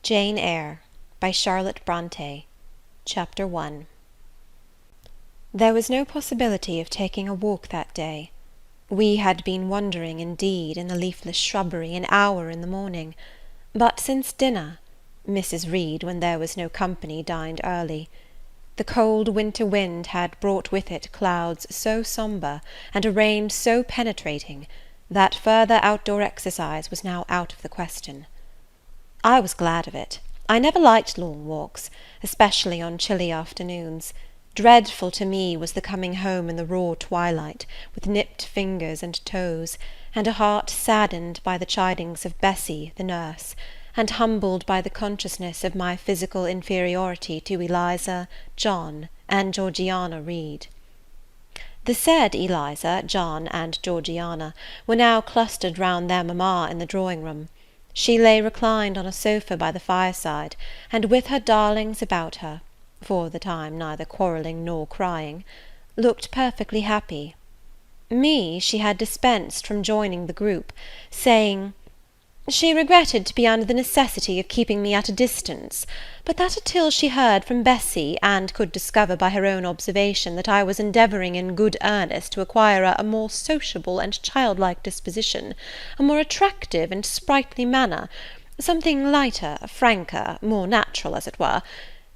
Jane Eyre by Charlotte Brontë. Chapter 1. There was no possibility of taking a walk that day. We had been wandering, indeed, in the leafless shrubbery an hour in the morning; but since dinner, Mrs. Reed, when there was no company, dined early. The cold winter wind had brought with it clouds so sombre, and a rain so penetrating, that further outdoor exercise was now out of the question. I was glad of it. I never liked long walks, especially on chilly afternoons. Dreadful to me was the coming home in the raw twilight, with nipped fingers and toes, and a heart saddened by the chidings of Bessie, the nurse, and humbled by the consciousness of my physical inferiority to Eliza, John, and Georgiana Reed. The said Eliza, John, and Georgiana were now clustered round their mamma in the drawing-room. She lay reclined on a sofa by the fireside, and with her darlings about her, for the time neither quarrelling nor crying, looked perfectly happy. Me she had dispensed from joining the group, saying, "She regretted to be under the necessity of keeping me at a distance, but that until she heard from Bessie, and could discover by her own observation that I was endeavouring in good earnest to acquire a more sociable and childlike disposition, a more attractive and sprightly manner, something lighter, franker, more natural, as it were,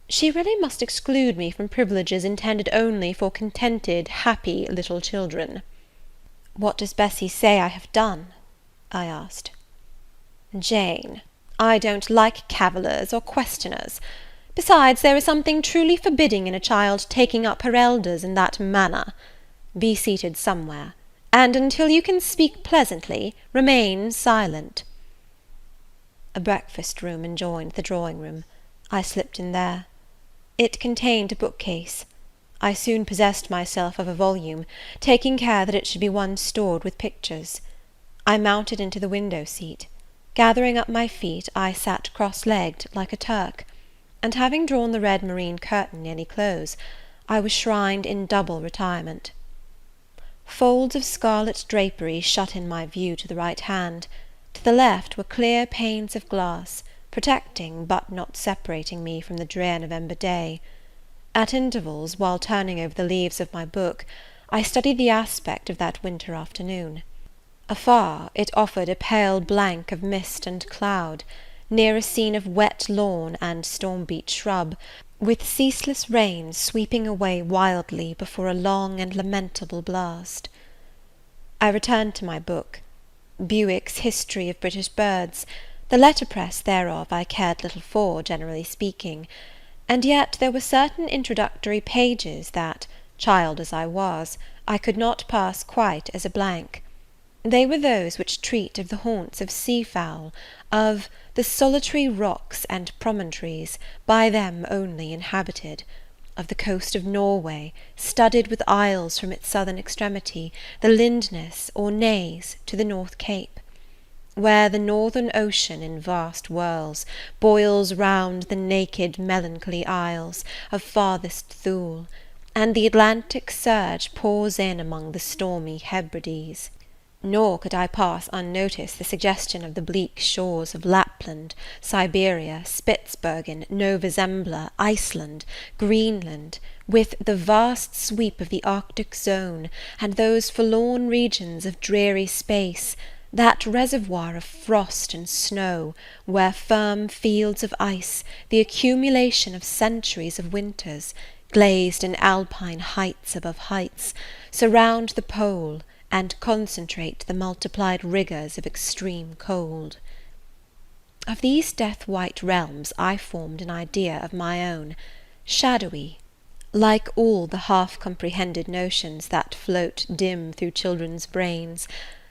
she really must exclude me from privileges intended only for contented, happy little children." "What does Bessie say I have done?" I asked. "Jane, I don't like cavillers or questioners. Besides, there is something truly forbidding in a child taking up her elders in that manner. Be seated somewhere, and until you can speak pleasantly, remain silent." A breakfast room adjoined the drawing room. I slipped in there. It contained a bookcase. I soon possessed myself of a volume, taking care that it should be one stored with pictures. I mounted into the window seat. Gathering up my feet, I sat cross-legged, like a Turk; and having drawn the red moreen curtain nearly close, I was shrined in double retirement. Folds of scarlet drapery shut in my view to the right hand; to the left were clear panes of glass, protecting, but not separating me from the drear November day. At intervals, while turning over the leaves of my book, I studied the aspect of that winter afternoon. Afar, it offered a pale blank of mist and cloud; near, a scene of wet lawn and storm-beat shrub, with ceaseless rain sweeping away wildly before a long and lamentable blast. I returned to my book. Bewick's History of British Birds. The letterpress thereof I cared little for, generally speaking; and yet there were certain introductory pages that, child as I was, I could not pass quite as a blank. They were those which treat of the haunts of sea-fowl, of the solitary rocks and promontories, by them only inhabited; of the coast of Norway, studded with isles from its southern extremity, the Lindness, or Naze, to the North Cape; where the northern ocean, in vast whirls, boils round the naked melancholy isles of farthest Thule, and the Atlantic surge pours in among the stormy Hebrides. Nor could I pass unnoticed the suggestion of the bleak shores of Lapland, Siberia, Spitzbergen, Nova Zembla, Iceland, Greenland, with the vast sweep of the Arctic zone, and those forlorn regions of dreary space, that reservoir of frost and snow, where firm fields of ice, the accumulation of centuries of winters, glazed in alpine heights above heights, surround the pole, and concentrate the multiplied rigours of extreme cold. Of these death-white realms I formed an idea of my own, shadowy, like all the half-comprehended notions that float dim through children's brains,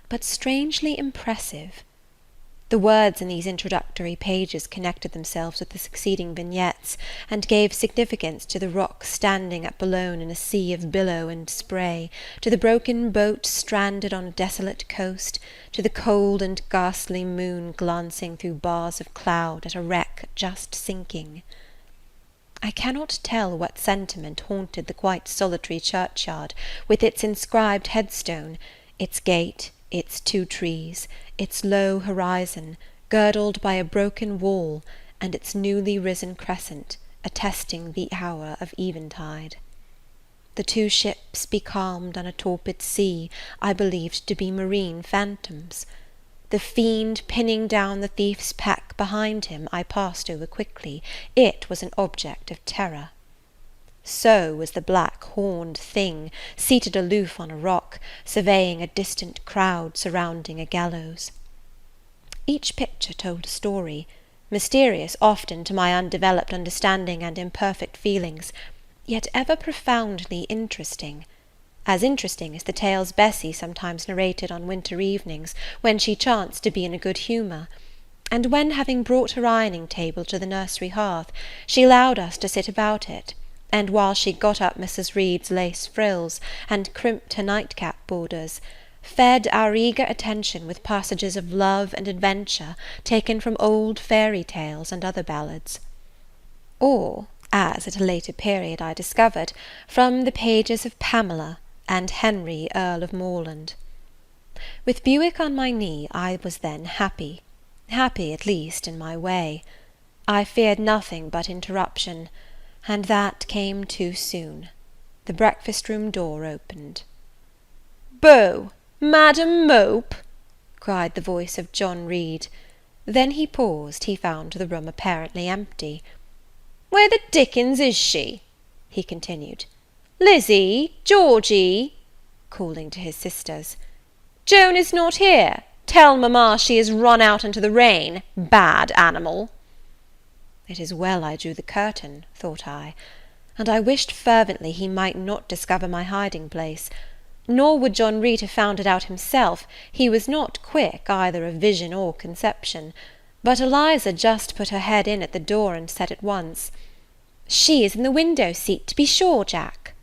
but strangely impressive. The words in these introductory pages connected themselves with the succeeding vignettes, and gave significance to the rock standing up alone in a sea of billow and spray, to the broken boat stranded on a desolate coast, to the cold and ghastly moon glancing through bars of cloud at a wreck just sinking. I cannot tell what sentiment haunted the quite solitary churchyard, with its inscribed headstone, its gate, its 2 trees, its low horizon, girdled by a broken wall, and its newly risen crescent attesting the hour of eventide. The two ships becalmed on a torpid sea I believed to be marine phantoms. The fiend pinning down the thief's pack behind him I passed over quickly. It was an object of terror. So was the black horned thing, seated aloof on a rock, surveying a distant crowd surrounding a gallows. Each picture told a story, mysterious often to my undeveloped understanding and imperfect feelings, yet ever profoundly interesting. As interesting as the tales Bessie sometimes narrated on winter evenings when she chanced to be in a good humour, and when, having brought her ironing table to the nursery hearth, she allowed us to sit about it, and while she got up Mrs. Reed's lace frills and crimped her nightcap borders, fed our eager attention with passages of love and adventure taken from old fairy tales and other ballads. Or, as at a later period I discovered, from the pages of Pamela and Henry, Earl of Morland. With Buick on my knee, I was then happy at least in my way. I feared nothing but interruption, and that came too soon. The breakfast-room door opened. "Beau! Madam Mope!" cried the voice of John Reed. Then he paused. He found the room apparently empty. "Where the dickens is she?" he continued. "Lizzie! Georgie!" calling to his sisters. "Joan is not here. Tell mamma she has run out into the rain. Bad animal!" It is well I drew the curtain, thought I, and I wished fervently he might not discover my hiding place. Nor would John Reed have found it out himself. He was not quick either of vision or conception. But Eliza just put her head in at the door and said at once, "She is in the window seat, to be sure, Jack."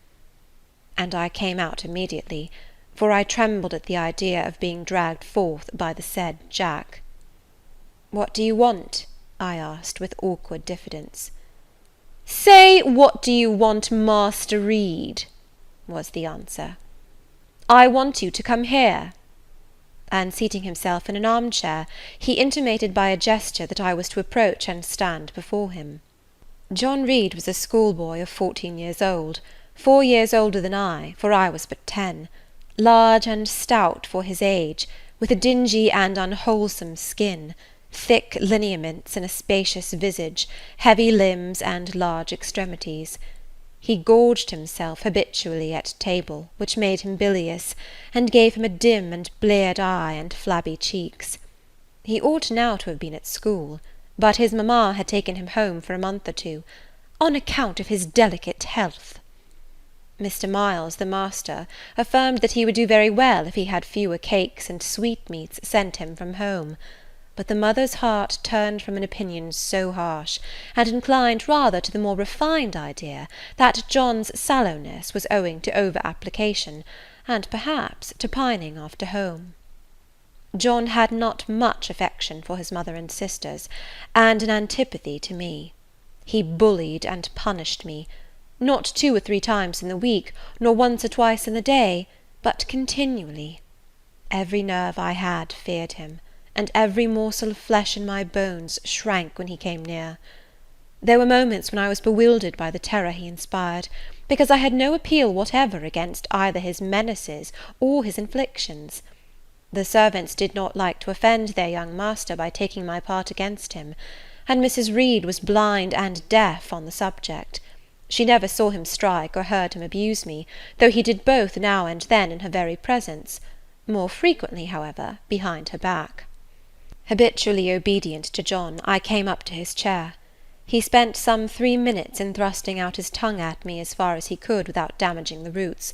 And I came out immediately, for I trembled at the idea of being dragged forth by the said Jack. "What do you want?" I asked with awkward diffidence. "Say, what do you want, Master Reed?" was the answer. "I want you to come here." And seating himself in an armchair, he intimated by a gesture that I was to approach and stand before him. John Reed was a schoolboy of 14 years old, 4 years older than I, for I was but 10, large and stout for his age, with a dingy and unwholesome skin, thick lineaments in a spacious visage, heavy limbs, and large extremities. He gorged himself habitually at table, which made him bilious, and gave him a dim and bleared eye and flabby cheeks. He ought now to have been at school, but his mamma had taken him home for a month or two, on account of his delicate health. Mr. Miles, the master, affirmed that he would do very well if he had fewer cakes and sweetmeats sent him from home. But the mother's heart turned from an opinion so harsh, and inclined rather to the more refined idea that John's sallowness was owing to over-application, and perhaps to pining after home. John had not much affection for his mother and sisters, and an antipathy to me. He bullied and punished me, not 2 or 3 times in the week, nor once or twice in the day, but continually. Every nerve I had feared him, and every morsel of flesh in my bones shrank when he came near. There were moments when I was bewildered by the terror he inspired, because I had no appeal whatever against either his menaces or his inflictions. The servants did not like to offend their young master by taking my part against him, and Mrs. Reed was blind and deaf on the subject. She never saw him strike or heard him abuse me, though he did both now and then in her very presence, more frequently, however, behind her back. Habitually obedient to John, I came up to his chair. He spent some 3 minutes in thrusting out his tongue at me as far as he could without damaging the roots.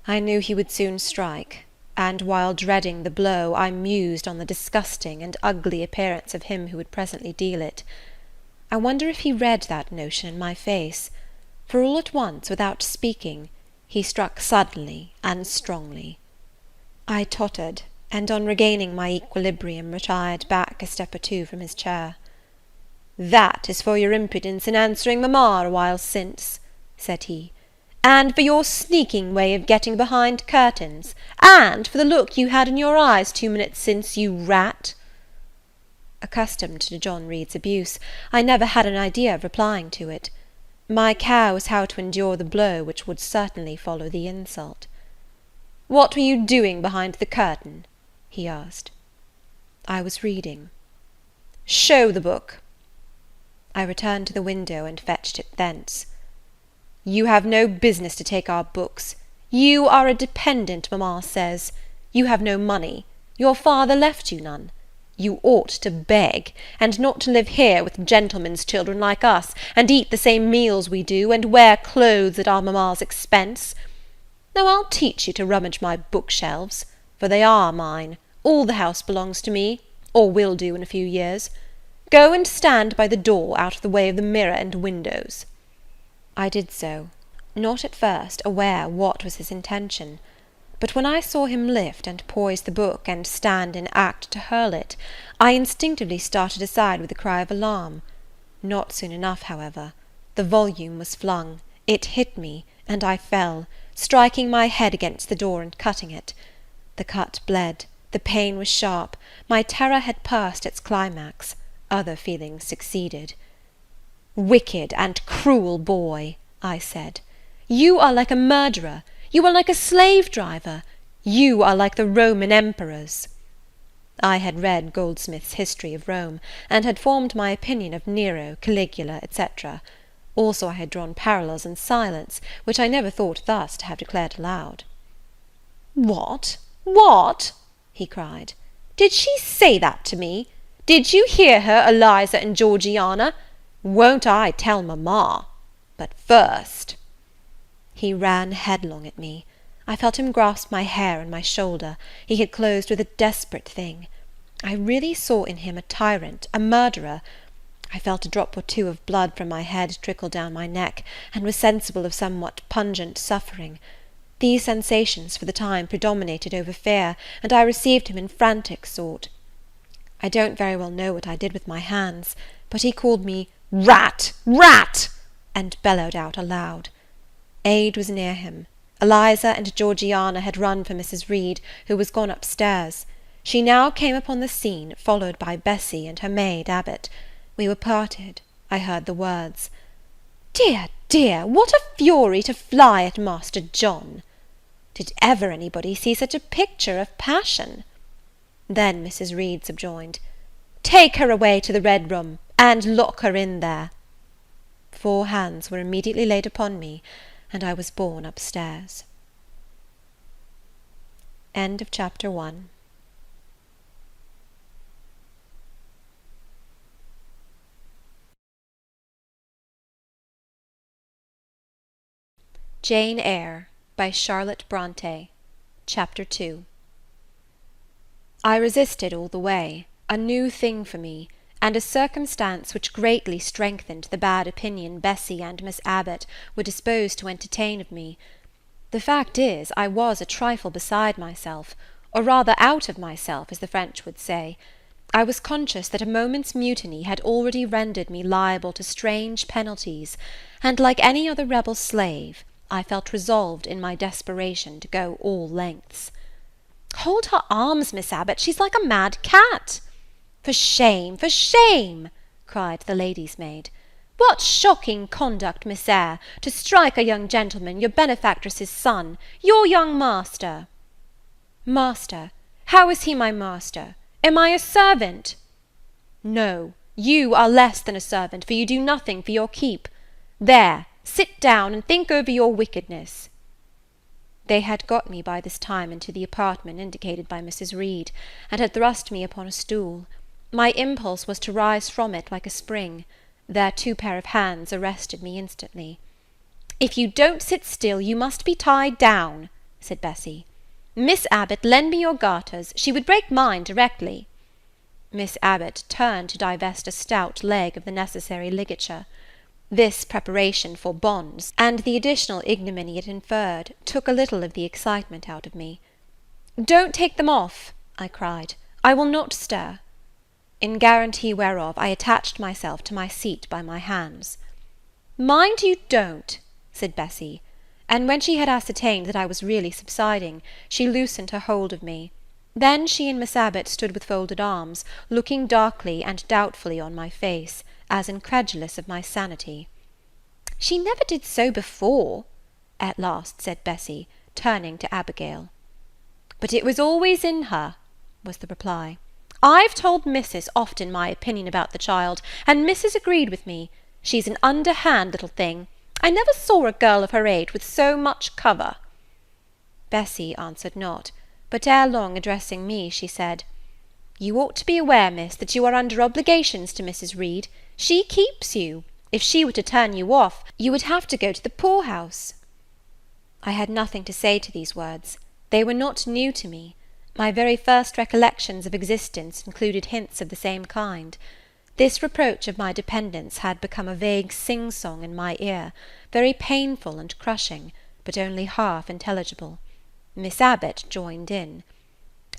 I knew he would soon strike, and while dreading the blow, I mused on the disgusting and ugly appearance of him who would presently deal it. I wonder if he read that notion in my face, for all at once, without speaking, he struck suddenly and strongly. I tottered, and on regaining my equilibrium retired back a step or 2 from his chair. "That is for your impudence in answering mamma a while since," said he, "and for your sneaking way of getting behind curtains, and for the look you had in your eyes 2 minutes since, you rat." Accustomed to John Reed's abuse, I never had an idea of replying to it. My care was how to endure the blow which would certainly follow the insult. "What were you doing behind the curtain?" he asked. "I was reading." "Show the book." I returned to the window and fetched it thence. "You have no business to take our books. You are a dependent, mamma says. You have no money. Your father left you none. You ought to beg, and not to live here with gentlemen's children like us, and eat the same meals we do, and wear clothes at our mamma's expense. Now I'll teach you to rummage my bookshelves, for they are mine. All the house belongs to me, or will do in a few years. Go and stand by the door, out of the way of the mirror and windows." I did so, not at first aware what was his intention; but when I saw him lift and poise the book, and stand in act to hurl it, I instinctively started aside with a cry of alarm. Not soon enough, however. The volume was flung, it hit me, and I fell, striking my head against the door and cutting it. The cut bled, the pain was sharp, my terror had passed its climax, other feelings succeeded. "Wicked and cruel boy," I said, "you are like a murderer, you are like a slave-driver, you are like the Roman emperors." I had read Goldsmith's History of Rome, and had formed my opinion of Nero, Caligula, etc. Also I had drawn parallels in silence, which I never thought thus to have declared aloud. "What? What?" he cried. "Did she say that to me? Did you hear her, Eliza and Georgiana? Won't I tell mamma? But first—" He ran headlong at me. I felt him grasp my hair and my shoulder. He had closed with a desperate thing. I really saw in him a tyrant, a murderer. I felt a drop or two of blood from my head trickle down my neck, and was sensible of somewhat pungent suffering. These sensations for the time predominated over fear, and I received him in frantic sort. I don't very well know what I did with my hands, but he called me "Rat! Rat!" and bellowed out aloud. Aid was near him. Eliza and Georgiana had run for Mrs. Reed, who was gone upstairs. She now came upon the scene, followed by Bessie and her maid Abbot. We were parted. I heard the words, "Dear, dear, what a fury to fly at Master John! Did ever anybody see such a picture of passion?" Then Mrs. Reed subjoined, "Take her away to the Red Room, and lock her in there." 4 hands were immediately laid upon me, and I was borne upstairs. End of Chapter 1. Jane Eyre by Charlotte Brontë. Chapter 2. I resisted all the way, a new thing for me, and a circumstance which greatly strengthened the bad opinion Bessie and Miss Abbot were disposed to entertain of me. The fact is, I was a trifle beside myself, or rather out of myself, as the French would say. I was conscious that a moment's mutiny had already rendered me liable to strange penalties, and, like any other rebel slave, I felt resolved in my desperation to go all lengths. "Hold her arms, Miss Abbot, she's like a mad cat." "For shame, for shame!" cried the lady's maid. "What shocking conduct, Miss Eyre, to strike a young gentleman, your benefactress's son, your young master." "Master? How is he my master? Am I a servant?" "No, you are less than a servant, for you do nothing for your keep. There, sit down, and think over your wickedness." They had got me by this time into the apartment indicated by Mrs. Reed, and had thrust me upon a stool. My impulse was to rise from it like a spring. Their 2 pair of hands arrested me instantly. "If you don't sit still, you must be tied down," said Bessie. "Miss Abbot, lend me your garters. She would break mine directly." Miss Abbot turned to divest a stout leg of the necessary ligature. This preparation for bonds, and the additional ignominy it inferred, took a little of the excitement out of me. "Don't take them off," I cried. "I will not stir." In guarantee whereof I attached myself to my seat by my hands. "Mind you don't," said Bessie, and when she had ascertained that I was really subsiding, she loosened her hold of me. Then she and Miss Abbot stood with folded arms, looking darkly and doubtfully on my face, as incredulous of my sanity. "She never did so before," at last said Bessie, turning to Abigail. "But it was always in her," was the reply. "I've told Mrs. often my opinion about the child, and Mrs. agreed with me. She's an underhand little thing. I never saw a girl of her age with so much cover." Bessie answered not, but ere long addressing me, she said, "You ought to be aware, miss, that you are under obligations to Mrs. Reed. She keeps you. If she were to turn you off, you would have to go to the poor-house." I had nothing to say to these words. They were not new to me. My very first recollections of existence included hints of the same kind. This reproach of my dependence had become a vague sing-song in my ear, very painful and crushing, but only half intelligible. Miss Abbot joined in.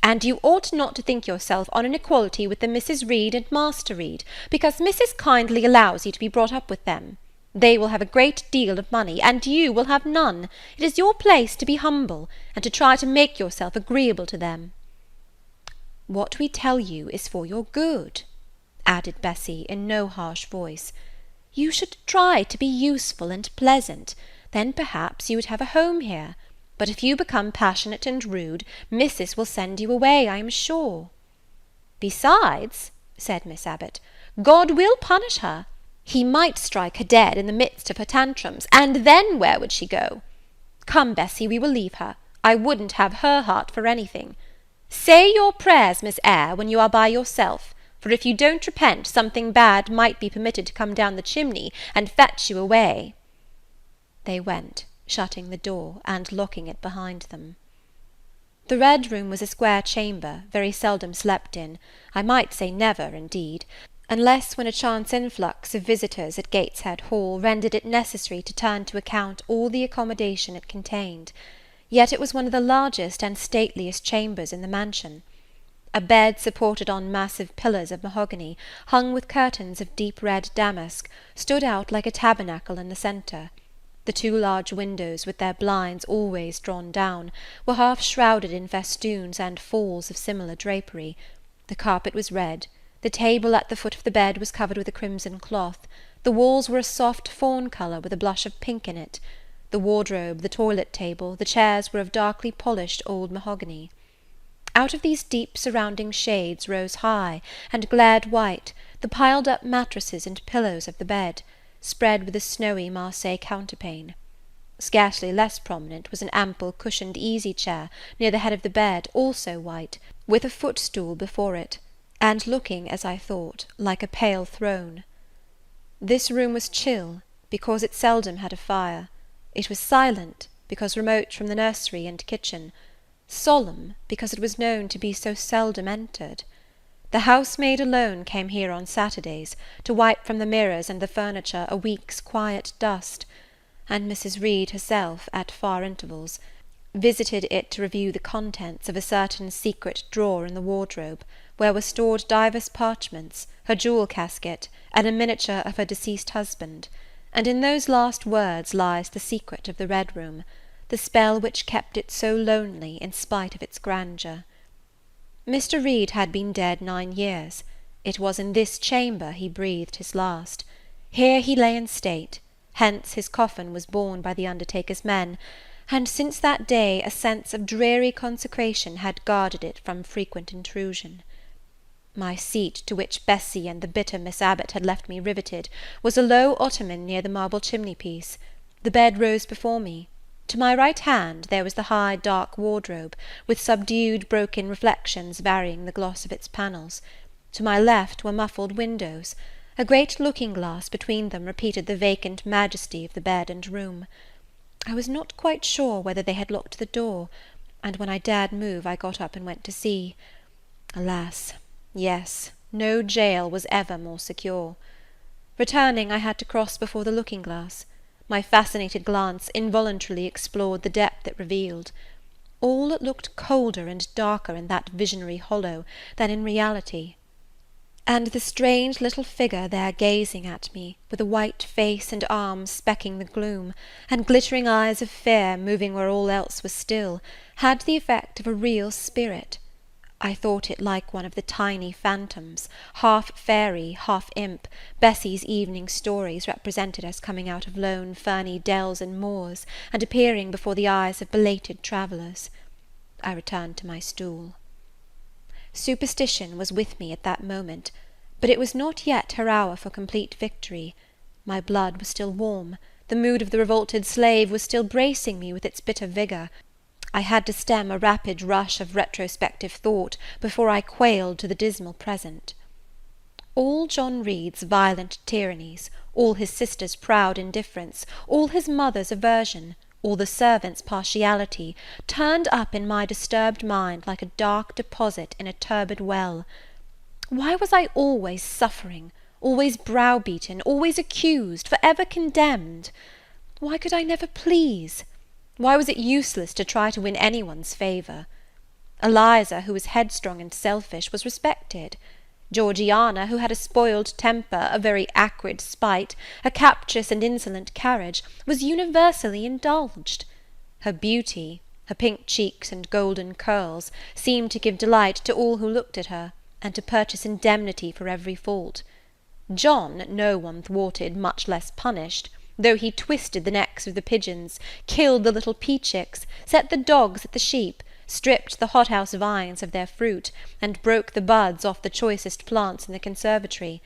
"And you ought not to think yourself on an equality with the Mrs. Reed and Master Reed, because Mrs. kindly allows you to be brought up with them. They will have a great deal of money, and you will have none. It is your place to be humble, and to try to make yourself agreeable to them." "What we tell you is for your good," added Bessie in no harsh voice. "You should try to be useful and pleasant, then perhaps you would have a home here. But if you become passionate and rude, Mrs. will send you away, I am sure." "Besides," said Miss Abbot, "God will punish her. He might strike her dead in the midst of her tantrums, and then where would she go? Come, Bessie, we will leave her. I wouldn't have her heart for anything. Say your prayers, Miss Eyre, when you are by yourself, for if you don't repent, something bad might be permitted to come down the chimney and fetch you away." They went, shutting the door, and locking it behind them. The Red Room was a square chamber, very seldom slept in, I might say never, indeed, unless when a chance influx of visitors at Gateshead Hall rendered it necessary to turn to account all the accommodation it contained. Yet it was one of the largest and stateliest chambers in the mansion. A bed supported on massive pillars of mahogany, hung with curtains of deep red damask, stood out like a tabernacle in the centre. The two large windows, with their blinds always drawn down, were half shrouded in festoons and falls of similar drapery. The carpet was red. The table at the foot of the bed was covered with a crimson cloth. The walls were a soft fawn colour with a blush of pink in it. The wardrobe, the toilet table, the chairs were of darkly polished old mahogany. Out of these deep surrounding shades rose high, and glared white, the piled-up mattresses and pillows of the bed, spread with a snowy Marseille counterpane. Scarcely less prominent was an ample cushioned easy-chair near the head of the bed, also white, with a footstool before it, and looking, as I thought, like a pale throne. This room was chill, because it seldom had a fire. It was silent, because remote from the nursery and kitchen; solemn, because it was known to be so seldom entered. The housemaid alone came here on Saturdays, to wipe from the mirrors and the furniture a week's quiet dust, and Mrs. Reed herself, at far intervals, visited it to review the contents of a certain secret drawer in the wardrobe, where were stored divers parchments, her jewel casket, and a miniature of her deceased husband. And in those last words lies the secret of the Red Room, the spell which kept it so lonely in spite of its grandeur. Mr. Reed had been dead 9 years. It was in this chamber he breathed his last. Here he lay in state, hence his coffin was borne by the undertaker's men, and since that day a sense of dreary consecration had guarded it from frequent intrusion. My seat, to which Bessie and the bitter Miss Abbot had left me riveted, was a low ottoman near the marble chimney-piece. The bed rose before me. To my right hand there was the high dark wardrobe, with subdued broken reflections varying the gloss of its panels. To my left were muffled windows. A great looking-glass between them repeated the vacant majesty of the bed and room. I was not quite sure whether they had locked the door, and when I dared move I got up and went to see. Alas, yes, no jail was ever more secure. Returning, I had to cross before the looking-glass. My fascinated glance involuntarily explored the depth it revealed. All looked colder and darker in that visionary hollow than in reality. And the strange little figure there gazing at me, with a white face and arms specking the gloom, and glittering eyes of fear moving where all else was still, had the effect of a real spirit. I thought it like one of the tiny phantoms, half fairy, half imp, Bessie's evening stories represented as coming out of lone ferny dells and moors, and appearing before the eyes of belated travellers. I returned to my stool. Superstition was with me at that moment, but it was not yet her hour for complete victory. My blood was still warm, the mood of the revolted slave was still bracing me with its bitter vigour. I had to stem a rapid rush of retrospective thought before I quailed to the dismal present. All John Reed's violent tyrannies, all his sister's proud indifference, all his mother's aversion, all the servants' partiality, turned up in my disturbed mind like a dark deposit in a turbid well. Why was I always suffering, always browbeaten, always accused, for ever condemned? Why could I never please? Why was it useless to try to win any one's favour? Eliza, who was headstrong and selfish, was respected. Georgiana, who had a spoiled temper, a very acrid spite, a captious and insolent carriage, was universally indulged. Her beauty, her pink cheeks and golden curls, seemed to give delight to all who looked at her, and to purchase indemnity for every fault. John no one thwarted, much less punished, though he twisted the necks of the pigeons, killed the little pea-chicks, set the dogs at the sheep, stripped the hothouse vines of their fruit, and broke the buds off the choicest plants in the conservatory.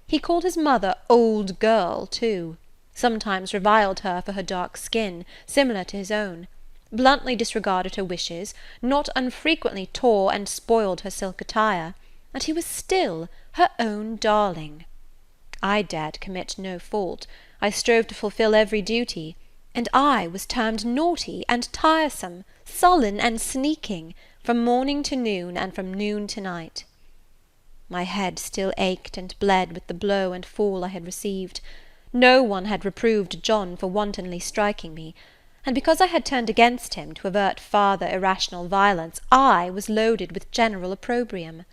He called his mother old girl, too, sometimes reviled her for her dark skin, similar to his own, bluntly disregarded her wishes, not unfrequently tore and spoiled her silk attire, and he was still her own darling. I dared commit no fault, I strove to fulfil every duty, and I was termed naughty and tiresome, sullen and sneaking, from morning to noon, and from noon to night. My head still ached and bled with the blow and fall I had received. No one had reproved John for wantonly striking me, and because I had turned against him to avert farther irrational violence, I was loaded with general opprobrium.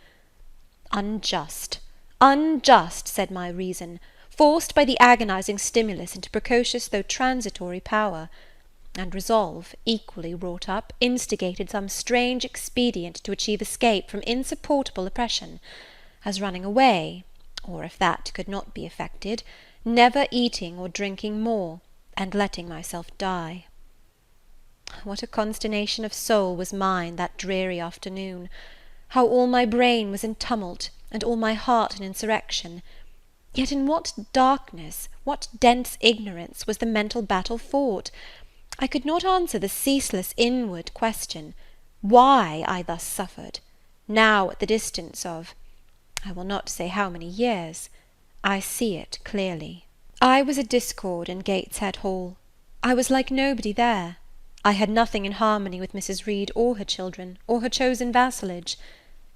Unjust, unjust, said my reason, forced by the agonizing stimulus into precocious though transitory power; and resolve, equally wrought up, instigated some strange expedient to achieve escape from insupportable oppression, as running away, or, if that could not be effected, never eating or drinking more, and letting myself die. What a consternation of soul was mine that dreary afternoon! How all my brain was in tumult, and all my heart in insurrection! Yet in what darkness, what dense ignorance, was the mental battle fought! I could not answer the ceaseless inward question, why I thus suffered, now at the distance of, I will not say how many years. I see it clearly. I was a discord in Gateshead Hall. I was like nobody there. I had nothing in harmony with Mrs. Reed or her children, or her chosen vassalage.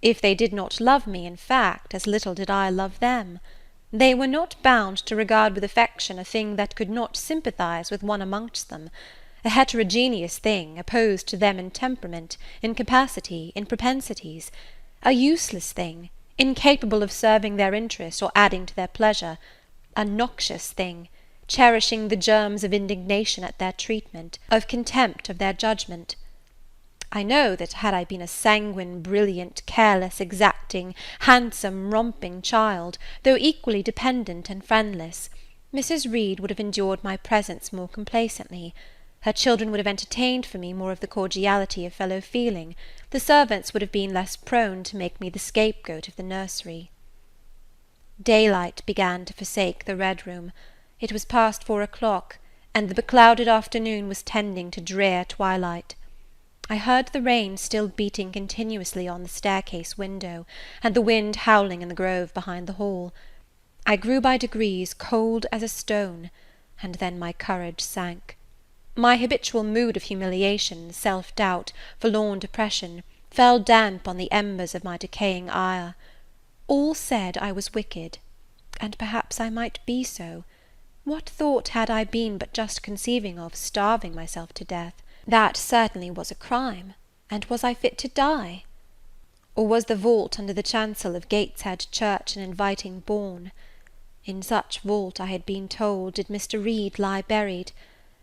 If they did not love me, in fact, as little did I love them. They were not bound to regard with affection a thing that could not sympathize with one amongst them, a heterogeneous thing, opposed to them in temperament, in capacity, in propensities, a useless thing, incapable of serving their interest or adding to their pleasure, a noxious thing, cherishing the germs of indignation at their treatment, of contempt of their judgment. I know that had I been a sanguine, brilliant, careless, exacting, handsome, romping child, though equally dependent and friendless, Mrs. Reed would have endured my presence more complacently. Her children would have entertained for me more of the cordiality of fellow-feeling, the servants would have been less prone to make me the scapegoat of the nursery. Daylight began to forsake the Red Room. It was past 4 o'clock, and the beclouded afternoon was tending to drear twilight. I heard the rain still beating continuously on the staircase window, and the wind howling in the grove behind the hall. I grew by degrees cold as a stone, and then my courage sank. My habitual mood of humiliation, self-doubt, forlorn depression, fell damp on the embers of my decaying ire. All said I was wicked, and perhaps I might be so. What thought had I been but just conceiving of starving myself to death? That certainly was a crime, and was I fit to die? Or was the vault under the chancel of Gateshead Church an inviting bourne? In such vault, I had been told, did Mr. Reed lie buried,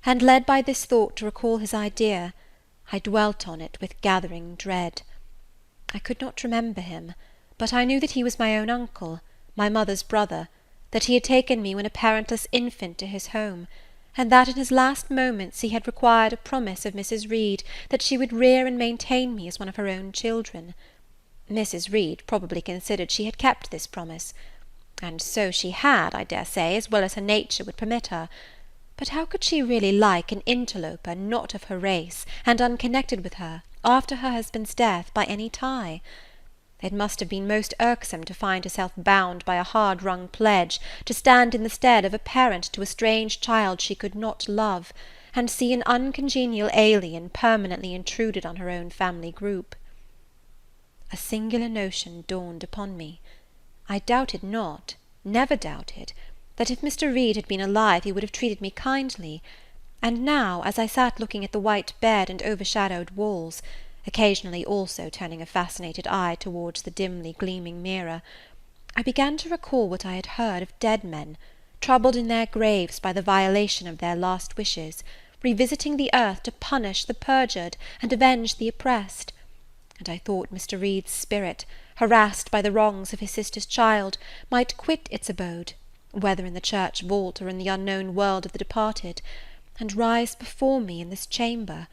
and, led by this thought to recall his idea, I dwelt on it with gathering dread. I could not remember him, but I knew that he was my own uncle, my mother's brother, that he had taken me when a parentless infant to his home, and that in his last moments he had required a promise of Mrs. Reed that she would rear and maintain me as one of her own children. Mrs. Reed probably considered she had kept this promise, and so she had, I dare say, as well as her nature would permit her. But how could she really like an interloper not of her race, and unconnected with her, after her husband's death, by any tie? It must have been most irksome to find herself bound by a hard-wrung pledge to stand in the stead of a parent to a strange child she could not love, and see an uncongenial alien permanently intruded on her own family group. A singular notion dawned upon me. I doubted not, never doubted, that if Mr. Reed had been alive he would have treated me kindly, and now, as I sat looking at the white bed and overshadowed walls, occasionally also turning a fascinated eye towards the dimly gleaming mirror, I began to recall what I had heard of dead men, troubled in their graves by the violation of their last wishes, revisiting the earth to punish the perjured and avenge the oppressed, and I thought Mr. Reed's spirit, harassed by the wrongs of his sister's child, might quit its abode, whether in the church vault or in the unknown world of the departed, and rise before me in this chamber.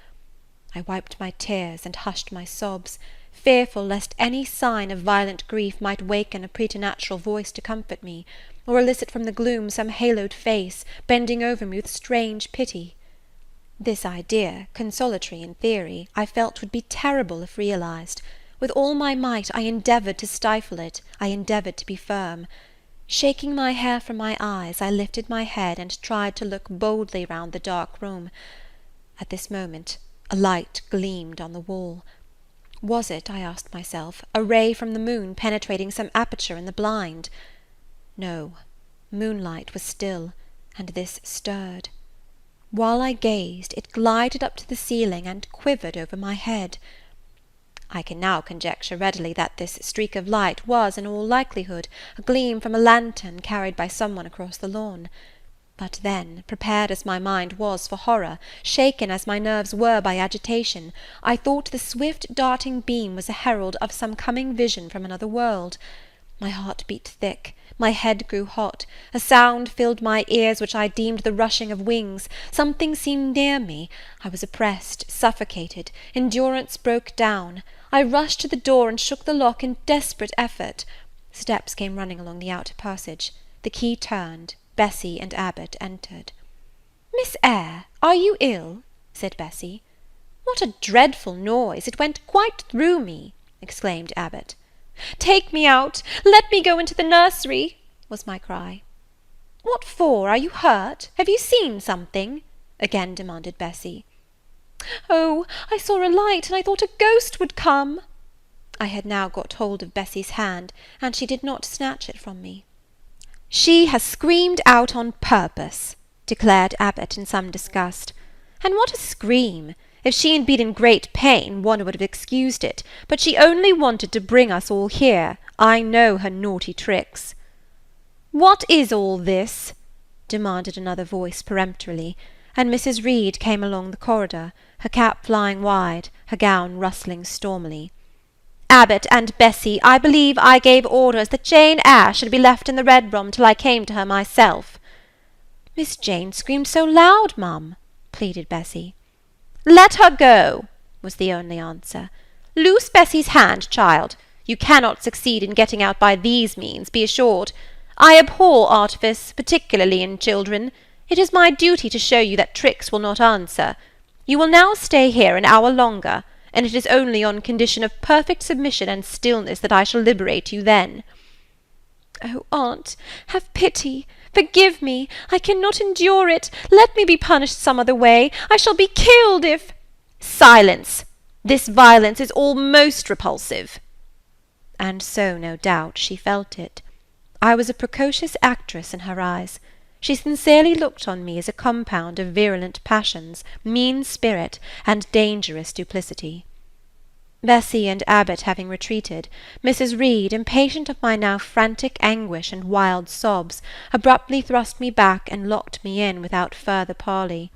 I wiped my tears and hushed my sobs, fearful lest any sign of violent grief might waken a preternatural voice to comfort me, or elicit from the gloom some haloed face, bending over me with strange pity. This idea, consolatory in theory, I felt would be terrible if realized. With all my might I endeavoured to stifle it, I endeavoured to be firm. Shaking my hair from my eyes, I lifted my head and tried to look boldly round the dark room. At this moment a light gleamed on the wall. Was it, I asked myself, a ray from the moon penetrating some aperture in the blind? No, moonlight was still, and this stirred. While I gazed, it glided up to the ceiling and quivered over my head. I can now conjecture readily that this streak of light was, in all likelihood, a gleam from a lantern carried by some one across the lawn. But then, prepared as my mind was for horror, shaken as my nerves were by agitation, I thought the swift darting beam was a herald of some coming vision from another world. My heart beat thick, my head grew hot, a sound filled my ears which I deemed the rushing of wings, something seemed near me, I was oppressed, suffocated, endurance broke down. I rushed to the door and shook the lock in desperate effort. Steps came running along the outer passage. The key turned. Bessie and Abbot entered. "Miss Eyre, are you ill?" said Bessie. "What a dreadful noise! It went quite through me," exclaimed Abbot. "Take me out! Let me go into the nursery!" was my cry. "What for? Are you hurt? Have you seen something?" again demanded Bessie. "Oh, I saw a light, and I thought a ghost would come." I had now got hold of Bessie's hand, and she did not snatch it from me. "She has screamed out on purpose," declared Abbot in some disgust. "And what a scream! If she had been in great pain, one would have excused it, but she only wanted to bring us all here. I know her naughty tricks." "What is all this?" demanded another voice peremptorily, and Mrs. Reed came along the corridor, her cap flying wide, her gown rustling stormily. "Abbot and Bessie, I believe I gave orders that Jane Eyre should be left in the Red Room till I came to her myself." "Miss Jane screamed so loud, ma'am," pleaded Bessie. "Let her go," was the only answer. "Loose Bessie's hand, child. You cannot succeed in getting out by these means, be assured. I abhor artifice, particularly in children. It is my duty to show you that tricks will not answer. You will now stay here an hour longer, and it is only on condition of perfect submission and stillness that I shall liberate you then." "Oh, aunt, have pity! Forgive me! I cannot endure it! Let me be punished some other way! I shall be killed if—" "Silence! This violence is all most repulsive." And so, no doubt, she felt it. I was a precocious actress in her eyes. She sincerely looked on me as a compound of virulent passions, mean spirit, and dangerous duplicity. Bessie and Abbot having retreated, Mrs. Reed, impatient of my now frantic anguish and wild sobs, abruptly thrust me back and locked me in without further parley.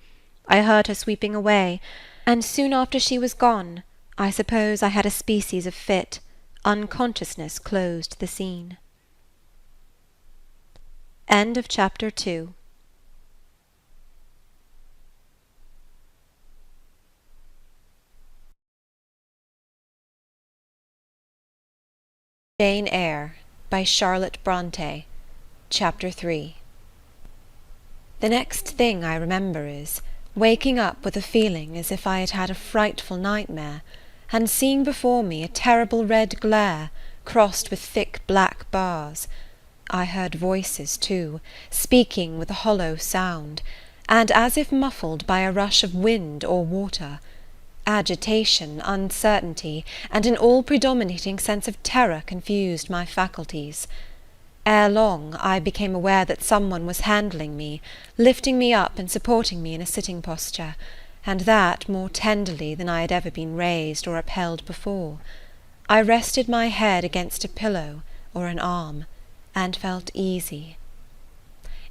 I heard her sweeping away, and soon after she was gone, I suppose I had a species of fit. Unconsciousness closed the scene. End of Chapter 2. Jane Eyre by Charlotte Brontë. Chapter 3. The next thing I remember is waking up with a feeling as if I had had a frightful nightmare, and seeing before me a terrible red glare crossed with thick black bars. I heard voices, too, speaking with a hollow sound, and as if muffled by a rush of wind or water. Agitation, uncertainty, and an all-predominating sense of terror confused my faculties. Ere long I became aware that someone was handling me, lifting me up and supporting me in a sitting posture, and that more tenderly than I had ever been raised or upheld before. I rested my head against a pillow or an arm, and felt easy.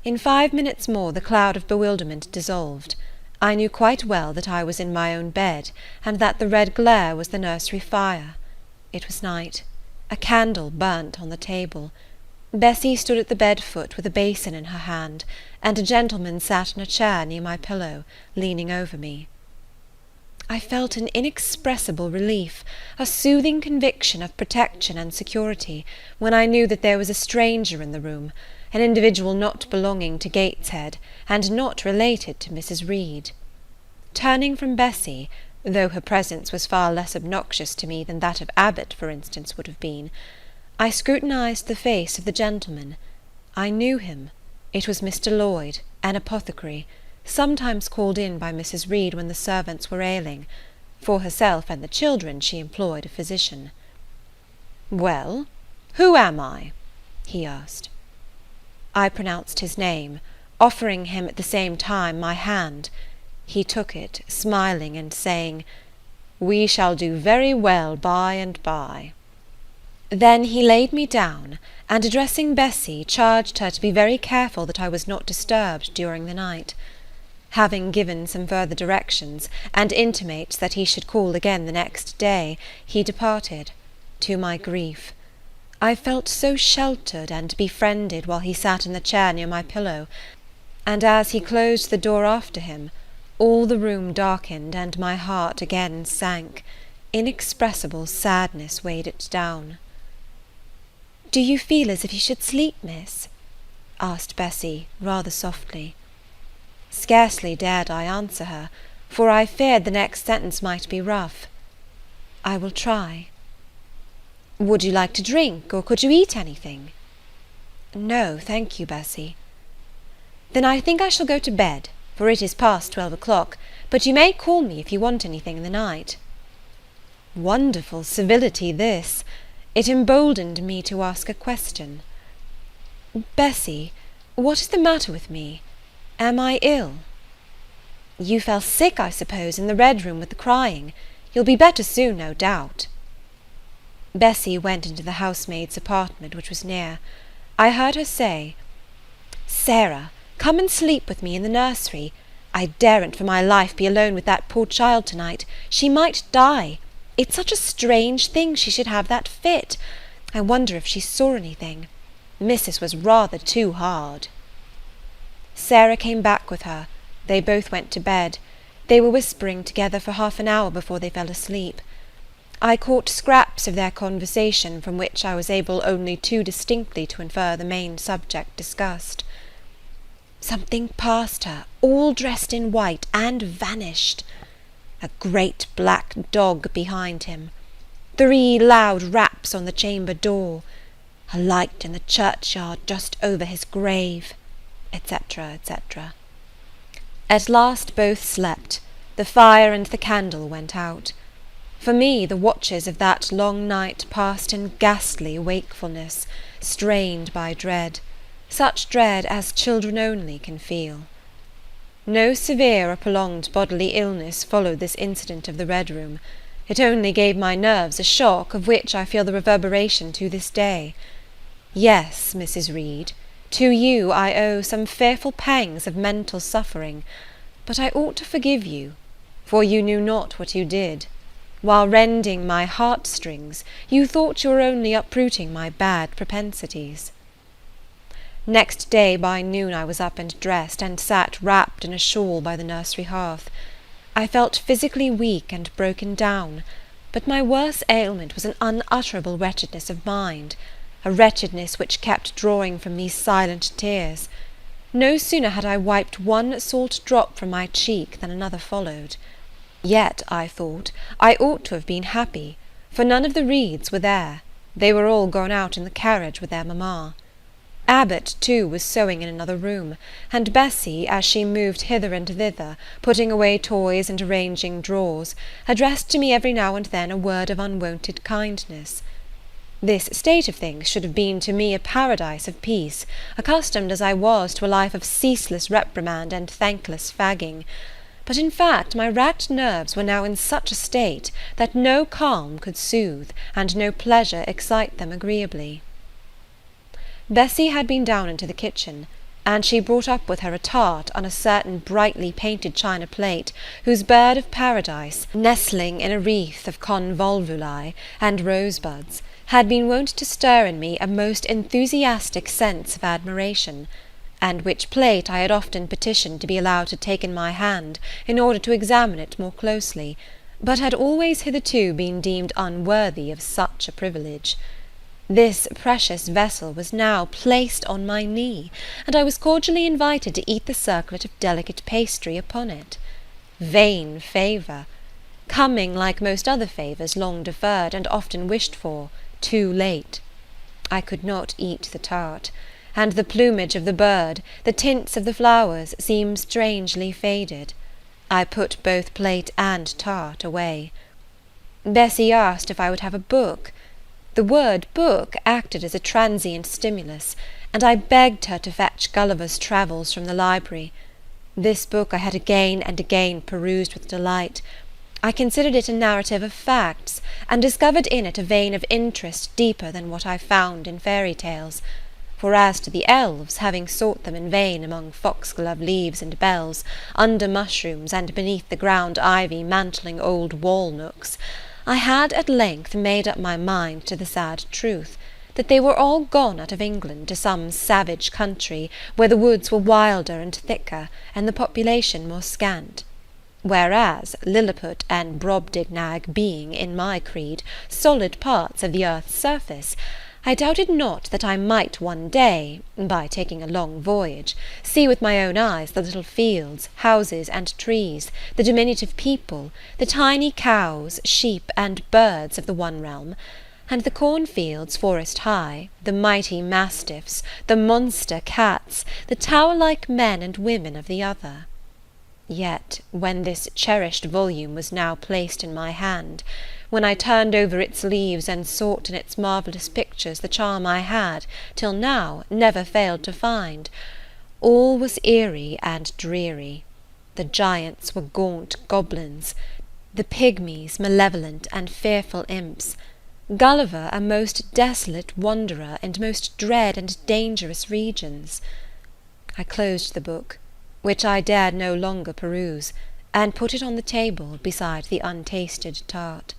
In 5 minutes more the cloud of bewilderment dissolved. I knew quite well that I was in my own bed, and that the red glare was the nursery fire. It was night. A candle burnt on the table. Bessie stood at the bed-foot with a basin in her hand, and a gentleman sat in a chair near my pillow, leaning over me. I felt an inexpressible relief, a soothing conviction of protection and security, when I knew that there was a stranger in the room, an individual not belonging to Gateshead, and not related to Mrs. Reed. Turning from Bessie, though her presence was far less obnoxious to me than that of Abbot, for instance, would have been, I scrutinized the face of the gentleman. I knew him. It was Mr. Lloyd, an apothecary, sometimes called in by Mrs. Reed when the servants were ailing. For herself and the children she employed a physician. "Well, who am I?" he asked. I pronounced his name, offering him at the same time my hand. He took it, smiling and saying, "We shall do very well by and by." Then he laid me down, and addressing Bessie, charged her to be very careful that I was not disturbed during the night. Having given some further directions, and intimates that he should call again the next day, he departed, to my grief. I felt so sheltered and befriended while he sat in the chair near my pillow, and as he closed the door after him, all the room darkened, and my heart again sank. Inexpressible sadness weighed it down. "Do you feel as if you should sleep, miss?" asked Bessie, rather softly. Scarcely dared I answer her, for I feared the next sentence might be rough. "I will try." "Would you like to drink, or could you eat anything?" "No, thank you, Bessie." "Then I think I shall go to bed, for it is past 12 o'clock, but you may call me if you want anything in the night." Wonderful civility this! It emboldened me to ask a question. "Bessie, what is the matter with me? Am I ill?" "You fell sick, I suppose, in the Red Room with the crying. You'll be better soon, no doubt." Bessie went into the housemaid's apartment, which was near. I heard her say, "Sarah, come and sleep with me in the nursery. I daren't for my life be alone with that poor child to-night. She might die. It's such a strange thing she should have that fit. I wonder if she saw anything. Missus was rather too hard." Sarah came back with her. They both went to bed. They were whispering together for half an hour before they fell asleep. I caught scraps of their conversation, from which I was able only too distinctly to infer the main subject discussed. "Something passed her, all dressed in white, and vanished. A great black dog behind him. 3 loud raps on the chamber door. A light in the churchyard just over his grave," etc., etc. At last both slept. The fire and the candle went out. For me, the watches of that long night passed in ghastly wakefulness, strained by dread, such dread as children only can feel. No severe or prolonged bodily illness followed this incident of the Red Room. It only gave my nerves a shock, of which I feel the reverberation to this day. Yes, Mrs. Reed, to you I owe some fearful pangs of mental suffering, but I ought to forgive you, for you knew not what you did. while rending my heartstrings, you thought you were only uprooting my bad propensities. Next day by noon I was up and dressed, and sat wrapped in a shawl by the nursery hearth. I felt physically weak and broken down, but my worse ailment was an unutterable wretchedness of mind, a wretchedness which kept drawing from me silent tears. No sooner had I wiped one salt drop from my cheek than another followed. Yet, I thought, I ought to have been happy, for none of the Reeds were there. They were all gone out in the carriage with their mamma. Abbot, too, was sewing in another room, and Bessy, as she moved hither and thither, putting away toys and arranging drawers, addressed to me every now and then a word of unwonted kindness. This state of things should have been to me a paradise of peace, accustomed as I was to a life of ceaseless reprimand and thankless fagging. But in fact my racked nerves were now in such a state that no calm could soothe, and no pleasure excite them agreeably. Bessy had been down into the kitchen, and she brought up with her a tart on a certain brightly painted china plate, whose bird of paradise, nestling in a wreath of convolvuli and rosebuds, had been wont to stir in me a most enthusiastic sense of admiration, and which plate I had often petitioned to be allowed to take in my hand in order to examine it more closely, but had always hitherto been deemed unworthy of such a privilege. This precious vessel was now placed on my knee, and I was cordially invited to eat the circlet of delicate pastry upon it. Vain favour! Coming, like most other favours, long deferred, and often wished for, too late. I could not eat the tart, and the plumage of the bird, the tints of the flowers, seemed strangely faded. I put both plate and tart away. Bessy asked if I would have a book. The word book acted as a transient stimulus, and I begged her to fetch Gulliver's Travels from the library. This book I had again and again perused with delight. I considered it a narrative of facts, and discovered in it a vein of interest deeper than what I found in fairy tales. For as to the elves, having sought them in vain among foxglove leaves and bells, under mushrooms, and beneath the ground ivy mantling old wall nooks, I had at length made up my mind to the sad truth, that they were all gone out of England to some savage country, where the woods were wilder and thicker, and the population more scant. Whereas Lilliput and Brobdignag being, in my creed, solid parts of the earth's surface, I doubted not that I might one day, by taking a long voyage, see with my own eyes the little fields, houses, and trees, the diminutive people, the tiny cows, sheep, and birds of the one realm, and the cornfields forest high, the mighty mastiffs, the monster cats, the tower-like men and women of the other. Yet, when this cherished volume was now placed in my hand, when I turned over its leaves and sought in its marvellous pictures the charm I had, till now, never failed to find, all was eerie and dreary. The giants were gaunt goblins, the pygmies malevolent and fearful imps, Gulliver a most desolate wanderer in most dread and dangerous regions. I closed the book, which I dared no longer peruse, and put it on the table beside the untasted tart.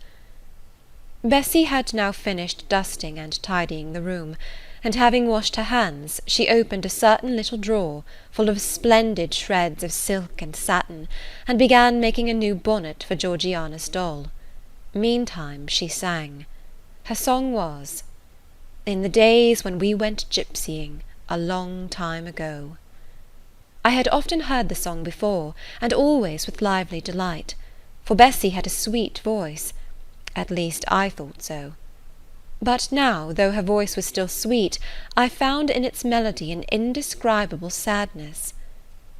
Bessy had now finished dusting and tidying the room, and having washed her hands, she opened a certain little drawer, full of splendid shreds of silk and satin, and began making a new bonnet for Georgiana's doll. Meantime she sang. Her song was, "In the days when we went gypsying, a long time ago." I had often heard the song before, and always with lively delight, for Bessy had a sweet voice. At least I thought so. But now, though her voice was still sweet, I found in its melody an indescribable sadness.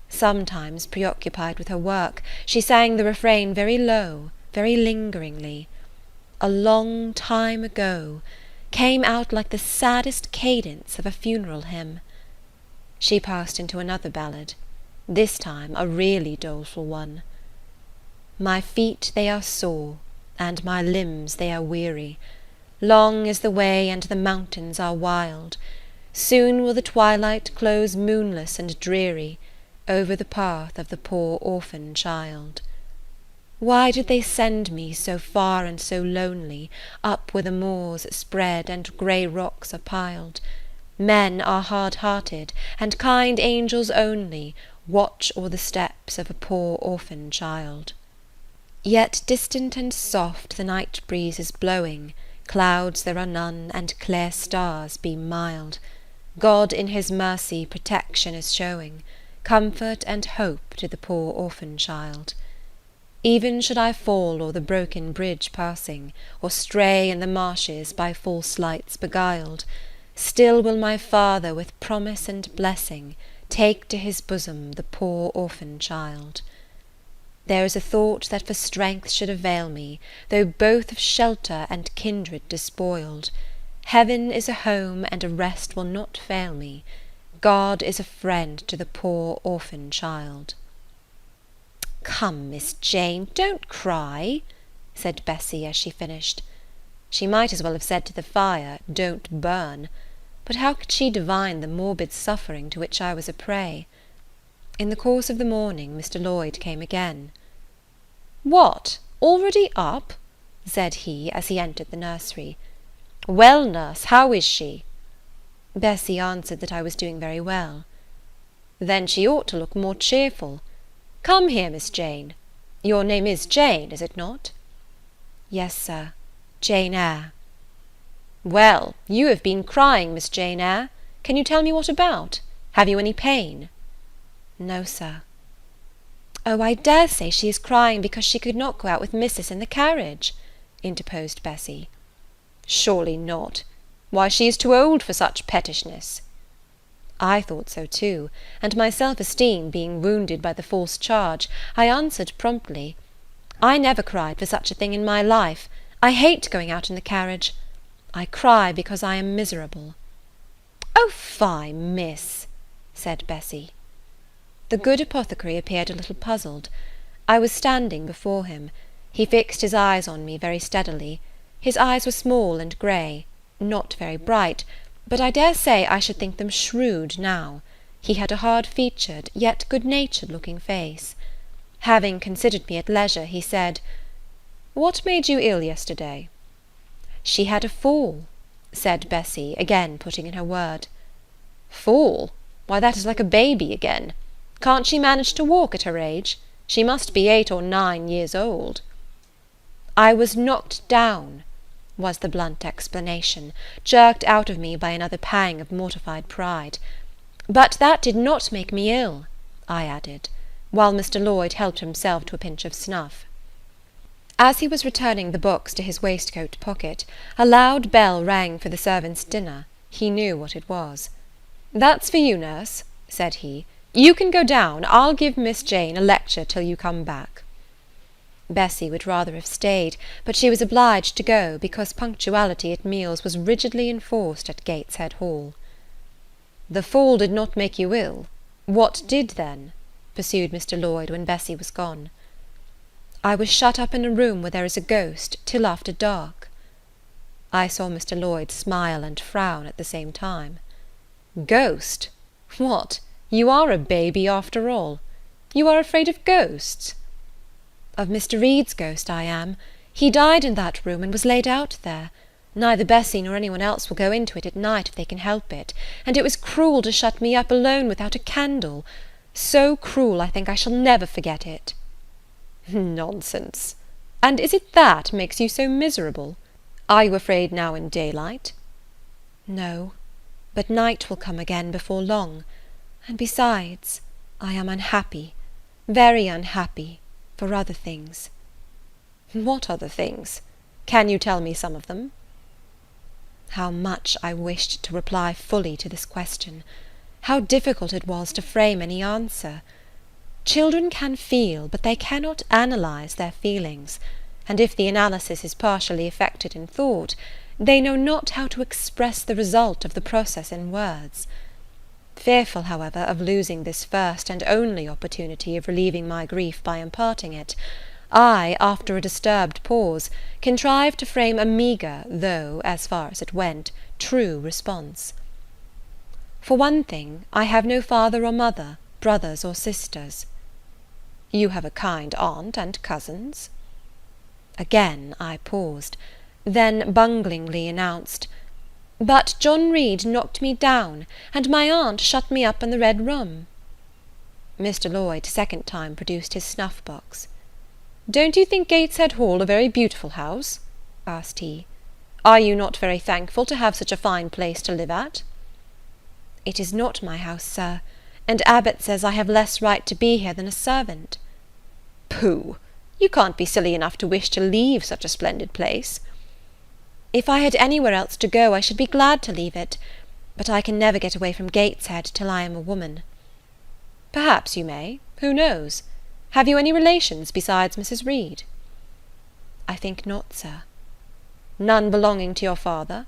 Sometimes, preoccupied with her work, she sang the refrain very low, very lingeringly. "A long time ago" came out like the saddest cadence of a funeral hymn. She passed into another ballad, this time a really doleful one. "My feet they are sore, and my limbs they are weary. Long is the way, and the mountains are wild. Soon will the twilight close moonless and dreary over the path of the poor orphan child." Why did they send me so far and so lonely, up where the moors spread and grey rocks are piled? Men are hard-hearted, and kind angels only watch o'er the steps of a poor orphan child. Yet distant and soft the night breeze is blowing, clouds there are none, and clear stars beam mild. God in his mercy protection is showing, comfort and hope to the poor orphan child. Even should I fall o'er the broken bridge passing, or stray in the marshes by false lights beguiled, still will my Father with promise and blessing take to his bosom the poor orphan child. There is a thought that for strength should avail me, though both of shelter and kindred despoiled. Heaven is a home, and a rest will not fail me. God is a friend to the poor orphan child. "Come, Miss Jane, don't cry," said Bessie as she finished. She might as well have said to the fire, "Don't burn," but how could she divine the morbid suffering to which I was a prey? In the course of the morning Mr. Lloyd came again. "What, already up?" said he as he entered the nursery. "Well, nurse, how is she?" Bessie answered that I was doing very well. "Then she ought to look more cheerful. Come here, Miss Jane. Your name is Jane, is it not?" "Yes, sir, Jane Eyre." "Well, you have been crying, Miss Jane Eyre. Can you tell me what about? Have you any pain?" "No, sir." "Oh, I dare say she is crying because she could not go out with missus in the carriage," interposed Bessie. "Surely not. Why, she is too old for such pettishness." I thought so too, and my self-esteem being wounded by the false charge, I answered promptly, "I never cried for such a thing in my life. I hate going out in the carriage. I cry because I am miserable." "Oh, fie, miss," said Bessie. The good apothecary appeared a little puzzled. I was standing before him. He fixed his eyes on me very steadily. His eyes were small and grey, not very bright, but I dare say I should think them shrewd now. He had a hard-featured, yet good-natured looking face. Having considered me at leisure, he said, "What made you ill yesterday?" "She had a fall," said Bessie, again putting in her word. "Fall? Why, that is like a baby again. Can't she manage to walk at her age? She must be 8 or 9 years old." "I was knocked down," was the blunt explanation, jerked out of me by another pang of mortified pride. "But that did not make me ill," I added, while Mr. Lloyd helped himself to a pinch of snuff. As he was returning the books to his waistcoat pocket, a loud bell rang for the servants' dinner. He knew what it was. "That's for you, nurse," said he. "You can go down. I'll give Miss Jane a lecture till you come back." Bessie would rather have stayed, but she was obliged to go, because punctuality at meals was rigidly enforced at Gateshead Hall. "The fall did not make you ill. What did then?" pursued Mr. Lloyd when Bessie was gone. "I was shut up in a room where there is a ghost, till after dark." I saw Mr. Lloyd smile and frown at the same time. "Ghost? What, you are a baby after all. You are afraid of ghosts?" "Of Mr. Reed's ghost I am. He died in that room, and was laid out there. Neither Bessie nor any one else will go into it at night if they can help it, and it was cruel to shut me up alone without a candle. So cruel, I think I shall never forget it." "Nonsense! And is it that makes you so miserable? Are you afraid now in daylight?" "No, but night will come again before long, and besides, I am unhappy, very unhappy, for other things." "What other things? Can you tell me some of them?" How much I wished to reply fully to this question! How difficult it was to frame any answer! Children can feel, but they cannot analyse their feelings, and if the analysis is partially effected in thought, they know not how to express the result of the process in words. Fearful, however, of losing this first and only opportunity of relieving my grief by imparting it, I, after a disturbed pause, contrived to frame a meagre, though, as far as it went, true response. "For one thing, I have no father or mother, brothers or sisters." You have a kind aunt and cousins." Again I paused, then bunglingly announced, "But John Reed knocked me down, and my aunt shut me up in the Red Room." Mr. Lloyd second time produced his snuff-box. "Don't you think Gateshead Hall a very beautiful house?" asked he. "Are you not very thankful to have such a fine place to live at?" "It is not my house, sir, and Abbot says I have less right to be here than a servant." "Pooh! You can't be silly enough to wish to leave such a splendid place." "If I had anywhere else to go, I should be glad to leave it, but I can never get away from Gateshead till I am a woman." "Perhaps you may. Who knows? Have you any relations besides Mrs. Reed?" "I think not, sir." "None belonging to your father?"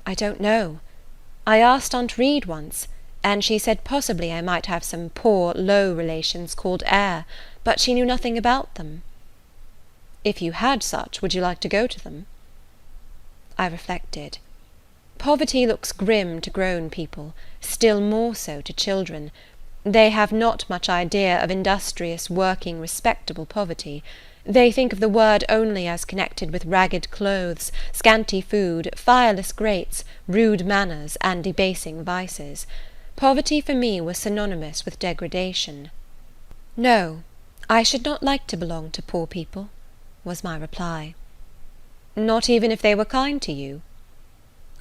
"I don't know. I asked Aunt Reed once, and she said possibly I might have some poor, low relations called Eyre, but she knew nothing about them." "If you had such, would you like to go to them?" I reflected. Poverty looks grim to grown people, still more so to children. They have not much idea of industrious, working, respectable poverty. They think of the word only as connected with ragged clothes, scanty food, fireless grates, rude manners, and debasing vices. Poverty for me was synonymous with degradation. "No, I should not like to belong to poor people," was my reply. "Not even if they were kind to you?"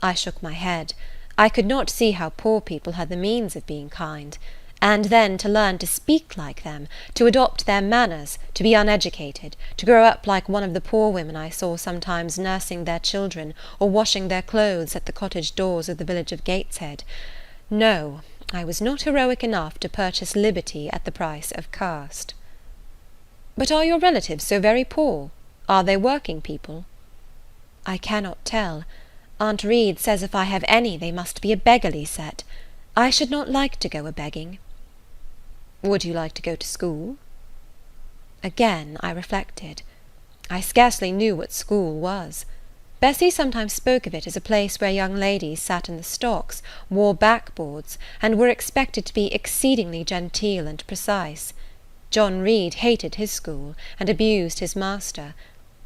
I shook my head. I could not see how poor people had the means of being kind. And then to learn to speak like them, to adopt their manners, to be uneducated, to grow up like one of the poor women I saw sometimes nursing their children or washing their clothes at the cottage doors of the village of Gateshead. No, I was not heroic enough to purchase liberty at the price of caste. "But are your relatives so very poor? Are they working people?" "I cannot tell. Aunt Reed says if I have any they must be a beggarly set. I should not like to go a-begging." "Would you like to go to school?" Again I reflected. I scarcely knew what school was. Bessie sometimes spoke of it as a place where young ladies sat in the stocks, wore backboards, and were expected to be exceedingly genteel and precise. John Reed hated his school, and abused his master.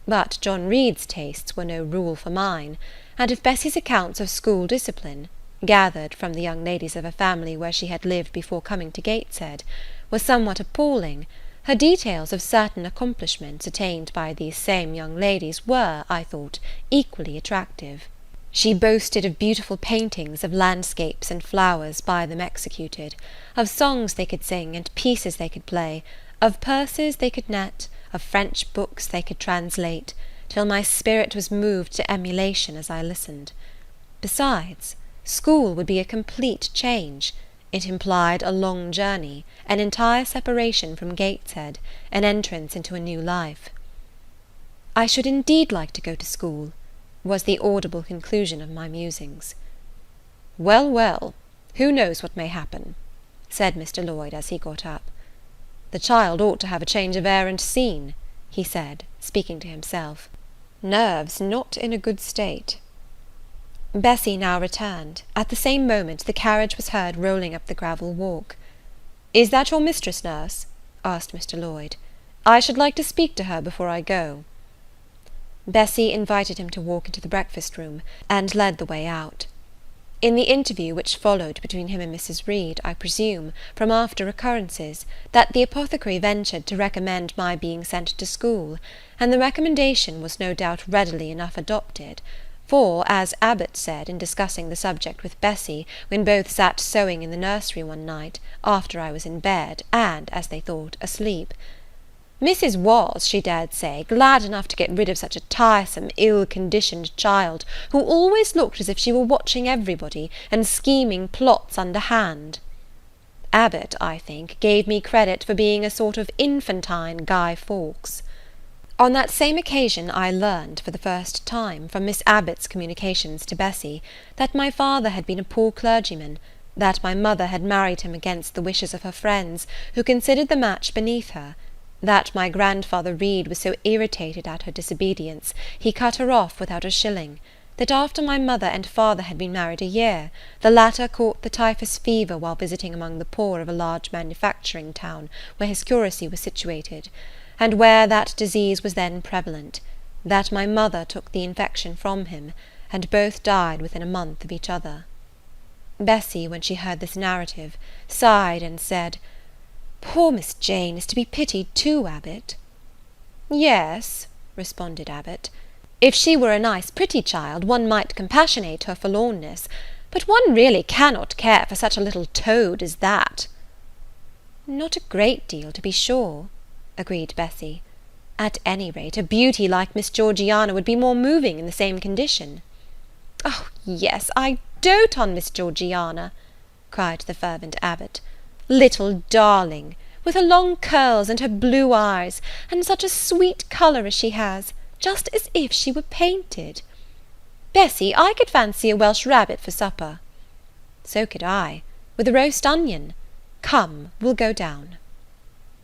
But John Reed's tastes were no rule for mine, and if Bessie's accounts of school discipline, gathered from the young ladies of a family where she had lived before coming to Gateshead, were somewhat appalling, her details of certain accomplishments attained by these same young ladies were, I thought, equally attractive. She boasted of beautiful paintings of landscapes and flowers by them executed, of songs they could sing and pieces they could play, of purses they could net, of French books they could translate, till my spirit was moved to emulation as I listened. Besides, school would be a complete change. It implied a long journey, an entire separation from Gateshead, an entrance into a new life. "I should indeed like to go to school," was the audible conclusion of my musings. "Well, well, who knows what may happen?" said Mr. Lloyd as he got up. "The child ought to have a change of air and scene," he said, speaking to himself. "Nerves not in a good state." Bessie now returned. At the same moment the carriage was heard rolling up the gravel walk. "Is that your mistress, nurse?" asked Mr. Lloyd. "I should like to speak to her before I go." Bessie invited him to walk into the breakfast-room, and led the way out. In the interview which followed between him and Mrs. Reed, I presume, from after occurrences, that the apothecary ventured to recommend my being sent to school, and the recommendation was no doubt readily enough adopted. For, as Abbot said in discussing the subject with Bessie, when both sat sewing in the nursery one night, after I was in bed, and, as they thought, asleep, Mrs. was, she dared say, glad enough to get rid of such a tiresome, ill-conditioned child, who always looked as if she were watching everybody, and scheming plots underhand. Abbot, I think, gave me credit for being a sort of infantine Guy Fawkes. On that same occasion I learned, for the first time, from Miss Abbot's communications to Bessie, that my father had been a poor clergyman, that my mother had married him against the wishes of her friends, who considered the match beneath her, that my grandfather Reed was so irritated at her disobedience, he cut her off without a shilling, that after my mother and father had been married a year, the latter caught the typhus fever while visiting among the poor of a large manufacturing town where his curacy was situated, and where that disease was then prevalent, that my mother took the infection from him, and both died within a month of each other. Bessie, when she heard this narrative, sighed and said, "Poor Miss Jane is to be pitied too, Abbot." "Yes," responded Abbot, "if she were a nice pretty child, one might compassionate her forlornness, but one really cannot care for such a little toad as that." "Not a great deal, to be sure," agreed Bessie. "At any rate, a beauty like Miss Georgiana would be more moving in the same condition." "Oh, yes, I dote on Miss Georgiana," cried the fervent Abbot. "Little darling, with her long curls and her blue eyes, and such a sweet colour as she has, just as if she were painted. Bessie, I could fancy a Welsh rabbit for supper." "So could I, with a roast onion. Come, we'll go down."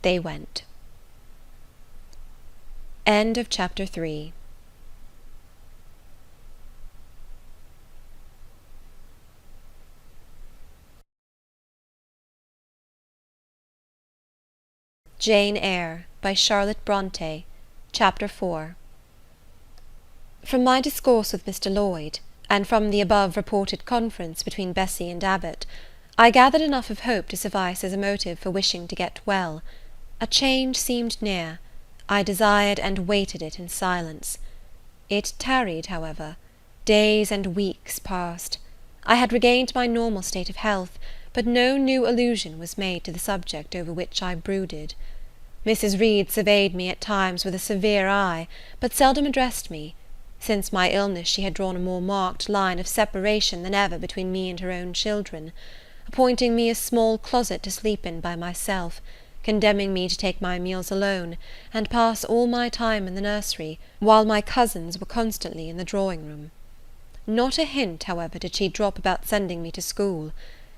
They went. End of Chapter 3. Jane Eyre, by Charlotte Brontë. Chapter 4. From my discourse with Mr. Lloyd, and from the above reported conference between Bessie and Abbot, I gathered enough of hope to suffice as a motive for wishing to get well. A change seemed near. I desired and waited it in silence. It tarried, however. Days and weeks passed. I had regained my normal state of health, but no new allusion was made to the subject over which I brooded. Mrs. Reed surveyed me at times with a severe eye, but seldom addressed me. Since my illness she had drawn a more marked line of separation than ever between me and her own children, appointing me a small closet to sleep in by myself, condemning me to take my meals alone, and pass all my time in the nursery, while my cousins were constantly in the drawing-room. Not a hint, however, did she drop about sending me to school.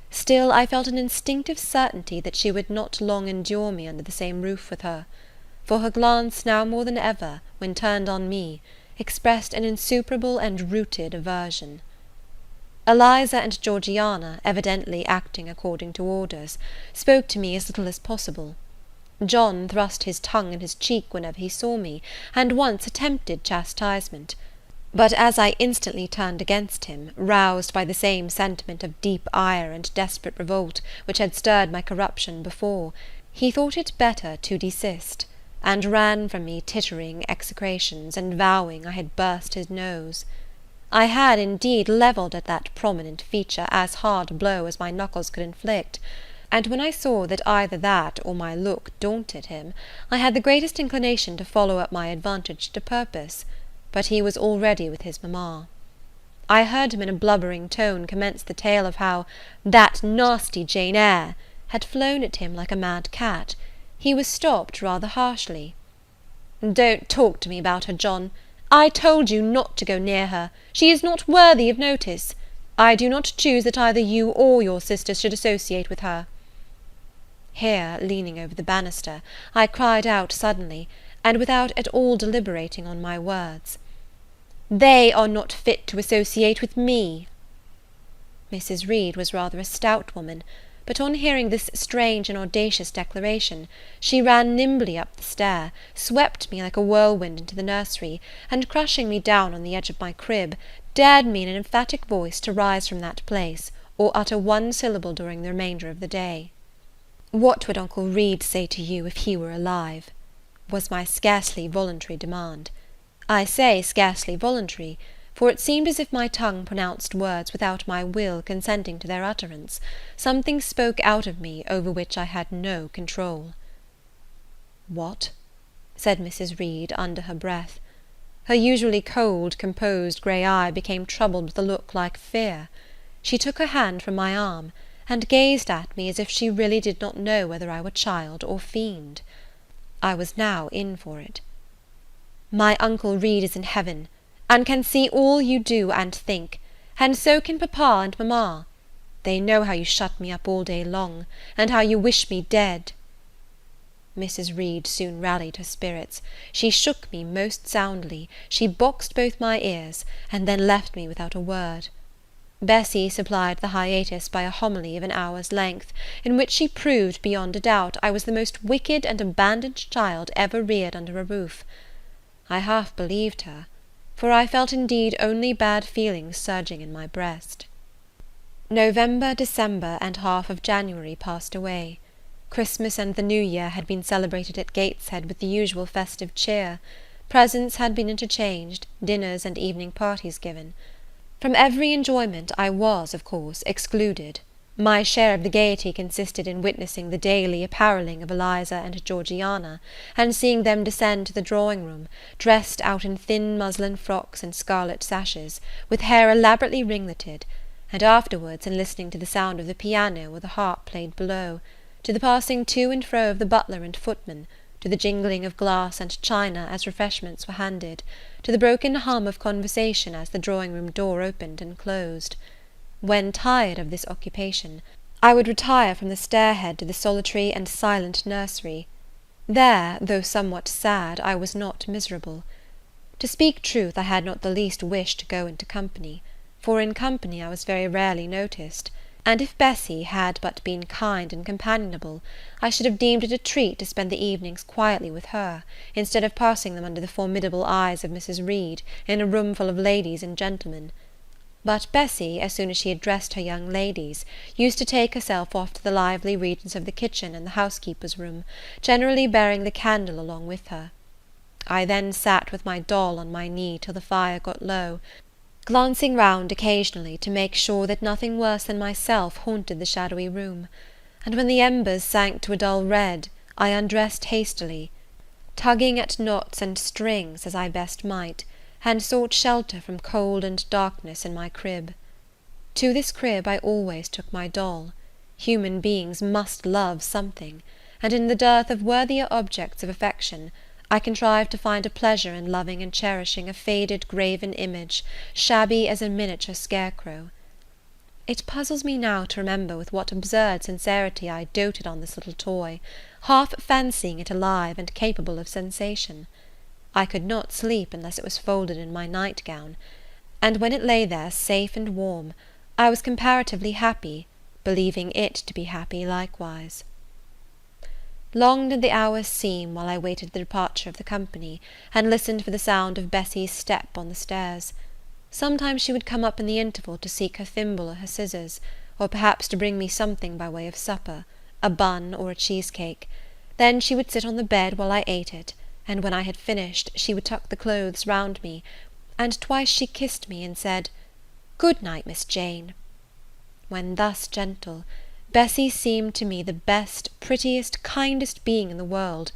Still I felt an instinctive certainty that she would not long endure me under the same roof with her, for her glance, now more than ever, when turned on me, expressed an insuperable and rooted aversion. Eliza and Georgiana, evidently acting according to orders, spoke to me as little as possible. John thrust his tongue in his cheek whenever he saw me, and once attempted chastisement; but as I instantly turned against him, roused by the same sentiment of deep ire and desperate revolt which had stirred my corruption before, he thought it better to desist, and ran from me tittering execrations, and vowing I had burst his nose. I had, indeed, levelled at that prominent feature as hard a blow as my knuckles could inflict, and when I saw that either that or my look daunted him, I had the greatest inclination to follow up my advantage to purpose, but he was already with his mamma. I heard him in a blubbering tone commence the tale of how "that nasty Jane Eyre" had flown at him like a mad cat. He was stopped rather harshly. "Don't talk to me about her, John. I told you not to go near her. She is not worthy of notice. I do not choose that either you or your sisters should associate with her." Here, leaning over the banister, I cried out suddenly, and without at all deliberating on my words, "They are not fit to associate with me." Mrs. Reed was rather a stout woman, but on hearing this strange and audacious declaration, she ran nimbly up the stair, swept me like a whirlwind into the nursery, and crushing me down on the edge of my crib, dared me in an emphatic voice to rise from that place, or utter one syllable during the remainder of the day. "What would Uncle Reed say to you if he were alive?" was my scarcely voluntary demand. I say scarcely voluntary, for it seemed as if my tongue pronounced words without my will consenting to their utterance. Something spoke out of me over which I had no control. "What?" said Mrs. Reed under her breath. Her usually cold, composed grey eye became troubled with a look like fear. She took her hand from my arm, and gazed at me as if she really did not know whether I were child or fiend. I was now in for it. "My Uncle Reed is in heaven, and can see all you do and think, and so can papa and mamma. They know how you shut me up all day long, and how you wish me dead." Mrs. Reed soon rallied her spirits. She shook me most soundly, she boxed both my ears, and then left me without a word. Bessie supplied the hiatus by a homily of an hour's length, in which she proved beyond a doubt I was the most wicked and abandoned child ever reared under a roof. I half believed her, for I felt indeed only bad feelings surging in my breast. November, December, and half of January passed away. Christmas and the New Year had been celebrated at Gateshead with the usual festive cheer. Presents had been interchanged, dinners and evening parties given. From every enjoyment I was, of course, excluded. My share of the gaiety consisted in witnessing the daily apparelling of Eliza and Georgiana, and seeing them descend to the drawing-room, dressed out in thin muslin frocks and scarlet sashes, with hair elaborately ringleted, and afterwards in listening to the sound of the piano or the harp played below, to the passing to and fro of the butler and footman, to the jingling of glass and china as refreshments were handed, to the broken hum of conversation as the drawing-room door opened and closed. When tired of this occupation, I would retire from the stair-head to the solitary and silent nursery. There, though somewhat sad, I was not miserable. To speak truth, I had not the least wish to go into company, for in company I was very rarely noticed, and if Bessie had but been kind and companionable, I should have deemed it a treat to spend the evenings quietly with her, instead of passing them under the formidable eyes of Mrs. Reed, in a room full of ladies and gentlemen. But Bessie, as soon as she had dressed her young ladies, used to take herself off to the lively regions of the kitchen and the housekeeper's room, generally bearing the candle along with her. I then sat with my doll on my knee till the fire got low, glancing round occasionally to make sure that nothing worse than myself haunted the shadowy room, and when the embers sank to a dull red, I undressed hastily, tugging at knots and strings as I best might, and sought shelter from cold and darkness in my crib. To this crib I always took my doll. Human beings must love something, and in the dearth of worthier objects of affection, I contrived to find a pleasure in loving and cherishing a faded graven image, shabby as a miniature scarecrow. It puzzles me now to remember with what absurd sincerity I doted on this little toy, half fancying it alive and capable of sensation. I could not sleep unless it was folded in my nightgown, and when it lay there safe and warm, I was comparatively happy, believing it to be happy likewise. Long did the hours seem while I waited the departure of the company, and listened for the sound of Bessie's step on the stairs. Sometimes she would come up in the interval to seek her thimble or her scissors, or perhaps to bring me something by way of supper, a bun or a cheesecake. Then she would sit on the bed while I ate it, and when I had finished, she would tuck the clothes round me, and twice she kissed me and said, "Good night, Miss Jane." When thus gentle, Bessie seemed to me the best, prettiest, kindest being in the world,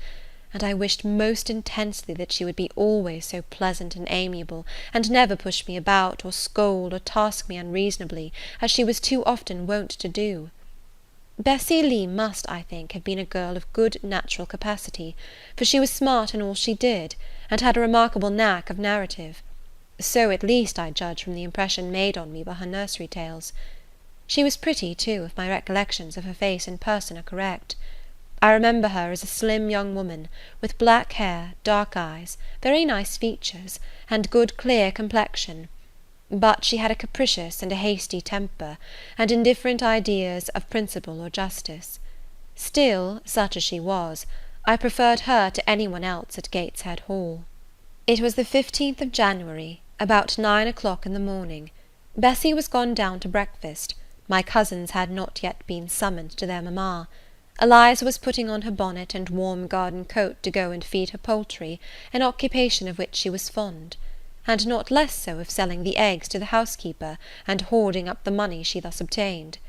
and I wished most intensely that she would be always so pleasant and amiable, and never push me about, or scold, or task me unreasonably, as she was too often wont to do. Bessie Lee must, I think, have been a girl of good natural capacity, for she was smart in all she did, and had a remarkable knack of narrative. So at least I judge from the impression made on me by her nursery tales. She was pretty, too, if my recollections of her face and person are correct. I remember her as a slim young woman, with black hair, dark eyes, very nice features, and good clear complexion; but she had a capricious and a hasty temper, and indifferent ideas of principle or justice. Still, such as she was, I preferred her to any one else at Gateshead Hall. It was the 15th of January, about 9 o'clock in the morning. Bessie was gone down to breakfast. My cousins had not yet been summoned to their mamma. Eliza was putting on her bonnet and warm garden coat to go and feed her poultry, an occupation of which she was fond, and not less so of selling the eggs to the housekeeper, and hoarding up the money she thus obtained.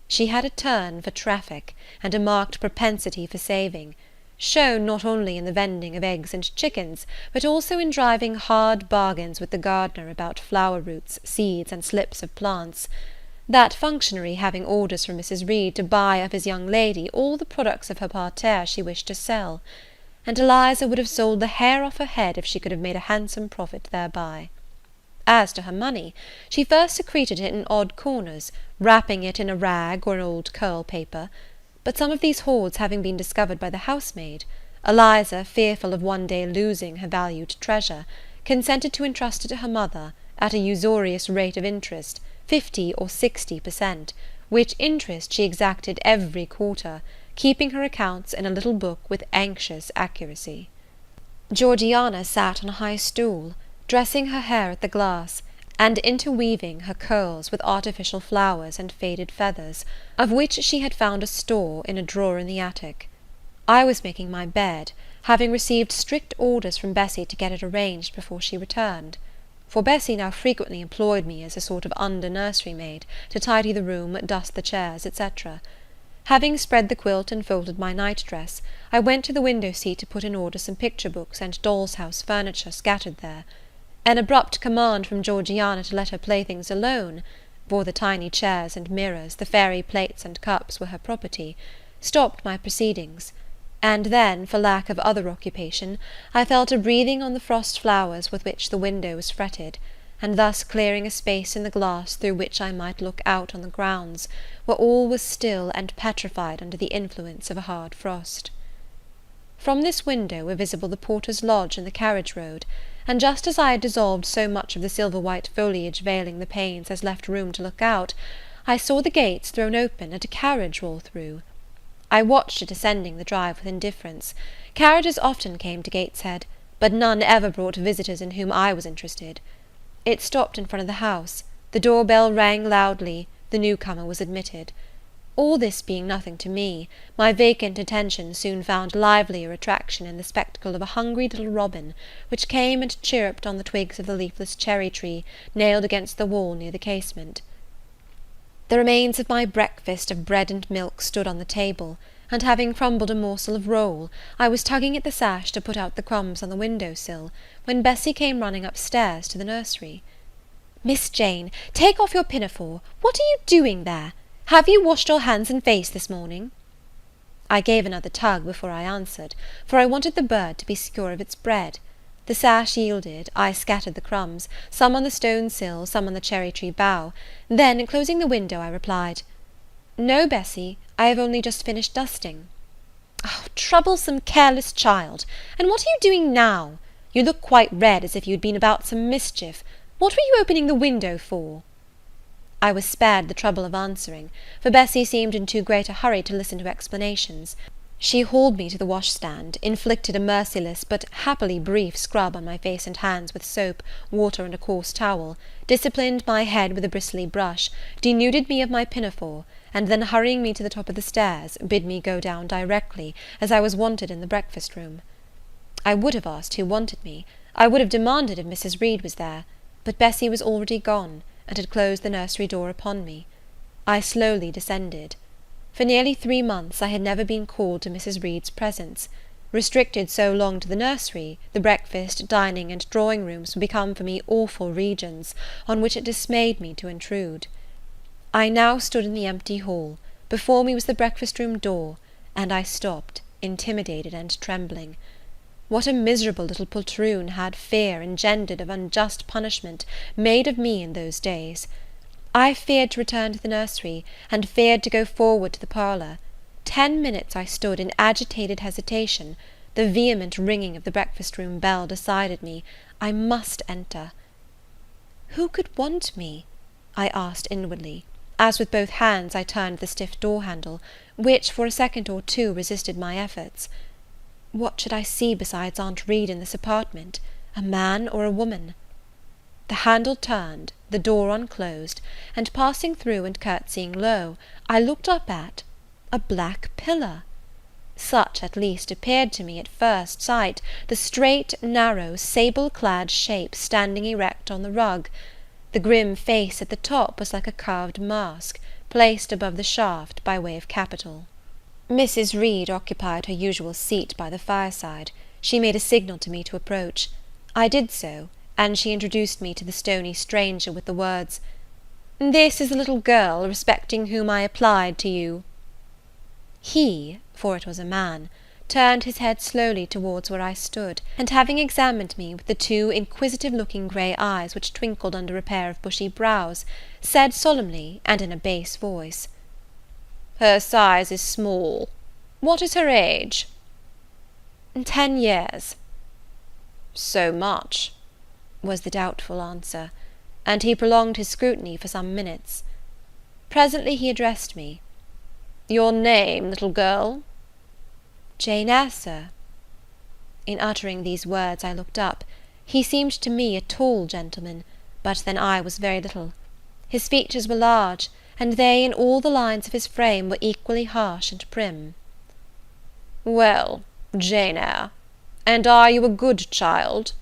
She had a turn for traffic, and a marked propensity for saving, shown not only in the vending of eggs and chickens, but also in driving hard bargains with the gardener about flower roots, seeds, and slips of plants, that functionary having orders from Mrs. Reed to buy of his young lady all the products of her parterre she wished to sell, and Eliza would have sold the hair off her head if she could have made a handsome profit thereby. As to her money, she first secreted it in odd corners, wrapping it in a rag or an old curl paper, but some of these hoards having been discovered by the housemaid, Eliza, fearful of one day losing her valued treasure, consented to entrust it to her mother at a usurious rate of interest, 50 or 60 per cent., which interest she exacted every quarter, keeping her accounts in a little book with anxious accuracy. Georgiana sat on a high stool, dressing her hair at the glass, and interweaving her curls with artificial flowers and faded feathers, of which she had found a store in a drawer in the attic. I was making my bed, having received strict orders from Bessie to get it arranged before she returned; for Bessie now frequently employed me as a sort of under-nursery maid, to tidy the room, dust the chairs, etc. Having spread the quilt and folded my night-dress, I went to the window-seat to put in order some picture-books and doll's-house furniture scattered there. An abrupt command from Georgiana to let her playthings alone, for the tiny chairs and mirrors, the fairy plates and cups were her property, stopped my proceedings; and then, for lack of other occupation, I fell to breathing on the frost flowers with which the window was fretted, and thus clearing a space in the glass through which I might look out on the grounds, where all was still and petrified under the influence of a hard frost. From this window were visible the porter's lodge and the carriage road, and just as I had dissolved so much of the silver-white foliage veiling the panes as left room to look out, I saw the gates thrown open and a carriage roll through. I watched it ascending the drive with indifference. Carriages often came to Gateshead, but none ever brought visitors in whom I was interested. It stopped in front of the house, the door-bell rang loudly, the newcomer was admitted. All this being nothing to me, my vacant attention soon found livelier attraction in the spectacle of a hungry little robin, which came and chirruped on the twigs of the leafless cherry-tree nailed against the wall near the casement. The remains of my breakfast of bread and milk stood on the table, and having crumbled a morsel of roll, I was tugging at the sash to put out the crumbs on the window-sill, when Bessie came running upstairs to the nursery. "Miss Jane, take off your pinafore. What are you doing there? Have you washed your hands and face this morning?" I gave another tug before I answered, for I wanted the bird to be secure of its bread. The sash yielded, I scattered the crumbs, some on the stone sill, some on the cherry-tree bough; then, closing the window, I replied, "No, Bessie, I have only just finished dusting." "Oh, troublesome, careless child! And what are you doing now? You look quite red, as if you had been about some mischief. What were you opening the window for?" I was spared the trouble of answering, for Bessie seemed in too great a hurry to listen to explanations. She hauled me to the washstand, inflicted a merciless but happily brief scrub on my face and hands with soap, water, and a coarse towel, disciplined my head with a bristly brush, denuded me of my pinafore, and then hurrying me to the top of the stairs, bid me go down directly, as I was wanted in the breakfast-room. I would have asked who wanted me. I would have demanded if Mrs. Reed was there, but Bessie was already gone, and had closed the nursery door upon me. I slowly descended. For nearly 3 months I had never been called to Mrs. Reed's presence. Restricted so long to the nursery, the breakfast, dining, and drawing-rooms were become for me awful regions, on which it dismayed me to intrude. I now stood in the empty hall; before me was the breakfast-room door, and I stopped, intimidated and trembling. What a miserable little poltroon had fear, engendered of unjust punishment, made of me in those days! I feared to return to the nursery, and feared to go forward to the parlour. 10 minutes I stood in agitated hesitation. The vehement ringing of the breakfast-room bell decided me. I must enter. Who could want me? I asked inwardly, as with both hands I turned the stiff door-handle, which for a second or two resisted my efforts. What should I see besides Aunt Reed in this apartment? A man or a woman? The handle turned, the door unclosed, and passing through and curtsying low, I looked up at a black pillar. Such at least appeared to me at first sight the straight, narrow, sable-clad shape standing erect on the rug. The grim face at the top was like a carved mask, placed above the shaft by way of capital. Mrs. Reed occupied her usual seat by the fireside. She made a signal to me to approach. I did so, and she introduced me to the stony stranger with the words, "This is the little girl respecting whom I applied to you." He, for it was a man, turned his head slowly towards where I stood, and having examined me with the 2 inquisitive-looking grey eyes which twinkled under a pair of bushy brows, said solemnly, and in a bass voice, Her size is small. What is her age?" 10 years. "So much," was the doubtful answer, and he prolonged his scrutiny for some minutes. Presently he addressed me. "Your name, little girl?" "Jane Eyre, sir." In uttering these words I looked up. He seemed to me a tall gentleman, but then I was very little. His features were large, and they and all the lines of his frame were equally harsh and prim. "Well, Jane Eyre, and are you a good child?"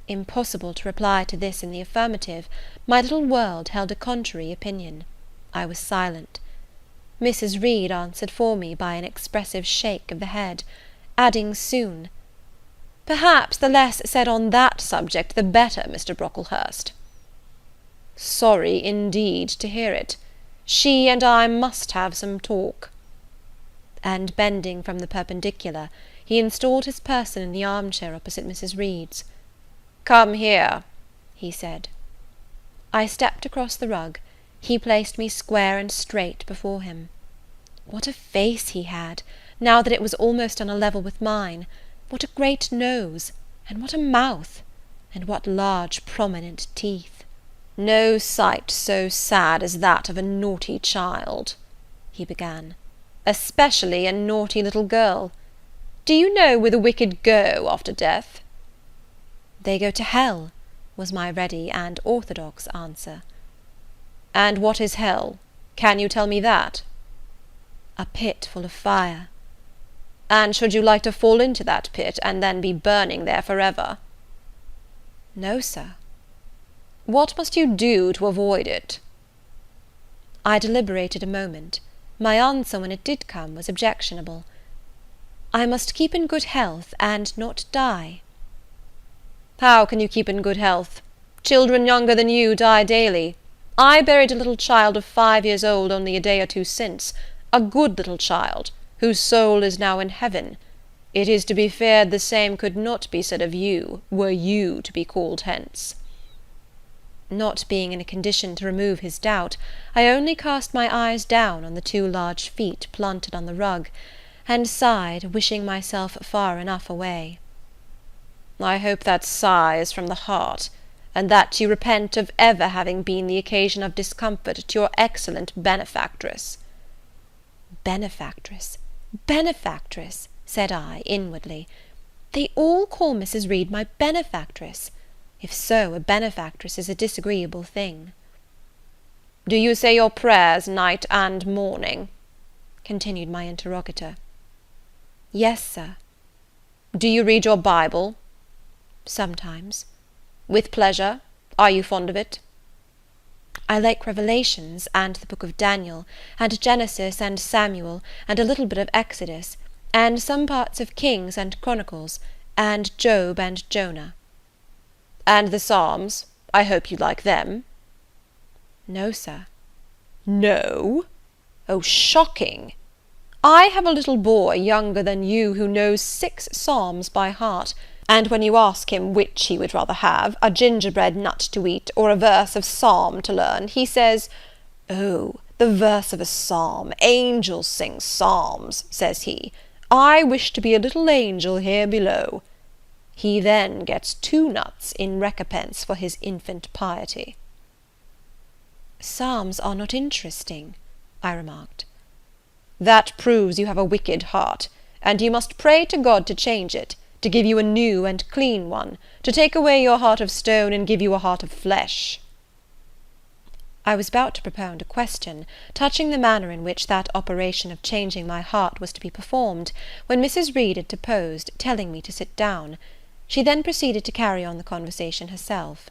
Impossible to reply to this in the affirmative. My little world held a contrary opinion. I was silent. Mrs. Reed answered for me by an expressive shake of the head, adding soon, "Perhaps the less said on that subject the better, Mr. Brocklehurst." "Sorry indeed to hear it. She and I must have some talk." And bending from the perpendicular, he installed his person in the armchair opposite Mrs. Reed's. "Come here," he said. I stepped across the rug. He placed me square and straight before him. What a face he had, now that it was almost on a level with mine! What a great nose! And what a mouth! And what large prominent teeth! "No sight so sad as that of a naughty child," he began, "especially a naughty little girl. Do you know where the wicked go after death?" "They go to hell," was my ready and orthodox answer. "And what is hell? Can you tell me that?" "A pit full of fire." "And should you like to fall into that pit, and then be burning there forever?" "No, sir." "What must you do to avoid it?" I deliberated a moment. My answer, when it did come, was objectionable. "I must keep in good health, and not die." "How can you keep in good health? Children younger than you die daily. I buried a little child of 5 years old only a day or two since, a good little child, whose soul is now in heaven. It is to be feared the same could not be said of you, were you to be called hence." Not being in a condition to remove his doubt, I only cast my eyes down on the 2 large feet planted on the rug, and sighed, wishing myself far enough away. "I hope that sigh is from the heart, and that you repent of ever having been the occasion of discomfort to your excellent benefactress." "Benefactress, benefactress," said I, inwardly. "They all call Mrs. Reed my benefactress. If so, a benefactress is a disagreeable thing." "Do you say your prayers night and morning?" continued my interrogator. "Yes, sir." "Do you read your Bible?" "Sometimes." "With pleasure? Are you fond of it?" "I like Revelations, and the book of Daniel, and Genesis and Samuel, and a little bit of Exodus, and some parts of Kings and Chronicles, and Job and Jonah." "And the Psalms? I hope you like them?" "No, sir." "No? Oh, shocking! I have a little boy younger than you who knows 6 Psalms by heart, and when you ask him which he would rather have, a gingerbread nut to eat, or a verse of Psalm to learn, he says, 'Oh, the verse of a Psalm! Angels sing Psalms,' says he. 'I wish to be a little angel here below.' He then gets 2 nuts in recompense for his infant piety." "Psalms are not interesting," I remarked. "That proves you have a wicked heart, and you must pray to God to change it, to give you a new and clean one, to take away your heart of stone and give you a heart of flesh." I was about to propound a question, touching the manner in which that operation of changing my heart was to be performed, when Mrs. Reed interposed, telling me to sit down. She then proceeded to carry on the conversation herself.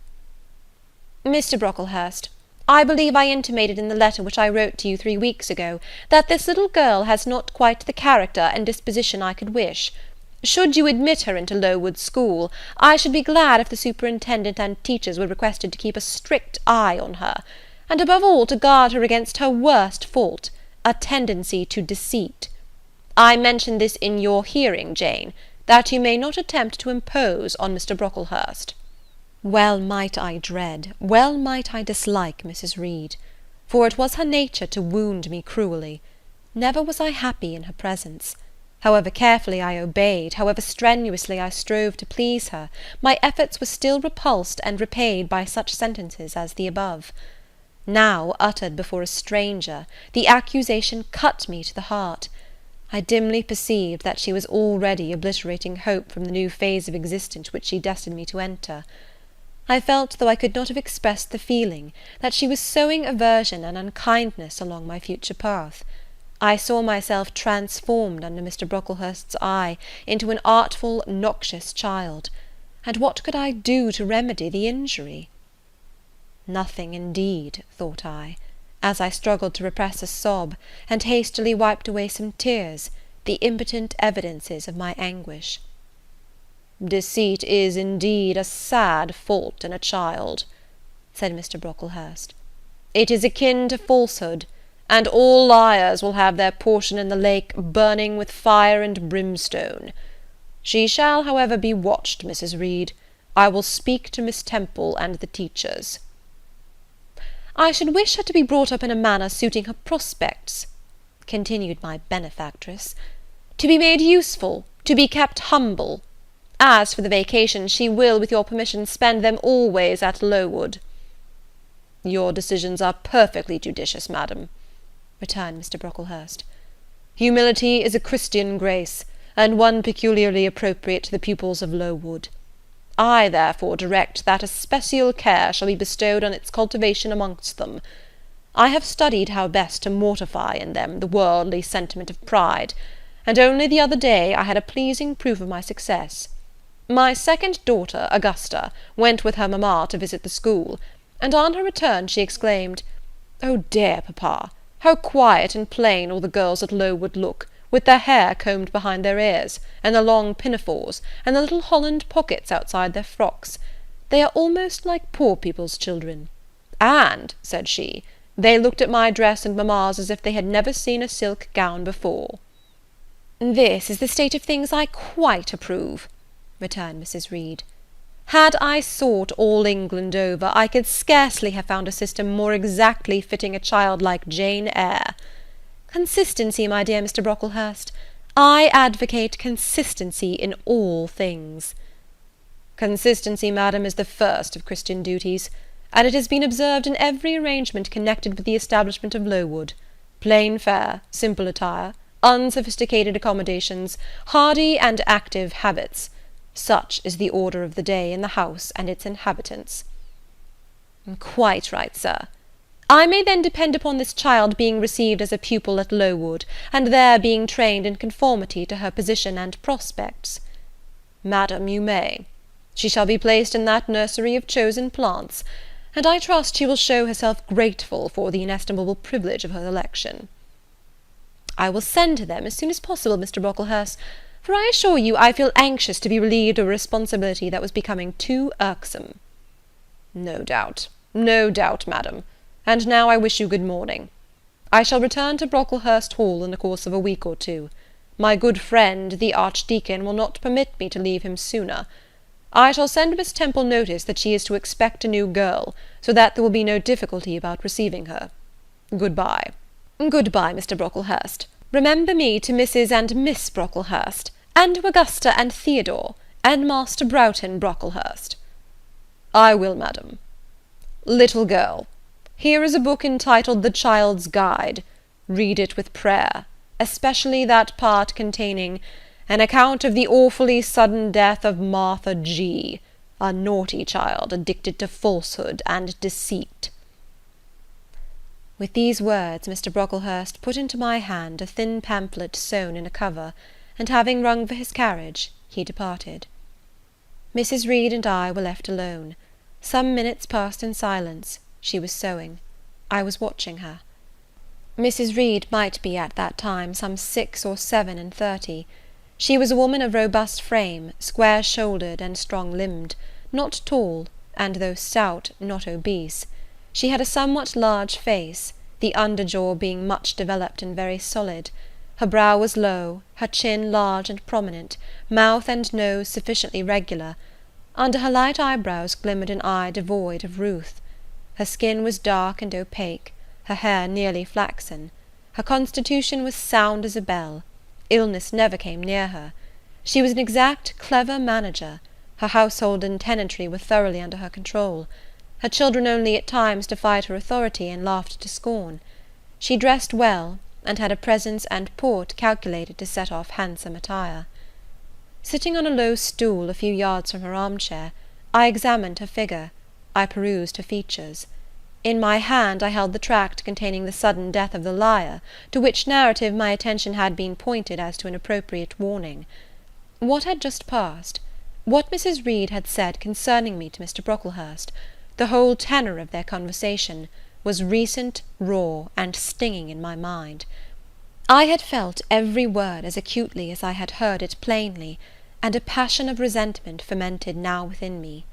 "Mr. Brocklehurst, I believe I intimated in the letter which I wrote to you 3 weeks ago, that this little girl has not quite the character and disposition I could wish. Should you admit her into Lowood School, I should be glad if the superintendent and teachers were requested to keep a strict eye on her, and above all to guard her against her worst fault, a tendency to deceit. I mention this in your hearing, Jane, that you may not attempt to impose on Mr. Brocklehurst." Well might I dread, well might I dislike Mrs. Reed. for it was her nature to wound me cruelly. Never was I happy in her presence. However carefully I obeyed, however strenuously I strove to please her, my efforts were still repulsed and repaid by such sentences as the above. Now, uttered before a stranger, the accusation cut me to the heart. I dimly perceived that she was already obliterating hope from the new phase of existence which she destined me to enter. I felt, though I could not have expressed the feeling, that she was sowing aversion and unkindness along my future path. I saw myself transformed under Mr. Brocklehurst's eye into an artful, noxious child, and what could I do to remedy the injury? Nothing, indeed, thought I, as I struggled to repress a sob, and hastily wiped away some tears, the impotent evidences of my anguish. "Deceit is, indeed, a sad fault in a child," said Mr. Brocklehurst. "It is akin to falsehood, and all liars will have their portion in the lake burning with fire and brimstone. She shall, however, be watched, Mrs. Reed. I will speak to Miss Temple and the teachers." "I should wish her to be brought up in a manner suiting her prospects," continued my benefactress, "to be made useful, to be kept humble. As for the vacations, she will, with your permission, spend them always at Lowood." "Your decisions are perfectly judicious, madam," returned Mr. Brocklehurst. "Humility is a Christian grace, and one peculiarly appropriate to the pupils of Lowood. I, therefore, direct that especial care shall be bestowed on its cultivation amongst them. I have studied how best to mortify in them the worldly sentiment of pride, and only the other day I had a pleasing proof of my success. My second daughter, Augusta, went with her mamma to visit the school, and on her return she exclaimed, "Oh dear, papa, how quiet and plain all the girls at Lowood look, with their hair combed behind their ears, and their long pinafores, and the little holland pockets outside their frocks. They are almost like poor people's children. And," said she, "they looked at my dress and mamma's as if they had never seen a silk gown before." "This is the state of things I quite approve," returned Mrs. Reed. "Had I sought all England over, I could scarcely have found a system more exactly fitting a child like Jane Eyre. Consistency, my dear Mr. Brocklehurst. I advocate consistency in all things." "Consistency, madam, is the first of Christian duties, and it has been observed in every arrangement connected with the establishment of Lowood. Plain fare, simple attire, unsophisticated accommodations, hardy and active habits. Such is the order of the day in the house and its inhabitants." "Quite right, sir. I may then depend upon this child being received as a pupil at Lowood, and there being trained in conformity to her position and prospects?" "Madam, you may. She shall be placed in that nursery of chosen plants, and I trust she will show herself grateful for the inestimable privilege of her election." "I will send to them as soon as possible, Mr. Brocklehurst, for I assure you I feel anxious to be relieved of a responsibility that was becoming too irksome." No doubt, madam. And now I wish you good morning. I shall return to Brocklehurst Hall in the course of a week or two. My good friend, the Archdeacon, will not permit me to leave him sooner. I shall send Miss Temple notice that she is to expect a new girl, so that there will be no difficulty about receiving her. Good-bye." "Good-bye, Mr. Brocklehurst. Remember me to Mrs. and Miss Brocklehurst, and to Augusta and Theodore, and Master Broughton Brocklehurst." "I will, madam. Little girl, here is a book entitled The Child's Guide. Read it with prayer, especially that part containing an account of the awfully sudden death of Martha G., a naughty child addicted to falsehood and deceit." With these words, Mr. Brocklehurst put into my hand a thin pamphlet sewn in a cover, and having rung for his carriage, he departed. Mrs. Reed and I were left alone. Some minutes passed in silence. She was sewing. I was watching her. Mrs. Reed might be at that time some 6 or 7 and 30. She was a woman of robust frame, square-shouldered and strong-limbed, not tall, and though stout, not obese. She had a somewhat large face, the under-jaw being much developed and very solid. Her brow was low, her chin large and prominent, mouth and nose sufficiently regular. Under her light eyebrows glimmered an eye devoid of ruth. Her skin was dark and opaque, her hair nearly flaxen. Her constitution was sound as a bell. Illness never came near her. She was an exact, clever manager. Her household and tenantry were thoroughly under her control. Her children only at times defied her authority and laughed to scorn. She dressed well, and had a presence and port calculated to set off handsome attire. Sitting on a low stool a few yards from her armchair, I examined her figure, I perused her features. In my hand I held the tract containing the sudden death of the liar, to which narrative my attention had been pointed as to an appropriate warning. What had just passed, what Mrs. Reed had said concerning me to Mr. Brocklehurst, the whole tenor of their conversation, was recent, raw, and stinging in my mind. I had felt every word as acutely as I had heard it plainly, and a passion of resentment fermented now within me.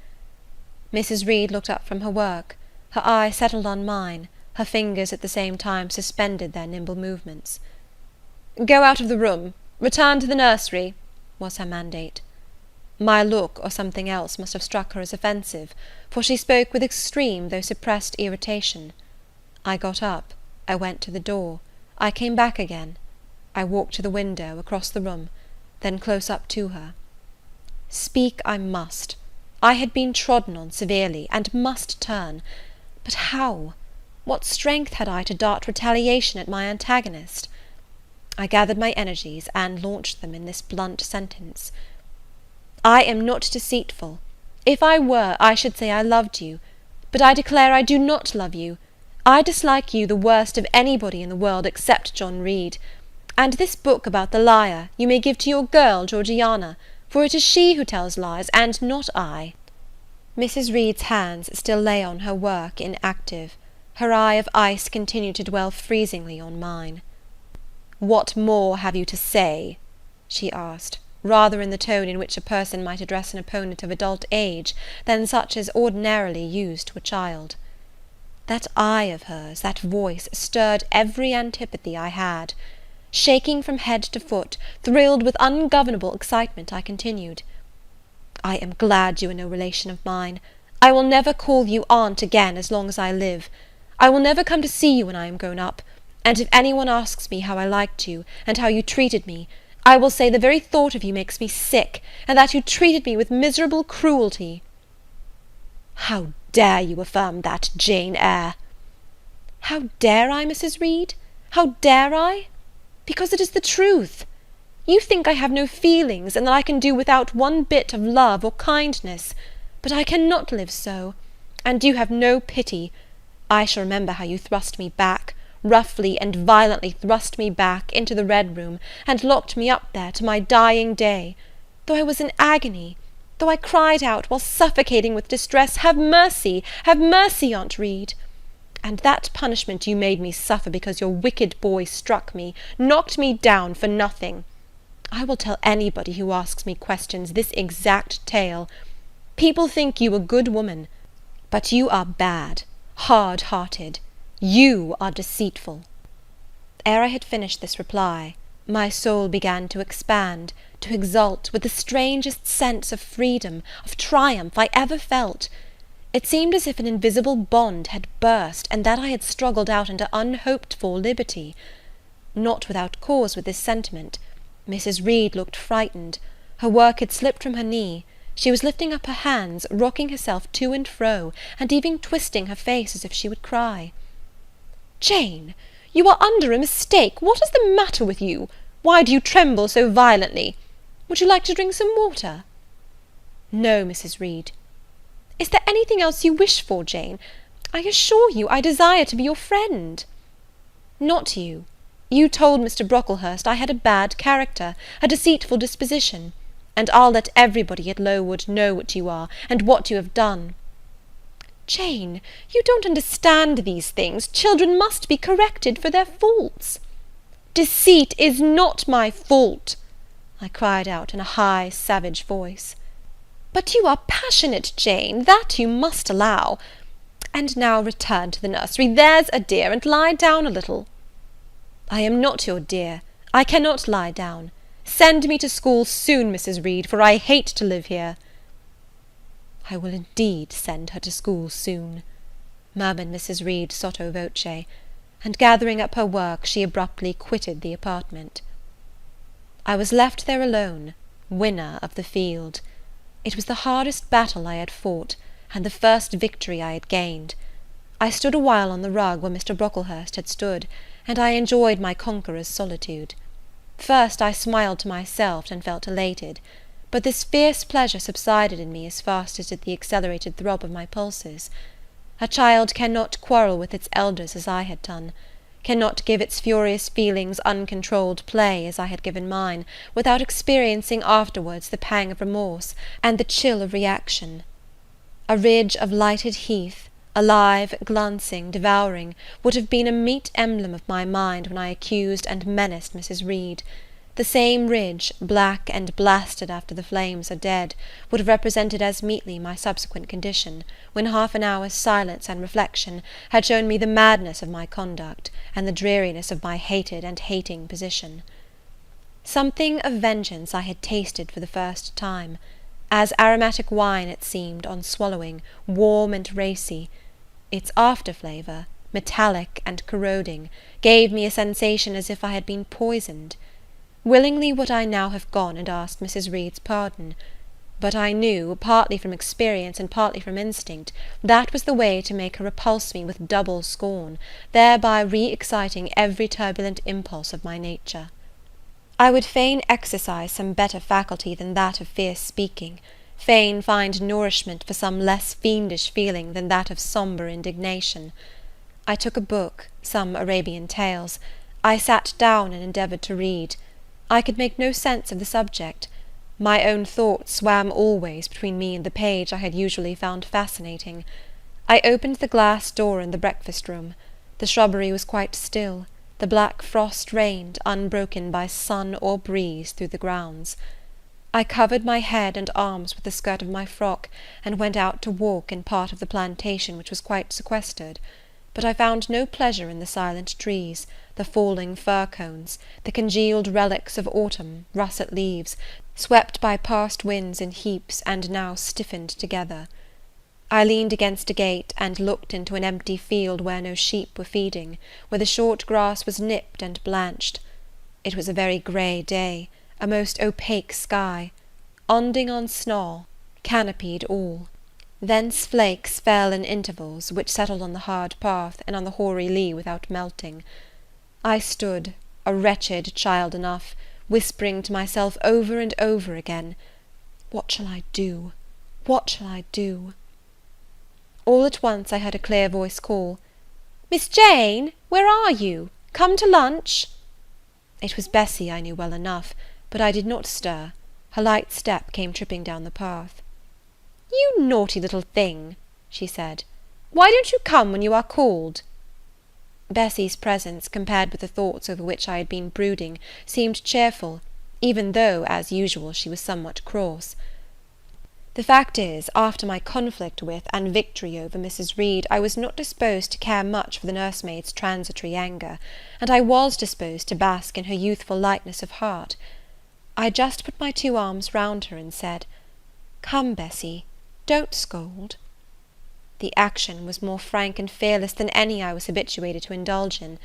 Mrs. Reed looked up from her work. Her eye settled on mine, her fingers at the same time suspended their nimble movements. "Go out of the room. Return to the nursery," was her mandate. My look, or something else, must have struck her as offensive, for she spoke with extreme though suppressed irritation. I got up, I went to the door, I came back again, I walked to the window, across the room, then close up to her. Speak I must. I had been trodden on severely, and must turn. But how? What strength had I to dart retaliation at my antagonist? I gathered my energies, and launched them in this blunt sentence. I am not deceitful. If I were, I should say I loved you. But I declare I do not love you. I dislike you the worst of anybody in the world except John Reed. And this book about the liar you may give to your girl, Georgiana, for it is she who tells lies, and not I." Mrs. Reed's hands still lay on her work inactive. Her eye of ice continued to dwell freezingly on mine. "What more have you to say?" she asked, rather in the tone in which a person might address an opponent of adult age than such as ordinarily used to a child. That eye of hers, that voice, stirred every antipathy I had. Shaking from head to foot, thrilled with ungovernable excitement, I continued, "I am glad you are no relation of mine. I will never call you aunt again as long as I live. I will never come to see you when I am grown up, and if any one asks me how I liked you, and how you treated me, I will say the very thought of you makes me sick, and that you treated me with miserable cruelty." "How dare you affirm that, Jane Eyre?" "How dare I, Mrs. Reed? How dare I? Because it is the truth. You think I have no feelings, and that I can do without one bit of love or kindness, but I cannot live so, and you have no pity. I shall remember how you thrust me back, roughly and violently thrust me back, into the Red Room, and locked me up there to my dying day, though I was in agony, though I cried out, while suffocating with distress, have mercy, Aunt Reed! And that punishment you made me suffer because your wicked boy struck me, knocked me down for nothing. I will tell anybody who asks me questions this exact tale. People think you a good woman, but you are bad, hard-hearted. You are deceitful." Ere I had finished this reply, my soul began to expand, to exult, with the strangest sense of freedom, of triumph, I ever felt. It seemed as if an invisible bond had burst, and that I had struggled out into unhoped-for liberty. Not without cause with this sentiment. Mrs. Reed looked frightened. Her work had slipped from her knee. She was lifting up her hands, rocking herself to and fro, and even twisting her face as if she would cry. "Jane, you are under a mistake. What is the matter with you? Why do you tremble so violently? Would you like to drink some water?" "No, Mrs. Reed." "Is there anything else you wish for, Jane? I assure you I desire to be your friend." "Not you. You told Mr. Brocklehurst I had a bad character, a deceitful disposition, and I'll let everybody at Lowood know what you are, and what you have done." "Jane, you don't understand these things. Children must be corrected for their faults." "Deceit is not my fault," I cried out in a high, savage voice. "But you are passionate, Jane, that you must allow. And now return to the nursery, there's a dear, and lie down a little." "I am not your dear. I cannot lie down. Send me to school soon, Mrs. Reed, for I hate to live here." "I will indeed send her to school soon," murmured Mrs. Reed sotto voce, and gathering up her work, she abruptly quitted the apartment. I was left there alone, winner of the field. It was the hardest battle I had fought, and the first victory I had gained. I stood a while on the rug where Mr. Brocklehurst had stood, and I enjoyed my conqueror's solitude. First I smiled to myself and felt elated, but this fierce pleasure subsided in me as fast as did the accelerated throb of my pulses. A child cannot quarrel with its elders as I had done, cannot give its furious feelings uncontrolled play as I had given mine, without experiencing afterwards the pang of remorse and the chill of reaction. A ridge of lighted heath, alive, glancing, devouring, would have been a meet emblem of my mind when I accused and menaced Mrs. Reed. The same ridge, black and blasted after the flames are dead, would have represented as meetly my subsequent condition, when half an hour's silence and reflection had shown me the madness of my conduct, and the dreariness of my hated and hating position. Something of vengeance I had tasted for the first time. As aromatic wine it seemed, on swallowing, warm and racy. Its after-flavour, metallic and corroding, gave me a sensation as if I had been poisoned. Willingly would I now have gone and asked Mrs. Reed's pardon, but I knew, partly from experience and partly from instinct, that was the way to make her repulse me with double scorn, thereby re-exciting every turbulent impulse of my nature. I would fain exercise some better faculty than that of fierce speaking, fain find nourishment for some less fiendish feeling than that of sombre indignation. I took a book, some Arabian tales. I sat down and endeavoured to read. I could make no sense of the subject. My own thoughts swam always between me and the page I had usually found fascinating. I opened the glass door in the breakfast-room. The shrubbery was quite still. The black frost reigned, unbroken by sun or breeze, through the grounds. I covered my head and arms with the skirt of my frock, and went out to walk in part of the plantation which was quite sequestered. But I found no pleasure in the silent trees, the falling fir-cones, the congealed relics of autumn, russet leaves, swept by past winds in heaps, and now stiffened together. I leaned against a gate, and looked into an empty field where no sheep were feeding, where the short grass was nipped and blanched. It was a very grey day, a most opaque sky, onding on snaw, canopied all. Thence flakes fell in intervals, which settled on the hard path and on the hoary lea without melting. I stood, a wretched child enough, whispering to myself over and over again, "What shall I do? What shall I do?" All at once I heard a clear voice call, "Miss Jane, where are you? Come to lunch." It was Bessie, I knew well enough, but I did not stir. Her light step came tripping down the path. "You naughty little thing," she said, "why don't you come when you are called?" Bessie's presence, compared with the thoughts over which I had been brooding, seemed cheerful, even though, as usual, she was somewhat cross. The fact is, after my conflict with and victory over Mrs. Reed, I was not disposed to care much for the nursemaid's transitory anger, and I was disposed to bask in her youthful lightness of heart. I just put my 2 arms round her and said, "Come, Bessie, don't scold." The action was more frank and fearless than any I was habituated to indulge in.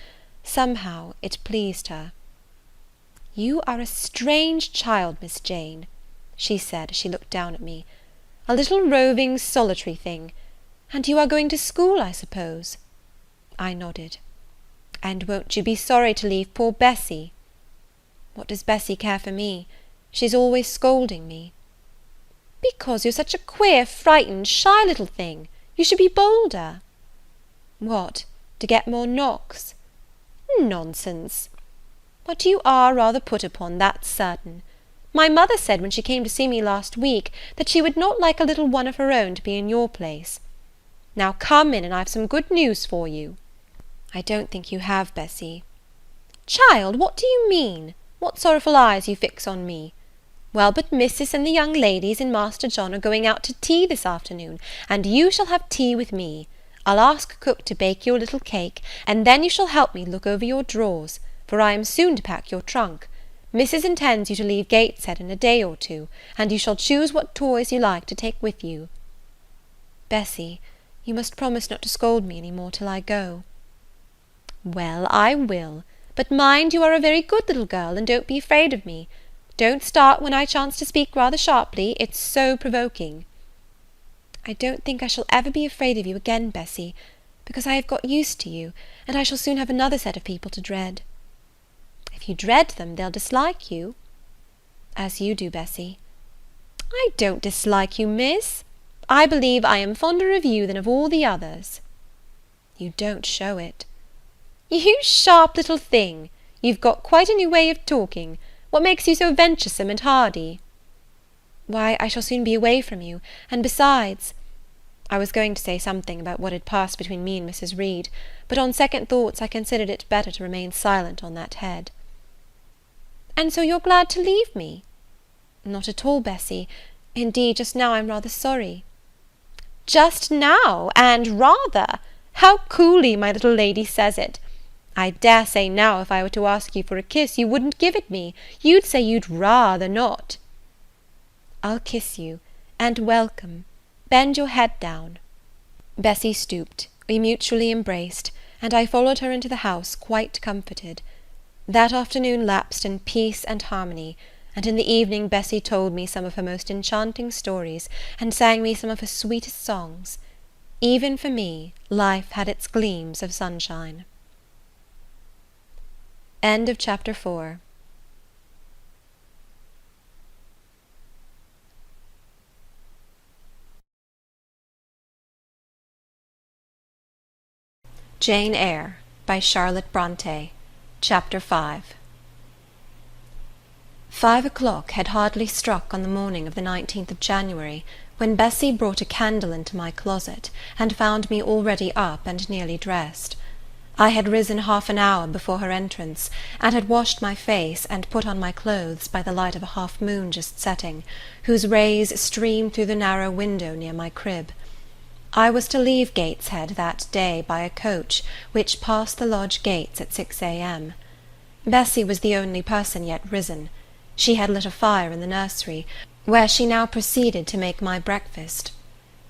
Somehow it pleased her. "You are a strange child, Miss Jane," she said as she looked down at me. "A little roving, solitary thing. And you are going to school, I suppose?" I nodded. "And won't you be sorry to leave poor Bessie?" "What does Bessie care for me? She's always scolding me." "Because you're such a queer, frightened, shy little thing. You should be bolder." "What, to get more knocks?" "Nonsense." "But you are rather put upon, that's certain. My mother said when she came to see me last week that she would not like a little one of her own to be in your place. Now come in, and I've some good news for you." "I don't think you have, Bessie." "Child, what do you mean? What sorrowful eyes you fix on me? Well, but Missis and the young ladies and Master John are going out to tea this afternoon, and you shall have tea with me. I'll ask cook to bake you a little cake, and then you shall help me look over your drawers, for I am soon to pack your trunk. Missis intends you to leave Gateshead in a day or 2, and you shall choose what toys you like to take with you." "Bessie, you must promise not to scold me any more till I go." Well, I will. But mind you are a very good little girl, and don't be afraid of me. Don't start when I chance to speak rather sharply. It's so provoking. I don't think I shall ever be afraid of you again, Bessie, because I have got used to you, and I shall soon have another set of people to dread. If you dread them, they'll dislike you. As you do, Bessie. I don't dislike you, miss. I believe I am fonder of you than of all the others. You don't show it. You sharp little thing! You've got quite a new way of talking. What makes you so venturesome and hardy? Why, I shall soon be away from you, and besides, I was going to say something about what had passed between me and Mrs. Reed, but on second thoughts I considered it better to remain silent on that head. And so you're glad to leave me? Not at all, Bessie. Indeed, just now I'm rather sorry. Just now, and rather! How coolly my little lady says it! I dare say now if I were to ask you for a kiss, you wouldn't give it me. You'd say you'd rather not. I'll kiss you, and welcome. Bend your head down. Bessie stooped, we mutually embraced, and I followed her into the house quite comforted. That afternoon lapsed in peace and harmony, and in the evening Bessie told me some of her most enchanting stories, and sang me some of her sweetest songs. Even for me, life had its gleams of sunshine. End of Chapter 4. Jane Eyre by Charlotte Brontë. Chapter 5. 5 o'clock had hardly struck on the morning of the 19th of January, when Bessie brought a candle into my closet, and found me already up and nearly dressed. I had risen half an hour before her entrance, and had washed my face and put on my clothes by the light of a half-moon just setting, whose rays streamed through the narrow window near my crib. I was to leave Gateshead that day by a coach which passed the lodge gates at 6 a.m. Bessie was the only person yet risen. She had lit a fire in the nursery, where she now proceeded to make my breakfast.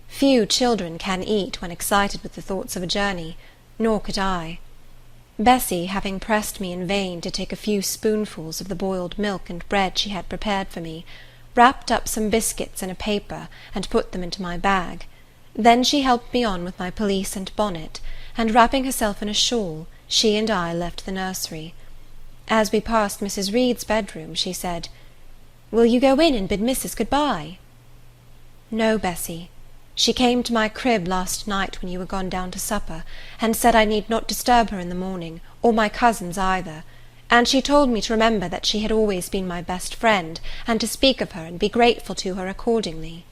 Few children can eat when excited with the thoughts of a journey, nor could I. Bessie, having pressed me in vain to take a few spoonfuls of the boiled milk and bread she had prepared for me, wrapped up some biscuits in a paper, and put them into my bag. Then she helped me on with my pelisse and bonnet, and wrapping herself in a shawl, she and I left the nursery. As we passed Mrs. Reed's bedroom, she said, "Will you go in and bid Missus good-bye?" "No, Bessie. She came to my crib last night when you were gone down to supper, and said I need not disturb her in the morning, or my cousins either, and she told me to remember that she had always been my best friend, and to speak of her and be grateful to her accordingly."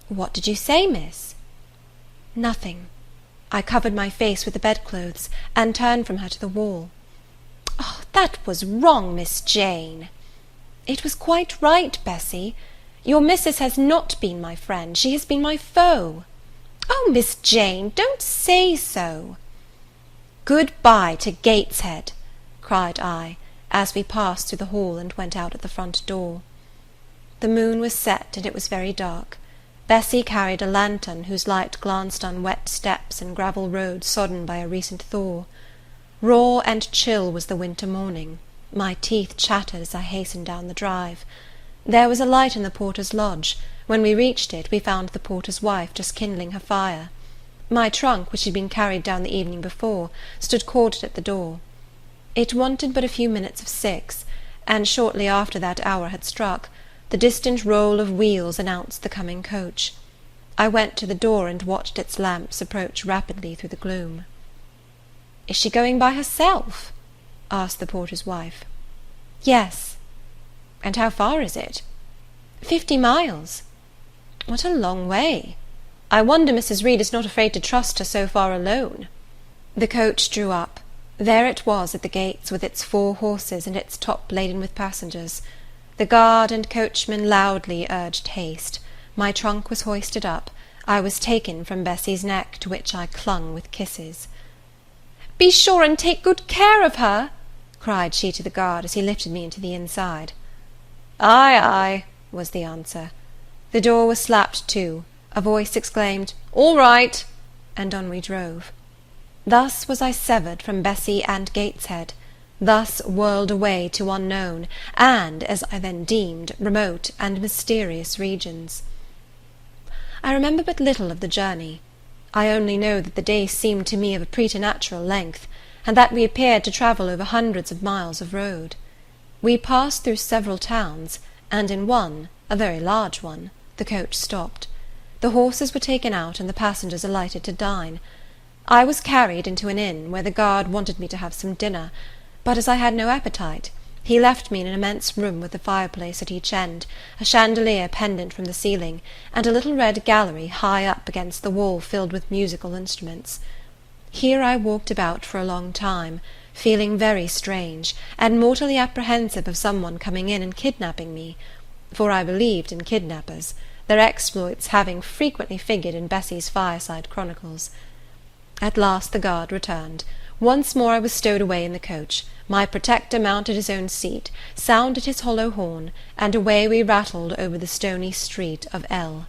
"What did you say, miss?" "Nothing. I covered my face with the bedclothes, and turned from her to the wall." "Oh, that was wrong, Miss Jane." "It was quite right, Bessie. Your missus has not been my friend, she has been my foe." "Oh, Miss Jane, don't say so." "Good-bye to Gateshead," cried I, as we passed through the hall and went out at the front door. The moon was set, and it was very dark. Bessie carried a lantern, whose light glanced on wet steps and gravel roads sodden by a recent thaw. Raw and chill was the winter morning. My teeth chattered as I hastened down the drive. There was a light in the porter's lodge. When we reached it, we found the porter's wife just kindling her fire. My trunk, which had been carried down the evening before, stood corded at the door. It wanted but a few minutes of 6, and shortly after that hour had struck, the distant roll of wheels announced the coming coach. I went to the door and watched its lamps approach rapidly through the gloom. "Is she going by herself?" asked the porter's wife. "Yes." "And how far is it?" 50 miles. "What a long way! I wonder Mrs. Reed is not afraid to trust her so far alone." The coach drew up. There it was at the gates, with its 4 horses and its top laden with passengers. The guard and coachman loudly urged haste. My trunk was hoisted up. I was taken from Bessie's neck, to which I clung with kisses. "Be sure and take good care of her," cried she to the guard, as he lifted me into the inside. "Aye, aye," was the answer. The door was slapped to. A voice exclaimed, "All right," and on we drove. Thus was I severed from Bessy and Gateshead, thus whirled away to unknown, and, as I then deemed, remote and mysterious regions. I remember but little of the journey. I only know that the day seemed to me of a preternatural length, and that we appeared to travel over hundreds of miles of road. We passed through several towns, and in one, a very large one, the coach stopped. The horses were taken out, and the passengers alighted to dine. I was carried into an inn, where the guard wanted me to have some dinner, but as I had no appetite, he left me in an immense room with a fireplace at each end, a chandelier pendant from the ceiling, and a little red gallery high up against the wall filled with musical instruments. Here I walked about for a long time, feeling very strange, and mortally apprehensive of some one coming in and kidnapping me, for I believed in kidnappers, their exploits having frequently figured in Bessy's fireside chronicles. At last the guard returned. Once more I was stowed away in the coach. My protector mounted his own seat, sounded his hollow horn, and away we rattled over the stony street of L.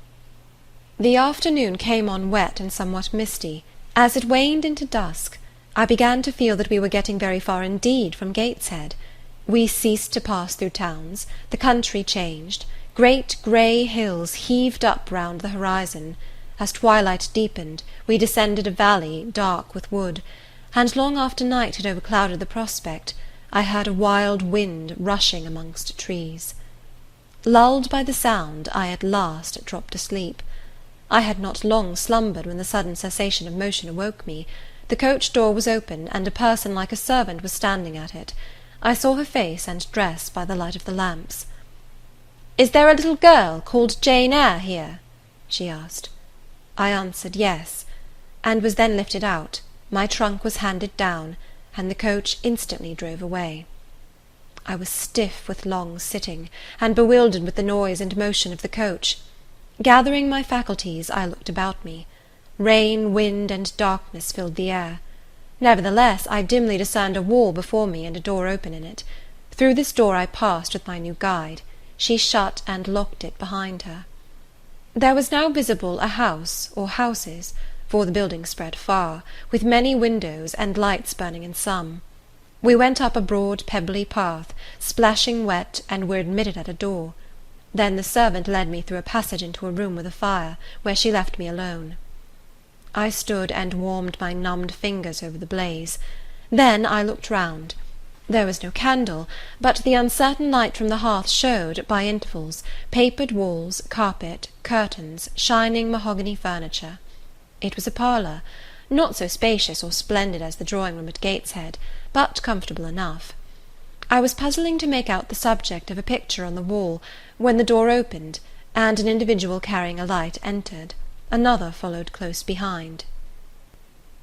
The afternoon came on wet and somewhat misty. As it waned into dusk, I began to feel that we were getting very far indeed from Gateshead. We ceased to pass through towns, the country changed, great grey hills heaved up round the horizon. As twilight deepened, we descended a valley dark with wood, and long after night had overclouded the prospect, I heard a wild wind rushing amongst trees. Lulled by the sound, I at last dropped asleep. I had not long slumbered when the sudden cessation of motion awoke me. The coach door was open, and a person like a servant was standing at it. I saw her face and dress by the light of the lamps. "Is there a little girl called Jane Eyre here?" she asked. I answered yes, and was then lifted out. My trunk was handed down, and the coach instantly drove away. I was stiff with long sitting, and bewildered with the noise and motion of the coach. Gathering my faculties, I looked about me. Rain, wind, and darkness filled the air. Nevertheless, I dimly discerned a wall before me and a door open in it. Through this door I passed with my new guide. She shut and locked it behind her. There was now visible a house, or houses, for the building spread far, with many windows, and lights burning in some. We went up a broad pebbly path, splashing wet, and were admitted at a door. Then the servant led me through a passage into a room with a fire, where she left me alone. I stood and warmed my numbed fingers over the blaze. Then I looked round. There was no candle, but the uncertain light from the hearth showed, by intervals, papered walls, carpet, curtains, shining mahogany furniture. It was a parlour, not so spacious or splendid as the drawing-room at Gateshead, but comfortable enough. I was puzzling to make out the subject of a picture on the wall, when the door opened, and an individual carrying a light entered. Another followed close behind.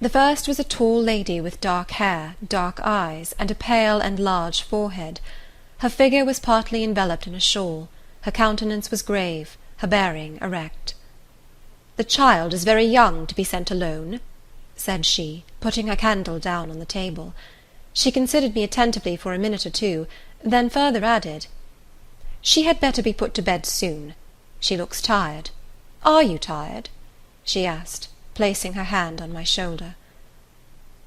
The first was a tall lady with dark hair, dark eyes, and a pale and large forehead. Her figure was partly enveloped in a shawl. Her countenance was grave, her bearing erect. "The child is very young to be sent alone," said she, putting her candle down on the table. She considered me attentively for a minute or two, then further added, "She had better be put to bed soon. She looks tired. Are you tired?" she asked, placing her hand on my shoulder.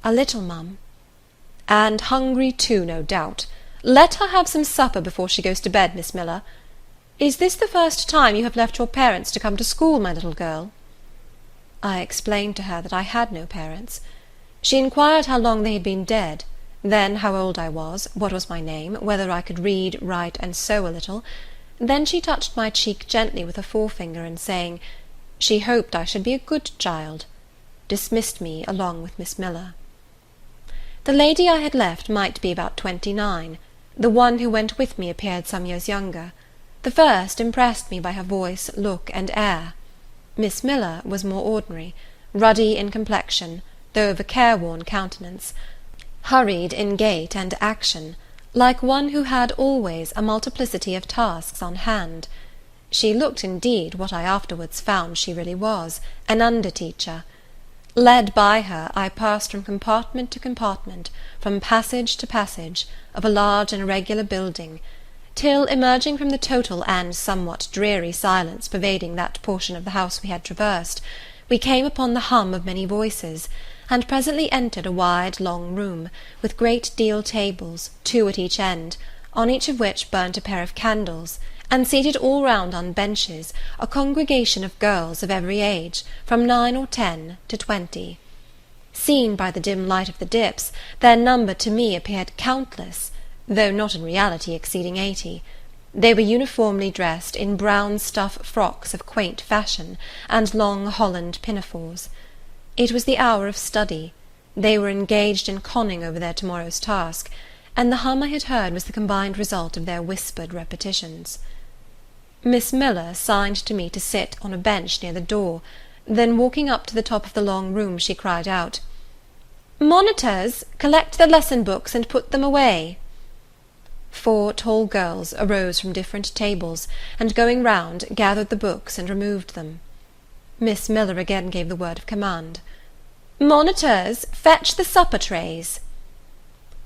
"A little, mum." "And hungry too, no doubt. Let her have some supper before she goes to bed, Miss Miller. Is this the first time you have left your parents to come to school, my little girl?" I explained to her that I had no parents. She inquired how long they had been dead, then how old I was, what was my name, whether I could read, write, and sew a little. Then she touched my cheek gently with her forefinger, and saying, she hoped I should be a good child, dismissed me along with Miss Miller. The lady I had left might be about 29. The one who went with me appeared some years younger. The first impressed me by her voice, look, and air. Miss Miller was more ordinary, ruddy in complexion, though of a careworn countenance, hurried in gait and action, like one who had always a multiplicity of tasks on hand. She looked, indeed, what I afterwards found she really was, an under-teacher. Led by her, I passed from compartment to compartment, from passage to passage, of a large and irregular building, till, emerging from the total and somewhat dreary silence pervading that portion of the house we had traversed, we came upon the hum of many voices, and presently entered a wide long room, with great deal tables, two at each end, on each of which burnt a pair of candles, and seated all round on benches a congregation of girls of every age, from 9 or 10 to 20. Seen by the dim light of the dips, their number to me appeared countless, though not in reality exceeding 80. They were uniformly dressed in brown stuff frocks of quaint fashion, and long holland pinafores. It was the hour of study. They were engaged in conning over their tomorrow's task, and the hum I had heard was the combined result of their whispered repetitions. Miss Miller signed to me to sit on a bench near the door. Then, walking up to the top of the long room, she cried out, "Monitors, collect the lesson books and put them away." 4 tall girls arose from different tables, and going round, gathered the books and removed them. Miss Miller again gave the word of command, "Monitors, fetch the supper trays."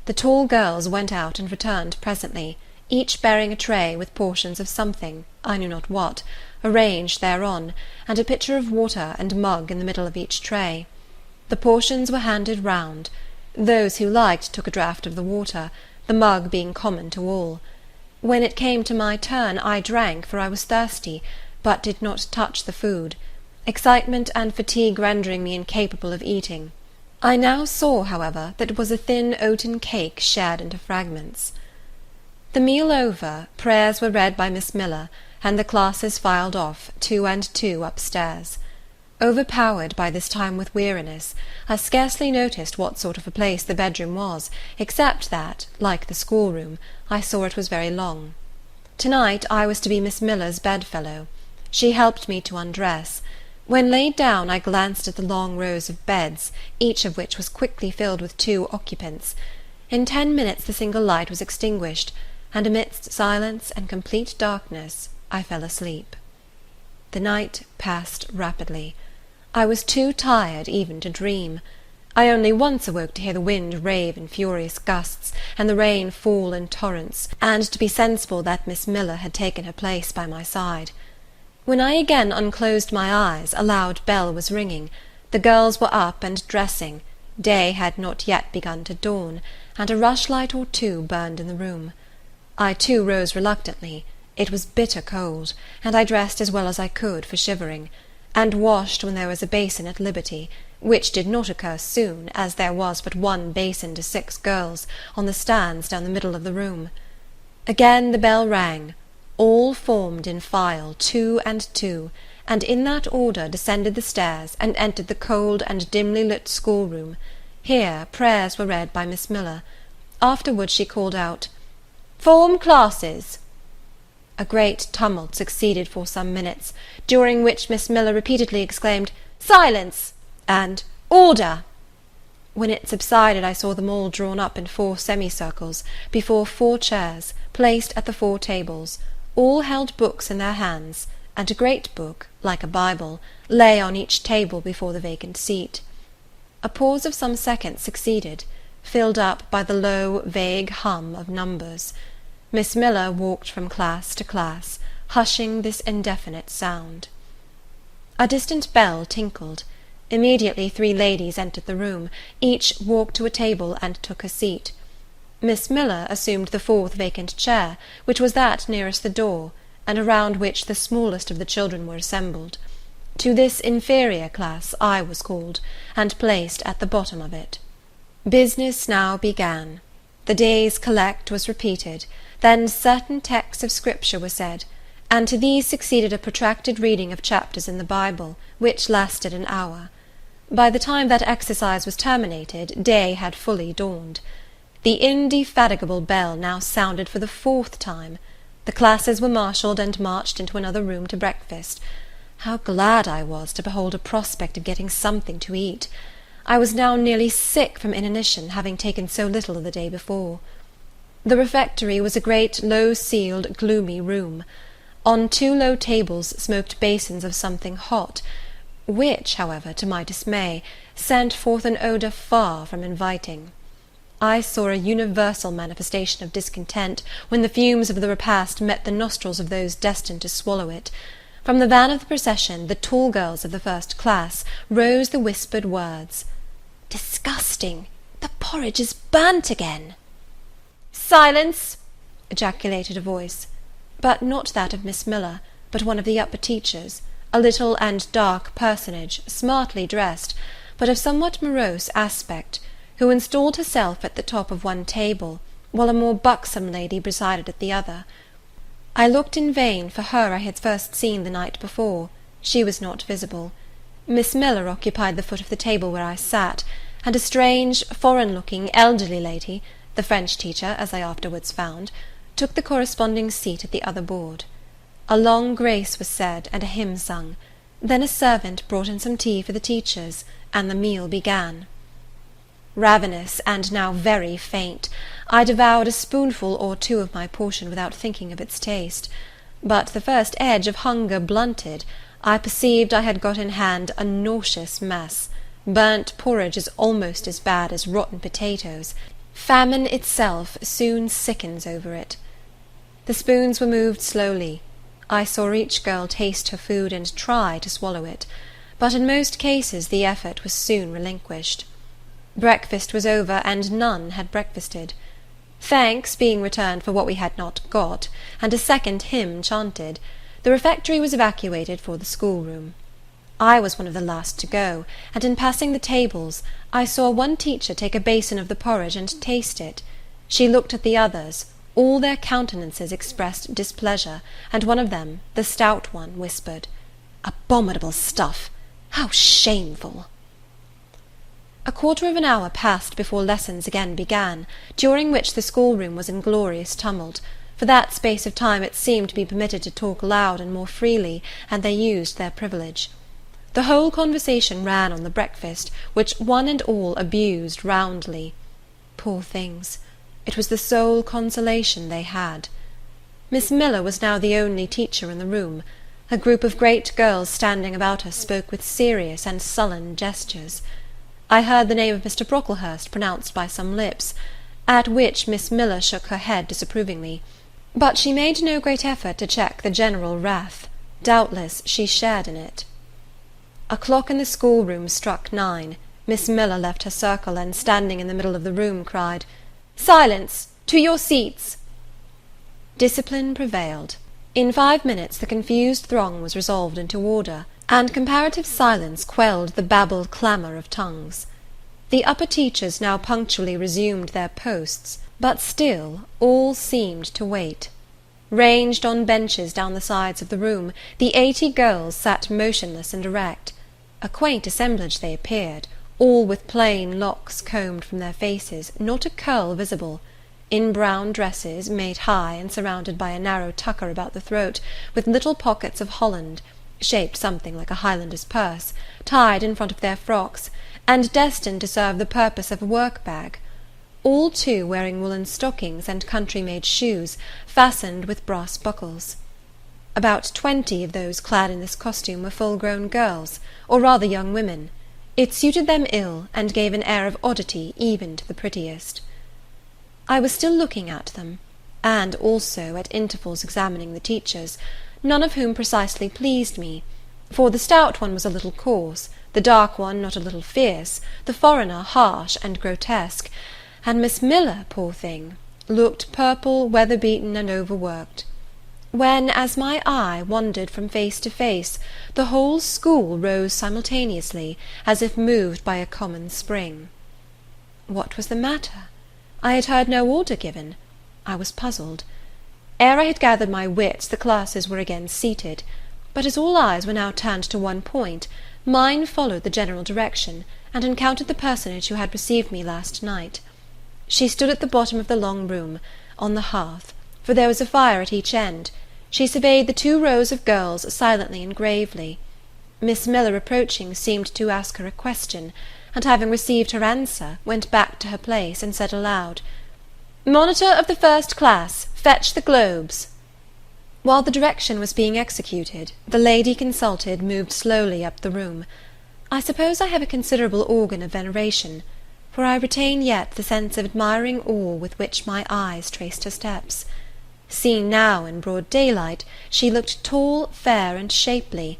The tall girls went out and returned presently, each bearing a tray with portions of something, I knew not what, arranged thereon, and a pitcher of water and mug in the middle of each tray. The portions were handed round. Those who liked took a draught of the water, the mug being common to all. When it came to my turn, I drank, for I was thirsty, but did not touch the food, excitement and fatigue rendering me incapable of eating. I now saw, however, that it was a thin oaten cake shared into fragments. The meal over, prayers were read by Miss Miller, and the classes filed off, 2 and 2, upstairs. Overpowered by this time with weariness, I scarcely noticed what sort of a place the bedroom was, except that, like the schoolroom, I saw it was very long. To-night I was to be Miss Miller's bedfellow. She helped me to undress. When laid down, I glanced at the long rows of beds, each of which was quickly filled with 2 occupants. In 10 minutes the single light was extinguished, and amidst silence and complete darkness I fell asleep. The night passed rapidly. I was too tired even to dream. I only once awoke to hear the wind rave in furious gusts, and the rain fall in torrents, and to be sensible that Miss Miller had taken her place by my side. When I again unclosed my eyes, a loud bell was ringing. The girls were up and dressing. Day had not yet begun to dawn, and a rushlight or 2 burned in the room. I too rose reluctantly. It was bitter cold, and I dressed as well as I could for shivering, and washed when there was a basin at liberty, which did not occur soon, as there was but 1 basin to 6 girls, on the stands down the middle of the room. Again the bell rang. All formed in file, 2 and 2, and in that order descended the stairs and entered the cold and dimly lit schoolroom. Here prayers were read by Miss Miller. Afterwards she called out, "Form classes." A great tumult succeeded for some minutes, during which Miss Miller repeatedly exclaimed, "Silence!" and "Order!" When it subsided, I saw them all drawn up in 4 semicircles, before 4 chairs, placed at the 4 tables. All held books in their hands, and a great book, like a Bible, lay on each table before the vacant seat. A pause of some seconds succeeded, filled up by the low, vague hum of numbers. Miss Miller walked from class to class, hushing this indefinite sound. A distant bell tinkled. Immediately 3 ladies entered the room. Each walked to a table and took her seat. Miss Miller assumed the 4th vacant chair, which was that nearest the door, and around which the smallest of the children were assembled. To this inferior class I was called, and placed at the bottom of it. Business now began. The day's collect was repeated, then certain texts of Scripture were said, and to these succeeded a protracted reading of chapters in the Bible, which lasted an hour. By the time that exercise was terminated, day had fully dawned. The indefatigable bell now sounded for the 4th time. The classes were marshalled and marched into another room to breakfast. How glad I was to behold a prospect of getting something to eat! I was now nearly sick from inanition, having taken so little the day before. The refectory was a great, low-ceiled, gloomy room. On 2 low tables smoked basins of something hot, which, however, to my dismay, sent forth an odour far from inviting. I saw a universal manifestation of discontent when the fumes of the repast met the nostrils of those destined to swallow it. From the van of the procession, the tall girls of the 1st class, rose the whispered words, Disgusting! The porridge is burnt again." "Silence!" ejaculated a voice, but not that of Miss Miller, but one of the upper teachers, a little and dark personage, smartly dressed, but of somewhat morose aspect, who installed herself at the top of one table, while a more buxom lady presided at the other. I looked in vain for her I had first seen the night before. She was not visible. Miss Miller occupied the foot of the table where I sat, and a strange, foreign-looking, elderly lady, the French teacher, as I afterwards found, took the corresponding seat at the other board. A long grace was said, and a hymn sung. Then a servant brought in some tea for the teachers, and the meal began. Ravenous, and now very faint, I devoured a spoonful or two of my portion without thinking of its taste; but the first edge of hunger blunted, I perceived I had got in hand a nauseous mess. Burnt porridge is almost as bad as rotten potatoes. Famine itself soon sickens over it. The spoons were moved slowly. I saw each girl taste her food and try to swallow it, but in most cases the effort was soon relinquished. Breakfast was over, and none had breakfasted. Thanks being returned for what we had not got, and a second hymn chanted, the refectory was evacuated for the schoolroom. I was one of the last to go, and in passing the tables, I saw one teacher take a basin of the porridge and taste it. She looked at the others. All their countenances expressed displeasure, and one of them, the stout one, whispered, "Abominable stuff! How shameful!" A quarter of an hour passed before lessons again began, during which the schoolroom was in glorious tumult. For that space of time it seemed to be permitted to talk loud and more freely, and they used their privilege. The whole conversation ran on the breakfast, which one and all abused roundly. Poor things! It was the sole consolation they had. Miss Miller was now the only teacher in the room. A group of great girls standing about her spoke with serious and sullen gestures. I heard the name of Mr. Brocklehurst pronounced by some lips, at which Miss Miller shook her head disapprovingly, but she made no great effort to check the general wrath. Doubtless she shared in it. A clock in the schoolroom struck 9. Miss Miller left her circle, and standing in the middle of the room, cried, "Silence! To your seats!" Discipline prevailed. In 5 minutes the confused throng was resolved into order, and comparative silence quelled the babbled clamour of tongues. The upper teachers now punctually resumed their posts, but still all seemed to wait. Ranged on benches down the sides of the room, the 80 girls sat motionless and erect. A quaint assemblage they appeared, all with plain locks combed from their faces, not a curl visible, in brown dresses, made high and surrounded by a narrow tucker about the throat, with little pockets of holland, shaped something like a Highlander's purse, tied in front of their frocks, and destined to serve the purpose of a work-bag. All, too, wearing woollen stockings and country-made shoes, fastened with brass buckles. About 20 of those clad in this costume were full-grown girls, or rather young women. It suited them ill, and gave an air of oddity even to the prettiest. I was still looking at them, and also at intervals examining the teachers, none of whom precisely pleased me, for the stout one was a little coarse, the dark one not a little fierce, the foreigner harsh and grotesque, and Miss Miller, poor thing, looked purple, weather-beaten, and overworked. When, as my eye wandered from face to face, the whole school rose simultaneously, as if moved by a common spring. What was the matter? I had heard no order given. I was puzzled. Ere I had gathered my wits, the classes were again seated, but as all eyes were now turned to one point, mine followed the general direction, and encountered the personage who had received me last night. She stood at the bottom of the long room, on the hearth, for there was a fire at each end. She surveyed the 2 rows of girls silently and gravely. Miss Miller, approaching, seemed to ask her a question, and having received her answer, went back to her place, and said aloud, "Monitor of the first class, fetch the globes." While the direction was being executed, the lady consulted moved slowly up the room. I suppose I have a considerable organ of veneration, for I retain yet the sense of admiring awe with which my eyes traced her steps. Seen now in broad daylight, she looked tall, fair, and shapely,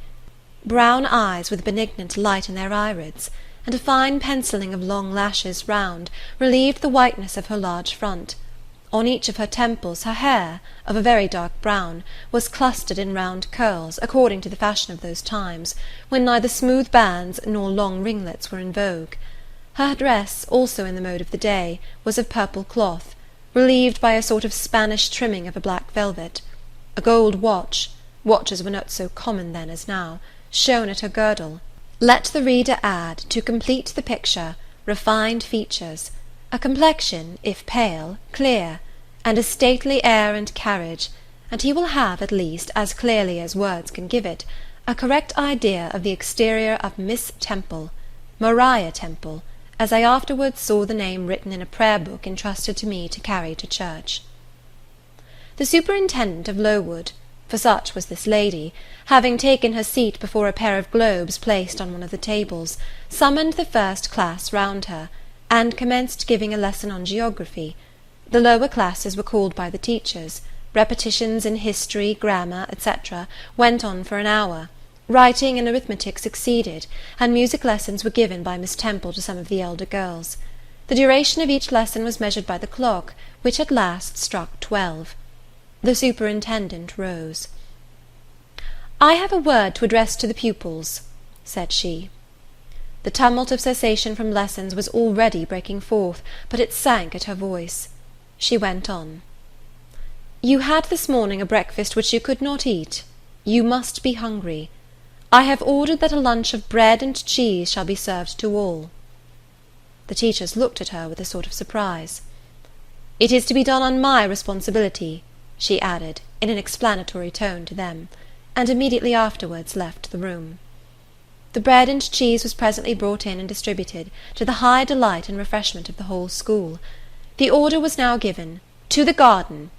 brown eyes with benignant light in their irids, and a fine pencilling of long lashes round relieved the whiteness of her large front. On each of her temples her hair, of a very dark brown, was clustered in round curls, according to the fashion of those times, when neither smooth bands nor long ringlets were in vogue. Her dress, also in the mode of the day, was of purple cloth, relieved by a sort of Spanish trimming of a black velvet. A gold watches were not so common then as now, shone at her girdle. Let the reader add, to complete the picture, refined features, a complexion, if pale, clear, and a stately air and carriage, and he will have, at least, as clearly as words can give it, a correct idea of the exterior of Miss Temple, Maria Temple, as I afterwards saw the name written in a prayer book entrusted to me to carry to church. The superintendent of Lowood, for such was this lady, having taken her seat before a pair of globes placed on one of the tables, summoned the first class round her, and commenced giving a lesson on geography. The lower classes were called by the teachers. Repetitions in history, grammar, etc., went on for an hour. Writing and arithmetic succeeded, and music lessons were given by Miss Temple to some of the elder girls. The duration of each lesson was measured by the clock, which at last struck 12. The superintendent rose. "I have a word to address to the pupils," said she. The tumult of cessation from lessons was already breaking forth, but it sank at her voice. She went on. "You had this morning a breakfast which you could not eat. You must be hungry. I have ordered that a lunch of bread and cheese shall be served to all." The teachers looked at her with a sort of surprise. "It is to be done on my responsibility," she added, in an explanatory tone to them, and immediately afterwards left the room. The bread and cheese was presently brought in and distributed, to the high delight and refreshment of the whole school. The order was now given, "To the garden."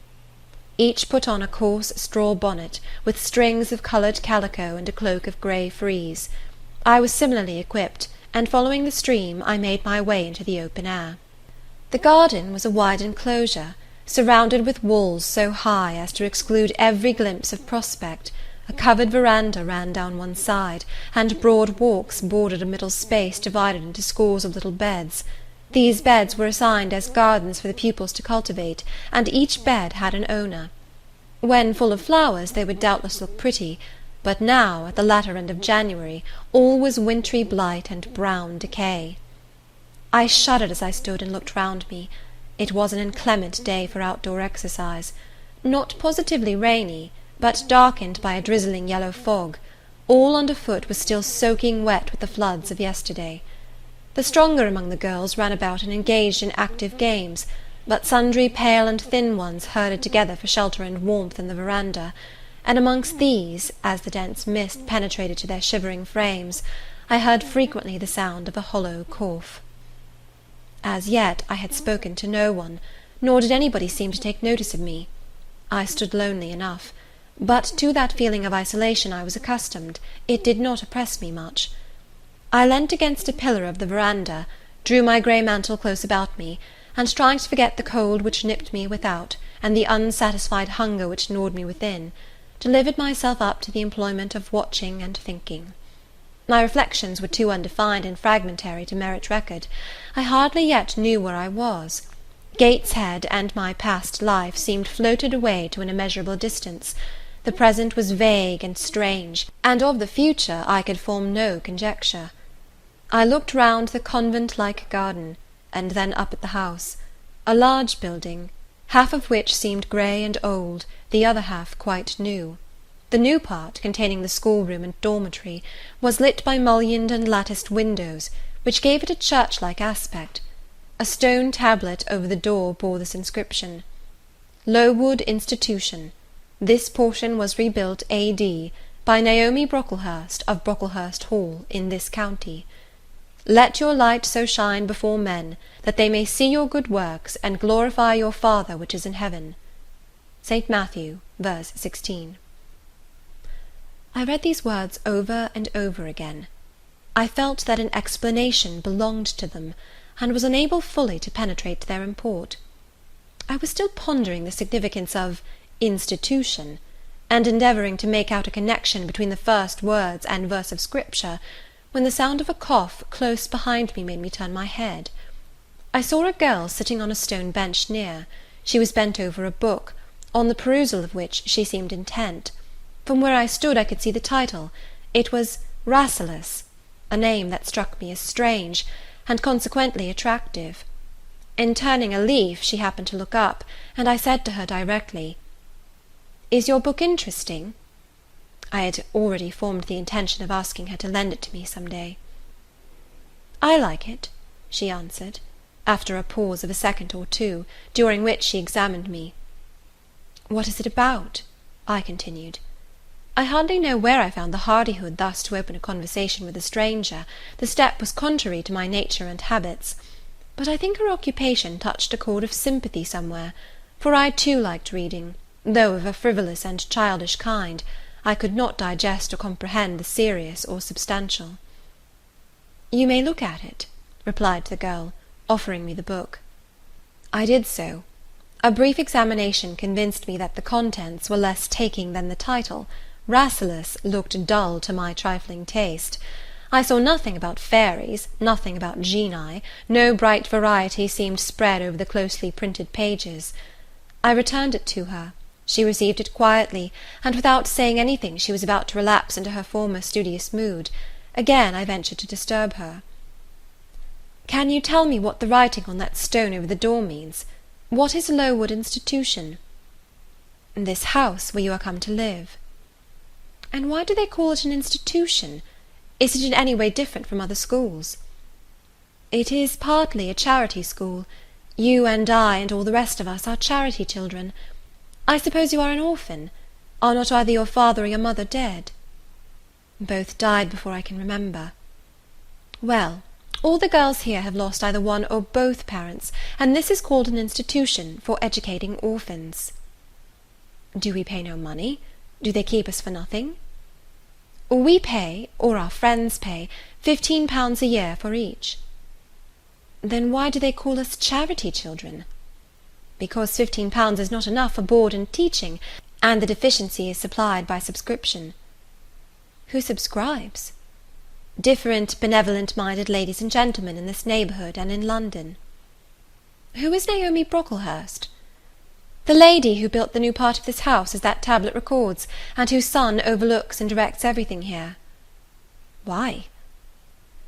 Each put on a coarse straw bonnet, with strings of coloured calico and a cloak of grey frieze. I was similarly equipped, and following the stream, I made my way into the open air. The garden was a wide enclosure, surrounded with walls so high as to exclude every glimpse of prospect. A covered veranda ran down one side, and broad walks bordered a middle space divided into scores of little beds. These beds were assigned as gardens for the pupils to cultivate, and each bed had an owner. When full of flowers they would doubtless look pretty, but now, at the latter end of January, all was wintry blight and brown decay. I shuddered as I stood and looked round me. It was an inclement day for outdoor exercise, not positively rainy, but darkened by a drizzling yellow fog. All underfoot was still soaking wet with the floods of yesterday. The stronger among the girls ran about and engaged in active games, but sundry pale and thin ones herded together for shelter and warmth in the veranda, and amongst these, as the dense mist penetrated to their shivering frames, I heard frequently the sound of a hollow cough. As yet I had spoken to no one, nor did anybody seem to take notice of me. I stood lonely enough, but to that feeling of isolation I was accustomed, it did not oppress me much. I leant against a pillar of the veranda, drew my grey mantle close about me, and trying to forget the cold which nipped me without, and the unsatisfied hunger which gnawed me within, delivered myself up to the employment of watching and thinking. My reflections were too undefined and fragmentary to merit record. I hardly yet knew where I was. Gateshead and my past life seemed floated away to an immeasurable distance. The present was vague and strange, and of the future I could form no conjecture. I looked round the convent-like garden, and then up at the house, a large building, half of which seemed grey and old, the other half quite new. The new part, containing the schoolroom and dormitory, was lit by mullioned and latticed windows, which gave it a church-like aspect. A stone tablet over the door bore this inscription: "Lowood Institution. This portion was rebuilt A.D. by Naomi Brocklehurst of Brocklehurst Hall, in this county. Let your light so shine before men, that they may see your good works, and glorify your Father which is in heaven." St. Matthew, verse 16. I read these words over and over again. I felt that an explanation belonged to them, and was unable fully to penetrate their import. I was still pondering the significance of institution, and endeavouring to make out a connection between the first words and verse of Scripture, when the sound of a cough close behind me made me turn my head. I saw a girl sitting on a stone bench near. She was bent over a book, on the perusal of which she seemed intent. From where I stood I could see the title. It was Rasselas, a name that struck me as strange, and consequently attractive. In turning a leaf she happened to look up, and I said to her directly, "Is your book interesting?" I had already formed the intention of asking her to lend it to me some day. "I like it," she answered, after a pause of a second or two, during which she examined me. "What is it about?" I continued. I hardly know where I found the hardihood thus to open a conversation with a stranger. The step was contrary to my nature and habits. But I think her occupation touched a chord of sympathy somewhere, for I too liked reading, though of a frivolous and childish kind. I could not digest or comprehend the serious or substantial. "You may look at it," replied the girl, offering me the book. I did so. A brief examination convinced me that the contents were less taking than the title. Rasselas looked dull to my trifling taste. I saw nothing about fairies, nothing about genii, no bright variety seemed spread over the closely printed pages. I returned it to her. She received it quietly, and without saying anything she was about to relapse into her former studious mood. Again I ventured to disturb her. "Can you tell me what the writing on that stone over the door means? What is Lowood Institution?" "This house where you are come to live." "And why do they call it an institution? Is it in any way different from other schools?" "It is partly a charity school. You and I and all the rest of us are charity children. I suppose you are an orphan. Are not either your father or your mother dead?" "Both died before I can remember." "Well, all the girls here have lost either one or both parents, and this is called an institution for educating orphans." "Do we pay no money? Do they keep us for nothing?" "We pay, or our friends pay, £15 a year for each." "Then why do they call us charity children?" "Because £15 is not enough for board and teaching, and the deficiency is supplied by subscription." "Who subscribes?" "Different benevolent-minded ladies and gentlemen in this neighbourhood and in London." "Who is Naomi Brocklehurst?" "The lady who built the new part of this house, as that tablet records, and whose son overlooks and directs everything here." "Why?"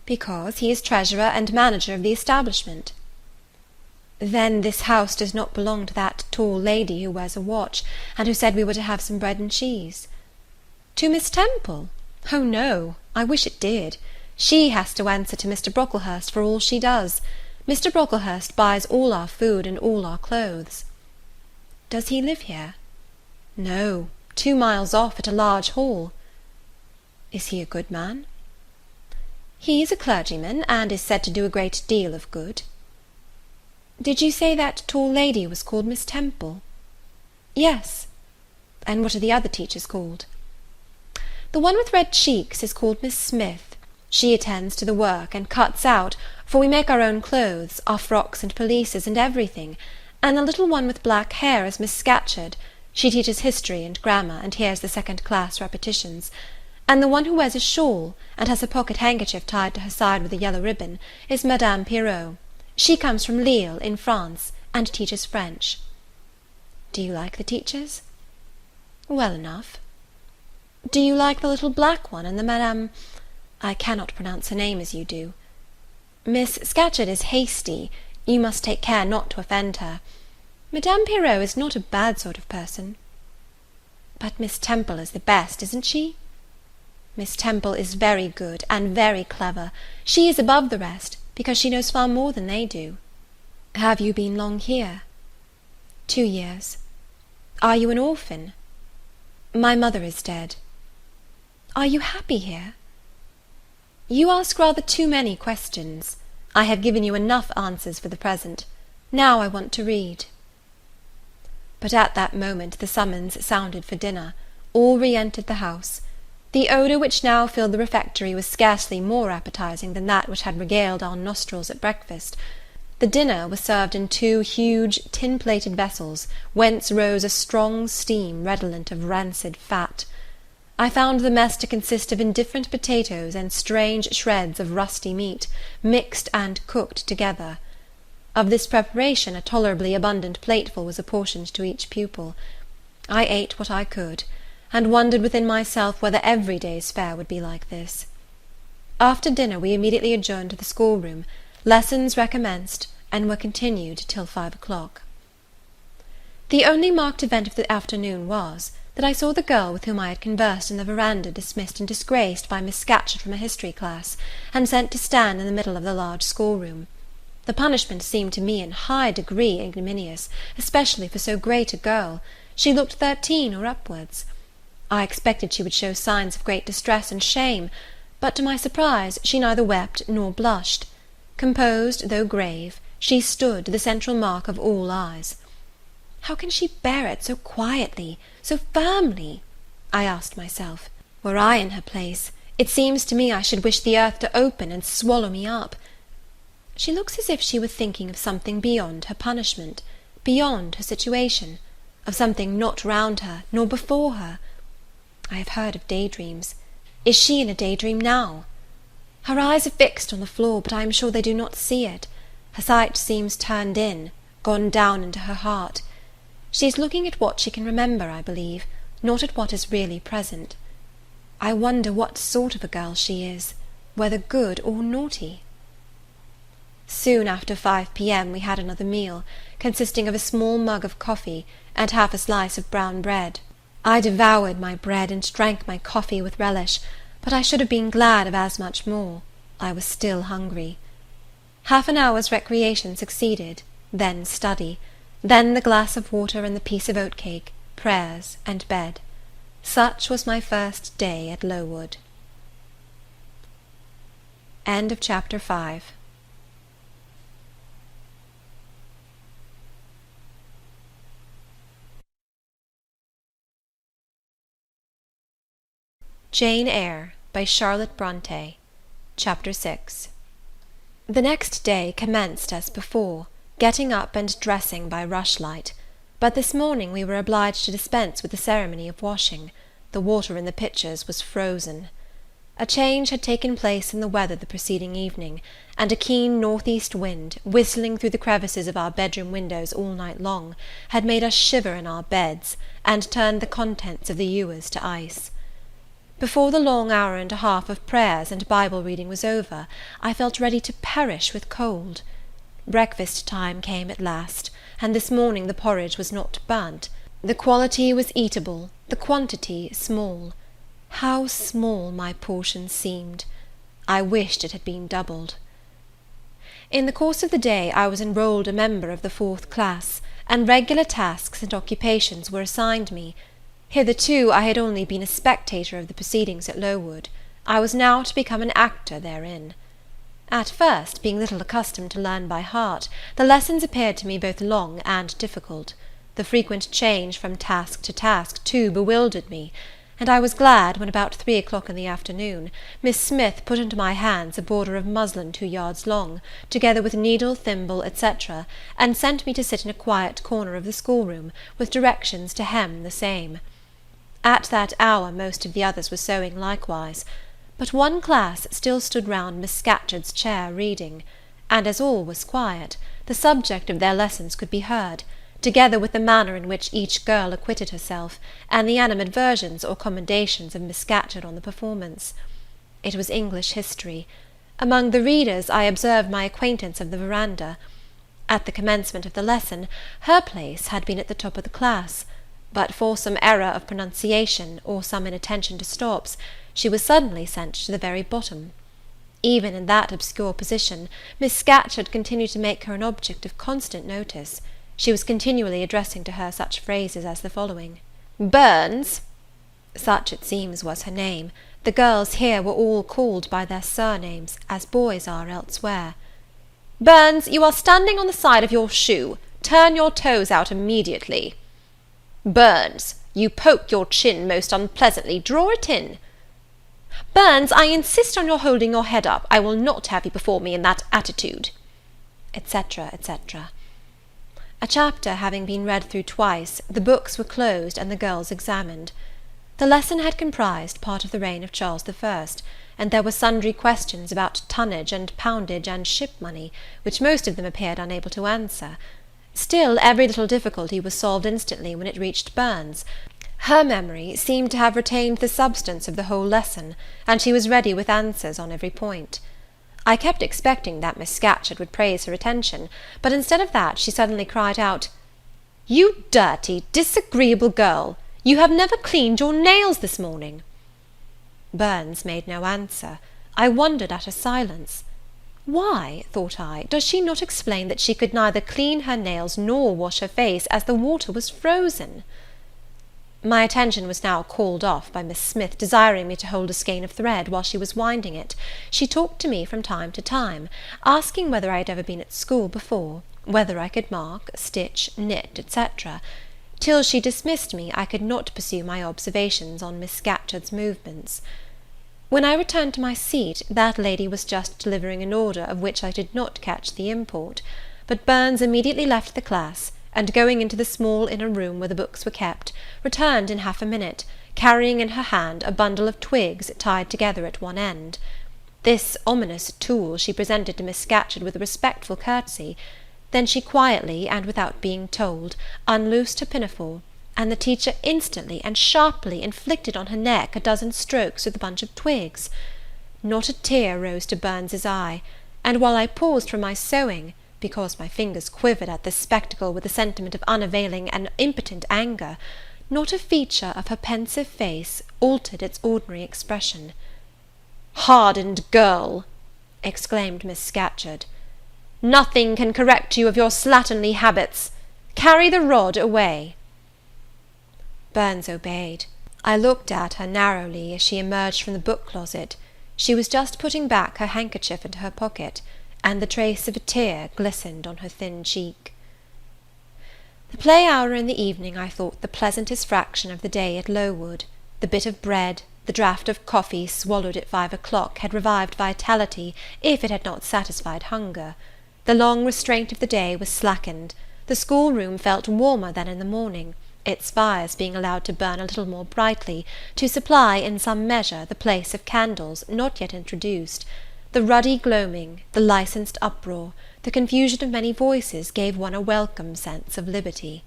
"Because he is treasurer and manager of the establishment." "Then this house does not belong to that tall lady who wears a watch, and who said we were to have some bread and cheese?" "To Miss Temple? Oh, no, I wish it did. She has to answer to Mr. Brocklehurst for all she does. Mr. Brocklehurst buys all our food and all our clothes." "Does he live here?" "No, 2 miles off at a large hall." "Is he a good man?" "He is a clergyman, and is said to do a great deal of good." "Did you say that tall lady was called Miss Temple?" "Yes." "And what are the other teachers called?" "The one with red cheeks is called Miss Smith. She attends to the work, and cuts out, for we make our own clothes, our frocks and pelisses, and everything. And the little one with black hair is Miss Scatcherd. She teaches history and grammar, and hears the second-class repetitions. And the one who wears a shawl, and has a pocket-handkerchief tied to her side with a yellow ribbon, is Madame Pirot. She comes from Lille, in France, and teaches French." "Do you like the teachers?" "Well enough." "Do you like the little black one and the Madame— I cannot pronounce her name as you do. Miss Scatcherd is hasty. You must take care not to offend her. Madame Pirot is not a bad sort of person." "But Miss Temple is the best, isn't she?" "Miss Temple is very good and very clever. She is above the rest, because she knows far more than they do." "Have you been long here?" 2 years. "Are you an orphan?" "My mother is dead." "Are you happy here?" "You ask rather too many questions. I have given you enough answers for the present. Now I want to read." But at that moment the summons sounded for dinner. All re-entered the house. The odour which now filled the refectory was scarcely more appetizing than that which had regaled our nostrils at breakfast. The dinner was served in 2 huge tin-plated vessels, whence rose a strong steam redolent of rancid fat. I found the mess to consist of indifferent potatoes and strange shreds of rusty meat, mixed and cooked together. Of this preparation a tolerably abundant plateful was apportioned to each pupil. I ate what I could, and wondered within myself whether every day's fare would be like this. After dinner we immediately adjourned to the schoolroom. Lessons recommenced, and were continued till 5 o'clock. The only marked event of the afternoon was, that I saw the girl with whom I had conversed in the veranda dismissed and disgraced by Miss Scatcherd from a history class, and sent to stand in the middle of the large schoolroom. The punishment seemed to me in high degree ignominious, especially for so great a girl. She looked 13 or upwards. I expected she would show signs of great distress and shame, but to my surprise she neither wept nor blushed. Composed, though grave, she stood, the central mark of all eyes. How can she bear it so quietly, so firmly? I asked myself. Were I in her place, it seems to me I should wish the earth to open and swallow me up. She looks as if she were thinking of something beyond her punishment, beyond her situation, of something not round her, nor before her. I have heard of daydreams. Is she in a daydream now? Her eyes are fixed on the floor, but I am sure they do not see it. Her sight seems turned in, gone down into her heart. She is looking at what she can remember, I believe, not at what is really present. I wonder what sort of a girl she is, whether good or naughty. Soon after 5 p.m. we had another meal, consisting of a small mug of coffee and half a slice of brown bread. I devoured my bread and drank my coffee with relish, but I should have been glad of as much more. I was still hungry. Half an hour's recreation succeeded, then study, then the glass of water and the piece of oatcake, prayers, and bed. Such was my first day at Lowood. End of chapter 5. Jane Eyre, by Charlotte Brontë. Chapter 6. The next day commenced as before, getting up and dressing by rushlight, but this morning we were obliged to dispense with the ceremony of washing. The water in the pitchers was frozen. A change had taken place in the weather the preceding evening, and a keen north-east wind, whistling through the crevices of our bedroom windows all night long, had made us shiver in our beds, and turned the contents of the ewers to ice. Before the long hour and a half of prayers and Bible reading was over, I felt ready to perish with cold. Breakfast time came at last, and this morning the porridge was not burnt. The quality was eatable, the quantity small. How small my portion seemed! I wished it had been doubled. In the course of the day I was enrolled a member of the 4th class, and regular tasks and occupations were assigned me. Hitherto I had only been a spectator of the proceedings at Lowood. I was now to become an actor therein. At first, being little accustomed to learn by heart, the lessons appeared to me both long and difficult. The frequent change from task to task, too, bewildered me, and I was glad when, about 3 o'clock in the afternoon, Miss Smith put into my hands a border of muslin 2 yards long, together with needle, thimble, etc., and sent me to sit in a quiet corner of the schoolroom, with directions to hem the same. At that hour most of the others were sewing likewise, but one class still stood round Miss Scatcherd's chair reading, and as all was quiet, the subject of their lessons could be heard, together with the manner in which each girl acquitted herself, and the animadversions or commendations of Miss Scatcherd on the performance. It was English history. Among the readers I observed my acquaintance of the veranda. At the commencement of the lesson, her place had been at the top of the class, but for some error of pronunciation, or some inattention to stops, she was suddenly sent to the very bottom. Even in that obscure position, Miss Scatcherd continued to make her an object of constant notice. She was continually addressing to her such phrases as the following: "Burns," such it seems was her name. The girls here were all called by their surnames, as boys are elsewhere. "Burns, you are standing on the side of your shoe. Turn your toes out immediately." "Burns, you poke your chin most unpleasantly. Draw it in." "Burns, I insist on your holding your head up. I will not have you before me in that attitude," etc., etc. A chapter having been read through twice, the books were closed and the girls examined. The lesson had comprised part of the reign of Charles I, and there were sundry questions about tonnage and poundage and ship money, which most of them appeared unable to answer. Still, every little difficulty was solved instantly when it reached Burns. Her memory seemed to have retained the substance of the whole lesson, and she was ready with answers on every point. I kept expecting that Miss Scatcherd would praise her attention, but instead of that she suddenly cried out, "You dirty, disagreeable girl! You have never cleaned your nails this morning." Burns made no answer. I wondered at her silence. Why, thought I, does she not explain that she could neither clean her nails nor wash her face, as the water was frozen? My attention was now called off by Miss Smith desiring me to hold a skein of thread while she was winding it. She talked to me from time to time, asking whether I had ever been at school before, whether I could mark, stitch, knit, etc. Till she dismissed me, I could not pursue my observations on Miss Scatcherd's movements. When I returned to my seat, that lady was just delivering an order of which I did not catch the import, but Burns immediately left the class, and going into the small inner room where the books were kept, returned in half a minute, carrying in her hand a bundle of twigs tied together at one end. This ominous tool she presented to Miss Scatcherd with a respectful courtesy. Then she quietly, and without being told, unloosed her pinafore, and the teacher instantly and sharply inflicted on her neck a dozen strokes with a bunch of twigs. Not a tear rose to Burns's eye, and while I paused from my sewing, because my fingers quivered at this spectacle with a sentiment of unavailing and impotent anger, not a feature of her pensive face altered its ordinary expression. "Hardened girl!" exclaimed Miss Scatcherd. "Nothing can correct you of your slatternly habits. Carry the rod away." Burns obeyed. I looked at her narrowly as she emerged from the book-closet. She was just putting back her handkerchief into her pocket, and the trace of a tear glistened on her thin cheek. The play hour in the evening I thought the pleasantest fraction of the day at Lowood. The bit of bread, the draught of coffee swallowed at 5 o'clock had revived vitality, if it had not satisfied hunger. The long restraint of the day was slackened. The schoolroom felt warmer than in the morning, its fires being allowed to burn a little more brightly, to supply, in some measure, the place of candles not yet introduced. The ruddy gloaming, the licensed uproar, the confusion of many voices gave one a welcome sense of liberty.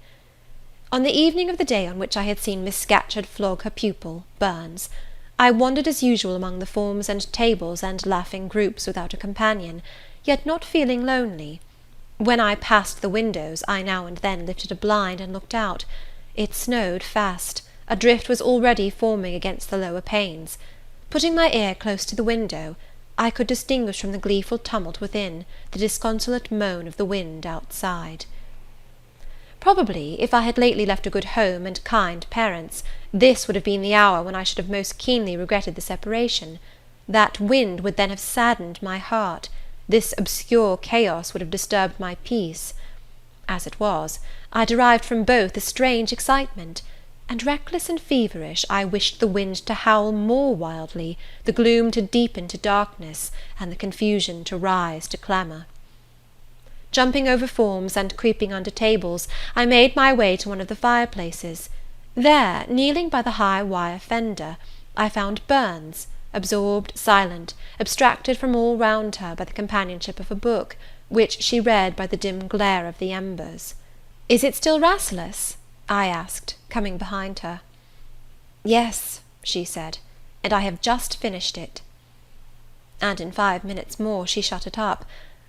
On the evening of the day on which I had seen Miss Scatcherd flog her pupil, Burns, I wandered as usual among the forms and tables and laughing groups without a companion, yet not feeling lonely. When I passed the windows, I now and then lifted a blind and looked out. It snowed fast. A drift was already forming against the lower panes. Putting my ear close to the window, I could distinguish from the gleeful tumult within the disconsolate moan of the wind outside. Probably, if I had lately left a good home and kind parents, this would have been the hour when I should have most keenly regretted the separation. That wind would then have saddened my heart. This obscure chaos would have disturbed my peace. As it was, I derived from both a strange excitement, and reckless and feverish I wished the wind to howl more wildly, the gloom to deepen to darkness, and the confusion to rise to clamour. Jumping over forms and creeping under tables, I made my way to one of the fireplaces. There, kneeling by the high wire fender, I found Burns, absorbed, silent, abstracted from all round her by the companionship of a book, which she read by the dim glare of the embers. "Is it still Rasselas?" I asked, coming behind her. "Yes," she said, "and I have just finished it." And in 5 minutes more she shut it up.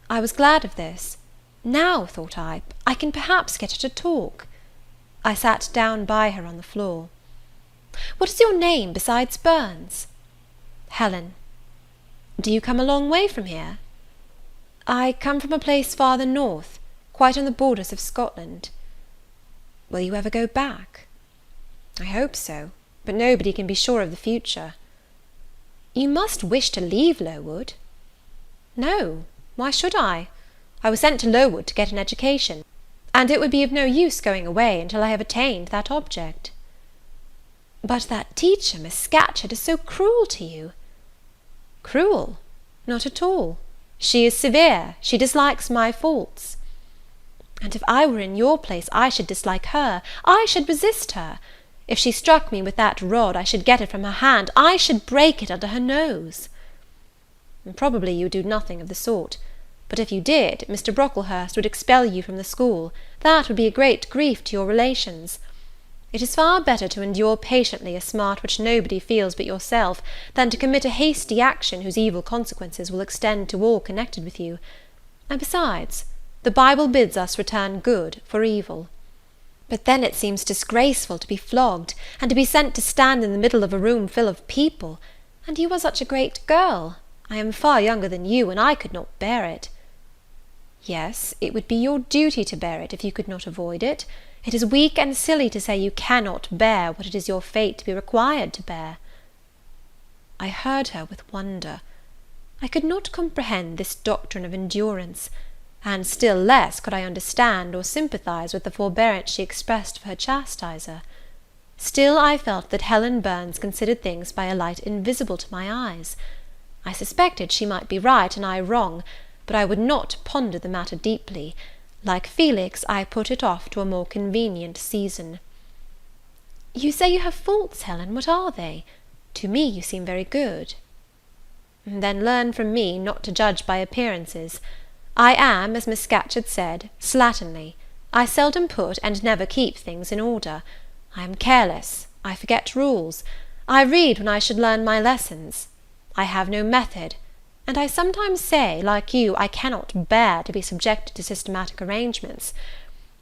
I was glad of this. Now, thought I can perhaps get her to talk. I sat down by her on the floor. "What is your name besides Burns?" "Helen." "Do you come a long way from here?" "I come from a place farther north, quite on the borders of Scotland." "Will you ever go back?" "I hope so, but nobody can be sure of the future." "You must wish to leave Lowood." "No, why should I? I was sent to Lowood to get an education, and it would be of no use going away until I have attained that object." "But that teacher, Miss Scatcherd, is so cruel to you." "Cruel? Not at all. She is severe. She dislikes my faults." "And if I were in your place, I should dislike her. I should resist her. If she struck me with that rod, I should get it from her hand. I should break it under her nose." "Probably you would do nothing of the sort. But if you did, Mr. Brocklehurst would expel you from the school. That would be a great grief to your relations. It is far better to endure patiently a smart which nobody feels but yourself, than to commit a hasty action whose evil consequences will extend to all connected with you. And besides, the Bible bids us return good for evil." "But then it seems disgraceful to be flogged, and to be sent to stand in the middle of a room full of people. And you are such a great girl. I am far younger than you, and I could not bear it." "Yes, it would be your duty to bear it, if you could not avoid it. It is weak and silly to say you cannot bear what it is your fate to be required to bear." I heard her with wonder. I could not comprehend this doctrine of endurance, and still less could I understand or sympathize with the forbearance she expressed for her chastiser. Still I felt that Helen Burns considered things by a light invisible to my eyes. I suspected she might be right and I wrong, but I would not ponder the matter deeply. Like Felix, I put it off to a more convenient season. "You say you have faults, Helen. What are they? To me you seem very good." "Then learn from me not to judge by appearances. I am, as Miss Scatcherd said, slatternly. I seldom put and never keep things in order. I am careless. I forget rules. I read when I should learn my lessons. I have no method, and I sometimes say, like you, I cannot bear to be subjected to systematic arrangements.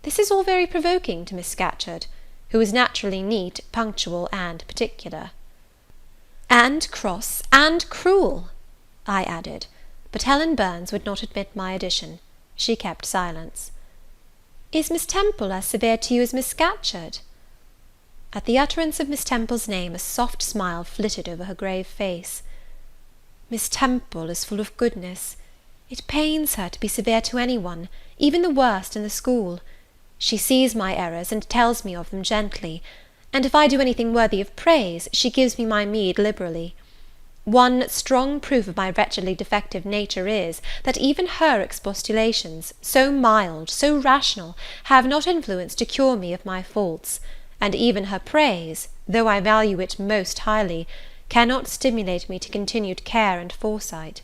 This is all very provoking to Miss Scatcherd, who is naturally neat, punctual, and particular." "And cross, and cruel," I added, but Helen Burns would not admit my addition. She kept silence. "Is Miss Temple as severe to you as Miss Scatcherd?" At the utterance of Miss Temple's name a soft smile flitted over her grave face. "Miss Temple is full of goodness. It pains her to be severe to any one, even the worst in the school. She sees my errors, and tells me of them gently, and if I do anything worthy of praise, she gives me my meed liberally. One strong proof of my wretchedly defective nature is, that even her expostulations, so mild, so rational, have not influence to cure me of my faults, and even her praise, though I value it most highly, cannot stimulate me to continued care and foresight."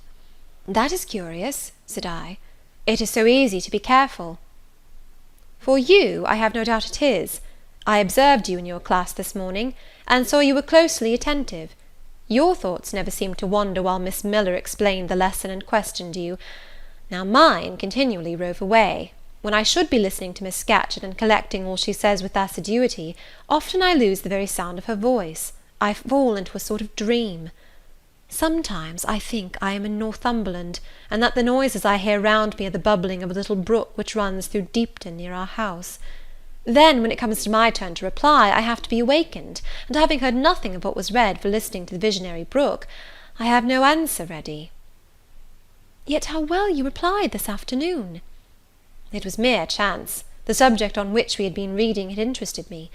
"That is curious," said I. "It is so easy to be careful." "For you, I have no doubt it is. I observed you in your class this morning, and saw you were closely attentive. Your thoughts never seemed to wander while Miss Miller explained the lesson and questioned you. Now mine continually rove away. When I should be listening to Miss Scatcherd and collecting all she says with assiduity, often I lose the very sound of her voice. I fall into a sort of dream. Sometimes I think I am in Northumberland, and that the noises I hear round me are the bubbling of a little brook which runs through Deepton near our house. Then, when it comes to my turn to reply, I have to be awakened, and having heard nothing of what was read for listening to the visionary brook, I have no answer ready." "Yet how well you replied this afternoon!" "It was mere chance. The subject on which we had been reading had interested me.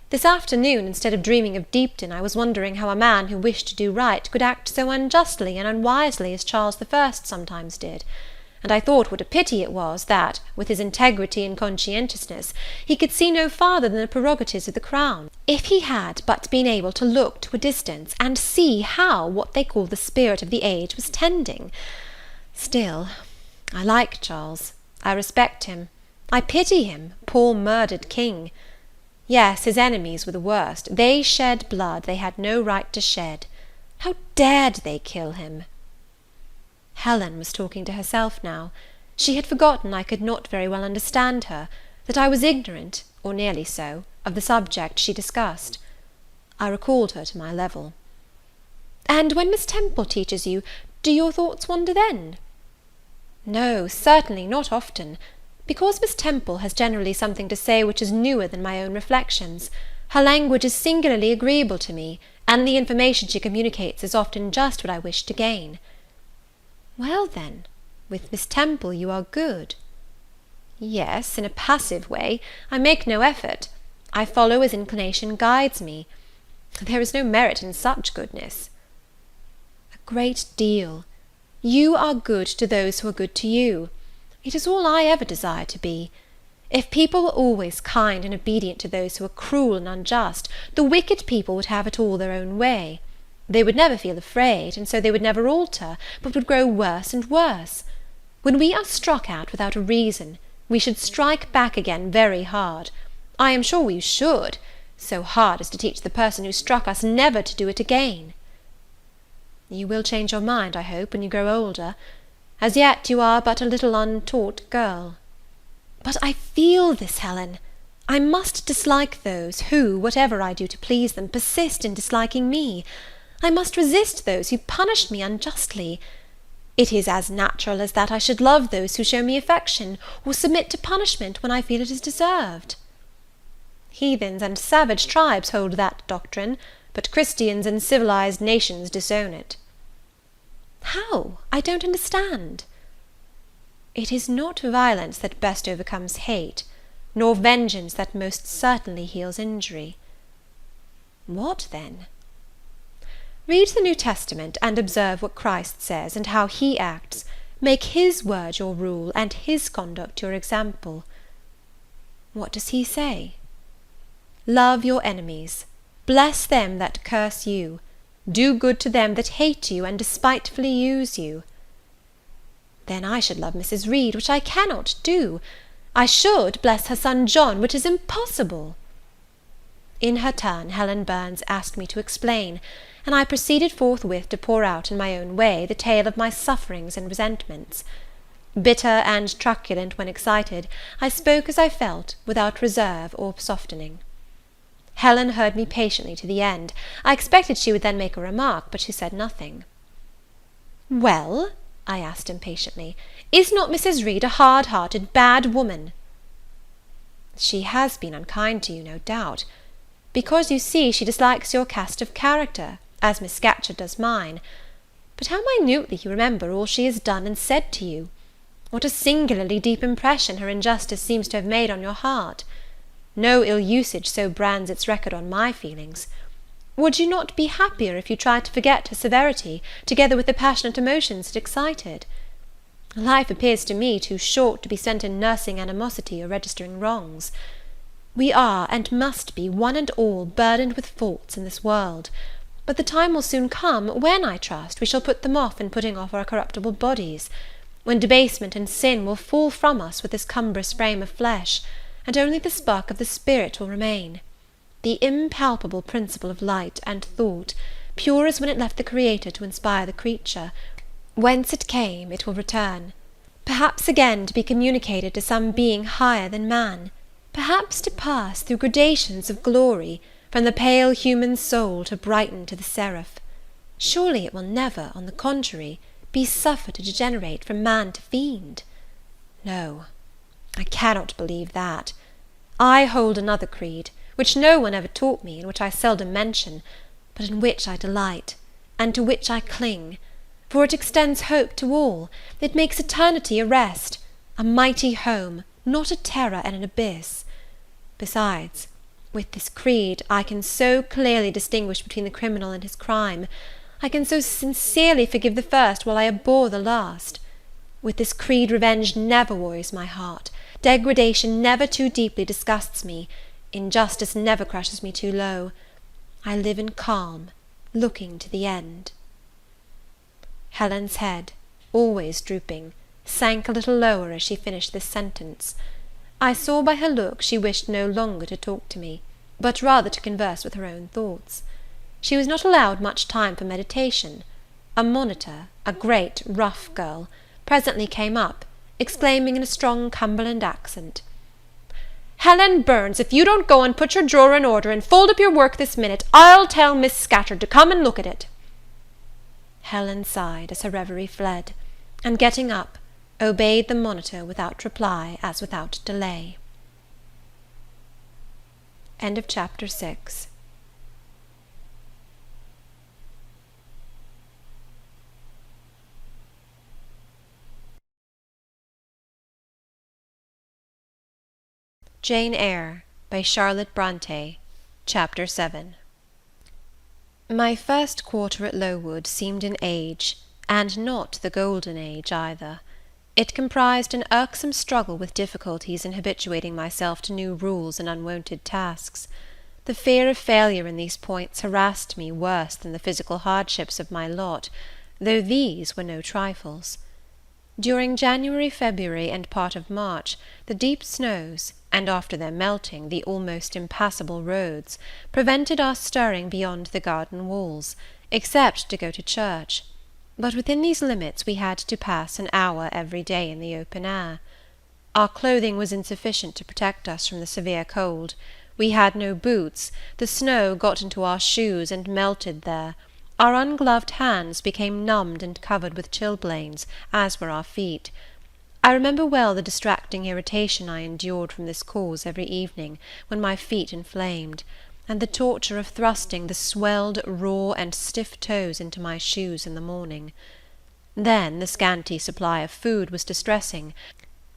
This afternoon, instead of dreaming of Deepton, I was wondering how a man who wished to do right could act so unjustly and unwisely as Charles I sometimes did, and I thought what a pity it was that, with his integrity and conscientiousness, he could see no farther than the prerogatives of the crown. If he had but been able to look to a distance, and see how what they call the spirit of the age was tending. Still, I like Charles. I respect him. I pity him, poor murdered king. Yes, his enemies were the worst. They shed blood they had no right to shed. How dared they kill him?" Helen was talking to herself now. She had forgotten I could not very well understand her, that I was ignorant, or nearly so, of the subject she discussed. I recalled her to my level. "And when Miss Temple teaches you, do your thoughts wander then?" "No, certainly not often. Because Miss Temple has generally something to say which is newer than my own reflections, her language is singularly agreeable to me, and the information she communicates is often just what I wish to gain." "Well, then, with Miss Temple you are good." "Yes, in a passive way. I make no effort. I follow as inclination guides me. There is no merit in such goodness." "A great deal. You are good to those who are good to you. It is all I ever desire to be. If people were always kind and obedient to those who were cruel and unjust, the wicked people would have it all their own way. They would never feel afraid, and so they would never alter, but would grow worse and worse. When we are struck at without a reason, we should strike back again very hard. I am sure we should, so hard as to teach the person who struck us never to do it again. You will change your mind, I hope, when you grow older. As yet you are but a little untaught girl. But I feel this, Helen. I must dislike those who, whatever I do to please them, persist in disliking me. I must resist those who punish me unjustly. It is as natural as that I should love those who show me affection, or submit to punishment when I feel it is deserved. Heathens and savage tribes hold that doctrine, but Christians and civilized nations disown it. How? I don't understand. It is not violence that best overcomes hate, nor vengeance that most certainly heals injury. What then? Read the New Testament, and observe what Christ says, and how he acts. Make his word your rule, and his conduct your example. What does he say? Love your enemies, bless them that curse you, do good to them that hate you and despitefully use you. Then I should love Mrs. Reed, which I cannot do. I should bless her son John, which is impossible. In her turn, Helen Burns asked me to explain, and I proceeded forthwith to pour out in my own way the tale of my sufferings and resentments. Bitter and truculent when excited, I spoke as I felt, without reserve or softening. Helen heard me patiently to the end. I expected she would then make a remark, but she said nothing. Well, I asked impatiently, is not Mrs. Reed a hard-hearted, bad woman? She has been unkind to you, no doubt, because, you see, she dislikes your cast of character, as Miss Scatcherd does mine. But how minutely you remember all she has done and said to you! What a singularly deep impression her injustice seems to have made on your heart! No ill usage so brands its record on my feelings. Would you not be happier if you tried to forget her severity, together with the passionate emotions it excited? Life appears to me too short to be spent in nursing animosity or registering wrongs. We are, and must be, one and all, burdened with faults in this world. But the time will soon come, when, I trust, we shall put them off in putting off our corruptible bodies, when debasement and sin will fall from us with this cumbrous frame of flesh, and only the spark of the spirit will remain, the impalpable principle of light and thought, pure as when it left the Creator to inspire the creature. Whence it came, it will return, perhaps again to be communicated to some being higher than man, perhaps to pass through gradations of glory, from the pale human soul to brighten to the seraph. Surely it will never, on the contrary, be suffered to degenerate from man to fiend. No, I cannot believe that. I hold another creed, which no one ever taught me, and which I seldom mention, but in which I delight, and to which I cling, for it extends hope to all. It makes eternity a rest, a mighty home, not a terror and an abyss. Besides, with this creed I can so clearly distinguish between the criminal and his crime, I can so sincerely forgive the first while I abhor the last. With this creed revenge never worries my heart, degradation never too deeply disgusts me, injustice never crushes me too low. I live in calm, looking to the end. Helen's head, always drooping, sank a little lower as she finished this sentence. I saw by her look she wished no longer to talk to me, but rather to converse with her own thoughts. She was not allowed much time for meditation. A monitor, a great rough girl, presently came up, exclaiming in a strong Cumberland accent, "Helen Burns, if you don't go and put your drawer in order and fold up your work this minute, I'll tell Miss Scatcherd to come and look at it." Helen sighed as her reverie fled, and getting up, obeyed the monitor without reply as without delay. End of chapter 6. Jane Eyre by Charlotte Brontë. Chapter 7. My first quarter at Lowood seemed an age, and not the golden age either. It comprised an irksome struggle with difficulties in habituating myself to new rules and unwonted tasks. The fear of failure in these points harassed me worse than the physical hardships of my lot, though these were no trifles. During January, February, and part of March, the deep snows, and after their melting, the almost impassable roads, prevented our stirring beyond the garden walls, except to go to church; but within these limits we had to pass an hour every day in the open air. Our clothing was insufficient to protect us from the severe cold. We had no boots, the snow got into our shoes and melted there. Our ungloved hands became numbed and covered with chilblains, as were our feet. I remember well the distracting irritation I endured from this cause every evening, when my feet inflamed, and the torture of thrusting the swelled, raw, and stiff toes into my shoes in the morning. Then the scanty supply of food was distressing.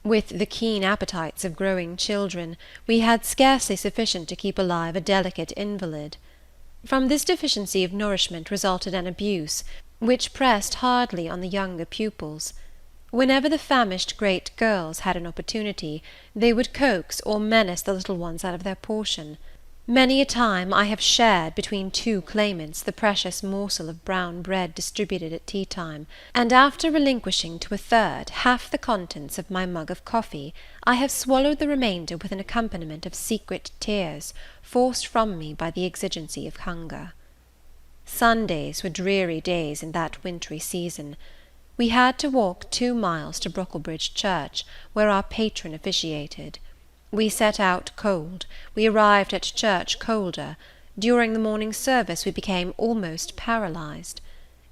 With the keen appetites of growing children, we had scarcely sufficient to keep alive a delicate invalid. From this deficiency of nourishment resulted an abuse, which pressed hardly on the younger pupils. Whenever the famished great girls had an opportunity, they would coax or menace the little ones out of their portion. Many a time I have shared between two claimants the precious morsel of brown bread distributed at tea-time, and after relinquishing to a third half the contents of my mug of coffee, I have swallowed the remainder with an accompaniment of secret tears, forced from me by the exigency of hunger. Sundays were dreary days in that wintry season. We had to walk 2 miles to Brocklebridge Church, where our patron officiated. We set out cold, we arrived at church colder. During the morning service we became almost paralyzed.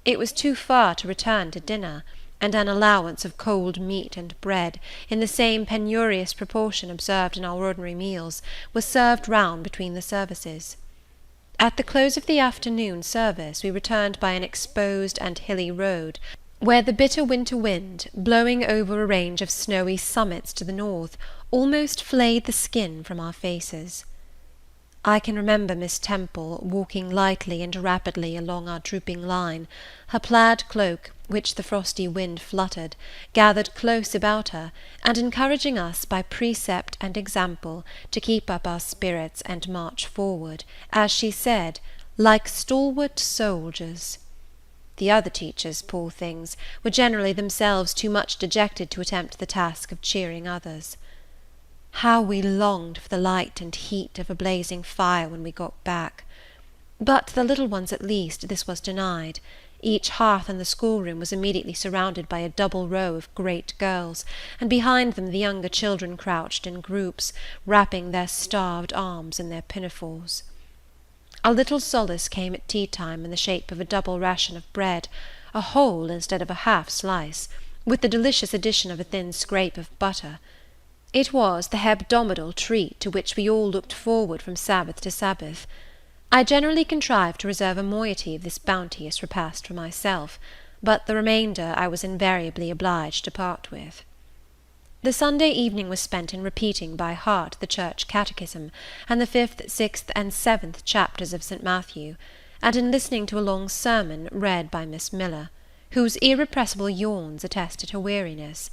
It was too far to return to dinner, and an allowance of cold meat and bread, in the same penurious proportion observed in our ordinary meals, was served round between the services. At the close of the afternoon service we returned by an exposed and hilly road, where the bitter winter wind, blowing over a range of snowy summits to the north, almost flayed the skin from our faces. I can remember Miss Temple walking lightly and rapidly along our drooping line, her plaid cloak, which the frosty wind fluttered, gathered close about her, and encouraging us by precept and example to keep up our spirits and march forward, as she said, like stalwart soldiers. The other teachers, poor things, were generally themselves too much dejected to attempt the task of cheering others. How we longed for the light and heat of a blazing fire when we got back! But to the little ones at least this was denied. Each hearth in the schoolroom was immediately surrounded by a double row of great girls, and behind them the younger children crouched in groups, wrapping their starved arms in their pinafores. A little solace came at tea-time in the shape of a double ration of bread, a whole instead of a half slice, with the delicious addition of a thin scrape of butter. It was the hebdomadal treat to which we all looked forward from Sabbath to Sabbath. I generally contrived to reserve a moiety of this bounteous repast for myself, but the remainder I was invariably obliged to part with. The Sunday evening was spent in repeating by heart the church catechism, and the 5th, 6th, and 7th chapters of St. Matthew, and in listening to a long sermon read by Miss Miller, whose irrepressible yawns attested her weariness.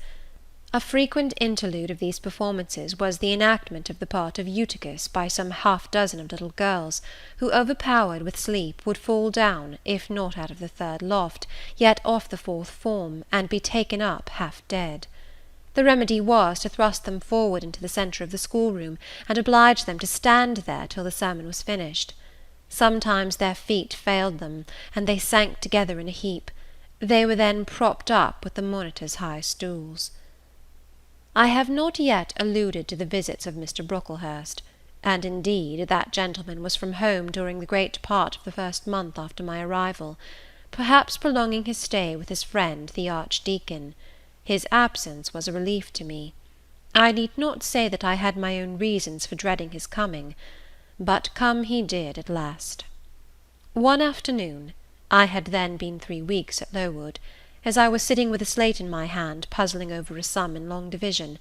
A frequent interlude of these performances was the enactment of the part of Eutychus by some half-dozen of little girls, who, overpowered with sleep, would fall down, if not out of the 3rd loft, yet off the 4th form, and be taken up half dead. The remedy was to thrust them forward into the centre of the schoolroom, and oblige them to stand there till the sermon was finished. Sometimes their feet failed them, and they sank together in a heap. They were then propped up with the monitor's high stools. I have not yet alluded to the visits of Mr. Brocklehurst, and indeed that gentleman was from home during the great part of the first month after my arrival, perhaps prolonging his stay with his friend the Archdeacon. His absence was a relief to me. I need not say that I had my own reasons for dreading his coming, but come he did at last. One afternoon, I had then been 3 weeks at Lowood, as I was sitting with a slate in my hand, puzzling over a sum in long division,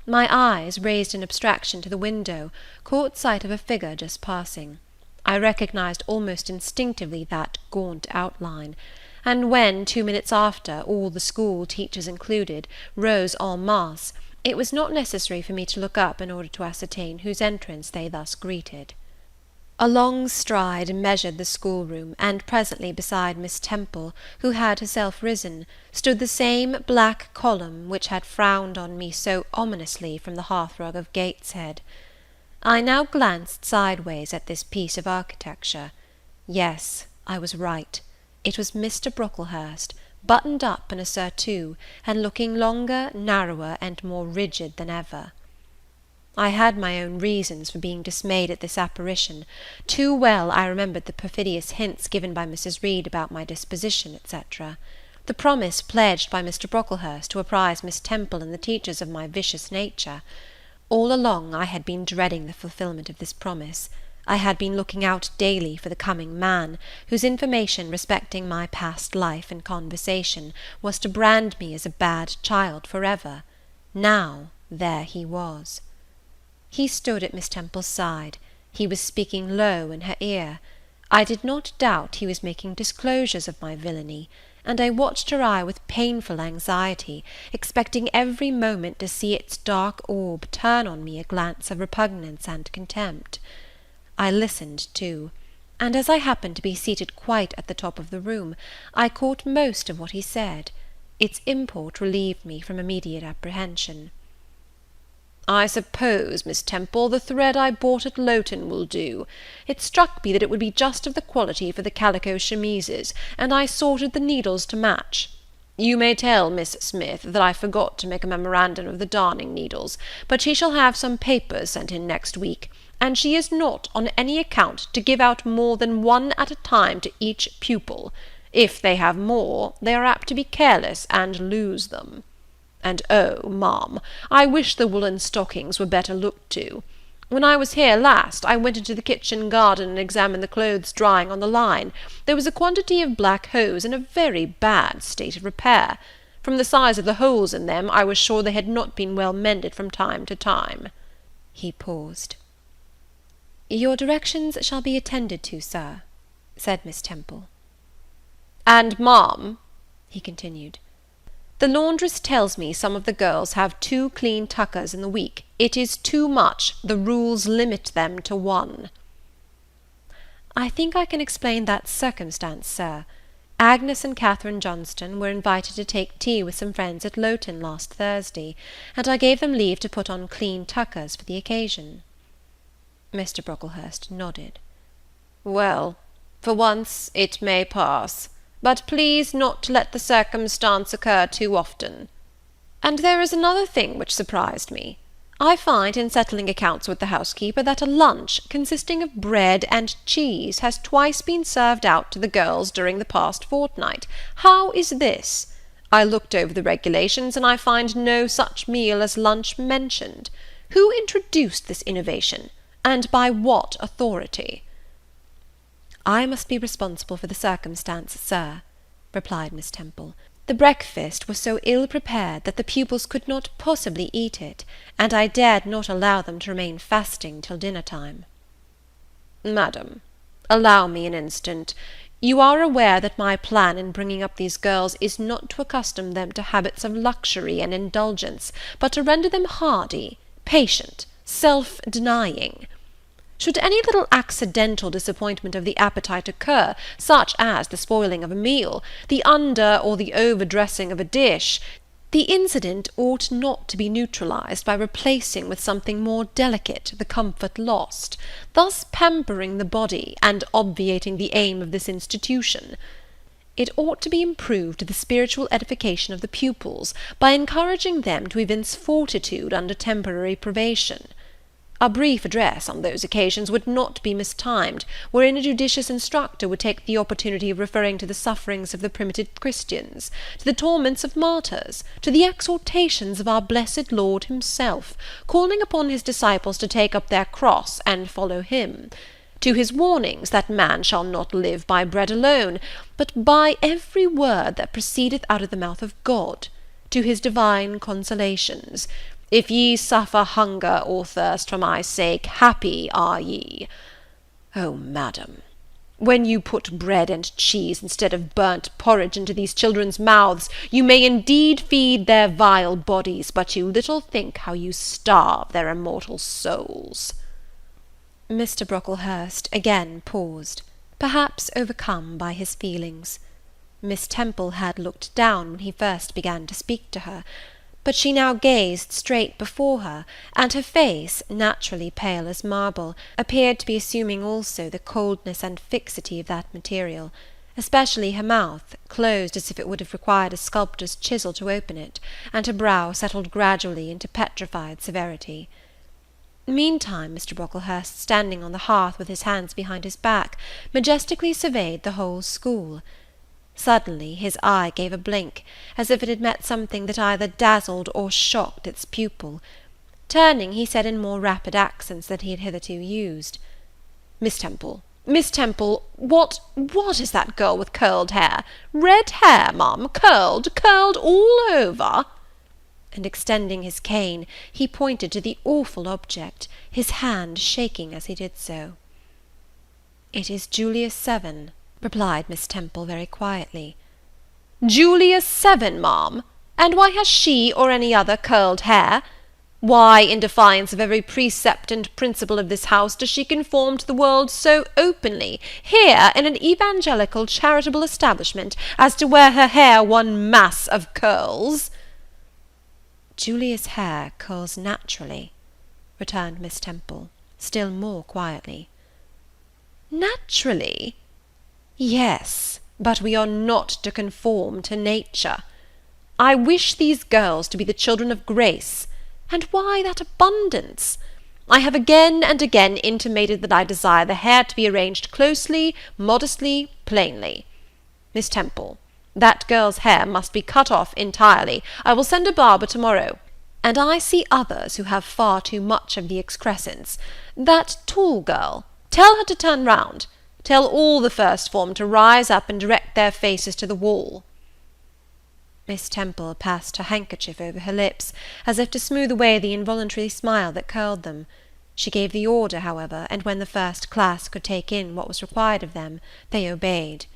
my eyes, raised in abstraction to the window, caught sight of a figure just passing. I recognized almost instinctively that gaunt outline, and when, 2 minutes after, all the school, teachers included, rose en masse, it was not necessary for me to look up in order to ascertain whose entrance they thus greeted. A long stride measured the schoolroom, and presently beside Miss Temple, who had herself risen, stood the same black column which had frowned on me so ominously from the hearthrug of Gateshead. I now glanced sideways at this piece of architecture. Yes, I was right. It was Mr. Brocklehurst, buttoned up in a surtout, and looking longer, narrower, and more rigid than ever. I had my own reasons for being dismayed at this apparition. Too well I remembered the perfidious hints given by Mrs. Reed about my disposition, etc. The promise pledged by Mr. Brocklehurst to apprise Miss Temple and the teachers of my vicious nature. All along I had been dreading the fulfilment of this promise. I had been looking out daily for the coming man, whose information respecting my past life and conversation was to brand me as a bad child forever. Now there he was. He stood at Miss Temple's side. He was speaking low in her ear. I did not doubt he was making disclosures of my villainy, and I watched her eye with painful anxiety, expecting every moment to see its dark orb turn on me a glance of repugnance and contempt. I listened too, and as I happened to be seated quite at the top of the room, I caught most of what he said. Its import relieved me from immediate apprehension. "I suppose, Miss Temple, the thread I bought at Lowton will do. It struck me that it would be just of the quality for the calico chemises, and I sorted the needles to match. You may tell Miss Smith that I forgot to make a memorandum of the darning needles, but she shall have some papers sent in next week, and she is not, on any account, to give out more than one at a time to each pupil. If they have more, they are apt to be careless and lose them. And, oh, ma'am, I wish the woollen stockings were better looked to. When I was here last, I went into the kitchen garden and examined the clothes drying on the line. There was a quantity of black hose in a very bad state of repair. From the size of the holes in them, I was sure they had not been well mended from time to time." He paused. "Your directions shall be attended to, sir," said Miss Temple. "And, ma'am," he continued, "the laundress tells me some of the girls have 2 clean tuckers in the week. It is too much. The rules limit them to 1. "I think I can explain that circumstance, sir. Agnes and Catherine Johnston were invited to take tea with some friends at Lowton last Thursday, and I gave them leave to put on clean tuckers for the occasion." Mr. Brocklehurst nodded. "Well, for once it may pass. But please not to let the circumstance occur too often. And there is another thing which surprised me. I find, in settling accounts with the housekeeper, that a lunch, consisting of bread and cheese, has twice been served out to the girls during the past fortnight. How is this? I looked over the regulations, and I find no such meal as lunch mentioned. Who introduced this innovation, and by what authority?" "I must be responsible for the circumstance, sir," replied Miss Temple. "The breakfast was so ill prepared that the pupils could not possibly eat it, and I dared not allow them to remain fasting till dinner-time." "Madam, allow me an instant. You are aware that my plan in bringing up these girls is not to accustom them to habits of luxury and indulgence, but to render them hardy, patient, self-denying. Should any little accidental disappointment of the appetite occur, such as the spoiling of a meal, the under or the overdressing of a dish, the incident ought not to be neutralized by replacing with something more delicate the comfort lost, thus pampering the body, and obviating the aim of this institution. It ought to be improved to the spiritual edification of the pupils, by encouraging them to evince fortitude under temporary privation. A brief address on those occasions would not be mistimed, wherein a judicious instructor would take the opportunity of referring to the sufferings of the primitive Christians, to the torments of martyrs, to the exhortations of our blessed Lord himself, calling upon his disciples to take up their cross and follow him, to his warnings that man shall not live by bread alone, but by every word that proceedeth out of the mouth of God, to his divine consolations. If ye suffer hunger or thirst for my sake, happy are ye. Oh, madam, When you put bread and cheese instead of burnt porridge into these children's mouths, you may indeed feed their vile bodies, but you little think how you starve their immortal souls." Mr. Brocklehurst again paused, perhaps overcome by his feelings. Miss Temple had looked down when he first began to speak to her, but she now gazed straight before her, and her face, naturally pale as marble, appeared to be assuming also the coldness and fixity of that material, especially her mouth, closed as if it would have required a sculptor's chisel to open it, and her brow settled gradually into petrified severity. Meantime, Mr. Brocklehurst, standing on the hearth with his hands behind his back, majestically surveyed the whole school. Suddenly his eye gave a blink, as if it had met something that either dazzled or shocked its pupil. Turning, he said in more rapid accents than he had hitherto used, Miss Temple, what is that girl with curled hair? Red hair, ma'am, curled all over?" And extending his cane, he pointed to the awful object, his hand shaking as he did so. "It is Juliet 7, replied Miss Temple very quietly. "Julia 7, ma'am? And why has she or any other curled hair? Why, in defiance of every precept and principle of this house, does she conform to the world so openly, here in an evangelical charitable establishment, as to wear her hair one mass of curls?" "Julia's hair curls naturally," returned Miss Temple, still more quietly. "Naturally? Yes, but we are not to conform to nature. I wish these girls to be the children of grace. And why that abundance? I have again and again intimated that I desire the hair to be arranged closely, modestly, plainly. Miss Temple, that girl's hair must be cut off entirely. I will send a barber to-morrow. And I see others who have far too much of the excrescence. That tall girl, tell her to turn round. Tell all the first form to rise up and direct their faces to the wall." Miss Temple passed her handkerchief over her lips, as if to smooth away the involuntary smile that curled them. She gave the order, however, and when the first class could take in what was required of them, they obeyed.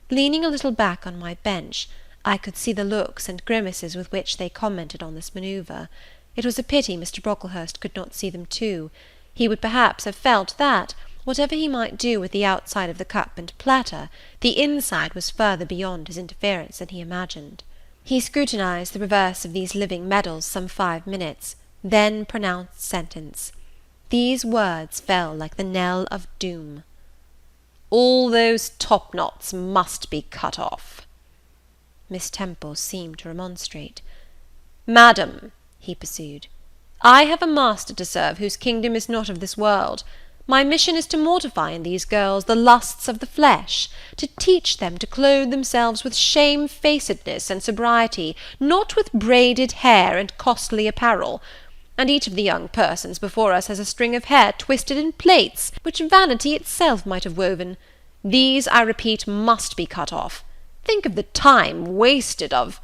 Leaning a little back on my bench, I could see the looks and grimaces with which they commented on this manoeuvre. It was a pity Mr. Brocklehurst could not see them too. He would perhaps have felt that, whatever he might do with the outside of the cup and platter, the inside was further beyond his interference than he imagined. He scrutinized the reverse of these living medals some 5 minutes, then pronounced sentence. These words fell like the knell of doom. "All those top-knots must be cut off." Miss Temple seemed to remonstrate. "Madam," he pursued, "I have a master to serve whose kingdom is not of this world. My mission is to mortify in these girls the lusts of the flesh, to teach them to clothe themselves with shamefacedness and sobriety, not with braided hair and costly apparel. And each of the young persons before us has a string of hair twisted in plaits, which vanity itself might have woven. These, I repeat, must be cut off. Think of the time wasted of—"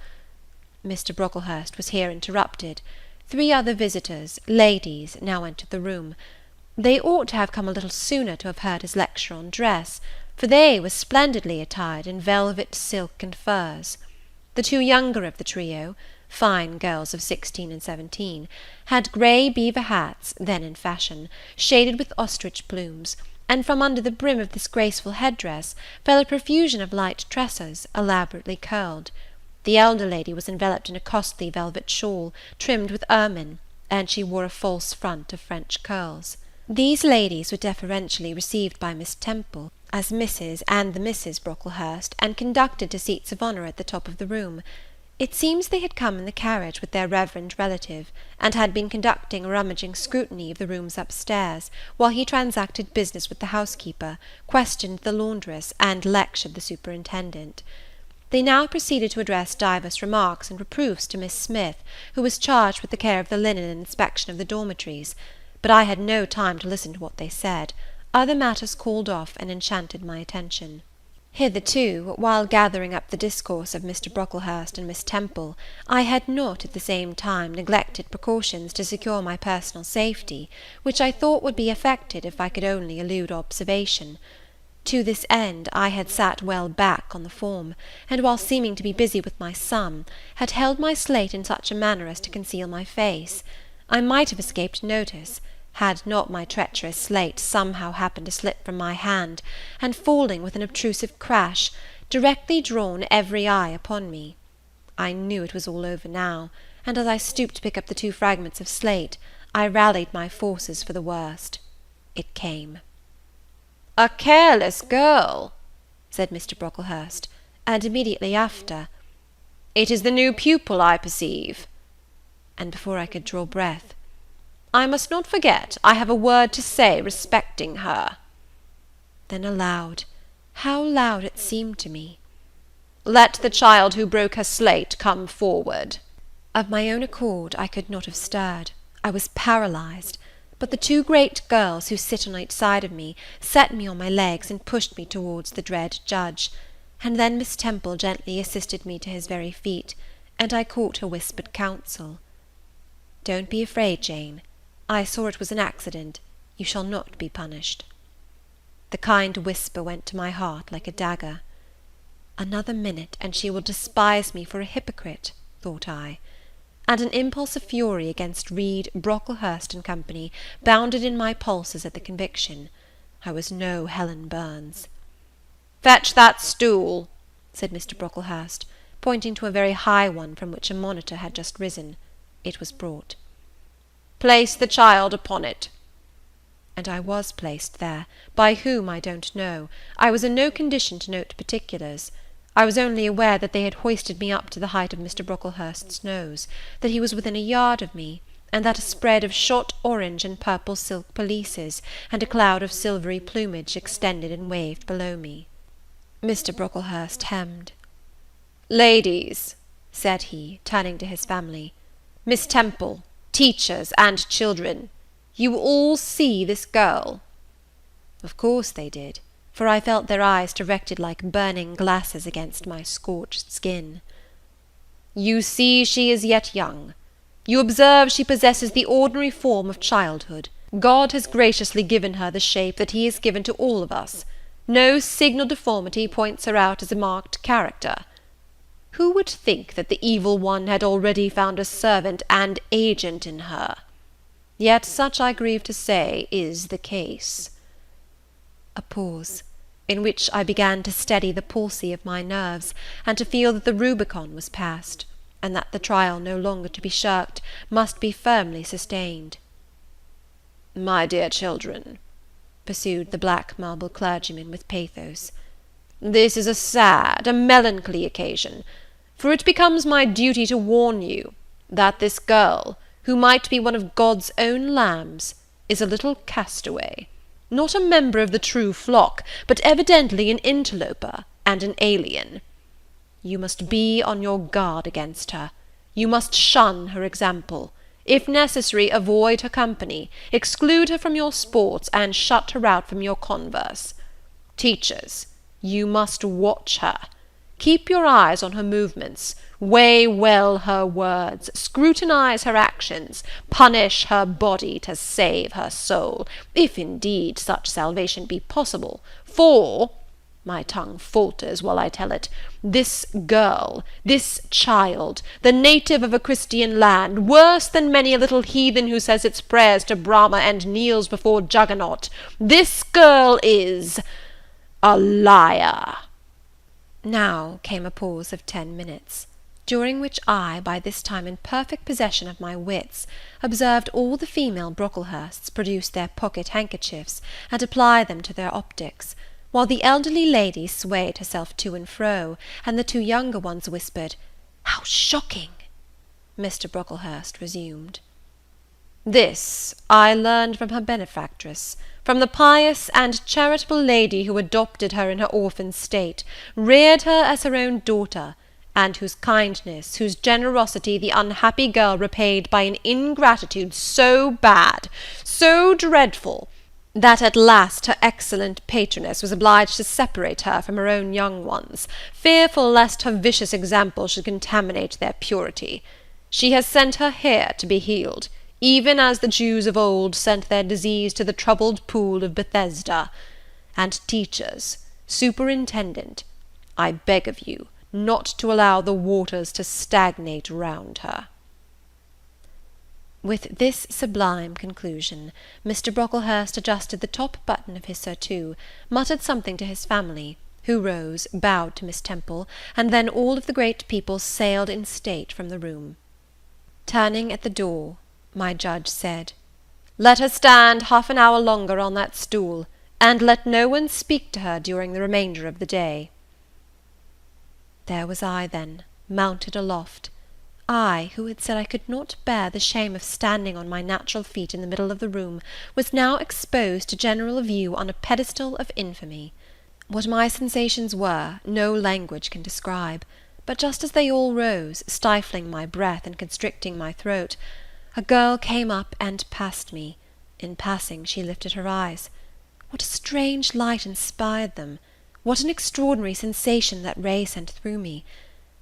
Mr. Brocklehurst was here interrupted. 3 other visitors, ladies, now entered the room. They ought to have come a little sooner to have heard his lecture on dress, for they were splendidly attired in velvet, silk, and furs. The 2 younger of the trio, fine girls of 16 and 17, had grey beaver hats, then in fashion, shaded with ostrich plumes, and from under the brim of this graceful head-dress fell a profusion of light tresses, elaborately curled. The elder lady was enveloped in a costly velvet shawl, trimmed with ermine, and she wore a false front of French curls. These ladies were deferentially received by Miss Temple as Mrs. and the Misses Brocklehurst, and conducted to seats of honour at the top of the room. It seems they had come in the carriage with their reverend relative, and had been conducting a rummaging scrutiny of the rooms upstairs, while he transacted business with the housekeeper, questioned the laundress, and lectured the superintendent. They now proceeded to address divers remarks and reproofs to Miss Smith, who was charged with the care of the linen and inspection of the dormitories, but I had no time to listen to what they said. Other matters called off and enchanted my attention. Hitherto, while gathering up the discourse of Mr. Brocklehurst and Miss Temple, I had not at the same time neglected precautions to secure my personal safety, which I thought would be effected if I could only elude observation. To this end I had sat well back on the form, and while seeming to be busy with my sum, had held my slate in such a manner as to conceal my face. I might have escaped notice, had not my treacherous slate somehow happened to slip from my hand, and falling with an obtrusive crash, directly drawn every eye upon me. I knew it was all over now, and as I stooped to pick up the 2 fragments of slate, I rallied my forces for the worst. It came. "A careless girl," said Mr. Brocklehurst, and immediately after, "It is the new pupil, I perceive." And before I could draw breath, "I must not forget I have a word to say respecting her." Then aloud, how loud it seemed to me, "Let the child who broke her slate come forward." Of my own accord I could not have stirred. I was paralysed. But the 2 great girls who sit on each side of me set me on my legs and pushed me towards the dread judge, and then Miss Temple gently assisted me to his very feet, and I caught her whispered counsel. "Don't be afraid, Jane. I saw it was an accident. You shall not be punished." The kind whisper went to my heart like a dagger. Another minute, and she will despise me for a hypocrite, thought I. And an impulse of fury against Reed, Brocklehurst and Company bounded in my pulses at the conviction. I was no Helen Burns. "Fetch that stool," said Mr. Brocklehurst, pointing to a very high one from which a monitor had just risen. It was brought. "Place the child upon it." And I was placed there, by whom I don't know. I was in no condition to note particulars. I was only aware that they had hoisted me up to the height of Mr. Brocklehurst's nose, that he was within a yard of me, and that a spread of shot orange and purple silk pelisses and a cloud of silvery plumage extended and waved below me. Mr. Brocklehurst hemmed. "Ladies," said he, turning to his family, "Miss Temple, teachers, and children, you all see this girl?" Of course they did, for I felt their eyes directed like burning glasses against my scorched skin. "You see she is yet young. You observe she possesses the ordinary form of childhood. God has graciously given her the shape that he has given to all of us. No signal deformity points her out as a marked character. Who would think that the evil one had already found a servant and agent in her? Yet such, I grieve to say, is the case." A pause, in which I began to steady the palsy of my nerves, and to feel that the Rubicon was passed, and that the trial no longer to be shirked must be firmly sustained. "My dear children," pursued the black marble clergyman with pathos, "this is a sad, a melancholy occasion, for it becomes my duty to warn you that this girl, who might be one of God's own lambs, is a little castaway, not a member of the true flock, but evidently an interloper and an alien. You must be on your guard against her. You must shun her example. If necessary, avoid her company, exclude her from your sports, and shut her out from your converse. Teachers, you must watch her. Keep your eyes on her movements, weigh well her words, scrutinize her actions, punish her body to save her soul, if indeed such salvation be possible, for, my tongue falters while I tell it, this girl, this child, the native of a Christian land, worse than many a little heathen who says its prayers to Brahma and kneels before Juggernaut, this girl is a liar." Now came a pause of 10 minutes, during which I, by this time in perfect possession of my wits, observed all the female Brocklehursts produce their pocket handkerchiefs, and apply them to their optics, while the elderly lady swayed herself to and fro, and the 2 younger ones whispered, "How shocking!" Mr. Brocklehurst resumed. "This I learned from her benefactress, from the pious and charitable lady who adopted her in her orphan state, reared her as her own daughter, and whose kindness, whose generosity the unhappy girl repaid by an ingratitude so bad, so dreadful, that at last her excellent patroness was obliged to separate her from her own young ones, fearful lest her vicious example should contaminate their purity. She has sent her here to be healed, even as the Jews of old sent their disease to the troubled pool of Bethesda. and teachers, superintendent, I beg of you not to allow the waters to stagnate round her." With this sublime conclusion, Mr. Brocklehurst adjusted the top button of his surtout, muttered something to his family, who rose, bowed to Miss Temple, and then all of the great people sailed in state from the room. Turning at the door, my judge said, "Let her stand half an hour longer on that stool, and let no one speak to her during the remainder of the day." There was I, then, mounted aloft. I, who had said I could not bear the shame of standing on my natural feet in the middle of the room, was now exposed to general view on a pedestal of infamy. What my sensations were, no language can describe, but just as they all rose, stifling my breath and constricting my throat, a girl came up and passed me. In passing, she lifted her eyes. What a strange light inspired them! What an extraordinary sensation that ray sent through me!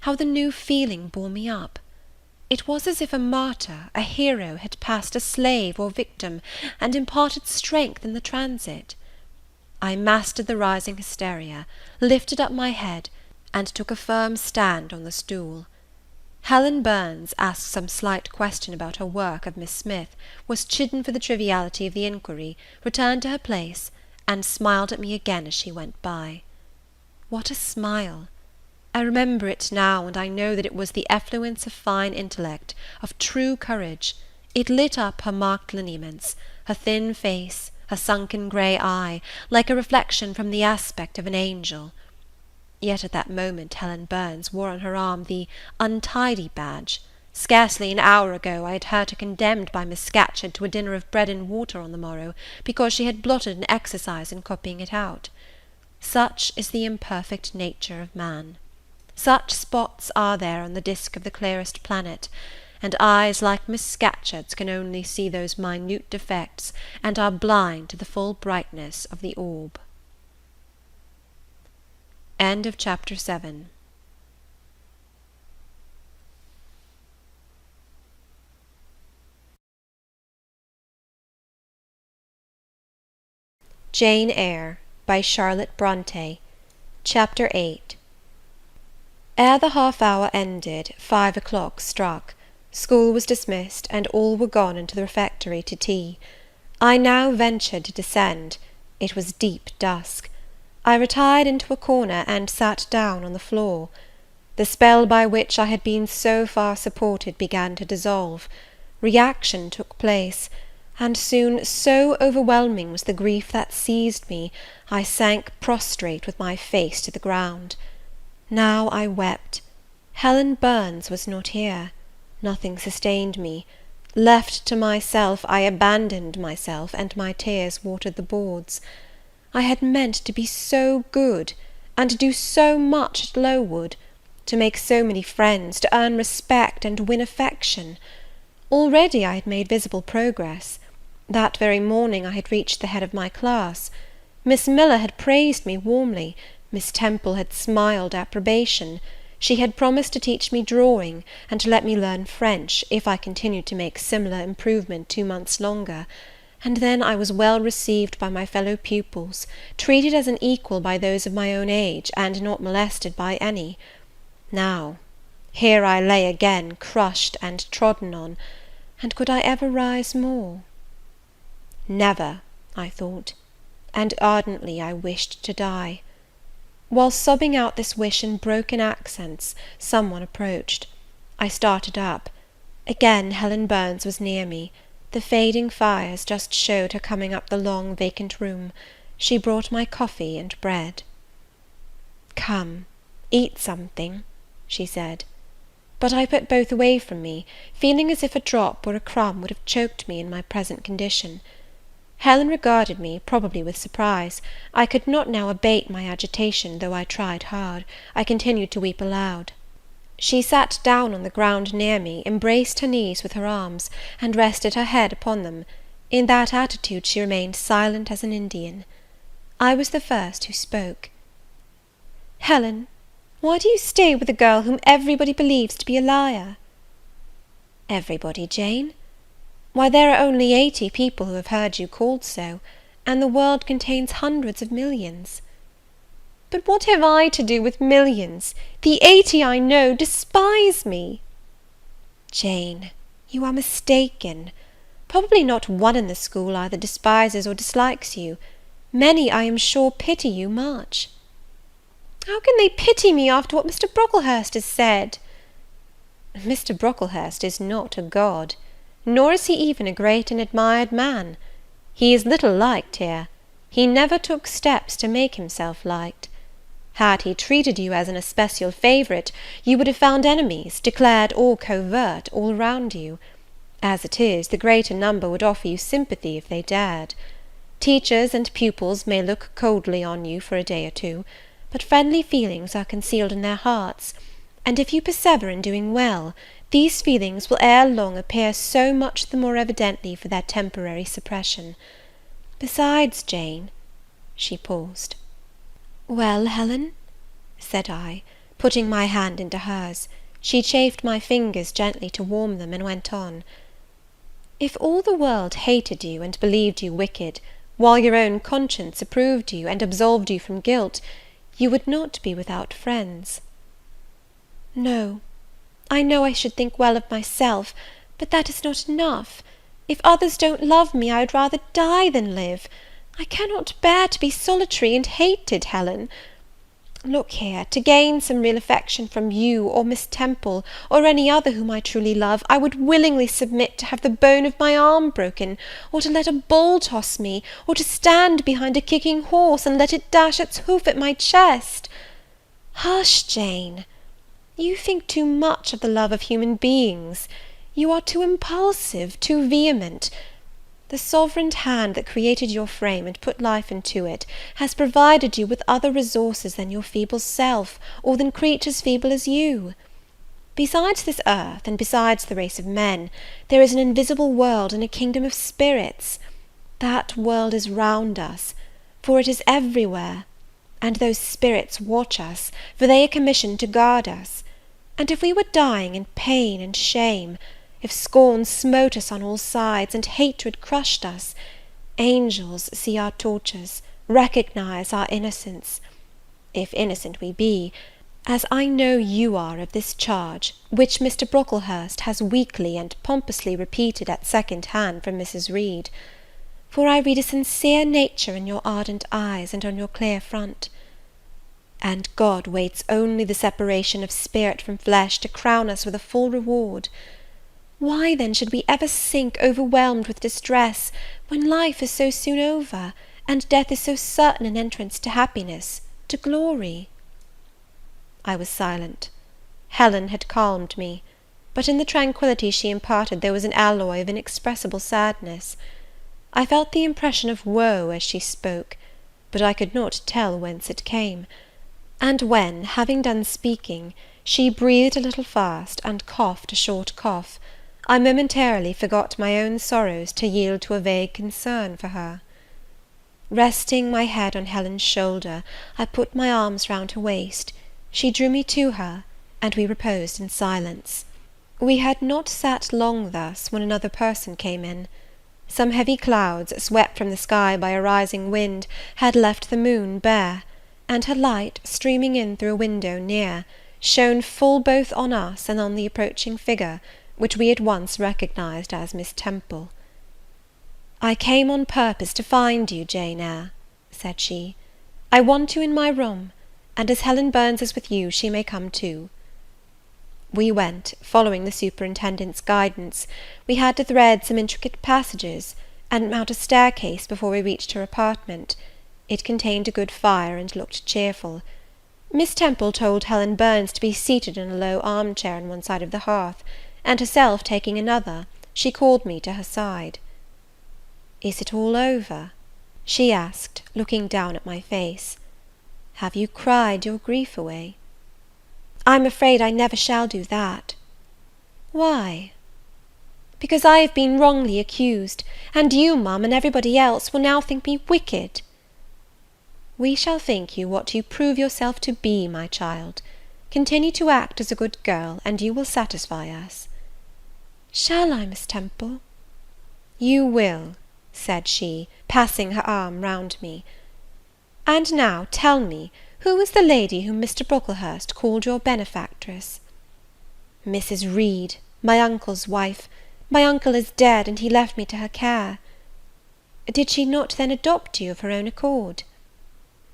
How the new feeling bore me up! It was as if a martyr, a hero, had passed a slave or victim, and imparted strength in the transit. I mastered the rising hysteria, lifted up my head, and took a firm stand on the stool. Helen Burns asked some slight question about her work of Miss Smith, was chidden for the triviality of the inquiry, returned to her place, and smiled at me again as she went by. What a smile! I remember it now, and I know that it was the effluence of fine intellect, of true courage. It lit up her marked lineaments, her thin face, her sunken grey eye, like a reflection from the aspect of an angel. Yet at that moment Helen Burns wore on her arm the untidy badge. Scarcely an hour ago I had heard her condemned by Miss Scatcherd to a dinner of bread and water on the morrow, because she had blotted an exercise in copying it out. Such is the imperfect nature of man. Such spots are there on the disk of the clearest planet, and eyes like Miss Scatcherd's can only see those minute defects, and are blind to the full brightness of the orb. End of Chapter 7. Jane Eyre by Charlotte Brontë. Chapter 8. Ere the half-hour ended, 5 o'clock struck. School was dismissed, and all were gone into the refectory to tea. I now ventured to descend. It was deep dusk. I retired into a corner, and sat down on the floor. The spell by which I had been so far supported began to dissolve. Reaction took place, and soon so overwhelming was the grief that seized me, I sank prostrate with my face to the ground. Now I wept. Helen Burns was not here. Nothing sustained me. Left to myself, I abandoned myself, and my tears watered the boards. I had meant to be so good, and to do so much at Lowood, to make so many friends, to earn respect and win affection. Already I had made visible progress. That very morning I had reached the head of my class. Miss Miller had praised me warmly. Miss Temple had smiled approbation. She had promised to teach me drawing, and to let me learn French, if I continued to make similar improvement 2 months longer. And then I was well received by my fellow pupils, treated as an equal by those of my own age, and not molested by any. Now, here I lay again, crushed and trodden on, and could I ever rise more? Never, I thought, and ardently I wished to die. While sobbing out this wish in broken accents, some one approached. I started up. Again Helen Burns was near me. The fading fires just showed her coming up the long vacant room. She brought my coffee and bread. "Come, eat something," she said. But I put both away from me, feeling as if a drop or a crumb would have choked me in my present condition. Helen regarded me, probably with surprise. I could not now abate my agitation, though I tried hard. I continued to weep aloud. She sat down on the ground near me, embraced her knees with her arms, and rested her head upon them. In that attitude she remained silent as an Indian. I was the first who spoke. "Helen, why do you stay with a girl whom everybody believes to be a liar?" "Everybody, Jane? Why, there are only 80 people who have heard you called so, and the world contains hundreds of millions." "But what have I to do with millions? The 80 I know despise me." "Jane, you are mistaken. Probably not one in the school either despises or dislikes you. Many, I am sure, pity you much." "How can they pity me after what Mr. Brocklehurst has said?" "Mr. Brocklehurst is not a god, nor is he even a great and admired man. He is little liked here. He never took steps to make himself liked. Had he treated you as an especial favourite, you would have found enemies, declared or covert, all round you. As it is, the greater number would offer you sympathy if they dared. Teachers and pupils may look coldly on you for a day or two, but friendly feelings are concealed in their hearts, and if you persevere in doing well, these feelings will ere long appear so much the more evidently for their temporary suppression. Besides, Jane," she paused. "Well, Helen?" said I, putting my hand into hers. She chafed my fingers gently to warm them, and went on. "If all the world hated you, and believed you wicked, while your own conscience approved you, and absolved you from guilt, you would not be without friends." "No, I know I should think well of myself, but that is not enough. If others don't love me, I would rather die than live. I cannot bear to be solitary and hated, Helen. Look here, to gain some real affection from you, or Miss Temple, or any other whom I truly love, I would willingly submit to have the bone of my arm broken, or to let a bull toss me, or to stand behind a kicking horse, and let it dash its hoof at my chest. Hush, Jane! You think too much of the love of human beings. You are too impulsive, too vehement. The sovereign hand that created your frame and put life into it, has provided you with other resources than your feeble self, or than creatures feeble as you. Besides this earth, and besides the race of men, there is an invisible world and a kingdom of spirits. That world is round us, for it is everywhere, and those spirits watch us, for they are commissioned to guard us. And if we were dying in pain and shame, if scorn smote us on all sides, and hatred crushed us, angels see our tortures, recognise our innocence, if innocent we be, as I know you are of this charge, which Mr. Brocklehurst has weakly and pompously repeated at second hand from Mrs. Reed. For I read a sincere nature in your ardent eyes, and on your clear front. And God waits only the separation of spirit from flesh to crown us with a full reward. Why then should we ever sink overwhelmed with distress, when life is so soon over, and death is so certain an entrance to happiness, to glory?" I was silent. Helen had calmed me, but in the tranquillity she imparted there was an alloy of inexpressible sadness. I felt the impression of woe as she spoke, but I could not tell whence it came; and when, having done speaking, she breathed a little fast, and coughed a short cough, I momentarily forgot my own sorrows to yield to a vague concern for her. Resting my head on Helen's shoulder, I put my arms round her waist. She drew me to her, and we reposed in silence. We had not sat long thus, when another person came in. Some heavy clouds, swept from the sky by a rising wind, had left the moon bare, and her light, streaming in through a window near, shone full both on us and on the approaching figure, which we at once recognized as Miss Temple. "I came on purpose to find you, Jane Eyre," said she. "I want you in my room, and as Helen Burns is with you, she may come too." We went, following the superintendent's guidance. We had to thread some intricate passages, and mount a staircase before we reached her apartment. It contained a good fire, and looked cheerful. Miss Temple told Helen Burns to be seated in a low arm-chair on one side of the hearth, and herself taking another, she called me to her side. "Is it all over?" she asked, looking down at my face. "Have you cried your grief away?" "I'm afraid I never shall do that." "Why?" "Because I have been wrongly accused, and you, Ma'am, and everybody else, will now think me wicked." "We shall think you what you prove yourself to be, my child. Continue to act as a good girl, and you will satisfy us." "Shall I, Miss Temple?" "You will," said she, passing her arm round me. "And now tell me, who is the lady whom Mr. Brocklehurst called your benefactress?" "Mrs. Reed, my uncle's wife. My uncle is dead, and he left me to her care." "Did she not then adopt you of her own accord?"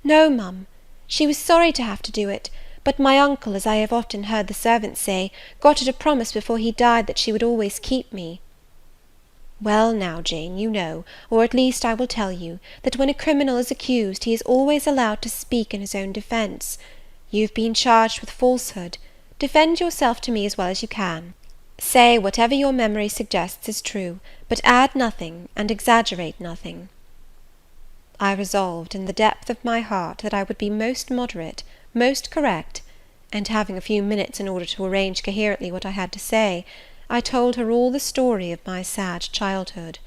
"No, ma'am. She was sorry to have to do it, but my uncle, as I have often heard the servants say, got her to promise before he died that she would always keep me." "Well now, Jane, you know, or at least I will tell you, that when a criminal is accused, he is always allowed to speak in his own defence. You have been charged with falsehood. Defend yourself to me as well as you can. Say whatever your memory suggests is true, but add nothing, and exaggerate nothing." I resolved, in the depth of my heart, that I would be most moderate, most correct, and having a few minutes in order to arrange coherently what I had to say, I told her all the story of my sad childhood.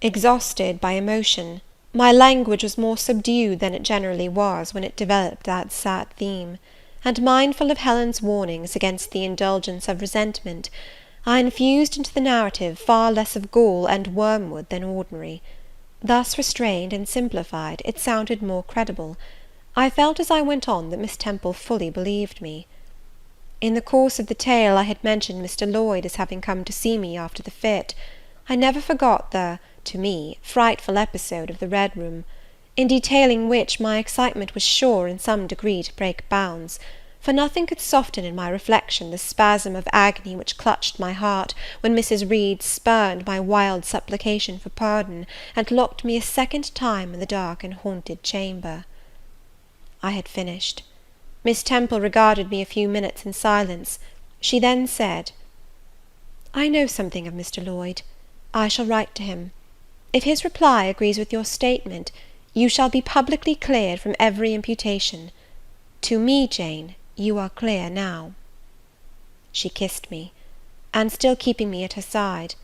Exhausted by emotion, my language was more subdued than it generally was when it developed that sad theme, and mindful of Helen's warnings against the indulgence of resentment, I infused into the narrative far less of gall and wormwood than ordinary. Thus restrained and simplified, it sounded more credible. I felt as I went on that Miss Temple fully believed me. In the course of the tale I had mentioned Mr. Lloyd as having come to see me after the fit. I never forgot the, to me, frightful episode of the Red Room, in detailing which my excitement was sure in some degree to break bounds, for nothing could soften in my reflection the spasm of agony which clutched my heart when Mrs. Reed spurned my wild supplication for pardon, and locked me a second time in the dark and haunted chamber. I had finished. Miss Temple regarded me a few minutes in silence. She then said, "I know something of Mr. Lloyd. I shall write to him. If his reply agrees with your statement, you shall be publicly cleared from every imputation. To me, Jane, you are clear now." She kissed me, and still keeping me at her side,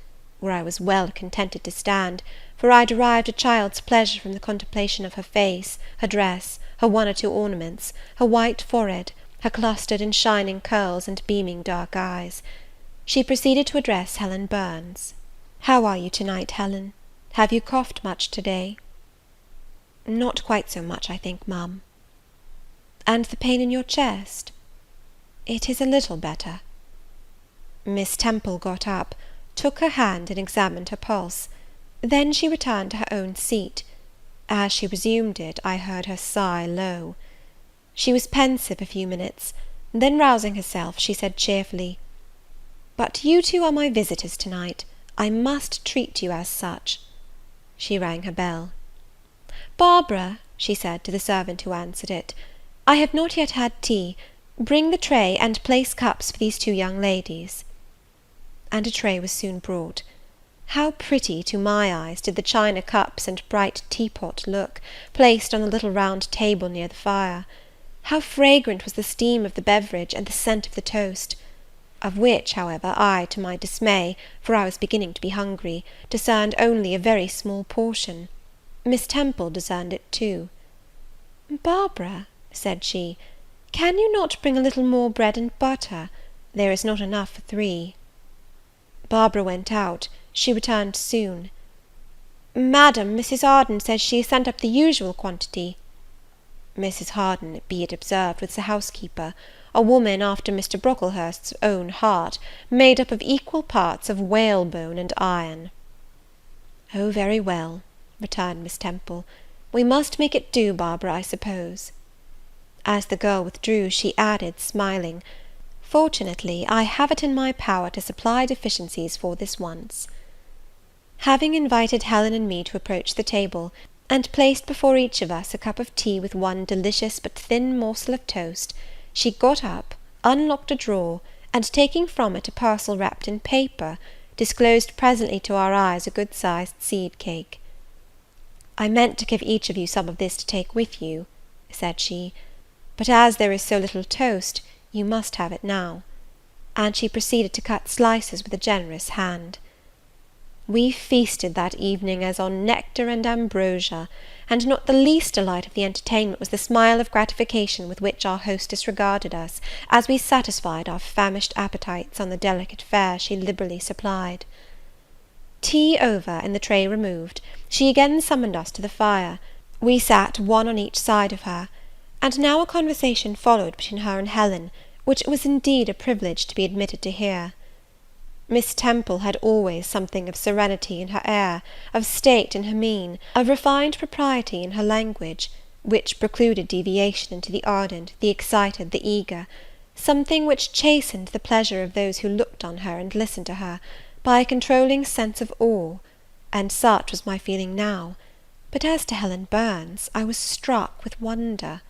where I was well contented to stand, for I derived a child's pleasure from the contemplation of her face, her dress, her one or two ornaments, her white forehead, her clustered and shining curls, and beaming dark eyes, she proceeded to address Helen Burns. "How are you to-night, Helen? Have you coughed much to-day?" "Not quite so much, I think, ma'am." "And the pain in your chest?" "It is a little better." Miss Temple got up, took her hand, and examined her pulse. Then she returned to her own seat. As she resumed it, I heard her sigh low. She was pensive a few minutes, then rousing herself, she said cheerfully, "But you two are my visitors to-night. I must treat you as such." She rang her bell. "Barbara," she said to the servant who answered it, "I have not yet had tea. Bring the tray, and place cups for these two young ladies." And a tray was soon brought. How pretty, to my eyes, did the china cups and bright teapot look, placed on the little round table near the fire! How fragrant was the steam of the beverage, and the scent of the toast! Of which, however, I, to my dismay, for I was beginning to be hungry, discerned only a very small portion. Miss Temple discerned it too. "Barbara," said she, "can you not bring a little more bread and butter? There is not enough for 3. Barbara went out. She returned soon. "Madam, Mrs. Harden says she has sent up the usual quantity." Mrs. Harden, be it observed, was the housekeeper, a woman after Mr. Brocklehurst's own heart, made up of equal parts of whalebone and iron. "Oh, very well," returned Miss Temple, "we must make it do, Barbara, I suppose." As the girl withdrew, she added, smiling, "Fortunately, I have it in my power to supply deficiencies for this once." Having invited Helen and me to approach the table, and placed before each of us a cup of tea with one delicious but thin morsel of toast, she got up, unlocked a drawer, and taking from it a parcel wrapped in paper, disclosed presently to our eyes a good-sized seed cake. "I meant to give each of you some of this to take with you," said she, "but as there is so little toast, you must have it now." And she proceeded to cut slices with a generous hand. We feasted that evening as on nectar and ambrosia, and not the least delight of the entertainment was the smile of gratification with which our hostess regarded us, as we satisfied our famished appetites on the delicate fare she liberally supplied. Tea over and the tray removed, she again summoned us to the fire. We sat one on each side of her, and now a conversation followed between her and Helen, which it was indeed a privilege to be admitted to hear. Miss Temple had always something of serenity in her air, of state in her mien, of refined propriety in her language, which precluded deviation into the ardent, the excited, the eager; something which chastened the pleasure of those who looked on her and listened to her, by a controlling sense of awe, and such was my feeling now; but as to Helen Burns, I was struck with wonder.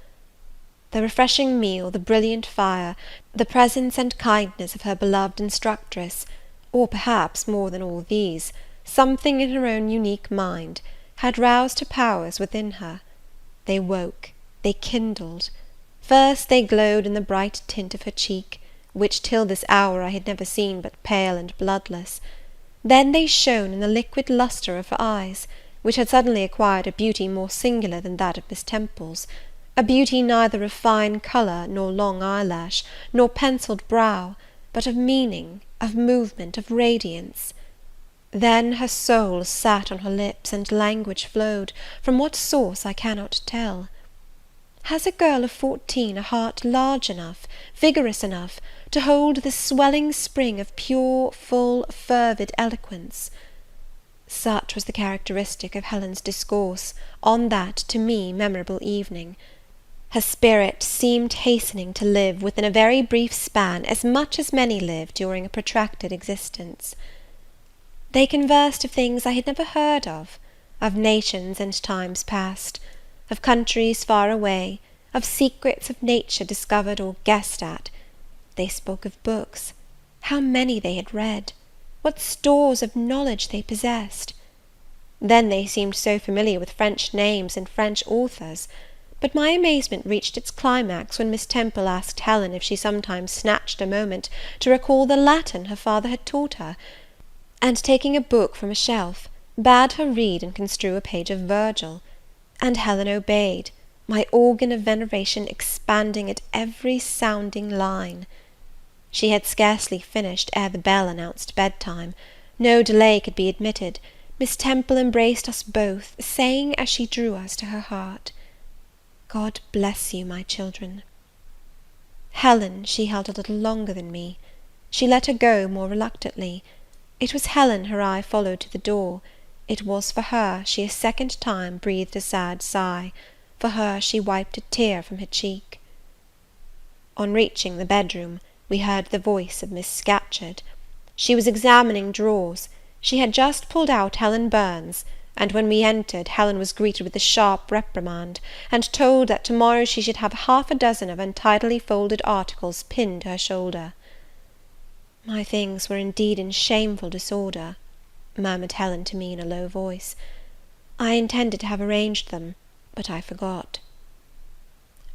The refreshing meal, the brilliant fire, the presence and kindness of her beloved instructress, or perhaps, more than all these, something in her own unique mind, had roused her powers within her. They woke, they kindled. First they glowed in the bright tint of her cheek, which till this hour I had never seen but pale and bloodless. Then they shone in the liquid lustre of her eyes, which had suddenly acquired a beauty more singular than that of Miss Temple's, a beauty neither of fine colour, nor long eyelash, nor pencilled brow, but of meaning, of movement, of radiance. Then her soul sat on her lips, and language flowed, from what source I cannot tell. Has a girl of 14 a heart large enough, vigorous enough, to hold the swelling spring of pure, full, fervid eloquence? Such was the characteristic of Helen's discourse on that, to me, memorable evening. Her spirit seemed hastening to live within a very brief span as much as many live during a protracted existence. They conversed of things I had never heard of nations and times past, of countries far away, of secrets of nature discovered or guessed at. They spoke of books, how many they had read, what stores of knowledge they possessed. Then they seemed so familiar with French names and French authors; but my amazement reached its climax when Miss Temple asked Helen if she sometimes snatched a moment to recall the Latin her father had taught her, and, taking a book from a shelf, bade her read and construe a page of Virgil; and Helen obeyed, my organ of veneration expanding at every sounding line. She had scarcely finished ere the bell announced bedtime. No delay could be admitted. Miss Temple embraced us both, saying, as she drew us to her heart, "God bless you, my children." Helen she held a little longer than me. She let her go more reluctantly. It was Helen her eye followed to the door. It was for her she a second time breathed a sad sigh; for her she wiped a tear from her cheek. On reaching the bedroom, we heard the voice of Miss Scatcherd. She was examining drawers. She had just pulled out Helen Burns, and when we entered, Helen was greeted with a sharp reprimand, and told that to-morrow she should have half a dozen of untidily folded articles pinned to her shoulder. "My things were indeed in shameful disorder," murmured Helen to me in a low voice. "I intended to have arranged them, but I forgot."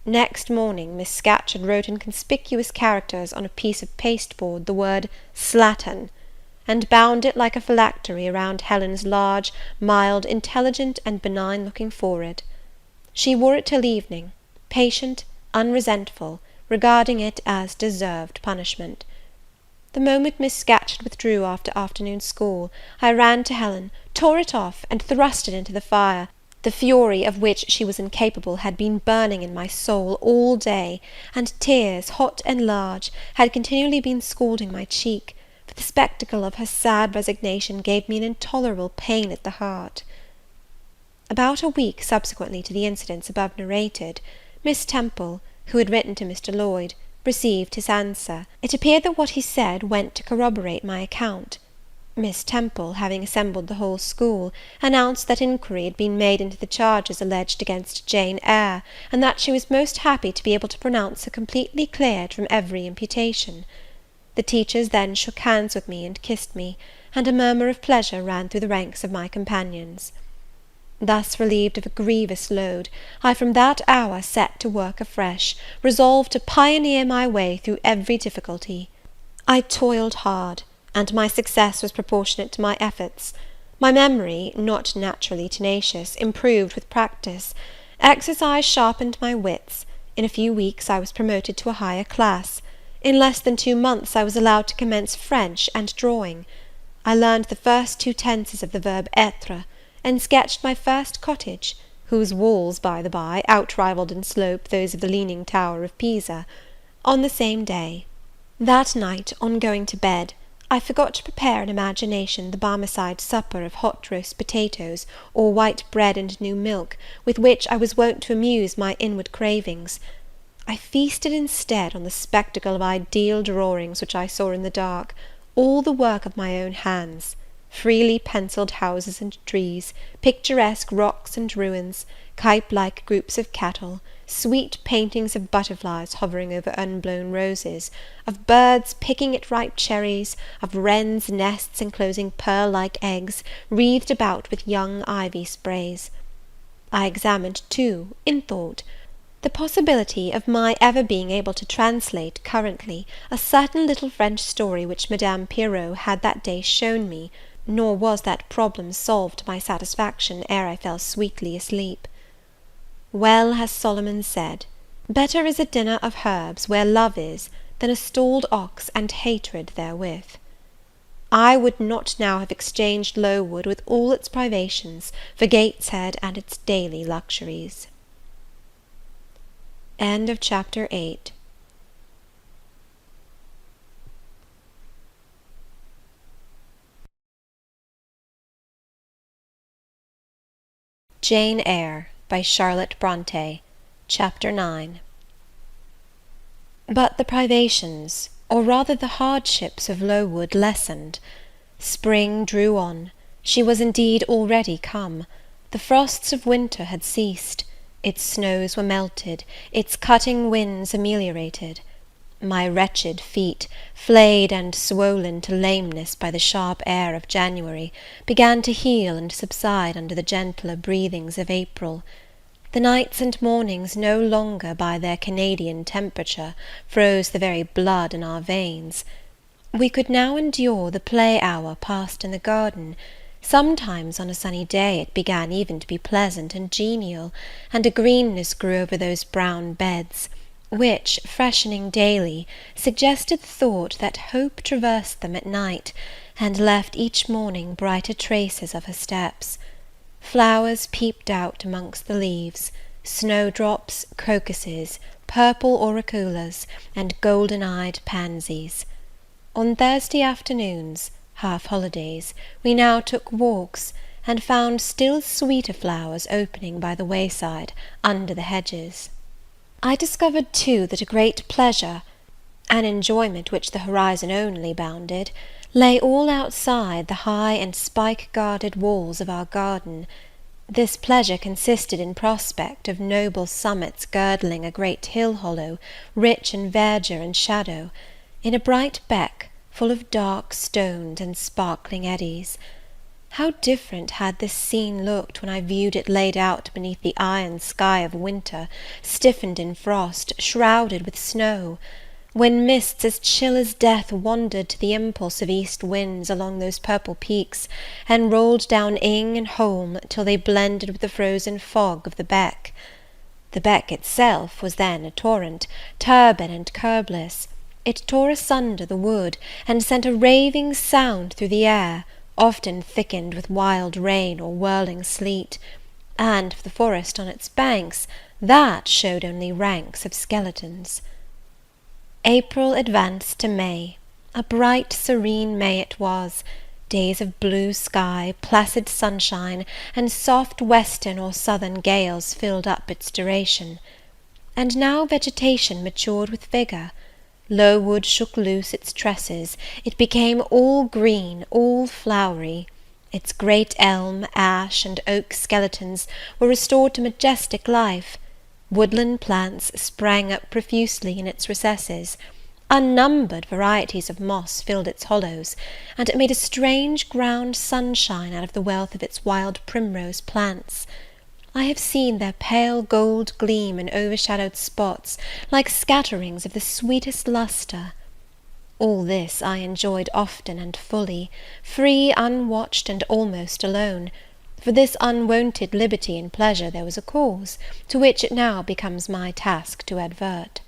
Next morning Miss Scatcherd wrote in conspicuous characters on a piece of pasteboard the word "Slattern," and bound it like a phylactery around Helen's large, mild, intelligent, and benign-looking forehead. She wore it till evening, patient, unresentful, regarding it as deserved punishment. The moment Miss Scatcherd withdrew after afternoon school, I ran to Helen, tore it off, and thrust it into the fire. The fury of which she was incapable had been burning in my soul all day, and tears, hot and large, had continually been scalding my cheek, for the spectacle of her sad resignation gave me an intolerable pain at the heart. About a week subsequently to the incidents above narrated, Miss Temple, who had written to Mr. Lloyd, received his answer. It appeared that what he said went to corroborate my account. Miss Temple, having assembled the whole school, announced that inquiry had been made into the charges alleged against Jane Eyre, and that she was most happy to be able to pronounce her completely cleared from every imputation. The teachers then shook hands with me and kissed me, and a murmur of pleasure ran through the ranks of my companions. Thus relieved of a grievous load, I from that hour set to work afresh, resolved to pioneer my way through every difficulty. I toiled hard, and my success was proportionate to my efforts. My memory, not naturally tenacious, improved with practice. Exercise sharpened my wits. In a few weeks I was promoted to a higher class. In less than 2 months I was allowed to commence French and drawing. I learned the first 2 tenses of the verb être, and sketched my first cottage, whose walls, by the by, outrivalled in slope those of the Leaning Tower of Pisa, on the same day. That night, on going to bed, I forgot to prepare in imagination the Barmecide supper of hot roast potatoes, or white bread and new milk, with which I was wont to amuse my inward cravings. I feasted instead on the spectacle of ideal drawings which I saw in the dark, all the work of my own hands, freely pencilled houses and trees, picturesque rocks and ruins, Cuyp-like groups of cattle, sweet paintings of butterflies hovering over unblown roses, of birds picking at ripe cherries, of wrens' nests enclosing pearl-like eggs, wreathed about with young ivy sprays. I examined, too, in thought, the possibility of my ever being able to translate currently a certain little French story which Madame Pirot had that day shown me, nor was that problem solved to my satisfaction ere I fell sweetly asleep. Well has Solomon said, better is a dinner of herbs where love is, than a stalled ox and hatred therewith. I would not now have exchanged Lowood with all its privations for Gateshead and its daily luxuries. End of Chapter 8. Jane Eyre by Charlotte Brontë. Chapter 9. But the privations, or rather the hardships of Lowood lessened. Spring drew on. She was indeed already come. The frosts of winter had ceased. Its snows were melted, its cutting winds ameliorated. My wretched feet, flayed and swollen to lameness by the sharp air of January, began to heal and subside under the gentler breathings of April. The nights and mornings no longer by their Canadian temperature froze the very blood in our veins. We could now endure the play hour passed in the garden. Sometimes on a sunny day it began even to be pleasant and genial, and a greenness grew over those brown beds, which, freshening daily, suggested the thought that hope traversed them at night, and left each morning brighter traces of her steps. Flowers peeped out amongst the leaves, snowdrops, crocuses, purple auriculas, and golden-eyed pansies. On Thursday afternoons, half-holidays, we now took walks, and found still sweeter flowers opening by the wayside, under the hedges. I discovered, too, that a great pleasure, an enjoyment which the horizon only bounded, lay all outside the high and spike-guarded walls of our garden. This pleasure consisted in prospect of noble summits girdling a great hill-hollow, rich in verdure and shadow, in a bright beck, full of dark stones and sparkling eddies. How different had this scene looked when I viewed it laid out beneath the iron sky of winter, stiffened in frost, shrouded with snow! When mists as chill as death wandered to the impulse of east winds along those purple peaks, and rolled down Ing and Holm till they blended with the frozen fog of the beck. The beck itself was then a torrent, turbid and curbless. It tore asunder the wood, and sent a raving sound through the air, often thickened with wild rain or whirling sleet; and of the forest on its banks, that showed only ranks of skeletons. April advanced to May. A bright, serene May it was. Days of blue sky, placid sunshine, and soft western or southern gales filled up its duration. And now vegetation matured with vigour. Lowood shook loose its tresses, it became all green, all flowery. Its great elm, ash, and oak skeletons were restored to majestic life. Woodland plants sprang up profusely in its recesses. Unnumbered varieties of moss filled its hollows, and it made a strange ground sunshine out of the wealth of its wild primrose plants. I have seen their pale gold gleam in overshadowed spots, like scatterings of the sweetest lustre. All this I enjoyed often and fully, free, unwatched, and almost alone. For this unwonted liberty and pleasure there was a cause, to which it now becomes my task to advert.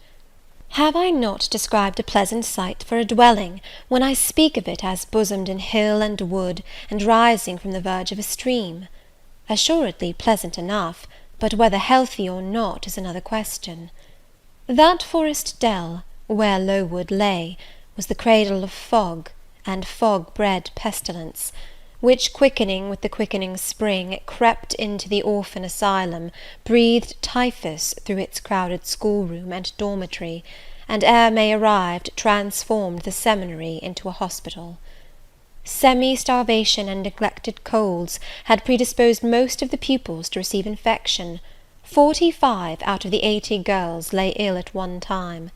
Have I not described a pleasant site for a dwelling, when I speak of it as bosomed in hill and wood, and rising from the verge of a stream? Assuredly pleasant enough, but whether healthy or not is another question. That forest dell, where Lowood lay, was the cradle of fog, and fog-bred pestilence, which, quickening with the quickening spring, crept into the orphan asylum, breathed typhus through its crowded schoolroom and dormitory, and ere May arrived, transformed the seminary into a hospital. Semi-starvation and neglected colds had predisposed most of the pupils to receive infection. 45 out of the 80 girls lay ill at one time.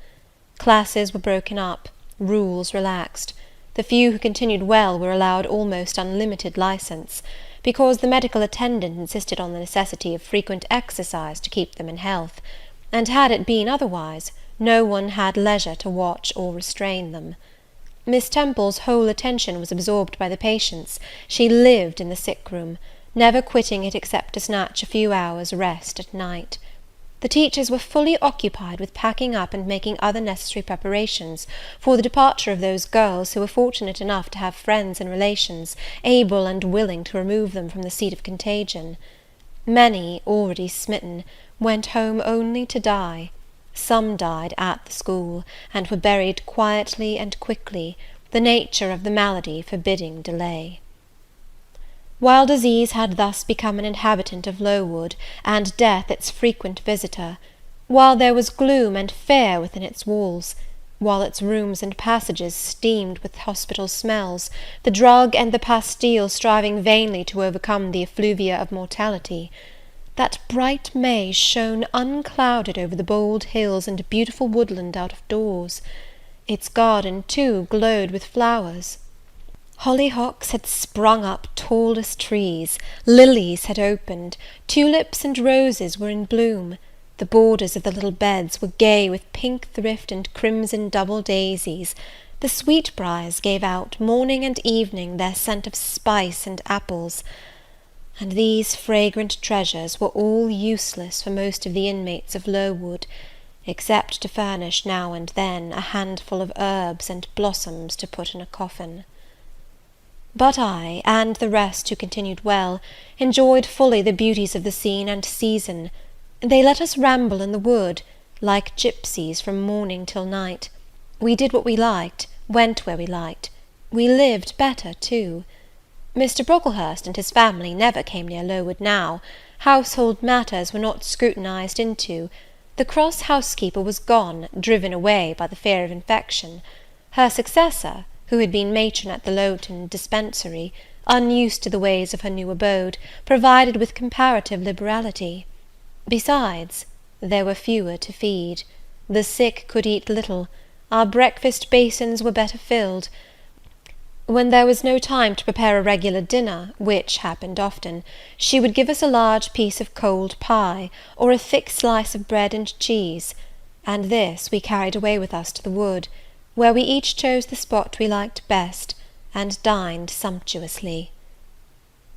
Classes were broken up, rules relaxed. The few who continued well were allowed almost unlimited license, because the medical attendant insisted on the necessity of frequent exercise to keep them in health, and had it been otherwise, no one had leisure to watch or restrain them. Miss Temple's whole attention was absorbed by the patients. She lived in the sick-room, never quitting it except to snatch a few hours' rest at night. The teachers were fully occupied with packing up and making other necessary preparations for the departure of those girls who were fortunate enough to have friends and relations able and willing to remove them from the seat of contagion. Many, already smitten, went home only to die. Some died at the school, and were buried quietly and quickly, the nature of the malady forbidding delay. While disease had thus become an inhabitant of Lowood, and death its frequent visitor, while there was gloom and fear within its walls, while its rooms and passages steamed with hospital smells, the drug and the pastille striving vainly to overcome the effluvia of mortality, that bright May shone unclouded over the bold hills and beautiful woodland out of doors. Its garden, too, glowed with flowers. Hollyhocks had sprung up tall as trees, lilies had opened, tulips and roses were in bloom, the borders of the little beds were gay with pink thrift and crimson double daisies, the sweetbriars gave out, morning and evening, their scent of spice and apples, and these fragrant treasures were all useless for most of the inmates of Lowood, except to furnish now and then a handful of herbs and blossoms to put in a coffin. But I, and the rest who continued well, enjoyed fully the beauties of the scene and season. They let us ramble in the wood, like gypsies, from morning till night. We did what we liked, went where we liked. We lived better, too. Mr. Brocklehurst and his family never came near Lowood now. Household matters were not scrutinized into. The cross housekeeper was gone, driven away by the fear of infection. Her successor, who had been matron at the Lowton dispensary, unused to the ways of her new abode, provided with comparative liberality. Besides, there were fewer to feed. The sick could eat little. Our breakfast basins were better filled. When there was no time to prepare a regular dinner, which happened often, she would give us a large piece of cold pie, or a thick slice of bread and cheese, and this we carried away with us to the wood, where we each chose the spot we liked best, and dined sumptuously.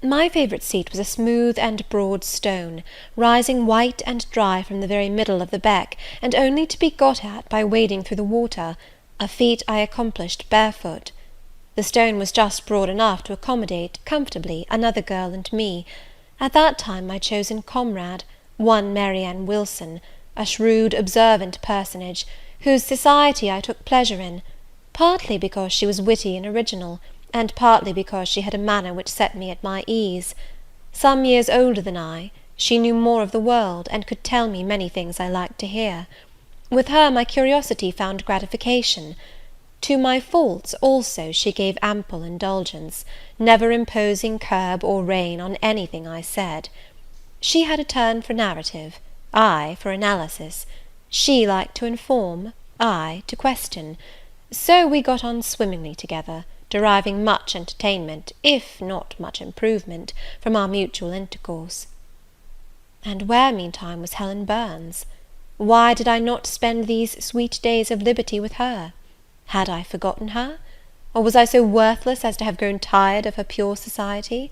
My favourite seat was a smooth and broad stone, rising white and dry from the very middle of the beck, and only to be got at by wading through the water, a feat I accomplished barefoot. The stone was just broad enough to accommodate, comfortably, another girl and me, at that time my chosen comrade, one Mary Ann Wilson, a shrewd, observant personage, whose society I took pleasure in, partly because she was witty and original, and partly because she had a manner which set me at my ease. Some years older than I, she knew more of the world, and could tell me many things I liked to hear. With her my curiosity found gratification. To my faults also she gave ample indulgence, never imposing curb or rein on anything I said. She had a turn for narrative, I for analysis. She liked to inform, I to question. So we got on swimmingly together, deriving much entertainment, if not much improvement, from our mutual intercourse. And where, meantime, was Helen Burns? Why did I not spend these sweet days of liberty with her? Had I forgotten her? Or was I so worthless as to have grown tired of her pure society?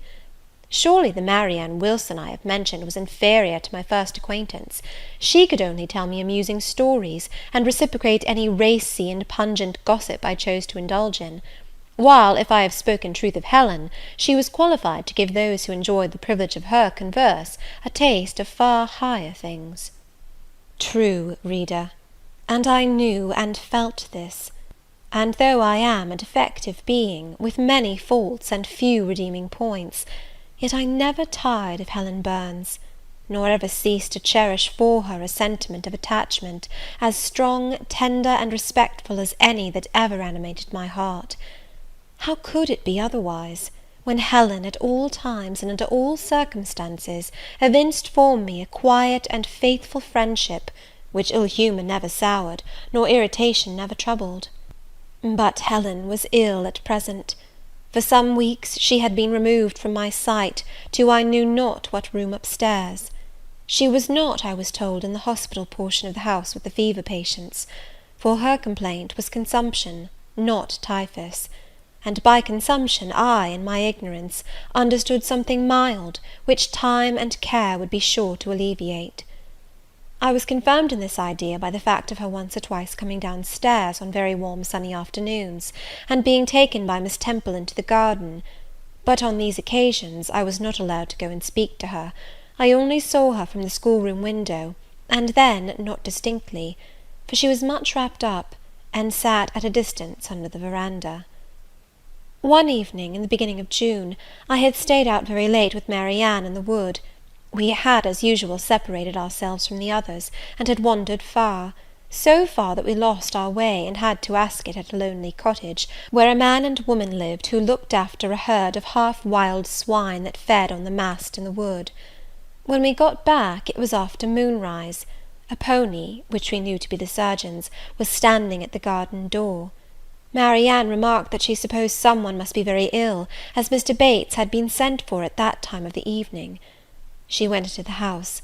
Surely the Marianne Wilson I have mentioned was inferior to my first acquaintance. She could only tell me amusing stories, and reciprocate any racy and pungent gossip I chose to indulge in; while, if I have spoken truth of Helen, she was qualified to give those who enjoyed the privilege of her converse a taste of far higher things. True, reader, and I knew and felt this; and though I am a defective being, with many faults and few redeeming points, yet I never tired of Helen Burns, nor ever ceased to cherish for her a sentiment of attachment as strong, tender, and respectful as any that ever animated my heart. How could it be otherwise, when Helen, at all times and under all circumstances, evinced for me a quiet and faithful friendship, which ill humour never soured, nor irritation never troubled? But Helen was ill at present. For some weeks she had been removed from my sight to I knew not what room upstairs. She was not, I was told, in the hospital portion of the house with the fever patients; for her complaint was consumption, not typhus; and by consumption I, in my ignorance, understood something mild, which time and care would be sure to alleviate. I was confirmed in this idea by the fact of her once or twice coming down stairs on very warm sunny afternoons, and being taken by Miss Temple into the garden; but on these occasions I was not allowed to go and speak to her. I only saw her from the schoolroom window, and then not distinctly, for she was much wrapped up, and sat at a distance under the veranda. One evening, in the beginning of June, I had stayed out very late with Marianne in the wood. We had, as usual, separated ourselves from the others, and had wandered far; so far that we lost our way, and had to ask it at a lonely cottage, where a man and woman lived, who looked after a herd of half-wild swine that fed on the mast in the wood. When we got back, it was after moonrise. A pony, which we knew to be the surgeon's, was standing at the garden door. Marianne remarked that she supposed some one must be very ill, as Mr. Bates had been sent for at that time of the evening. She went into the house.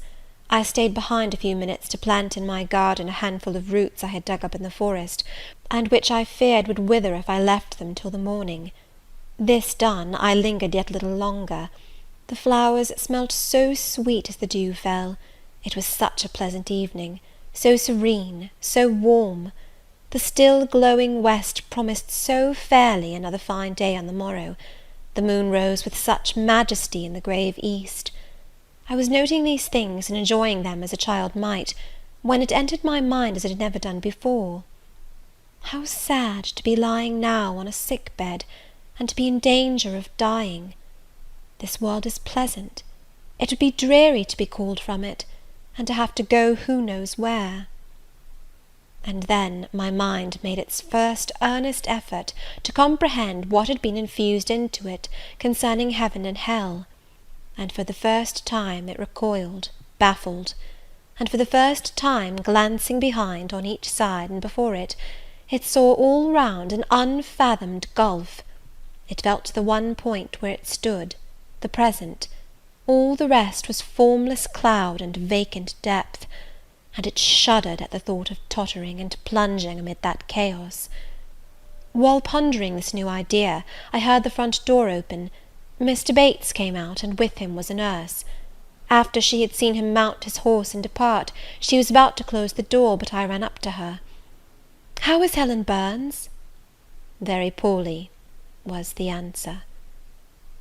I stayed behind a few minutes to plant in my garden a handful of roots I had dug up in the forest, and which I feared would wither if I left them till the morning. This done, I lingered yet a little longer. The flowers smelt so sweet as the dew fell. It was such a pleasant evening, so serene, so warm. The still glowing west promised so fairly another fine day on the morrow. The moon rose with such majesty in the grave east. I was noting these things and enjoying them as a child might, when it entered my mind as it had never done before. How sad to be lying now on a sick bed, and to be in danger of dying! This world is pleasant; it would be dreary to be called from it, and to have to go who knows where. And then my mind made its first earnest effort to comprehend what had been infused into it concerning heaven and hell, and for the first time it recoiled, baffled; and for the first time, glancing behind, on each side, and before it, it saw all round an unfathomed gulf. It felt the one point where it stood, the present; all the rest was formless cloud and vacant depth, and it shuddered at the thought of tottering and plunging amid that chaos. While pondering this new idea, I heard the front door open. Mr. Bates came out, and with him was a nurse. After she had seen him mount his horse and depart, she was about to close the door, but I ran up to her. "How is Helen Burns?" "Very poorly," was the answer.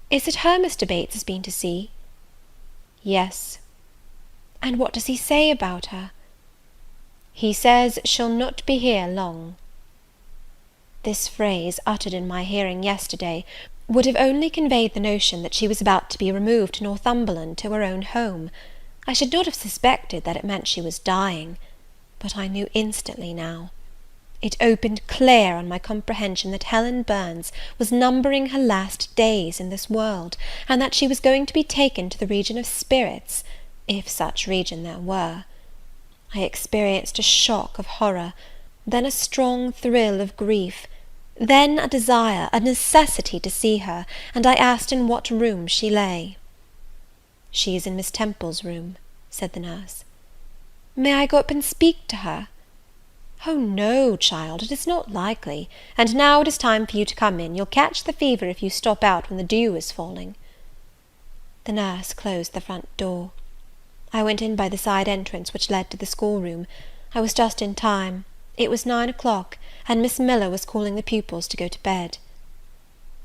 "Is it her Mr. Bates has been to see?" "Yes." "And what does he say about her?" "He says she'll not be here long." This phrase, uttered in my hearing yesterday, would have only conveyed the notion that she was about to be removed to Northumberland, to her own home. I should not have suspected that it meant she was dying; but I knew instantly now. It opened clear on my comprehension that Helen Burns was numbering her last days in this world, and that she was going to be taken to the region of spirits, if such region there were. I experienced a shock of horror, then a strong thrill of grief, then a desire, a necessity to see her, and I asked in what room she lay. "She is in Miss Temple's room," said the nurse. "May I go up and speak to her?" "Oh, no, child, it is not likely; and now it is time for you to come in. You'll catch the fever if you stop out when the dew is falling." The nurse closed the front door. I went in by the side entrance which led to the schoolroom. I was just in time. It was 9 o'clock, and Miss Miller was calling the pupils to go to bed.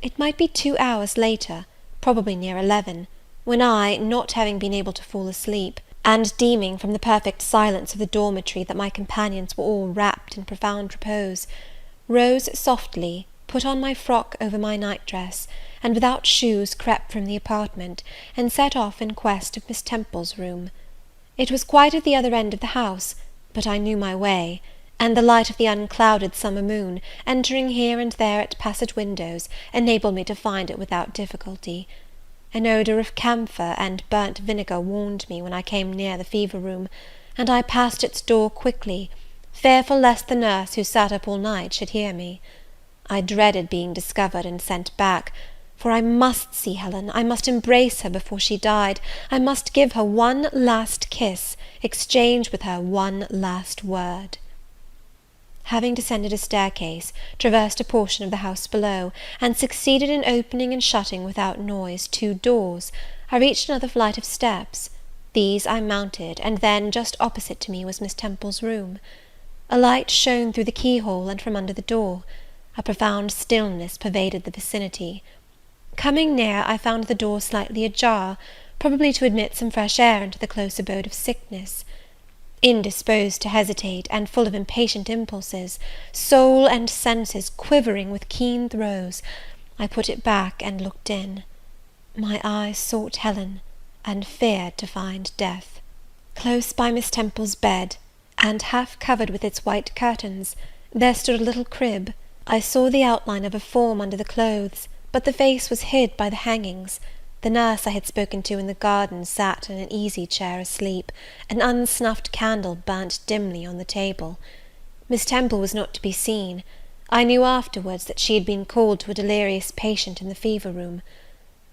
It might be 2 hours later, probably near 11, when I, not having been able to fall asleep, and deeming from the perfect silence of the dormitory that my companions were all wrapped in profound repose, rose softly, put on my frock over my night-dress, and without shoes crept from the apartment, and set off in quest of Miss Temple's room. It was quite at the other end of the house, but I knew my way, and the light of the unclouded summer moon, entering here and there at passage windows, enabled me to find it without difficulty. An odour of camphor and burnt vinegar warned me when I came near the fever room, and I passed its door quickly, fearful lest the nurse who sat up all night should hear me. I dreaded being discovered and sent back, for I must see Helen, I must embrace her before she died, I must give her one last kiss, exchange with her one last word. Having descended a staircase, traversed a portion of the house below, and succeeded in opening and shutting without noise 2 doors, I reached another flight of steps. These I mounted, and then, just opposite to me, was Miss Temple's room. A light shone through the keyhole and from under the door. A profound stillness pervaded the vicinity. Coming near, I found the door slightly ajar, probably to admit some fresh air into the close abode of sickness. Indisposed to hesitate, and full of impatient impulses, soul and senses quivering with keen throes, I put it back and looked in. My eyes sought Helen, and feared to find death. Close by Miss Temple's bed, and half covered with its white curtains, there stood a little crib. I saw the outline of a form under the clothes, but the face was hid by the hangings. The nurse I had spoken to in the garden sat in an easy-chair asleep. An unsnuffed candle burnt dimly on the table. Miss Temple was not to be seen. I knew afterwards that she had been called to a delirious patient in the fever room.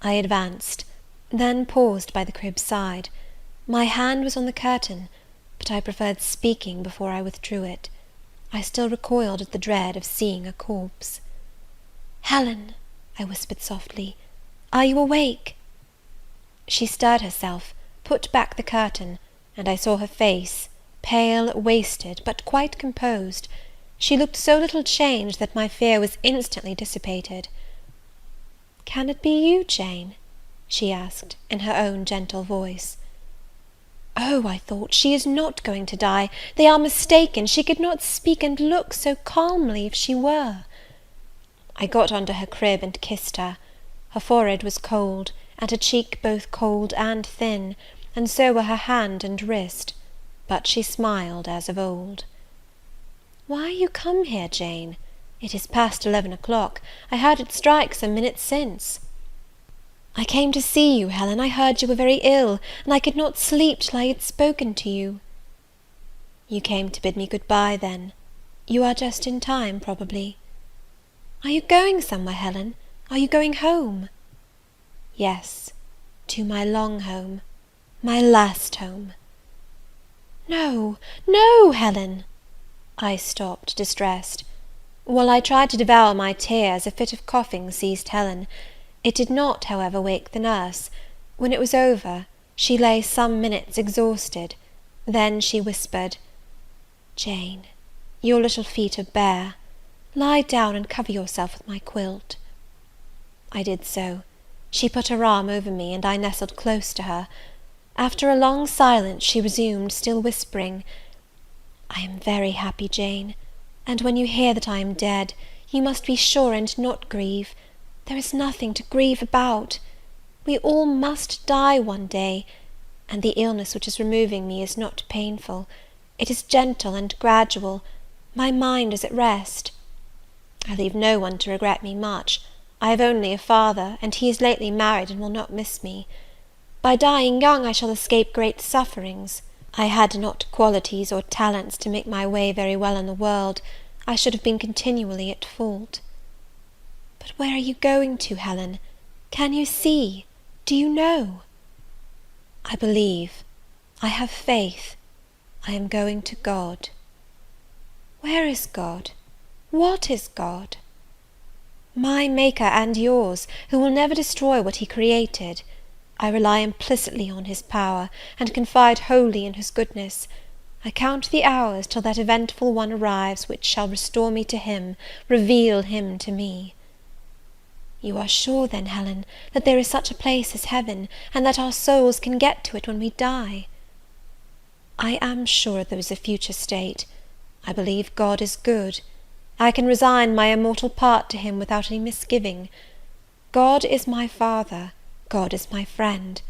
I advanced, then paused by the crib's side. My hand was on the curtain, but I preferred speaking before I withdrew it. I still recoiled at the dread of seeing a corpse. "Helen," I whispered softly, "are you awake?" She stirred herself, put back the curtain, and I saw her face, pale, wasted, but quite composed. She looked so little changed that my fear was instantly dissipated. "Can it be you, Jane?" she asked, in her own gentle voice. "Oh," I thought, "she is not going to die. They are mistaken. She could not speak and look so calmly if she were." I got under her crib and kissed her. Her forehead was cold, and her cheek both cold and thin, and so were her hand and wrist, but she smiled as of old. "Why are you come here, Jane? It is past 11 o'clock. I heard it strike some minutes since." "I came to see you, Helen. I heard you were very ill, and I could not sleep till I had spoken to you." "You came to bid me good-bye, then. You are just in time, probably." "Are you going somewhere, Helen? Are you going home?" "Yes, to my long home, my last home." "No, no, Helen!" I stopped, distressed. While I tried to devour my tears, a fit of coughing seized Helen. It did not, however, wake the nurse. When it was over, she lay some minutes exhausted. Then she whispered, "Jane, your little feet are bare. Lie down and cover yourself with my quilt." I did so. She put her arm over me, and I nestled close to her. After a long silence, she resumed, still whispering, "I am very happy, Jane, and when you hear that I am dead, you must be sure and not grieve. There is nothing to grieve about. We all must die one day, and the illness which is removing me is not painful. It is gentle and gradual. My mind is at rest. I leave no one to regret me much. I have only a father, and he is lately married and will not miss me. By dying young I shall escape great sufferings. I had not qualities or talents to make my way very well in the world. I should have been continually at fault. But where are you going to, Helen? Can you see? Do you know?" "I believe. I have faith. I am going to God." "Where is God? What is God?" "My Maker and yours, who will never destroy what he created. I rely implicitly on his power, and confide wholly in his goodness. I count the hours till that eventful one arrives which shall restore me to him, reveal him to me. You are sure, then, Helen, that there is such a place as heaven, and that our souls can get to it when we die? I am sure there is a future state. I believe God is good. I can resign my immortal part to him without any misgiving. God is my Father, God is my friend.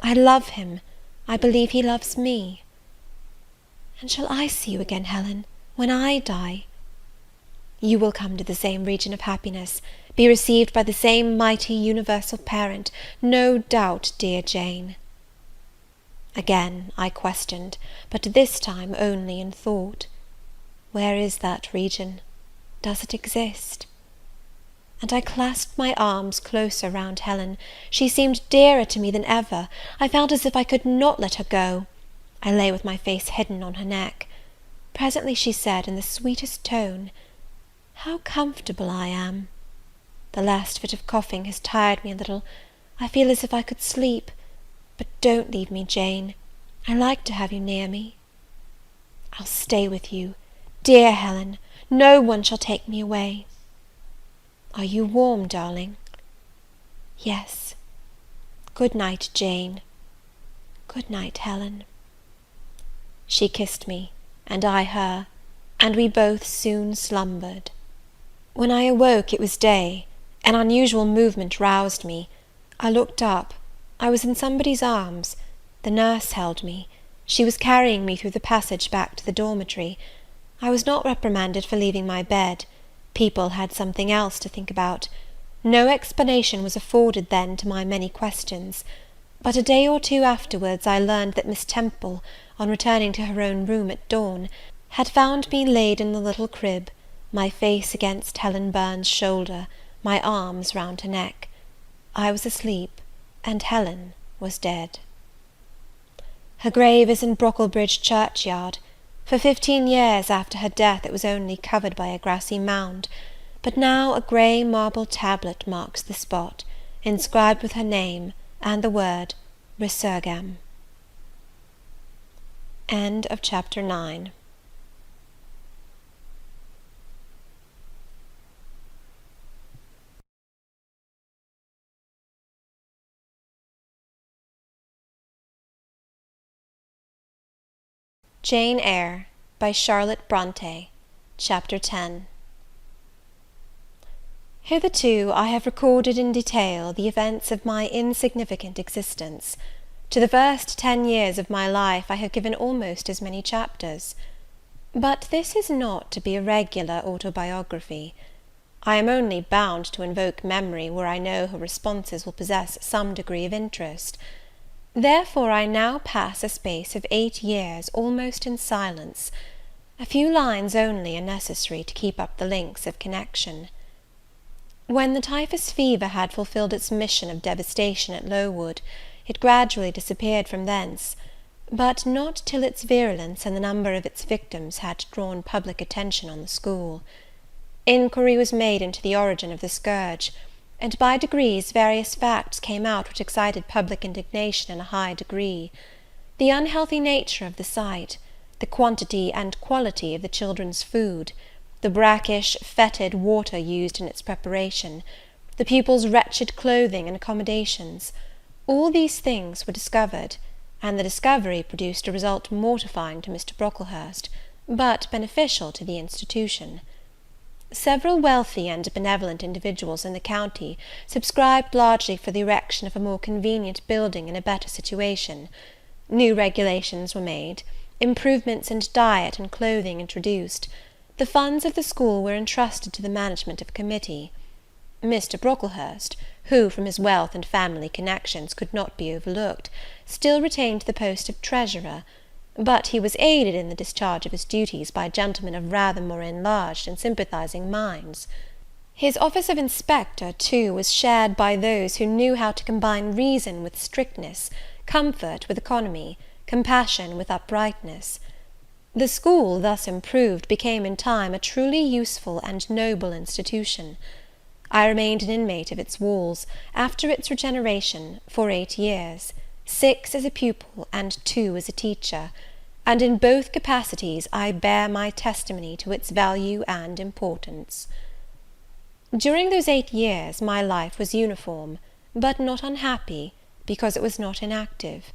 I love him, I believe he loves me. And shall I see you again, Helen, when I die? You will come to the same region of happiness, be received by the same mighty universal parent, no doubt, dear Jane. Again I questioned, but this time only in thought. Where is that region? Does it exist? And I clasped my arms closer round Helen. She seemed dearer to me than ever. I felt as if I could not let her go. I lay with my face hidden on her neck. Presently she said, in the sweetest tone, "How comfortable I am! The last fit of coughing has tired me a little. I feel as if I could sleep. But don't leave me, Jane. I like to have you near me. I'll stay with you. Dear Helen, no one shall take me away. Are you warm, darling?" "Yes. Good night, Jane. Good night, Helen." She kissed me, and I her, and we both soon slumbered. When I awoke, it was day. An unusual movement roused me. I looked up. I was in somebody's arms. The nurse held me. She was carrying me through the passage back to the dormitory. I was not reprimanded for leaving my bed. People had something else to think about. No explanation was afforded then to my many questions. But a day or two afterwards I learned that Miss Temple, on returning to her own room at dawn, had found me laid in the little crib, my face against Helen Burns's shoulder, my arms round her neck. I was asleep, and Helen was dead. Her grave is in Brocklebridge churchyard. For 15 years after her death it was only covered by a grassy mound, but now a grey marble tablet marks the spot, inscribed with her name and the word Resurgam. End of chapter 9. Jane Eyre by Charlotte Brontë. Chapter 10. Hitherto I have recorded in detail the events of my insignificant existence. To the first 10 years of my life I have given almost as many chapters. But this is not to be a regular autobiography. I am only bound to invoke memory where I know her responses will possess some degree of interest. Therefore I now pass a space of 8 years almost in silence. A few lines only are necessary to keep up the links of connection. When the typhus fever had fulfilled its mission of devastation at Lowood, it gradually disappeared from thence, but not till its virulence and the number of its victims had drawn public attention on the school. Inquiry was made into the origin of the scourge, and by degrees various facts came out which excited public indignation in a high degree. The unhealthy nature of the sight, the quantity and quality of the children's food, the brackish, fetid water used in its preparation, the pupils' wretched clothing and accommodations, all these things were discovered, and the discovery produced a result mortifying to Mr. Brocklehurst, but beneficial to the institution. Several wealthy and benevolent individuals in the county subscribed largely for the erection of a more convenient building in a better situation. New regulations were made, improvements in diet and clothing introduced. The funds of the school were entrusted to the management of a committee. Mr. Brocklehurst, who, from his wealth and family connections, could not be overlooked, still retained the post of treasurer, but he was aided in the discharge of his duties by gentlemen of rather more enlarged and sympathizing minds. His office of inspector, too, was shared by those who knew how to combine reason with strictness, comfort with economy, compassion with uprightness. The school, thus improved, became in time a truly useful and noble institution. I remained an inmate of its walls, after its regeneration, for 8 years, 6 as a pupil and 2 as a teacher, and in both capacities I bear my testimony to its value and importance. During those 8 years my life was uniform, but not unhappy, because it was not inactive.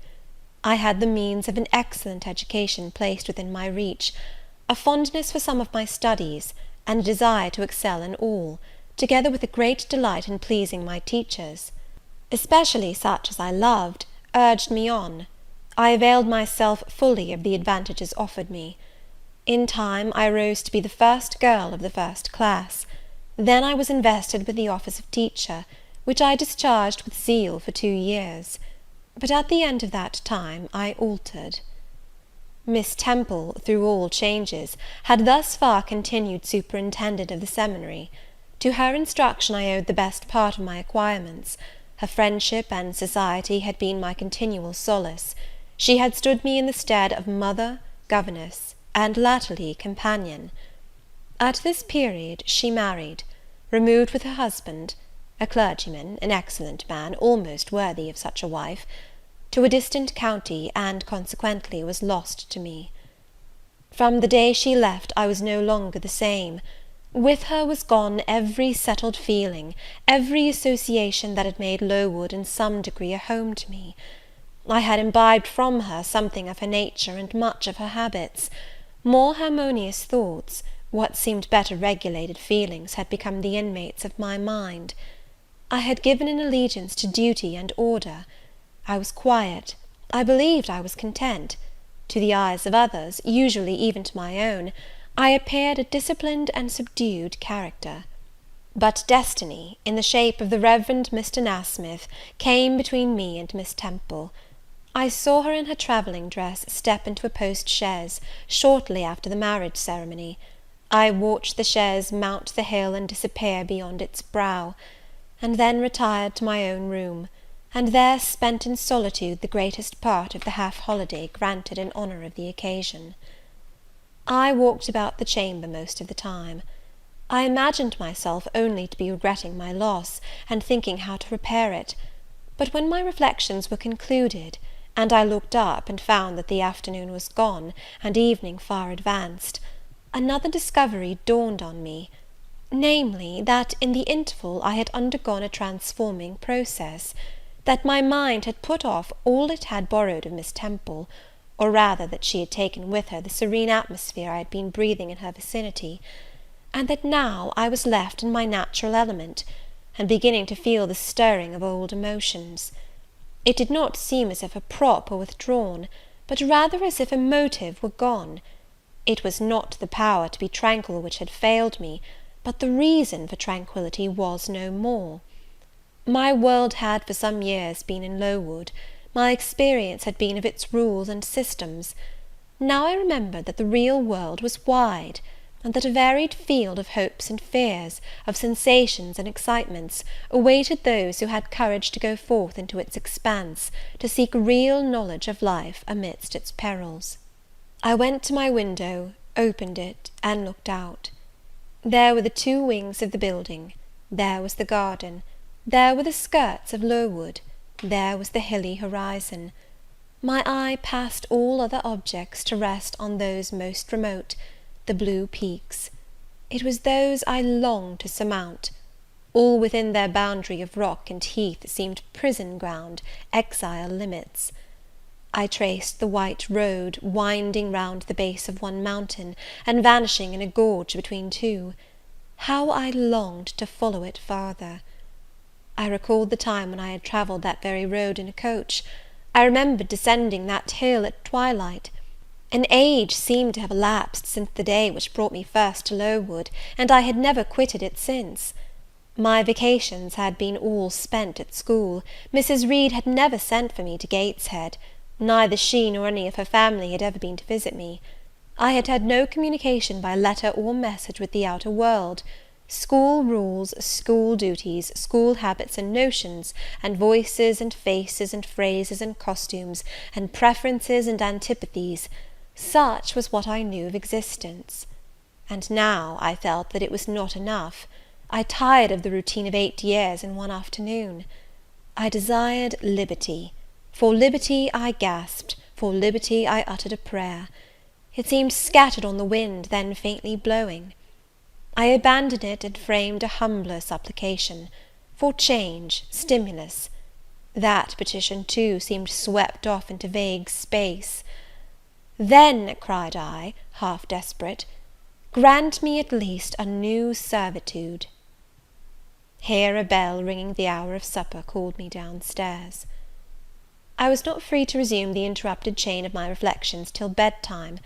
I had the means of an excellent education placed within my reach, a fondness for some of my studies, and a desire to excel in all, together with a great delight in pleasing my teachers, especially such as I loved, urged me on. I availed myself fully of the advantages offered me. In time I rose to be the first girl of the first class. Then I was invested with the office of teacher, which I discharged with zeal for 2 years. But at the end of that time I altered. Miss Temple, through all changes, had thus far continued superintendent of the seminary. To her instruction I owed the best part of my acquirements. Her friendship and society had been my continual solace. She had stood me in the stead of mother, governess, and latterly companion. At this period she married, removed with her husband, a clergyman, an excellent man, almost worthy of such a wife, to a distant county, and consequently was lost to me. From the day she left I was no longer the same. With her was gone every settled feeling, every association that had made Lowood in some degree a home to me. I had imbibed from her something of her nature and much of her habits. More harmonious thoughts, what seemed better regulated feelings, had become the inmates of my mind. I had given an allegiance to duty and order. I was quiet, I believed I was content. To the eyes of others, usually even to my own, I appeared a disciplined and subdued character. But destiny, in the shape of the Reverend Mr. Nasmyth, came between me and Miss Temple. I saw her in her travelling dress step into a post chaise, shortly after the marriage ceremony. I watched the chaise mount the hill and disappear beyond its brow, and then retired to my own room, and there spent in solitude the greatest part of the half-holiday granted in honour of the occasion. I walked about the chamber most of the time. I imagined myself only to be regretting my loss, and thinking how to repair it; but when my reflections were concluded, and I looked up and found that the afternoon was gone, and evening far advanced, another discovery dawned on me, namely, that in the interval I had undergone a transforming process, that my mind had put off all it had borrowed of Miss Temple, or rather that she had taken with her the serene atmosphere I had been breathing in her vicinity, and that now I was left in my natural element, and beginning to feel the stirring of old emotions. It did not seem as if a prop were withdrawn, but rather as if a motive were gone. It was not the power to be tranquil which had failed me, but the reason for tranquillity was no more. My world had for some years been in Lowood. My experience had been of its rules and systems. Now I remembered that the real world was wide, and that a varied field of hopes and fears, of sensations and excitements, awaited those who had courage to go forth into its expanse, to seek real knowledge of life amidst its perils. I went to my window, opened it, and looked out. There were the 2 wings of the building, there was the garden, there were the skirts of Lowood, there was the hilly horizon. My eye passed all other objects to rest on those most remote, the blue peaks. It was those I longed to surmount. All within their boundary of rock and heath seemed prison ground, exile limits. I traced the white road, winding round the base of one mountain, and vanishing in a gorge between 2. How I longed to follow it farther! I recalled the time when I had travelled that very road in a coach. I remembered descending that hill at twilight. An age seemed to have elapsed since the day which brought me first to Lowood, and I had never quitted it since. My vacations had been all spent at school. Mrs. Reed had never sent for me to Gateshead. Neither she nor any of her family had ever been to visit me. I had had no communication by letter or message with the outer world. School rules, school duties, school habits and notions, and voices and faces and phrases and costumes, and preferences and antipathies, such was what I knew of existence. And now I felt that it was not enough. I tired of the routine of 8 years in one afternoon. I desired liberty. For liberty I gasped, for liberty I uttered a prayer. It seemed scattered on the wind, then faintly blowing. I abandoned it and framed a humbler supplication, for change, stimulus. That petition, too, seemed swept off into vague space. Then, cried I, half desperate, grant me at least a new servitude. Here a bell ringing the hour of supper called me downstairs. I was not free to resume the interrupted chain of my reflections till bedtime.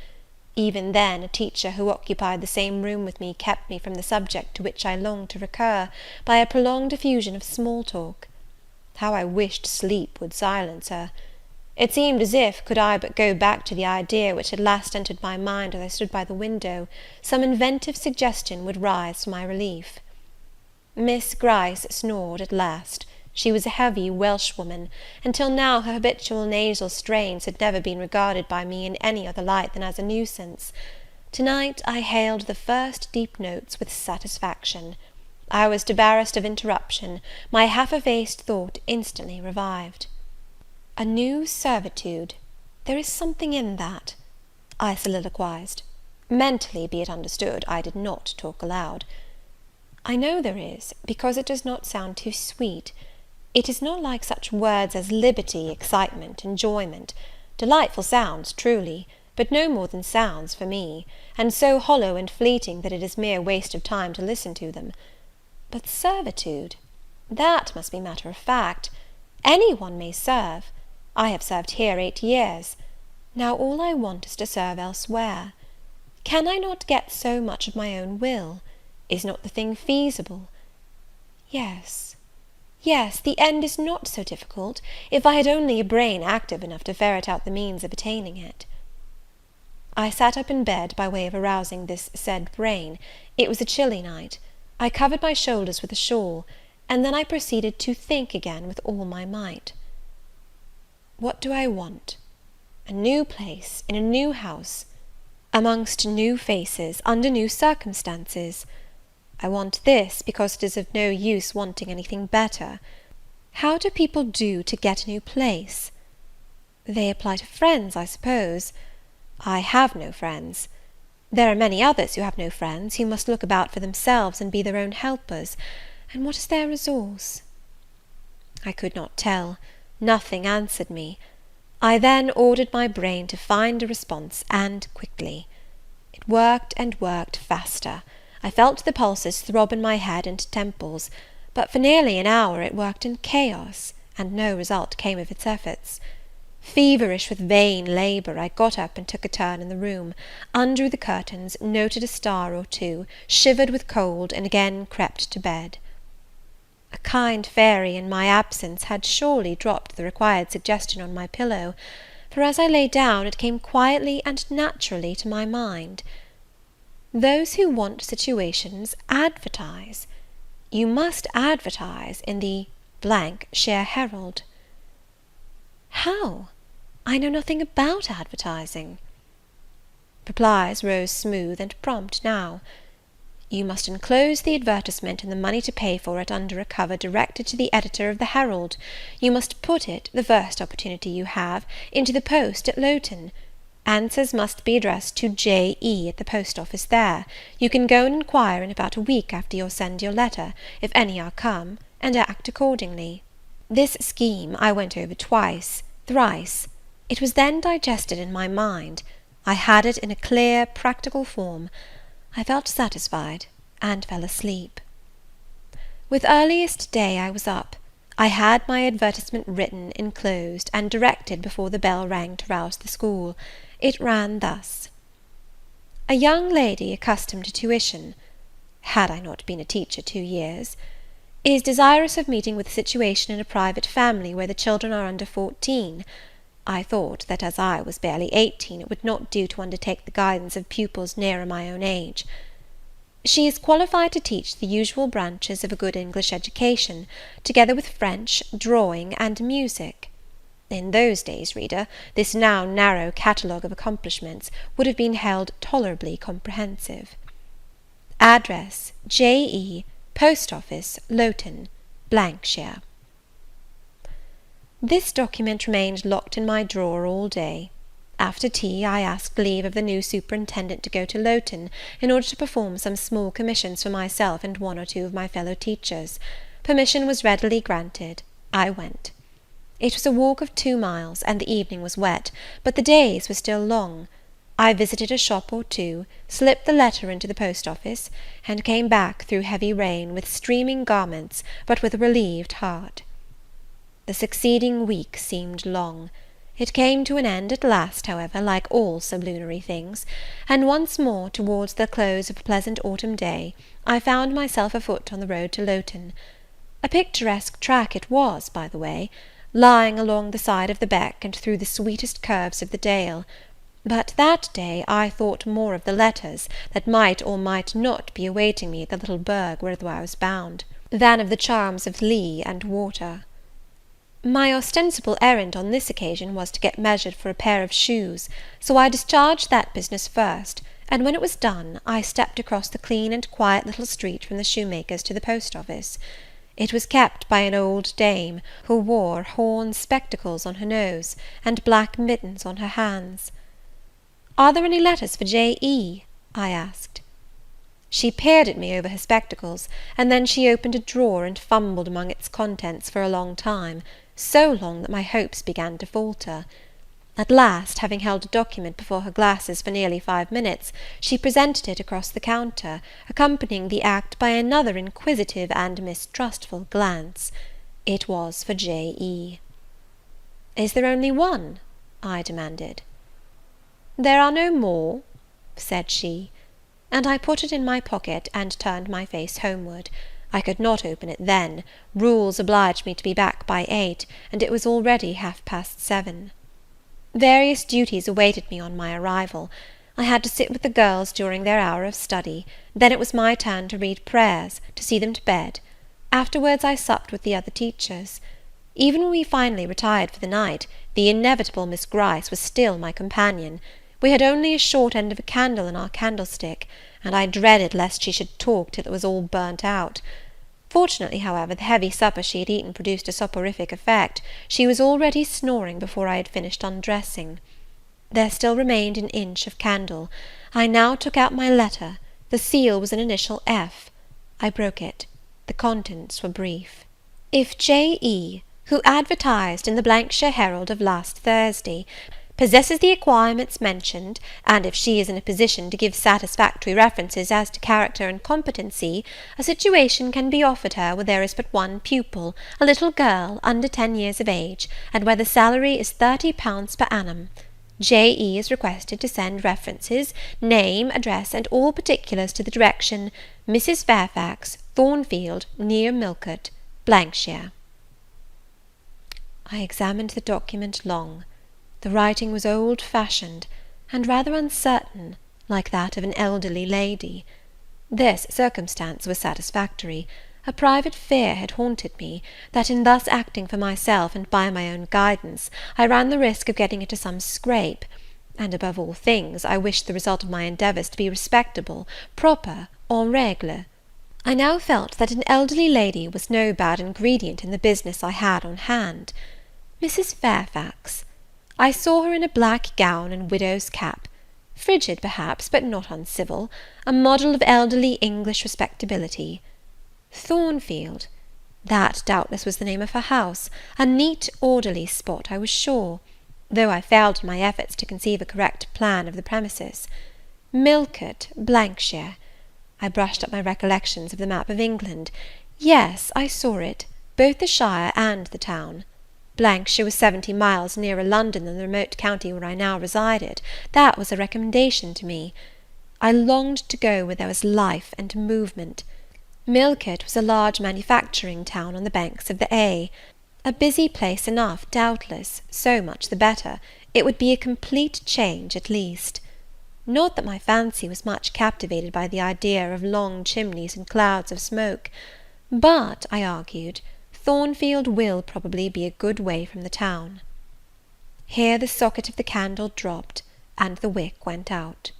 Even then, a teacher who occupied the same room with me kept me from the subject to which I longed to recur, by a prolonged effusion of small talk. How I wished sleep would silence her! It seemed as if, could I but go back to the idea which had last entered my mind as I stood by the window, some inventive suggestion would rise for my relief. Miss Gryce snored at last. She was a heavy Welshwoman, and till now her habitual nasal strains had never been regarded by me in any other light than as a nuisance. To-night I hailed the first deep notes with satisfaction. I was debarrassed of interruption. My half-effaced thought instantly revived. A new servitude. There is something in that, I soliloquized. Mentally, be it understood, I did not talk aloud. I know there is, because it does not sound too sweet. It is not like such words as liberty, excitement, enjoyment. Delightful sounds, truly, but no more than sounds for me, and so hollow and fleeting that it is mere waste of time to listen to them. But servitude, that must be matter of fact. Any one may serve. I have served here 8 years. Now all I want is to serve elsewhere. Can I not get so much of my own will? Is not the thing feasible? Yes, the end is not so difficult, if I had only a brain active enough to ferret out the means of attaining it. I sat up in bed by way of arousing this said brain. It was a chilly night. I covered my shoulders with a shawl, and then I proceeded to think again with all my might. What do I want? A new place, in a new house, amongst new faces, under new circumstances. I want this, because it is of no use wanting anything better. How do people do to get a new place? They apply to friends, I suppose. I have no friends. There are many others who have no friends, who must look about for themselves, and be their own helpers. And what is their resource? I could not tell. Nothing answered me. I then ordered my brain to find a response, and quickly. It worked and worked faster. I felt the pulses throb in my head and temples, but for nearly an hour it worked in chaos, and no result came of its efforts. Feverish with vain labour, I got up and took a turn in the room, undrew the curtains, noted a star or two, shivered with cold, and again crept to bed. A kind fairy, in my absence, had surely dropped the required suggestion on my pillow, for as I lay down it came quietly and naturally to my mind. Those who want situations advertise. You must advertise in the Shire Herald. How? I know nothing about advertising. Replies rose smooth and prompt now. You must enclose the advertisement and the money to pay for it under a cover directed to the editor of the Herald. You must put it, the first opportunity you have, into the post at Lowton. Answers must be addressed to J.E. at the post office there. You can go and inquire in about a week after you send your letter, if any are come, and act accordingly. This scheme I went over twice, thrice. It was then digested in my mind. I had it in a clear, practical form. I felt satisfied, and fell asleep. With earliest day I was up. I had my advertisement written, enclosed, and directed before the bell rang to rouse the school. It ran thus: A young lady accustomed to tuition, had I not been a teacher 2 years, is desirous of meeting with a situation in a private family where the children are under 14. I thought that as I was barely 18, it would not do to undertake the guidance of pupils nearer my own age. She is qualified to teach the usual branches of a good English education, together with French, drawing, and music. In those days, reader, this now narrow catalogue of accomplishments would have been held tolerably comprehensive. Address, J.E., Post Office, Lowton, shire. This document remained locked in my drawer all day. After tea, I asked leave of the new superintendent to go to Lowton, in order to perform some small commissions for myself and one or two of my fellow teachers. Permission was readily granted. I went. It was a walk of 2 miles, and the evening was wet, but the days were still long. I visited a shop or two, slipped the letter into the post office, and came back through heavy rain, with streaming garments, but with a relieved heart. The succeeding week seemed long. It came to an end at last, however, like all sublunary things, and once more, towards the close of a pleasant autumn day, I found myself afoot on the road to Lowton. A picturesque track it was, by the way, lying along the side of the beck and through the sweetest curves of the dale. But that day I thought more of the letters that might or might not be awaiting me at the little burgh whither I was bound, than of the charms of lea and water. My ostensible errand on this occasion was to get measured for a pair of shoes, so I discharged that business first, and when it was done, I stepped across the clean and quiet little street from the shoemaker's to the post office. It was kept by an old dame, who wore horn spectacles on her nose, and black mittens on her hands. "Are there any letters for J.E.?" I asked. She peered at me over her spectacles, and then she opened a drawer and fumbled among its contents for a long time, so long that my hopes began to falter. At last, having held a document before her glasses for nearly 5 minutes, she presented it across the counter, accompanying the act by another inquisitive and mistrustful glance. It was for J.E. "Is there only one?" I demanded. "There are no more," said she, and I put it in my pocket, and turned my face homeward. I could not open it then. Rules obliged me to be back by 8, and it was already 7:30. Various duties awaited me on my arrival. I had to sit with the girls during their hour of study, then it was my turn to read prayers, to see them to bed. Afterwards I supped with the other teachers. Even when we finally retired for the night, the inevitable Miss Gryce was still my companion. We had only a short end of a candle in our candlestick, and I dreaded lest she should talk till it was all burnt out. Fortunately, however, the heavy supper she had eaten produced a soporific effect. She was already snoring before I had finished undressing. There still remained an inch of candle. I now took out my letter. The seal was an initial F. I broke it. The contents were brief. "If J.E., who advertised in the shire Herald of last Thursday, possesses the acquirements mentioned, and if she is in a position to give satisfactory references as to character and competency, a situation can be offered her where there is but one pupil, a little girl, under 10 years of age, and where the salary is £30 per annum. J.E. is requested to send references, name, address, and all particulars to the direction Mrs. Fairfax, Thornfield, near Millcote, shire." I examined the document long. The writing was old-fashioned, and rather uncertain, like that of an elderly lady. This circumstance was satisfactory. A private fear had haunted me, that in thus acting for myself and by my own guidance, I ran the risk of getting into some scrape, and above all things, I wished the result of my endeavours to be respectable, proper, en règle. I now felt that an elderly lady was no bad ingredient in the business I had on hand. Mrs. Fairfax. I saw her in a black gown and widow's cap, frigid perhaps, but not uncivil, a model of elderly English respectability. Thornfield, that doubtless was the name of her house, a neat, orderly spot, I was sure, though I failed in my efforts to conceive a correct plan of the premises. Millcote, shire. I brushed up my recollections of the map of England. Yes, I saw it, both the shire and the town. Shire was 70 miles nearer London than the remote county where I now resided. That was a recommendation to me. I longed to go where there was life and movement. Millcote was a large manufacturing town on the banks of the Eyre. A busy place enough, doubtless, so much the better. It would be a complete change, at least. Not that my fancy was much captivated by the idea of long chimneys and clouds of smoke. But, I argued, Thornfield will probably be a good way from the town. Here the socket of the candle dropped, and the wick went out.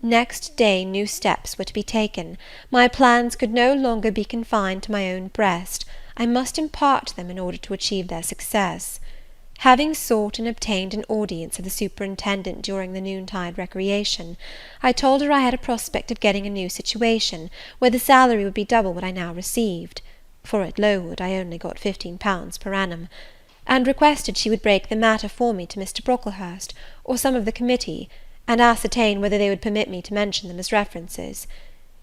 Next day new steps were to be taken. My plans could no longer be confined to my own breast. I must impart them in order to achieve their success. Having sought and obtained an audience of the superintendent during the noontide recreation, I told her I had a prospect of getting a new situation, where the salary would be double what I now received, for at Lowood I only got £15 per annum, and requested she would break the matter for me to Mr. Brocklehurst, or some of the committee, and ascertain whether they would permit me to mention them as references.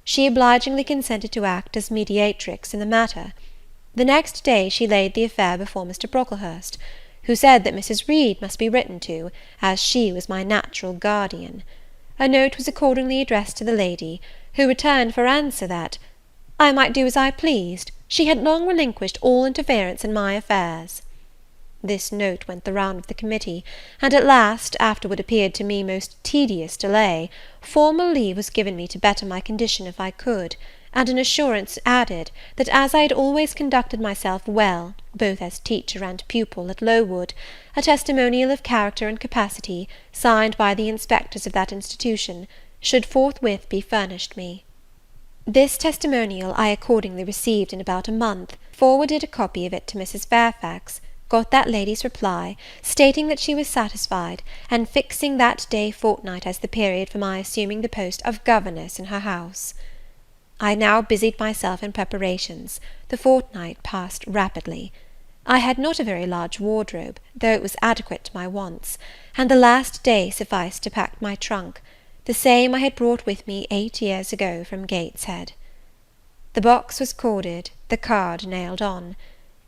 She obligingly consented to act as mediatrix in the matter. The next day she laid the affair before Mr. Brocklehurst, who said that Mrs. Reed must be written to, as she was my natural guardian. A note was accordingly addressed to the lady, who returned for answer that I might do as I pleased, she had long relinquished all interference in my affairs. This note went the round of the committee, and at last, after what appeared to me most tedious delay, formal leave was given me to better my condition if I could, and an assurance added, that as I had always conducted myself well, both as teacher and pupil, at Lowood, a testimonial of character and capacity, signed by the inspectors of that institution, should forthwith be furnished me. This testimonial I accordingly received in about a month, forwarded a copy of it to Mrs. Fairfax, got that lady's reply, stating that she was satisfied, and fixing that day fortnight as the period for my assuming the post of governess in her house. I now busied myself in preparations. The fortnight passed rapidly. I had not a very large wardrobe, though it was adequate to my wants, and the last day sufficed to pack my trunk, the same I had brought with me 8 years ago from Gateshead. The box was corded, the card nailed on.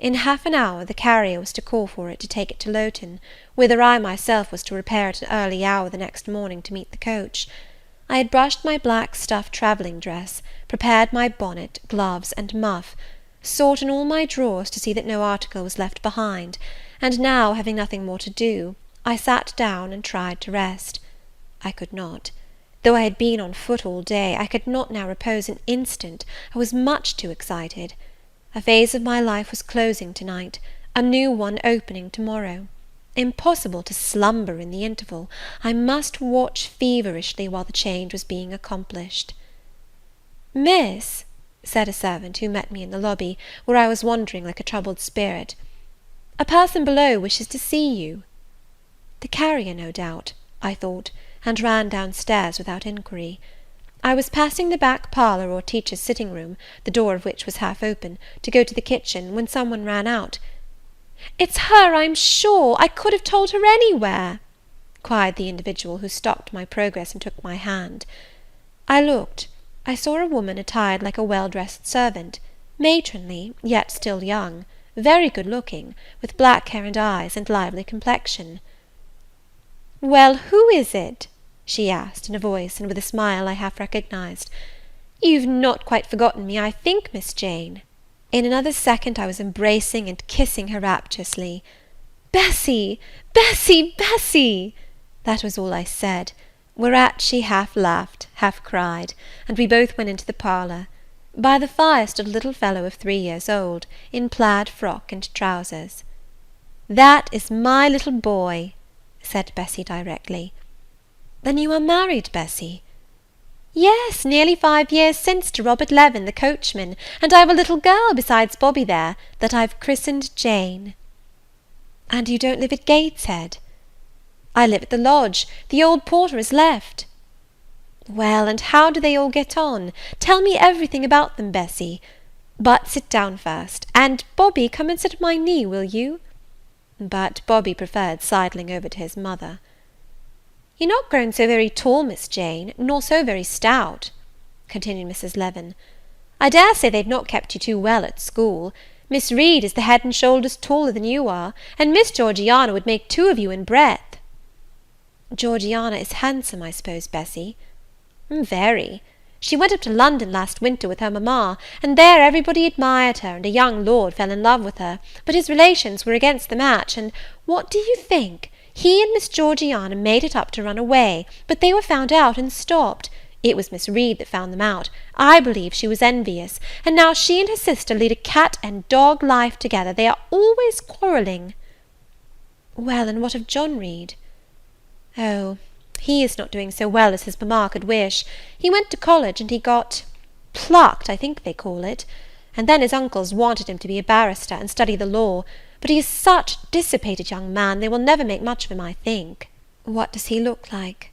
In half an hour the carrier was to call for it to take it to Lowton, whither I myself was to repair at an early hour the next morning to meet the coach. I had brushed my black stuff travelling dress, prepared my bonnet, gloves, and muff, sought in all my drawers to see that no article was left behind, and now, having nothing more to do, I sat down and tried to rest. I could not. Though I had been on foot all day, I could not now repose an instant. I was much too excited. A phase of my life was closing to-night, a new one opening to-morrow. Impossible to slumber in the interval. I must watch feverishly while the change was being accomplished. "Miss," said a servant who met me in the lobby, where I was wandering like a troubled spirit, "a person below wishes to see you." The carrier, no doubt, I thought, and ran downstairs without inquiry. I was passing the back parlour or teacher's sitting room, the door of which was half open, to go to the kitchen, when some one ran out. "It's her, I'm sure! I could have told her anywhere!" cried the individual who stopped my progress and took my hand. I looked. I saw a woman attired like a well-dressed servant, matronly, yet still young, very good-looking, with black hair and eyes, and lively complexion. "Well, who is it?" she asked, in a voice and with a smile I half recognized. "You've not quite forgotten me, I think, Miss Jane." In another second I was embracing and kissing her rapturously. "Bessy! Bessy! Bessy!" That was all I said, whereat she half laughed, half cried, and we both went into the parlour. By the fire stood a little fellow of 3 years old, in plaid frock and trousers. "That is my little boy," said Bessy directly. "Then you are married, Bessy?" "Yes, nearly 5 years since, to Robert Levin, the coachman, and I have a little girl besides Bobby there, that I've christened Jane." "And you don't live at Gateshead?" "I live at the lodge. The old porter has left." "Well, and how do they all get on? Tell me everything about them, Bessy. But sit down first, and, Bobby, come and sit at my knee, will you?" But Bobby preferred sidling over to his mother. "You're not grown so very tall, Miss Jane, nor so very stout," continued Mrs. Levin. "I dare say they've not kept you too well at school. Miss Reed is the head and shoulders taller than you are, and Miss Georgiana would make 2 of you in breadth." "Georgiana is handsome, I suppose, Bessy?" "Very. She went up to London last winter with her mamma, and there everybody admired her, and a young lord fell in love with her, but his relations were against the match, and what do you think? He and Miss Georgiana made it up to run away, but they were found out and stopped. It was Miss Reed that found them out. I believe she was envious, and now she and her sister lead a cat and dog life together. They are always quarrelling." "Well, and what of John Reed?" "Oh, He is not doing so well as his mamma could wish. He went to college, and he got plucked, I think they call it, and then his uncles wanted him to be a barrister and study the law, but he is such a dissipated young man, they will never make much of him, I think. What does he look like?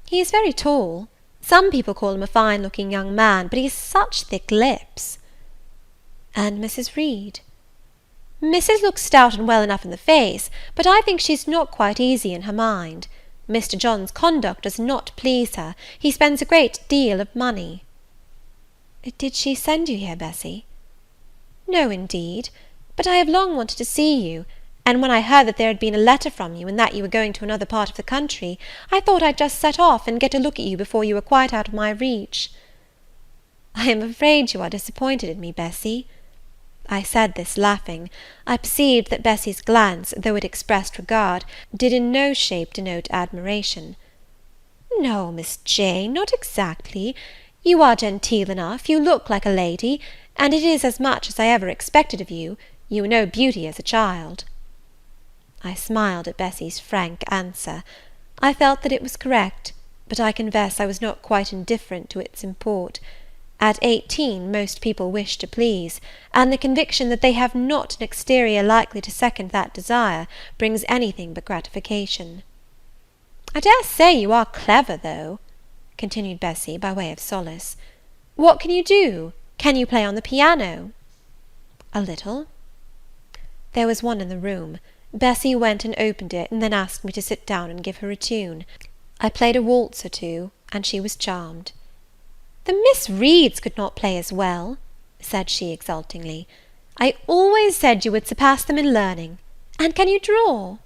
He is very tall. Some people call him a fine-looking young man, but he has such thick lips. And Mrs. Reed? Mrs. looks stout and well enough in the face, but I think she's not quite easy in her mind. Mr. John's conduct does not please her. He spends a great deal of money. Did she send you here, Bessie? No, indeed, but I have long wanted to see you, and when I heard that there had been a letter from you, and that you were going to another part of the country, I thought I'd just set off and get a look at you before you were quite out of my reach. I am afraid you are disappointed in me, Bessie. I said this laughing. I perceived that Bessie's glance, though it expressed regard, did in no shape denote admiration. No, Miss Jane, not exactly. You are genteel enough, you look like a lady, and it is as much as I ever expected of you. You were no beauty as a child. I smiled at Bessie's frank answer. I felt that it was correct, but I confess I was not quite indifferent to its import. At 18 most people wish to please, and the conviction that they have not an exterior likely to second that desire brings anything but gratification. I dare say you are clever, though, continued Bessie by way of solace. What can you do? Can you play on the piano? A little. There was one in the room. Bessie went and opened it, and then asked me to sit down and give her a tune. I played a waltz or two, and she was charmed. The Miss Reeds could not play as well, said she exultingly. I always said you would surpass them in learning. And can you draw?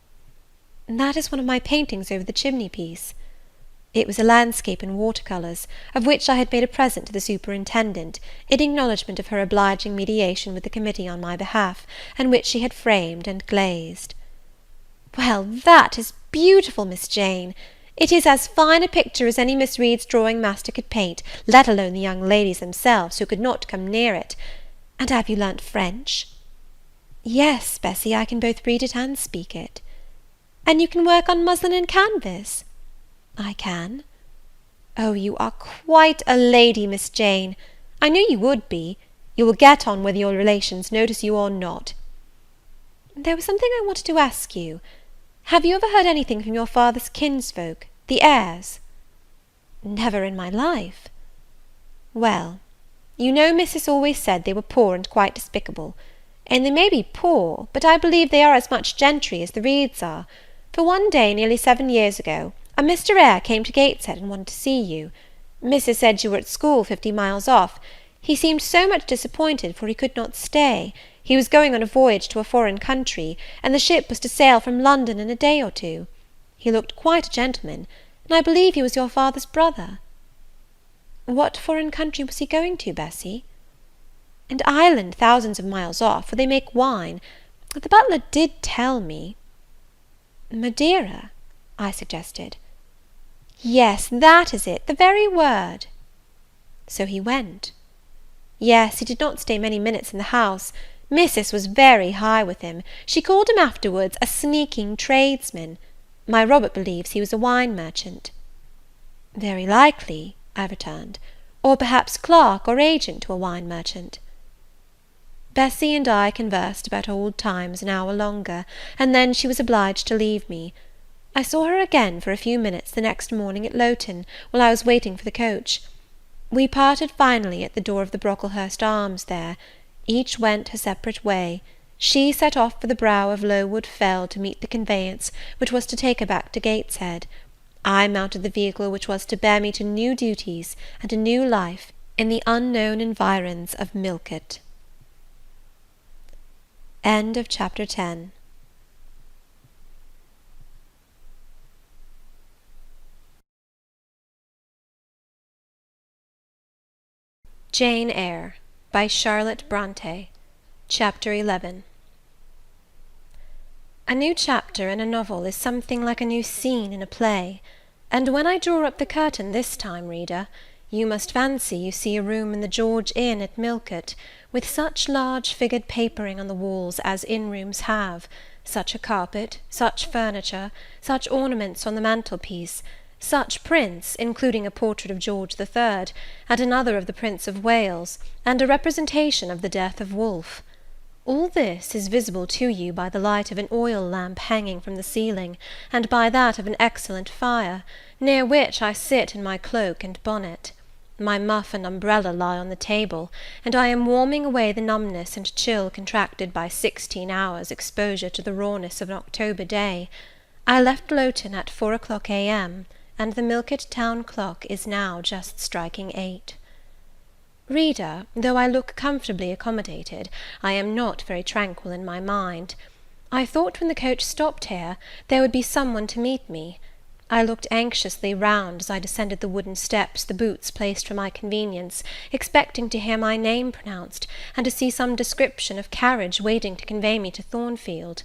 That is one of my paintings over the chimney-piece. It was a landscape in water-colours, of which I had made a present to the superintendent, in acknowledgment of her obliging mediation with the committee on my behalf, and which she had framed and glazed. Well, that is beautiful, Miss Jane. It is as fine a picture as any Miss Reed's drawing master could paint, let alone the young ladies themselves, who could not come near it. And have you learnt French? Yes, Bessie, I can both read it and speak it. And you can work on muslin and canvas? I can. Oh, you are quite a lady, Miss Jane. I knew you would be. You will get on whether your relations notice you or not. There was something I wanted to ask you. Have you ever heard anything from your father's kinsfolk, the Eyres? Never in my life. Well, you know Mrs. always said they were poor and quite despicable. And they may be poor, but I believe they are as much gentry as the Reeds are. For one day, nearly 7 years ago, a Mr. Eyre came to Gateshead and wanted to see you. Mrs. said you were at school 50 miles off. He seemed so much disappointed, for he could not stay. He was going on a voyage to a foreign country, and the ship was to sail from London in a day or two. He looked quite a gentleman, and I believe he was your father's brother. What foreign country was he going to, Bessie? An island thousands of miles off, where they make wine. The butler did tell me. Madeira, I suggested. Yes, that is it, the very word. So he went. Yes, he did not stay many minutes in the house. Missus was very high with him. She called him afterwards a sneaking tradesman. My Robert believes he was a wine merchant. Very likely, I returned, or perhaps clerk or agent to a wine merchant. Bessie and I conversed about old times an hour longer, and then she was obliged to leave me. I saw her again for a few minutes the next morning at Lowton, while I was waiting for the coach. We parted finally at the door of the Brocklehurst Arms there. Each went her separate way. She set off for the brow of Lowood Fell to meet the conveyance which was to take her back to Gateshead. I mounted the vehicle which was to bear me to new duties and a new life in the unknown environs of Millcote. End of Chapter 10. Jane Eyre by Charlotte Brontë. Chapter 11. A new chapter in a novel is something like a new scene in a play, and when I draw up the curtain this time, reader, you must fancy you see a room in the George Inn at Millcote, with such large figured papering on the walls as inn-rooms have, such a carpet, such furniture, such ornaments on the mantelpiece, such prints, including a portrait of George III, and another of the Prince of Wales, and a representation of the death of Wolfe. All this is visible to you by the light of an oil lamp hanging from the ceiling, and by that of an excellent fire, near which I sit in my cloak and bonnet. My muff and umbrella lie on the table, and I am warming away the numbness and chill contracted by 16 hours' exposure to the rawness of an October day. I left Lowton at 4 o'clock a.m., and the Millcote town clock is now just striking 8. Reader, though I look comfortably accommodated, I am not very tranquil in my mind. I thought when the coach stopped here, there would be some one to meet me. I looked anxiously round as I descended the wooden steps the boots placed for my convenience, expecting to hear my name pronounced, and to see some description of carriage waiting to convey me to Thornfield.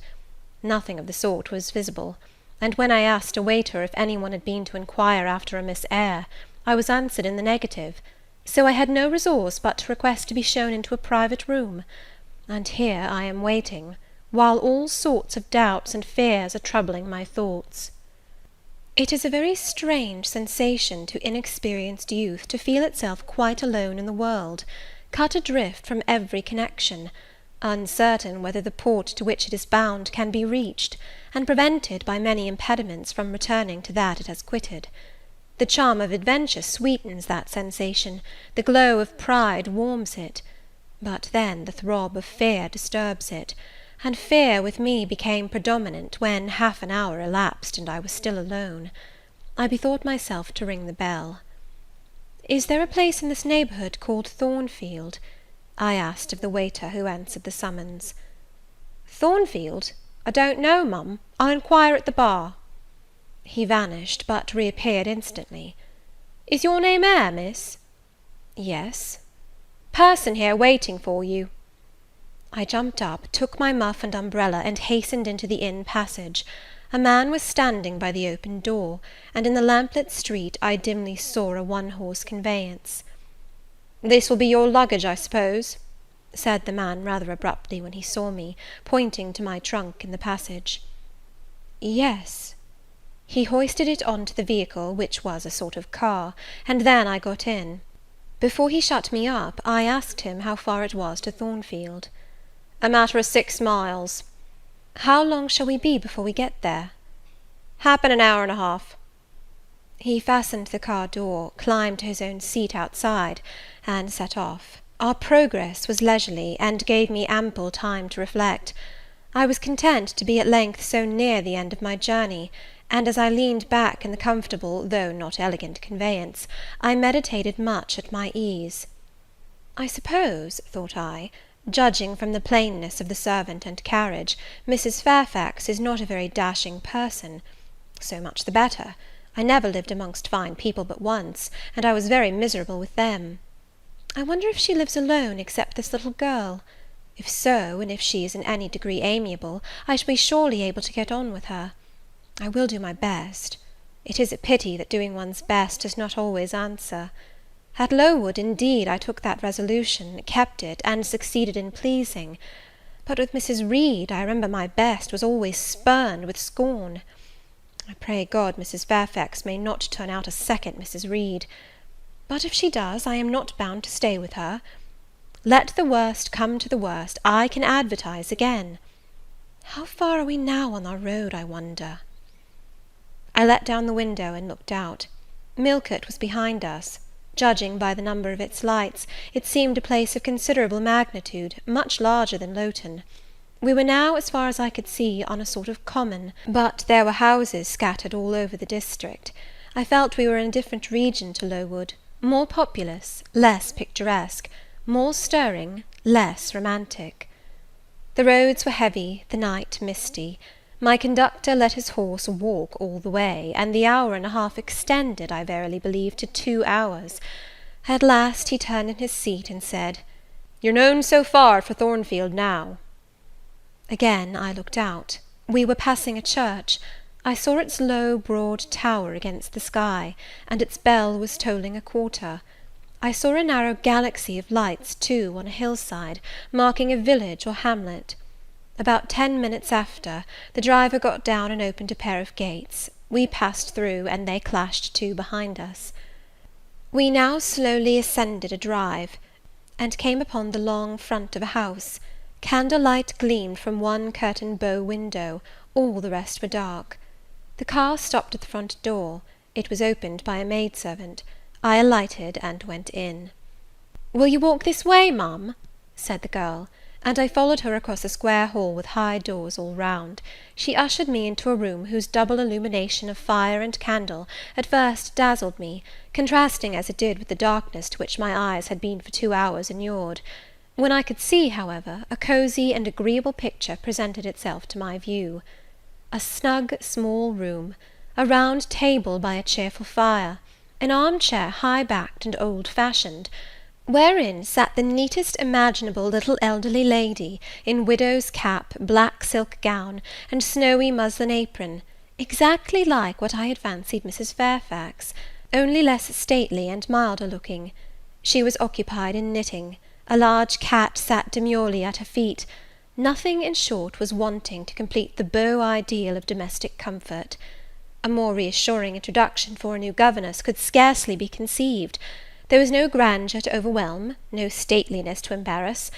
Nothing of the sort was visible, and when I asked a waiter if any one had been to inquire after a Miss Eyre, I was answered in the negative, so I had no resource but to request to be shown into a private room, and here I am waiting, while all sorts of doubts and fears are troubling my thoughts. It is a very strange sensation to inexperienced youth to feel itself quite alone in the world, cut adrift from every connection, uncertain whether the port to which it is bound can be reached, and prevented by many impediments from returning to that it has quitted. The charm of adventure sweetens that sensation, the glow of pride warms it, but then the throb of fear disturbs it, and fear with me became predominant when half an hour elapsed and I was still alone. I bethought myself to ring the bell. "Is there a place in this neighbourhood called Thornfield?" I asked of the waiter who answered the summons. "Thornfield? I don't know, mum. I'll inquire at the bar." He vanished, but reappeared instantly. "Is your name Eyre, miss?" "Yes." "Person here waiting for you." I jumped up, took my muff and umbrella, and hastened into the inn passage. A man was standing by the open door, and in the lamplit street I dimly saw a one-horse conveyance. "This will be your luggage, I suppose?" said the man rather abruptly when he saw me, pointing to my trunk in the passage. "Yes." He hoisted it on to the vehicle, which was a sort of car, and then I got in. Before he shut me up, I asked him how far it was to Thornfield. "A matter of 6 miles. "How long shall we be before we get there?" "Happen an hour and a half." He fastened the car door, climbed to his own seat outside, and set off. Our progress was leisurely, and gave me ample time to reflect. I was content to be at length so near the end of my journey, and as I leaned back in the comfortable, though not elegant conveyance, I meditated much at my ease. I suppose, thought I, judging from the plainness of the servant and carriage, Mrs. Fairfax is not a very dashing person. So much the better. I never lived amongst fine people but once, and I was very miserable with them. I wonder if she lives alone except this little girl. If so, and if she is in any degree amiable, I shall be surely able to get on with her. I will do my best. It is a pity that doing one's best does not always answer. At Lowood, indeed, I took that resolution, kept it, and succeeded in pleasing. But with Mrs. Reed, I remember my best was always spurned with scorn. I pray God Mrs. Fairfax may not turn out a second Mrs. Reed. But if she does, I am not bound to stay with her. Let the worst come to the worst, I can advertise again. How far are we now on our road, I wonder? I let down the window and looked out. Millcote was behind us. Judging by the number of its lights, it seemed a place of considerable magnitude, much larger than Lowton. We were now, as far as I could see, on a sort of common, but there were houses scattered all over the district. I felt we were in a different region to Lowood, more populous, less picturesque, more stirring, less romantic. The roads were heavy, the night misty. My conductor let his horse walk all the way, and the hour and a half extended, I verily believe, to 2 hours. At last he turned in his seat and said, "You're known so far for Thornfield now." Again I looked out. We were passing a church. I saw its low, broad tower against the sky, and its bell was tolling a quarter. I saw a narrow galaxy of lights, too, on a hillside, marking a village or hamlet. About 10 minutes after, the driver got down and opened a pair of gates, We passed through, and they clashed to behind us. We now slowly ascended a drive, and came upon the long front of a house. Candlelight gleamed from one curtained bow window, all the rest were dark. The car stopped at the front door. It was opened by a maidservant. I alighted and went in. "Will you walk this way, ma'am?" said the girl, and I followed her across a square hall with high doors all round. She ushered me into a room whose double illumination of fire and candle at first dazzled me, contrasting as it did with the darkness to which my eyes had been for 2 hours inured. When I could see, however, a cosy and agreeable picture presented itself to my view. A snug small room, a round table by a cheerful fire, an arm-chair high-backed and old-fashioned, wherein sat the neatest imaginable little elderly lady, in widow's cap, black silk gown, and snowy muslin apron, exactly like what I had fancied Mrs. Fairfax, only less stately and milder looking. She was occupied in knitting. A large cat sat demurely at her feet. Nothing, in short, was wanting to complete the beau ideal of domestic comfort. A more reassuring introduction for a new governess could scarcely be conceived. There was no grandeur to overwhelm, no stateliness to embarrass,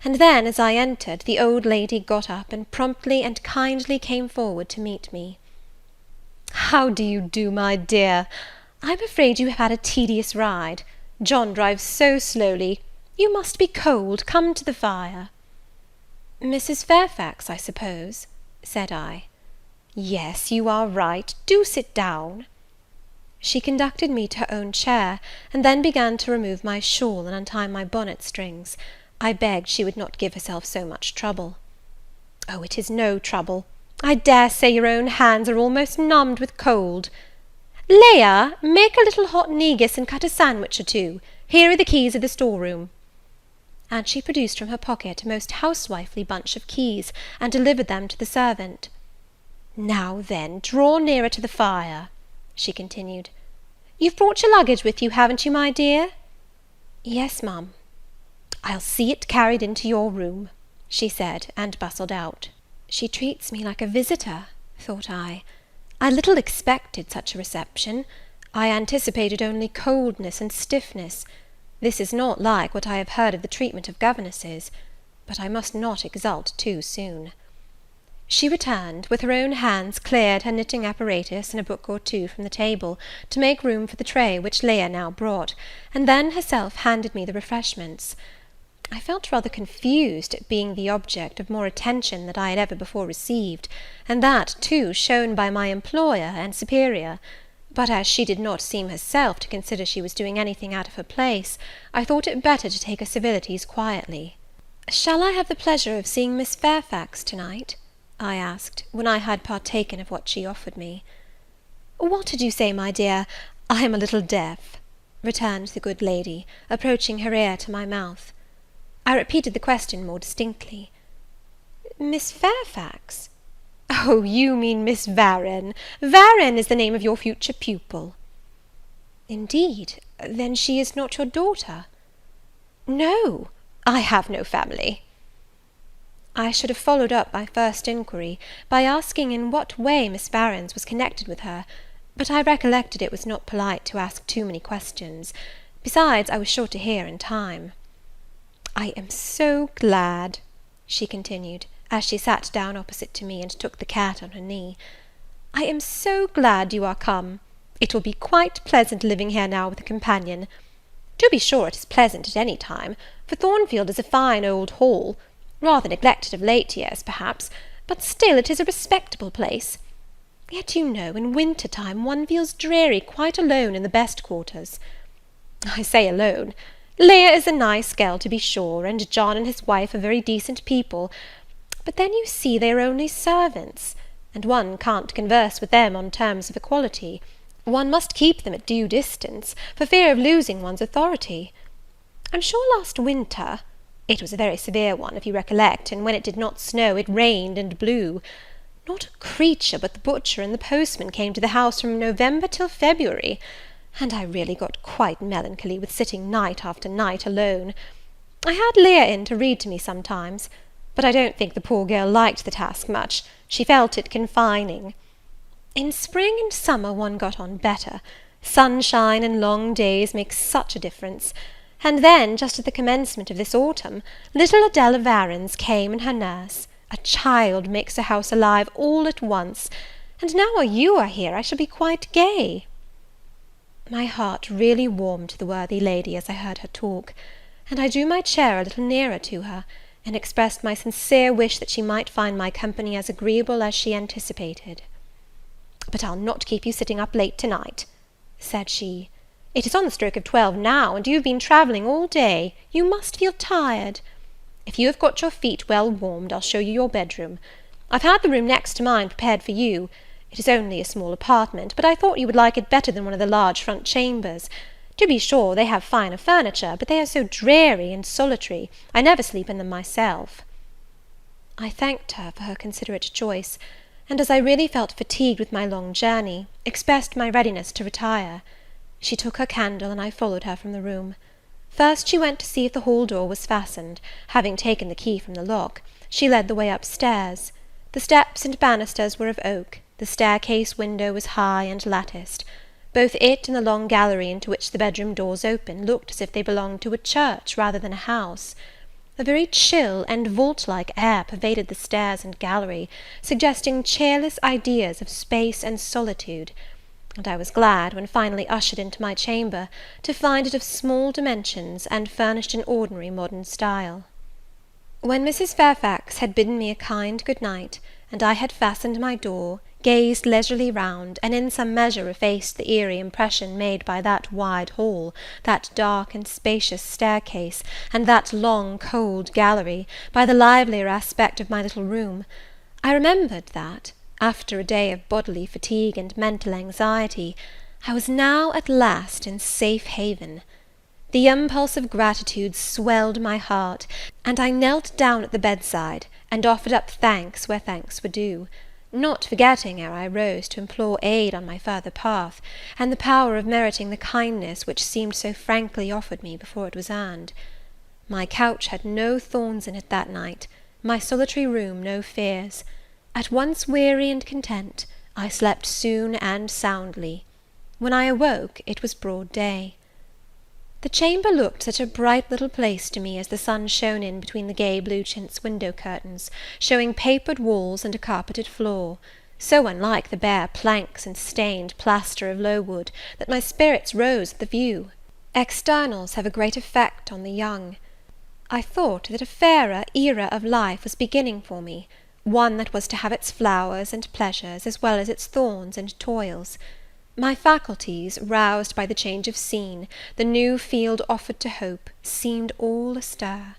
and then, as I entered, the old lady got up, and promptly and kindly came forward to meet me. "How do you do, my dear? I'm afraid you have had a tedious ride. John drives so slowly. You must be cold. Come to the fire." "Mrs. Fairfax, I suppose?" said I. "Yes, you are right. Do sit down." She conducted me to her own chair, and then began to remove my shawl and untie my bonnet strings. I begged she would not give herself so much trouble. "Oh, it is no trouble. I dare say your own hands are almost numbed with cold. Leah, make a little hot negus and cut a sandwich or two. Here are the keys of the store-room." And she produced from her pocket a most housewifely bunch of keys, and delivered them to the servant. "Now then, draw nearer to the fire," she continued. "You've brought your luggage with you, haven't you, my dear?" "Yes, ma'am." "I'll see it carried into your room," she said, and bustled out. She treats me like a visitor, thought I. I little expected such a reception. I anticipated only coldness and stiffness. This is not like what I have heard of the treatment of governesses, but I must not exult too soon. She returned, with her own hands cleared her knitting apparatus and a book or two from the table, to make room for the tray which Leah now brought, and then herself handed me the refreshments. I felt rather confused at being the object of more attention than I had ever before received, and that, too, shown by my employer and superior. But as she did not seem herself to consider she was doing anything out of her place, I thought it better to take her civilities quietly. "Shall I have the pleasure of seeing Miss Fairfax to-night?" I asked, when I had partaken of what she offered me. "What did you say, my dear? I am a little deaf," returned the good lady, approaching her ear to my mouth. I repeated the question more distinctly. "Miss Fairfax? Oh, you mean Miss Varenne. Varenne is the name of your future pupil." "Indeed? Then she is not your daughter?" "No, I have no family." I should have followed up my first inquiry by asking in what way Miss Varens was connected with her, but I recollected it was not polite to ask too many questions. Besides, I was sure to hear in time. "I am so glad," she continued, as she sat down opposite to me, and took the cat on her knee, "I am so glad you are come. It will be quite pleasant living here now with a companion. To be sure it is pleasant at any time, for Thornfield is a fine old hall, rather neglected of late years, perhaps, but still it is a respectable place. Yet, you know, in winter time one feels dreary quite alone in the best quarters. I say alone. Leah is a nice girl, to be sure, and John and his wife are very decent people, but then you see they are only servants, and one can't converse with them on terms of equality. One must keep them at due distance, for fear of losing one's authority. I'm sure last winter, it was a very severe one, if you recollect, and when it did not snow, it rained and blew. Not a creature but the butcher and the postman came to the house from November till February, and I really got quite melancholy with sitting night after night alone. I had Leah in to read to me sometimes, but I don't think the poor girl liked the task much. She felt it confining. In spring and summer one got on better. Sunshine and long days make such a difference. And then, just at the commencement of this autumn, little Adela Varens came and her nurse. A child makes a house alive all at once, and now while you are here I shall be quite gay." My heart really warmed to the worthy lady as I heard her talk, and I drew my chair a little nearer to her, and expressed my sincere wish that she might find my company as agreeable as she anticipated. "But I'll not keep you sitting up late to-night," said she. "It is on the stroke of 12 now, and you have been travelling all day. You must feel tired. If you have got your feet well warmed, I'll show you your bedroom. I've had the room next to mine prepared for you. It is only a small apartment, but I thought you would like it better than one of the large front chambers. To be sure, they have finer furniture, but they are so dreary and solitary, I never sleep in them myself." I thanked her for her considerate choice, and, as I really felt fatigued with my long journey, expressed my readiness to retire. She took her candle, and I followed her from the room. First she went to see if the hall door was fastened. Having taken the key from the lock, she led the way up-stairs. The steps and banisters were of oak, the staircase window was high and latticed. Both it and the long gallery into which the bedroom doors opened looked as if they belonged to a church rather than a house. A very chill and vault-like air pervaded the stairs and gallery, suggesting cheerless ideas of space and solitude, and I was glad, when finally ushered into my chamber, to find it of small dimensions, and furnished in ordinary modern style. When Mrs. Fairfax had bidden me a kind good night, and I had fastened my door, gazed leisurely round, and in some measure effaced the eerie impression made by that wide hall, that dark and spacious staircase, and that long cold gallery, by the livelier aspect of my little room, I remembered that, after a day of bodily fatigue and mental anxiety, I was now at last in safe haven. The impulse of gratitude swelled my heart, and I knelt down at the bedside, and offered up thanks where thanks were due, not forgetting, ere I rose, to implore aid on my further path, and the power of meriting the kindness which seemed so frankly offered me before it was earned. My couch had no thorns in it that night, my solitary room no fears. At once weary and content, I slept soon and soundly. When I awoke, it was broad day. The chamber looked such a bright little place to me as the sun shone in between the gay blue chintz window curtains, showing papered walls and a carpeted floor, so unlike the bare planks and stained plaster of Lowood, that my spirits rose at the view. Externals have a great effect on the young. I thought that a fairer era of life was beginning for me, one that was to have its flowers and pleasures, as well as its thorns and toils. My faculties, roused by the change of scene, the new field offered to hope, seemed all astir.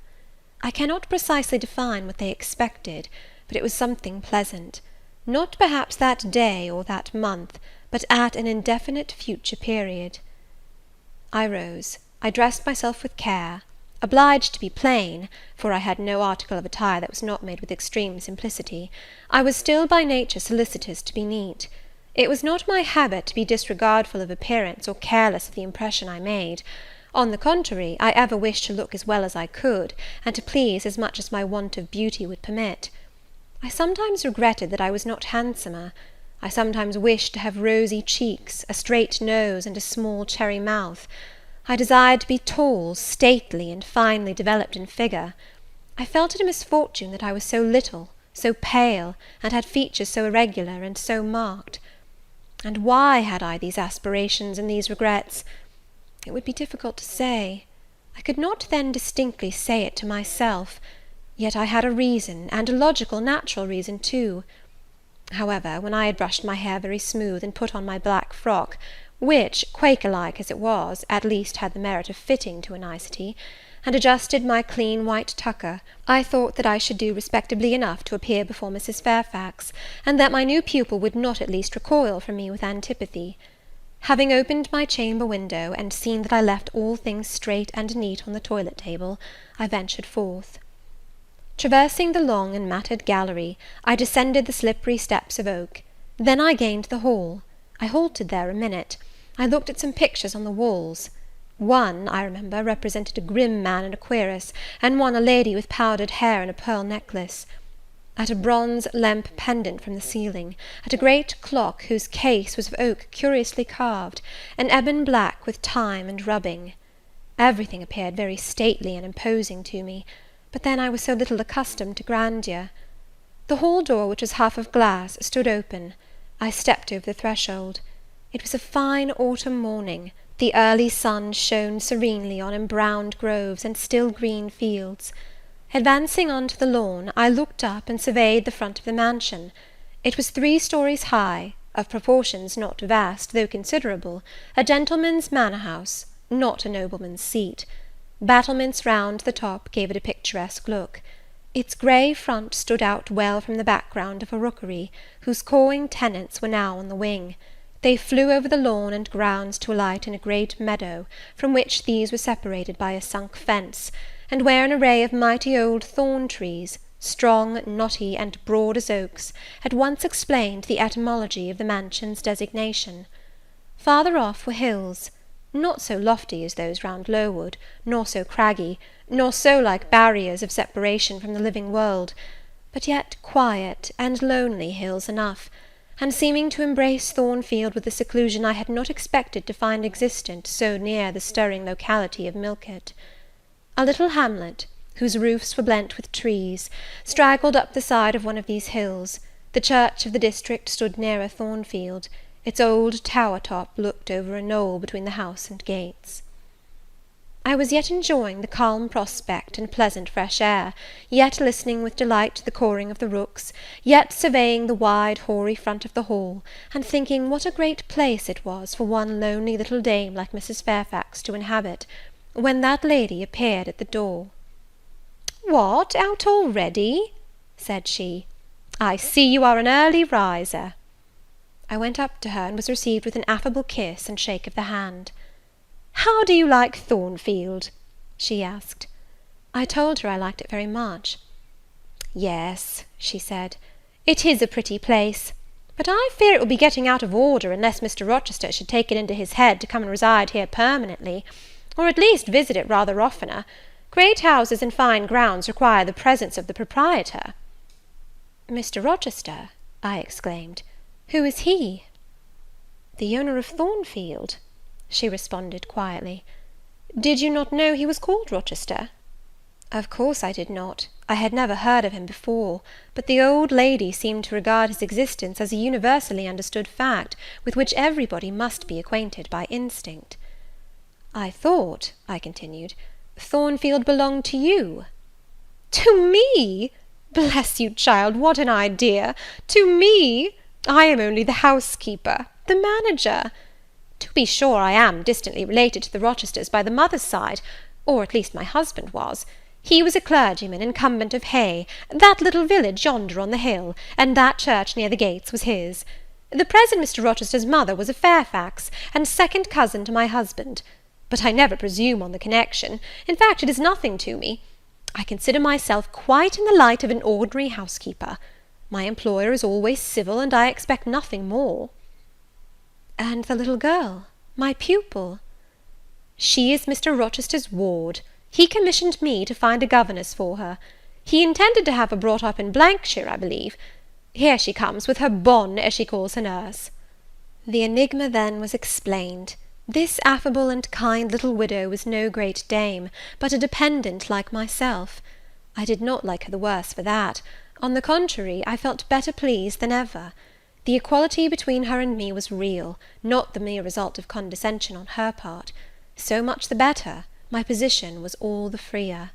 I cannot precisely define what they expected, but it was something pleasant, not perhaps that day or that month, but at an indefinite future period. I rose, I dressed myself with care, obliged to be plain, for I had no article of attire that was not made with extreme simplicity. I was still by nature solicitous to be neat. It was not my habit to be disregardful of appearance, or careless of the impression I made. On the contrary, I ever wished to look as well as I could, and to please as much as my want of beauty would permit. I sometimes regretted that I was not handsomer. I sometimes wished to have rosy cheeks, a straight nose, and a small cherry mouth. I desired to be tall, stately, and finely developed in figure. I felt it a misfortune that I was so little, so pale, and had features so irregular and so marked. And why had I these aspirations and these regrets? It would be difficult to say. I could not then distinctly say it to myself, yet I had a reason, and a logical, natural reason too. However, when I had brushed my hair very smooth, and put on my black frock, which, Quaker-like as it was, at least had the merit of fitting to a nicety, and adjusted my clean white tucker, I thought that I should do respectably enough to appear before Mrs. Fairfax, and that my new pupil would not at least recoil from me with antipathy. Having opened my chamber window, and seen that I left all things straight and neat on the toilet table, I ventured forth. Traversing the long and matted gallery, I descended the slippery steps of oak. Then I gained the hall. I halted there a minute. I looked at some pictures on the walls. One, I remember, represented a grim man in a cuirass, and one a lady with powdered hair and a pearl necklace. at a bronze lamp pendant from the ceiling, at a great clock whose case was of oak curiously carved, and ebon black with time and rubbing. Everything appeared very stately and imposing to me, but then I was so little accustomed to grandeur. The hall door, which was half of glass, stood open. I stepped over the threshold. It was a fine autumn morning. The early sun shone serenely on embrowned groves and still green fields. Advancing on to the lawn, I looked up and surveyed the front of the mansion. It was 3 stories high, of proportions not vast, though considerable, a gentleman's manor-house, not a nobleman's seat. Battlements round the top gave it a picturesque look. Its grey front stood out well from the background of a rookery, whose cawing tenants were now on the wing. They flew over the lawn and grounds to alight in a great meadow, from which these were separated by a sunk fence, and where an array of mighty old thorn-trees, strong, knotty, and broad as oaks, at once explained the etymology of the mansion's designation. Farther off were hills, not so lofty as those round Lowood, nor so craggy, nor so like barriers of separation from the living world, but yet quiet and lonely hills enough, and seeming to embrace Thornfield with a seclusion I had not expected to find existent so near the stirring locality of Millcote. A little hamlet, whose roofs were blent with trees, straggled up the side of one of these hills. The church of the district stood nearer Thornfield. Its old tower-top looked over a knoll between the house and gates. I was yet enjoying the calm prospect and pleasant fresh air, yet listening with delight to the cawing of the rooks, yet surveying the wide hoary front of the hall, and thinking what a great place it was for one lonely little dame like Mrs. Fairfax to inhabit, when that lady appeared at the door. "What, out already?" said she. "I see you are an early riser." I went up to her, and was received with an affable kiss and shake of the hand. "How do you like Thornfield?" she asked. I told her I liked it very much. "Yes," she said, "it is a pretty place, but I fear it will be getting out of order unless Mr. Rochester should take it into his head to come and reside here permanently, or at least visit it rather oftener. Great houses and fine grounds require the presence of the proprietor." "Mr. Rochester?" I exclaimed. "Who is he?" "The owner of Thornfield," she responded quietly. "Did you not know he was called Rochester?" Of course I did not. I had never heard of him before, but the old lady seemed to regard his existence as a universally understood fact, with which everybody must be acquainted by instinct. "I thought," I continued, "Thornfield belonged to you." "To me! Bless you, child, what an idea! To me! I am only the housekeeper, the manager. To be sure, I am distantly related to the Rochesters by the mother's side, or at least my husband was. He was a clergyman, incumbent of Hay, that little village yonder on the hill, and that church near the gates was his. The present Mr. Rochester's mother was a Fairfax, and second cousin to my husband. But I never presume on the connection. In fact, it is nothing to me. I consider myself quite in the light of an ordinary housekeeper. My employer is always civil, and I expect nothing more." "And the little girl, my pupil?" "She is Mr. Rochester's ward. He commissioned me to find a governess for her. He intended to have her brought up in Blankshire, I believe. Here she comes, with her bonne, as she calls her nurse." The enigma then was explained. This affable and kind little widow was no great dame, but a dependent like myself. I did not like her the worse for that. On the contrary, I felt better pleased than ever. The equality between her and me was real, not the mere result of condescension on her part. So much the better, my position was all the freer.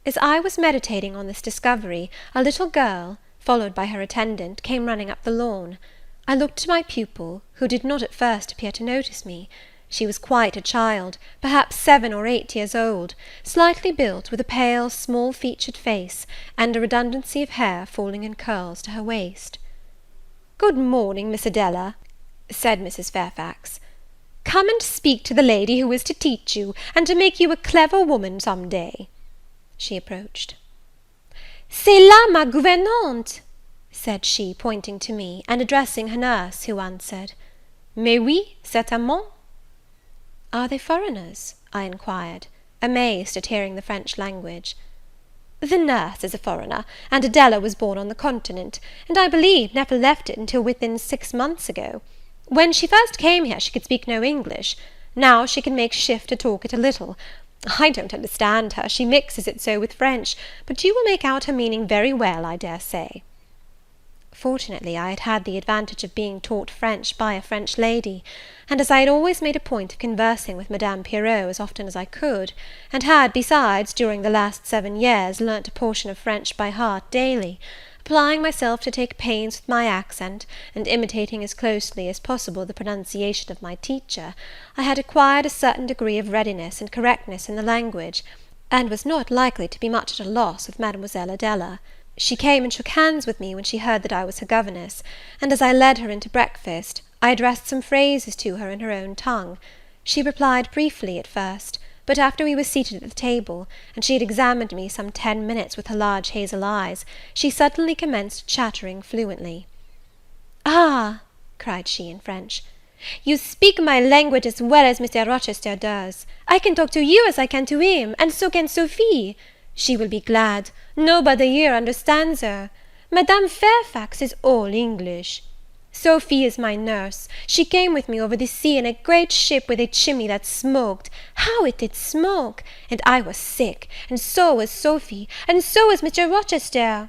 As I was meditating on this discovery, a little girl, followed by her attendant, came running up the lawn. I looked at my pupil, who did not at first appear to notice me. She was quite a child, perhaps 7 or 8 years old, slightly built, with a pale, small-featured face, and a redundancy of hair falling in curls to her waist. "Good morning, Miss Adela," said Mrs. Fairfax. "Come and speak to the lady who is to teach you, and to make you a clever woman some day." She approached. "C'est là ma gouvernante," said she, pointing to me, and addressing her nurse, who answered, "Mais oui, certainement." "Are they foreigners?" I inquired, amazed at hearing the French language. The nurse is a foreigner, and Adela was born on the continent, and I believe never left it until within 6 months ago. When she first came here she could speak no English. Now she can make shift to talk it a little. I don't understand her, she mixes it so with French, but you will make out her meaning very well, I dare say." Fortunately, I had had the advantage of being taught French by a French lady, and as I had always made a point of conversing with Madame Pirot as often as I could, and had, besides, during the last 7 years, learnt a portion of French by heart daily, applying myself to take pains with my accent, and imitating as closely as possible the pronunciation of my teacher, I had acquired a certain degree of readiness and correctness in the language, and was not likely to be much at a loss with Mademoiselle Adela. She came and shook hands with me when she heard that I was her governess, and as I led her into breakfast, I addressed some phrases to her in her own tongue. She replied briefly at first, but after we were seated at the table, and she had examined me some 10 minutes with her large hazel eyes, she suddenly commenced chattering fluently. "Ah," cried she in French, "you speak my language as well as Mr. Rochester does. I can talk to you as I can to him, and so can Sophie. She will be glad. Nobody here understands her. Madame Fairfax is all English. Sophie is my nurse. She came with me over the sea in a great ship with a chimney that smoked. How it did smoke! And I was sick, and so was Sophie, and so was Mr. Rochester.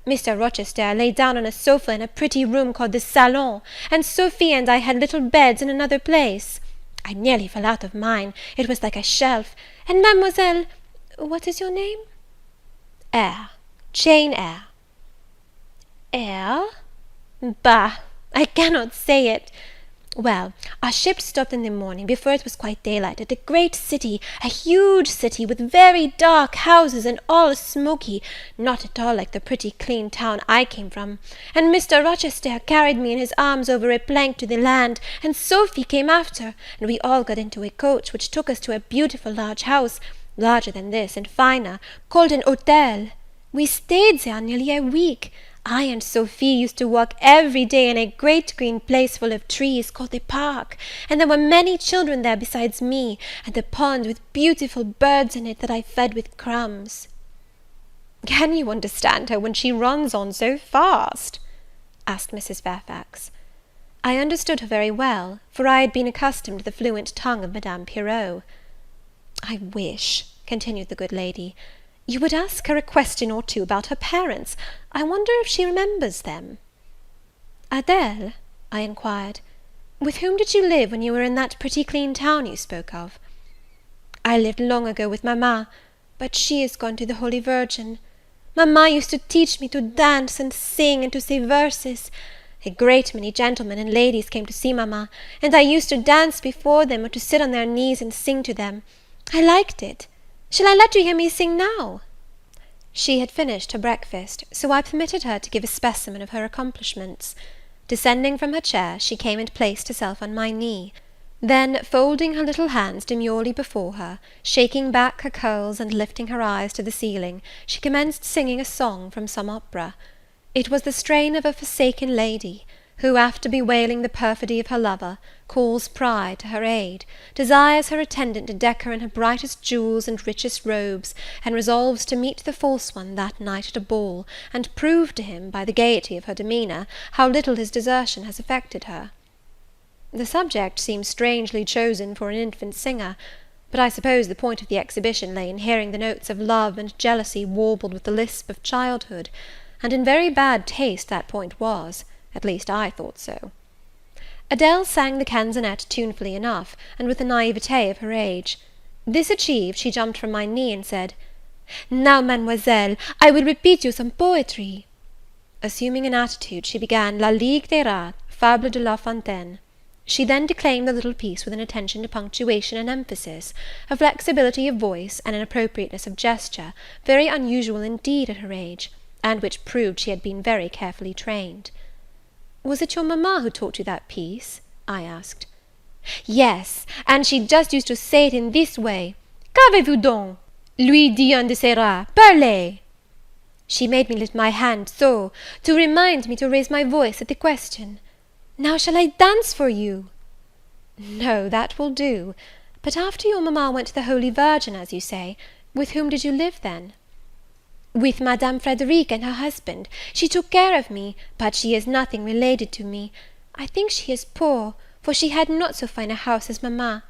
Mr. Rochester lay down on a sofa in a pretty room called the salon, and Sophie and I had little beds in another place. I nearly fell out of mine, it was like a shelf, and Mademoiselle, what is your name?" "Eyre, Jane Eyre." "Eyre? Bah, I cannot say it. Well, our ship stopped in the morning, before it was quite daylight, at a great city, a huge city, with very dark houses, and all smoky, not at all like the pretty clean town I came from, and Mr. Rochester carried me in his arms over a plank to the land, and Sophie came after, and we all got into a coach, which took us to a beautiful large house, larger than this, and finer, called an hotel. We stayed there nearly a week. I and Sophie used to walk every day in a great green place full of trees, called the park, and there were many children there besides me, and a pond with beautiful birds in it that I fed with crumbs." "Can you understand her when she runs on so fast?" asked Mrs. Fairfax. I understood her very well, for I had been accustomed to the fluent tongue of Madame Pirot. "I wish," continued the good lady, "you would ask her a question or two about her parents. I wonder if she remembers them." "Adele," I inquired, "with whom did you live when you were in that pretty clean town you spoke of?" "I lived long ago with mamma, but she is gone to the Holy Virgin. Mamma used to teach me to dance and sing and to say verses. A great many gentlemen and ladies came to see mamma, and I used to dance before them, or to sit on their knees and sing to them. I liked it. Shall I let you hear me sing now?" She had finished her breakfast, so I permitted her to give a specimen of her accomplishments. Descending from her chair, she came and placed herself on my knee. Then, folding her little hands demurely before her, shaking back her curls, and lifting her eyes to the ceiling, she commenced singing a song from some opera. It was the strain of a forsaken lady, who, after bewailing the perfidy of her lover, calls pride to her aid, desires her attendant to deck her in her brightest jewels and richest robes, and resolves to meet the false one that night at a ball, and prove to him, by the gaiety of her demeanour, how little his desertion has affected her. The subject seems strangely chosen for an infant singer, but I suppose the point of the exhibition lay in hearing the notes of love and jealousy warbled with the lisp of childhood, and in very bad taste that point was. At least I thought so. Adele sang the canzonette tunefully enough, and with the naivete of her age. This achieved, she jumped from my knee, and said, "Now, mademoiselle, I will repeat you some poetry." Assuming an attitude, she began La Ligue des Rats, Fable de La Fontaine. She then declaimed the little piece with an attention to punctuation and emphasis, a flexibility of voice, and an appropriateness of gesture, very unusual indeed at her age, and which proved she had been very carefully trained. "Was it your mamma who taught you that piece?" I asked. "Yes, and she just used to say it in this way: Qu'avez-vous donc? Lui dit un de ces rats, parlez! She made me lift my hand so, to remind me to raise my voice at the question. Now shall I dance for you?" "No, that will do. But after your mamma went to the Holy Virgin, as you say, with whom did you live then?" "With Madame Frederic and her husband. She took care of me, but she is nothing related to me. I think she is poor, for she had not so fine a house as mamma.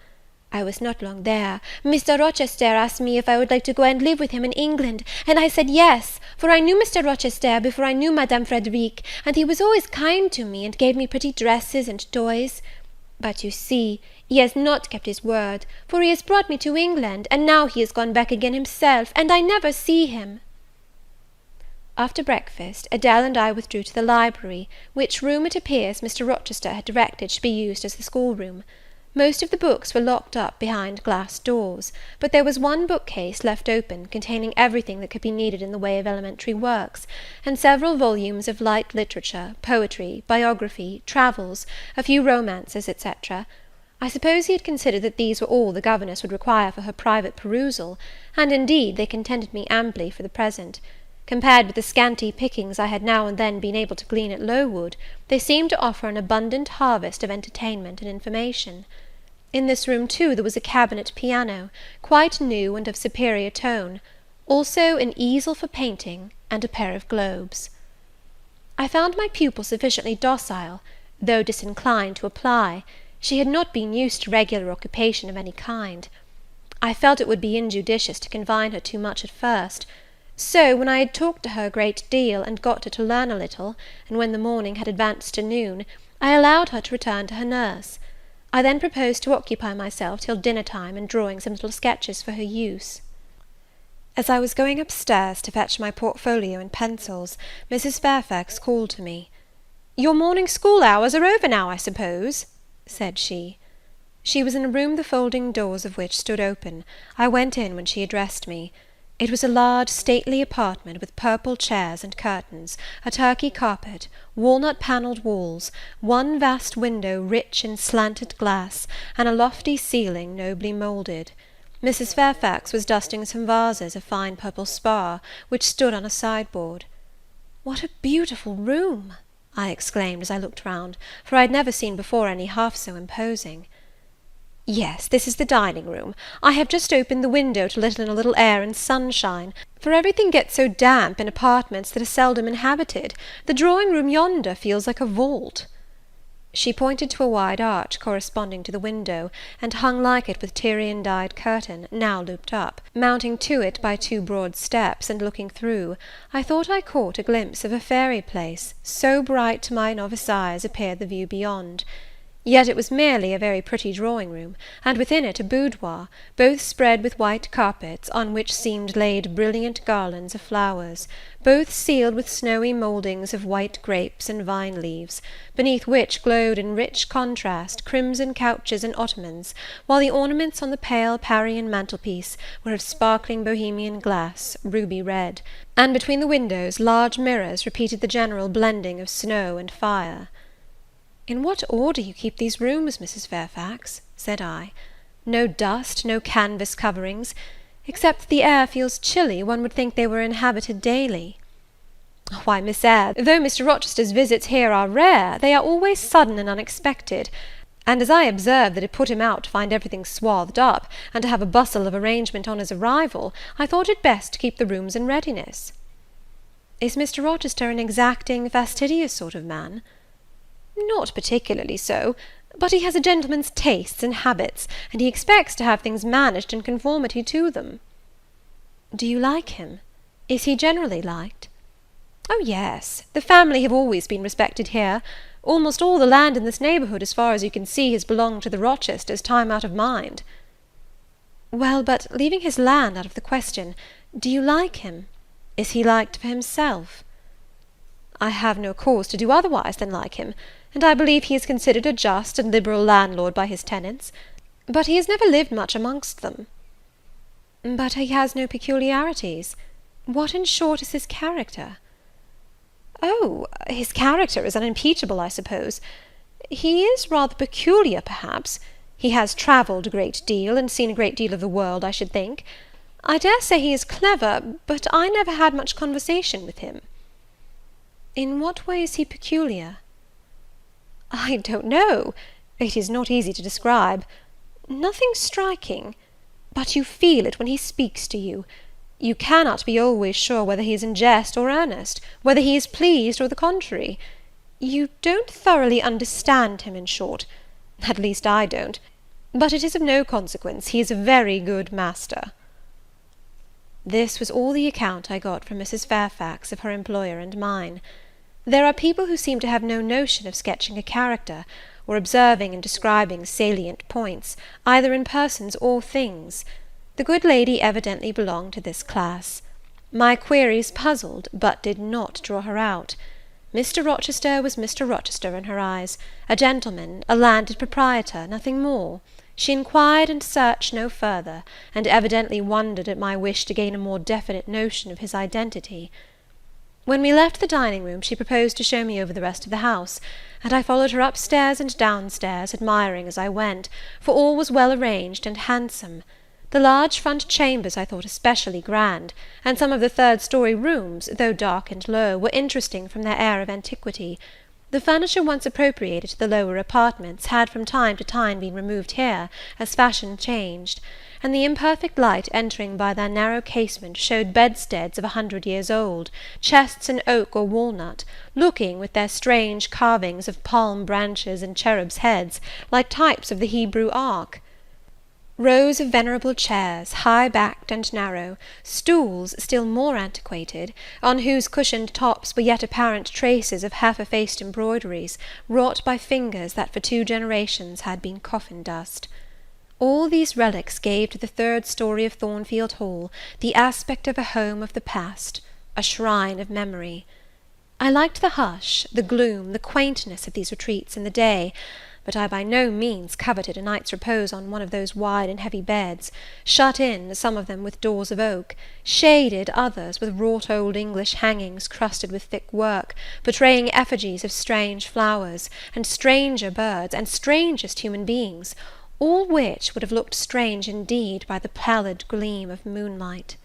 I was not long there. Mr. Rochester asked me if I would like to go and live with him in England, and I said yes, for I knew Mr. Rochester before I knew Madame Frederic, and he was always kind to me, and gave me pretty dresses and toys. But you see, he has not kept his word, for he has brought me to England, and now he is gone back again himself, and I never see him." After breakfast, Adele and I withdrew to the library, which room, it appears, Mr. Rochester had directed should be used as the schoolroom. Most of the books were locked up behind glass doors, but there was one bookcase left open, containing everything that could be needed in the way of elementary works, and several volumes of light literature, poetry, biography, travels, a few romances, etc. I suppose he had considered that these were all the governess would require for her private perusal, and indeed they contented me amply for the present. Compared with the scanty pickings I had now and then been able to glean at Lowood, they seemed to offer an abundant harvest of entertainment and information. In this room, too, there was a cabinet piano, quite new and of superior tone, also an easel for painting, and a pair of globes. I found my pupil sufficiently docile, though disinclined to apply. She had not been used to regular occupation of any kind. I felt it would be injudicious to confine her too much at first; so, when I had talked to her a great deal, and got her to learn a little, and when the morning had advanced to noon, I allowed her to return to her nurse. I then proposed to occupy myself till dinner time in drawing some little sketches for her use. As I was going up stairs to fetch my portfolio and pencils, Mrs. Fairfax called to me. "Your morning school hours are over now, I suppose?" said she. She was in a room the folding doors of which stood open. I went in when she addressed me. It was a large, stately apartment, with purple chairs and curtains, a Turkey carpet, walnut-panelled walls, one vast window rich in slanted glass, and a lofty ceiling nobly moulded. Mrs. Fairfax was dusting some vases of fine purple spar, which stood on a sideboard. "What a beautiful room!" I exclaimed as I looked round, for I had never seen before any half so imposing. "Yes, this is the dining-room. I have just opened the window to let in a little air and sunshine, for everything gets so damp in apartments that are seldom inhabited. The drawing-room yonder feels like a vault." She pointed to a wide arch corresponding to the window, and hung like it with Tyrian-dyed curtain, now looped up. Mounting to it by two broad steps, and looking through, I thought I caught a glimpse of a fairy place, so bright to my novice eyes appeared the view beyond. Yet it was merely a very pretty drawing-room, and within it a boudoir, both spread with white carpets, on which seemed laid brilliant garlands of flowers, both sealed with snowy mouldings of white grapes and vine leaves, beneath which glowed in rich contrast crimson couches and ottomans, while the ornaments on the pale Parian mantelpiece were of sparkling Bohemian glass, ruby red, and between the windows large mirrors repeated the general blending of snow and fire. "In what order you keep these rooms, Mrs. Fairfax," said I. "No dust, no canvas coverings. Except that the air feels chilly, one would think they were inhabited daily." "Why, Miss Eyre, though Mr. Rochester's visits here are rare, they are always sudden and unexpected; and as I observed that it put him out to find everything swathed up, and to have a bustle of arrangement on his arrival, I thought it best to keep the rooms in readiness." "Is Mr. Rochester an exacting, fastidious sort of man?" "Not particularly so, but he has a gentleman's tastes and habits, and he expects to have things managed in conformity to them." "Do you like him? Is he generally liked?" "Oh, yes, the family have always been respected here. Almost all the land in this neighbourhood, as far as you can see, has belonged to the Rochesters, time out of mind." "Well, but leaving his land out of the question, do you like him? Is he liked for himself?" "I have no cause to do otherwise than like him, and I believe he is considered a just and liberal landlord by his tenants; but he has never lived much amongst them." "But he has no peculiarities? What, in short, is his character?" "Oh, his character is unimpeachable, I suppose. He is rather peculiar, perhaps. He has travelled a great deal, and seen a great deal of the world, I should think. I dare say he is clever, but I never had much conversation with him." "In what way is he peculiar?" "I don't know. It is not easy to describe. Nothing striking. But you feel it when he speaks to you. You cannot be always sure whether he is in jest or earnest, whether he is pleased or the contrary. You don't thoroughly understand him, in short. At least I don't. But it is of no consequence. He is a very good master." This was all the account I got from Mrs. Fairfax of her employer and mine. There are people who seem to have no notion of sketching a character, or observing and describing salient points, either in persons or things. The good lady evidently belonged to this class. My queries puzzled, but did not draw her out. Mr. Rochester was Mr. Rochester in her eyes, a gentleman, a landed proprietor, nothing more. She inquired and searched no further, and evidently wondered at my wish to gain a more definite notion of his identity. When we left the dining-room, she proposed to show me over the rest of the house, and I followed her upstairs and downstairs, admiring as I went, for all was well arranged and handsome. The large front chambers I thought especially grand, and some of the third-story rooms, though dark and low, were interesting from their air of antiquity. The furniture once appropriated to the lower apartments had from time to time been removed here, as fashion changed, and the imperfect light entering by their narrow casement showed bedsteads of 100 years old, chests in oak or walnut, looking, with their strange carvings of palm branches and cherubs' heads, like types of the Hebrew ark. Rows of venerable chairs, high-backed and narrow, stools still more antiquated, on whose cushioned tops were yet apparent traces of half-effaced embroideries, wrought by fingers that for 2 generations had been coffin dust. All these relics gave to the third story of Thornfield Hall the aspect of a home of the past, a shrine of memory. I liked the hush, the gloom, the quaintness of these retreats in the day, but I by no means coveted a night's repose on one of those wide and heavy beds, shut in, some of them with doors of oak, shaded, others with wrought old English hangings crusted with thick work, portraying effigies of strange flowers, and stranger birds, and strangest human beings, all which would have looked strange indeed by the pallid gleam of moonlight.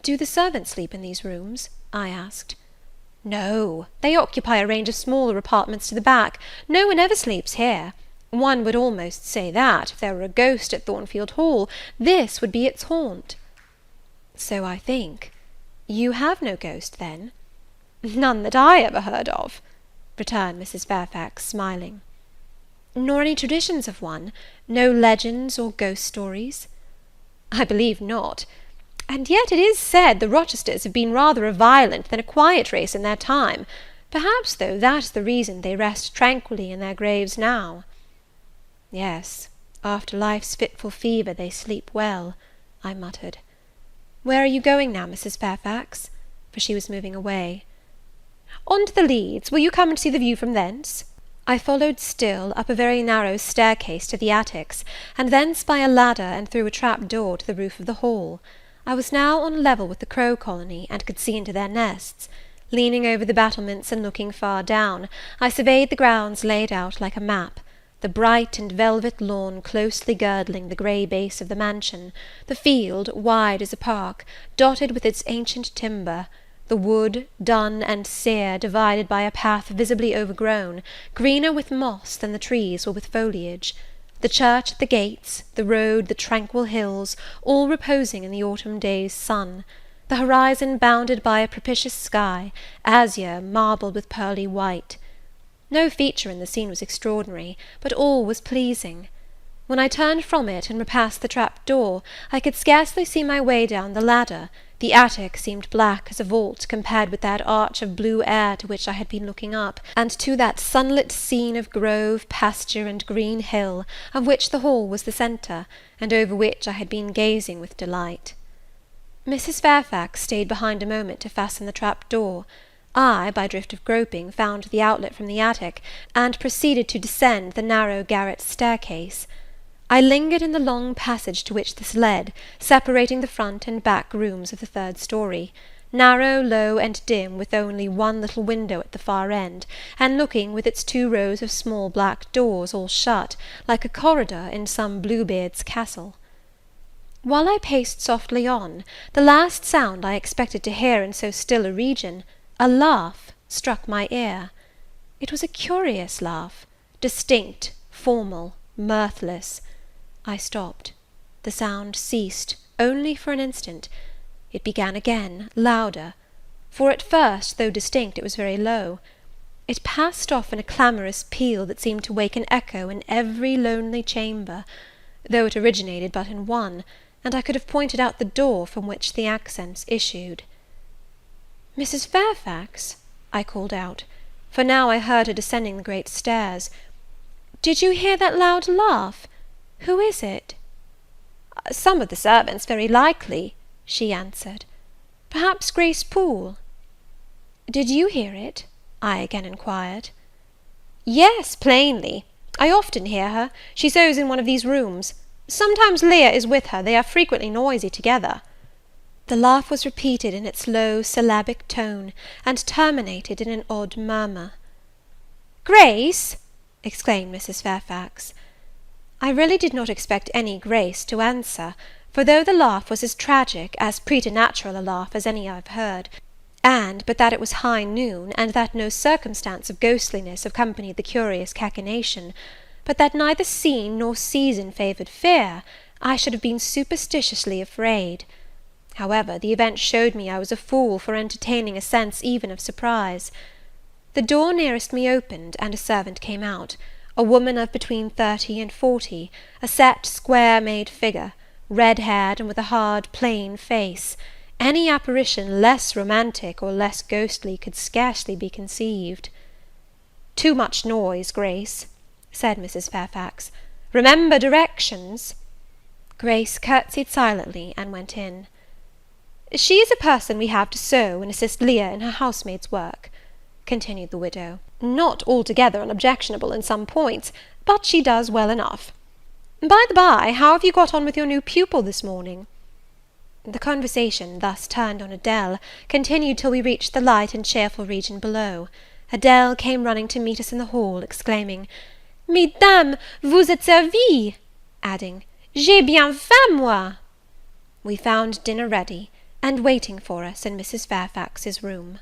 "Do the servants sleep in these rooms?" I asked. "No, they occupy a range of smaller apartments to the back. No one ever sleeps here. One would almost say that, if there were a ghost at Thornfield Hall, this would be its haunt." "So I think. You have no ghost, then?" "None that I ever heard of," returned Mrs. Fairfax, smiling. "Nor any traditions of one? No legends or ghost stories?" "I believe not. And yet it is said the Rochesters have been rather a violent than a quiet race in their time. Perhaps, though, that is the reason they rest tranquilly in their graves now." "Yes, after life's fitful fever they sleep well," I muttered. "Where are you going now, Mrs. Fairfax?" For she was moving away. "On to the Leads. Will you come and see the view from thence?" I followed still, up a very narrow staircase to the attics, and thence by a ladder and through a trap-door to the roof of the hall. I was now on a level with the crow colony, and could see into their nests. Leaning over the battlements and looking far down, I surveyed the grounds laid out like a map, the bright and velvet lawn closely girdling the grey base of the mansion, the field, wide as a park, dotted with its ancient timber, the wood, dun and sere, divided by a path visibly overgrown, greener with moss than the trees were with foliage, the church at the gates, the road, the tranquil hills, all reposing in the autumn day's sun, the horizon bounded by a propitious sky, azure, marbled with pearly white. No feature in the scene was extraordinary, but all was pleasing. When I turned from it and repassed the trap-door, I could scarcely see my way down the ladder. The attic seemed black as a vault compared with that arch of blue air to which I had been looking up, and to that sunlit scene of grove, pasture, and green hill, of which the hall was the centre, and over which I had been gazing with delight. Mrs. Fairfax stayed behind a moment to fasten the trap-door. I, by drift of groping, found the outlet from the attic, and proceeded to descend the narrow garret staircase. I lingered in the long passage to which this led, separating the front and back rooms of the third story, narrow, low, and dim, with only one little window at the far end, and looking, with its 2 rows of small black doors, all shut, like a corridor in some Bluebeard's castle. While I paced softly on, the last sound I expected to hear in so still a region, a laugh, struck my ear. It was a curious laugh, distinct, formal, mirthless. I stopped. The sound ceased, only for an instant, It began again, louder; for at first, though distinct, it was very low. It passed off in a clamorous peal that seemed to wake an echo in every lonely chamber, though it originated but in one, and I could have pointed out the door from which the accents issued. "Mrs. Fairfax," I called out, for now I heard her descending the great stairs, "did you hear that loud laugh? Who is it?" "Some of the servants, very likely," she answered. "Perhaps Grace Poole." "Did you hear it?" I again inquired. "Yes, plainly. I often hear her. She sews in one of these rooms. Sometimes Leah is with her. They are frequently noisy together." The laugh was repeated in its low syllabic tone, and terminated in an odd murmur. "Grace!" exclaimed Mrs. Fairfax. I really did not expect any Grace to answer, for though the laugh was as tragic, as preternatural a laugh as any I have heard, and, but that it was high noon, and that no circumstance of ghostliness accompanied the curious cachinnation, but that neither scene nor season favoured fear, I should have been superstitiously afraid. However, the event showed me I was a fool for entertaining a sense even of surprise. The door nearest me opened, and a servant came out, a woman of between 30 and 40, a set, square-made figure, red-haired, and with a hard, plain face. Any apparition less romantic or less ghostly could scarcely be conceived. "Too much noise, Grace," said Mrs. Fairfax. "Remember directions." Grace curtsied silently and went in. "She is a person we have to sew and assist Leah in her housemaid's work," continued the widow. "Not altogether unobjectionable in some points, but she does well enough. By the by, how have you got on with your new pupil this morning?" The conversation, thus turned on Adele, continued till we reached the light and cheerful region below. Adele came running to meet us in the hall, exclaiming, "Mesdames, vous êtes servies!" adding, "J'ai bien faim, moi!" We found dinner ready, and waiting for us in Mrs. Fairfax's room.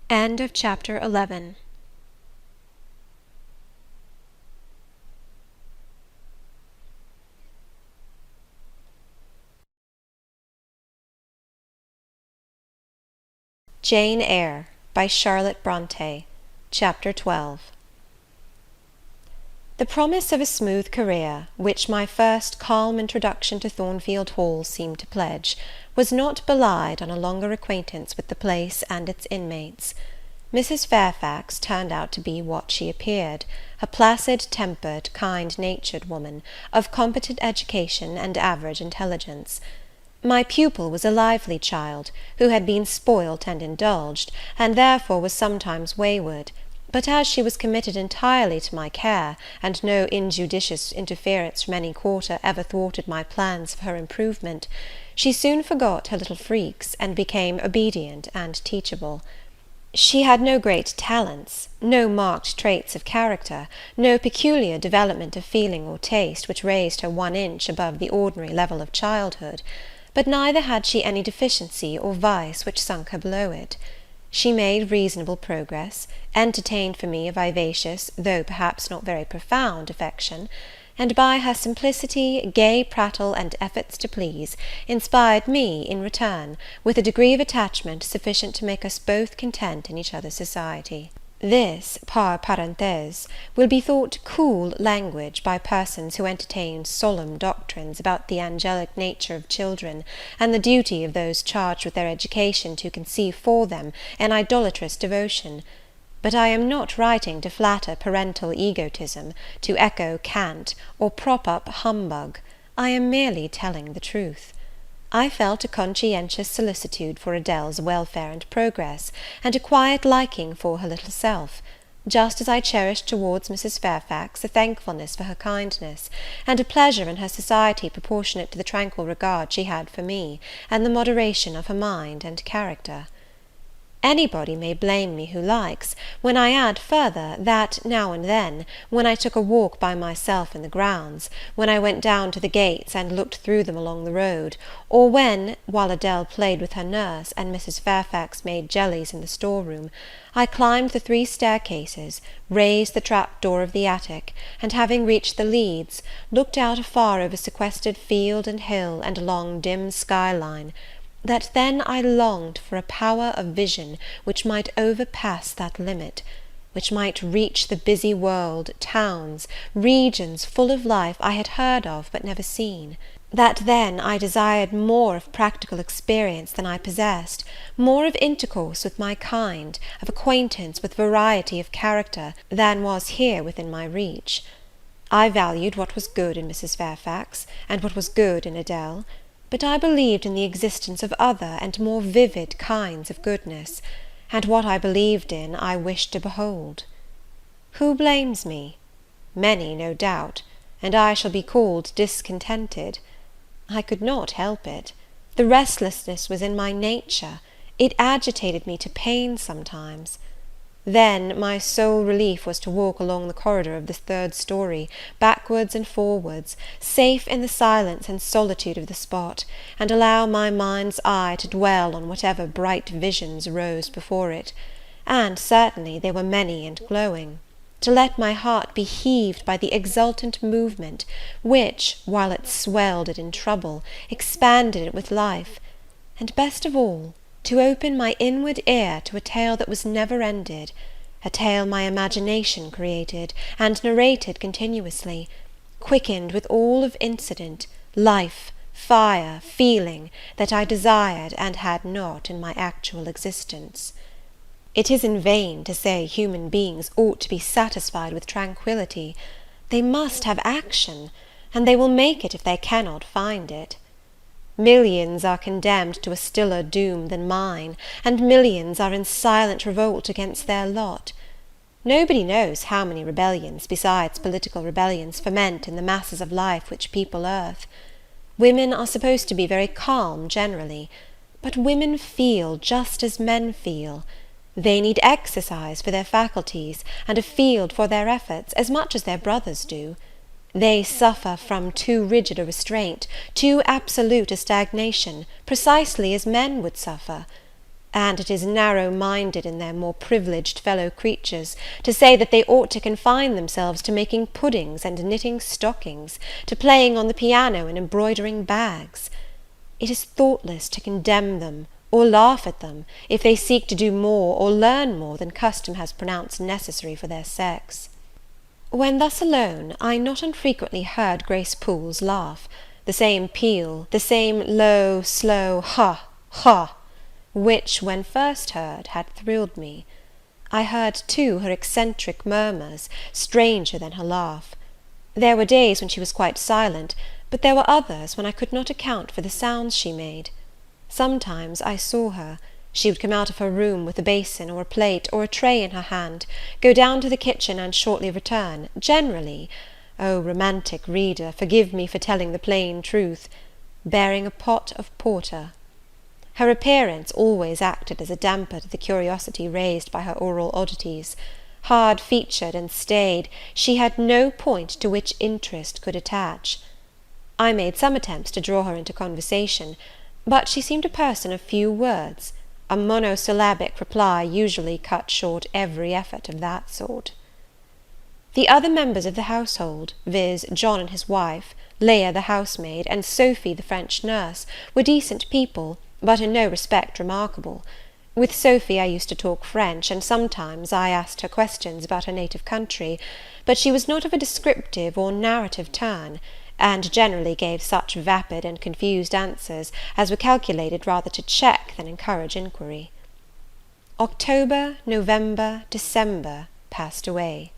End of Chapter 11. Jane Eyre by Charlotte Brontë. Chapter 12. The promise of a smooth career, which my first calm introduction to Thornfield Hall seemed to pledge, was not belied on a longer acquaintance with the place and its inmates. Mrs. Fairfax turned out to be what she appeared, a placid-tempered, kind-natured woman, of competent education and average intelligence. My pupil was a lively child, who had been spoilt and indulged, and therefore was sometimes wayward; but as she was committed entirely to my care, and no injudicious interference from any quarter ever thwarted my plans for her improvement, she soon forgot her little freaks, and became obedient and teachable. She had no great talents, no marked traits of character, no peculiar development of feeling or taste which raised her 1 inch above the ordinary level of childhood, but neither had she any deficiency or vice which sunk her below it. She made reasonable progress, entertained for me a vivacious, though perhaps not very profound, affection, and by her simplicity, gay prattle, and efforts to please, inspired me, in return, with a degree of attachment sufficient to make us both content in each other's society. This, par parenthèse, will be thought cool language by persons who entertain solemn doctrines about the angelic nature of children, and the duty of those charged with their education to conceive for them an idolatrous devotion. But I am not writing to flatter parental egotism, to echo cant, or prop up humbug. I am merely telling the truth. I felt a conscientious solicitude for Adele's welfare and progress, and a quiet liking for her little self, just as I cherished towards Mrs. Fairfax a thankfulness for her kindness, and a pleasure in her society proportionate to the tranquil regard she had for me, and the moderation of her mind and character. Anybody may blame me who likes, when I add further, that now and then, when I took a walk by myself in the grounds, when I went down to the gates and looked through them along the road, or when, while Adele played with her nurse, and Mrs. Fairfax made jellies in the store-room, I climbed the 3 staircases, raised the trap-door of the attic, and having reached the leads, looked out afar over sequestered field and hill and along dim sky-line, that then I longed for a power of vision which might overpass that limit, which might reach the busy world, towns, regions full of life I had heard of but never seen; that then I desired more of practical experience than I possessed, more of intercourse with my kind, of acquaintance with variety of character, than was here within my reach. I valued what was good in Mrs. Fairfax, and what was good in Adele, but I believed in the existence of other and more vivid kinds of goodness, and what I believed in I wished to behold. Who blames me? Many, no doubt, and I shall be called discontented. I could not help it. The restlessness was in my nature. It agitated me to pain sometimes. Then my sole relief was to walk along the corridor of the 3rd story, backwards and forwards, safe in the silence and solitude of the spot, and allow my mind's eye to dwell on whatever bright visions rose before it, and certainly they were many and glowing, to let my heart be heaved by the exultant movement, which, while it swelled it in trouble, expanded it with life, and, best of all, to open my inward ear to a tale that was never ended, a tale my imagination created, and narrated continuously, quickened with all of incident, life, fire, feeling, that I desired and had not in my actual existence. It is in vain to say human beings ought to be satisfied with tranquillity. They must have action, and they will make it if they cannot find it. Millions are condemned to a stiller doom than mine, and millions are in silent revolt against their lot. Nobody knows how many rebellions, besides political rebellions, ferment in the masses of life which people earth. Women are supposed to be very calm generally, but women feel just as men feel. They need exercise for their faculties, and a field for their efforts, as much as their brothers do. They suffer from too rigid a restraint, too absolute a stagnation, precisely as men would suffer; and it is narrow-minded in their more privileged fellow-creatures to say that they ought to confine themselves to making puddings and knitting stockings, to playing on the piano and embroidering bags. It is thoughtless to condemn them, or laugh at them, if they seek to do more or learn more than custom has pronounced necessary for their sex. When thus alone, I not unfrequently heard Grace Poole's laugh, the same peal, the same low, slow ha, ha, which, when first heard, had thrilled me. I heard, too, her eccentric murmurs, stranger than her laugh. There were days when she was quite silent, but there were others when I could not account for the sounds she made. Sometimes I saw her. She would come out of her room with a basin, or a plate, or a tray in her hand, go down to the kitchen, and shortly return, generally, oh, romantic reader, forgive me for telling the plain truth, bearing a pot of porter. Her appearance always acted as a damper to the curiosity raised by her oral oddities. Hard-featured and staid, she had no point to which interest could attach. I made some attempts to draw her into conversation, but she seemed a person of few words. A monosyllabic reply usually cut short every effort of that sort. The other members of the household, viz., John and his wife, Leah the housemaid, and Sophy the French nurse, were decent people, but in no respect remarkable. With Sophy I used to talk French, and sometimes I asked her questions about her native country, but she was not of a descriptive or narrative turn, and generally gave such vapid and confused answers as were calculated rather to check than encourage inquiry. October, November, December passed away.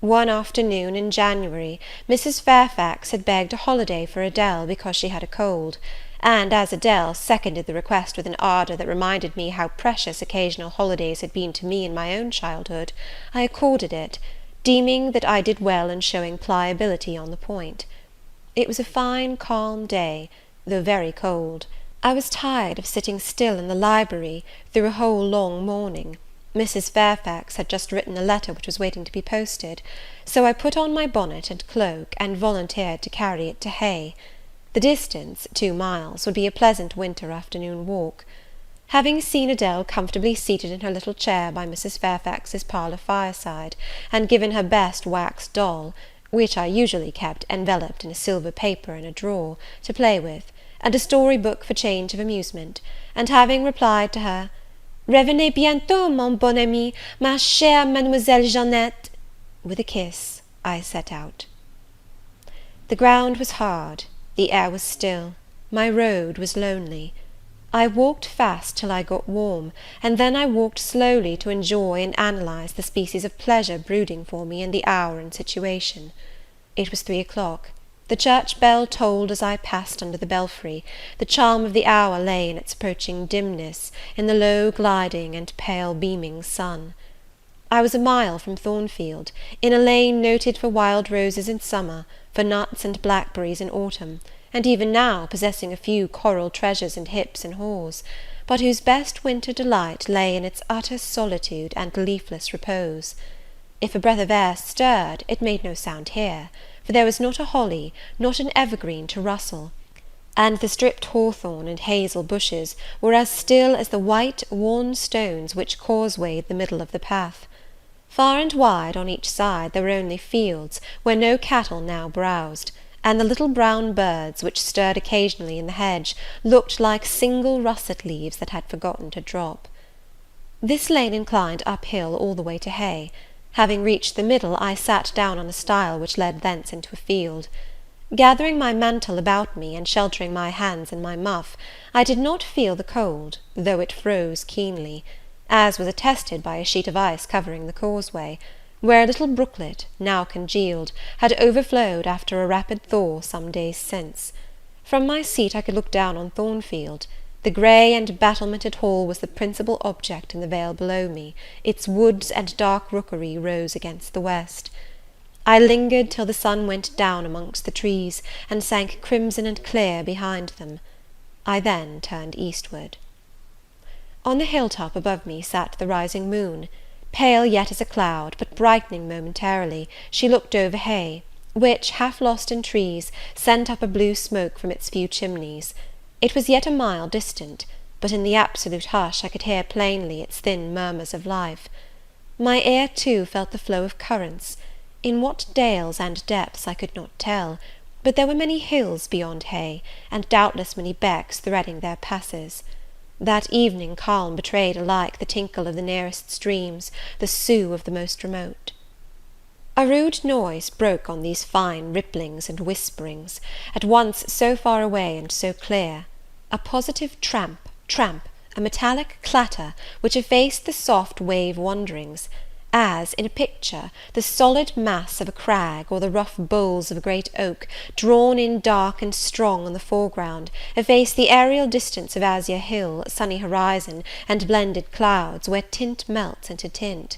One afternoon in January, Mrs. Fairfax had begged a holiday for Adele because she had a cold, and as Adele seconded the request with an ardour that reminded me how precious occasional holidays had been to me in my own childhood, I accorded it, deeming that I did well in showing pliability on the point. It was a fine calm day, though very cold. I was tired of sitting still in the library through a whole long morning. Mrs. Fairfax had just written a letter which was waiting to be posted, so I put on my bonnet and cloak, and volunteered to carry it to Hay. The distance, 2 miles, would be a pleasant winter afternoon walk. Having seen Adele comfortably seated in her little chair by Mrs. Fairfax's parlour fireside, and given her best wax doll, which I usually kept enveloped in a silver paper in a drawer, to play with, and a story book for change of amusement, and having replied to her, "Revenez bientôt, mon bon ami, ma chère Mademoiselle Jeannette," with a kiss, I set out. The ground was hard, the air was still, my road was lonely. I walked fast till I got warm, and then I walked slowly to enjoy and analyse the species of pleasure brooding for me in the hour and situation. It was 3 o'clock. The church bell tolled as I passed under the belfry. The charm of the hour lay in its approaching dimness, in the low gliding and pale beaming sun. I was a mile from Thornfield, in a lane noted for wild roses in summer, for nuts and blackberries in autumn, and even now possessing a few coral treasures and hips and haws, but whose best winter delight lay in its utter solitude and leafless repose. If a breath of air stirred, it made no sound here, for there was not a holly, not an evergreen to rustle, and the stripped hawthorn and hazel bushes were as still as the white, worn stones which causewayed the middle of the path. Far and wide, on each side, there were only fields, where no cattle now browsed, and the little brown birds, which stirred occasionally in the hedge, looked like single russet leaves that had forgotten to drop. This lane inclined uphill all the way to Hay. Having reached the middle, I sat down on a stile which led thence into a field. Gathering my mantle about me, and sheltering my hands in my muff, I did not feel the cold, though it froze keenly, as was attested by a sheet of ice covering the causeway, where a little brooklet, now congealed, had overflowed after a rapid thaw some days since. From my seat I could look down on Thornfield. The grey and battlemented hall was the principal object in the vale below me, its woods and dark rookery rose against the west. I lingered till the sun went down amongst the trees, and sank crimson and clear behind them. I then turned eastward. On the hill-top above me sat the rising moon. Pale yet as a cloud, but brightening momentarily, she looked over Hay, which, half lost in trees, sent up a blue smoke from its few chimneys. It was yet a mile distant, but in the absolute hush I could hear plainly its thin murmurs of life. My ear, too, felt the flow of currents. In what dales and depths I could not tell, but there were many hills beyond Hay, and doubtless many becks threading their passes. That evening calm betrayed alike the tinkle of the nearest streams, the sough of the most remote. A rude noise broke on these fine ripplings and whisperings, at once so far away and so clear. A positive tramp, tramp, a metallic clatter, which effaced the soft wave wanderings, as, in a picture, the solid mass of a crag, or the rough boles of a great oak, drawn in dark and strong on the foreground, efface the aerial distance of azure hill, sunny horizon, and blended clouds, where tint melts into tint.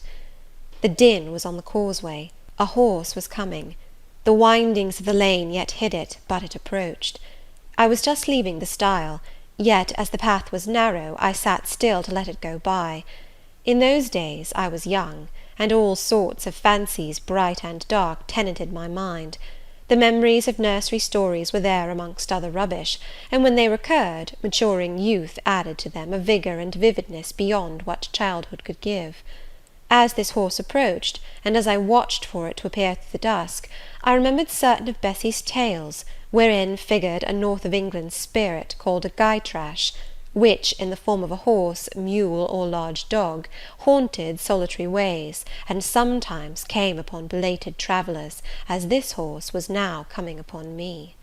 The din was on the causeway. A horse was coming. The windings of the lane yet hid it, but it approached. I was just leaving the stile, yet, as the path was narrow, I sat still to let it go by. In those days I was young, and all sorts of fancies, bright and dark, tenanted my mind. The memories of nursery stories were there amongst other rubbish, and when they recurred, maturing youth added to them a vigour and vividness beyond what childhood could give. As this horse approached, and as I watched for it to appear through the dusk, I remembered certain of Bessy's tales, wherein figured a north of England spirit called a Gytrash, which, in the form of a horse, mule, or large dog, haunted solitary ways, and sometimes came upon belated travellers, as this horse was now coming upon me.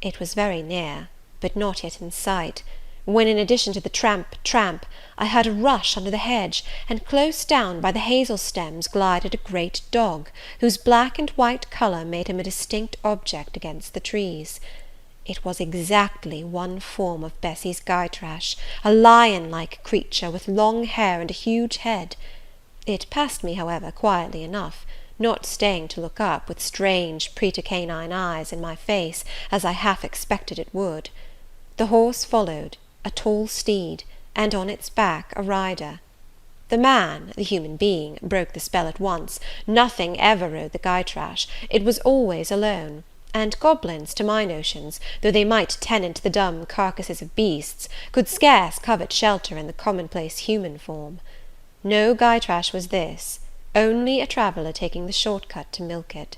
It was very near, but not yet in sight, when, in addition to the tramp, tramp, I heard a rush under the hedge, and close down by the hazel stems glided a great dog, whose black and white colour made him a distinct object against the trees. It was exactly one form of Bessy's Gytrash, a lion-like creature, with long hair and a huge head. It passed me, however, quietly enough, not staying to look up, with strange pretercanine eyes, in my face, as I half expected it would. The horse followed, a tall steed, and on its back a rider. The man, the human being, broke the spell at once. Nothing ever rode the Gytrash. It was always alone, and goblins, to my notions, though they might tenant the dumb carcasses of beasts, could scarce covet shelter in the commonplace human form. No Gytrash was this, only a traveller taking the short cut to Milket.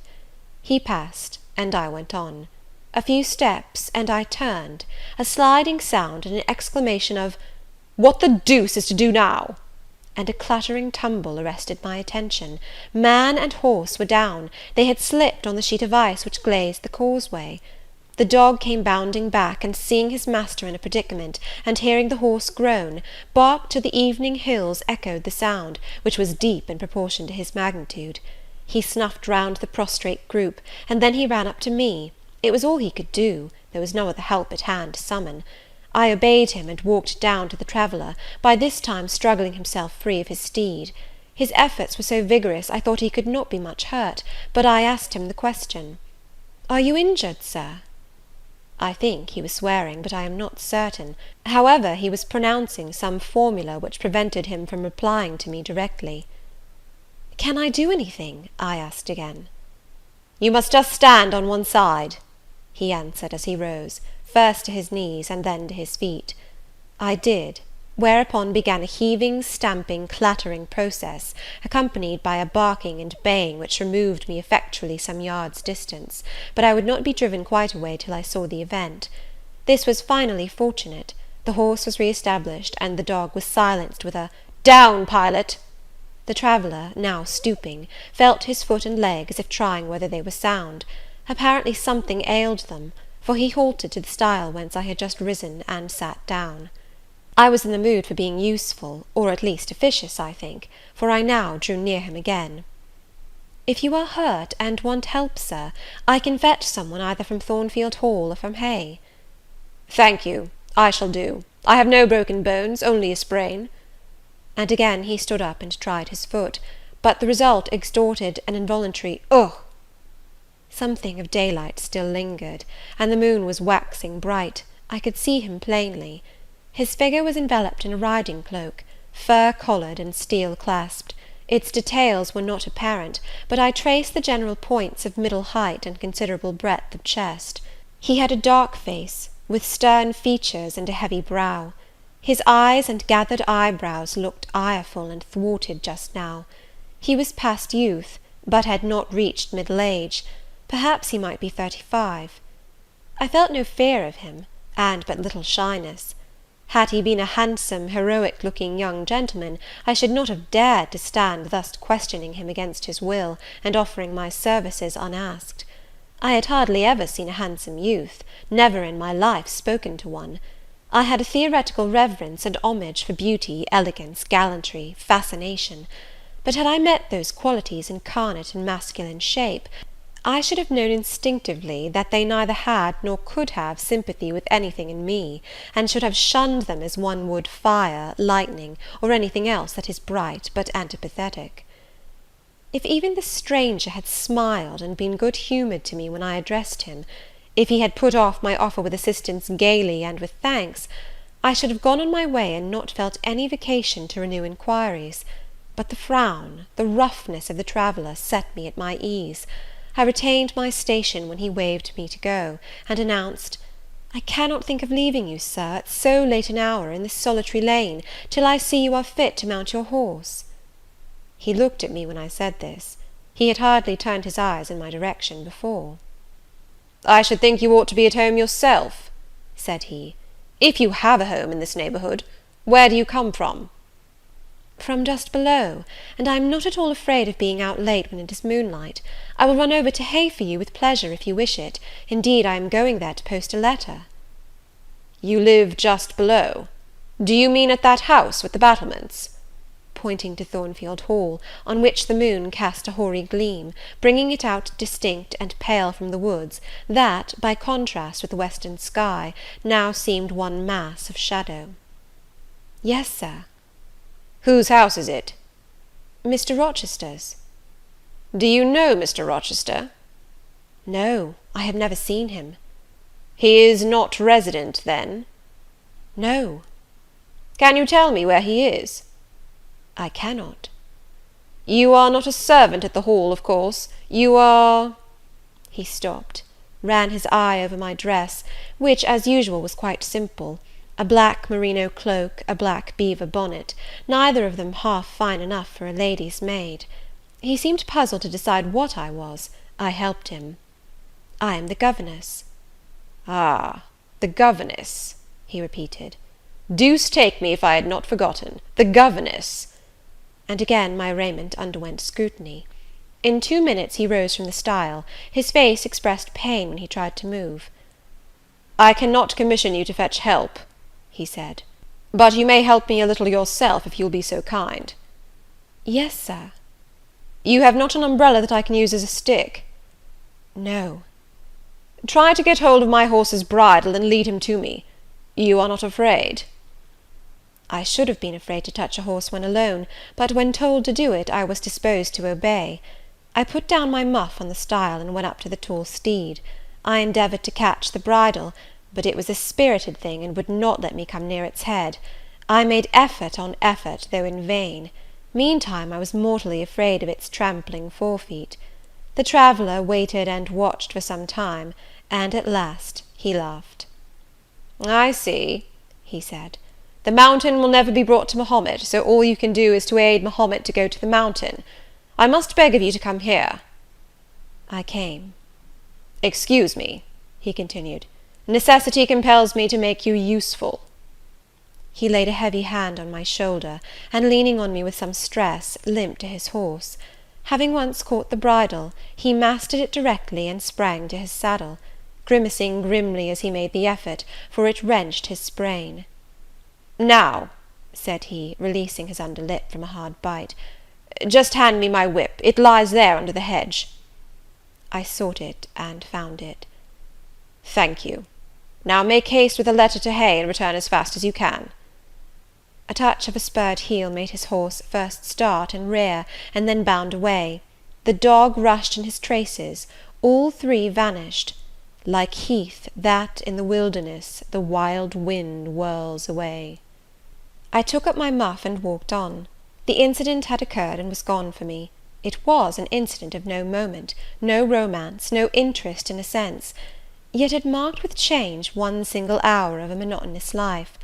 He passed, and I went on. A few steps, and I turned. A sliding sound, and an exclamation of "What the deuce is to do now?" and a clattering tumble arrested my attention. Man and horse were down. They had slipped on the sheet of ice which glazed the causeway. The dog came bounding back, and seeing his master in a predicament, and hearing the horse groan, barked till the evening hills echoed the sound, which was deep in proportion to his magnitude. He snuffed round the prostrate group, and then he ran up to me. It was all he could do. There was no other help at hand to summon. I obeyed him, and walked down to the traveller, by this time struggling himself free of his steed. His efforts were so vigorous, I thought he could not be much hurt, but I asked him the question, "Are you injured, sir?" I think he was swearing, but I am not certain. However, he was pronouncing some formula which prevented him from replying to me directly. "Can I do anything?" I asked again. "You must just stand on one side," he answered as he rose, first to his knees and then to his feet. I did, whereupon began a heaving, stamping, clattering process, accompanied by a barking and baying which removed me effectually some yards distance, but I would not be driven quite away till I saw the event. This was finally fortunate. The horse was re-established, and the dog was silenced with a "Down, Pilot!" The traveller, now stooping, felt his foot and leg as if trying whether they were sound. Apparently something ailed them, for he halted to the stile whence I had just risen, and sat down. I was in the mood for being useful, or at least officious, I think, for I now drew near him again. "If you are hurt, and want help, sir, I can fetch some one either from Thornfield Hall or from Hay." "Thank you, I shall do. I have no broken bones, only a sprain." And again he stood up and tried his foot, but the result extorted an involuntary "Ugh!" Something of daylight still lingered, and the moon was waxing bright. I could see him plainly. His figure was enveloped in a riding cloak, fur-collared and steel-clasped. Its details were not apparent, but I traced the general points of middle height and considerable breadth of chest. He had a dark face, with stern features and a heavy brow. His eyes and gathered eyebrows looked ireful and thwarted just now. He was past youth, but had not reached middle age. Perhaps he might be 35. I felt no fear of him, and but little shyness. Had he been a handsome, heroic-looking young gentleman, I should not have dared to stand thus questioning him against his will, and offering my services unasked. I had hardly ever seen a handsome youth, never in my life spoken to one. I had a theoretical reverence and homage for beauty, elegance, gallantry, fascination; but had I met those qualities incarnate in masculine shape, I should have known instinctively that they neither had nor could have sympathy with anything in me, and should have shunned them as one would fire, lightning, or anything else that is bright but antipathetic. If even the stranger had smiled and been good-humoured to me when I addressed him, if he had put off my offer with assistance gaily and with thanks, I should have gone on my way and not felt any vocation to renew inquiries; but the frown, the roughness of the traveller set me at my ease. I retained my station when he waved me to go, and announced, "I cannot think of leaving you, sir, at so late an hour, in this solitary lane, till I see you are fit to mount your horse." He looked at me when I said this. He had hardly turned his eyes in my direction before. "I should think you ought to be at home yourself," said he, "if you have a home in this neighbourhood. Where do you come from?" "From just below, and I am not at all afraid of being out late when it is moonlight. I will run over to Hay for you with pleasure, if you wish it. Indeed, I am going there to post a letter." "You live just below? Do you mean at that house with the battlements?" pointing to Thornfield Hall, on which the moon cast a hoary gleam, bringing it out distinct and pale from the woods, that, by contrast with the western sky, now seemed one mass of shadow. "Yes, sir." "Whose house is it?" "Mr. Rochester's." "Do you know Mr. Rochester?" "No, I have never seen him." He is not resident, then? No. Can you tell me where he is? I cannot. You are not a servant at the Hall, of course. You are—" He stopped, ran his eye over my dress, which, as usual, was quite simple, a black merino cloak, a black beaver bonnet, neither of them half fine enough for a lady's maid. He seemed puzzled to decide what I was. I helped him. I am the governess. Ah, the governess, he repeated. Deuce take me if I had not forgotten. The governess! And again my raiment underwent scrutiny. In 2 minutes he rose from the stile. His face expressed pain when he tried to move. I cannot commission you to fetch help, he said, but you may help me a little yourself, if you will be so kind. Yes, sir. You have not an umbrella that I can use as a stick? No. Try to get hold of my horse's bridle and lead him to me. You are not afraid? I should have been afraid to touch a horse when alone, but when told to do it, I was disposed to obey. I put down my muff on the stile, and went up to the tall steed. I endeavoured to catch the bridle, but it was a spirited thing, and would not let me come near its head. I made effort on effort, though in vain. Meantime I was mortally afraid of its trampling forefeet. The traveller waited and watched for some time, and at last he laughed. I see, he said. The mountain will never be brought to Mahomet, so all you can do is to aid Mahomet to go to the mountain. I must beg of you to come here. I came. Excuse me, he continued. Necessity compels me to make you useful. He laid a heavy hand on my shoulder, and leaning on me with some stress, limped to his horse. Having once caught the bridle, he mastered it directly, and sprang to his saddle, grimacing grimly as he made the effort, for it wrenched his sprain. Now, said he, releasing his under lip from a hard bite, just hand me my whip. It lies there under the hedge. I sought it, and found it. Thank you. Now make haste with a letter to Hay, and return as fast as you can. A touch of a spurred heel made his horse first start and rear, and then bound away. The dog rushed in his traces. All three vanished. Like heath that in the wilderness the wild wind whirls away. I took up my muff and walked on. The incident had occurred and was gone for me. It was an incident of no moment, no romance, no interest in a sense, yet it marked with change one single hour of a monotonous life.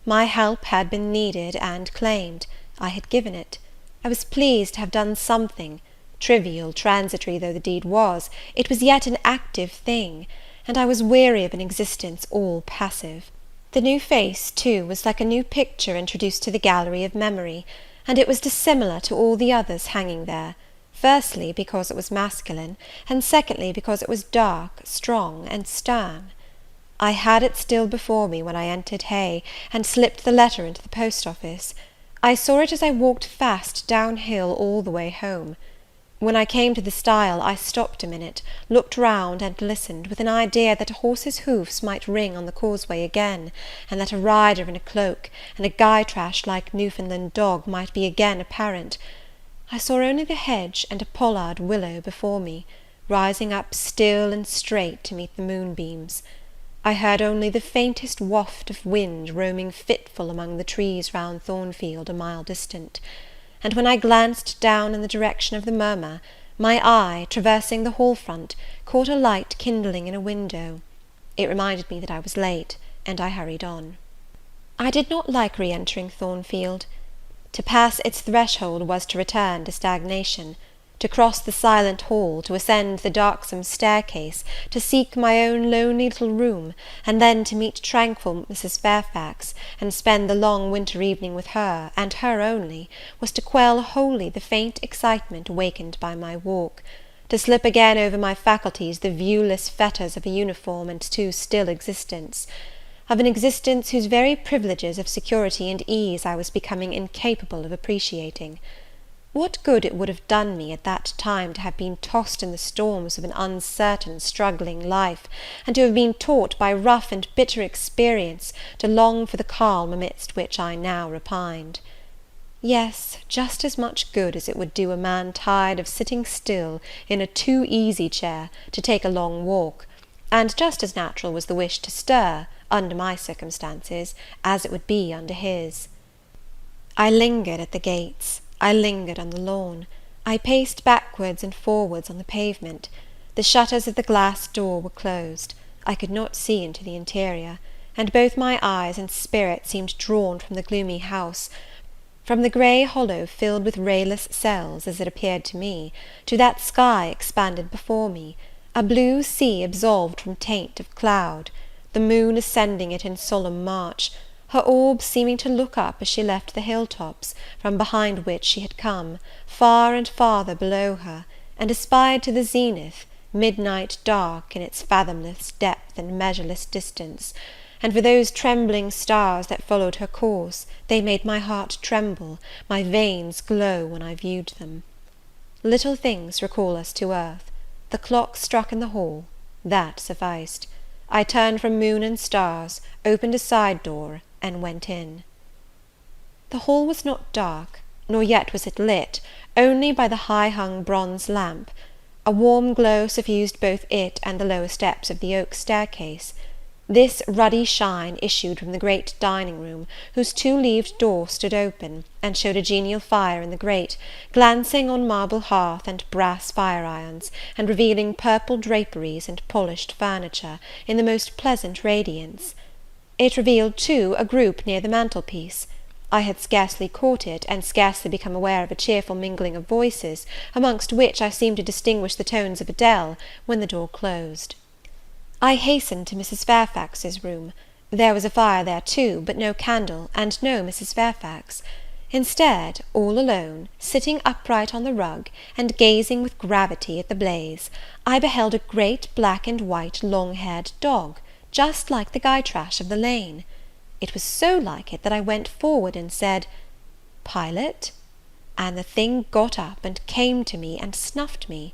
My help had been needed and claimed. I had given it. I was pleased to have done something. Trivial, transitory though the deed was, it was yet an active thing, and I was weary of an existence all passive. The new face, too, was like a new picture introduced to the gallery of memory, and it was dissimilar to all the others hanging there, firstly, because it was masculine, and secondly, because it was dark, strong, and stern. I had it still before me when I entered Hay, and slipped the letter into the post-office. I saw it as I walked fast downhill all the way home. When I came to the stile, I stopped a minute, looked round, and listened, with an idea that a horse's hoofs might ring on the causeway again, and that a rider in a cloak, and a guy-trash like Newfoundland dog might be again apparent. I saw only the hedge and a pollard willow before me, rising up still and straight to meet the moonbeams. I heard only the faintest waft of wind roaming fitful among the trees round Thornfield a mile distant, and when I glanced down in the direction of the murmur, my eye, traversing the hall front, caught a light kindling in a window. It reminded me that I was late, and I hurried on. I did not like re-entering Thornfield. To pass its threshold was to return to stagnation, to cross the silent hall, to ascend the darksome staircase, to seek my own lonely little room, and then to meet tranquil Mrs. Fairfax, and spend the long winter evening with her, and her only, was to quell wholly the faint excitement awakened by my walk, to slip again over my faculties the viewless fetters of a uniform and too still existence, of an existence whose very privileges of security and ease I was becoming incapable of appreciating. What good it would have done me at that time to have been tossed in the storms of an uncertain, struggling life, and to have been taught by rough and bitter experience to long for the calm amidst which I now repined. Yes, just as much good as it would do a man tired of sitting still in a too-easy chair to take a long walk, and just as natural was the wish to stir, under my circumstances, as it would be under his. I lingered at the gates, I lingered on the lawn, I paced backwards and forwards on the pavement. The shutters of the glass door were closed. I could not see into the interior, and both my eyes and spirit seemed drawn from the gloomy house, from the grey hollow filled with rayless cells, as it appeared to me, to that sky expanded before me, a blue sea absolved from taint of cloud, the moon ascending it in solemn march, her orb seeming to look up as she left the hill-tops, from behind which she had come, far and farther below her, and aspired to the zenith, midnight dark in its fathomless depth and measureless distance. And for those trembling stars that followed her course, they made my heart tremble, my veins glow when I viewed them. Little things recall us to earth. The clock struck in the hall, that sufficed. I turned from moon and stars, opened a side door, and went in. The hall was not dark, nor yet was it lit, only by the high-hung bronze lamp. A warm glow suffused both it and the lower steps of the oak staircase. This ruddy shine issued from the great dining-room, whose two-leaved door stood open, and showed a genial fire in the grate, glancing on marble hearth and brass fire-irons, and revealing purple draperies and polished furniture, in the most pleasant radiance. It revealed, too, a group near the mantelpiece. I had scarcely caught it, and scarcely become aware of a cheerful mingling of voices, amongst which I seemed to distinguish the tones of Adele, when the door closed. I hastened to Mrs. Fairfax's room. There was a fire there too, but no candle, and no Mrs. Fairfax. Instead, all alone, sitting upright on the rug, and gazing with gravity at the blaze, I beheld a great black and white long-haired dog, just like the Gytrash of the lane. It was so like it that I went forward and said, "Pilot?" and the thing got up and came to me and snuffed me.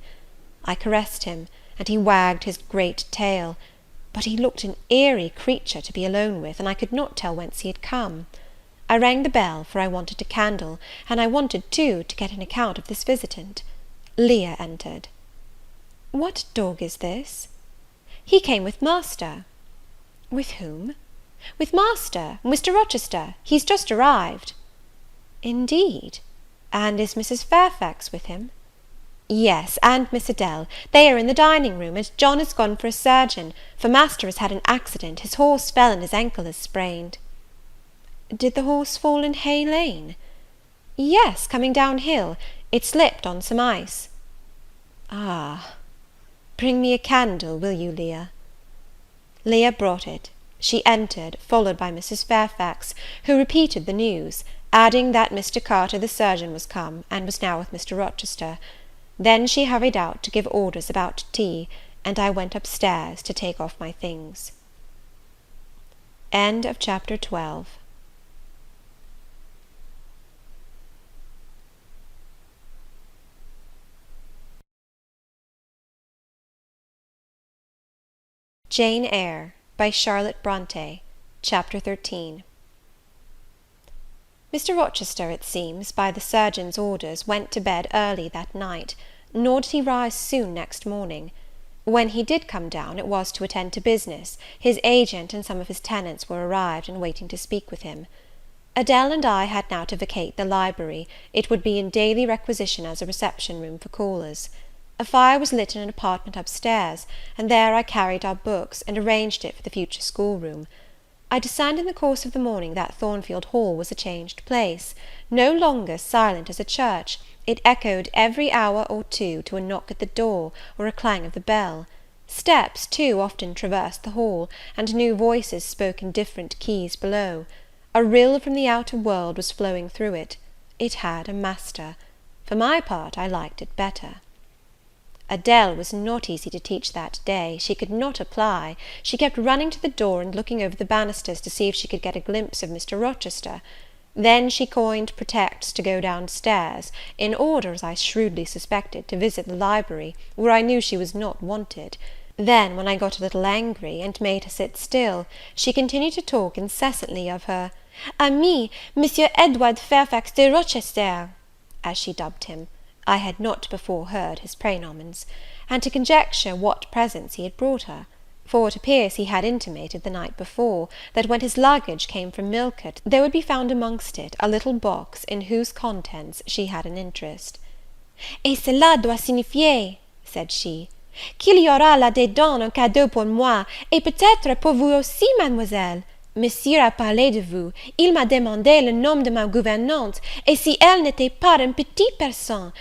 I caressed him, and he wagged his great tail, but he looked an eerie creature to be alone with, and I could not tell whence he had come. I rang the bell, for I wanted a candle, and I wanted, too, to get an account of this visitant. Leah entered. "What dog is this?" "He came with master." "With whom?" "With master, Mr. Rochester. He's just arrived." "Indeed! And is Mrs. Fairfax with him?" "Yes, and Miss Adele. They are in the dining-room, and John has gone for a surgeon, for master has had an accident. His horse fell, and his ankle is sprained." "Did the horse fall in Hay Lane?" "Yes, coming downhill. It slipped on some ice." "Ah! Bring me a candle, will you, Leah?" Leah brought it. She entered, followed by Mrs. Fairfax, who repeated the news, adding that Mr. Carter the surgeon was come, and was now with Mr. Rochester. Then she hurried out to give orders about tea, and I went upstairs to take off my things. End of chapter 12. Jane Eyre, by Charlotte Brontë. Chapter 13. Mr. Rochester, it seems, by the surgeon's orders, went to bed early that night, nor did he rise soon next morning. When he did come down, it was to attend to business. His agent and some of his tenants were arrived, and waiting to speak with him. Adele and I had now to vacate the library. It would be in daily requisition as a reception-room for callers. A fire was lit in an apartment upstairs, and there I carried our books, and arranged it for the future schoolroom. I discerned in the course of the morning that Thornfield Hall was a changed place. No longer silent as a church, it echoed every hour or two to a knock at the door, or a clang of the bell. Steps, too, often traversed the hall, and new voices spoke in different keys below. A rill from the outer world was flowing through it. It had a master. For my part, I liked it better. Adele was not easy to teach that day. She could not apply. She kept running to the door and looking over the banisters to see if she could get a glimpse of Mr. Rochester. Then she coined pretexts to go downstairs, in order, as I shrewdly suspected, to visit the library, where I knew she was not wanted. Then, when I got a little angry, and made her sit still, she continued to talk incessantly of her ami, Monsieur Edward Fairfax de Rochester, as she dubbed him. I had not before heard his pranomens, and to conjecture what presents he had brought her. for it appears he had intimated the night before, that when his luggage came from Millcote, there would be found amongst it a little box in whose contents she had an interest. Et cela doit signifier, said she, qu'il y aura là-dedans un cadeau pour moi, et peut-être pour vous aussi, mademoiselle. Monsieur a parlé de vous, il m'a demandé le nom de ma gouvernante, et si elle n'était pas une petite personne,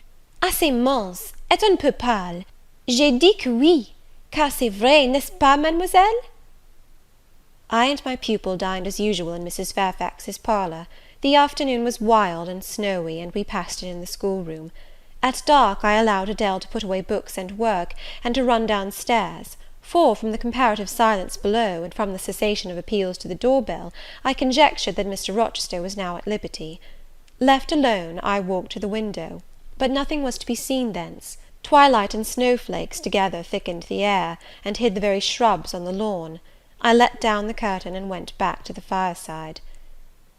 assez mince, et un peu pâle. J'ai dit que oui, car c'est vrai, n'est-ce pas, mademoiselle? I and my pupil dined as usual in Mrs. Fairfax's parlour. The afternoon was wild and snowy, and we passed it in the schoolroom. At dark I allowed Adele to put away books and work, and to run downstairs, for, from the comparative silence below, and from the cessation of appeals to the door-bell, I conjectured that Mr. Rochester was now at liberty. Left alone, I walked to the window, but nothing was to be seen thence. Twilight and snowflakes together thickened the air, and hid the very shrubs on the lawn. I let down the curtain, and went back to the fireside.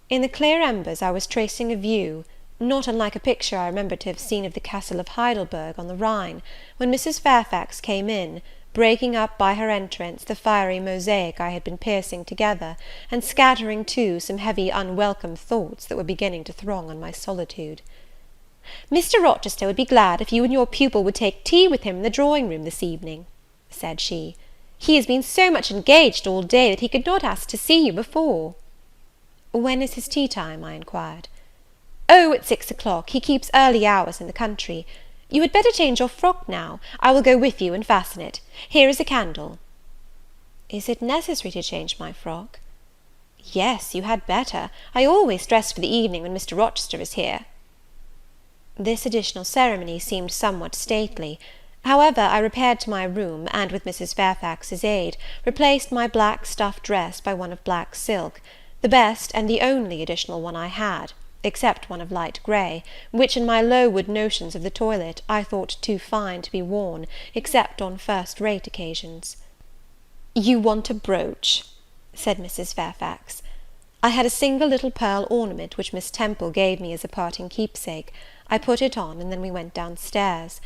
In the clear embers I was tracing a view, not unlike a picture I remembered to have seen of the castle of Heidelberg on the Rhine, when Mrs. Fairfax came in, breaking up by her entrance the fiery mosaic I had been piecing together, and scattering too some heavy unwelcome thoughts that were beginning to throng on my solitude. "Mr. Rochester would be glad if you and your pupil would take tea with him in the drawing-room this evening," said she. "He has been so much engaged all day that he could not ask to see you before." "When is his tea time?" I inquired. "Oh, at 6 o'clock. He keeps early hours in the country. You had better change your frock now. I will go with you and fasten it. Here is a candle." "Is it necessary to change my frock?" "Yes, you had better. I always dress for the evening when Mr. Rochester is here." This additional ceremony seemed somewhat stately. However, I repaired to my room, and, with Mrs. Fairfax's aid, replaced my black stuff dress by one of black silk, the best and the only additional one I had, except one of light grey, which, in my Lowood notions of the toilet, I thought too fine to be worn, except on first-rate occasions. "You want a brooch," said Mrs. Fairfax. I had a single little pearl ornament which Miss Temple gave me as a parting keepsake. I put it on, and then we went downstairs.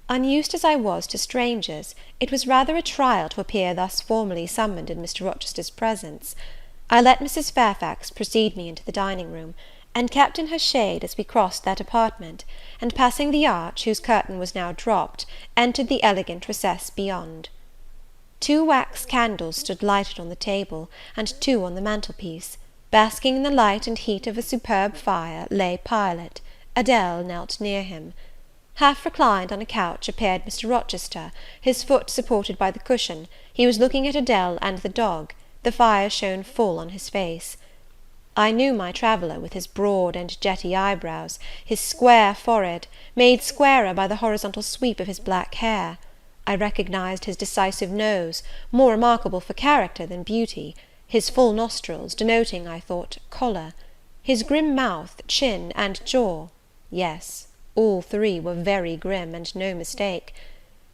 Unused as I was to strangers, it was rather a trial to appear thus formally summoned in Mr. Rochester's presence. I let Mrs. Fairfax precede me into the dining-room, and kept in her shade as we crossed that apartment, and, passing the arch, whose curtain was now dropped, entered the elegant recess beyond. 2 wax candles stood lighted on the table, and 2 on the mantelpiece. Basking in the light and heat of a superb fire lay Pilot. Adele knelt near him. Half reclined on a couch appeared Mr. Rochester, his foot supported by the cushion. He was looking at Adele and the dog. The fire shone full on his face. I knew my traveller, with his broad and jetty eyebrows, his square forehead, made squarer by the horizontal sweep of his black hair. I recognized his decisive nose, more remarkable for character than beauty, his full nostrils, denoting, I thought, choler, his grim mouth, chin, and jaw. Yes, all 3 were very grim, and no mistake.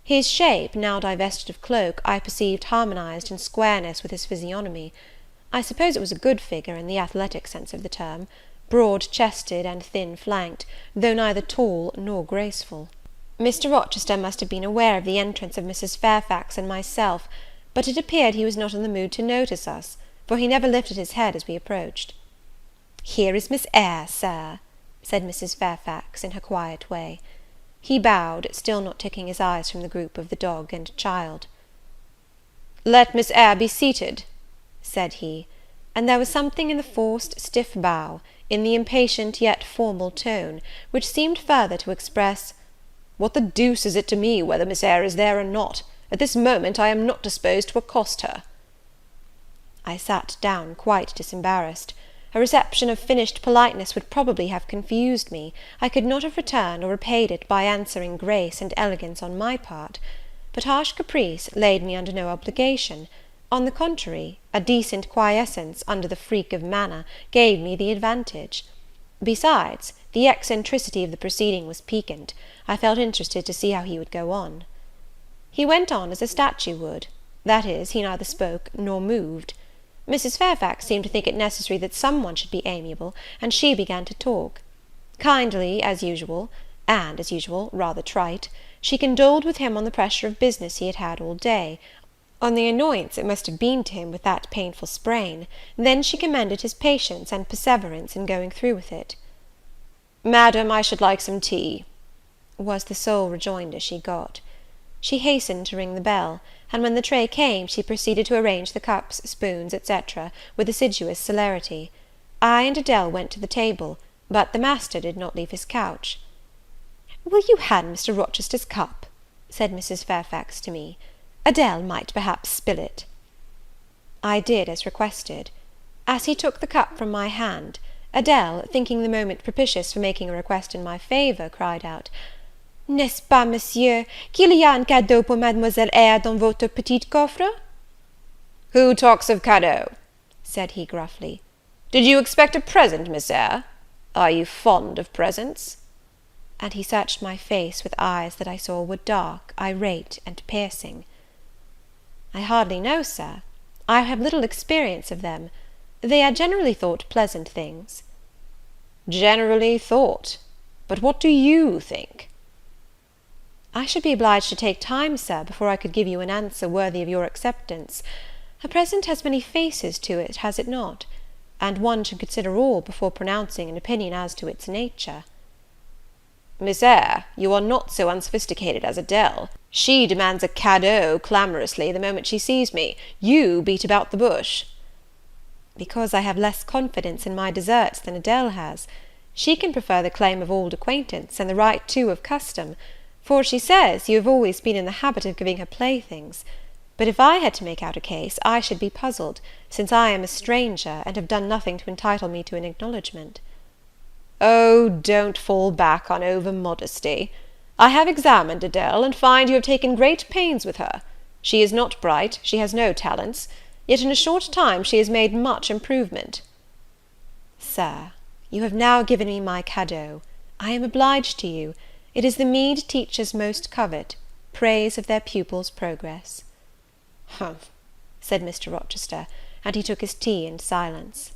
His shape, now divested of cloak, I perceived harmonized in squareness with his physiognomy. I suppose it was a good figure, in the athletic sense of the term, broad-chested and thin-flanked, though neither tall nor graceful. Mr. Rochester must have been aware of the entrance of Mrs. Fairfax and myself, but it appeared he was not in the mood to notice us, for he never lifted his head as we approached. "Here is Miss Eyre, sir," said Mrs. Fairfax, in her quiet way. He bowed, still not taking his eyes from the group of the dog and child. "Let Miss Eyre be seated," said he, and there was something in the forced, stiff bow, in the impatient yet formal tone, which seemed further to express, "What the deuce is it to me whether Miss Eyre is there or not? At this moment I am not disposed to accost her." I sat down quite disembarrassed. A reception of finished politeness would probably have confused me. I could not have returned or repaid it by answering grace and elegance on my part. But harsh caprice laid me under no obligation. On the contrary, a decent quiescence, under the freak of manner, gave me the advantage. Besides, the eccentricity of the proceeding was piquant. I felt interested to see how he would go on. He went on as a statue would. That is, he neither spoke nor moved. Mrs. Fairfax seemed to think it necessary that some one should be amiable, and she began to talk. Kindly, as usual, and, as usual, rather trite, she condoled with him on the pressure of business he had had all day, On the annoyance it must have been to him with that painful sprain, then she commended his patience and perseverance in going through with it. "Madam, I should like some tea," was the sole rejoinder she got. She hastened to ring the bell, and when the tray came, she proceeded to arrange the cups, spoons, etc., with assiduous celerity. I and Adele went to the table, but the master did not leave his couch. "Will you hand Mr. Rochester's cup?" said Mrs. Fairfax to me. "Adele might perhaps spill it." I did as requested. As he took the cup from my hand, Adele, thinking the moment propitious for making a request in my favour, cried out, "N'est-ce pas, monsieur, qu'il y a un cadeau pour Mademoiselle Eyre dans votre petit coffre?" "Who talks of cadeau?" said he gruffly. "Did you expect a present, Miss Eyre? Are you fond of presents?" And he searched my face with eyes that I saw were dark, irate, and piercing. "I hardly know, sir. I have little experience of them. They are generally thought pleasant things." "Generally thought? But what do you think?" "I should be obliged to take time, sir, before I could give you an answer worthy of your acceptance. A present has many faces to it, has it not? And one should consider all before pronouncing an opinion as to its nature." "Miss Eyre, you are not so unsophisticated as Adele. She demands a cadeau clamorously the moment she sees me. You beat about the bush." "Because I have less confidence in my deserts than Adele has. She can prefer the claim of old acquaintance, and the right too of custom, for she says you have always been in the habit of giving her playthings. But if I had to make out a case, I should be puzzled, since I am a stranger, and have done nothing to entitle me to an acknowledgment." "Oh, don't fall back on over-modesty. I have examined Adele, and find you have taken great pains with her. She is not bright, she has no talents, yet in a short time she has made much improvement." "Sir, you have now given me my cadeau. I am obliged to you. It is the meed teachers most covet, praise of their pupils' progress." "Humph," said Mr. Rochester, and he took his tea in silence.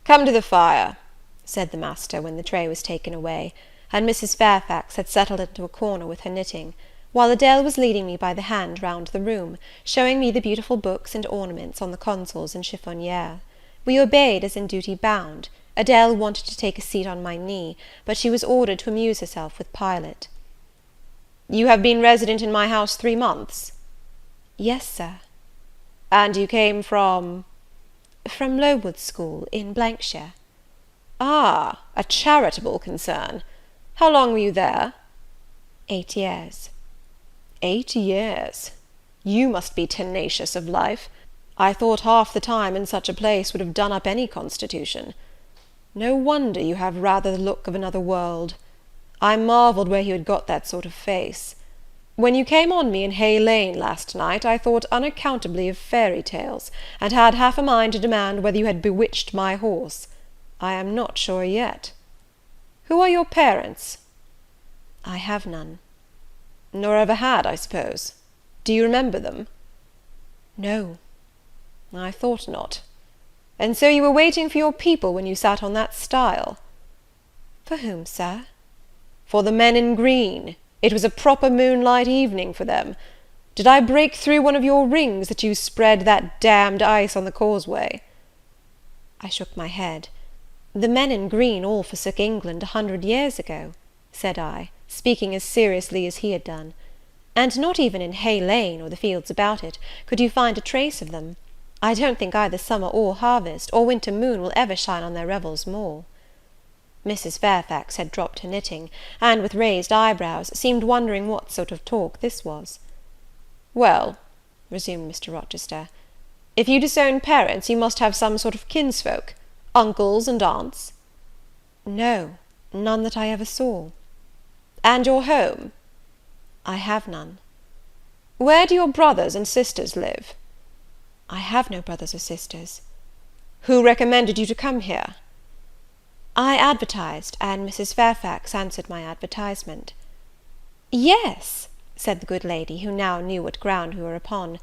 "Come to the fire," said the master, when the tray was taken away, and Mrs. Fairfax had settled into a corner with her knitting, while Adele was leading me by the hand round the room, showing me the beautiful books and ornaments on the consoles and chiffoniere. We obeyed as in duty bound. Adele wanted to take a seat on my knee, but she was ordered to amuse herself with Pilot. "You have been resident in my house 3 months?" "Yes, sir." "And you came from—" "From Lowood School, in Shire." "Ah, a charitable concern. How long were you there?" 8 years. 8 years! You must be tenacious of life. I thought half the time in such a place would have done up any constitution. No wonder you have rather the look of another world. I marvelled where you had got that sort of face. When you came on me in Hay Lane last night, I thought unaccountably of fairy tales, and had half a mind to demand whether you had bewitched my horse. I am not sure yet. Who are your parents?" "I have none." "Nor ever had, I suppose. Do you remember them?" "No." "I thought not. And so you were waiting for your people when you sat on that stile?" "For whom, sir?" "For the men in green. It was a proper moonlight evening for them. Did I break through one of your rings that you spread that damned ice on the causeway?" I shook my head. "The men in green all forsook England 100 years ago," said I, speaking as seriously as he had done; "and not even in Hay Lane, or the fields about it, could you find a trace of them. I don't think either summer or harvest, or winter moon will ever shine on their revels more." Mrs. Fairfax had dropped her knitting, and, with raised eyebrows, seemed wondering what sort of talk this was. "Well," resumed Mr. Rochester, "if you disown parents, you must have some sort of kinsfolk, uncles and aunts?" "No, none that I ever saw." "And your home?" "I have none." "Where do your brothers and sisters live?" "I have no brothers or sisters." "Who recommended you to come here?" "I advertised, and Mrs. Fairfax answered my advertisement." "Yes," said the good lady, who now knew what ground we were upon,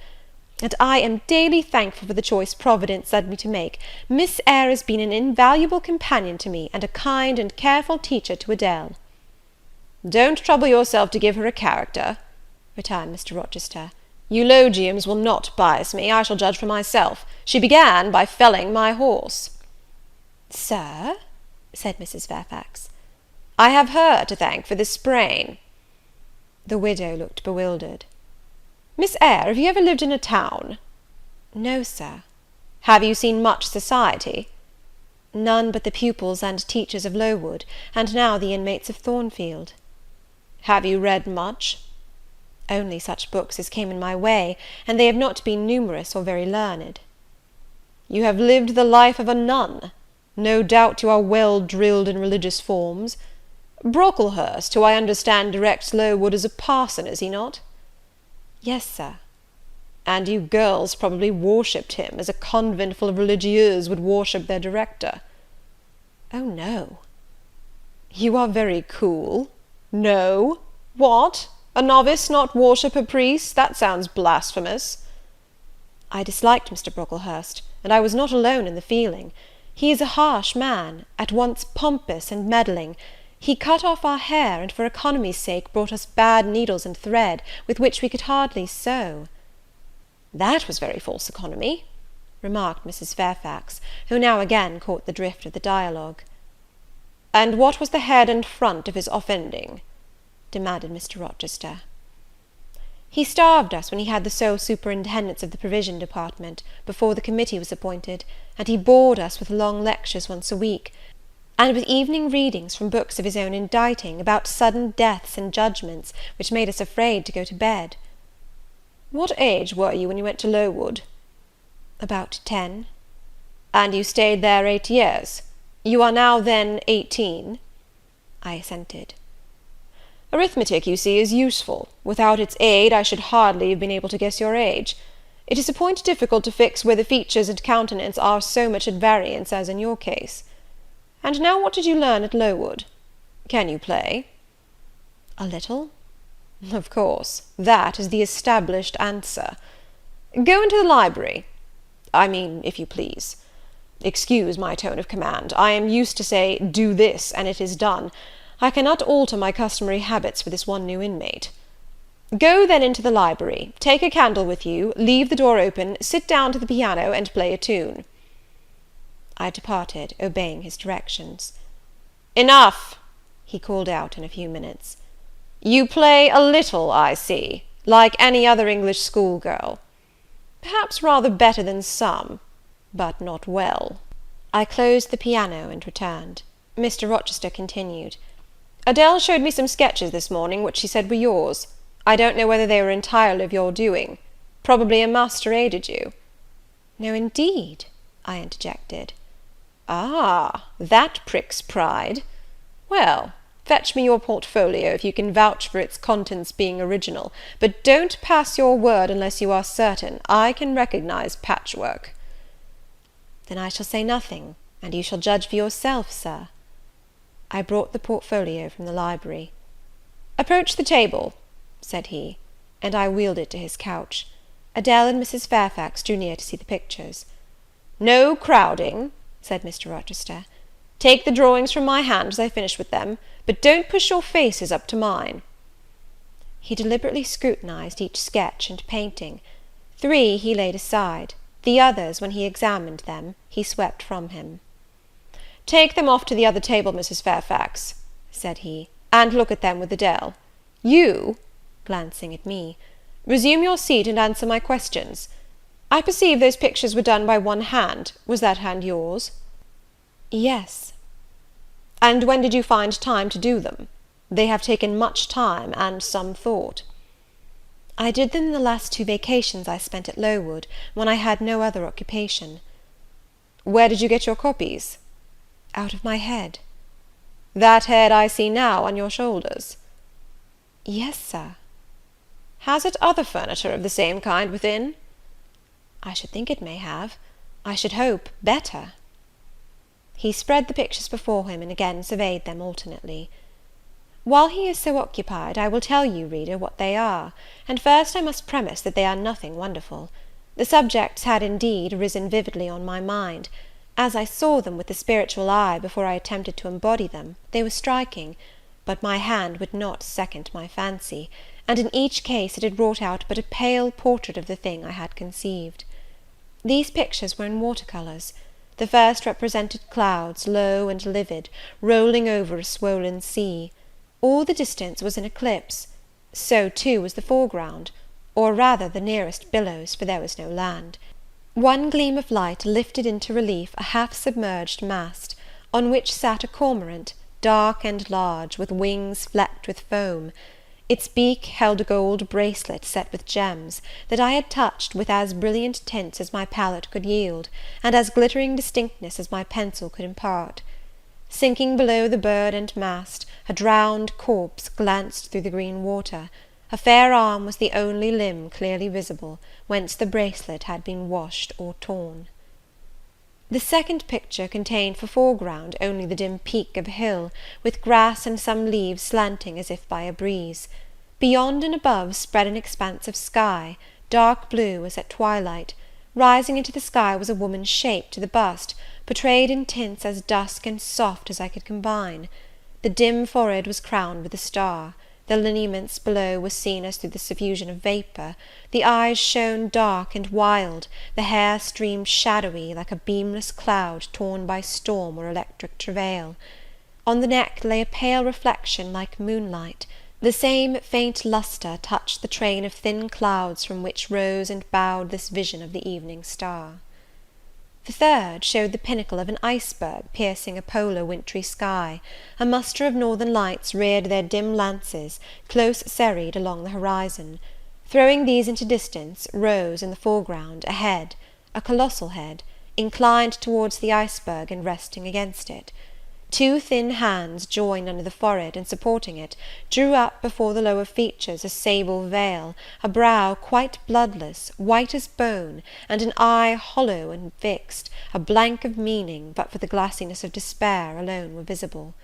"and I am daily thankful for the choice Providence led me to make. Miss Eyre has been an invaluable companion to me, and a kind and careful teacher to Adele." "Don't trouble yourself to give her a character," returned Mr. Rochester. Eulogiums will not bias me, I shall judge for myself. She began by felling my horse." "Sir?" said Mrs. Fairfax. "I have her to thank for this sprain." The widow looked bewildered. "Miss Eyre, have you ever lived in a town?" "No, sir." "Have you seen much society?" "None but the pupils and teachers of Lowood, and now the inmates of Thornfield." "Have you read much?" "Only such books as came in my way, and they have not been numerous or very learned." "You have lived the life of a nun. No doubt you are well drilled in religious forms. Brocklehurst, who I understand directs Lowood, is a parson, is he not?" "Yes, sir." "And you girls probably worshipped him, as a convent full of religieuses would worship their director." "Oh, no." "You are very cool. No? What? A novice not worship her priest? That sounds blasphemous." "I disliked Mr. Brocklehurst, and I was not alone in the feeling. He is a harsh man, at once pompous and meddling. He cut off our hair, and for economy's sake brought us bad needles and thread, with which we could hardly sew." "That was very false economy," remarked Mrs. Fairfax, who now again caught the drift of the dialogue. "And what was the head and front of his offending?" demanded Mr. Rochester. "He starved us when he had the sole superintendence of the provision department, before the committee was appointed, and he bored us with long lectures once a week, and with evening readings from books of his own inditing, about sudden deaths and judgments, which made us afraid to go to bed." "What age were you when you went to Lowood?" "About 10. "And you stayed there 8 years? You are now, then, 18? I assented. "Arithmetic, you see, is useful. Without its aid, I should hardly have been able to guess your age. It is a point difficult to fix where the features and countenance are so much at variance as in your case. And now what did you learn at Lowood? Can you play?" "A little." "Of course, that is the established answer. Go into the library. I mean, if you please. Excuse my tone of command. I am used to say, do this, and it is done. I cannot alter my customary habits for this one new inmate. Go then into the library, take a candle with you, leave the door open, sit down to the piano, and play a tune." I departed, obeying his directions. "Enough!" he called out in a few minutes. "You play a little, I see, like any other English schoolgirl. Perhaps rather better than some, but not well." I closed the piano and returned. Mr. Rochester continued. "Adele showed me some sketches this morning, which she said were yours. I don't know whether they were entirely of your doing. Probably a master aided you." "No, indeed," I interjected. "Ah, that pricks pride. Well, fetch me your portfolio, if you can vouch for its contents being original, but don't pass your word unless you are certain. I can recognize patchwork." "Then I shall say nothing, and you shall judge for yourself, sir." I brought the portfolio from the library. "Approach the table," said he, and I wheeled it to his couch. Adele and Mrs. Fairfax drew near to see the pictures. "No crowding," said Mr. Rochester. "Take the drawings from my hand as I finish with them, but don't push your faces up to mine." He deliberately scrutinized each sketch and painting. 3 he laid aside; the others, when he examined them, he swept from him. "Take them off to the other table, Mrs. Fairfax," said he, "and look at them with Adele. You," glancing at me, "resume your seat and answer my questions. I perceive those pictures were done by one hand. Was that hand yours?" "Yes." "And when did you find time to do them? They have taken much time and some thought." "I did them in the last 2 vacations I spent at Lowood, when I had no other occupation." "Where did you get your copies?" "Out of my head." "That head I see now on your shoulders?" "Yes, sir." "Has it other furniture of the same kind within?" "I should think it may have. I should hope, better." He spread the pictures before him, and again surveyed them alternately. While he is so occupied, I will tell you, reader, what they are; and first I must premise that they are nothing wonderful. The subjects had, indeed, risen vividly on my mind. As I saw them with the spiritual eye before I attempted to embody them, they were striking; but my hand would not second my fancy, and in each case it had brought out but a pale portrait of the thing I had conceived. These pictures were in water-colours. The first represented clouds, low and livid, rolling over a swollen sea. All the distance was in eclipse. So, too, was the foreground, or rather the nearest billows, for there was no land. One gleam of light lifted into relief a half-submerged mast, on which sat a cormorant, dark and large, with wings flecked with foam. Its beak held a gold bracelet set with gems, that I had touched with as brilliant tints as my palette could yield, and as glittering distinctness as my pencil could impart. Sinking below the bird and mast, a drowned corpse glanced through the green water. A fair arm was the only limb clearly visible, whence the bracelet had been washed or torn. The second picture contained for foreground only the dim peak of a hill, with grass and some leaves slanting as if by a breeze. Beyond and above spread an expanse of sky, dark blue as at twilight. Rising into the sky was a woman's shape to the bust, portrayed in tints as dusk and soft as I could combine. The dim forehead was crowned with a star. The lineaments below were seen as through the suffusion of vapour. The eyes shone dark and wild, the hair streamed shadowy, like a beamless cloud torn by storm or electric travail. On the neck lay a pale reflection like moonlight. The same faint lustre touched the train of thin clouds from which rose and bowed this vision of the evening star. The third showed the pinnacle of an iceberg piercing a polar wintry sky. A muster of northern lights reared their dim lances, close serried along the horizon. Throwing these into distance, rose, in the foreground, a head, a colossal head, inclined towards the iceberg and resting against it. Two thin hands, joined under the forehead and supporting it, drew up before the lower features a sable veil, a brow quite bloodless, white as bone, and an eye hollow and fixed, a blank of meaning, but for the glassiness of despair, alone were visible.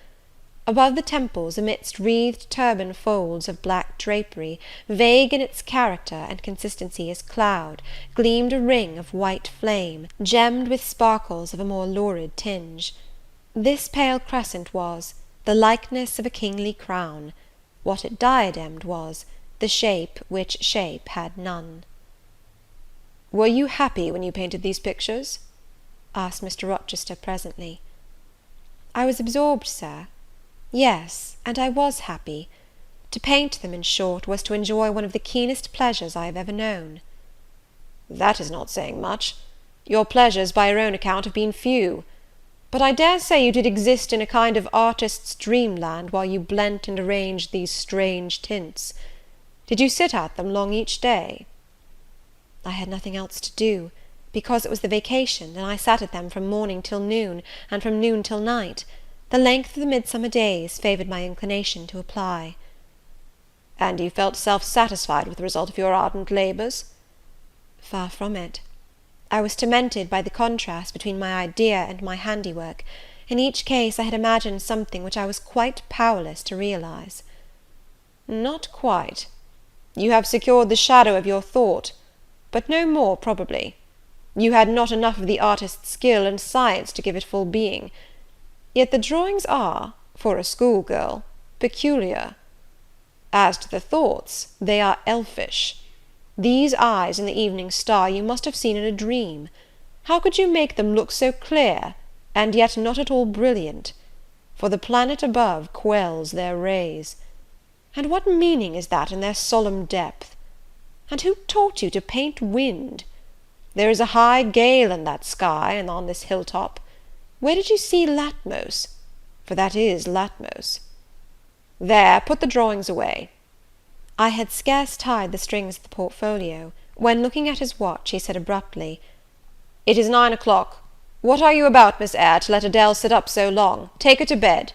Above the temples, amidst wreathed turban folds of black drapery, vague in its character and consistency as cloud, gleamed a ring of white flame, gemmed with sparkles of a more lurid tinge. This pale crescent was the likeness of a kingly crown. What it diademed was the shape which shape had none. "Were you happy when you painted these pictures?" asked Mr. Rochester presently. "I was absorbed, sir. Yes, and I was happy. To paint them, in short, was to enjoy one of the keenest pleasures I have ever known." "That is not saying much. Your pleasures, by your own account, have been few. But I dare say you did exist in a kind of artist's dreamland while you blent and arranged these strange tints. Did you sit at them long each day?" "I had nothing else to do, because it was the vacation, and I sat at them from morning till noon, and from noon till night. The length of the midsummer days favoured my inclination to apply." "And you felt self-satisfied with the result of your ardent labours?" "Far from it. I was tormented by the contrast between my idea and my handiwork. In each case I had imagined something which I was quite powerless to realize." "Not quite. You have secured the shadow of your thought, but no more, probably. You had not enough of the artist's skill and science to give it full being. Yet the drawings are, for a schoolgirl, peculiar. As to the thoughts, they are elfish. These eyes in the evening star you must have seen in a dream. How could you make them look so clear, and yet not at all brilliant? For the planet above quells their rays. And what meaning is that in their solemn depth? And who taught you to paint wind? There is a high gale in that sky, and on this hill-top. Where did you see Latmos? For that is Latmos. There, put the drawings away." I had scarce tied the strings of the portfolio, when, looking at his watch, he said abruptly, "It is 9 o'clock. What are you about, Miss Eyre, to let Adele sit up so long? Take her to bed."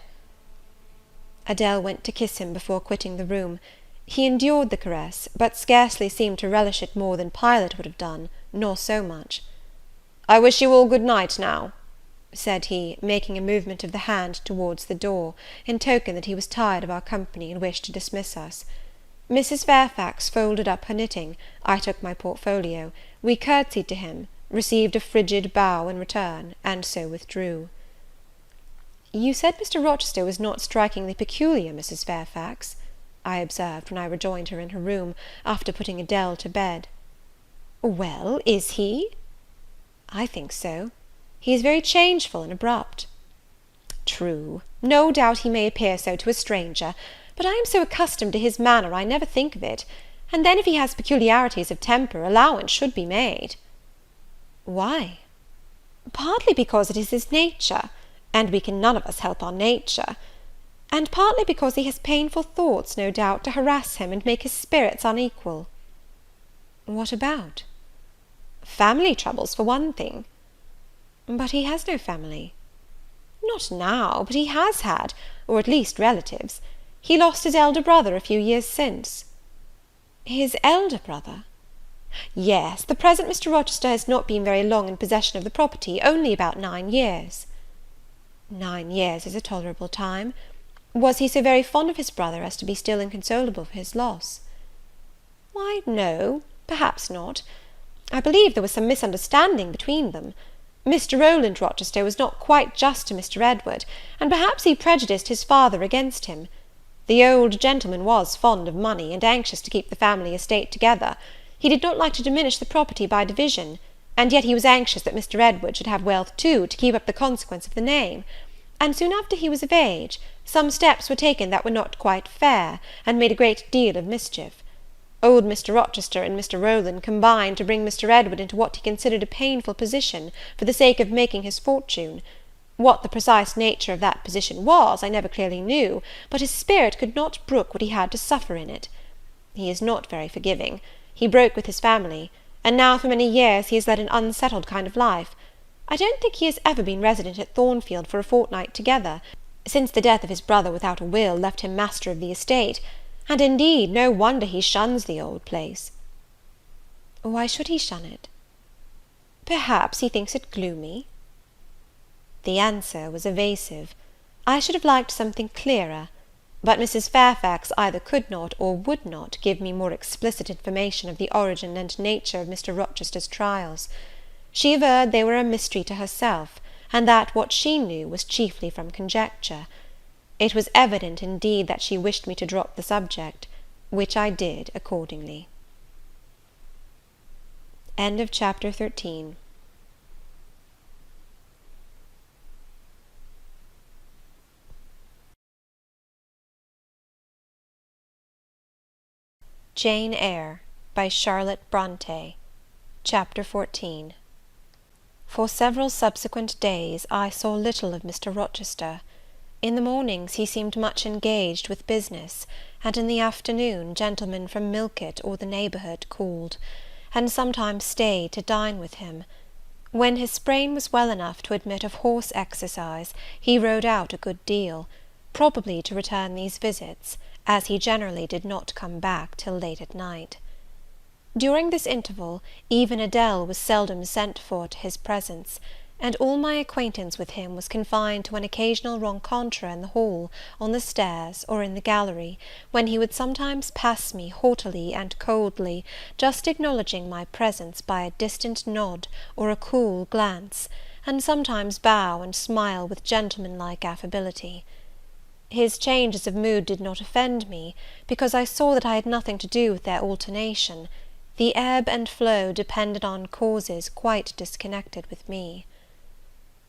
Adele went to kiss him before quitting the room. He endured the caress, but scarcely seemed to relish it more than Pilot would have done, nor so much. "I wish you all good night now," said he, making a movement of the hand towards the door, in token that he was tired of our company, and wished to dismiss us. Mrs. Fairfax folded up her knitting, I took my portfolio, we curtsied to him, received a frigid bow in return, and so withdrew. "You said Mr. Rochester was not strikingly peculiar, Mrs. Fairfax?" I observed when I rejoined her in her room, after putting Adele to bed. "Well, is he?" "I think so. He is very changeful and abrupt." "True, no doubt he may appear so to a stranger, but I am so accustomed to his manner I never think of it; and then if he has peculiarities of temper, allowance should be made." "Why?" "Partly because it is his nature, and we can none of us help our nature; and partly because he has painful thoughts, no doubt, to harass him and make his spirits unequal." "What about?" "Family troubles, for one thing." "But he has no family." "Not now, but he has had, or at least relatives. He lost his elder brother a few years since." "His elder brother?" "Yes, the present Mr. Rochester has not been very long in possession of the property, only about 9 years." "9 years is a tolerable time. Was he so very fond of his brother as to be still inconsolable for his loss?" "Why, no, perhaps not. I believe there was some misunderstanding between them. Mr. Rowland Rochester was not quite just to Mr. Edward, and perhaps he prejudiced his father against him. The old gentleman was fond of money, and anxious to keep the family estate together. He did not like to diminish the property by division, and yet he was anxious that Mr. Edward should have wealth too, to keep up the consequence of the name; and soon after he was of age, some steps were taken that were not quite fair, and made a great deal of mischief. Old Mr. Rochester and Mr. Rowland combined to bring Mr. Edward into what he considered a painful position, for the sake of making his fortune. What the precise nature of that position was, I never clearly knew, but his spirit could not brook what he had to suffer in it. He is not very forgiving. He broke with his family, and now for many years he has led an unsettled kind of life. I don't think he has ever been resident at Thornfield for a fortnight together, since the death of his brother without a will left him master of the estate, and indeed no wonder he shuns the old place." "Why should he shun it?" "Perhaps he thinks it gloomy." The answer was evasive. I should have liked something clearer, but Mrs. Fairfax either could not or would not give me more explicit information of the origin and nature of Mr. Rochester's trials. She averred they were a mystery to herself, and that what she knew was chiefly from conjecture. It was evident, indeed, that she wished me to drop the subject, which I did accordingly. Chapter 13. Jane Eyre, by Charlotte Brontë. Chapter 14. For several subsequent days I saw little of Mr. Rochester. In the mornings he seemed much engaged with business, and in the afternoon gentlemen from Millcote or the neighbourhood called, and sometimes stayed to dine with him. When his sprain was well enough to admit of horse exercise, he rode out a good deal, probably to return these visits, as he generally did not come back till late at night. During this interval, even Adele was seldom sent for to his presence, and all my acquaintance with him was confined to an occasional rencontre in the hall, on the stairs, or in the gallery, when he would sometimes pass me haughtily and coldly, just acknowledging my presence by a distant nod or a cool glance, and sometimes bow and smile with gentlemanlike affability. His changes of mood did not offend me, because I saw that I had nothing to do with their alternation. The ebb and flow depended on causes quite disconnected with me.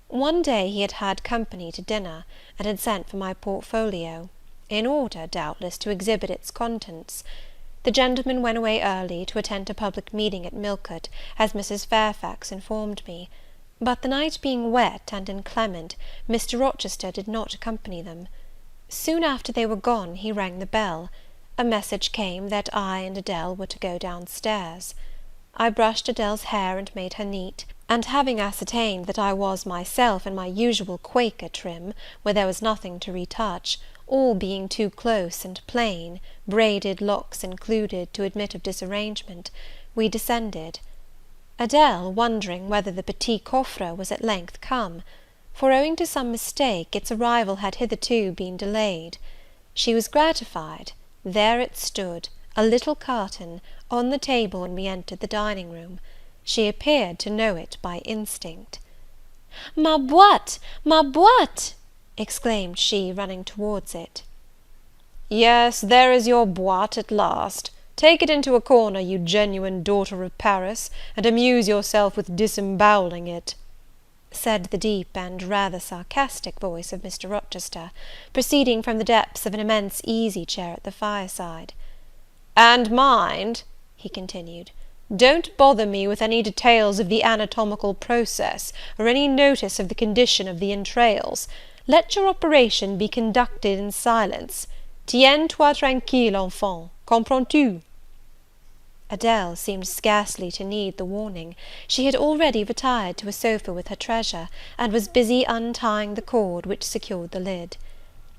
One day he had had company to dinner, and had sent for my portfolio, in order, doubtless, to exhibit its contents. The gentleman went away early, to attend a public meeting at Millcote, as Mrs. Fairfax informed me; but the night being wet and inclement, Mr. Rochester did not accompany them. Soon after they were gone, he rang the bell. A message came that I and Adele were to go down stairs. I brushed Adele's hair and made her neat, and having ascertained that I was myself in my usual Quaker trim, where there was nothing to retouch, all being too close and plain, braided locks included, to admit of disarrangement, we descended. Adele wondering whether the petit coffre was at length come, for, owing to some mistake, its arrival had hitherto been delayed. She was gratified. There it stood, a little carton, on the table when we entered the dining room. She appeared to know it by instinct. "Ma boîte! Ma boîte!" exclaimed she, running towards it. Yes, there is your boîte at last. Take it into a corner, you genuine daughter of Paris, and amuse yourself with disemboweling it," said the deep and rather sarcastic voice of Mr. Rochester, proceeding from the depths of an immense easy-chair at the fireside. "And mind," he continued, "don't bother me with any details of the anatomical process, or any notice of the condition of the entrails. Let your operation be conducted in silence. Tiens-toi tranquille, enfant, comprends-tu?" Adele seemed scarcely to need the warning. She had already retired to a sofa with her treasure, and was busy untying the cord which secured the lid.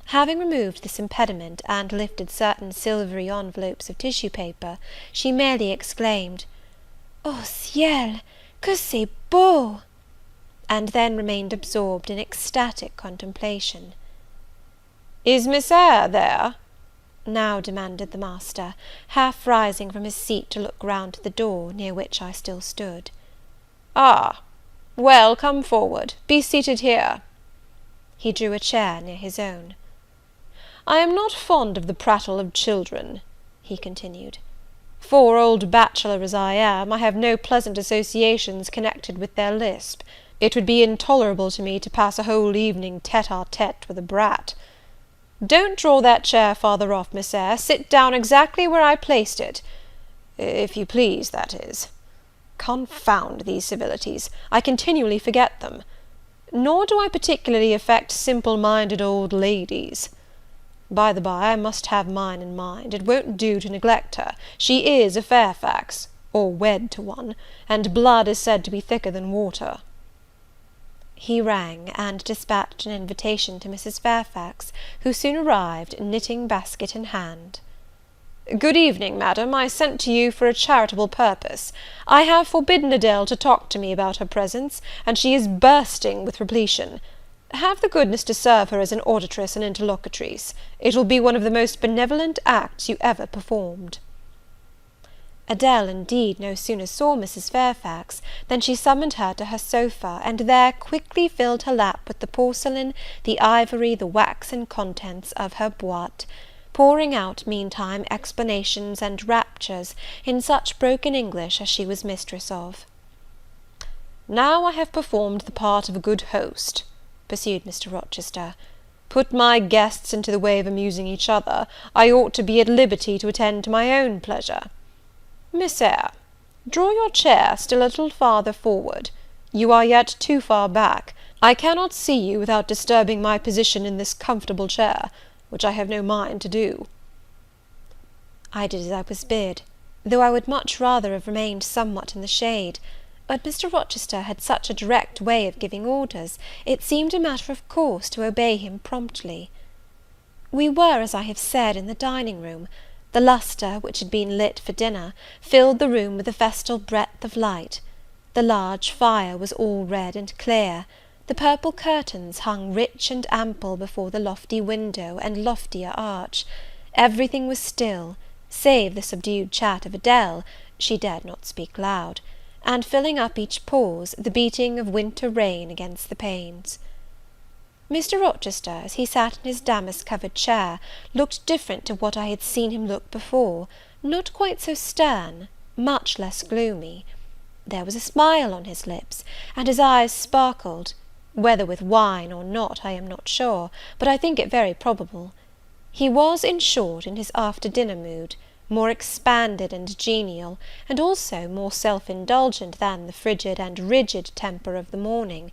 Having removed this impediment, and lifted certain silvery envelopes of tissue paper, she merely exclaimed, "Oh ciel, que c'est beau!" and then remained absorbed in ecstatic contemplation. "Is Miss Eyre there?" now demanded the master, half rising from his seat to look round to the door, near which I still stood. "Ah, well, come forward. Be seated here." He drew a chair near his own. "I am not fond of the prattle of children," he continued. "For, old bachelor as I am, I have no pleasant associations connected with their lisp. It would be intolerable to me to pass a whole evening tête-à-tête with a brat. Don't draw that chair farther off, Miss Eyre. Sit down exactly where I placed it, if you please, that is. Confound these civilities, I continually forget them. Nor do I particularly affect simple-minded old ladies. By the by, I must have mine in mind. It won't do to neglect her. She is a Fairfax, or wed to one, and blood is said to be thicker than water." He rang, and dispatched an invitation to Mrs. Fairfax, who soon arrived, knitting basket in hand. "Good evening, madam. I sent to you for a charitable purpose. I have forbidden Adele to talk to me about her presents, and she is bursting with repletion. Have the goodness to serve her as an auditress and interlocutrice. It will be one of the most benevolent acts you ever performed." Adele, indeed, no sooner saw Mrs. Fairfax than she summoned her to her sofa, and there quickly filled her lap with the porcelain, the ivory, the waxen contents of her boîte, pouring out, meantime, explanations and raptures in such broken English as she was mistress of. "Now I have performed the part of a good host," pursued Mr. Rochester. "Put my guests into the way of amusing each other, I ought to be at liberty to attend to my own pleasure. Miss Eyre, draw your chair still a little farther forward. You are yet too far back. I cannot see you without disturbing my position in this comfortable chair, which I have no mind to do." I did as I was bid, though I would much rather have remained somewhat in the shade; but Mr. Rochester had such a direct way of giving orders, it seemed a matter of course to obey him promptly. We were, as I have said, in the dining-room. The lustre, which had been lit for dinner, filled the room with a festal breadth of light. The large fire was all red and clear. The purple curtains hung rich and ample before the lofty window and loftier arch. Everything was still, save the subdued chat of Adele, she dared not speak loud, and filling up each pause, the beating of winter rain against the panes. Mr. Rochester, as he sat in his damask-covered chair, looked different to what I had seen him look before, not quite so stern, much less gloomy. There was a smile on his lips, and his eyes sparkled, whether with wine or not I am not sure, but I think it very probable. He was, in short, in his after-dinner mood, more expanded and genial, and also more self-indulgent than the frigid and rigid temper of the morning.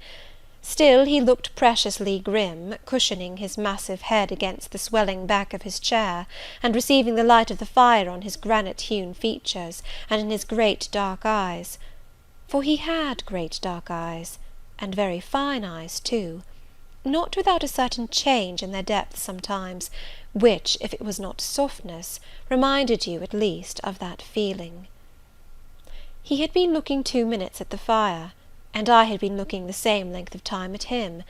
Still he looked preciously grim, cushioning his massive head against the swelling back of his chair, and receiving the light of the fire on his granite-hewn features, and in his great dark eyes. For he had great dark eyes, and very fine eyes too, not without a certain change in their depth sometimes, which, if it was not softness, reminded you, at least, of that feeling. He had been looking 2 minutes at the fire, and I had been looking the same length of time at him,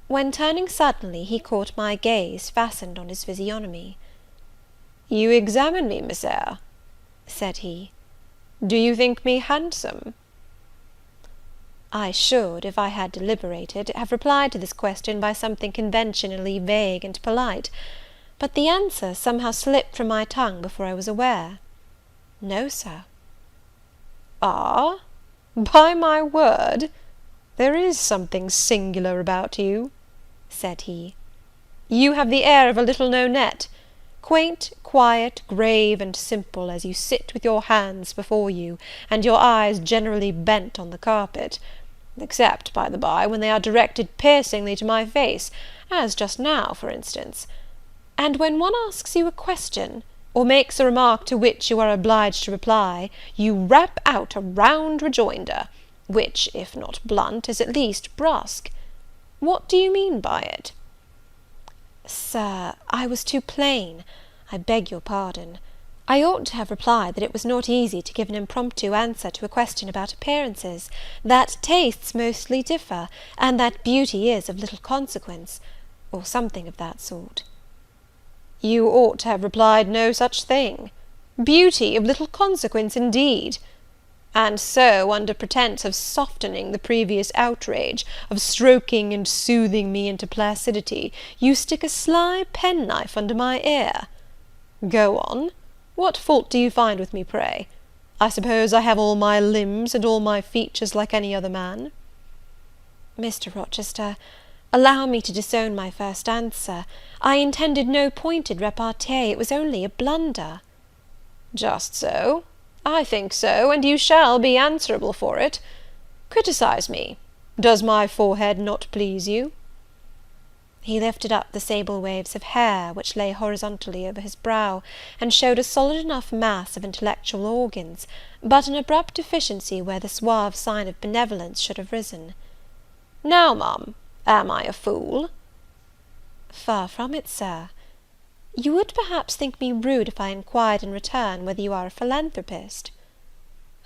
when, turning suddenly, he caught my gaze fastened on his physiognomy. "You examine me, Miss Eyre," said he. "Do you think me handsome?" I should, if I had deliberated, have replied to this question by something conventionally vague and polite; but the answer somehow slipped from my tongue before I was aware. "No, sir." "Ah? By my word, there is something singular about you," said he. "You have the air of a little Nonette, quaint, quiet, grave, and simple, as you sit with your hands before you, and your eyes generally bent on the carpet, except, by the by, when they are directed piercingly to my face, as just now, for instance. And when one asks you a question, or makes a remark to which you are obliged to reply, you rap out a round rejoinder, which, if not blunt, is at least brusque. What do you mean by it?" "Sir, I was too plain. I beg your pardon. I ought to have replied that it was not easy to give an impromptu answer to a question about appearances, that tastes mostly differ, and that beauty is of little consequence, or something of that sort." "You ought to have replied no such thing. Beauty of little consequence, indeed! And so, under pretence of softening the previous outrage, of stroking and soothing me into placidity, you stick a sly penknife under my ear. Go on. What fault do you find with me, pray? I suppose I have all my limbs and all my features like any other man?" "Mr. Rochester, allow me to disown my first answer. I intended no pointed repartee, it was only a blunder." "Just so. I think so, and you shall be answerable for it. Criticise me. Does my forehead not please you?" He lifted up the sable waves of hair which lay horizontally over his brow, and showed a solid enough mass of intellectual organs, but an abrupt deficiency where the suave sign of benevolence should have risen. "Now, ma'am, am I a fool?" "Far from it, sir. You would perhaps think me rude if I inquired in return whether you are a philanthropist."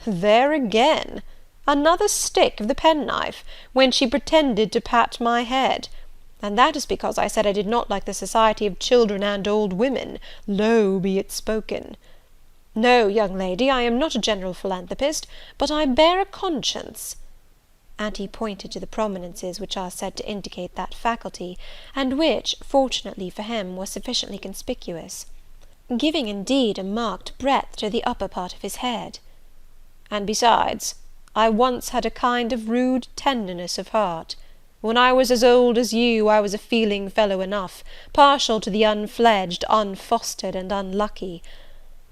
"There again! Another stick of the penknife, when she pretended to pat my head; and that is because I said I did not like the society of children and old women, low be it spoken. No, young lady, I am not a general philanthropist, but I bear a conscience," and he pointed to the prominences which are said to indicate that faculty, and which, fortunately for him, were sufficiently conspicuous, giving indeed a marked breadth to the upper part of his head. "And besides, I once had a kind of rude tenderness of heart. When I was as old as you, I was a feeling fellow enough, partial to the unfledged, unfostered, and unlucky.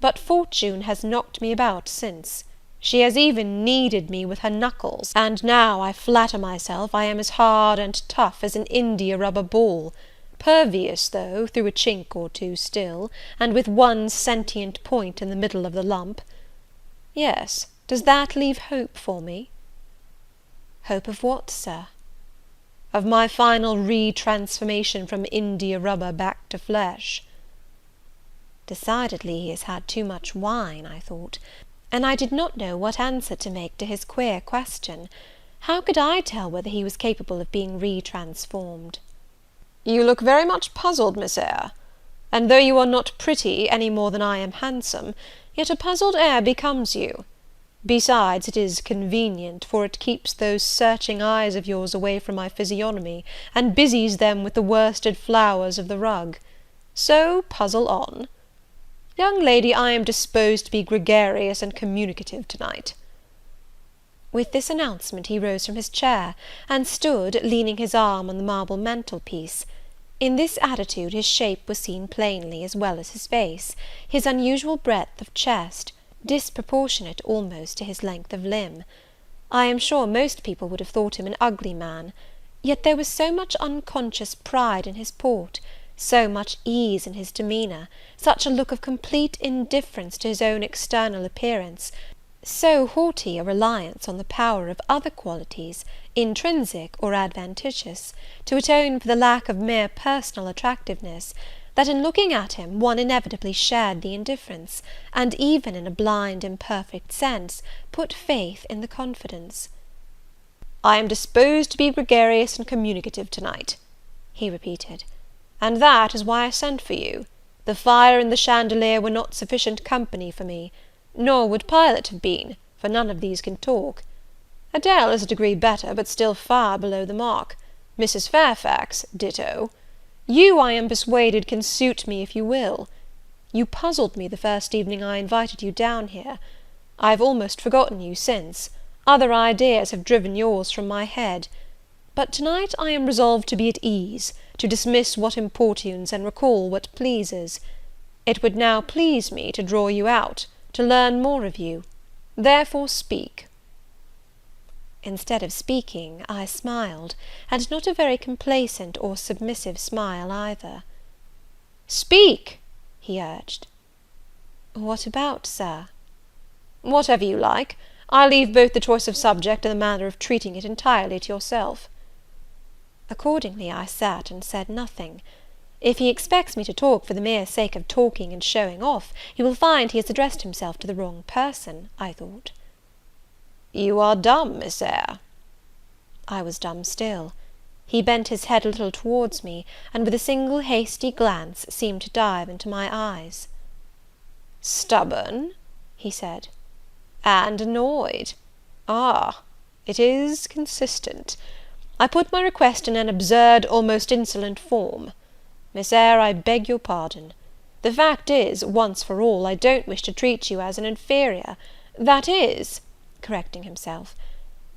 But fortune has knocked me about since. She has even kneaded me with her knuckles, and now I flatter myself I am as hard and tough as an india-rubber ball, pervious, though, through a chink or two still, and with one sentient point in the middle of the lump. Yes, does that leave hope for me?" "Hope of what, sir?" "Of my final re-transformation from india-rubber back to flesh." Decidedly he has had too much wine, I thought, and I did not know what answer to make to his queer question. How could I tell whether he was capable of being re-transformed? "You look very much puzzled, Miss Eyre; and though you are not pretty any more than I am handsome, yet a puzzled air becomes you. Besides, it is convenient, for it keeps those searching eyes of yours away from my physiognomy, and busies them with the worsted flowers of the rug. So puzzle on. Young lady, I am disposed to be gregarious and communicative to-night." With this announcement he rose from his chair, and stood, leaning his arm on the marble mantelpiece. In this attitude his shape was seen plainly, as well as his face, his unusual breadth of chest, disproportionate almost to his length of limb. I am sure most people would have thought him an ugly man, yet there was so much unconscious pride in his port, so much ease in his demeanour, such a look of complete indifference to his own external appearance, so haughty a reliance on the power of other qualities, intrinsic or adventitious, to atone for the lack of mere personal attractiveness, that in looking at him one inevitably shared the indifference, and even in a blind imperfect sense put faith in the confidence. "I am disposed to be gregarious and communicative to-night," he repeated, "and that is why I sent for you. The fire and the chandelier were not sufficient company for me, nor would Pilot have been, for none of these can talk. Adele is a degree better, but still far below the mark. Mrs. Fairfax, ditto. You, I am persuaded, can suit me if you will. You puzzled me the first evening I invited you down here. I have almost forgotten you since. Other ideas have driven yours from my head. But to-night I am resolved to be at ease, to dismiss what importunes and recall what pleases. It would now please me to draw you out, to learn more of you. Therefore speak." Instead of speaking, I smiled, and not a very complacent or submissive smile either. "Speak," he urged. "What about, Sir?" "Whatever you like. I leave both the choice of subject and the manner of treating it entirely to yourself." Accordingly I sat and said nothing. If he expects me to talk for the mere sake of talking and showing off, he will find he has addressed himself to the wrong person, I thought. "You are dumb, Miss Eyre." I was dumb still. He bent his head a little towards me, and with a single hasty glance seemed to dive into my eyes. "Stubborn?" he said. "And annoyed? Ah, it is consistent. I put my request in an absurd, almost insolent form. Miss Eyre, I beg your pardon. The fact is, once for all, I don't wish to treat you as an inferior. That is," correcting himself,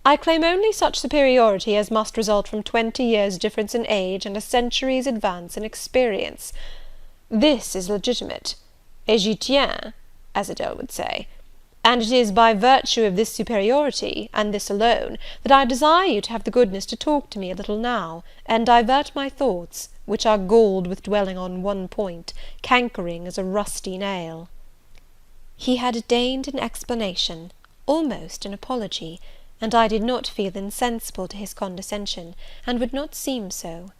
"I claim only such superiority as must result from 20 years' difference in age and a century's advance in experience. This is legitimate, et j'y tiens, as Adele would say. And it is by virtue of this superiority, and this alone, that I desire you to have the goodness to talk to me a little now, and divert my thoughts, which are galled with dwelling on one point, cankering as a rusty nail." He had deigned an explanation, almost an apology, and I did not feel insensible to his condescension, and would not seem so.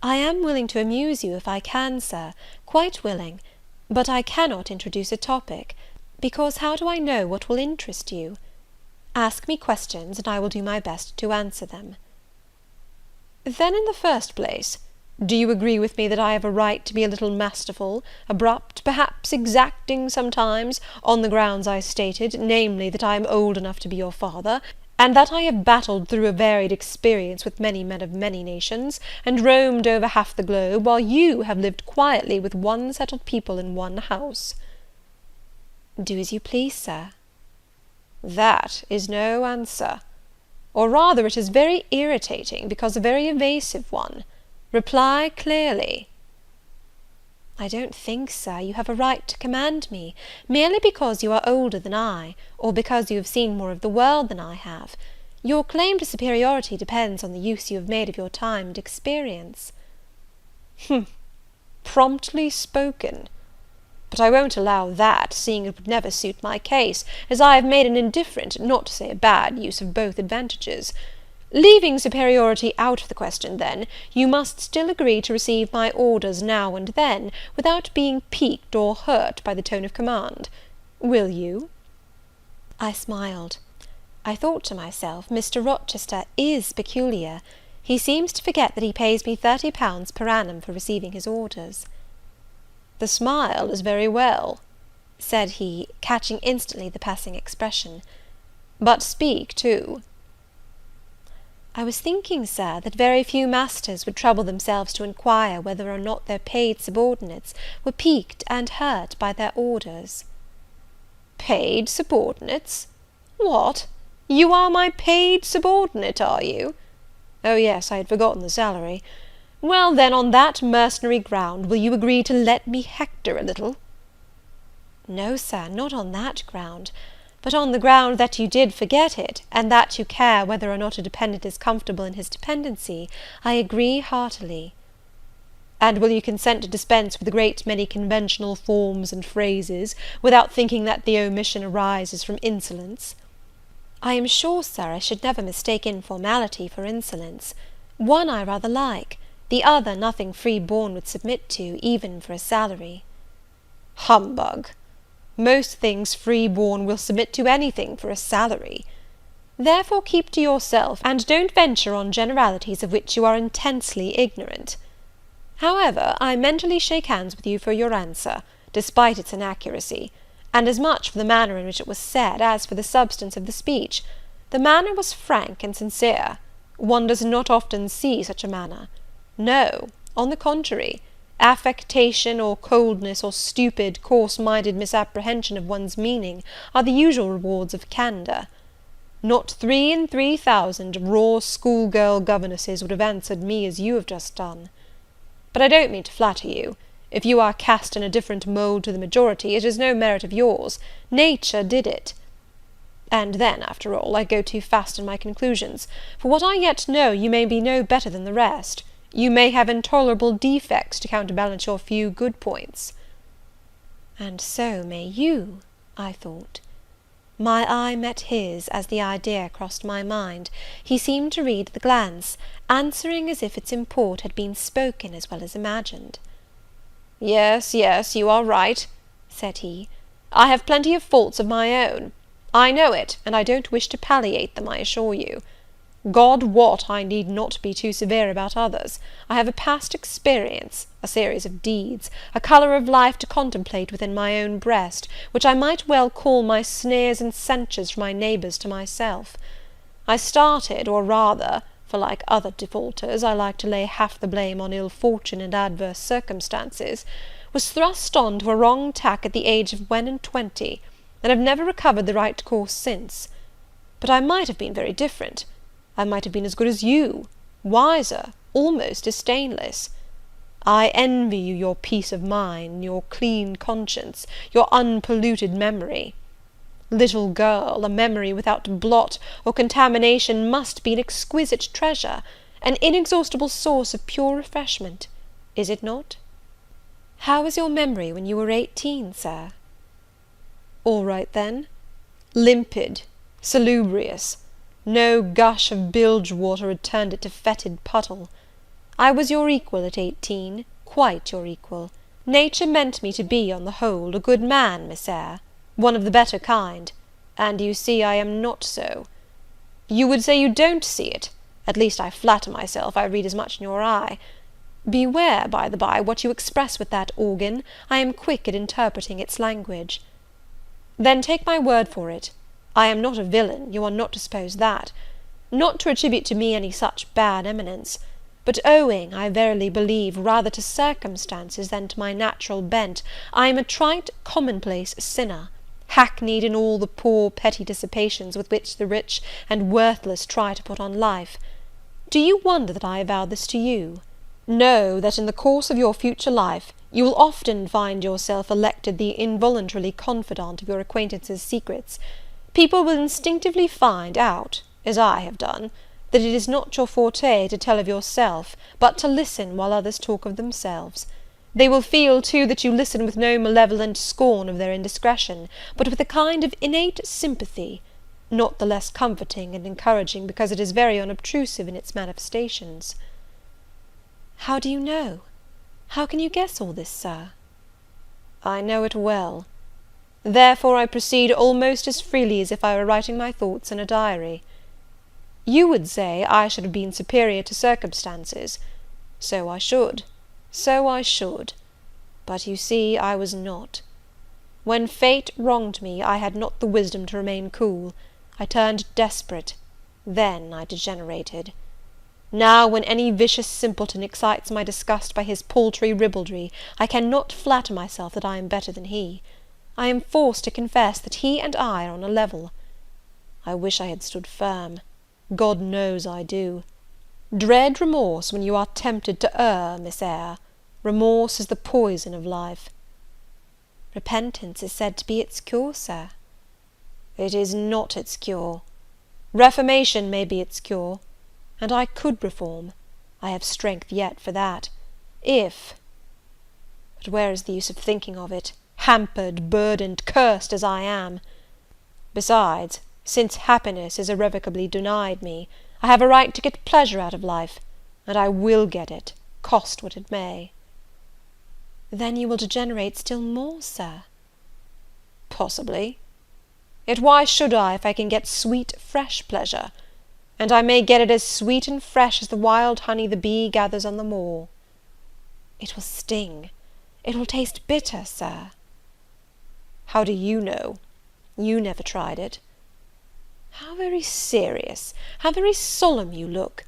"I am willing to amuse you if I can, Sir, quite willing, but I cannot introduce a topic, because how do I know what will interest you? Ask me questions, and I will do my best to answer them." "Then, in the first place, do you agree with me that I have a right to be a little masterful, abrupt, perhaps exacting sometimes, on the grounds I stated, namely, that I am old enough to be your father, and that I have battled through a varied experience with many men of many nations, and roamed over half the globe, while you have lived quietly with one settled people in one house?" "Do as you please, Sir." "That is no answer. Or rather it is very irritating, because a very evasive one. Reply clearly." "I don't think, Sir, you have a right to command me, merely because you are older than I, or because you have seen more of the world than I have. Your claim to superiority depends on the use you have made of your time and experience." "Promptly spoken. But I won't allow that, seeing it would never suit my case, as I have made an indifferent, not to say a bad, use of both advantages. Leaving superiority out of the question, then, you must still agree to receive my orders now and then, without being piqued or hurt by the tone of command. Will you?" I smiled. I thought to myself, Mr. Rochester is peculiar. He seems to forget that he pays me £30 per annum for receiving his orders. "The smile is very well," said he, catching instantly the passing expression, "but speak too." "I was thinking, Sir, that very few masters would trouble themselves to inquire whether or not their paid subordinates were piqued and hurt by their orders." "Paid subordinates? What, you are my paid subordinate, are you? Oh yes, I had forgotten the salary. Well, then, on that mercenary ground, will you agree to let me hector a little?" "No, Sir, not on that ground, but on the ground that you did forget it, and that you care whether or not a dependent is comfortable in his dependency, I agree heartily." "And will you consent to dispense with a great many conventional forms and phrases, without thinking that the omission arises from insolence?" "I am sure, Sir, I should never mistake informality for insolence. One I rather like, the other nothing free-born would submit to, even for a salary." "Humbug! Most things free-born will submit to anything for a salary. Therefore keep to yourself, and don't venture on generalities of which you are intensely ignorant. However, I mentally shake hands with you for your answer, despite its inaccuracy, and as much for the manner in which it was said as for the substance of the speech. The manner was frank and sincere. One does not often see such a manner. No, On the contrary, affectation or coldness or stupid, coarse-minded misapprehension of one's meaning are the usual rewards of candour. Not 3 in 3,000 raw schoolgirl governesses would have answered me as you have just done. But I don't mean to flatter you. If you are cast in a different mould to the majority, it is no merit of yours. Nature did it. And then, after all, I go too fast in my conclusions. For what I yet know, you may be no better than the rest. You may have intolerable defects to counterbalance your few good points. And so may you, I thought. My eye met his as the idea crossed my mind. He seemed to read the glance, answering as if its import had been spoken as well as imagined. Yes, yes, you are right, said he. I have plenty of faults of my own. I know it, and I don't wish to palliate them, I assure you. God wot, I need not be too severe about others. I have a past experience, a series of deeds, a colour of life to contemplate within my own breast, which I might well call my sneers and censures from my neighbours to myself. I started, or rather, for like other defaulters, I like to lay half the blame on ill fortune and adverse circumstances, was thrust on to a wrong tack at the age of 21, and have never recovered the right course since. But I might have been very different. I might have been as good as you, wiser, almost as stainless. I envy you your peace of mind, your clean conscience, your unpolluted memory. Little girl, a memory without blot or contamination must be an exquisite treasure, an inexhaustible source of pure refreshment, is it not? How was your memory when you were 18, sir? All right, then. Limpid, salubrious. No gush of bilge water had turned it to fetid puddle. I was your equal at 18, quite your equal. Nature meant me to be, on the whole, a good man, Miss Eyre, one of the better kind, and you see I am not so. You would say you don't see it, at least I flatter myself I read as much in your eye. Beware, by the by, what you express with that organ. I am quick at interpreting its language. Then take my word for it, I am not a villain, you are not to suppose that. Not to attribute to me any such bad eminence, but owing, I verily believe, rather to circumstances than to my natural bent, I am a trite, commonplace sinner, hackneyed in all the poor petty dissipations with which the rich and worthless try to put on life. Do you wonder that I avow this to you? Know that in the course of your future life you will often find yourself elected the involuntarily confidant of your acquaintances' secrets. People will instinctively find out, as I have done, that it is not your forte to tell of yourself, but to listen while others talk of themselves. They will feel, too, that you listen with no malevolent scorn of their indiscretion, but with a kind of innate sympathy, not the less comforting and encouraging because it is very unobtrusive in its manifestations. How do you know? How can you guess all this, sir? I know it well. Therefore I proceed almost as freely as if I were writing my thoughts in a diary. You would say I should have been superior to circumstances. So I should. But you see I was not. When fate wronged me, I had not the wisdom to remain cool. I turned desperate. Then I degenerated. Now, when any vicious simpleton excites my disgust by his paltry ribaldry, I cannot flatter myself that I am better than he. I am forced to confess that he and I are on a level. I wish I had stood firm. God knows I do. Dread remorse when you are tempted to err, Miss Eyre. Remorse is the poison of life. Repentance is said to be its cure, sir. It is not its cure. Reformation may be its cure, and I could reform. I have strength yet for that, if... But where is the use of thinking of it, hampered, burdened, cursed as I am? Besides, since happiness is irrevocably denied me, I have a right to get pleasure out of life, and I will get it, cost what it may. Then you will degenerate still more, sir. Possibly. Yet why should I, if I can get sweet, fresh pleasure? And I may get it as sweet and fresh as the wild honey the bee gathers on the moor. It will sting. It will taste bitter, sir. How do you know? You never tried it. How very serious, how very solemn you look!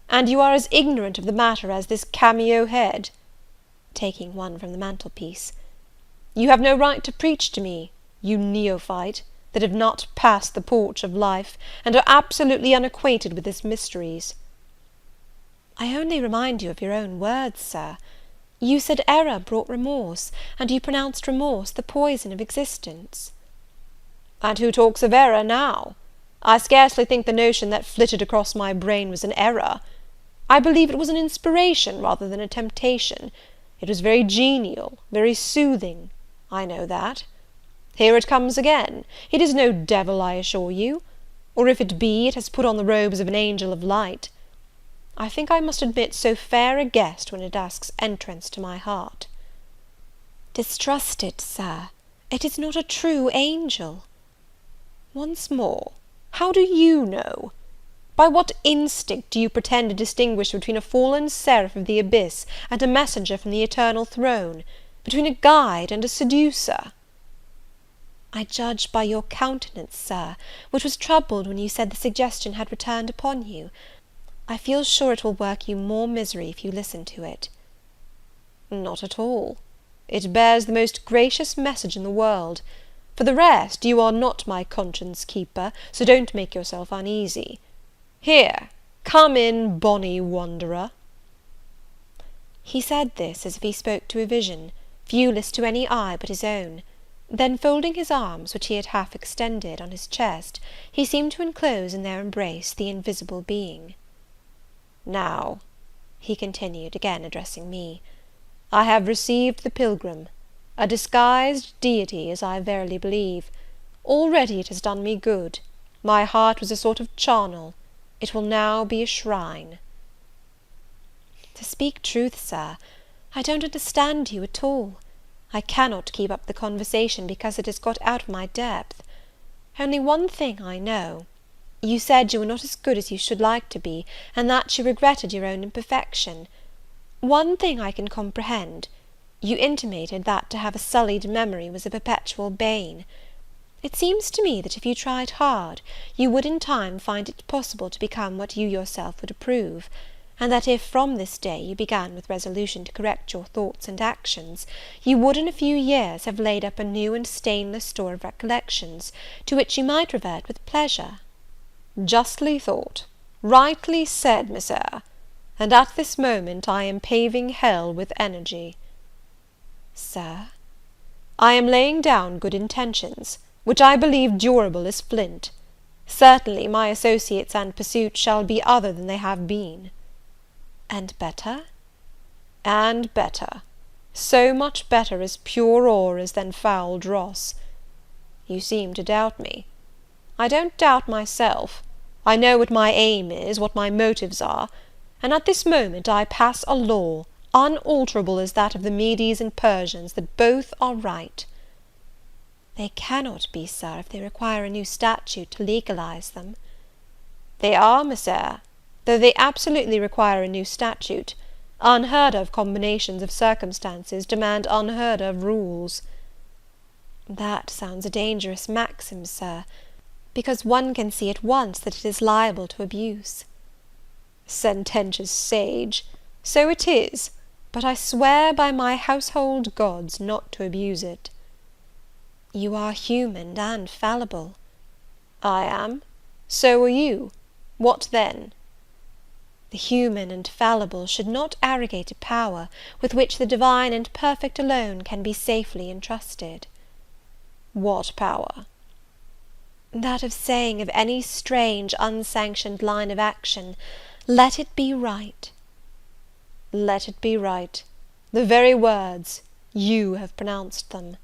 and you are as ignorant of the matter as this cameo head," taking one from the mantelpiece. "You have no right to preach to me, you neophyte, that have not passed the porch of life, and are absolutely unacquainted with its mysteries." "I only remind you of your own words, Sir. You said error brought remorse, and you pronounced remorse the poison of existence." "And who talks of error now? I scarcely think the notion that flitted across my brain was an error. I believe it was an inspiration rather than a temptation. It was very genial, very soothing, I know that. Here it comes again. It is no devil, I assure you; or if it be, it has put on the robes of an angel of light. I think I must admit so fair a guest when it asks entrance to my heart." "Distrust it, Sir. It is not a true angel." "Once more, how do you know? By what instinct do you pretend to distinguish between a fallen seraph of the abyss and a messenger from the eternal throne, between a guide and a seducer?" "I judge by your countenance, Sir, which was troubled when you said the suggestion had returned upon you. I feel sure it will work you more misery if you listen to it." "Not at all. It bears the most gracious message in the world. For the rest, you are not my conscience keeper, so don't make yourself uneasy. Here, come in, bonny wanderer." He said this as if he spoke to a vision, viewless to any eye but his own. Then, folding his arms, which he had half extended, on his chest, he seemed to enclose in their embrace the invisible being. "Now," he continued, again addressing me, "I have received the pilgrim, a disguised deity, as I verily believe. Already it has done me good. My heart was a sort of charnel; it will now be a shrine." "To speak truth, Sir, I don't understand you at all. I cannot keep up the conversation because it has got out of my depth. Only one thing I know. You said you were not as good as you should like to be, and that you regretted your own imperfection. One thing I can comprehend. You intimated that to have a sullied memory was a perpetual bane. It seems to me that if you tried hard, you would in time find it possible to become what you yourself would approve, and that if from this day you began with resolution to correct your thoughts and actions, you would in a few years have laid up a new and stainless store of recollections, to which you might revert with pleasure." "Justly thought, rightly said, Miss Eyre, and at this moment I am paving hell with energy." "Sir?" "I am laying down good intentions, which I believe durable as flint. Certainly my associates and pursuits shall be other than they have been." "And better?" "And better. So much better as pure ore is than foul dross. You seem to doubt me. I don't doubt myself. I know what my aim is, what my motives are, and at this moment I pass a law, unalterable as that of the Medes and Persians, that both are right." "They cannot be, Sir, if they require a new statute to legalize them." "They are, Miss Eyre, though they absolutely require a new statute. Unheard of combinations of circumstances demand unheard of rules." "That sounds a dangerous maxim, Sir, because one can see at once that it is liable to abuse." "Sententious sage! So it is, but I swear by my household gods not to abuse it." "You are human and fallible." "I am. So are you. What then?" "The human and fallible should not arrogate a power with which the divine and perfect alone can be safely entrusted." "What power?" "That of saying of any strange, unsanctioned line of action, 'Let it be right.'" "Let it be right. The very words, you have pronounced them."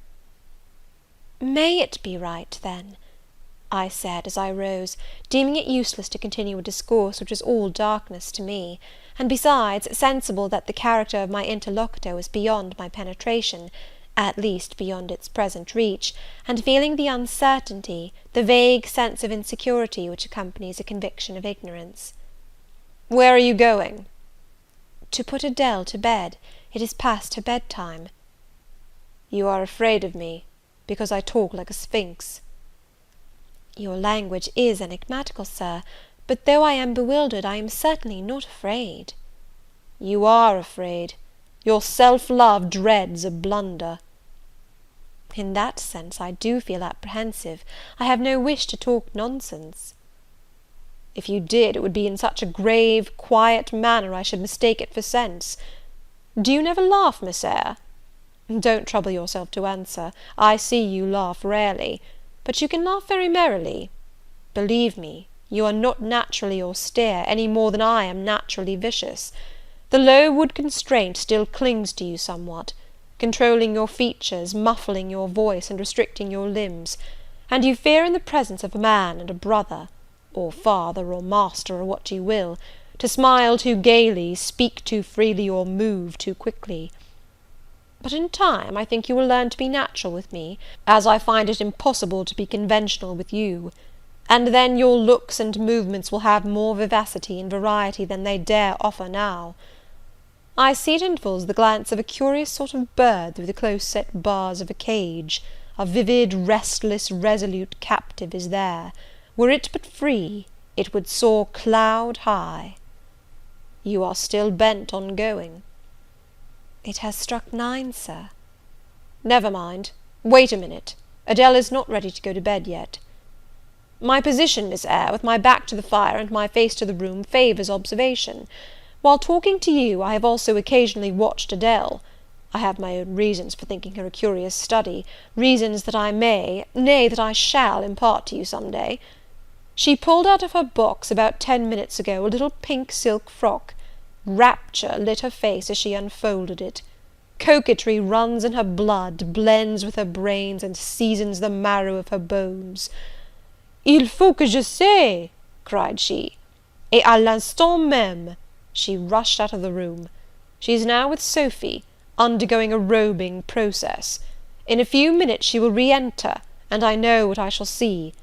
"May it be right, then," I said, as I rose, deeming it useless to continue a discourse which was all darkness to me, and besides, sensible that the character of my interlocutor was beyond my penetration, at least beyond its present reach, and feeling the uncertainty, the vague sense of insecurity which accompanies a conviction of ignorance. "Where are you going?" "To put Adele to bed. It is past her bed time." "You are afraid of me, because I talk like a sphinx." "Your language is enigmatical, Sir, but though I am bewildered, I am certainly not afraid." "You are afraid. Your self-love dreads a blunder." "In that sense I do feel apprehensive. I have no wish to talk nonsense." "If you did, it would be in such a grave, quiet manner I should mistake it for sense. Do you never laugh, Miss Eyre? Don't trouble yourself to answer. I see you laugh rarely, but you can laugh very merrily. Believe me, you are not naturally austere, any more than I am naturally vicious. The low wood constraint still clings to you somewhat, controlling your features, muffling your voice, and restricting your limbs, and you fear in the presence of a man and a brother, or father, or master, or what you will, to smile too gaily, speak too freely, or move too quickly. But in time I think you will learn to be natural with me, as I find it impossible to be conventional with you, and then your looks and movements will have more vivacity and variety than they dare offer now. I see at intervals the glance of a curious sort of bird through the close-set bars of a cage. A vivid, restless, resolute captive is there. Were it but free, it would soar cloud high. You are still bent on going?" "It has struck 9, Sir." "Never mind. Wait a minute. Adele is not ready to go to bed yet. My position, Miss Eyre, with my back to the fire and my face to the room, favours observation. While talking to you, I have also occasionally watched Adele. I have my own reasons for thinking her a curious study, reasons that I may, nay, that I shall impart to you some day. She pulled out of her box about 10 minutes ago a little pink silk frock. Rapture lit her face as she unfolded it. Coquetry runs in her blood, blends with her brains, and seasons the marrow of her bones. "Il faut que je sais!" cried she, et à l'instant même she rushed out of the room. She is now with Sophy, undergoing a robing process. In a few minutes she will re-enter, and I know what I shall see.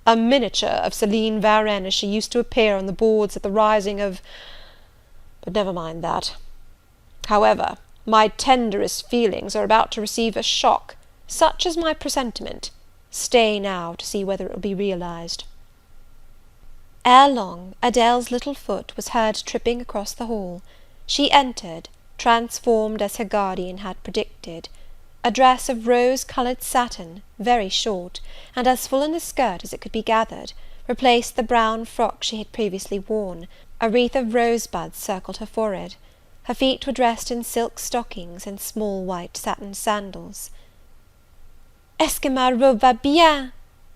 A miniature of Céline Varenne as she used to appear on the boards at the rising of... but never mind that. However, my tenderest feelings are about to receive a shock. Such is my presentiment. Stay now to see whether it will be realized." Ere long, Adele's little foot was heard tripping across the hall. She entered, transformed as her guardian had predicted. A dress of rose-coloured satin, very short, and as full in the skirt as it could be gathered, replaced the brown frock she had previously worn. A wreath of rosebuds circled her forehead. Her feet were dressed in silk stockings and small white satin sandals. "Est-ce que ma robe va bien?"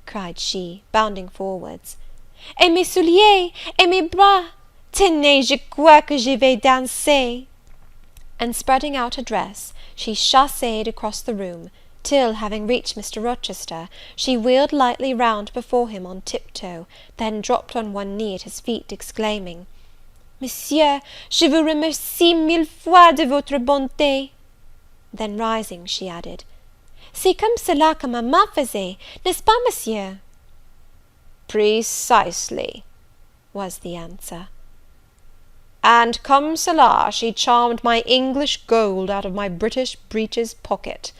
cried she, bounding forwards. "Et mes souliers, et mes bras! Tenez, je crois que je vais danser!" And spreading out her dress, she chassed across the room, till, having reached Mr. Rochester, she wheeled lightly round before him on tiptoe, then dropped on one knee at his feet, exclaiming, "Monsieur, je vous remercie 1000 fois de votre bonté." Then rising, she added, "C'est comme cela que maman faisait, n'est-ce pas, monsieur?" "Precisely," was the answer. "And comme cela she charmed my English gold out of my British breeches pocket.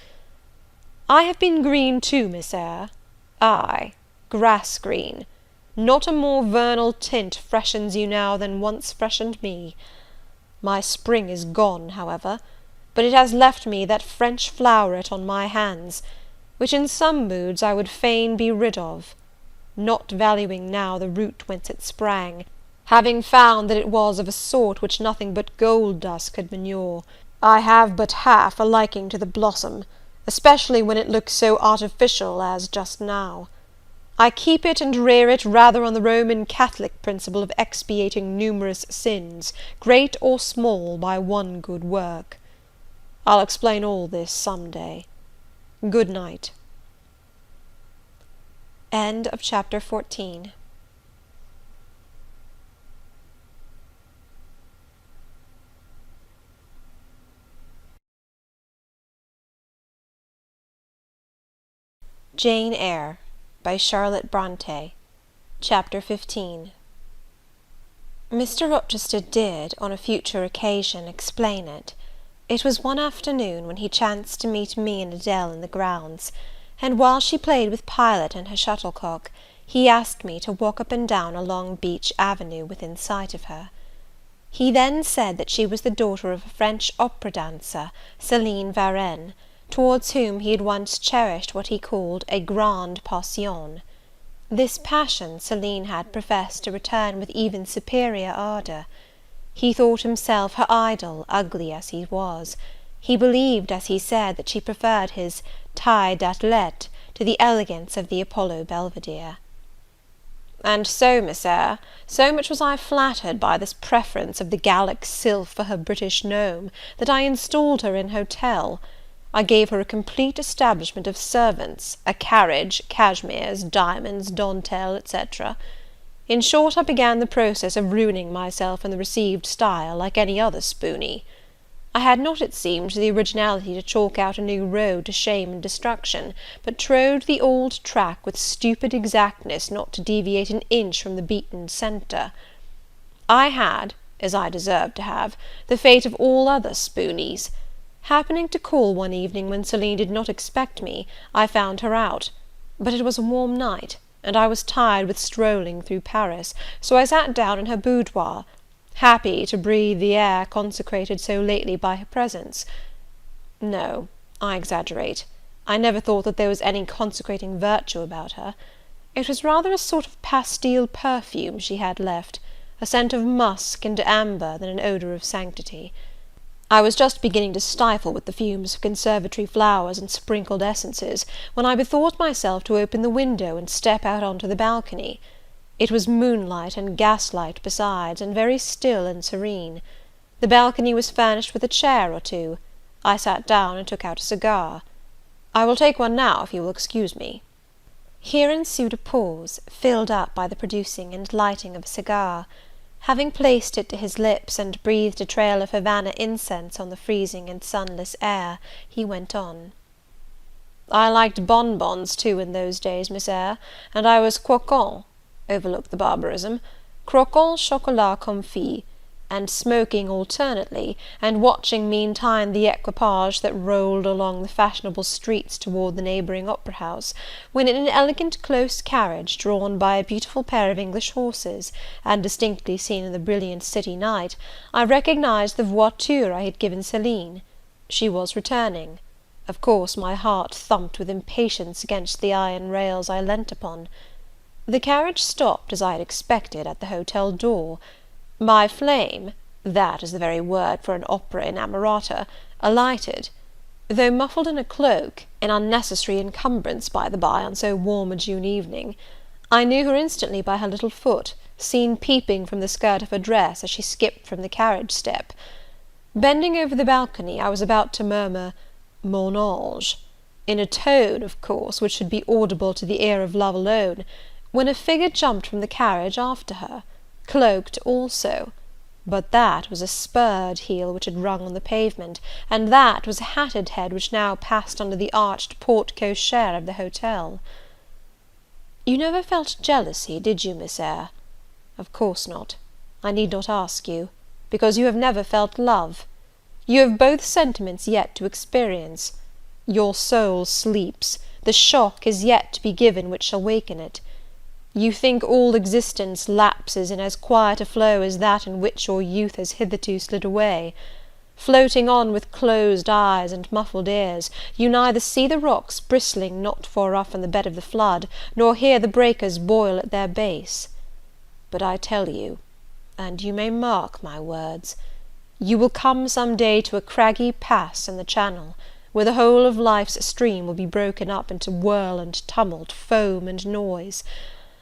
I have been green too, Miss Eyre. Ay, grass green. Not a more vernal tint freshens you now than once freshened me. My spring is gone, however, but it has left me that French floweret on my hands, which in some moods I would fain be rid of, not valuing now the root whence it sprang, having found that it was of a sort which nothing but gold dust could manure. I have but half a liking to the blossom, especially when it looks so artificial as just now. I keep it and rear it rather on the Roman Catholic principle of expiating numerous sins, great or small, by one good work. I'll explain all this some day. Good night." End of chapter 14. Jane Eyre by Charlotte Brontë. Chapter 15. Mr. Rochester did, on a future occasion, explain it. It was one afternoon, when he chanced to meet me and Adele in the grounds, and while she played with Pilot and her shuttlecock, he asked me to walk up and down a long beech avenue within sight of her. He then said that she was the daughter of a French opera dancer, Céline Varenne, towards whom he had once cherished what he called a grande passion. This passion Céline had professed to return with even superior ardour. He thought himself her idol, ugly as he was. He believed, as he said, that she preferred his taille d'athlète to the elegance of the Apollo Belvedere. And so, Miss Eyre, so much was I flattered by this preference of the Gallic sylph for her British gnome, that I installed her in hotel. I gave her a complete establishment of servants, a carriage, cashmeres, diamonds, dentelle, etc. In short, I began the process of ruining myself in the received style, like any other spoony. I had not, it seemed, the originality to chalk out a new road to shame and destruction, but trode the old track with stupid exactness not to deviate an inch from the beaten centre. I had, as I deserved to have, the fate of all other spoonies. Happening to call one evening when Céline did not expect me, I found her out; but it was a warm night, and I was tired with strolling through Paris, so I sat down in her boudoir, happy to breathe the air consecrated so lately by her presence. No, I exaggerate. I never thought that there was any consecrating virtue about her. It was rather a sort of pastille perfume she had left, a scent of musk and amber than an odour of sanctity. I was just beginning to stifle with the fumes of conservatory flowers and sprinkled essences, when I bethought myself to open the window and step out on to the balcony. It was moonlight and gaslight besides, and very still and serene. The balcony was furnished with a chair or two. I sat down and took out a cigar. I will take one now, if you will excuse me. Here ensued a pause, filled up by the producing and lighting of a cigar. Having placed it to his lips, and breathed a trail of Havana incense on the freezing and sunless air, he went on. I liked bonbons, too, in those days, Miss Eyre, and I was croquant, overlook the barbarism, croquant chocolat confit, and smoking alternately, and watching meantime the equipage that rolled along the fashionable streets toward the neighbouring opera house, when in an elegant close carriage, drawn by a beautiful pair of English horses, and distinctly seen in the brilliant city night, I recognized the voiture I had given Céline. She was returning. Of course my heart thumped with impatience against the iron rails I leant upon. The carriage stopped, as I had expected, at the hotel door. My flame, that is the very word for an opera inamorata, alighted. Though muffled in a cloak, an unnecessary encumbrance, by the by, on so warm a June evening, I knew her instantly by her little foot, seen peeping from the skirt of her dress as she skipped from the carriage step. Bending over the balcony, I was about to murmur, "Mon ange," in a tone, of course, which should be audible to the ear of love alone, when a figure jumped from the carriage after her, cloaked also; but that was a spurred heel which had rung on the pavement, and that was a hatted head which now passed under the arched porte-cochere of the hotel. You never felt jealousy, did you, Miss Eyre? Of course not. I need not ask you, because you have never felt love. You have both sentiments yet to experience. Your soul sleeps, the shock is yet to be given which shall waken it. You think all existence lapses in as quiet a flow as that in which your youth has hitherto slid away. Floating on with closed eyes and muffled ears, you neither see the rocks bristling not far off in the bed of the flood, nor hear the breakers boil at their base. But I tell you, and you may mark my words, you will come some day to a craggy pass in the channel, where the whole of life's stream will be broken up into whirl and tumult, foam and noise.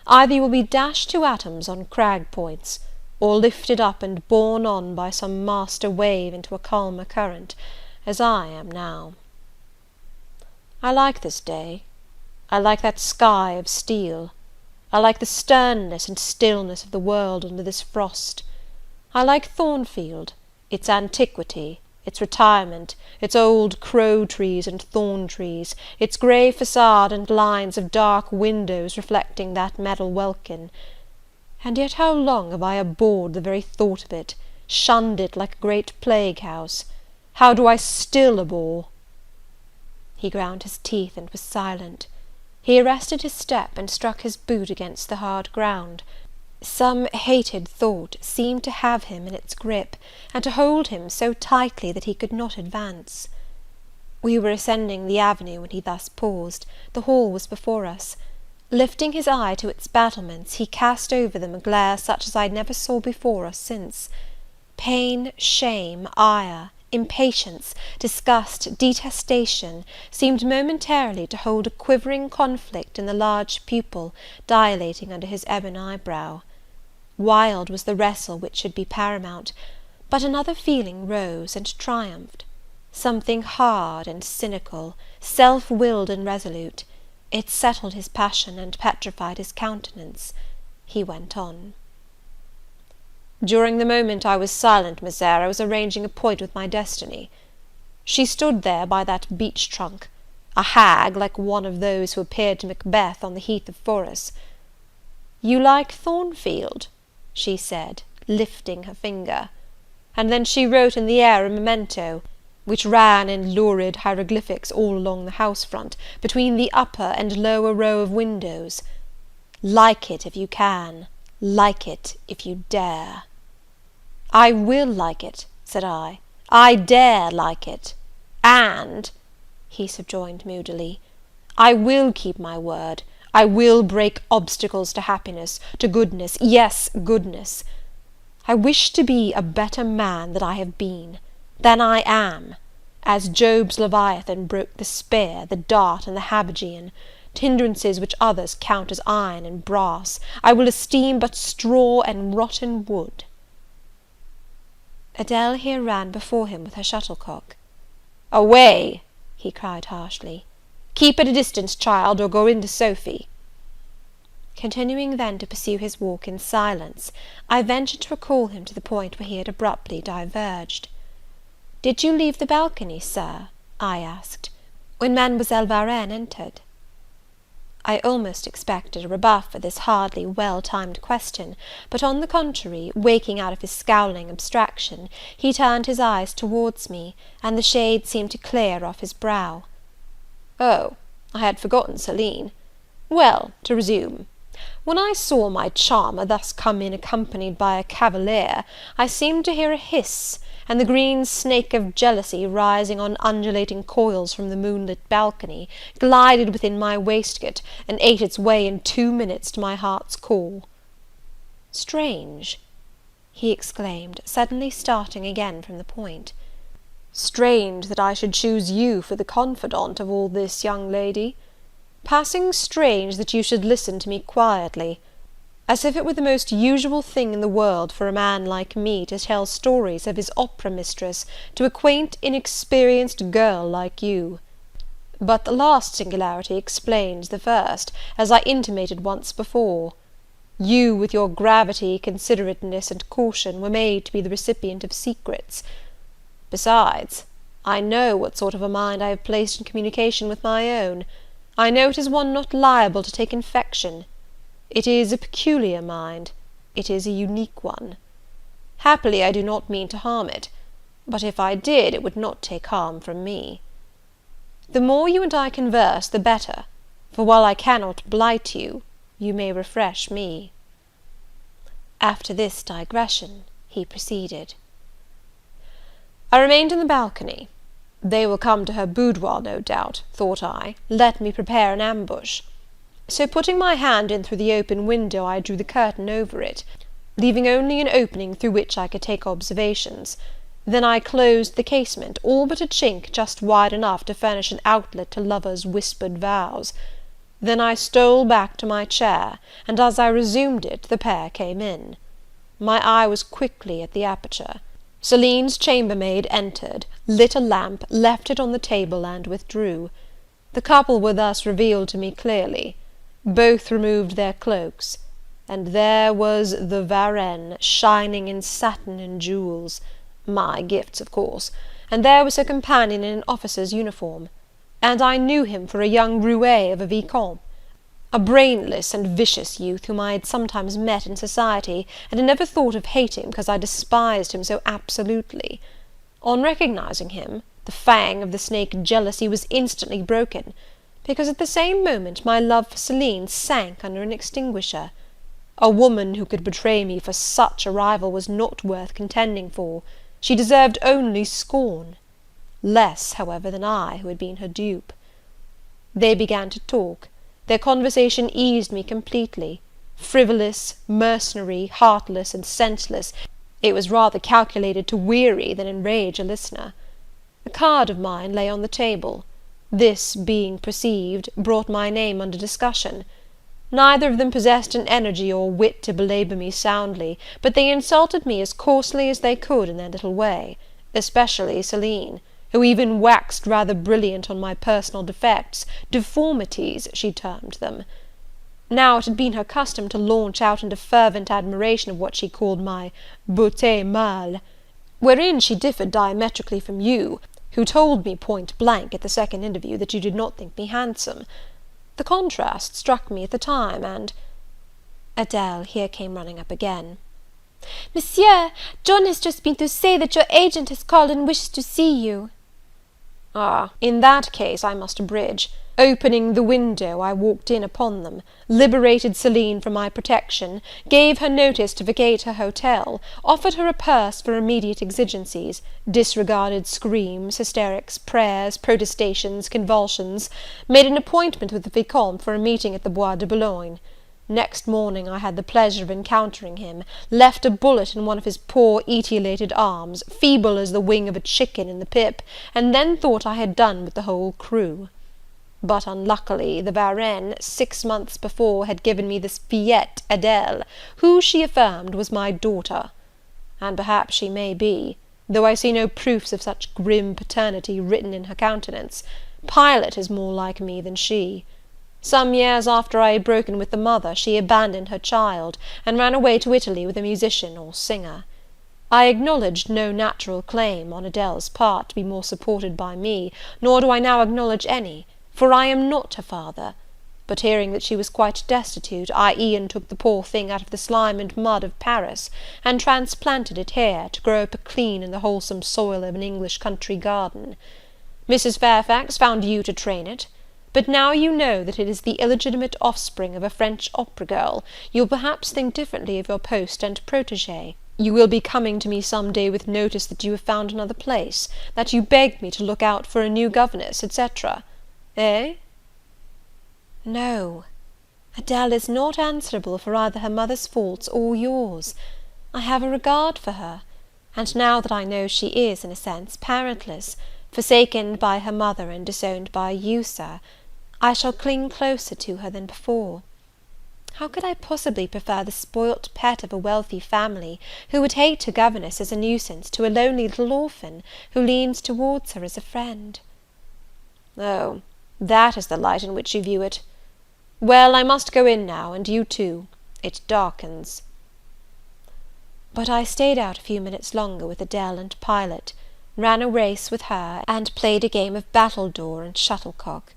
Either you will be dashed to atoms on crag points, or lifted up and borne on by some master wave into a calmer current, as I am now. I like this day. I like that sky of steel. I like the sternness and stillness of the world under this frost. I like Thornfield, its antiquity, its retirement, its old crow-trees and thorn-trees, its grey facade and lines of dark windows reflecting that metal welkin. And yet how long have I abhorred the very thought of it, shunned it like a great plague-house! How do I still abhor? He ground his teeth and was silent. He arrested his step, and struck his boot against the hard ground. Some hated thought seemed to have him in its grip, and to hold him so tightly that he could not advance. We were ascending the avenue when he thus paused. The hall was before us. Lifting his eye to its battlements, he cast over them a glare such as I never saw before or since. Pain, shame, ire, impatience, disgust, detestation, seemed momentarily to hold a quivering conflict in the large pupil dilating under his ebon eyebrow. Wild was the wrestle which should be paramount, but another feeling rose and triumphed. Something hard and cynical, self-willed and resolute. It settled his passion and petrified his countenance. He went on. "During the moment I was silent, Miss Eyre, I was arranging a point with my destiny. She stood there by that beech trunk, a hag like one of those who appeared to Macbeth on the heath of Forres. 'You like Thornfield?' she said, lifting her finger; and then she wrote in the air a memento, which ran in lurid hieroglyphics all along the house front, between the upper and lower row of windows. 'Like it if you can, like it if you dare.' 'I will like it,' said I. 'I dare like it. And,' he subjoined moodily, 'I will keep my word. I will break obstacles to happiness, to goodness, yes, goodness. I wish to be a better man than I have been, than I am, as Job's Leviathan broke the spear, the dart, and the habergeon, hindrances which others count as iron and brass, I will esteem but straw and rotten wood.'" Adele here ran before him with her shuttlecock. "Away!" he cried harshly. "Keep at a distance, child, or go in to Sophy." Continuing then to pursue his walk in silence, I ventured to recall him to the point where he had abruptly diverged. "Did you leave the balcony, Sir," I asked, "when Mademoiselle Varenne entered?" I almost expected a rebuff for this hardly well-timed question, but, on the contrary, waking out of his scowling abstraction, he turned his eyes towards me, and the shade seemed to clear off his brow. "Oh, I had forgotten Celine. Well, to resume. When I saw my charmer thus come in accompanied by a cavalier, I seemed to hear a hiss, and the green snake of jealousy, rising on undulating coils from the moonlit balcony, glided within my waistcoat, and ate its way in 2 minutes to my heart's core." "Strange!" he exclaimed, suddenly starting again from the point. "Strange that I should choose you for the confidant of all this, young lady. Passing strange that you should listen to me quietly, as if it were the most usual thing in the world for a man like me to tell stories of his opera mistress to a quaint, inexperienced girl like you. But the last singularity explains the first, as I intimated once before. You, with your gravity, considerateness, and caution, were made to be the recipient of secrets. Besides, I know what sort of a mind I have placed in communication with my own. I know it is one not liable to take infection. It is a peculiar mind. It is a unique one. Happily I do not mean to harm it, but if I did, it would not take harm from me. The more you and I converse, the better, for while I cannot blight you, you may refresh me." After this digression, he proceeded. "I remained in the balcony. They will come to her boudoir, no doubt, thought I. Let me prepare an ambush. So, putting my hand in through the open window, I drew the curtain over it, leaving only an opening through which I could take observations. Then I closed the casement, all but a chink just wide enough to furnish an outlet to lovers' whispered vows. Then I stole back to my chair, and as I resumed it, the pair came in. My eye was quickly at the aperture. Celine's chambermaid entered, lit a lamp, left it on the table, and withdrew. The couple were thus revealed to me clearly. Both removed their cloaks, and there was the Varenne, shining in satin and jewels, my gifts, of course, and there was her companion in an officer's uniform, and I knew him for a young roué of a vicomte, a brainless and vicious youth whom I had sometimes met in society, and had never thought of hating because I despised him so absolutely. On recognizing him, the fang of the snake jealousy was instantly broken. because at the same moment my love for Celine sank under an extinguisher. A woman who could betray me for such a rival was not worth contending for. She deserved only scorn. Less, however, than I, who had been her dupe. They began to talk. Their conversation eased me completely. Frivolous, mercenary, heartless, and senseless, it was rather calculated to weary than enrage a listener. A card of mine lay on the table. This, being perceived, brought my name under discussion. Neither of them possessed an energy or wit to belabour me soundly, but they insulted me as coarsely as they could in their little way, especially Celine, who even waxed rather brilliant on my personal defects, deformities, she termed them. Now it had been her custom to launch out into fervent admiration of what she called my beauté mâle, wherein she differed diametrically from you, who told me point blank at the second interview that you did not think me handsome. The contrast struck me at the time, and Adele here came running up again. Monsieur, John has just been to say that your agent has called and wishes to see you. Ah, in that case I must abridge. Opening the window, I walked in upon them, liberated Celine from my protection, gave her notice to vacate her hotel, offered her a purse for immediate exigencies, disregarded screams, hysterics, prayers, protestations, convulsions, made an appointment with the Vicomte for a meeting at the Bois de Boulogne. Next morning I had the pleasure of encountering him, left a bullet in one of his poor etiolated arms, feeble as the wing of a chicken in the pip, and then thought I had done with the whole crew. But unluckily the Varenne, 6 months before, had given me this fillette Adele, who, she affirmed, was my daughter; and perhaps she may be, though I see no proofs of such grim paternity written in her countenance. Pilot is more like me than she. Some years after I had broken with the mother, she abandoned her child, and ran away to Italy with a musician or singer. I acknowledged no natural claim, on Adele's part, to be more supported by me, nor do I now acknowledge any, for I am not her father; but hearing that she was quite destitute, I e'en took the poor thing out of the slime and mud of Paris, and transplanted it here, to grow up clean in the wholesome soil of an English country garden. Mrs. Fairfax found you to train it; but now you know that it is the illegitimate offspring of a French opera girl, you'll perhaps think differently of your post and protégé. You will be coming to me some day with notice that you have found another place, that you beg me to look out for a new governess, etc. Eh? No, Adele is not answerable for either her mother's faults or yours. I have a regard for her, and now that I know she is, in a sense, parentless, forsaken by her mother and disowned by you, Sir, I shall cling closer to her than before. How could I possibly prefer the spoilt pet of a wealthy family, who would hate her governess as a nuisance, to a lonely little orphan, who leans towards her as a friend? Oh, that is the light in which you view it. Well, I must go in now, and you too. It darkens. But I stayed out a few minutes longer with Adele and Pilot, ran a race with her, and played a game of battledore and shuttlecock.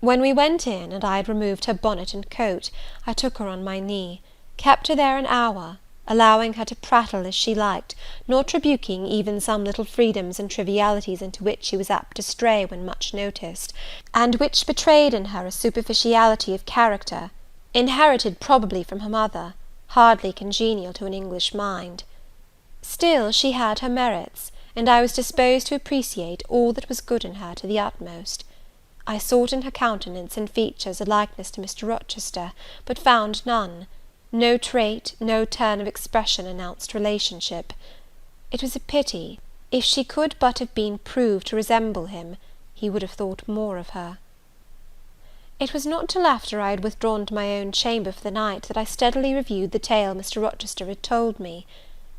When we went in, and I had removed her bonnet and coat, I took her on my knee, kept her there an hour, allowing her to prattle as she liked, not rebuking even some little freedoms and trivialities into which she was apt to stray when much noticed, and which betrayed in her a superficiality of character, inherited probably from her mother, hardly congenial to an English mind. Still she had her merits, and I was disposed to appreciate all that was good in her to the utmost. I sought in her countenance and features a likeness to Mr. Rochester, but found none. No trait, no turn of expression announced relationship. It was a pity. If she could but have been proved to resemble him, he would have thought more of her. It was not till after I had withdrawn to my own chamber for the night that I steadily reviewed the tale Mr. Rochester had told me.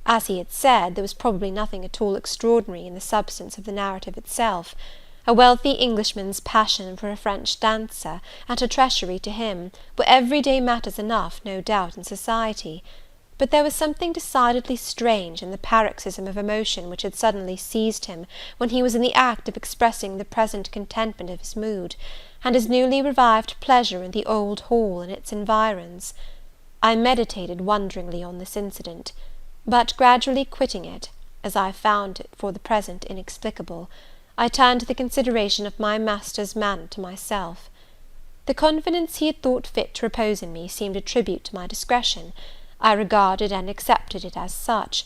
As he had said, there was probably nothing at all extraordinary in the substance of the narrative itself. A wealthy Englishman's passion for a French dancer, and her treachery to him, were everyday matters enough, no doubt, in society; but there was something decidedly strange in the paroxysm of emotion which had suddenly seized him, when he was in the act of expressing the present contentment of his mood, and his newly revived pleasure in the old hall and its environs. I meditated wonderingly on this incident, but gradually quitting it, as I found it for the present inexplicable, I turned to the consideration of my master's manner to myself. The confidence he had thought fit to repose in me seemed a tribute to my discretion. I regarded and accepted it as such.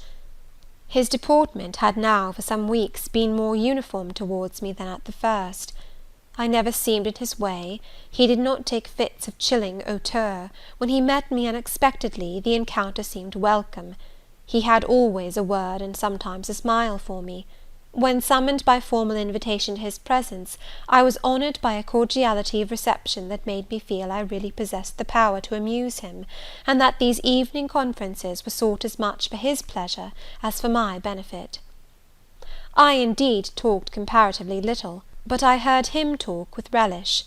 His deportment had now, for some weeks, been more uniform towards me than at the first. I never seemed in his way. He did not take fits of chilling hauteur. When he met me unexpectedly, the encounter seemed welcome. He had always a word and sometimes a smile for me. When summoned by formal invitation to his presence, I was honoured by a cordiality of reception that made me feel I really possessed the power to amuse him, and that these evening conferences were sought as much for his pleasure as for my benefit. I, indeed, talked comparatively little, but I heard him talk with relish.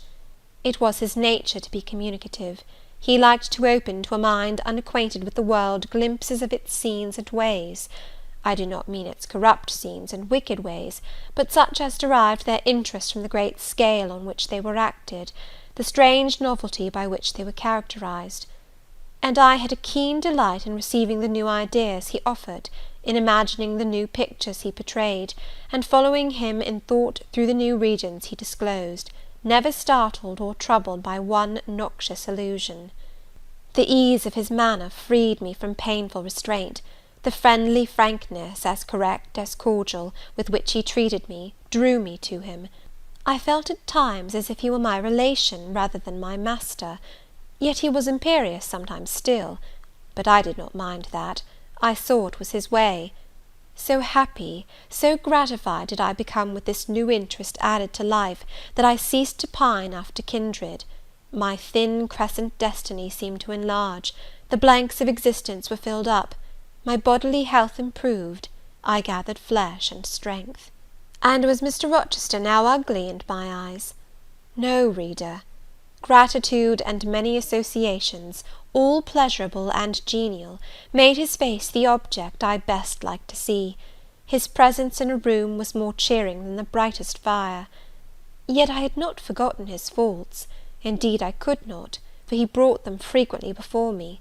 It was his nature to be communicative. He liked to open to a mind unacquainted with the world glimpses of its scenes and ways. I do not mean its corrupt scenes and wicked ways, but such as derived their interest from the great scale on which they were acted, the strange novelty by which they were characterized. And I had a keen delight in receiving the new ideas he offered, in imagining the new pictures he portrayed, and following him in thought through the new regions he disclosed, never startled or troubled by one noxious illusion. The ease of his manner freed me from painful restraint. The friendly frankness, as correct as cordial, with which he treated me, drew me to him. I felt at times as if he were my relation rather than my master. Yet he was imperious sometimes still, but I did not mind that. I saw it was his way. So happy, so gratified did I become with this new interest added to life, that I ceased to pine after kindred. My thin crescent destiny seemed to enlarge, the blanks of existence were filled up, my bodily health improved, I gathered flesh and strength. And was Mr. Rochester now ugly in my eyes? No, reader. Gratitude and many associations, all pleasurable and genial, made his face the object I best liked to see. His presence in a room was more cheering than the brightest fire. Yet I had not forgotten his faults. Indeed I could not, for he brought them frequently before me.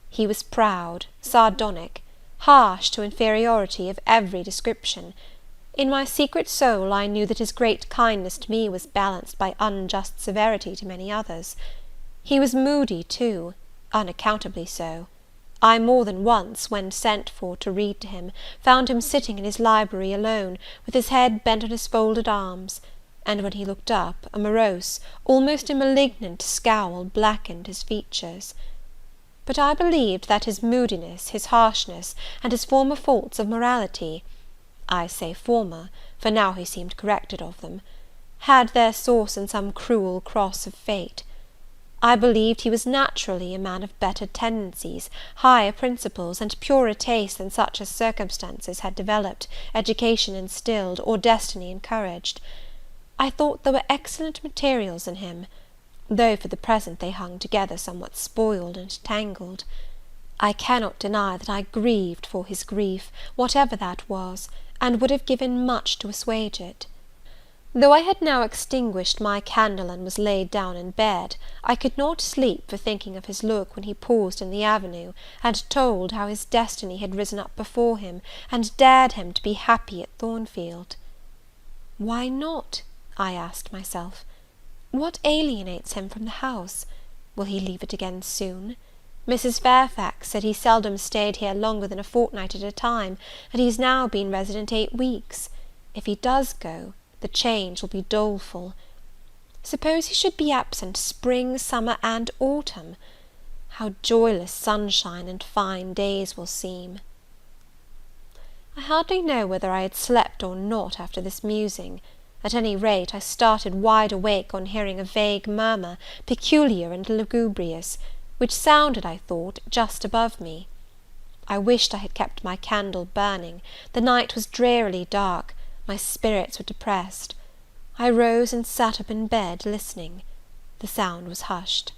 He was proud, sardonic, harsh to inferiority of every description. In my secret soul I knew that his great kindness to me was balanced by unjust severity to many others. He was moody too, unaccountably so. I more than once, when sent for to read to him, found him sitting in his library alone, with his head bent on his folded arms, and when he looked up, a morose, almost a malignant scowl blackened his features. But I believed that his moodiness, his harshness, and his former faults of morality, I say former, for now he seemed corrected of them, had their source in some cruel cross of fate. I believed he was naturally a man of better tendencies, higher principles, and purer taste than such as circumstances had developed, education instilled, or destiny encouraged. I thought there were excellent materials in him, though for the present they hung together somewhat spoiled and tangled. I cannot deny that I grieved for his grief, whatever that was, and would have given much to assuage it. Though I had now extinguished my candle and was laid down in bed, I could not sleep for thinking of his look when he paused in the avenue, and told how his destiny had risen up before him, and dared him to be happy at Thornfield. Why not? I asked myself. What alienates him from the house? Will he leave it again soon? Mrs. Fairfax said he seldom stayed here longer than a fortnight at a time, and he has now been resident 8 weeks. If he does go, the change will be doleful. Suppose he should be absent spring, summer, and autumn, how joyless sunshine and fine days will seem! I hardly know whether I had slept or not after this musing. At any rate, I started wide awake on hearing a vague murmur, peculiar and lugubrious, which sounded, I thought, just above me. I wished I had kept my candle burning. The night was drearily dark. My spirits were depressed. I rose and sat up in bed, listening. The sound was hushed.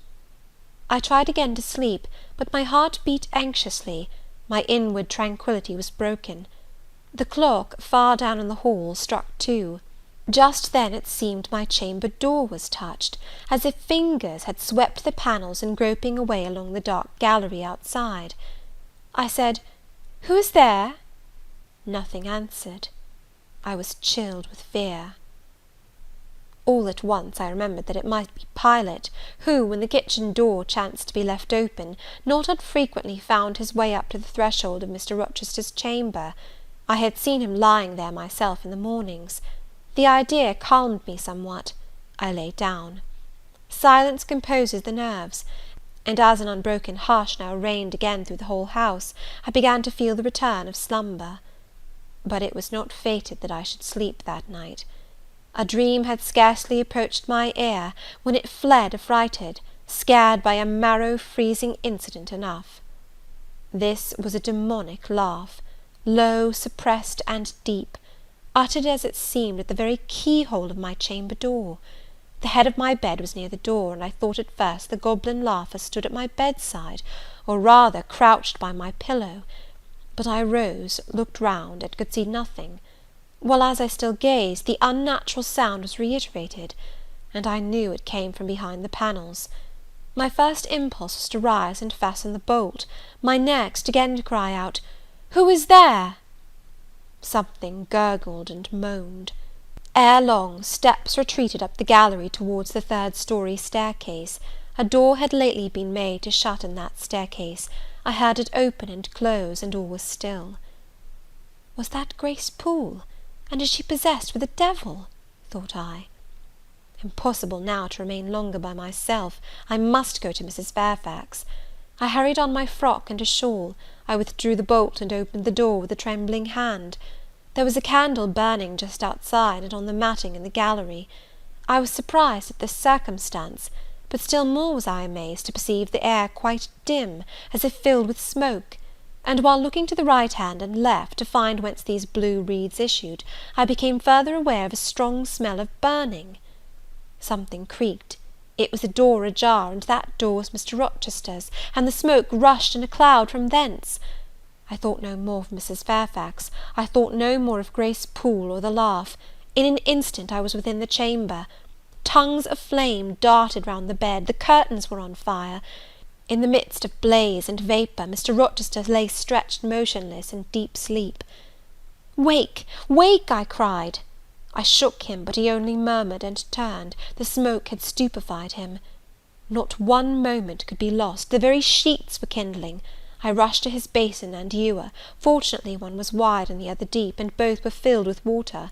I tried again to sleep, but my heart beat anxiously. My inward tranquillity was broken. The clock, far down in the hall, struck 2. Just then it seemed my chamber door was touched, as if fingers had swept the panels in groping away along the dark gallery outside. I said, "Who is there?" Nothing answered. I was chilled with fear. All at once I remembered that it might be Pilot, who, when the kitchen door chanced to be left open, not unfrequently found his way up to the threshold of Mr. Rochester's chamber. I had seen him lying there myself in the mornings. The idea calmed me somewhat. I lay down. Silence composes the nerves, and as an unbroken hush now reigned again through the whole house, I began to feel the return of slumber. But it was not fated that I should sleep that night. A dream had scarcely approached my ear, when it fled affrighted, scared by a marrow-freezing incident enough. This was a demonic laugh, low, suppressed, and deep, uttered as it seemed at the very keyhole of my chamber door. The head of my bed was near the door, and I thought at first the goblin laugher stood at my bedside, or rather crouched by my pillow. But I rose, looked round, and could see nothing; while as I still gazed, the unnatural sound was reiterated, and I knew it came from behind the panels. My first impulse was to rise and fasten the bolt; my next, again to cry out, "Who is there?" Something gurgled and moaned. Ere long, steps retreated up the gallery towards the third-story staircase. A door had lately been made to shut in that staircase. I heard it open and close, and all was still. Was that Grace Poole? And is she possessed with a devil? thought I. Impossible now to remain longer by myself. I must go to Mrs. Fairfax. I hurried on my frock and a shawl. I withdrew the bolt and opened the door with a trembling hand. There was a candle burning just outside, and on the matting in the gallery. I was surprised at this circumstance, but still more was I amazed to perceive the air quite dim, as if filled with smoke; and while looking to the right hand and left, to find whence these blue wreaths issued, I became further aware of a strong smell of burning. Something creaked. It was a door ajar, and that door was Mr. Rochester's, and the smoke rushed in a cloud from thence. I thought no more of Mrs. Fairfax. I thought no more of Grace Poole or the laugh. In an instant I was within the chamber. Tongues of flame darted round the bed, the curtains were on fire. In the midst of blaze and vapour, Mr. Rochester lay stretched motionless in deep sleep. "Wake, wake!" I cried. I shook him, but he only murmured and turned. The smoke had stupefied him. Not one moment could be lost. The very sheets were kindling. I rushed to his basin and ewer. Fortunately one was wide and the other deep, and both were filled with water.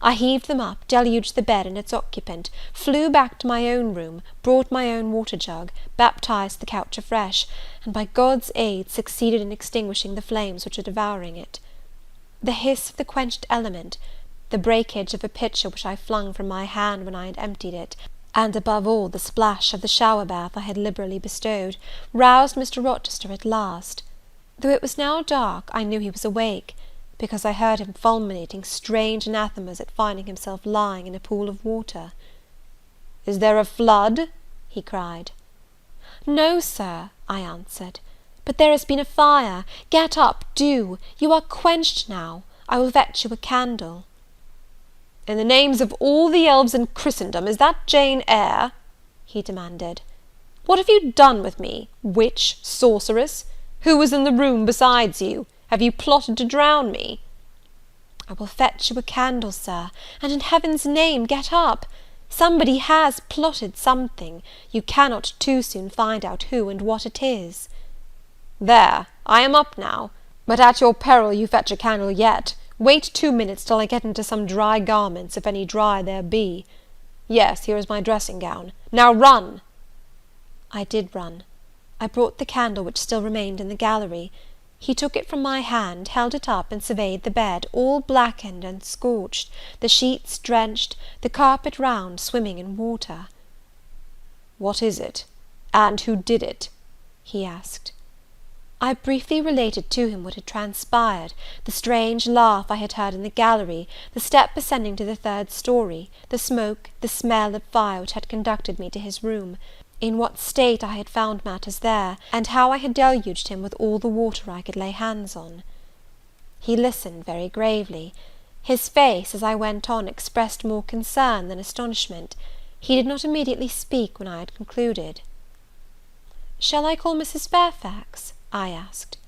I heaved them up, deluged the bed and its occupant, flew back to my own room, brought my own water jug, baptized the couch afresh, and by God's aid succeeded in extinguishing the flames which were devouring it. The hiss of the quenched element, the breakage of a pitcher which I flung from my hand when I had emptied it, and above all the splash of the shower bath I had liberally bestowed, roused Mr. Rochester at last. Though it was now dark, I knew he was awake, because I heard him fulminating strange anathemas at finding himself lying in a pool of water. "Is there a flood?" he cried. "No, Sir," I answered, "but there has been a fire. Get up, do. You are quenched now. I will fetch you a candle." "In the names of all the elves in Christendom, is that Jane Eyre?" he demanded. "What have you done with me? Witch, sorceress? Who was in the room besides you? Have you plotted to drown me?" "I will fetch you a candle, Sir, and in heaven's name get up. Somebody has plotted something. You cannot too soon find out who and what it is." "There, I am up now, but at your peril you fetch a candle yet. Wait 2 minutes till I get into some dry garments, if any dry there be. Yes, here is my dressing gown. Now run." I did run. I brought the candle which still remained in the gallery. He took it from my hand, held it up, and surveyed the bed, all blackened and scorched, the sheets drenched, the carpet round swimming in water. "What is it? And who did it?" he asked. I briefly related to him what had transpired, the strange laugh I had heard in the gallery, the step ascending to the third story, the smoke, the smell of fire which had conducted me to his room, in what state I had found matters there, and how I had deluged him with all the water I could lay hands on. He listened very gravely. His face, as I went on, expressed more concern than astonishment. He did not immediately speak when I had concluded. "Shall I call Mrs. Fairfax?" I asked.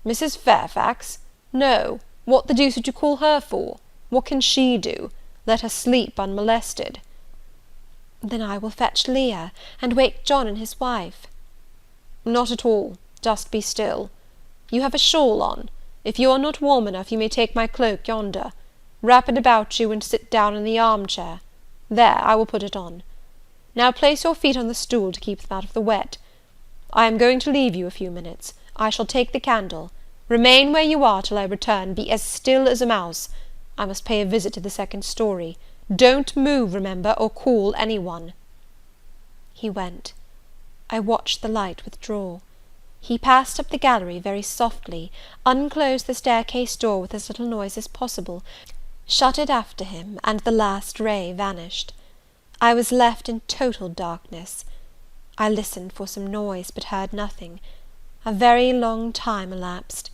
"Mrs. Fairfax? No. What the deuce would you call her for? What can she do? Let her sleep unmolested." Then I will fetch Leah, and wake John and his wife. Not at all, just be still. You have a shawl on. If you are not warm enough, you may take my cloak yonder. Wrap it about you, and sit down in the arm-chair. There, I will put it on. Now place your feet on the stool to keep them out of the wet. I am going to leave you a few minutes. I shall take the candle. Remain where you are till I return. Be as still as a mouse. I must pay a visit to the second story. Don't move, remember, or call any one." He went. I watched the light withdraw. He passed up the gallery very softly, unclosed the staircase door with as little noise as possible, shut it after him, and the last ray vanished. I was left in total darkness. I listened for some noise, but heard nothing. A very long time elapsed.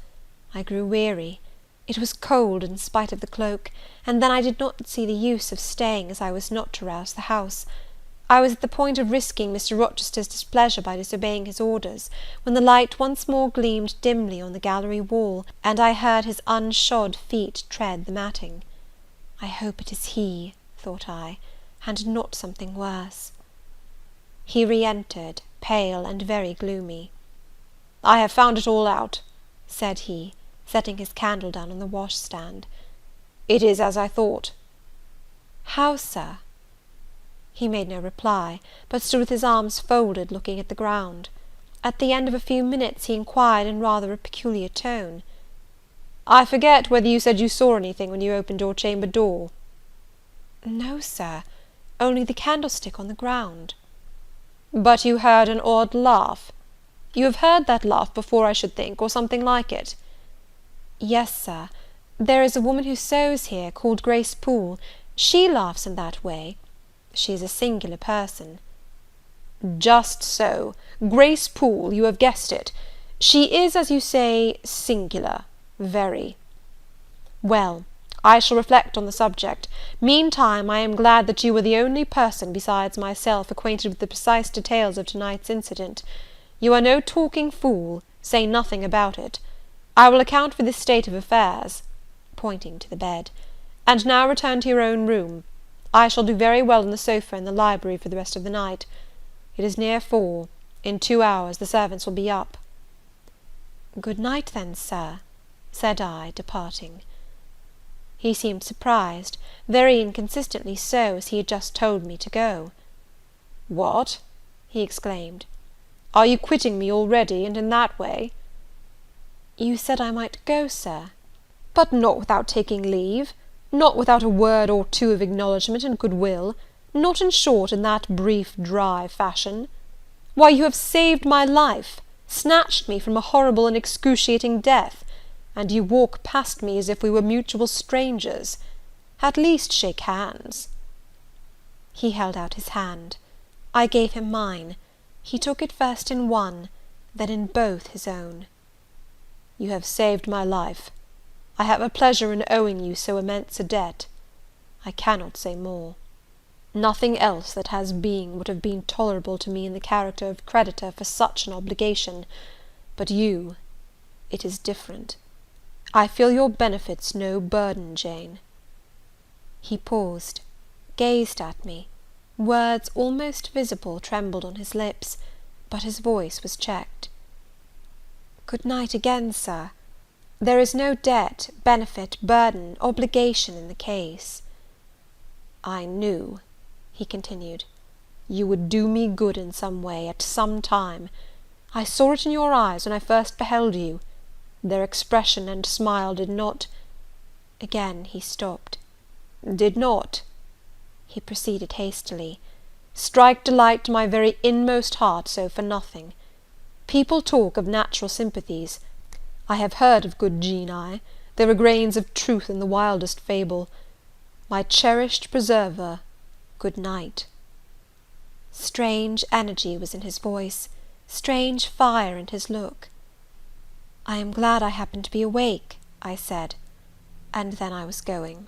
I grew weary. It was cold in spite of the cloak, and then I did not see the use of staying, as I was not to rouse the house. I was at the point of risking Mr. Rochester's displeasure by disobeying his orders, when the light once more gleamed dimly on the gallery wall, and I heard his unshod feet tread the matting. I hope it is he, thought I, and not something worse. He re-entered, pale and very gloomy. "I have found it all out," said he, setting his candle down on the washstand. "It is as I thought." "How, sir?" He made no reply, but stood with his arms folded, looking at the ground. At the end of a few minutes he inquired in rather a peculiar tone, "I forget whether you said you saw anything when you opened your chamber door." "No, sir, only the candlestick on the ground." "But you heard an odd laugh? You have heard that laugh before, I should think, or something like it?" "Yes, sir. There is a woman who sews here, called Grace Poole. She laughs in that way. She is a singular person." "Just so. Grace Poole, you have guessed it. She is, as you say, singular, very. Well, I shall reflect on the subject. Meantime, I am glad that you are the only person besides myself acquainted with the precise details of to-night's incident. You are no talking fool. Say nothing about it. I will account for this state of affairs," pointing to the bed, "and now return to your own room. I shall do very well on the sofa in the library for the rest of the night. It is near 4. In 2 hours the servants will be up." "Good night, then, sir," said I, departing. He seemed surprised, very inconsistently so, as he had just told me to go. "What?" he exclaimed. "Are you quitting me already, and in that way?" "You said I might go, sir." "But not without taking leave? Not without a word or two of acknowledgment and goodwill? Not, in short, in that brief, dry fashion? Why, you have saved my life, snatched me from a horrible and excruciating death, and you walk past me as if we were mutual strangers. At least shake hands." He held out his hand. I gave him mine. He took it first in one, then in both his own. "You have saved my life. I have a pleasure in owing you so immense a debt. I cannot say more. Nothing else that has being would have been tolerable to me in the character of creditor for such an obligation, but you, it is different. I feel your benefits no burden, Jane." He paused, gazed at me. Words almost visible trembled on his lips, but his voice was checked. "Good night again, sir. There is no debt, benefit, burden, obligation in the case." "I knew," he continued, "you would do me good in some way, at some time. I saw it in your eyes when I first beheld you. Their expression and smile did not—" Again he stopped. "Did not," he proceeded hastily, "strike delight to my very inmost heart so for nothing. People talk of natural sympathies. I have heard of good genii. There are grains of truth in the wildest fable. My cherished preserver, good night." Strange energy was in his voice, strange fire in his look. "I am glad I happened to be awake," I said, and then I was going.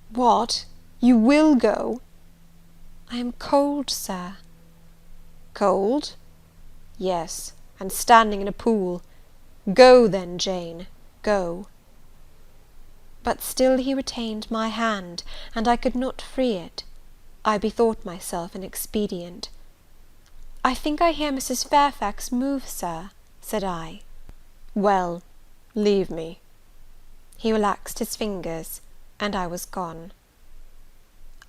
"What? You will go?" "I am cold, sir." "Cold? Yes, and standing in a pool. Go, then, Jane, go." But still he retained my hand, and I could not free it. I bethought myself an expedient. "I think I hear Mrs. Fairfax move, sir," said I. "Well, leave me." He relaxed his fingers, and I was gone.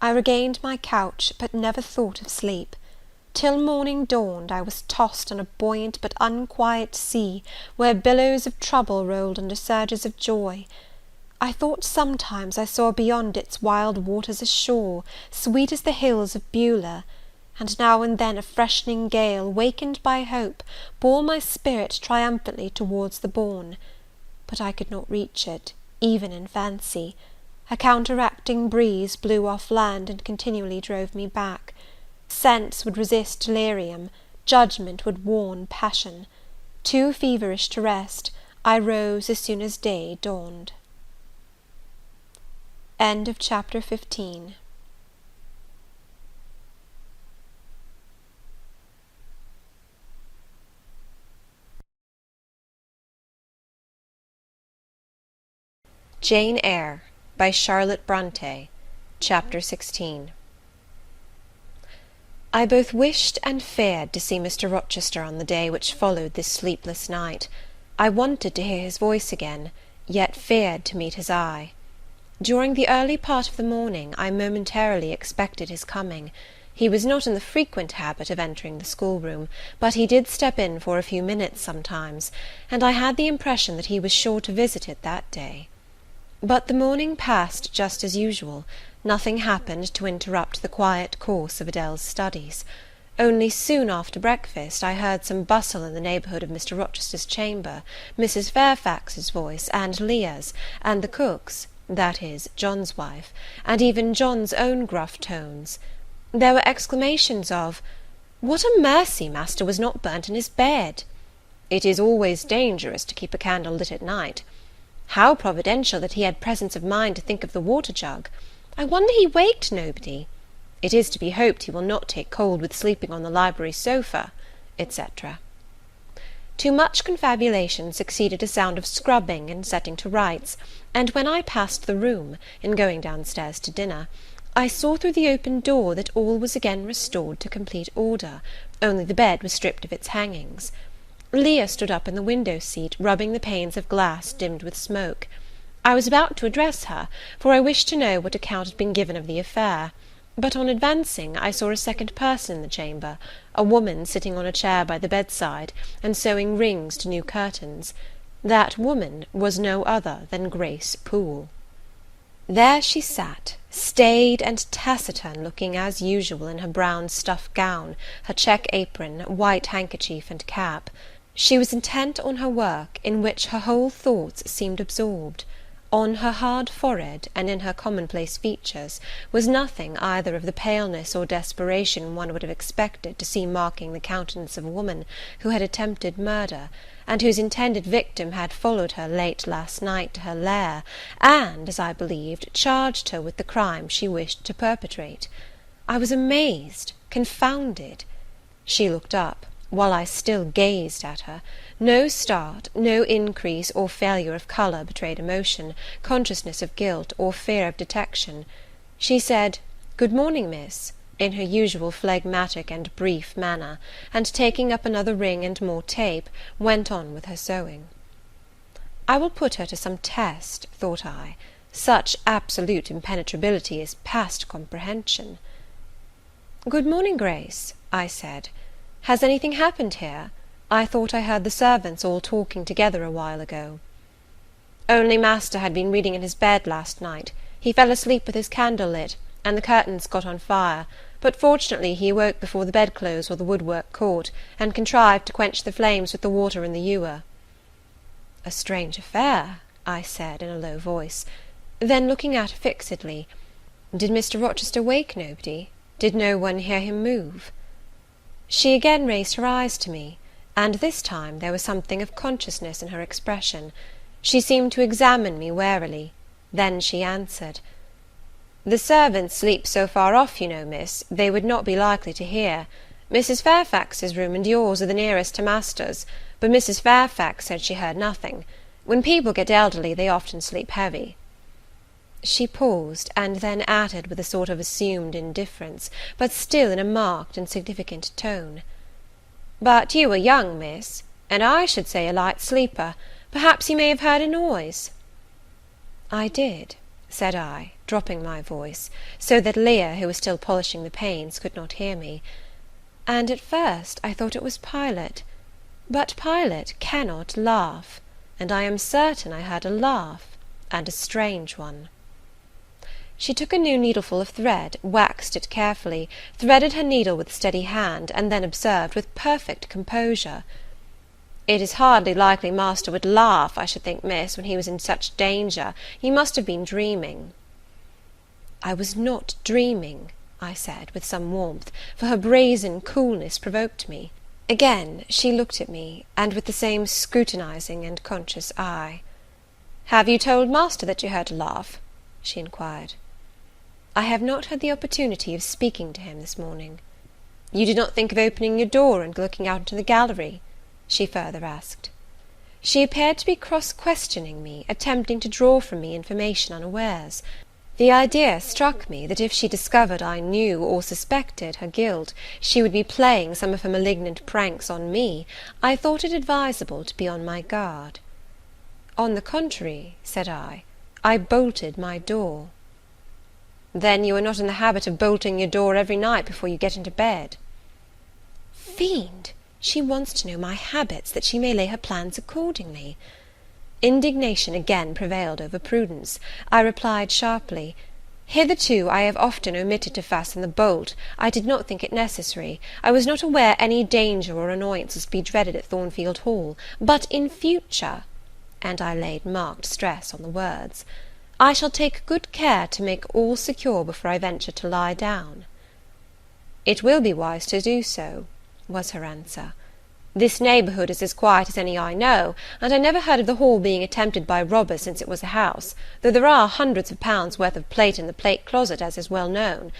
I regained my couch, but never thought of sleep. Till morning dawned, I was tossed on a buoyant but unquiet sea, where billows of trouble rolled under surges of joy. I thought sometimes I saw beyond its wild waters a shore, sweet as the hills of Beulah, and now and then a freshening gale, wakened by hope, bore my spirit triumphantly towards the bourne. But I could not reach it, even in fancy. A counteracting breeze blew off land, and continually drove me back. Sense would resist delirium, judgment would warn passion. Too feverish to rest, I rose as soon as day dawned. End of chapter 15. Jane Eyre by Charlotte Brontë. Chapter 16. I both wished and feared to see Mr. Rochester on the day which followed this sleepless night. I wanted to hear his voice again, yet feared to meet his eye. During the early part of the morning I momentarily expected his coming. He was not in the frequent habit of entering the schoolroom, but he did step in for a few minutes sometimes, and I had the impression that he was sure to visit it that day. But the morning passed just as usual. Nothing happened to interrupt the quiet course of Adele's studies. Only soon after breakfast I heard some bustle in the neighbourhood of Mr. Rochester's chamber, Mrs. Fairfax's voice, and Leah's, and the cook's, that is, John's wife, and even John's own gruff tones. There were exclamations of, "What a mercy master was not burnt in his bed!" "It is always dangerous to keep a candle lit at night." "How providential that he had presence of mind to think of the water-jug!" "I wonder he waked nobody." "It is to be hoped he will not take cold with sleeping on the library sofa," etc. To much confabulation succeeded a sound of scrubbing and setting to rights, and when I passed the room, in going downstairs to dinner, I saw through the open door that all was again restored to complete order, only the bed was stripped of its hangings. Leah stood up in the window-seat, rubbing the panes of glass dimmed with smoke. I was about to address her, for I wished to know what account had been given of the affair, but on advancing I saw a second person in the chamber, a woman sitting on a chair by the bedside, and sewing rings to new curtains. That woman was no other than Grace Poole. There she sat, staid and taciturn looking as usual in her brown stuff gown, her check apron, white handkerchief, and cap. She was intent on her work, in which her whole thoughts seemed absorbed. On her hard forehead, and in her commonplace features, was nothing either of the paleness or desperation one would have expected to see marking the countenance of a woman who had attempted murder, and whose intended victim had followed her late last night to her lair, and, as I believed, charged her with the crime she wished to perpetrate. I was amazed, confounded. She looked up, while I still gazed at her. No start, no increase or failure of colour betrayed emotion, consciousness of guilt, or fear of detection. She said, "Good morning, miss," in her usual phlegmatic and brief manner, and taking up another ring and more tape, went on with her sewing. I will put her to some test, thought I. Such absolute impenetrability is past comprehension. "Good morning, Grace," I said. "Has anything happened here? I thought I heard the servants all talking together a while ago." "Only master had been reading in his bed last night. He fell asleep with his candle lit, and the curtains got on fire, but fortunately he awoke before the bedclothes or the woodwork caught, and contrived to quench the flames with the water in the ewer." "A strange affair," I said in a low voice. Then, looking at her fixedly, "Did Mr. Rochester wake nobody? Did no one hear him move?" She again raised her eyes to me, and this time there was something of consciousness in her expression. She seemed to examine me warily. Then she answered, "The servants sleep so far off, you know, miss, they would not be likely to hear. Mrs. Fairfax's room and yours are the nearest to master's, but Mrs. Fairfax said she heard nothing. When people get elderly, they often sleep heavy." She paused, and then added with a sort of assumed indifference, but still in a marked and significant tone, "But you are young, miss, and I should say a light sleeper. Perhaps you may have heard a noise." "I did," said I, dropping my voice, so that Leah, who was still polishing the panes, could not hear me, "and at first I thought it was Pilot. But Pilot cannot laugh, and I am certain I heard a laugh, and a strange one." She took a new needleful of thread, waxed it carefully, threaded her needle with a steady hand, and then observed, with perfect composure, "It is hardly likely master would laugh, I should think, miss, when he was in such danger. You must have been dreaming." "I was not dreaming," I said, with some warmth, for her brazen coolness provoked me. Again she looked at me, and with the same scrutinizing and conscious eye. "Have you told master that you heard a laugh?" she inquired. "I have not had the opportunity of speaking to him this morning." "You did not think of opening your door and looking out into the gallery?" she further asked. She appeared to be cross-questioning me, attempting to draw from me information unawares. The idea struck me that if she discovered I knew or suspected her guilt, she would be playing some of her malignant pranks on me. I thought it advisable to be on my guard. "On the contrary," said I bolted my door." "Then you are not in the habit of bolting your door every night before you get into bed?" Fiend! She wants to know my habits, that she may lay her plans accordingly. Indignation again prevailed over prudence. I replied sharply, "Hitherto I have often omitted to fasten the bolt. I did not think it necessary. I was not aware any danger or annoyance was to be dreaded at Thornfield Hall. But in future," and I laid marked stress on the words, "I shall take good care to make all secure before I venture to lie down." "It will be wise to do so," was her answer. "This neighbourhood is as quiet as any I know, and I never heard of the Hall being attempted by robbers since it was a house, though there are hundreds of pounds worth of plate in the plate closet, as is well known.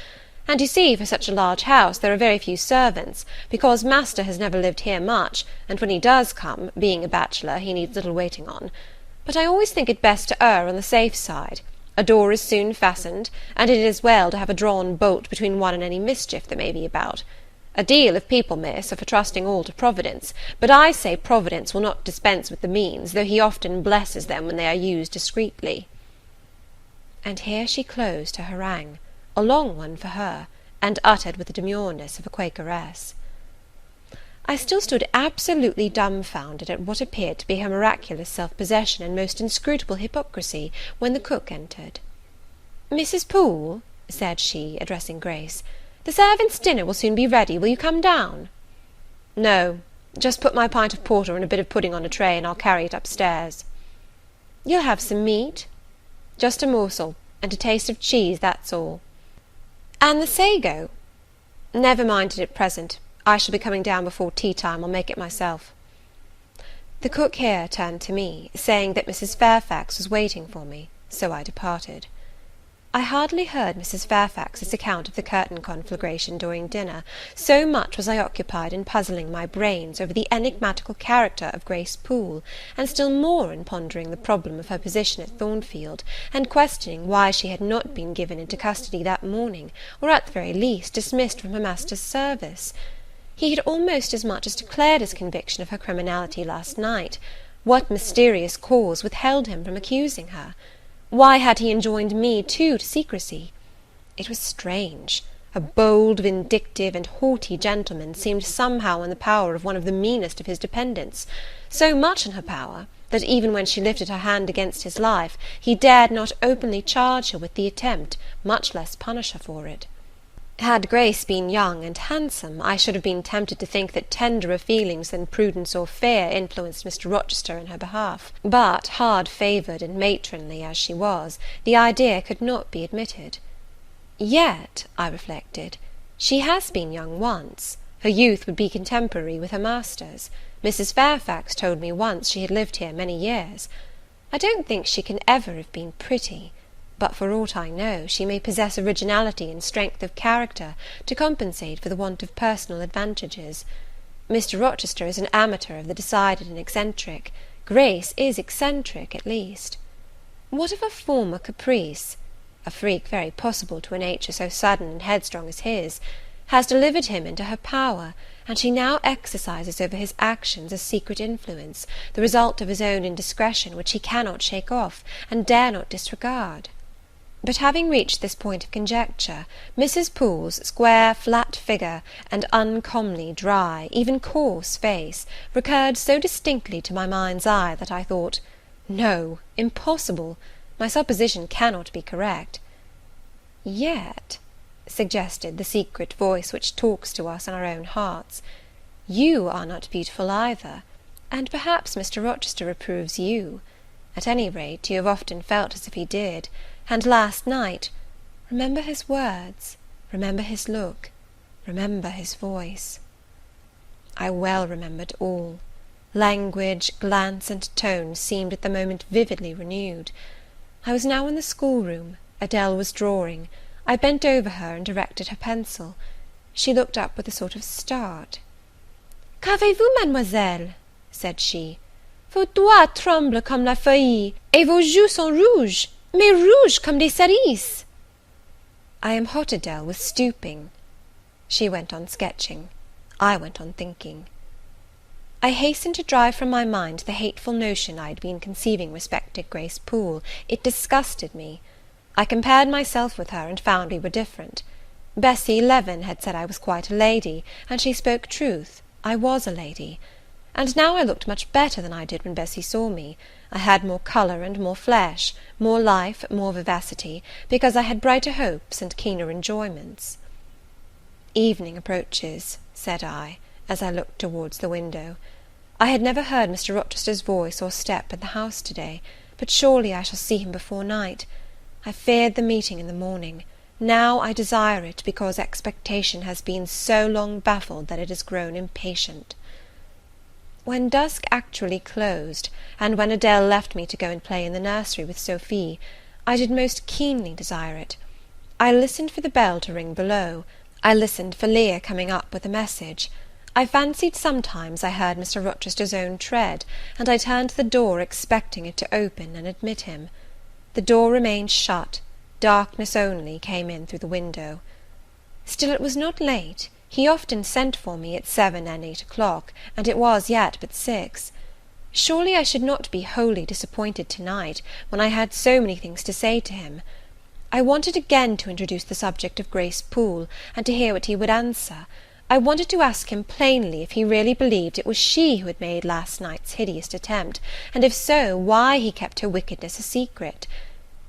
And you see, for such a large house, there are very few servants, because master has never lived here much, and when he does come, being a bachelor, he needs little waiting on. But I always think it best to err on the safe side. A door is soon fastened, and it is well to have a drawn bolt between one and any mischief that may be about. A deal of people, miss, are for trusting all to Providence, but I say Providence will not dispense with the means, though he often blesses them when they are used discreetly." And here she closed her harangue, a long one for her, and uttered with the demureness of a Quakeress. I still stood absolutely dumbfounded at what appeared to be her miraculous self-possession and most inscrutable hypocrisy, when the cook entered. "Mrs. Poole," said she, addressing Grace, "the servants' dinner will soon be ready. Will you come down?" "No, just put my pint of porter and a bit of pudding on a tray, and I'll carry it upstairs." "You'll have some meat?" "Just a morsel, and a taste of cheese, that's all." "And the sago?" "Never mind it at present. I shall be coming down before tea-time. I'll make it myself." The cook here turned to me, saying that Mrs. Fairfax was waiting for me, so I departed. I hardly heard Mrs. Fairfax's account of the curtain conflagration during dinner, so much was I occupied in puzzling my brains over the enigmatical character of Grace Poole, and still more in pondering the problem of her position at Thornfield, and questioning why she had not been given into custody that morning, or at the very least dismissed from her master's service. He had almost as much as declared his conviction of her criminality last night. What mysterious cause withheld him from accusing her? Why had he enjoined me, too, to secrecy? It was strange. A bold, vindictive, and haughty gentleman seemed somehow in the power of one of the meanest of his dependents, so much in her power, that even when she lifted her hand against his life, he dared not openly charge her with the attempt, much less punish her for it. Had Grace been young and handsome, I should have been tempted to think that tenderer feelings than prudence or fear influenced Mr. Rochester in her behalf; but, hard-favoured and matronly as she was, the idea could not be admitted. Yet, I reflected, she has been young once. Her youth would be contemporary with her master's. Mrs. Fairfax told me once she had lived here many years. I don't think she can ever have been pretty, but for aught I know, she may possess originality and strength of character to compensate for the want of personal advantages. Mr. Rochester is an amateur of the decided and eccentric. Grace is eccentric, at least. What of a former caprice? a freak very possible to a nature so sudden and headstrong as his, has delivered him into her power, and she now exercises over his actions a secret influence, the result of his own indiscretion, which he cannot shake off, and dare not disregard. But having reached this point of conjecture, Mrs. Poole's square, flat figure, and uncommonly dry, even coarse face, recurred so distinctly to my mind's eye, that I thought, no, impossible, my supposition cannot be correct. Yet, suggested the secret voice which talks to us in our own hearts, you are not beautiful either, and perhaps Mr. Rochester approves you. At any rate, you have often felt as if he did, and last night, remember his words, remember his look, remember his voice. I well remembered all. Language, glance, and tone seemed at the moment vividly renewed. I was now in the schoolroom. Adele was drawing. I bent over her and directed her pencil. She looked up with a sort of start. "Qu'avez-vous, mademoiselle?" said she. "Vos doigts tremblent comme la feuille, et vos joues sont rouges, mais rouges comme des cerises." "I am hot, Adele, with stooping." She went on sketching. I went on thinking. I hastened to drive from my mind the hateful notion I had been conceiving respecting Grace Poole. It disgusted me. I compared myself with her, and found we were different. Bessie Levin had said I was quite a lady, and she spoke truth. I was a lady. And now I looked much better than I did when Bessie saw me. I had more colour and more flesh, more life, more vivacity, because I had brighter hopes and keener enjoyments. "Evening approaches," said I, as I looked towards the window. I had never heard Mr. Rochester's voice or step in the house to-day, but surely I shall see him before night. I feared the meeting in the morning. Now I desire it, because expectation has been so long baffled that it has grown impatient. When dusk actually closed, and when Adele left me to go and play in the nursery with Sophie, I did most keenly desire it. I listened for the bell to ring below. I listened for Leah coming up with a message. I fancied sometimes I heard Mr. Rochester's own tread, and I turned to the door, expecting it to open and admit him. The door remained shut. Darkness only came in through the window. Still it was not late. He often sent for me at 7 and 8 o'clock, and it was yet but 6. Surely I should not be wholly disappointed to-night, when I had so many things to say to him. I wanted again to introduce the subject of Grace Poole, and to hear what he would answer. I wanted to ask him plainly if he really believed it was she who had made last night's hideous attempt, and if so, why he kept her wickedness a secret.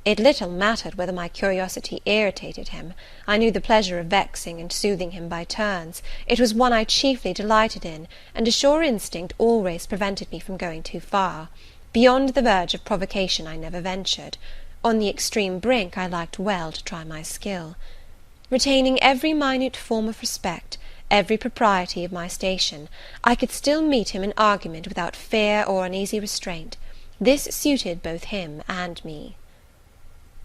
It little mattered whether my curiosity irritated him. I knew the pleasure of vexing and soothing him by turns. It was one I chiefly delighted in, and a sure instinct always prevented me from going too far. Beyond the verge of provocation I never ventured. On the extreme brink I liked well to try my skill. Retaining every minute form of respect, every propriety of my station, I could still meet him in argument without fear or uneasy restraint. This suited both him and me.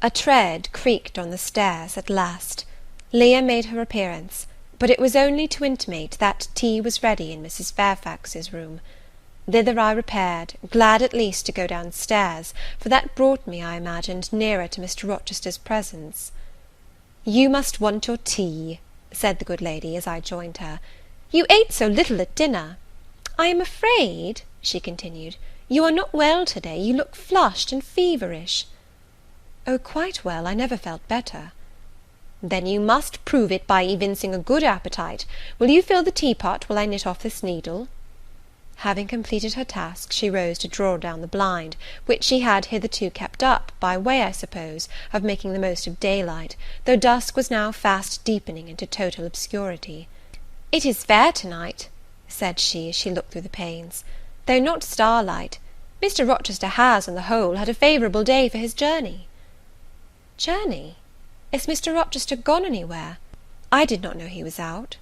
A tread creaked on the stairs at last. Leah made her appearance, but it was only to intimate that tea was ready in Mrs. Fairfax's room. Thither I repaired, glad at least to go down stairs, for that brought me, I imagined, nearer to Mr. Rochester's presence. "You must want your tea," said the good lady, as I joined her. "You ate so little at dinner. I am afraid," she continued, "you are not well to-day. You look flushed and feverish." "Oh, quite well. I never felt better." "Then you must prove it by evincing a good appetite. Will you fill the teapot while I knit off this needle?" Having completed her task, she rose to draw down the blind, which she had hitherto kept up, by way, I suppose, of making the most of daylight, though dusk was now fast deepening into total obscurity. "It is fair to-night," said she, as she looked through the panes, "though not starlight. Mr. Rochester has, on the whole, had a favourable day for his journey." "Journey? Is Mr. Rochester gone anywhere? I did not know he was out."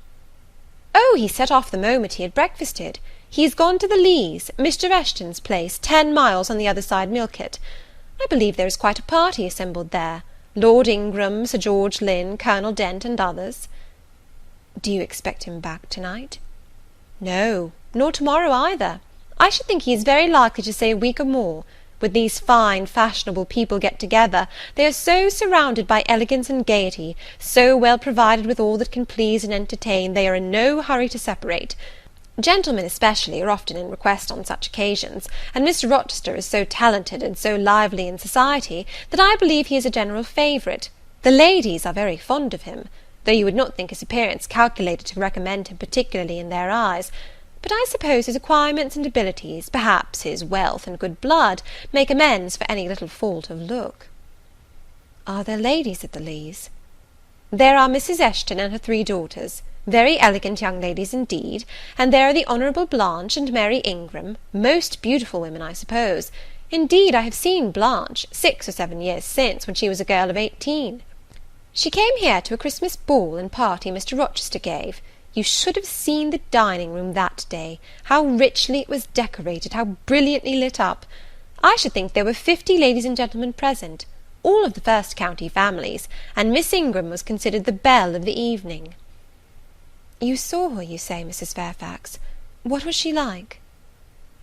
"Oh, he set off the moment he had breakfasted. He is gone to the Lees, Mr. Eshton's place, 10 miles on the other side Millcote. I believe there is quite a party assembled there. Lord Ingram, Sir George Lynn, Colonel Dent, and others." "Do you expect him back to-night?" "No, nor to-morrow either. I should think he is very likely to stay a week or more. With these fine fashionable people get together, they are so surrounded by elegance and gaiety, so well provided with all that can please and entertain, they are in no hurry to separate. Gentlemen especially are often in request on such occasions, and Mr. Rochester is so talented and so lively in society, that I believe he is a general favourite. The ladies are very fond of him, though you would not think his appearance calculated to recommend him particularly in their eyes. But I suppose his acquirements and abilities, perhaps his wealth and good blood, make amends for any little fault of look. Are there ladies at the Leas? There are Mrs. Eshton and her 3 daughters, very elegant young ladies indeed, and there are the Honourable Blanche and Mary Ingram, most beautiful women, I suppose. Indeed, I have seen Blanche 6 or 7 years since, when she was a girl of 18. She came here to a Christmas ball and party Mr. Rochester gave. You should have seen the dining room that day, how richly it was decorated, how brilliantly lit up. I should think there were 50 ladies and gentlemen present, all of the first county families, and Miss Ingram was considered the belle of the evening. You saw her, you say, Mrs. Fairfax. What was she like?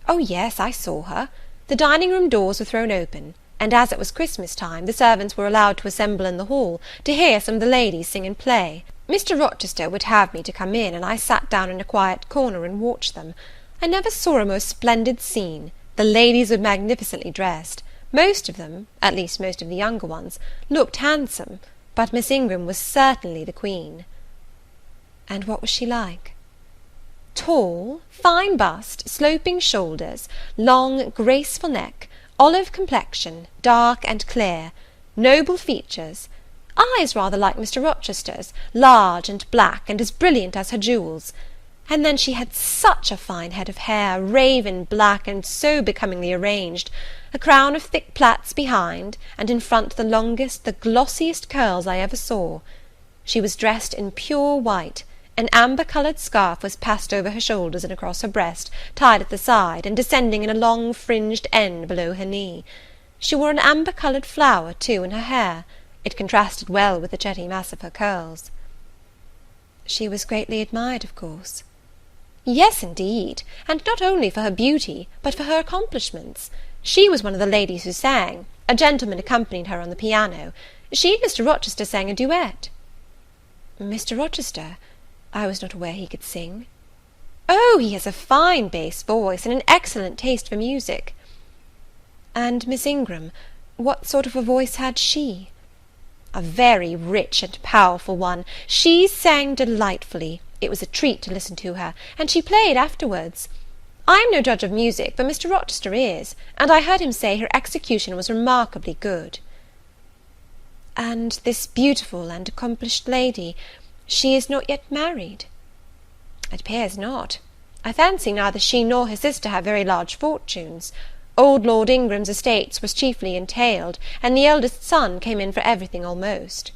Oh, yes, I saw her. The dining-room doors were thrown open, and as it was Christmas time, the servants were allowed to assemble in the hall, to hear some of the ladies sing and play. Mr. Rochester would have me to come in, and I sat down in a quiet corner and watched them. I never saw a more splendid scene. The ladies were magnificently dressed. Most of them, at least most of the younger ones, looked handsome, but Miss Ingram was certainly the queen. And what was she like? Tall, fine bust, sloping shoulders, long, graceful neck, olive complexion, dark and clear, noble features, eyes rather like Mr. Rochester's, large and black, and as brilliant as her jewels. And then she had such a fine head of hair, raven black, and so becomingly arranged, a crown of thick plaits behind, and in front the longest, the glossiest curls I ever saw. She was dressed in pure white. An amber-coloured scarf was passed over her shoulders and across her breast, tied at the side, and descending in a long fringed end below her knee. She wore an amber-coloured flower, too, in her hair. It contrasted well with the jetty mass of her curls. She was greatly admired, of course. Yes, indeed, and not only for her beauty, but for her accomplishments. She was one of the ladies who sang. A gentleman accompanied her on the piano. She and Mr. Rochester sang a duet. Mr. Rochester? I was not aware he could sing. Oh, he has a fine bass voice, and an excellent taste for music. And Miss Ingram, what sort of a voice had she? A very rich and powerful one. She sang delightfully. It was a treat to listen to her, and she played afterwards. I am no judge of music, but Mr. Rochester is, and I heard him say her execution was remarkably good. And this beautiful and accomplished lady, she is not yet married? It appears not. I fancy neither she nor her sister have very large fortunes. Old Lord Ingram's estates was chiefly entailed, and the eldest son came in for everything almost.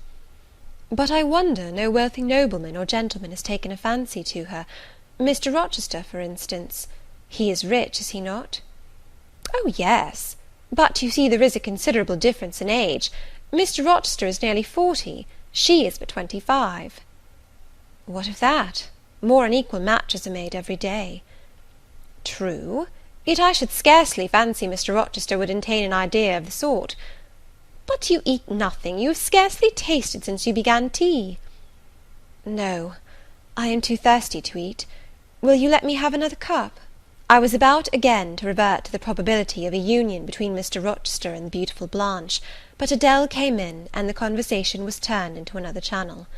But I wonder no wealthy nobleman or gentleman has taken a fancy to her. Mr. Rochester, for instance. He is rich, is he not? Oh, yes. But you see there is a considerable difference in age. Mr. Rochester is nearly 40. She is but 25. What of that? More unequal matches are made every day. True. Yet I should scarcely fancy Mr. Rochester would entertain an idea of the sort. But you eat nothing. You have scarcely tasted since you began tea. No, I am too thirsty to eat. Will you let me have another cup? I was about again to revert to the probability of a union between Mr. Rochester and the beautiful Blanche, but Adele came in, and the conversation was turned into another channel.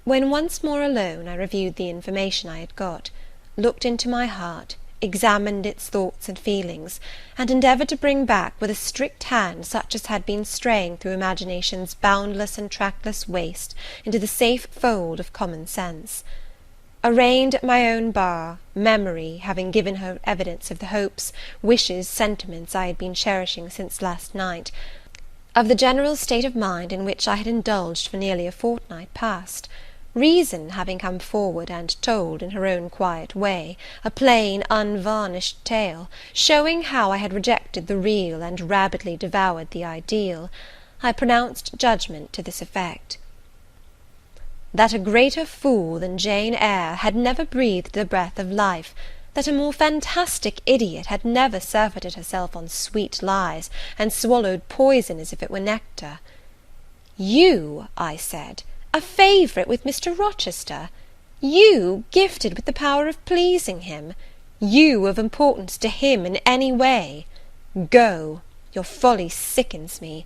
When once more alone, I reviewed the information I had got, looked into my heart, examined its thoughts and feelings, and endeavoured to bring back with a strict hand such as had been straying through imagination's boundless and trackless waste into the safe fold of common sense. Arraigned at my own bar, memory, having given her evidence of the hopes, wishes, sentiments I had been cherishing since last night, of the general state of mind in which I had indulged for nearly a fortnight past, reason having come forward and told, in her own quiet way, a plain, unvarnished tale, showing how I had rejected the real and rabidly devoured the ideal, I pronounced judgment to this effect: that a greater fool than Jane Eyre had never breathed the breath of life, that a more fantastic idiot had never surfeited herself on sweet lies, and swallowed poison as if it were nectar. You, I said, a favourite with Mr. Rochester? You, gifted with the power of pleasing him? You, of importance to him in any way? Go, your folly sickens me.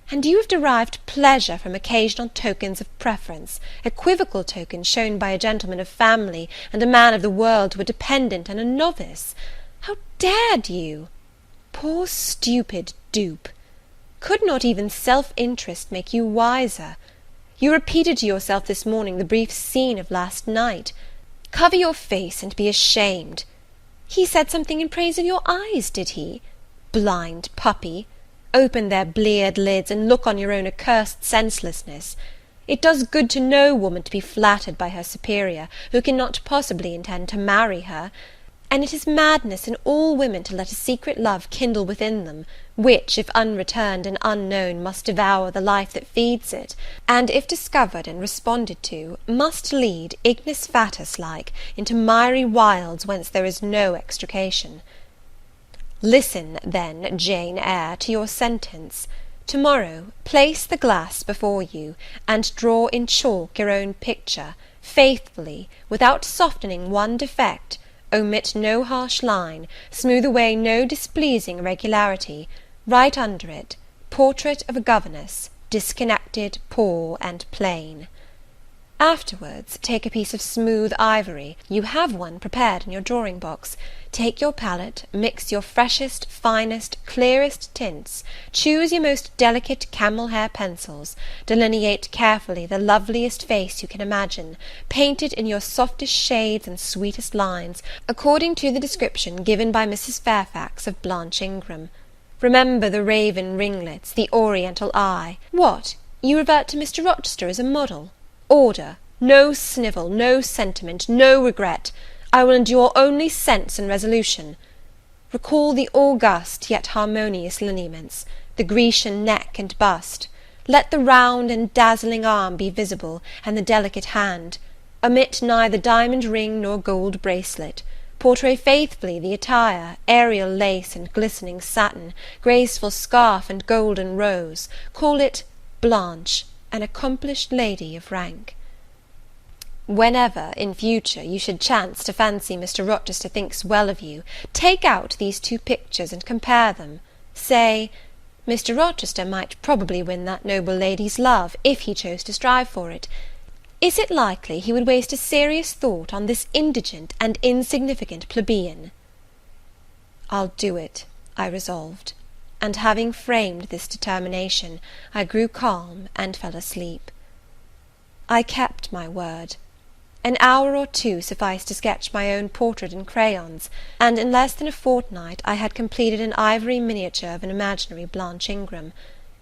And you have derived pleasure from occasional tokens of preference, equivocal tokens shown by a gentleman of family and a man of the world to a dependent and a novice. How dared you? Poor stupid dupe! Could not even self-interest make you wiser? You repeated to yourself this morning the brief scene of last night. Cover your face and be ashamed. He said something in praise of your eyes, did he? Blind puppy! Open their bleared lids, and look on your own accursed senselessness. It does good to no woman to be flattered by her superior, who cannot possibly intend to marry her; and it is madness in all women to let a secret love kindle within them, which, if unreturned and unknown, must devour the life that feeds it, and, if discovered and responded to, must lead, ignis fatuus like, into miry wilds whence there is no extrication. Listen, then, Jane Eyre, to your sentence. To-morrow, place the glass before you, and draw in chalk your own picture, faithfully, without softening one defect, omit no harsh line, smooth away no displeasing irregularity. Write under it, Portrait of a Governess, disconnected, poor, and plain. Afterwards, take a piece of smooth ivory, you have one prepared in your drawing-box, take your palette, mix your freshest, finest, clearest tints, choose your most delicate camel-hair pencils, delineate carefully the loveliest face you can imagine, paint it in your softest shades and sweetest lines, according to the description given by Mrs. Fairfax of Blanche Ingram. Remember the raven ringlets, the oriental eye. What, you revert to Mr. Rochester as a model? Order, no snivel, no sentiment, no regret. I will endure only sense and resolution. Recall the august yet harmonious lineaments, the Grecian neck and bust. Let the round and dazzling arm be visible, and the delicate hand. Omit neither diamond ring nor gold bracelet. Portray faithfully the attire, aerial lace and glistening satin, graceful scarf and golden rose. Call it Blanche, an accomplished lady of rank. Whenever, in future, you should chance to fancy Mr. Rochester thinks well of you, take out these two pictures and compare them. Say, Mr. Rochester might probably win that noble lady's love, if he chose to strive for it. Is it likely he would waste a serious thought on this indigent and insignificant plebeian? I'll do it, I resolved, and having framed this determination, I grew calm and fell asleep. I kept my word. An hour or two sufficed to sketch my own portrait in crayons, and in less than a fortnight I had completed an ivory miniature of an imaginary Blanche Ingram.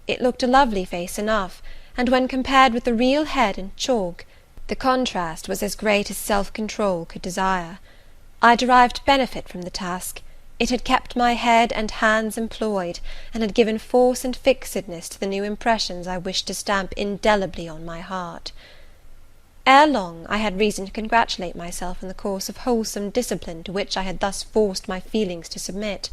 It looked a lovely face enough, and when compared with the real head in chalk, the contrast was as great as self-control could desire. I derived benefit from the task. It had kept my head and hands employed, and had given force and fixedness to the new impressions I wished to stamp indelibly on my heart. Ere long I had reason to congratulate myself on the course of wholesome discipline to which I had thus forced my feelings to submit.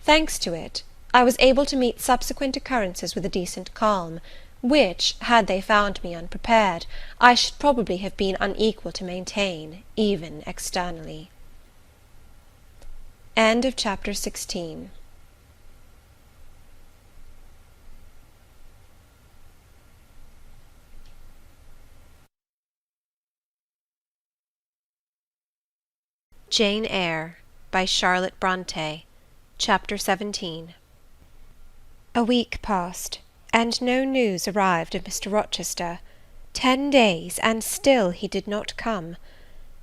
Thanks to it, I was able to meet subsequent occurrences with a decent calm, which, had they found me unprepared, I should probably have been unequal to maintain, even externally. End of chapter 16. Jane Eyre by Charlotte Brontë. Chapter 17. A week passed, and no news arrived of Mr. Rochester. 10 days, and still he did not come.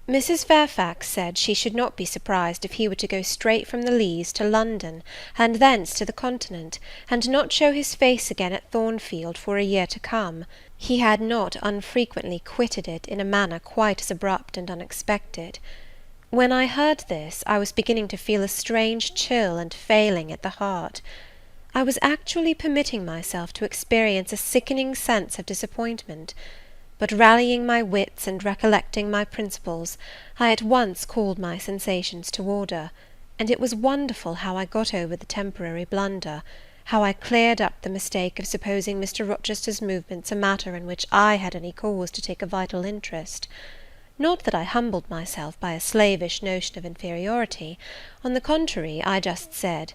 Mrs. Fairfax said she should not be surprised if he were to go straight from the Leas to London, and thence to the Continent, and not show his face again at Thornfield for a year to come. He had not unfrequently quitted it in a manner quite as abrupt and unexpected. When I heard this, I was beginning to feel a strange chill and failing at the heart. I was actually permitting myself to experience a sickening sense of disappointment. but rallying my wits and recollecting my principles, I at once called my sensations to order, and it was wonderful how I got over the temporary blunder, how I cleared up the mistake of supposing Mr. Rochester's movements a matter in which I had any cause to take a vital interest. Not that I humbled myself by a slavish notion of inferiority; on the contrary, I just said,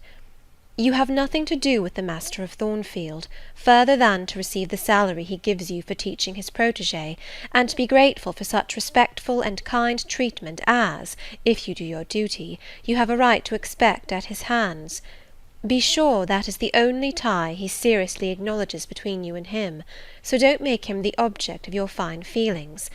"You have nothing to do with the Master of Thornfield, further than to receive the salary he gives you for teaching his protégé, and to be grateful for such respectful and kind treatment as, if you do your duty, you have a right to expect at his hands. Be sure that is the only tie he seriously acknowledges between you and him, so don't make him the object of your fine feelings.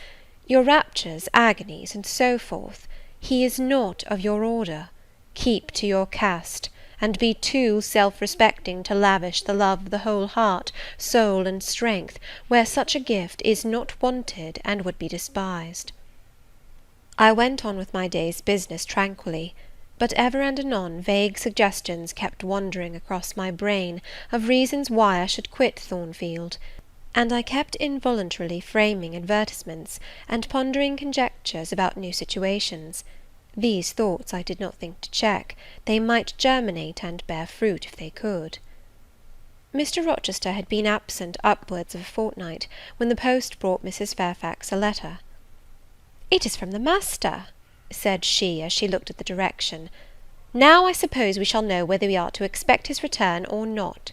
Your raptures, agonies, and so forth, he is not of your order. Keep to your caste, and be too self-respecting to lavish the love of the whole heart, soul, and strength, where such a gift is not wanted and would be despised." I went on with my day's business tranquilly, but ever and anon vague suggestions kept wandering across my brain of reasons why I should quit Thornfield, and I kept involuntarily framing advertisements, and pondering conjectures about new situations. These thoughts I did not think to check; they might germinate and bear fruit if they could. Mr. Rochester had been absent upwards of a fortnight, when the post brought Mrs. Fairfax a letter. "It is from the master," said she, as she looked at the direction. "Now I suppose we shall know whether we are to expect his return or not."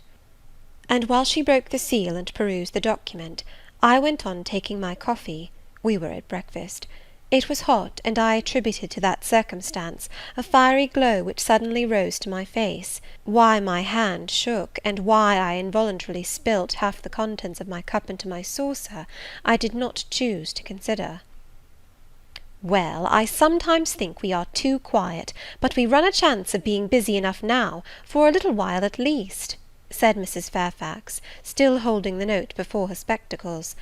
And while she broke the seal and perused the document, I went on taking my coffee. We were at breakfast. It was hot, and I attributed to that circumstance a fiery glow which suddenly rose to my face. Why my hand shook, and why I involuntarily spilt half the contents of my cup into my saucer, I did not choose to consider. "Well, I sometimes think we are too quiet, but we run a chance of being busy enough now, for a little while at least," said Mrs. Fairfax, still holding the note before her spectacles.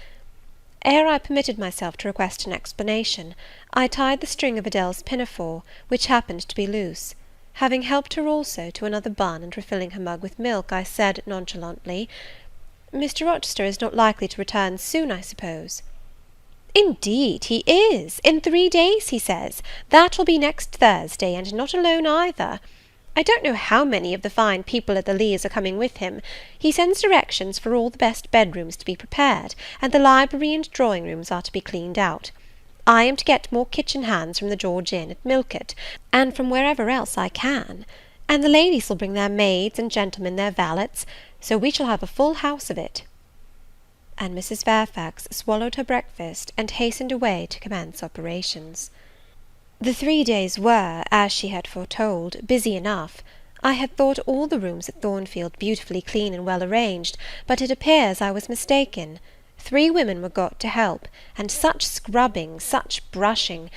Ere I permitted myself to request an explanation, I tied the string of Adèle's pinafore, which happened to be loose. Having helped her also to another bun, and refilling her mug with milk, I said nonchalantly, "Mr. Rochester is not likely to return soon, I suppose?" "Indeed he is, in 3 days, he says; that will be next Thursday, and not alone either. I don't know how many of the fine people at the Leas are coming with him. He sends directions for all the best bedrooms to be prepared, and the library and drawing rooms are to be cleaned out. I am to get more kitchen hands from the George Inn at Millcote, and from wherever else I can; and the ladies will bring their maids, and gentlemen their valets, so we shall have a full house of it." And Mrs. Fairfax swallowed her breakfast, and hastened away to commence operations. The 3 days were, as she had foretold, busy enough. I had thought all the rooms at Thornfield beautifully clean and well arranged, but it appears I was mistaken. 3 women were got to help, and such scrubbing, such brushing,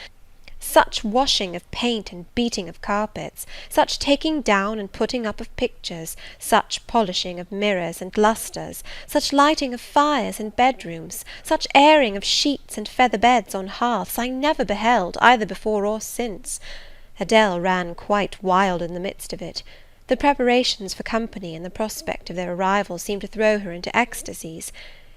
such washing of paint and beating of carpets, such taking down and putting up of pictures, such polishing of mirrors and lustres, such lighting of fires in bedrooms, such airing of sheets and feather beds on hearths, I never beheld, either before or since. Adèle ran quite wild in the midst of it. The preparations for company and the prospect of their arrival seemed to throw her into ecstasies.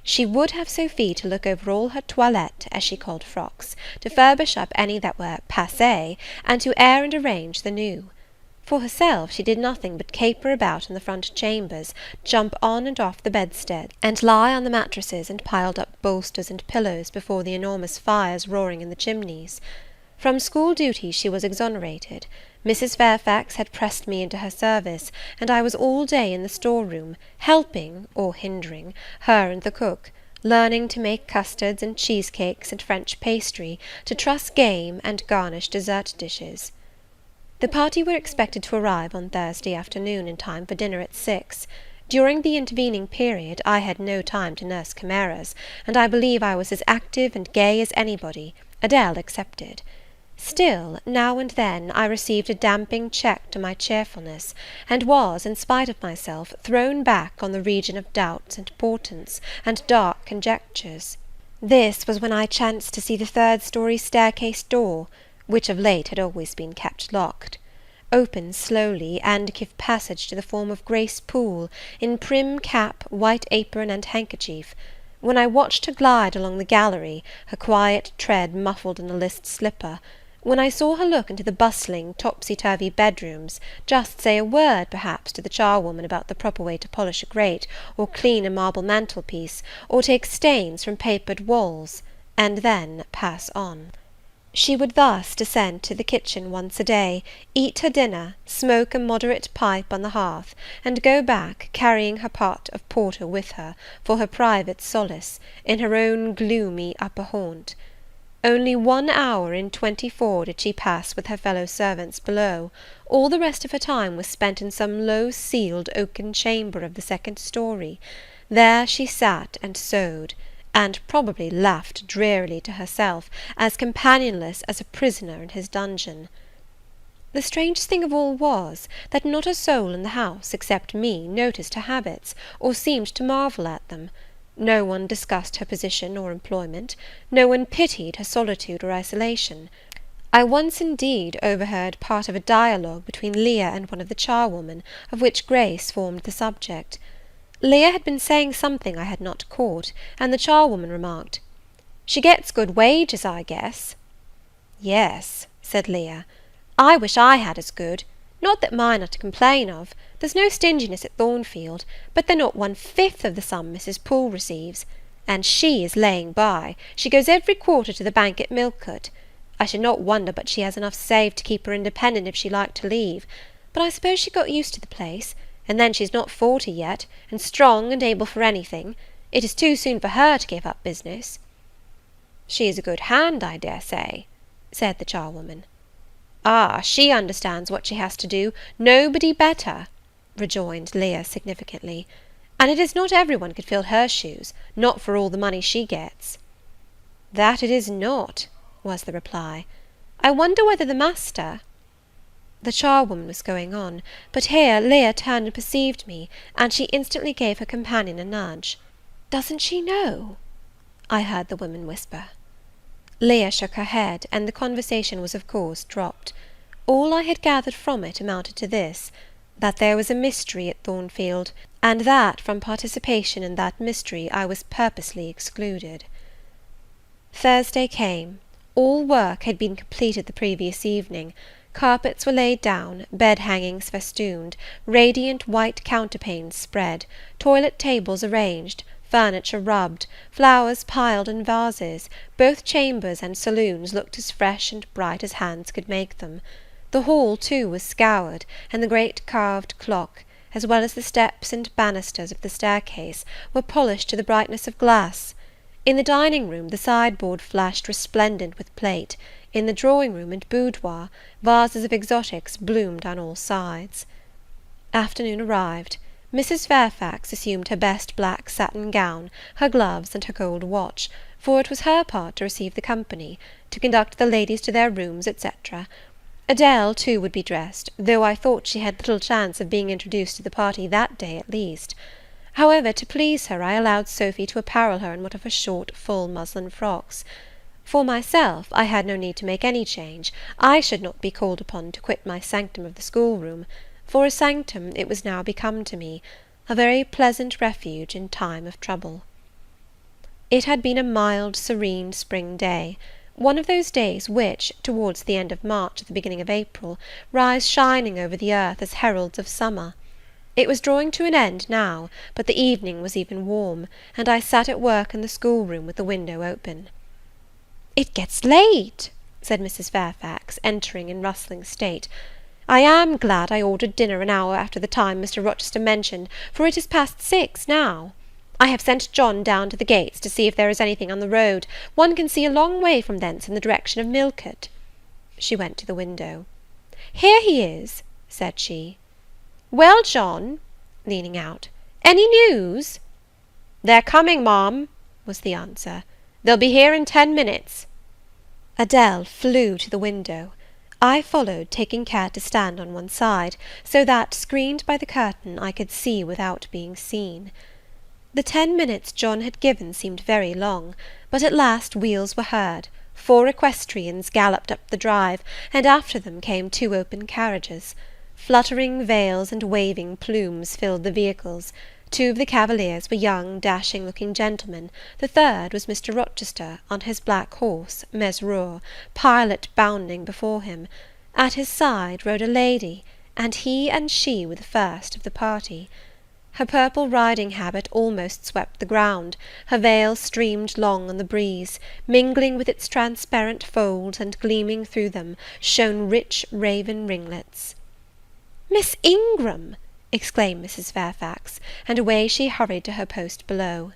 She would have Sophie to look over all her toilette, as she called frocks, to furbish up any that were passé, and to air and arrange the new. For herself, she did nothing but caper about in the front chambers, jump on and off the bedstead, and lie on the mattresses and piled up bolsters and pillows before the enormous fires roaring in the chimneys. From school duties she was exonerated. Mrs. Fairfax had pressed me into her service, and I was all day in the store-room, helping, or hindering, her and the cook, learning to make custards and cheesecakes and French pastry, to truss game and garnish dessert dishes. The party were expected to arrive on Thursday afternoon in time for dinner at 6. During the intervening period I had no time to nurse chimeras, and I believe I was as active and gay as anybody, Adèle excepted. Still, now and then, I received a damping check to my cheerfulness, and was, in spite of myself, thrown back on the region of doubts and portents, and dark conjectures. This was when I chanced to see the 3rd-story staircase door, which of late had always been kept locked, open slowly, and give passage to the form of Grace Poole, in prim cap, white apron, and handkerchief. When I watched her glide along the gallery, her quiet tread muffled in a list slipper, when I saw her look into the bustling, topsy-turvy bedrooms, just say a word, perhaps, to the charwoman about the proper way to polish a grate, or clean a marble mantelpiece, or take stains from papered walls, and then pass on. She would thus descend to the kitchen once a day, eat her dinner, smoke a moderate pipe on the hearth, and go back, carrying her pot of porter with her, for her private solace, in her own gloomy upper haunt. Only 1 hour in 24 did she pass with her fellow servants below; all the rest of her time was spent in some low-ceiled oaken chamber of the second story. There she sat and sewed, and probably laughed drearily to herself, as companionless as a prisoner in his dungeon. The strangest thing of all was, that not a soul in the house, except me, noticed her habits, or seemed to marvel at them. No one discussed her position or employment, no one pitied her solitude or isolation. I once indeed overheard part of a dialogue between Leah and one of the charwomen, of which Grace formed the subject. Leah had been saying something I had not caught, and the charwoman remarked, "She gets good wages, I guess." "Yes," said Leah, "I wish I had as good. Not that mine are to complain of. There's no stinginess at Thornfield, but they're not 1/5 of the sum Mrs. Poole receives. And she is laying by. She goes every quarter to the bank at Millcote. I should not wonder but she has enough saved to keep her independent if she liked to leave. But I suppose she got used to the place. And then she's not 40 yet, and strong and able for anything. It is too soon for her to give up business." "She is a good hand, I dare say," said the charwoman. "Ah, she understands what she has to do, nobody better," rejoined Leah significantly. "And it is not every one could fill her shoes, not for all the money she gets." "That it is not," was the reply. "I wonder whether the master—" The charwoman was going on, but here Leah turned and perceived me, and she instantly gave her companion a nudge. "Doesn't she know?" I heard the woman whisper. Leah shook her head, and the conversation was of course dropped. All I had gathered from it amounted to this, that there was a mystery at Thornfield, and that from participation in that mystery I was purposely excluded. Thursday came. All work had been completed the previous evening. Carpets were laid down, bed-hangings festooned, radiant white counterpanes spread, toilet tables arranged, furniture rubbed, flowers piled in vases. Both chambers and saloons looked as fresh and bright as hands could make them. The hall, too, was scoured, and the great carved clock, as well as the steps and banisters of the staircase, were polished to the brightness of glass. In the dining-room the sideboard flashed resplendent with plate. In the drawing-room and boudoir, vases of exotics bloomed on all sides. Afternoon arrived. Mrs. Fairfax assumed her best black satin gown, her gloves, and her gold watch, for it was her part to receive the company, to conduct the ladies to their rooms, etc. Adele, too, would be dressed, though I thought she had little chance of being introduced to the party that day at least. However, to please her, I allowed Sophy to apparel her in one of her short, full muslin frocks. For myself, I had no need to make any change. I should not be called upon to quit my sanctum of the schoolroom. For a sanctum it was now become to me, a very pleasant refuge in time of trouble. It had been a mild, serene spring day, one of those days which, towards the end of March or the beginning of April, rise shining over the earth as heralds of summer. It was drawing to an end now, but the evening was even warm, and I sat at work in the schoolroom with the window open. "It gets late," said Mrs. Fairfax, entering in rustling state. "I am glad I ordered dinner an hour after the time Mr. Rochester mentioned, for it is past 6 now. I have sent John down to the gates to see if there is anything on the road. One can see a long way from thence in the direction of Millcote." She went to the window. "Here he is," said she. "Well, John," leaning out, "any news?" "They're coming, ma'am," was the answer. "They'll be here in 10 minutes." Adele flew to the window. I followed, taking care to stand on one side, so that, screened by the curtain, I could see without being seen. The 10 minutes John had given seemed very long, but at last wheels were heard, 4 equestrians galloped up the drive, and after them came 2 open carriages. Fluttering veils and waving plumes filled the vehicles. Two of the cavaliers were young, dashing-looking gentlemen. The third was Mr. Rochester, on his black horse, Mesrour, Pilot bounding before him. At his side rode a lady, and he and she were the first of the party. Her purple riding habit almost swept the ground, her veil streamed long on the breeze, mingling with its transparent folds, and gleaming through them shone rich raven ringlets. "Miss Ingram!" exclaimed Mrs. Fairfax, and away she hurried to her post below.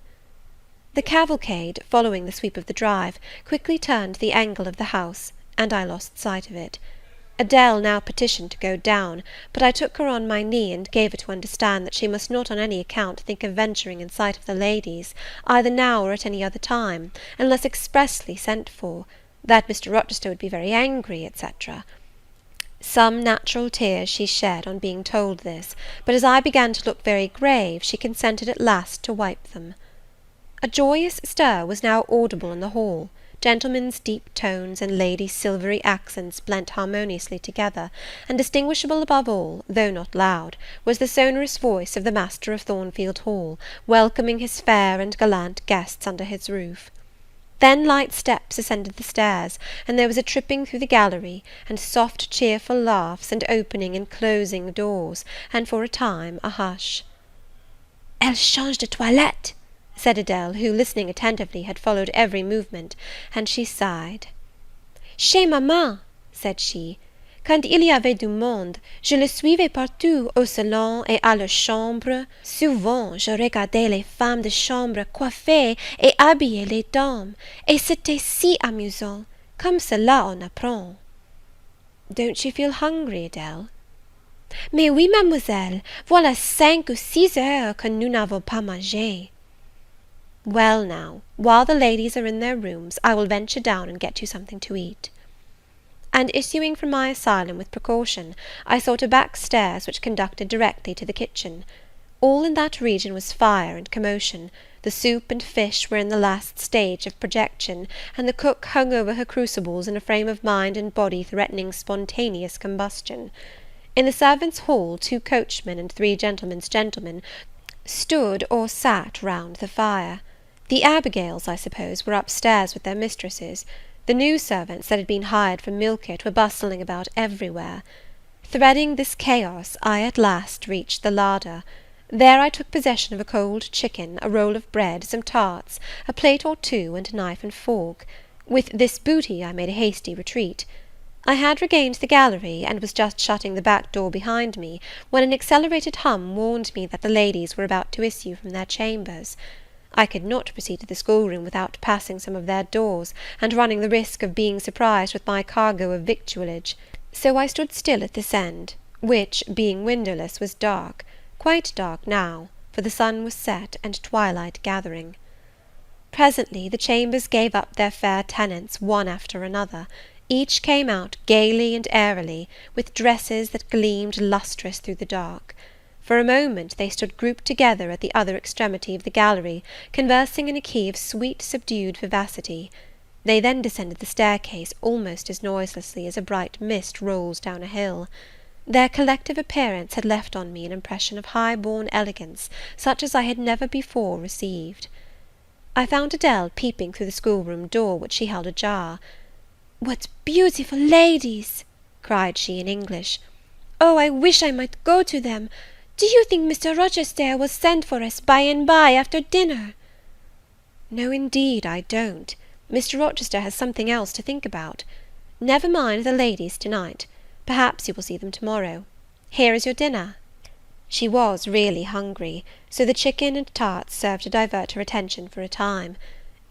The cavalcade, following the sweep of the drive, quickly turned the angle of the house, and I lost sight of it. Adele now petitioned to go down, but I took her on my knee, and gave her to understand that she must not on any account think of venturing in sight of the ladies, either now or at any other time, unless expressly sent for, that Mr. Rochester would be very angry, etc. Some natural tears she shed on being told this, but as I began to look very grave, she consented at last to wipe them. A joyous stir was now audible in the hall. Gentlemen's deep tones and ladies' silvery accents blent harmoniously together, and distinguishable above all, though not loud, was the sonorous voice of the master of Thornfield Hall, welcoming his fair and gallant guests under his roof. Then light steps ascended the stairs, and there was a tripping through the gallery, and soft cheerful laughs, and opening and closing doors, and for a time a hush. "Elle change de toilette," said Adele, who, listening attentively, had followed every movement, and she sighed. "Chez maman," said she, "quand il y avait du monde, je le suivais partout, au salon et à leur chambre. Souvent, je regardais les femmes de chambre coiffer et habiller les dames, et c'était si amusant. Comme cela on apprend." "Don't you feel hungry, Adele?" "Mais oui, mademoiselle, voilà 5 ou 6 heures que nous n'avons pas mangé." "Well now, while the ladies are in their rooms, I will venture down and get you something to eat." And issuing from my asylum with precaution, I sought a back stairs which conducted directly to the kitchen. All in that region was fire and commotion. The soup and fish were in the last stage of projection, and the cook hung over her crucibles in a frame of mind and body threatening spontaneous combustion. In the servants' hall 2 coachmen and 3 gentlemen's gentlemen stood or sat round the fire. The Abigails, I suppose, were upstairs with their mistresses. The new servants that had been hired from Millcote were bustling about everywhere. Threading this chaos, I at last reached the larder. There I took possession of a cold chicken, a roll of bread, some tarts, a plate or 2, and a knife and fork. With this booty I made a hasty retreat. I had regained the gallery, and was just shutting the back door behind me, when an accelerated hum warned me that the ladies were about to issue from their chambers. I could not proceed to the schoolroom without passing some of their doors, and running the risk of being surprised with my cargo of victuallage. So I stood still at this end, which, being windowless, was dark, quite dark now, for the sun was set, and twilight gathering. Presently the chambers gave up their fair tenants one after another. Each came out gaily and airily, with dresses that gleamed lustrous through the dark. For a moment they stood grouped together at the other extremity of the gallery, conversing in a key of sweet subdued vivacity. They then descended the staircase almost as noiselessly as a bright mist rolls down a hill. Their collective appearance had left on me an impression of high-born elegance, such as I had never before received. I found Adele peeping through the schoolroom door, which she held ajar. "What beautiful ladies!" cried she in English. "Oh, I wish I might go to them! Do you think Mr. Rochester will send for us by and by after dinner?" "No, indeed, I don't. Mr. Rochester has something else to think about. Never mind the ladies to-night. Perhaps you will see them to-morrow. Here is your dinner." She was really hungry, so the chicken and tarts served to divert her attention for a time.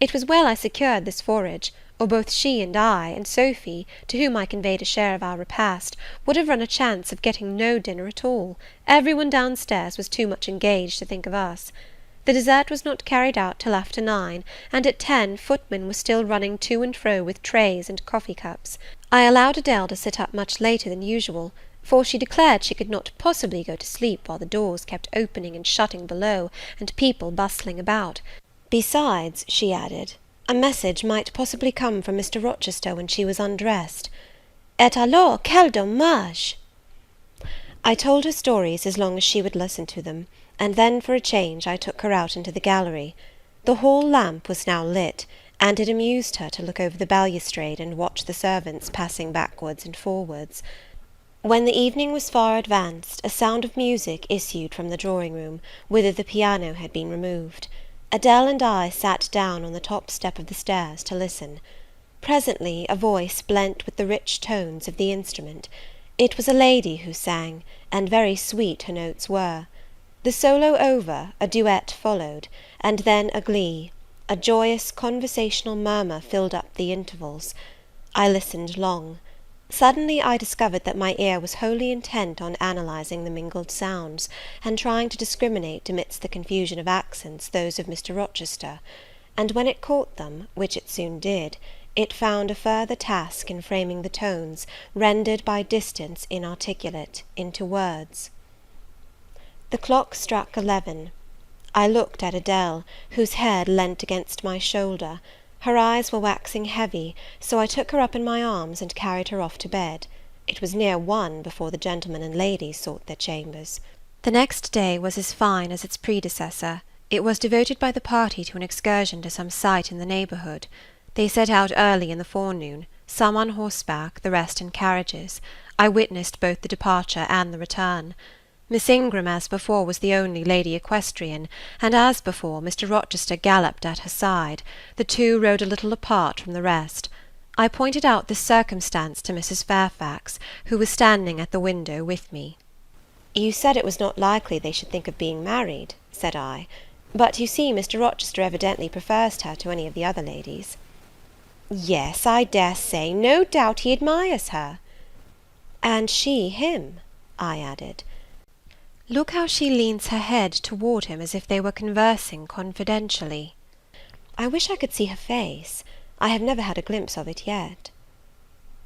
It was well I secured this forage, or both she and I, and Sophy, to whom I conveyed a share of our repast, would have run a chance of getting no dinner at all. Every one downstairs was too much engaged to think of us. The dessert was not carried out till after 9, and at 10 footmen were still running to and fro with trays and coffee cups. I allowed Adele to sit up much later than usual, for she declared she could not possibly go to sleep while the doors kept opening and shutting below, and people bustling about. Besides, she added, a message might possibly come from Mr. Rochester when she was undressed. Et alors, quel dommage! I told her stories as long as she would listen to them, and then for a change I took her out into the gallery. The hall lamp was now lit, and it amused her to look over the balustrade and watch the servants passing backwards and forwards. When the evening was far advanced, a sound of music issued from the drawing-room, whither the piano had been removed. Adele and I sat down on the top step of the stairs to listen. Presently a voice blent with the rich tones of the instrument. It was a lady who sang, and very sweet her notes were. The solo over, a duet followed, and then a glee. A joyous conversational murmur filled up the intervals. I listened long. Suddenly I discovered that my ear was wholly intent on analysing the mingled sounds, and trying to discriminate amidst the confusion of accents those of Mr. Rochester; and when it caught them, which it soon did, it found a further task in framing the tones, rendered by distance inarticulate, into words. The clock struck 11. I looked at Adele, whose head leant against my shoulder. Her eyes were waxing heavy, so I took her up in my arms and carried her off to bed. It was near 1 before the gentlemen and ladies sought their chambers. The next day was as fine as its predecessor. It was devoted by the party to an excursion to some sight in the neighbourhood. They set out early in the forenoon, some on horseback, the rest in carriages. I witnessed both the departure and the return. Miss Ingram, as before, was the only lady equestrian, and, as before, Mr. Rochester galloped at her side. The two rode a little apart from the rest. I pointed out this circumstance to Mrs. Fairfax, who was standing at the window with me. "You said it was not likely they should think of being married," said I, "but you see Mr. Rochester evidently prefers her to any of the other ladies." "Yes, I dare say, no doubt he admires her." "And she him," I added. Look how she leans her head toward him as if they were conversing confidentially. I wish I could see her face. I have never had a glimpse of it yet.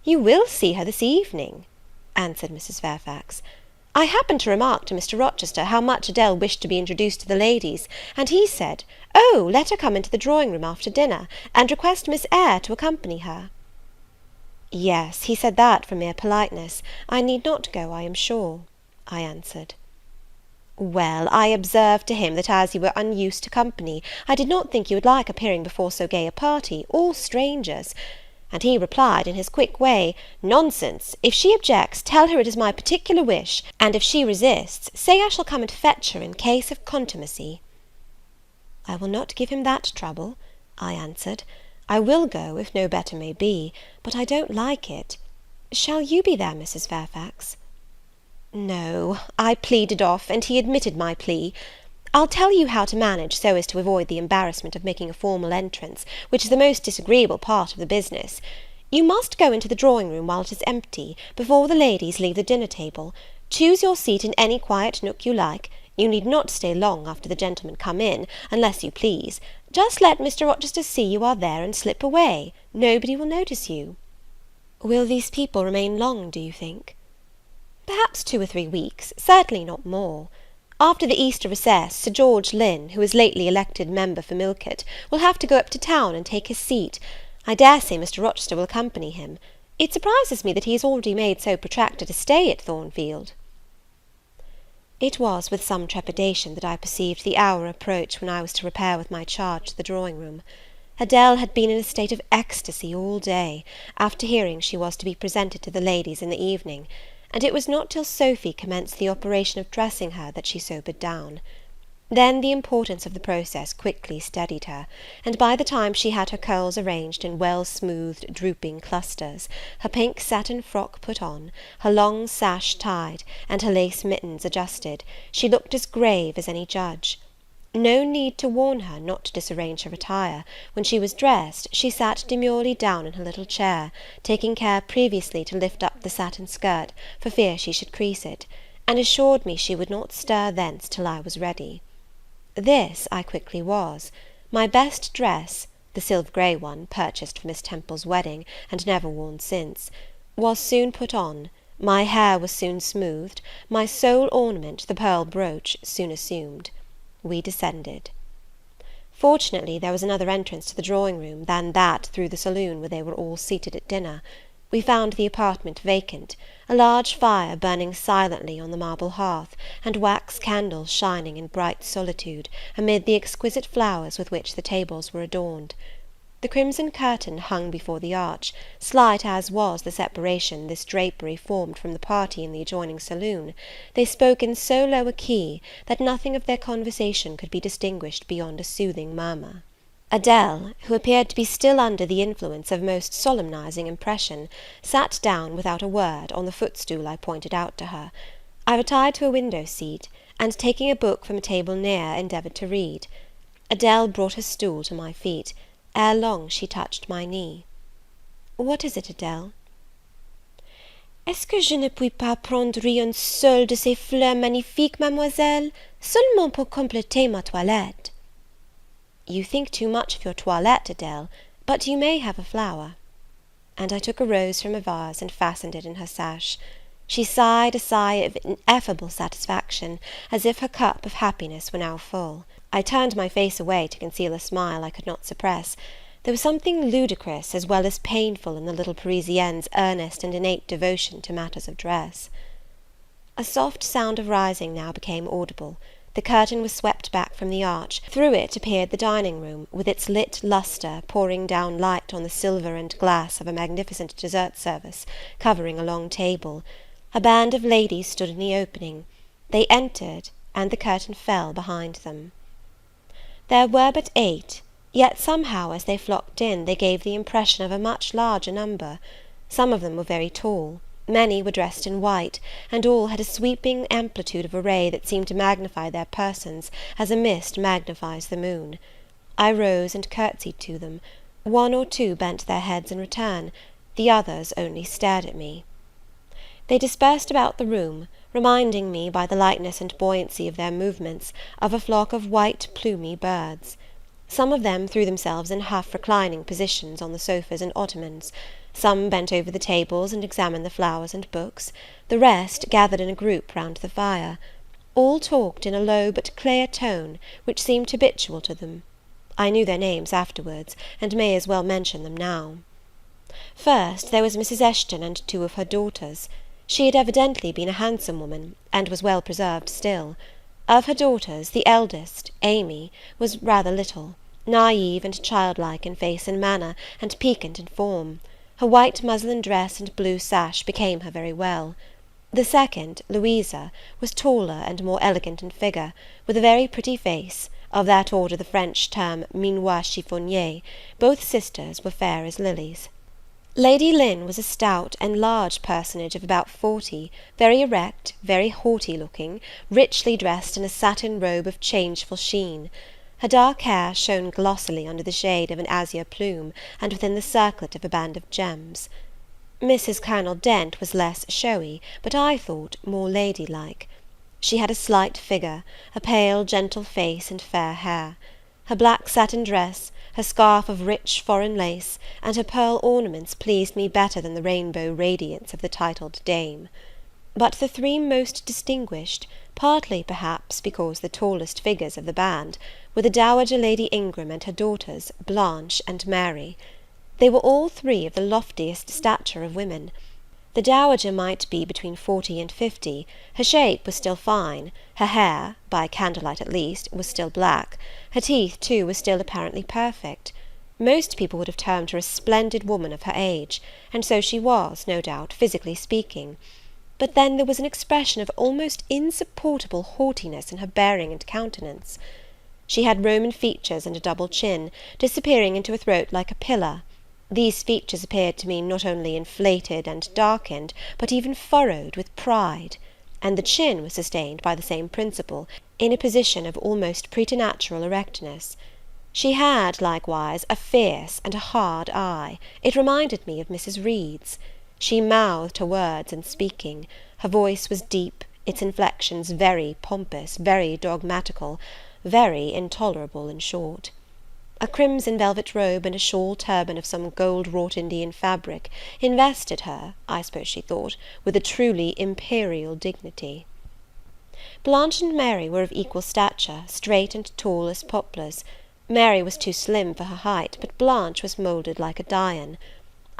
"You will see her this evening," answered Mrs. Fairfax. "I happened to remark to Mr. Rochester how much Adele wished to be introduced to the ladies, and he said, 'Oh, let her come into the drawing-room after dinner, and request Miss Eyre to accompany her.'" "Yes, he said that from mere politeness. I need not go, I am sure," I answered. "Well, I observed to him that as you were unused to company, I did not think you would like appearing before so gay a party, all strangers; and he replied, in his quick way, 'Nonsense! If she objects, tell her it is my particular wish, and if she resists, say I shall come and fetch her in case of contumacy.'" "I will not give him that trouble," I answered. "I will go, if no better may be, but I don't like it. Shall you be there, Mrs. Fairfax?" "No, I pleaded off, and he admitted my plea. I'll tell you how to manage so as to avoid the embarrassment of making a formal entrance, which is the most disagreeable part of the business. You must go into the drawing-room while it is empty, before the ladies leave the dinner-table. Choose your seat in any quiet nook you like. You need not stay long after the gentlemen come in, unless you please. Just let Mr. Rochester see you are there, and slip away. Nobody will notice you." "Will these people remain long, do you think?" "Perhaps 2 or 3 weeks, certainly not more. After the Easter recess, Sir George Lynn, who is lately elected member for Millcote, will have to go up to town and take his seat. I dare say Mr. Rochester will accompany him. It surprises me that he has already made so protracted a stay at Thornfield." It was with some trepidation that I perceived the hour approach when I was to repair with my charge to the drawing-room. Adele had been in a state of ecstasy all day, after hearing she was to be presented to the ladies in the evening, and it was not till Sophy commenced the operation of dressing her that she sobered down. Then the importance of the process quickly steadied her, and by the time she had her curls arranged in well-smoothed drooping clusters, her pink satin frock put on, her long sash tied, and her lace mittens adjusted, she looked as grave as any judge. No need to warn her not to disarrange her attire. When she was dressed, she sat demurely down in her little chair, taking care previously to lift up the satin skirt, for fear she should crease it, and assured me she would not stir thence till I was ready. This I quickly was. My best dress, the silver grey one, purchased for Miss Temple's wedding, and never worn since, was soon put on, my hair was soon smoothed, my sole ornament, the pearl brooch, soon assumed. We descended. Fortunately there was another entrance to the drawing-room than that through the saloon where they were all seated at dinner. We found the apartment vacant, a large fire burning silently on the marble hearth, and wax candles shining in bright solitude amid the exquisite flowers with which the tables were adorned. The crimson curtain hung before the arch. Slight as was the separation this drapery formed from the party in the adjoining saloon, they spoke in so low a key that nothing of their conversation could be distinguished beyond a soothing murmur. Adele, who appeared to be still under the influence of most solemnizing impression, sat down without a word on the footstool I pointed out to her. I retired to a window seat, and taking a book from a table near, endeavoured to read. Adele brought her stool to my feet. Ere long she touched my knee. What is it, Adele? Est-ce que je ne puis pas prendre une seule de ces fleurs magnifiques, mademoiselle, seulement pour compléter ma toilette? You think too much of your toilette, Adele, but you may have a flower. And I took a rose from a vase and fastened it in her sash. She sighed a sigh of ineffable satisfaction, as if her cup of happiness were now full. I turned my face away to conceal a smile I could not suppress. There was something ludicrous as well as painful in the little Parisienne's earnest and innate devotion to matters of dress. A soft sound of rising now became audible. The curtain was swept back from the arch. Through it appeared the dining-room, with its lit lustre pouring down light on the silver and glass of a magnificent dessert service, covering a long table. A band of ladies stood in the opening. They entered, and the curtain fell behind them. There were but 8, yet somehow as they flocked in they gave the impression of a much larger number. Some of them were very tall, many were dressed in white, and all had a sweeping amplitude of array that seemed to magnify their persons as a mist magnifies the moon. I rose and curtsied to them. 1 or 2 bent their heads in return, the others only stared at me. They dispersed about the room, reminding me, by the lightness and buoyancy of their movements, of a flock of white plumy birds. Some of them threw themselves in half-reclining positions on the sofas and ottomans. Some bent over the tables and examined the flowers and books. The rest gathered in a group round the fire. All talked in a low but clear tone, which seemed habitual to them. I knew their names afterwards, and may as well mention them now. First there was Mrs. Eshton and 2 of her daughters. She had evidently been a handsome woman, and was well preserved still. Of her daughters, the eldest, Amy, was rather little, naive and childlike in face and manner, and piquant in form. Her white muslin dress and blue sash became her very well. The second, Louisa, was taller and more elegant in figure, with a very pretty face, of that order the French term minois chiffonnier. Both sisters were fair as lilies. Lady Lynn was a stout and large personage of about 40, very erect, very haughty-looking, richly dressed in a satin robe of changeful sheen. Her dark hair shone glossily under the shade of an azure plume, and within the circlet of a band of gems. Mrs. Colonel Dent was less showy, but I thought more ladylike. She had a slight figure, a pale, gentle face, and fair hair. Her black satin dress, her scarf of rich foreign lace, and her pearl ornaments pleased me better than the rainbow radiance of the titled dame. But the 3 most distinguished, partly perhaps because the tallest figures of the band, were the Dowager Lady Ingram and her daughters, Blanche and Mary. They were all 3 of the loftiest stature of women. The Dowager might be between 40 and 50, her shape was still fine, her hair, by candlelight at least, was still black, her teeth too were still apparently perfect. Most people would have termed her a splendid woman of her age, and so she was, no doubt, physically speaking. But then there was an expression of almost insupportable haughtiness in her bearing and countenance. She had Roman features and a double chin, disappearing into a throat like a pillar. These features appeared to me not only inflated and darkened, but even furrowed with pride, and the chin was sustained by the same principle, in a position of almost preternatural erectness. She had, likewise, a fierce and a hard eye. It reminded me of Mrs. Reed's. She mouthed her words in speaking. Her voice was deep, its inflections very pompous, very dogmatical, very intolerable, in short. A crimson velvet robe and a shawl turban of some gold-wrought Indian fabric invested her, I suppose she thought, with a truly imperial dignity. Blanche and Mary were of equal stature, straight and tall as poplars. Mary was too slim for her height, but Blanche was moulded like a Dian.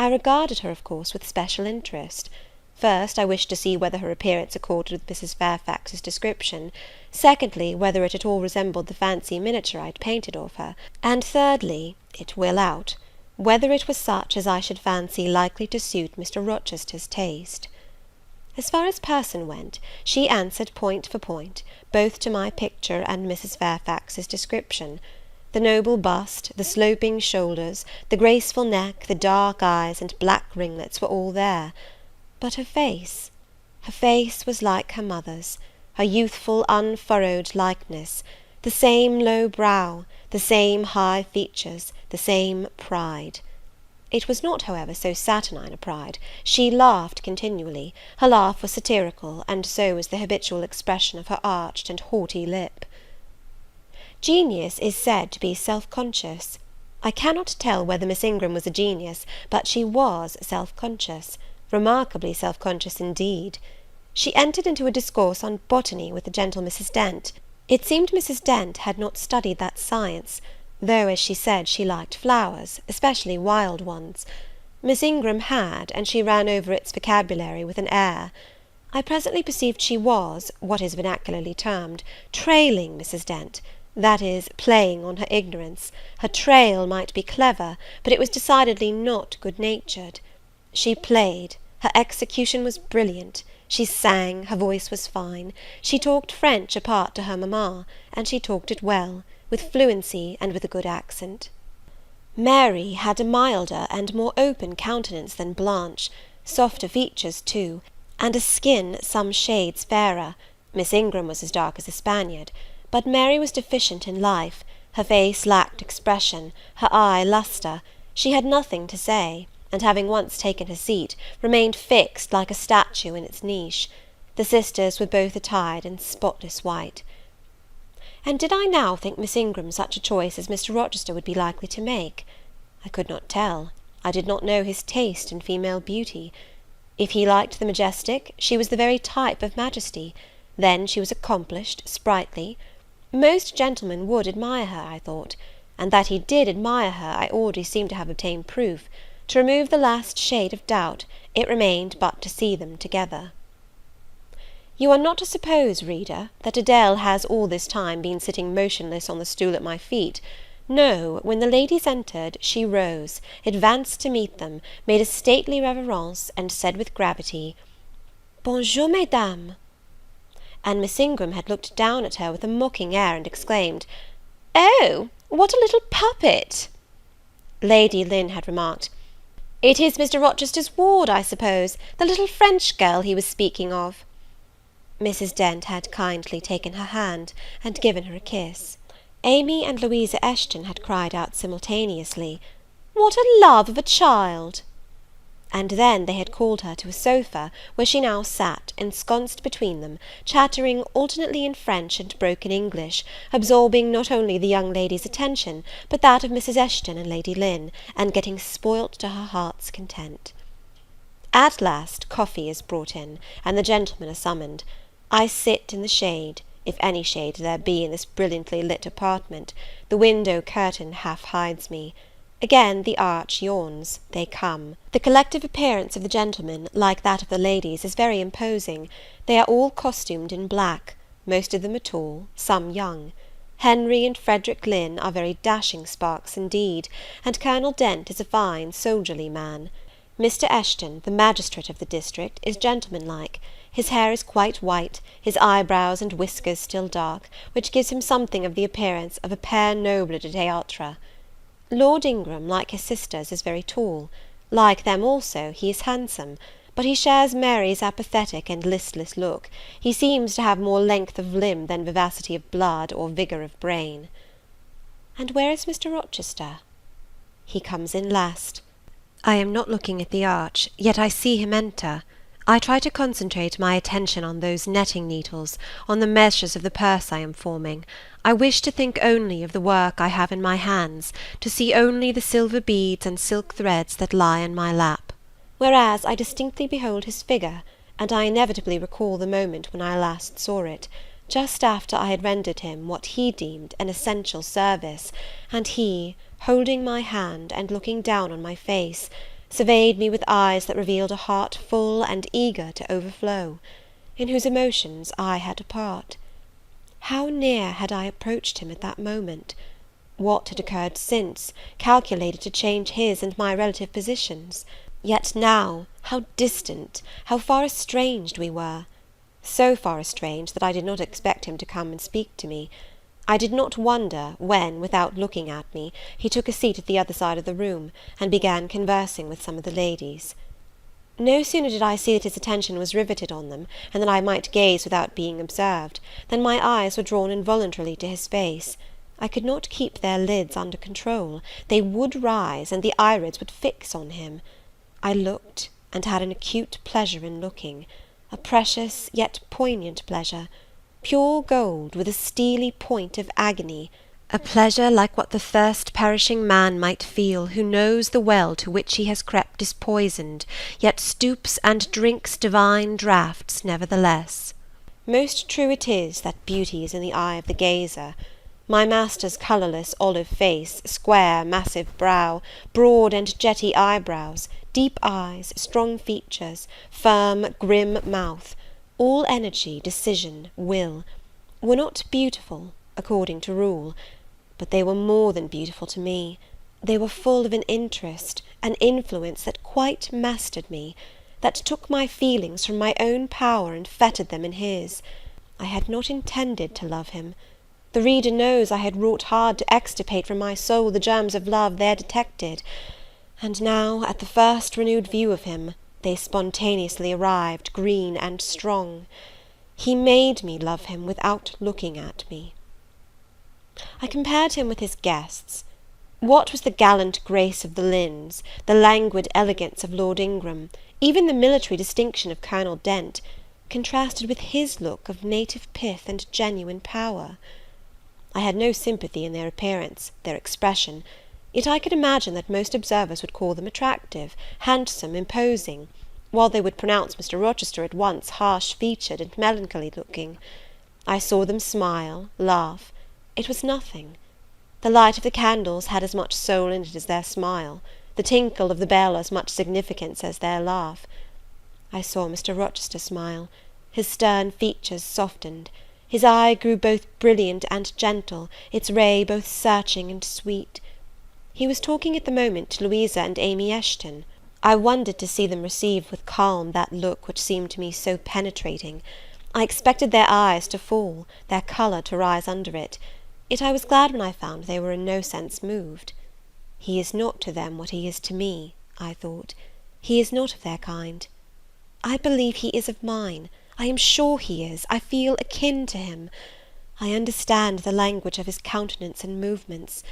I regarded her, of course, with special interest. First, I wished to see whether her appearance accorded with Mrs. Fairfax's description; secondly, whether it at all resembled the fancy miniature I had painted of her; and thirdly, it will out, whether it was such as I should fancy likely to suit Mr. Rochester's taste. As far as person went, she answered point for point, both to my picture and Mrs. Fairfax's description. The noble bust, the sloping shoulders, the graceful neck, the dark eyes, and black ringlets were all there. But her face was like her mother's, her youthful unfurrowed likeness, the same low brow, the same high features, the same pride. It was not, however, so saturnine a pride. She laughed continually; her laugh was satirical, and so was the habitual expression of her arched and haughty lip. Genius is said to be self-conscious. I cannot tell whether Miss Ingram was a genius, but she was self-conscious, remarkably self-conscious indeed. She entered into a discourse on botany with the gentle Mrs. Dent. It seemed Mrs. Dent had not studied that science, though, as she said, she liked flowers, especially wild ones. Miss Ingram had, and she ran over its vocabulary with an air. I presently perceived she was, what is vernacularly termed, trailing Mrs. Dent, that is, playing on her ignorance. Her trail might be clever, but it was decidedly not good-natured. She played, her execution was brilliant, she sang, her voice was fine, she talked French apart to her mamma, and she talked it well, with fluency and with a good accent. Mary had a milder and more open countenance than Blanche, softer features too, and a skin some shades fairer. Miss Ingram was as dark as a Spaniard, but Mary was deficient in life; her face lacked expression, her eye lustre; she had nothing to say, and having once taken her seat, remained fixed like a statue in its niche. The sisters were both attired in spotless white. And did I now think Miss Ingram such a choice as Mr. Rochester would be likely to make? I could not tell. I did not know his taste in female beauty. If he liked the majestic, she was the very type of majesty; then she was accomplished, sprightly. Most gentlemen would admire her, I thought; and that he did admire her I already seemed to have obtained proof. To remove the last shade of doubt, it remained but to see them together. You are not to suppose, reader, that Adèle has all this time been sitting motionless on the stool at my feet. No, when the ladies entered, she rose, advanced to meet them, made a stately reverence, and said with gravity, "Bonjour, mesdames." And Miss Ingram had looked down at her with a mocking air, and exclaimed, "Oh, what a little puppet!" Lady Lynn had remarked, "It is Mr. Rochester's ward, I suppose, the little French girl he was speaking of." Mrs. Dent had kindly taken her hand, and given her a kiss. Amy and Louisa Eshton had cried out simultaneously, "What a love of a child!" And then they had called her to a sofa, where she now sat, ensconced between them, chattering alternately in French and broken English, absorbing not only the young lady's attention, but that of Mrs. Eshton and Lady Lynn, and getting spoilt to her heart's content. At last coffee is brought in, and the gentlemen are summoned. I sit in the shade, if any shade there be in this brilliantly lit apartment; the window curtain half hides me. Again the arch yawns; they come. The collective appearance of the gentlemen, like that of the ladies, is very imposing. They are all costumed in black; most of them are tall, some young. Henry and Frederick Lynn are very dashing sparks indeed, and Colonel Dent is a fine soldierly man. Mr. Eshton, the magistrate of the district, is gentlemanlike. His hair is quite white, his eyebrows and whiskers still dark, which gives him something of the appearance of a père noble de théâtre. Lord Ingram, like his sisters, is very tall; like them also, he is handsome, but he shares Mary's apathetic and listless look; he seems to have more length of limb than vivacity of blood or vigour of brain. And where is Mr. Rochester? He comes in last. I am not looking at the arch, yet I see him enter. I try to concentrate my attention on those netting needles, on the measures of the purse I am forming. I wish to think only of the work I have in my hands, to see only the silver beads and silk threads that lie in my lap. Whereas I distinctly behold his figure, and I inevitably recall the moment when I last saw it, just after I had rendered him what he deemed an essential service, and he, holding my hand and looking down on my face, surveyed me with eyes that revealed a heart full and eager to overflow, in whose emotions I had a part. How near had I approached him at that moment? What had occurred since, calculated to change his and my relative positions? Yet now, how distant, how far estranged we were! So far estranged that I did not expect him to come and speak to me. I did not wonder, when, without looking at me, he took a seat at the other side of the room, and began conversing with some of the ladies. No sooner did I see that his attention was riveted on them, and that I might gaze without being observed, than my eyes were drawn involuntarily to his face. I could not keep their lids under control. They would rise, and the irids would fix on him. I looked, and had an acute pleasure in looking, a precious yet poignant pleasure, pure gold with a steely point of agony, a pleasure like what the thirst-perishing man might feel who knows the well to which he has crept is poisoned, yet stoops and drinks divine draughts nevertheless. Most true it is that beauty is in the eye of the gazer. My master's colourless olive face, square massive brow, broad and jetty eyebrows, deep eyes, strong features, firm grim mouth, all energy, decision, will, were not beautiful, according to rule, but they were more than beautiful to me. They were full of an interest, an influence that quite mastered me, that took my feelings from my own power and fettered them in his. I had not intended to love him. The reader knows I had wrought hard to extirpate from my soul the germs of love there detected, and now, at the first renewed view of him, they spontaneously arrived, green and strong. He made me love him without looking at me. I compared him with his guests. What was the gallant grace of the Lynns, the languid elegance of Lord Ingram, even the military distinction of Colonel Dent, contrasted with his look of native pith and genuine power? I had no sympathy in their appearance, their expression, yet I could imagine that most observers would call them attractive, handsome, imposing, while they would pronounce Mr. Rochester at once harsh-featured and melancholy looking. I saw them smile, laugh. It was nothing. The light of the candles had as much soul in it as their smile, the tinkle of the bell as much significance as their laugh. I saw Mr. Rochester smile. His stern features softened. His eye grew both brilliant and gentle, its ray both searching and sweet. He was talking at the moment to Louisa and Amy Eshton. I wondered to see them receive with calm that look which seemed to me so penetrating. I expected their eyes to fall, their colour to rise under it, yet I was glad when I found they were in no sense moved. He is not to them what he is to me, I thought. He is not of their kind. I believe he is of mine. I am sure he is. I feel akin to him. I understand the language of his countenance and movements.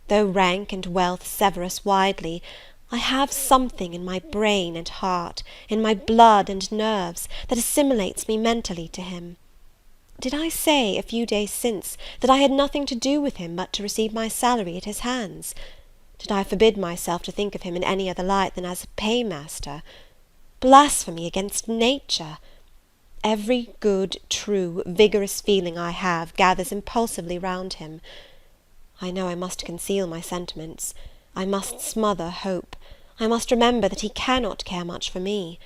Though rank and wealth sever us widely, I have something in my brain and heart, in my blood and nerves, that assimilates me mentally to him. Did I say, a few days since, that I had nothing to do with him but to receive my salary at his hands? Did I forbid myself to think of him in any other light than as a paymaster? Blasphemy against nature! Every good, true, vigorous feeling I have gathers impulsively round him. I know I must conceal my sentiments. I must smother hope. I must remember that he cannot care much for me.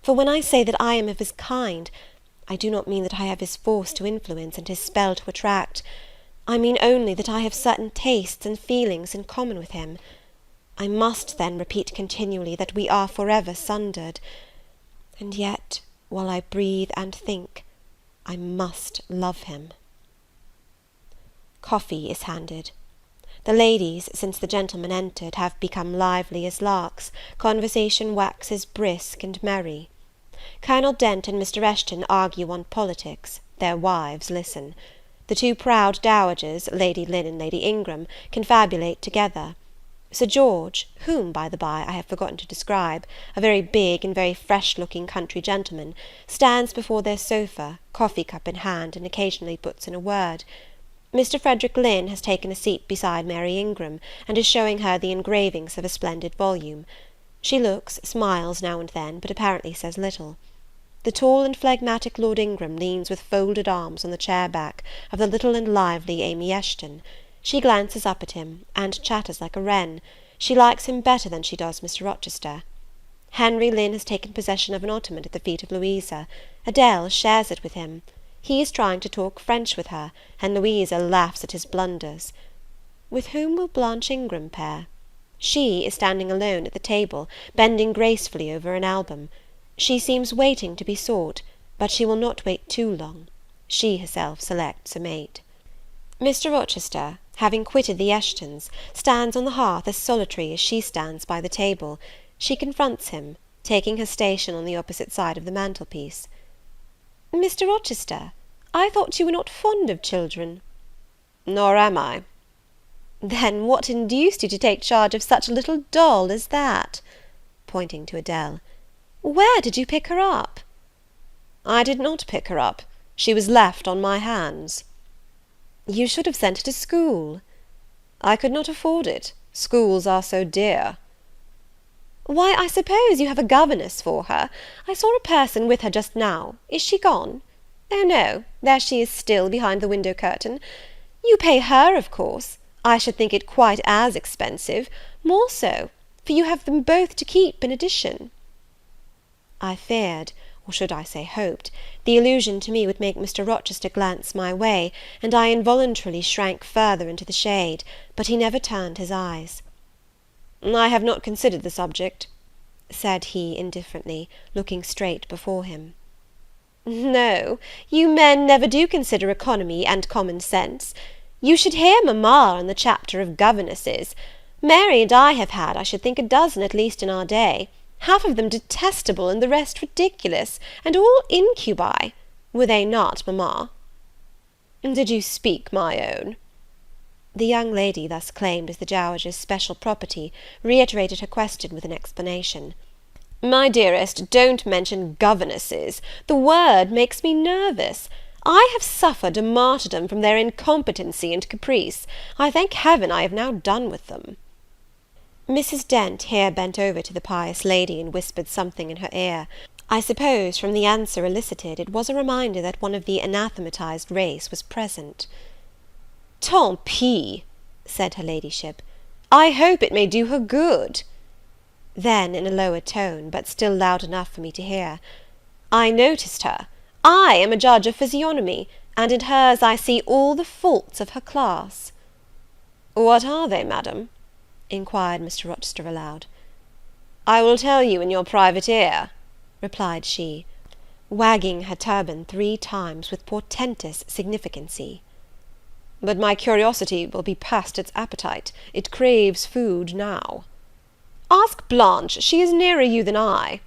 For when I say that I am of his kind, I do not mean that I have his force to influence and his spell to attract. I mean only that I have certain tastes and feelings in common with him. I must then repeat continually that we are forever sundered. And yet, while I breathe and think, I must love him. Coffee is handed. The ladies, since the gentlemen entered, have become lively as larks. Conversation waxes brisk and merry. Colonel Dent and Mr. Eshton argue on politics. Their wives listen. The two proud dowagers, Lady Lynn and Lady Ingram, confabulate together. Sir George, whom, by the by, I have forgotten to describe, a very big and very fresh-looking country gentleman, stands before their sofa, coffee-cup in hand, and occasionally puts in a word. Mr. Frederick Lynn has taken a seat beside Mary Ingram, and is showing her the engravings of a splendid volume. She looks, smiles now and then, but apparently says little. The tall and phlegmatic Lord Ingram leans with folded arms on the chair-back of the little and lively Amy Eshton. She glances up at him, and chatters like a wren. She likes him better than she does Mr. Rochester. Henry Lynn has taken possession of an ottoman at the feet of Louisa. Adele shares it with him. He is trying to talk French with her, and Louisa laughs at his blunders. With whom will Blanche Ingram pair? She is standing alone at the table, bending gracefully over an album. She seems waiting to be sought, but she will not wait too long. She herself selects a mate. Mr. Rochester, having quitted the Eshtons, stands on the hearth as solitary as she stands by the table. She confronts him, taking her station on the opposite side of the mantelpiece. "Mr. Rochester, I thought you were not fond of children." "Nor am I." "Then what induced you to take charge of such a little doll as that?" pointing to Adele. "Where did you pick her up?" "I did not pick her up. She was left on my hands." "You should have sent her to school." "I could not afford it. Schools are so dear." "Why, I suppose you have a governess for her. I saw a person with her just now. Is she gone? Oh, no, there she is still, behind the window curtain. You pay her, of course. I should think it quite as expensive, more so, for you have them both to keep in addition." I feared, or should I say hoped, the allusion to me would make Mr. Rochester glance my way, and I involuntarily shrank further into the shade, but he never turned his eyes. "I have not considered the subject," said he indifferently, looking straight before him. "No, you men never do consider economy and common sense. You should hear mamma on the chapter of governesses. Mary and I have had, I should think, a dozen at least in our day, half of them detestable and the rest ridiculous, and all incubi. Were they not, mamma?" "Did you speak my own?" The young lady, thus claimed as the dowager's special property, reiterated her question with an explanation. "My dearest, don't mention governesses. The word makes me nervous. I have suffered a martyrdom from their incompetency and caprice. I thank heaven I have now done with them." Mrs. Dent here bent over to the pious lady and whispered something in her ear. I suppose, from the answer elicited, it was a reminder that one of the anathematized race was present. "Tant pis," said her ladyship, "I hope it may do her good." Then, in a lower tone, but still loud enough for me to hear, "I noticed her. I am a judge of physiognomy, and in hers I see all the faults of her class." "What are they, madam?" inquired Mr. Rochester aloud. "I will tell you in your private ear," replied she, wagging her turban 3 times with portentous significancy. "But my curiosity will be past its appetite. It craves food now." "Ask Blanche, she is nearer you than I."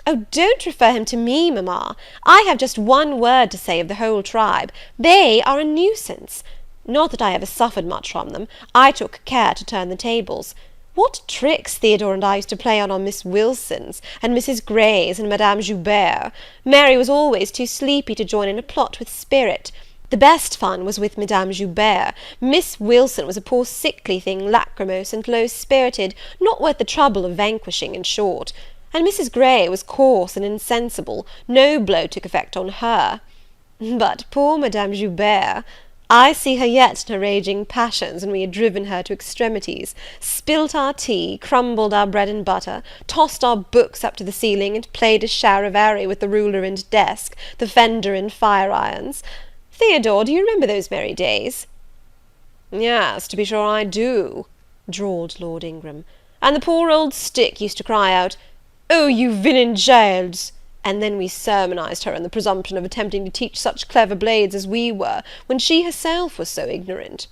"Oh, don't refer him to me, mamma. I have just one word to say of the whole tribe. They are a nuisance. Not that I ever suffered much from them. I took care to turn the tables. What tricks Theodore and I used to play on Miss Wilsons, and Mrs. Greys, and Madame Joubert! Mary was always too sleepy to join in a plot with spirit. The best fun was with Madame Joubert. Miss Wilson was a poor sickly thing, lachrymose and low-spirited, not worth the trouble of vanquishing, in short. And Mrs. Grey was coarse and insensible, no blow took effect on her. But poor Madame Joubert! I see her yet in her raging passions, when we had driven her to extremities, spilt our tea, crumbled our bread and butter, tossed our books up to the ceiling, and played a charivari with the ruler and desk, the fender and fire-irons. Theodore, do you remember those merry days?" "Yes, to be sure I do," drawled Lord Ingram. "And the poor old stick used to cry out, 'Oh, you villain Giles!' and then we sermonized her on the presumption of attempting to teach such clever blades as we were, when she herself was so ignorant."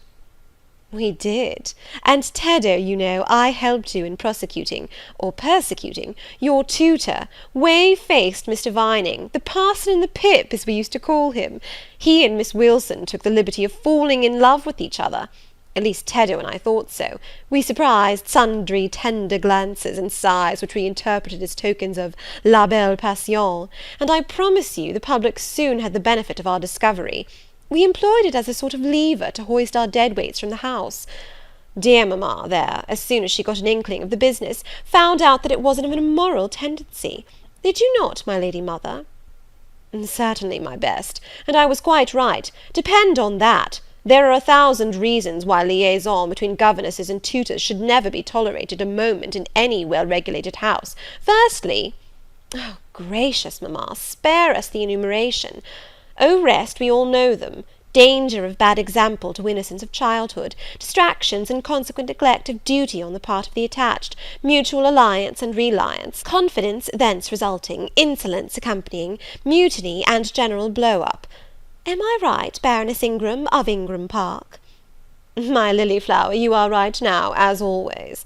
"We did. And Teddo, you know, I helped you in prosecuting, or persecuting, your tutor, whey-faced Mr. Vining, the parson in the pip, as we used to call him. He and Miss Wilson took the liberty of falling in love with each other. At least Teddo and I thought so. We surprised sundry tender glances and sighs which we interpreted as tokens of la belle passion, and I promise you the public soon had the benefit of our discovery. We employed it as a sort of lever to hoist our dead weights from the house. Dear mamma, there, as soon as she got an inkling of the business, found out that it wasn't of an immoral tendency. Did you not, my lady mother?" "Certainly, my best, and I was quite right. Depend on that. There are 1,000 reasons why liaison between governesses and tutors should never be tolerated a moment in any well-regulated house. Firstly, oh, gracious, mamma, spare us the enumeration. O rest, we all know them. Danger of bad example to innocence of childhood, distractions and consequent neglect of duty on the part of the attached, mutual alliance and reliance, confidence thence resulting, insolence accompanying, mutiny and general blow-up. Am I right, Baroness Ingram of Ingram Park? My lily flower, you are right now, as always.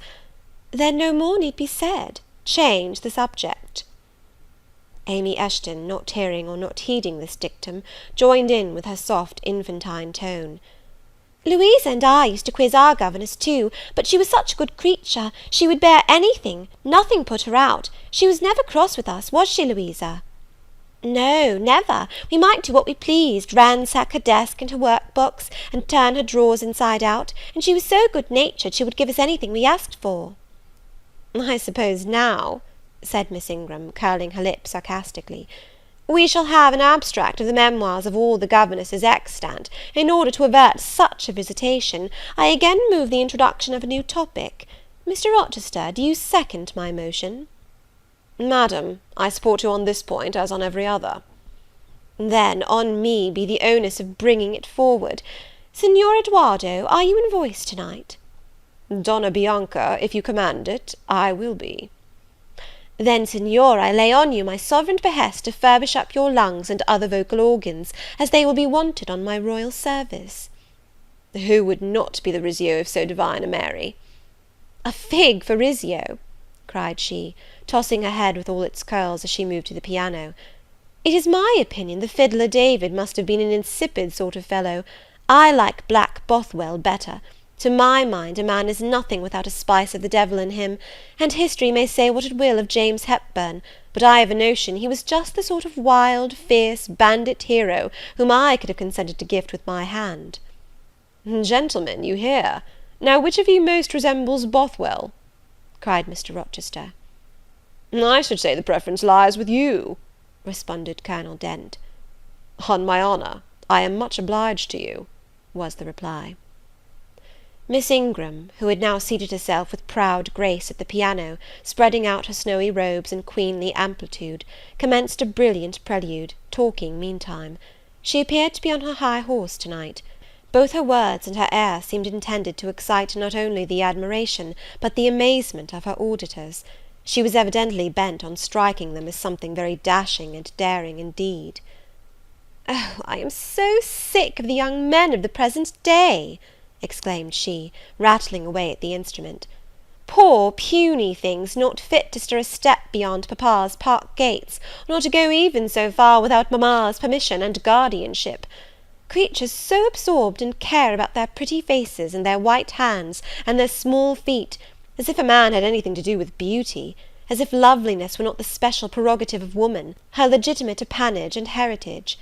Then no more need be said. Change the subject. Amy Eshton, not hearing or not heeding this dictum, joined in with her soft infantine tone. Louisa and I used to quiz our governess too, but she was such a good creature, she would bear anything, nothing put her out. She was never cross with us, was she, Louisa? No, never. We might do what we pleased, ransack her desk and her work-box, and turn her drawers inside out, and she was so good-natured she would give us anything we asked for. I suppose now, said Miss Ingram, curling her lip sarcastically, we shall have an abstract of the memoirs of all the governesses extant. In order to avert such a visitation, I again move the introduction of a new topic. Mr. Rochester, do you second my motion? Madam, I support you on this point as on every other. Then on me be the onus of bringing it forward. Signor Edoardo, are you in voice to-night? Donna Bianca, if you command it, I will be. Then, Signor, I lay on you my sovereign behest to furbish up your lungs and other vocal organs, as they will be wanted on my royal service. Who would not be the Rizzio of so divine a Mary? A fig for Rizzio! cried she, tossing her head with all its curls as she moved to the piano. It is my opinion the fiddler David must have been an insipid sort of fellow. I like Black Bothwell better. To my mind, a man is nothing without a spice of the devil in him, and history may say what it will of James Hepburn, but I have a notion he was just the sort of wild, fierce, bandit hero whom I could have consented to gift with my hand. Gentlemen, you hear? Now which of you most resembles Bothwell? cried Mr. Rochester. I should say the preference lies with you, responded Colonel Dent. On my honour, I am much obliged to you, was the reply. Miss Ingram, who had now seated herself with proud grace at the piano, spreading out her snowy robes in queenly amplitude, commenced a brilliant prelude, talking meantime. She appeared to be on her high horse to-night. Both her words and her air seemed intended to excite not only the admiration, but the amazement of her auditors. She was evidently bent on striking them as something very dashing and daring indeed. Oh, I am so sick of the young men of the present day, exclaimed she, rattling away at the instrument. Poor puny things, not fit to stir a step beyond papa's park gates, nor to go even so far without mamma's permission and guardianship. Creatures so absorbed in care about their pretty faces, and their white hands, and their small feet, as if a man had anything to do with beauty, as if loveliness were not the special prerogative of woman, her legitimate appanage and heritage.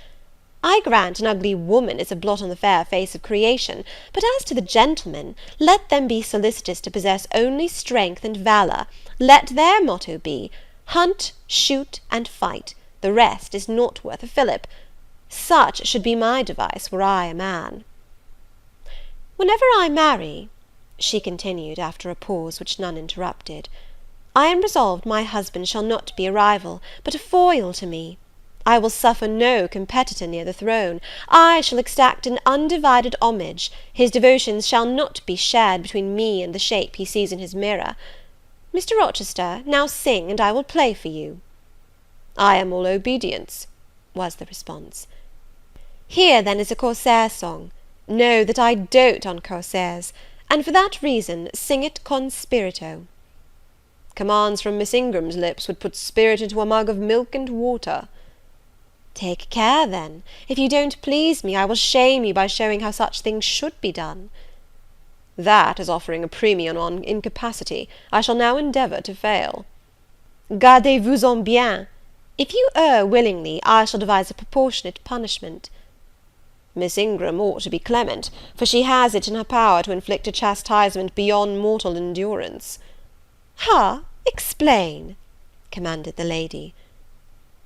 I grant an ugly woman is a blot on the fair face of creation, but as to the gentlemen, let them be solicitous to possess only strength and valour. Let their motto be, hunt, shoot, and fight, the rest is not worth a fillip. Such should be my device were I a man. Whenever I marry, she continued, after a pause which none interrupted, I am resolved my husband shall not be a rival, but a foil to me. I will suffer no competitor near the throne. I shall exact an undivided homage. His devotions shall not be shared between me and the shape he sees in his mirror. Mr. Rochester, now sing, and I will play for you. I am all obedience, was the response. Here, then, is a Corsair song. Know that I dote on Corsairs, and for that reason sing it con spirito. Commands from Miss Ingram's lips would put spirit into a mug of milk and water. Take care, then. If you don't please me, I will shame you by showing how such things should be done. That is offering a premium on incapacity. I shall now endeavour to fail. Gardez-vous-en bien. If you err willingly, I shall devise a proportionate punishment. Miss Ingram ought to be clement, for she has it in her power to inflict a chastisement beyond mortal endurance. Ha! Explain, commanded the lady.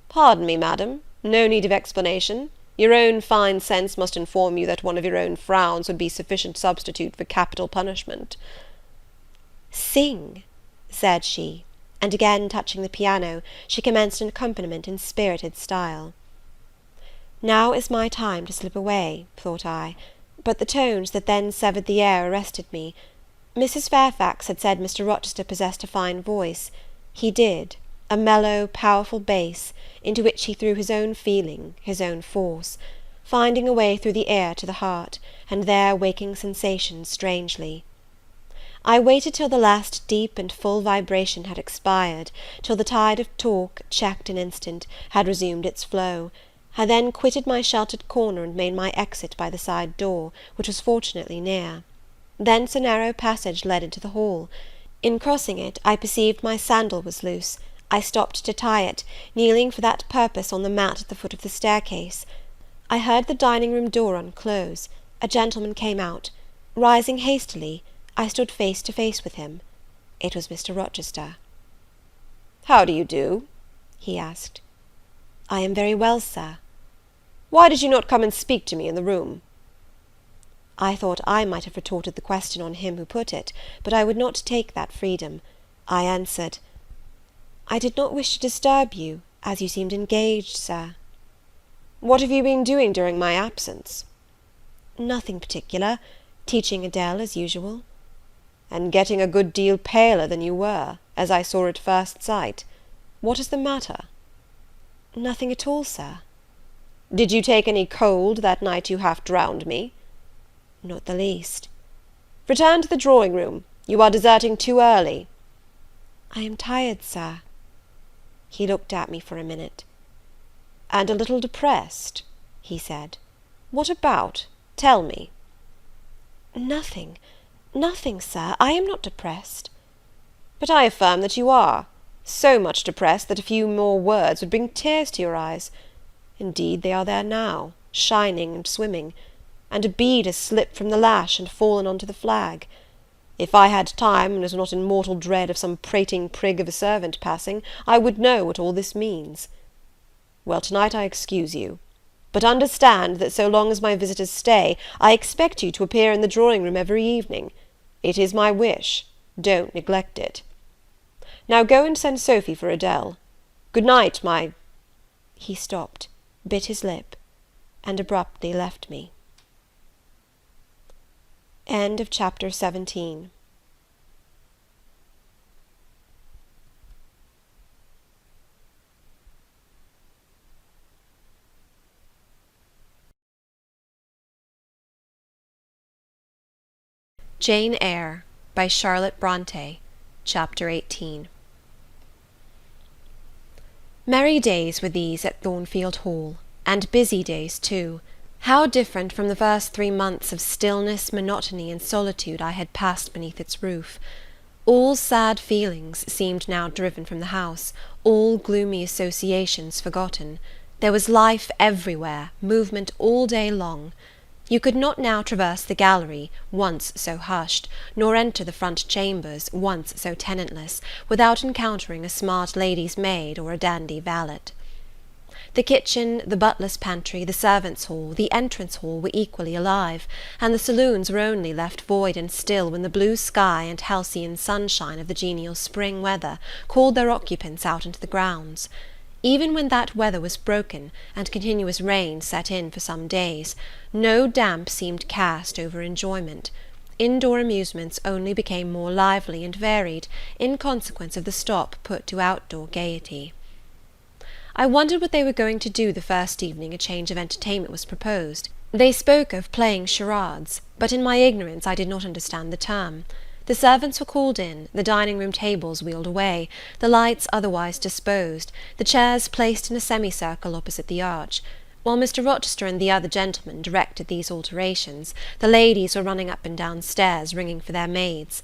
Pardon me, madam, no need of explanation. Your own fine sense must inform you that one of your own frowns would be sufficient substitute for capital punishment." "Sing," said she, and again touching the piano, she commenced an accompaniment in spirited style. Now is my time to slip away, thought I, but the tones that then severed the air arrested me. Mrs. Fairfax had said Mr. Rochester possessed a fine voice. He did, a mellow, powerful bass, into which he threw his own feeling, his own force, finding a way through the air to the heart, and there waking sensations strangely. I waited till the last deep and full vibration had expired, till the tide of talk, checked an instant, had resumed its flow. I then quitted my sheltered corner and made my exit by the side door, which was fortunately near. Thence a narrow passage led into the hall. In crossing it, I perceived my sandal was loose. I stopped to tie it, kneeling for that purpose on the mat at the foot of the staircase. I heard the dining-room door unclose. A gentleman came out. Rising hastily, I stood face to face with him. It was Mr. Rochester. "How do you do?" he asked. "I am very well, sir." "Why did you not come and speak to me in the room?" I thought I might have retorted the question on him who put it, but I would not take that freedom. I answered, "I did not wish to disturb you, as you seemed engaged, sir." "What have you been doing during my absence?" "Nothing particular. Teaching Adele, as usual." "And getting a good deal paler than you were, as I saw at first sight. What is the matter?" "Nothing at all, sir." "Did you take any cold that night you half drowned me?" "Not the least." "Return to the drawing-room. You are deserting too early." "I am tired, sir." He looked at me for a minute. "And a little depressed," he said. "What about? Tell me." "Nothing, nothing, sir. I am not depressed." "But I affirm that you are. So much depressed that a few more words would bring tears to your eyes. Indeed, they are there now, shining and swimming, and a bead has slipped from the lash and fallen on to the flag. If I had time, and was not in mortal dread of some prating prig of a servant passing, I would know what all this means. Well, to-night I excuse you. But understand that so long as my visitors stay, I expect you to appear in the drawing-room every evening. It is my wish. Don't neglect it. Now go and send Sophy for Adele. Good night, my—" He stopped, bit his lip, and abruptly left me. End of chapter 17. Jane Eyre by Charlotte Brontë. Chapter 18. Merry days were these at Thornfield Hall, and busy days too. How different from the first 3 months of stillness, monotony, and solitude I had passed beneath its roof. All sad feelings seemed now driven from the house, all gloomy associations forgotten. There was life everywhere, movement all day long. You could not now traverse the gallery, once so hushed, nor enter the front chambers, once so tenantless, without encountering a smart lady's maid or a dandy valet. The kitchen, the butler's pantry, the servants' hall, the entrance hall were equally alive, and the saloons were only left void and still when the blue sky and halcyon sunshine of the genial spring weather called their occupants out into the grounds. Even when that weather was broken, and continuous rain set in for some days, no damp seemed cast over enjoyment. Indoor amusements only became more lively and varied, in consequence of the stop put to outdoor gaiety. I wondered what they were going to do the first evening a change of entertainment was proposed. They spoke of playing charades, but in my ignorance I did not understand the term. The servants were called in, the dining-room tables wheeled away, the lights otherwise disposed, the chairs placed in a semicircle opposite the arch. While Mr. Rochester and the other gentlemen directed these alterations, the ladies were running up and down stairs, ringing for their maids.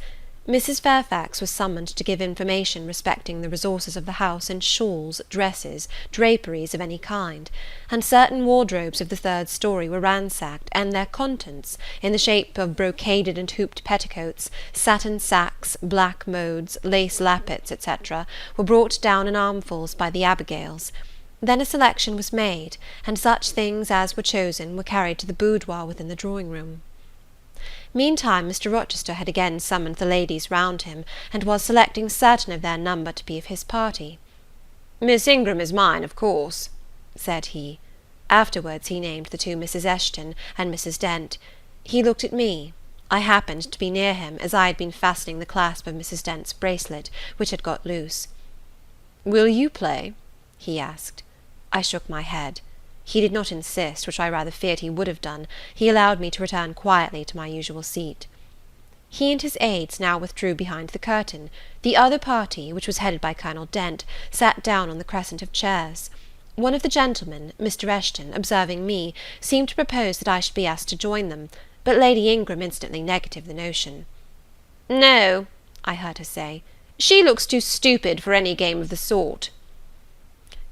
Mrs. Fairfax was summoned to give information respecting the resources of the house in shawls, dresses, draperies of any kind, and certain wardrobes of the third story were ransacked, and their contents, in the shape of brocaded and hooped petticoats, satin sacks, black modes, lace lappets, etc., were brought down in armfuls by the Abigails. Then a selection was made, and such things as were chosen were carried to the boudoir within the drawing-room. Meantime Mr. Rochester had again summoned the ladies round him, and was selecting certain of their number to be of his party. "Miss Ingram is mine, of course," said he. Afterwards he named the two Mrs. Eshton and Mrs. Dent. He looked at me. I happened to be near him, as I had been fastening the clasp of Mrs. Dent's bracelet, which had got loose. "Will you play?" he asked. I shook my head. He did not insist, which I rather feared he would have done. He allowed me to return quietly to my usual seat. He and his aides now withdrew behind the curtain. The other party, which was headed by Colonel Dent, sat down on the crescent of chairs. One of the gentlemen, Mr. Eshton, observing me, seemed to propose that I should be asked to join them, but Lady Ingram instantly negatived the notion. "No," I heard her say, "she looks too stupid for any game of the sort."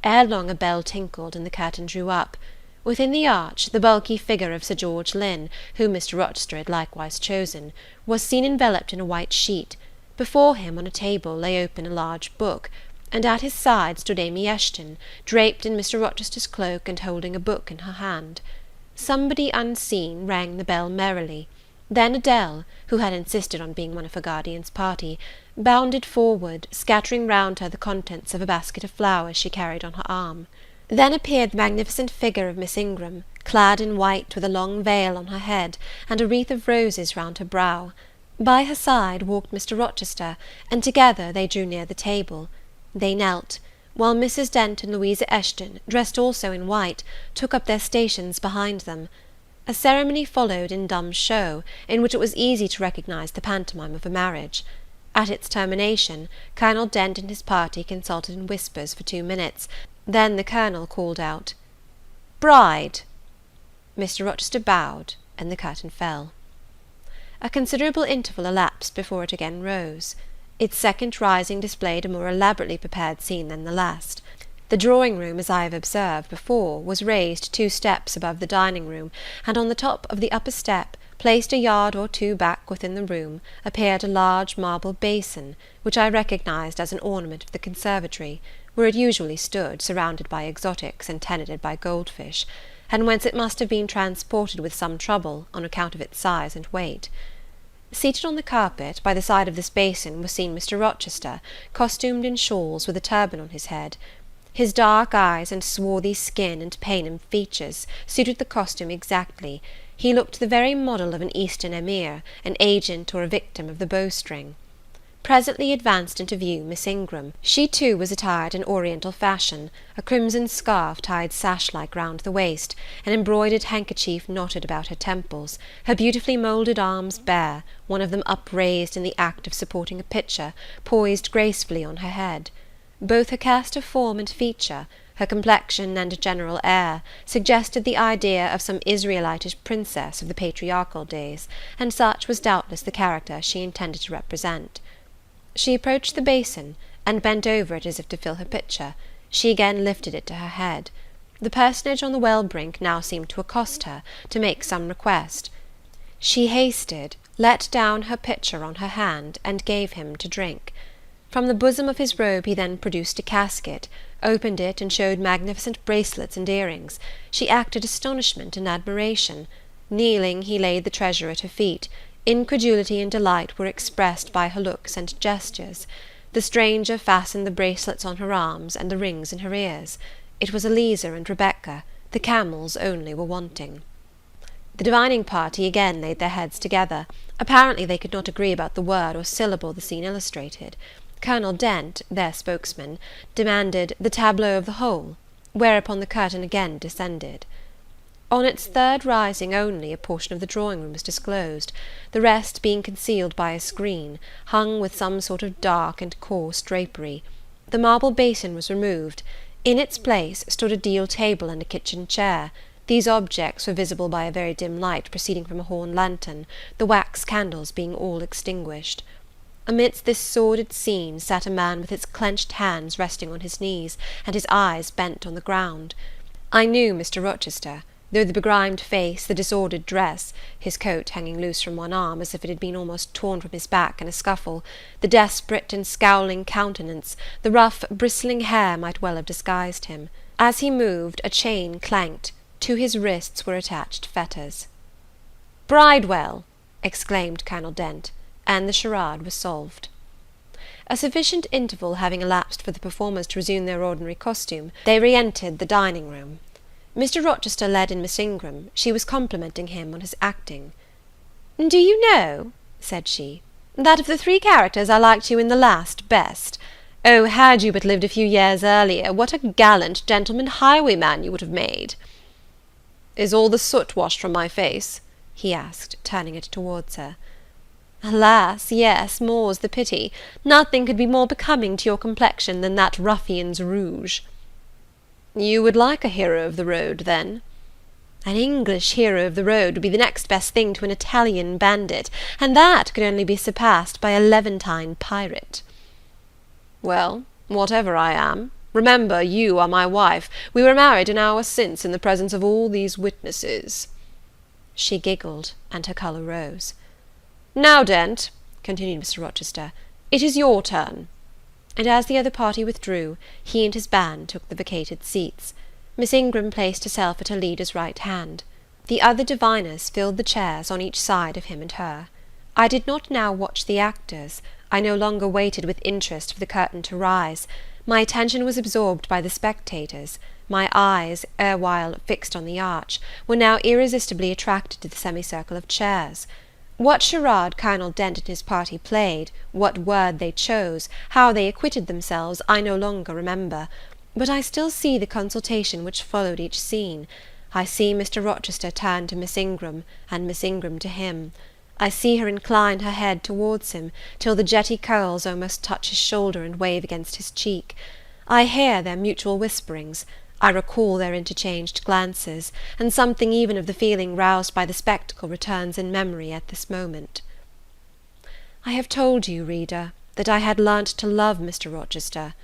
Ere long a bell tinkled, and the curtain drew up. Within the arch, the bulky figure of Sir George Lynn, whom Mr. Rochester had likewise chosen, was seen enveloped in a white sheet. Before him on a table lay open a large book, and at his side stood Amy Eshton, draped in Mr. Rochester's cloak and holding a book in her hand. Somebody unseen rang the bell merrily. Then Adele, who had insisted on being one of her guardian's party, bounded forward, scattering round her the contents of a basket of flowers she carried on her arm. Then appeared the magnificent figure of Miss Ingram, clad in white, with a long veil on her head, and a wreath of roses round her brow. By her side walked Mr. Rochester, and together they drew near the table. They knelt, while Mrs. Dent and Louisa Eshton, dressed also in white, took up their stations behind them. A ceremony followed in dumb show, in which it was easy to recognise the pantomime of a marriage. At its termination, Colonel Dent and his party consulted in whispers for 2 minutes. Then the Colonel called out, "Bride!" Mr. Rochester bowed, and the curtain fell. A considerable interval elapsed before it again rose. Its second rising displayed a more elaborately prepared scene than the last. The drawing-room, as I have observed before, was raised 2 steps above the dining-room, and on the top of the upper step, placed a yard or 2 back within the room, appeared a large marble basin, which I recognized as an ornament of the conservatory, where it usually stood, surrounded by exotics and tenanted by goldfish, and whence it must have been transported with some trouble, on account of its size and weight. Seated on the carpet, by the side of this basin, was seen Mr. Rochester, costumed in shawls, with a turban on his head. His dark eyes and swarthy skin and Paynim features suited the costume exactly. He looked the very model of an Eastern emir, an agent or a victim of the bowstring. Presently advanced into view Miss Ingram. She too was attired in Oriental fashion, a crimson scarf tied sash-like round the waist, an embroidered handkerchief knotted about her temples, her beautifully moulded arms bare, one of them upraised in the act of supporting a pitcher, poised gracefully on her head. Both her cast of form and feature, her complexion and general air, suggested the idea of some Israelitish princess of the patriarchal days, and such was doubtless the character she intended to represent. She approached the basin, and bent over it as if to fill her pitcher. She again lifted it to her head. The personage on the well-brink now seemed to accost her, to make some request. She hasted, let down her pitcher on her hand, and gave him to drink. From the bosom of his robe he then produced a casket, opened it, and showed magnificent bracelets and earrings. She acted astonishment and admiration. Kneeling, he laid the treasure at her feet. Incredulity and delight were expressed by her looks and gestures. The stranger fastened the bracelets on her arms, and the rings in her ears. It was Eliza and Rebecca. The camels only were wanting. The divining party again laid their heads together. Apparently they could not agree about the word or syllable the scene illustrated. Colonel Dent, their spokesman, demanded the tableau of the whole, whereupon the curtain again descended. On its third rising only a portion of the drawing-room was disclosed, the rest being concealed by a screen, hung with some sort of dark and coarse drapery. The marble basin was removed. In its place stood a deal table and a kitchen chair. These objects were visible by a very dim light proceeding from a horn lantern, the wax candles being all extinguished. Amidst this sordid scene sat a man with his clenched hands resting on his knees, and his eyes bent on the ground. I knew Mr. Rochester, though the begrimed face, the disordered dress, his coat hanging loose from one arm, as if it had been almost torn from his back in a scuffle, the desperate and scowling countenance, the rough, bristling hair might well have disguised him. As he moved, a chain clanked. To his wrists were attached fetters. "Bridewell!" exclaimed Colonel Dent, and the charade was solved. A sufficient interval having elapsed for the performers to resume their ordinary costume, they re-entered the dining-room. Mr. Rochester led in Miss Ingram. She was complimenting him on his acting. "Do you know," said she, "that of the three characters I liked you in the last best. Oh, had you but lived a few years earlier, what a gallant gentleman highwayman you would have made!" "Is all the soot washed from my face?" he asked, turning it towards her. "Alas, yes, more's the pity. Nothing could be more becoming to your complexion than that ruffian's rouge." "You would like a hero of the road, then?" "An English hero of the road would be the next best thing to an Italian bandit, and that could only be surpassed by a Levantine pirate." "Well, whatever I am, remember you are my wife. We were married an hour since in the presence of all these witnesses." She giggled, and her colour rose. "Now, Dent," continued Mr. Rochester, "it is your turn." And as the other party withdrew, he and his band took the vacated seats. Miss Ingram placed herself at her leader's right hand. The other diviners filled the chairs on each side of him and her. I did not now watch the actors. I no longer waited with interest for the curtain to rise. My attention was absorbed by the spectators. My eyes, erewhile fixed on the arch, were now irresistibly attracted to the semicircle of chairs. What charade Colonel Dent and his party played, what word they chose, how they acquitted themselves, I no longer remember; but I still see the consultation which followed each scene. I see Mr. Rochester turn to Miss Ingram, and Miss Ingram to him. I see her incline her head towards him, till the jetty curls almost touch his shoulder and wave against his cheek. I hear their mutual whisperings. I recall their interchanged glances, and something even of the feeling roused by the spectacle returns in memory at this moment. I have told you, reader, that I had learnt to love Mr. Rochester.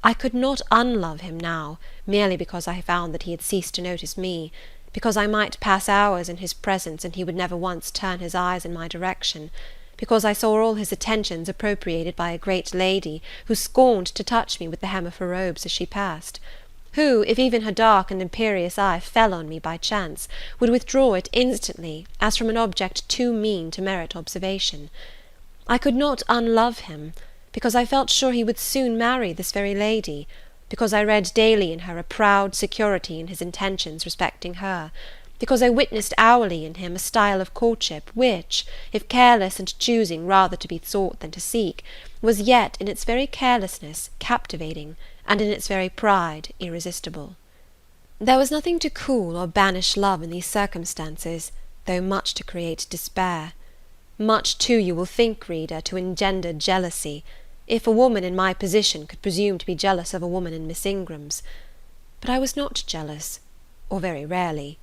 I could not unlove him now, merely because I found that he had ceased to notice me, because I might pass hours in his presence and he would never once turn his eyes in my direction, because I saw all his attentions appropriated by a great lady who scorned to touch me with the hem of her robes as she passed, who, if even her dark and imperious eye fell on me by chance, would withdraw it instantly, as from an object too mean to merit observation. I could not unlove him, because I felt sure he would soon marry this very lady, because I read daily in her a proud security in his intentions respecting her, because I witnessed hourly in him a style of courtship which, if careless and choosing rather to be sought than to seek, was yet in its very carelessness captivating, and in its very pride irresistible. There was nothing to cool or banish love in these circumstances, though much to create despair. Much too, you will think, reader, to engender jealousy, if a woman in my position could presume to be jealous of a woman in Miss Ingram's. But I was not jealous, or very rarely.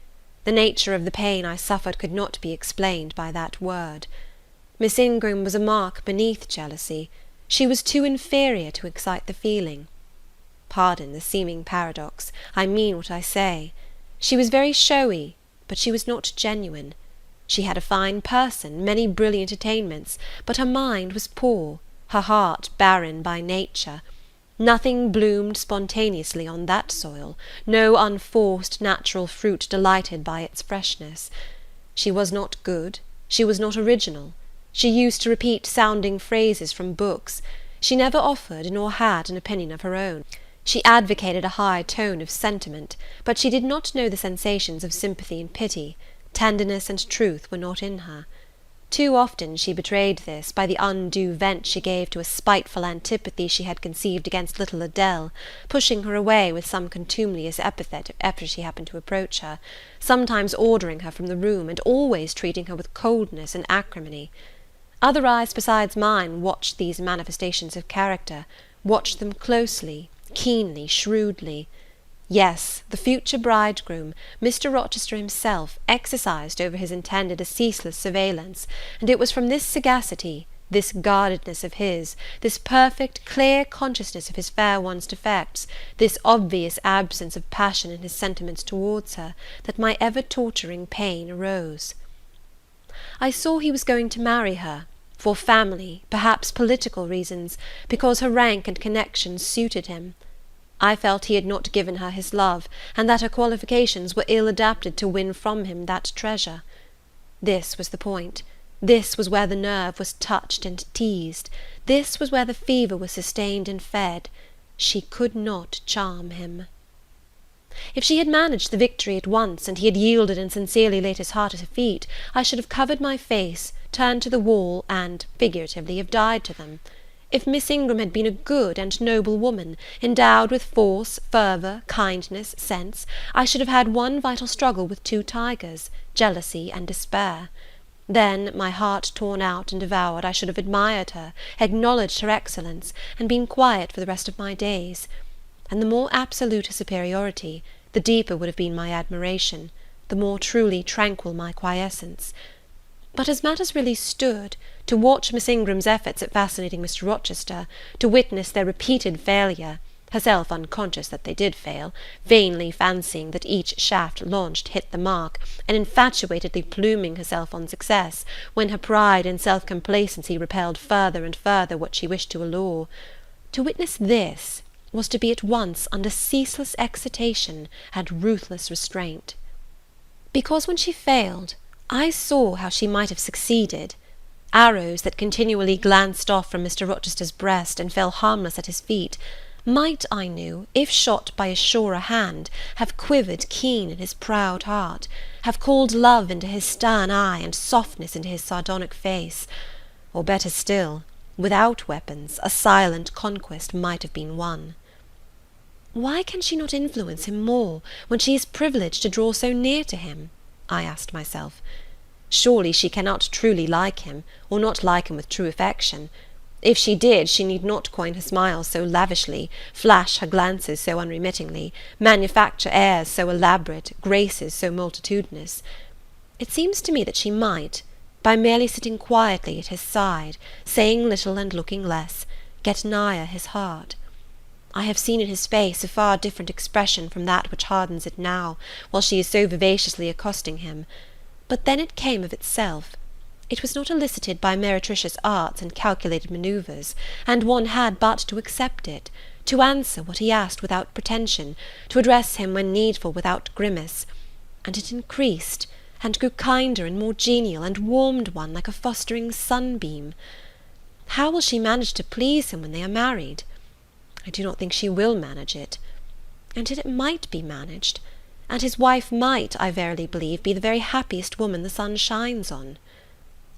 The nature of the pain I suffered could not be explained by that word. Miss Ingram was a mark beneath jealousy. She was too inferior to excite the feeling. Pardon the seeming paradox, I mean what I say. She was very showy, but she was not genuine. She had a fine person, many brilliant attainments, but her mind was poor, her heart barren by nature. Nothing bloomed spontaneously on that soil, no unforced natural fruit delighted by its freshness. She was not good, she was not original. She used to repeat sounding phrases from books. She never offered nor had an opinion of her own. She advocated a high tone of sentiment, but she did not know the sensations of sympathy and pity. Tenderness and truth were not in her. Too often she betrayed this by the undue vent she gave to a spiteful antipathy she had conceived against little Adele, pushing her away with some contumelious epithet if ever she happened to approach her, sometimes ordering her from the room, and always treating her with coldness and acrimony. Other eyes besides mine watched these manifestations of character, watched them closely, keenly, shrewdly. Yes, the future bridegroom, Mr. Rochester himself, exercised over his intended a ceaseless surveillance, and it was from this sagacity, this guardedness of his, this perfect, clear consciousness of his fair one's defects, this obvious absence of passion in his sentiments towards her, that my ever-torturing pain arose. I saw he was going to marry her, for family, perhaps political reasons, because her rank and connections suited him. I felt he had not given her his love, and that her qualifications were ill adapted to win from him that treasure. This was the point. This was where the nerve was touched and teased. This was where the fever was sustained and fed. She could not charm him. If she had managed the victory at once, and he had yielded and sincerely laid his heart at her feet, I should have covered my face, turned to the wall, and, figuratively, have died to them. If Miss Ingram had been a good and noble woman, endowed with force, fervour, kindness, sense, I should have had one vital struggle with two tigers, jealousy and despair. Then, my heart torn out and devoured, I should have admired her, acknowledged her excellence, and been quiet for the rest of my days. And the more absolute her superiority, the deeper would have been my admiration, the more truly tranquil my quiescence. But as matters really stood, to watch Miss Ingram's efforts at fascinating Mr. Rochester, to witness their repeated failure, herself unconscious that they did fail, vainly fancying that each shaft launched hit the mark, and infatuatedly pluming herself on success, when her pride and self-complacency repelled further and further what she wished to allure, to witness this was to be at once under ceaseless excitation and ruthless restraint. Because when she failed, I saw how she might have succeeded. Arrows that continually glanced off from Mr. Rochester's breast and fell harmless at his feet, might, I knew, if shot by a surer hand, have quivered keen in his proud heart, have called love into his stern eye and softness into his sardonic face, or, better still, without weapons, a silent conquest might have been won. Why can she not influence him more, when she is privileged to draw so near to him? I asked myself. Surely she cannot truly like him, or not like him with true affection. If she did, she need not coin her smiles so lavishly, flash her glances so unremittingly, manufacture airs so elaborate, graces so multitudinous. It seems to me that she might, by merely sitting quietly at his side, saying little and looking less, get nigher his heart. I have seen in his face a far different expression from that which hardens it now, while she is so vivaciously accosting him. But then it came of itself. It was not elicited by meretricious arts and calculated manoeuvres, and one had but to accept it, to answer what he asked without pretension, to address him when needful without grimace, and it increased, and grew kinder and more genial, and warmed one like a fostering sunbeam. How will she manage to please him when they are married? I do not think she will manage it. And yet it might be managed, and his wife might, I verily believe, be the very happiest woman the sun shines on.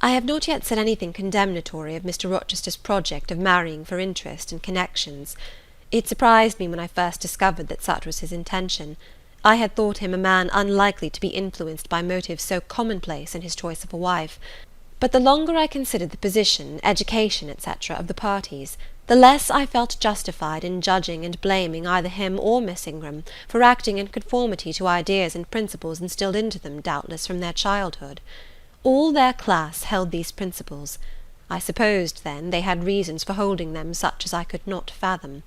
I have not yet said anything condemnatory of Mr. Rochester's project of marrying for interest and connections. It surprised me when I first discovered that such was his intention. I had thought him a man unlikely to be influenced by motives so commonplace in his choice of a wife. But the longer I considered the position, education, etc., of the parties, the less I felt justified in judging and blaming either him or Miss Ingram for acting in conformity to ideas and principles instilled into them, doubtless, from their childhood. All their class held these principles. I supposed, then, they had reasons for holding them such as I could not fathom.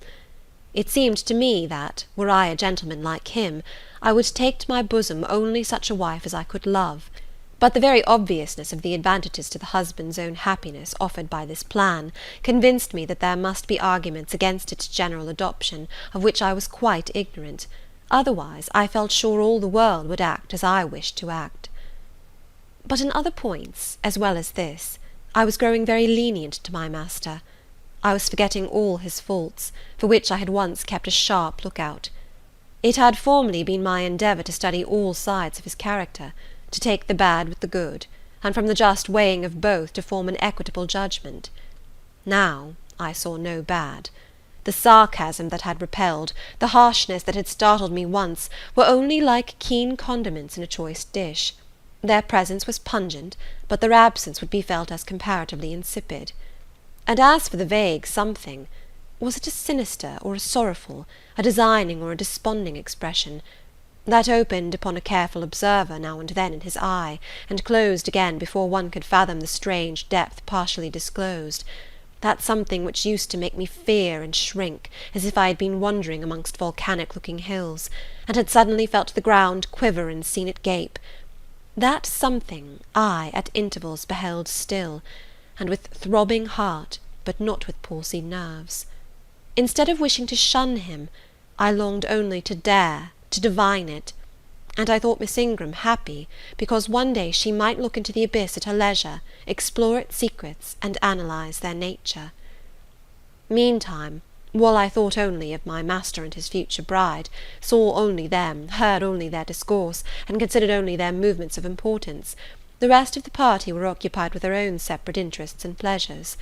It seemed to me that, were I a gentleman like him, I would take to my bosom only such a wife as I could love. But the very obviousness of the advantages to the husband's own happiness offered by this plan convinced me that there must be arguments against its general adoption, of which I was quite ignorant. Otherwise, I felt sure all the world would act as I wished to act. But in other points, as well as this, I was growing very lenient to my master. I was forgetting all his faults, for which I had once kept a sharp look-out. It had formerly been my endeavour to study all sides of his character, to take the bad with the good, and from the just weighing of both to form an equitable judgment. Now I saw no bad. The sarcasm that had repelled, the harshness that had startled me once, were only like keen condiments in a choice dish. Their presence was pungent, but their absence would be felt as comparatively insipid. And as for the vague something, was it a sinister or a sorrowful, a designing or a desponding expression, that opened upon a careful observer now and then in his eye, and closed again before one could fathom the strange depth partially disclosed, that something which used to make me fear and shrink, as if I had been wandering amongst volcanic-looking hills, and had suddenly felt the ground quiver and seen it gape, that something I at intervals beheld still, and with throbbing heart, but not with palsied nerves. Instead of wishing to shun him, I longed only to dare, to divine it, and I thought Miss Ingram happy because one day she might look into the abyss at her leisure, explore its secrets, and analyse their nature. Meantime, while I thought only of my master and his future bride, saw only them, heard only their discourse, and considered only their movements of importance, the rest of the party were occupied with their own separate interests and pleasures.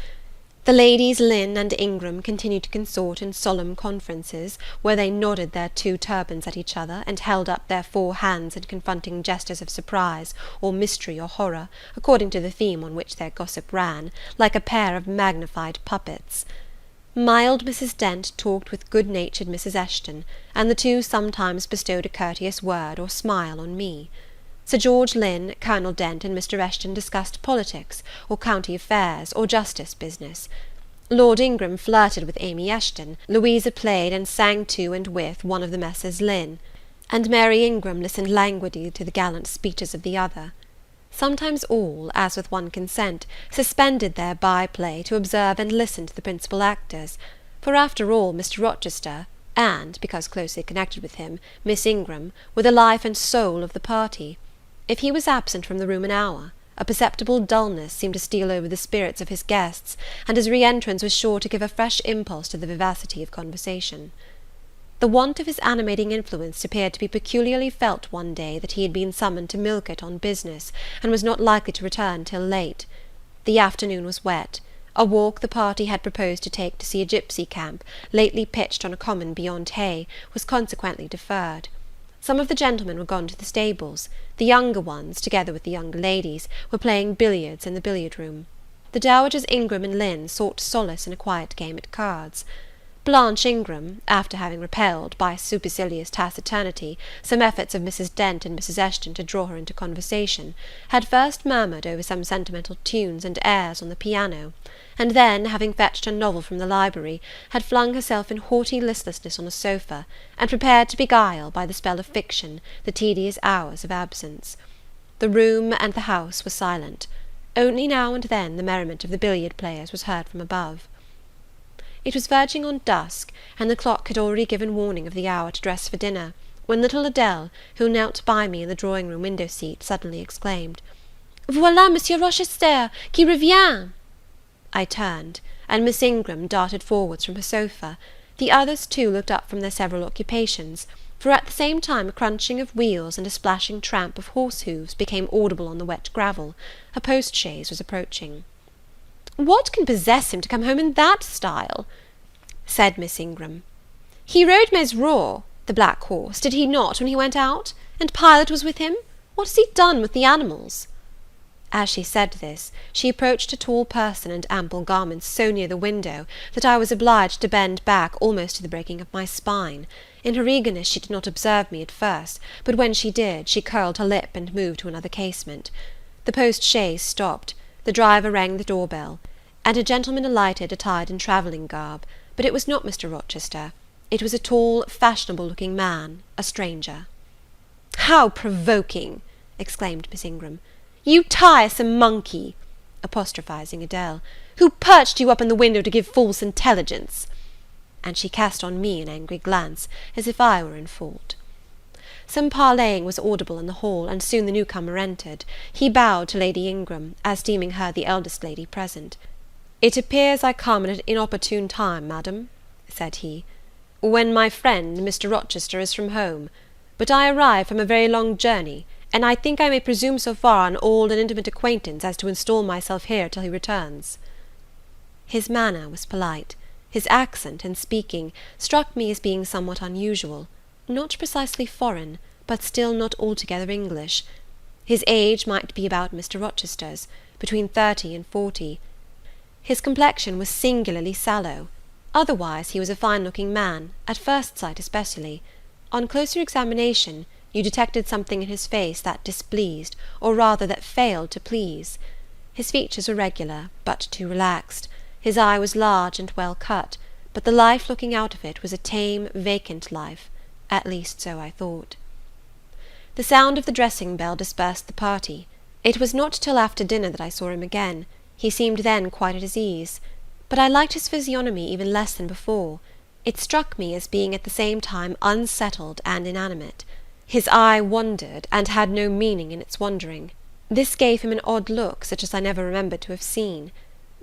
The ladies Lynn and Ingram continued to consort in solemn conferences, where they nodded their 2 turbans at each other, and held up their 4 hands in confronting gestures of surprise, or mystery, or horror, according to the theme on which their gossip ran, like a pair of magnified puppets. Mild Mrs. Dent talked with good-natured Mrs. Eshton, and the 2 sometimes bestowed a courteous word or smile on me. Sir George Lynn, Colonel Dent, and Mr. Eshton discussed politics, or county affairs, or justice business. Lord Ingram flirted with Amy Eshton, Louisa played and sang to and with one of the Messrs. Lynn, and Mary Ingram listened languidly to the gallant speeches of the other. Sometimes all, as with one consent, suspended their by-play to observe and listen to the principal actors, for after all Mr. Rochester, and, because closely connected with him, Miss Ingram, were the life and soul of the party. If he was absent from the room an hour, a perceptible dullness seemed to steal over the spirits of his guests, and his re-entrance was sure to give a fresh impulse to the vivacity of conversation. The want of his animating influence appeared to be peculiarly felt one day that he had been summoned to Millcote on business, and was not likely to return till late. The afternoon was wet. A walk the party had proposed to take to see a gipsy camp, lately pitched on a common beyond Hay, was consequently deferred. Some of the gentlemen were gone to the stables. The younger ones, together with the younger ladies, were playing billiards in the billiard-room. The dowagers Ingram and Lynn sought solace in a quiet game at cards. Blanche Ingram, after having repelled, by supercilious taciturnity, some efforts of Mrs. Dent and Mrs. Eshton to draw her into conversation, had first murmured over some sentimental tunes and airs on the piano, and then, having fetched a novel from the library, had flung herself in haughty listlessness on a sofa, and prepared to beguile, by the spell of fiction, the tedious hours of absence. The room and the house were silent. Only now and then the merriment of the billiard players was heard from above. It was verging on dusk, and the clock had already given warning of the hour to dress for dinner, when little Adele, who knelt by me in the drawing-room window-seat, suddenly exclaimed, "Voilà Monsieur Rochester, qui revient!" I turned, and Miss Ingram darted forwards from her sofa. The others too looked up from their several occupations, for at the same time a crunching of wheels and a splashing tramp of horse-hoofs became audible on the wet gravel. A post-chaise was approaching. "What can possess him to come home in that style?" said Miss Ingram. "He rode Mesrour, the black horse, did he not, when he went out? And Pilot was with him? What has he done with the animals?" As she said this, she approached a tall person and ample garments so near the window that I was obliged to bend back almost to the breaking of my spine. In her eagerness she did not observe me at first, but when she did, she curled her lip and moved to another casement. The post-chaise stopped. The driver rang the door-bell, and a gentleman alighted attired in travelling garb, but it was not Mr. Rochester. It was a tall, fashionable-looking man, a stranger. "How provoking!" exclaimed Miss Ingram. "You tiresome monkey!" apostrophising Adele. "Who perched you up in the window to give false intelligence?" And she cast on me an angry glance, as if I were in fault. Some parleying was audible in the hall, and soon the newcomer entered. He bowed to Lady Ingram, as deeming her the eldest lady present. "It appears I come at an inopportune time, madam," said he, "when my friend, Mr. Rochester, is from home. But I arrive from a very long journey, and I think I may presume so far on old and intimate acquaintance as to install myself here till he returns." His manner was polite. His accent, in speaking, struck me as being somewhat unusual, not precisely foreign, but still not altogether English. His age might be about Mr. Rochester's, between 30 and 40. His complexion was singularly sallow. Otherwise he was a fine-looking man, at first sight especially. On closer examination, you detected something in his face that displeased, or rather that failed to please. His features were regular, but too relaxed. His eye was large and well cut, but the life looking out of it was a tame, vacant life. At least so I thought. The sound of the dressing-bell dispersed the party. It was not till after dinner that I saw him again. He seemed then quite at his ease. But I liked his physiognomy even less than before. It struck me as being at the same time unsettled and inanimate. His eye wandered, and had no meaning in its wandering. This gave him an odd look, such as I never remembered to have seen.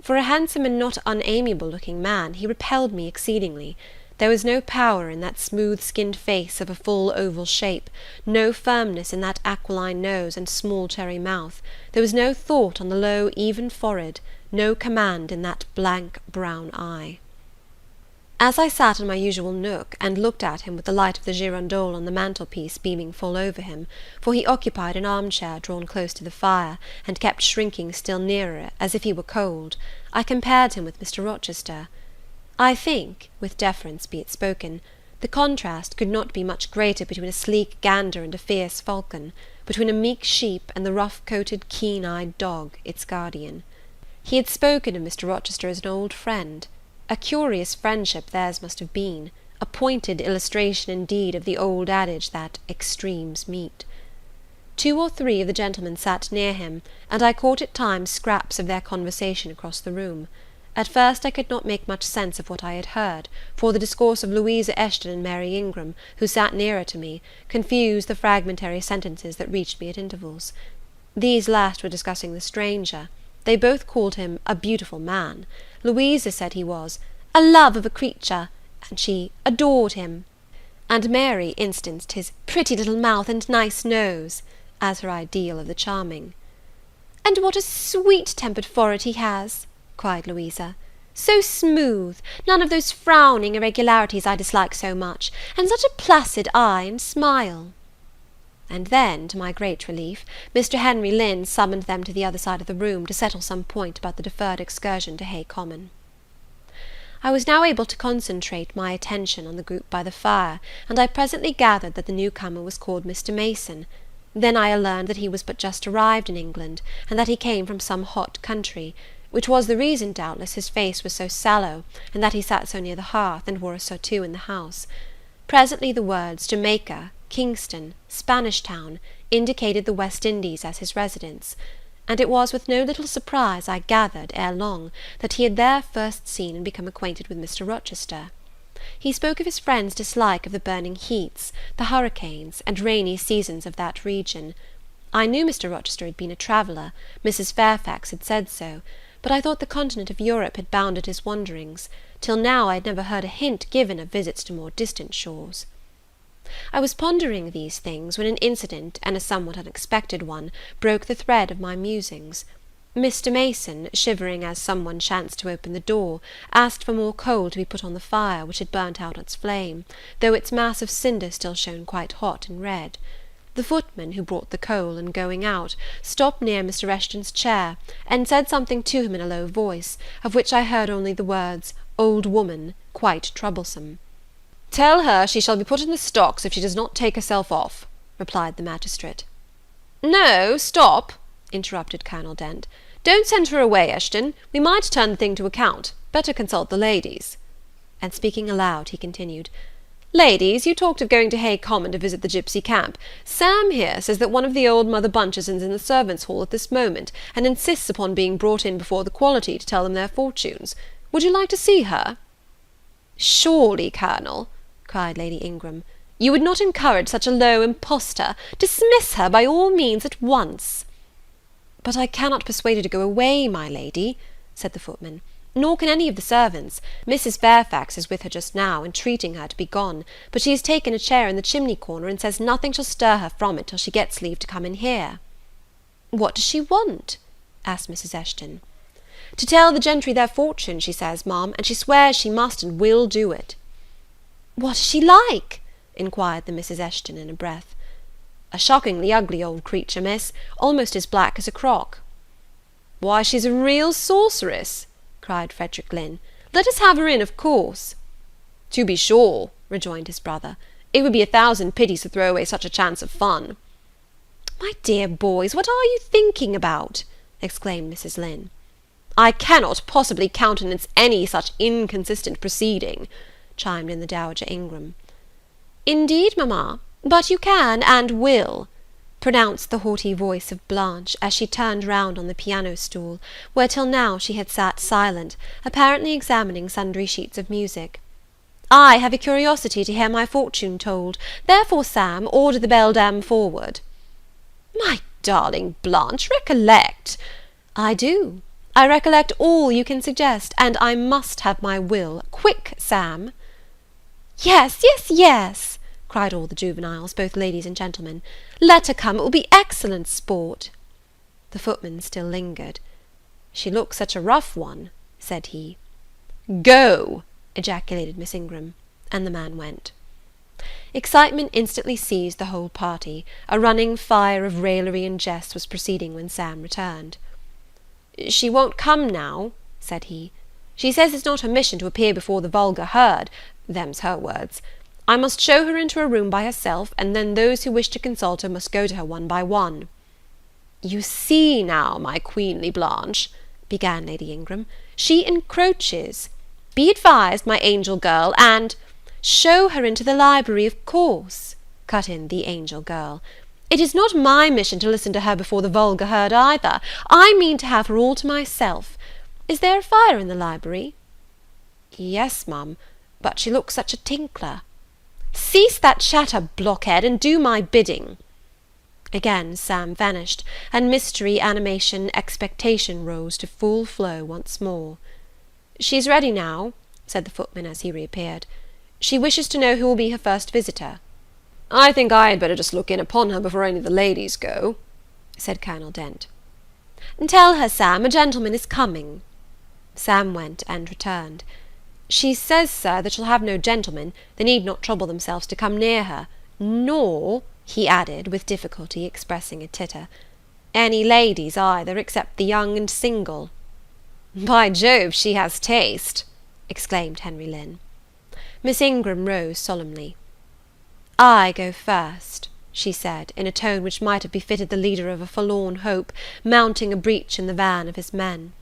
For a handsome and not unamiable-looking man, he repelled me exceedingly. There was no power in that smooth-skinned face of a full oval shape, no firmness in that aquiline nose and small cherry mouth, there was no thought on the low, even forehead, no command in that blank brown eye. As I sat in my usual nook, and looked at him with the light of the girandole on the mantelpiece beaming full over him, for he occupied an armchair drawn close to the fire, and kept shrinking still nearer, as if he were cold, I compared him with Mr. Rochester. I think, with deference be it spoken, the contrast could not be much greater between a sleek gander and a fierce falcon, between a meek sheep and the rough-coated, keen-eyed dog, its guardian. He had spoken of Mr. Rochester as an old friend. A curious friendship theirs must have been, a pointed illustration indeed of the old adage that extremes meet. 2 or 3 of the gentlemen sat near him, and I caught at times scraps of their conversation across the room. At first I could not make much sense of what I had heard, for the discourse of Louisa Eshton and Mary Ingram, who sat nearer to me, confused the fragmentary sentences that reached me at intervals. These last were discussing the stranger. They both called him a beautiful man. Louisa said he was a love of a creature, and she adored him, and Mary instanced his pretty little mouth and nice nose, as her ideal of the charming. "And what a sweet-tempered forehead he has!" cried Louisa. "So smooth, none of those frowning irregularities I dislike so much, and such a placid eye and smile." And then, to my great relief, Mr. Henry Lynn summoned them to the other side of the room to settle some point about the deferred excursion to Hay Common. I was now able to concentrate my attention on the group by the fire, and I presently gathered that the newcomer was called Mr. Mason. Then I learned that he was but just arrived in England, and that he came from some hot country, which was the reason, doubtless, his face was so sallow, and that he sat so near the hearth, and wore a surtout in the house. Presently the words Jamaica, Kingston, Spanish Town, indicated the West Indies as his residence, and it was with no little surprise I gathered, ere long, that he had there first seen and become acquainted with Mr. Rochester. He spoke of his friend's dislike of the burning heats, the hurricanes, and rainy seasons of that region. I knew Mr. Rochester had been a traveller, Mrs. Fairfax had said so, but I thought the continent of Europe had bounded his wanderings. Till now I had never heard a hint given of visits to more distant shores. I was pondering these things when an incident, and a somewhat unexpected one, broke the thread of my musings. Mr. Mason, shivering as some one chanced to open the door, asked for more coal to be put on the fire, which had burnt out its flame, though its mass of cinder still shone quite hot and red. The footman, who brought the coal, in going out, stopped near Mr. Eshton's chair, and said something to him in a low voice, of which I heard only the words, "old woman," quite troublesome. "Tell her she shall be put in the stocks if she does not take herself off," replied the magistrate. "No, stop," interrupted Colonel Dent. "Don't send her away, Eshton. We might turn the thing to account. Better consult the ladies." And speaking aloud, he continued, "Ladies, you talked of going to Hay Common to visit the gipsy camp. Sam here says that one of the old Mother Bunches is in the servants' hall at this moment, and insists upon being brought in before the quality to tell them their fortunes. Would you like to see her?" "Surely, Colonel," cried Lady Ingram, "you would not encourage such a low impostor. Dismiss her by all means at once." "But I cannot persuade her to go away, my lady," said the footman, "nor can any of the servants. Mrs. Fairfax is with her just now, entreating her to be gone, but she has taken a chair in the chimney-corner, and says nothing shall stir her from it till she gets leave to come in here." "What does she want?" asked Mrs. Eshton. "To tell the gentry their fortune, she says, ma'am, and she swears she must and will do it." "What is she like?" inquired the Mrs. Eshton in a breath. "A shockingly ugly old creature, miss, almost as black as a crock." "Why, she's a real sorceress," cried Frederick Lynn. "Let us have her in, of course." "To be sure," rejoined his brother. "It would be 1,000 pities to throw away such a chance of fun." "My dear boys, what are you thinking about?" exclaimed Mrs. Lynn. "I cannot possibly countenance any such inconsistent proceeding," chimed in the Dowager Ingram. "Indeed, mamma, but you can and will," pronounced the haughty voice of Blanche, as she turned round on the piano-stool, where till now she had sat silent, apparently examining sundry sheets of music. I have a curiosity to hear my fortune told, therefore, Sam, order the beldam forward." "My darling Blanche, recollect—" "I do. I recollect all you can suggest, and I must have my will. Quick, Sam." "Yes, yes, yes," cried all the juveniles, both ladies and gentlemen. "Let her come, it will be excellent sport." The footman still lingered. "She looks such a rough one," said he. "Go!" ejaculated Miss Ingram, and the man went. Excitement instantly seized the whole party. A running fire of raillery and jest was proceeding when Sam returned. "She won't come now," said he. "She says it's not her mission to appear before the vulgar herd, them's her words. I must show her into a room by herself, and then those who wish to consult her must go to her one by one." "You see now, my queenly Blanche," began Lady Ingram, "she encroaches. Be advised, my angel girl, and—" "Show her into the library, of course," cut in the angel girl. "It is not my mission to listen to her before the vulgar herd either. I mean to have her all to myself. Is there a fire in the library?" "Yes, ma'am, but she looks such a tinkler." "Cease that chatter, blockhead, and do my bidding." Again Sam vanished, and mystery, animation, expectation rose to full flow once more. "She's ready now," said the footman as he reappeared. "She wishes to know who will be her first visitor." "I think I had better just look in upon her before any of the ladies go," said Colonel Dent. "Tell her, Sam, a gentleman is coming." Sam went and returned. "She says, sir, that she'll have no gentlemen. They need not trouble themselves to come near her, nor," he added, with difficulty expressing a titter, "any ladies either, except the young and single." "By Jove, she has taste!" exclaimed Henry Lynn. Miss Ingram rose solemnly. "I go first," she said, in a tone which might have befitted the leader of a forlorn hope, mounting a breach in the van of his men.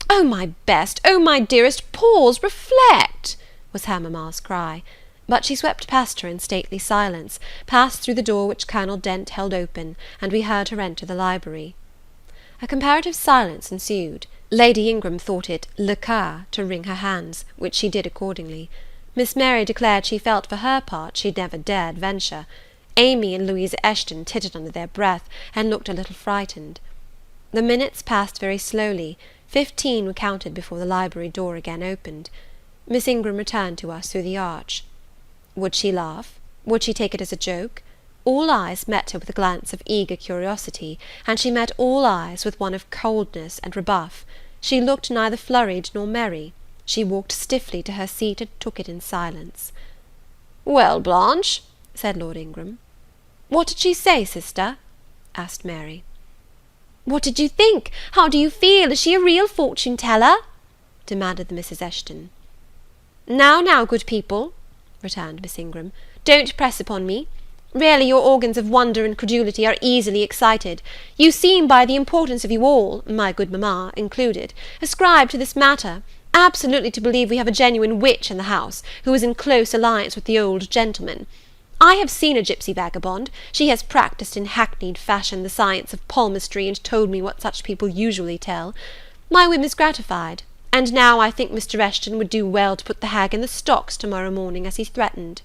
"Oh, my best, oh, my dearest, pause, reflect!" was her mamma's cry. But she swept past her in stately silence, passed through the door which Colonel Dent held open, and we heard her enter the library. A comparative silence ensued. Lady Ingram thought it le cas to wring her hands, which she did accordingly. Miss Mary declared she felt for her part she'd never dared venture. Amy and Louisa Eshton tittered under their breath, and looked a little frightened. The minutes passed very slowly. 15 were counted before the library door again opened. Miss Ingram returned to us through the arch. Would she laugh? Would she take it as a joke? All eyes met her with a glance of eager curiosity, and she met all eyes with one of coldness and rebuff. She looked neither flurried nor merry. She walked stiffly to her seat and took it in silence. "Well, Blanche," said Lord Ingram. "What did she say, sister?" asked Mary. "What did you think? How do you feel? Is she a real fortune-teller?" demanded the Mrs. Eshton. Now, good people," returned Miss Ingram, "don't press upon me. Really, your organs of wonder and credulity are easily excited. You seem, by the importance of you all, my good mamma included, ascribed to this matter, absolutely to believe we have a genuine witch in the house, who is in close alliance with the old gentleman. I have seen a gipsy vagabond. She has practised in hackneyed fashion the science of palmistry, and told me what such people usually tell. My whim is gratified, and now I think Mr. Eshton would do well to put the hag in the stocks to-morrow morning, as he threatened."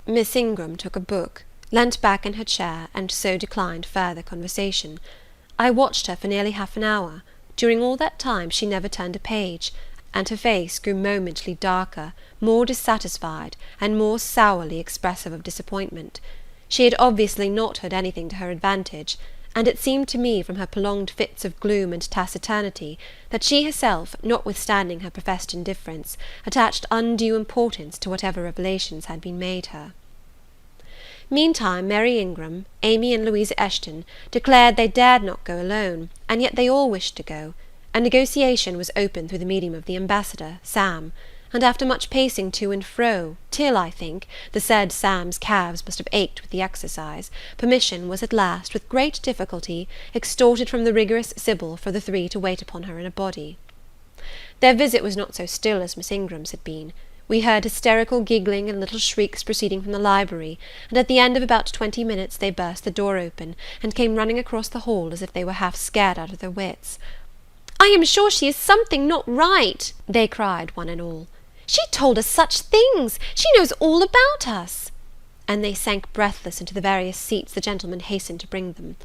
Miss Ingram took a book, leant back in her chair, and so declined further conversation. I watched her for nearly half an hour. During all that time she never turned a page, and her face grew momently darker, more dissatisfied, and more sourly expressive of disappointment. She had obviously not heard anything to her advantage, and it seemed to me, from her prolonged fits of gloom and taciturnity, that she herself, notwithstanding her professed indifference, attached undue importance to whatever revelations had been made her. Meantime, Mary Ingram, Amy and Louisa Eshton declared they dared not go alone, and yet they all wished to go. A negotiation was opened through the medium of the ambassador, Sam, and after much pacing to and fro, till, I think, the said Sam's calves must have ached with the exercise, permission was at last, with great difficulty, extorted from the rigorous Sybil for the 3 to wait upon her in a body. Their visit was not so still as Miss Ingram's had been. We heard hysterical giggling and little shrieks proceeding from the library, and at the end of about 20 minutes they burst the door open, and came running across the hall as if they were half scared out of their wits. "I am sure she is something not right," they cried one and all. She told us such things! She knows all about us!" And they sank breathless into the various seats the gentleman hastened to bring them.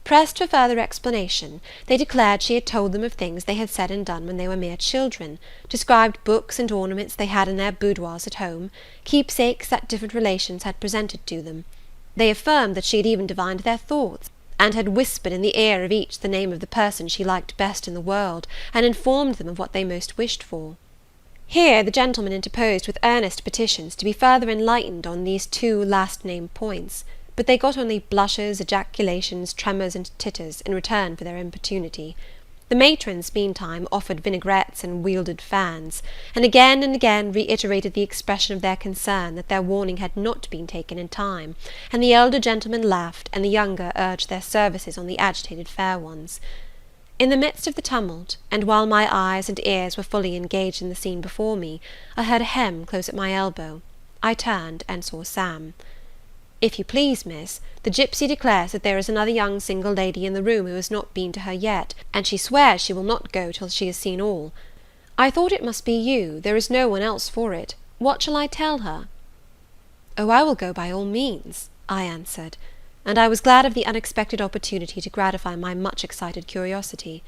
Pressed for further explanation, they declared she had told them of things they had said and done when they were mere children, described books and ornaments they had in their boudoirs at home, keepsakes that different relations had presented to them. They affirmed that she had even divined their thoughts, and had whispered in the ear of each the name of the person she liked best in the world, and informed them of what they most wished for. Here the gentleman interposed with earnest petitions to be further enlightened on these two last-named points, but they got only blushes, ejaculations, tremors, and titters, in return for their importunity. The matrons, meantime, offered vinaigrettes and wielded fans, and again reiterated the expression of their concern that their warning had not been taken in time, and the elder gentlemen laughed, and the younger urged their services on the agitated fair ones. In the midst of the tumult, and while my eyes and ears were fully engaged in the scene before me, I heard a hem close at my elbow. I turned, and saw Sam. "If you please, miss, the gipsy declares that there is another young single lady in the room who has not been to her yet, and she swears she will not go till she has seen all. I thought it must be you, there is no one else for it. What shall I tell her?" "Oh, I will go by all means," I answered, and I was glad of the unexpected opportunity to gratify my much excited curiosity.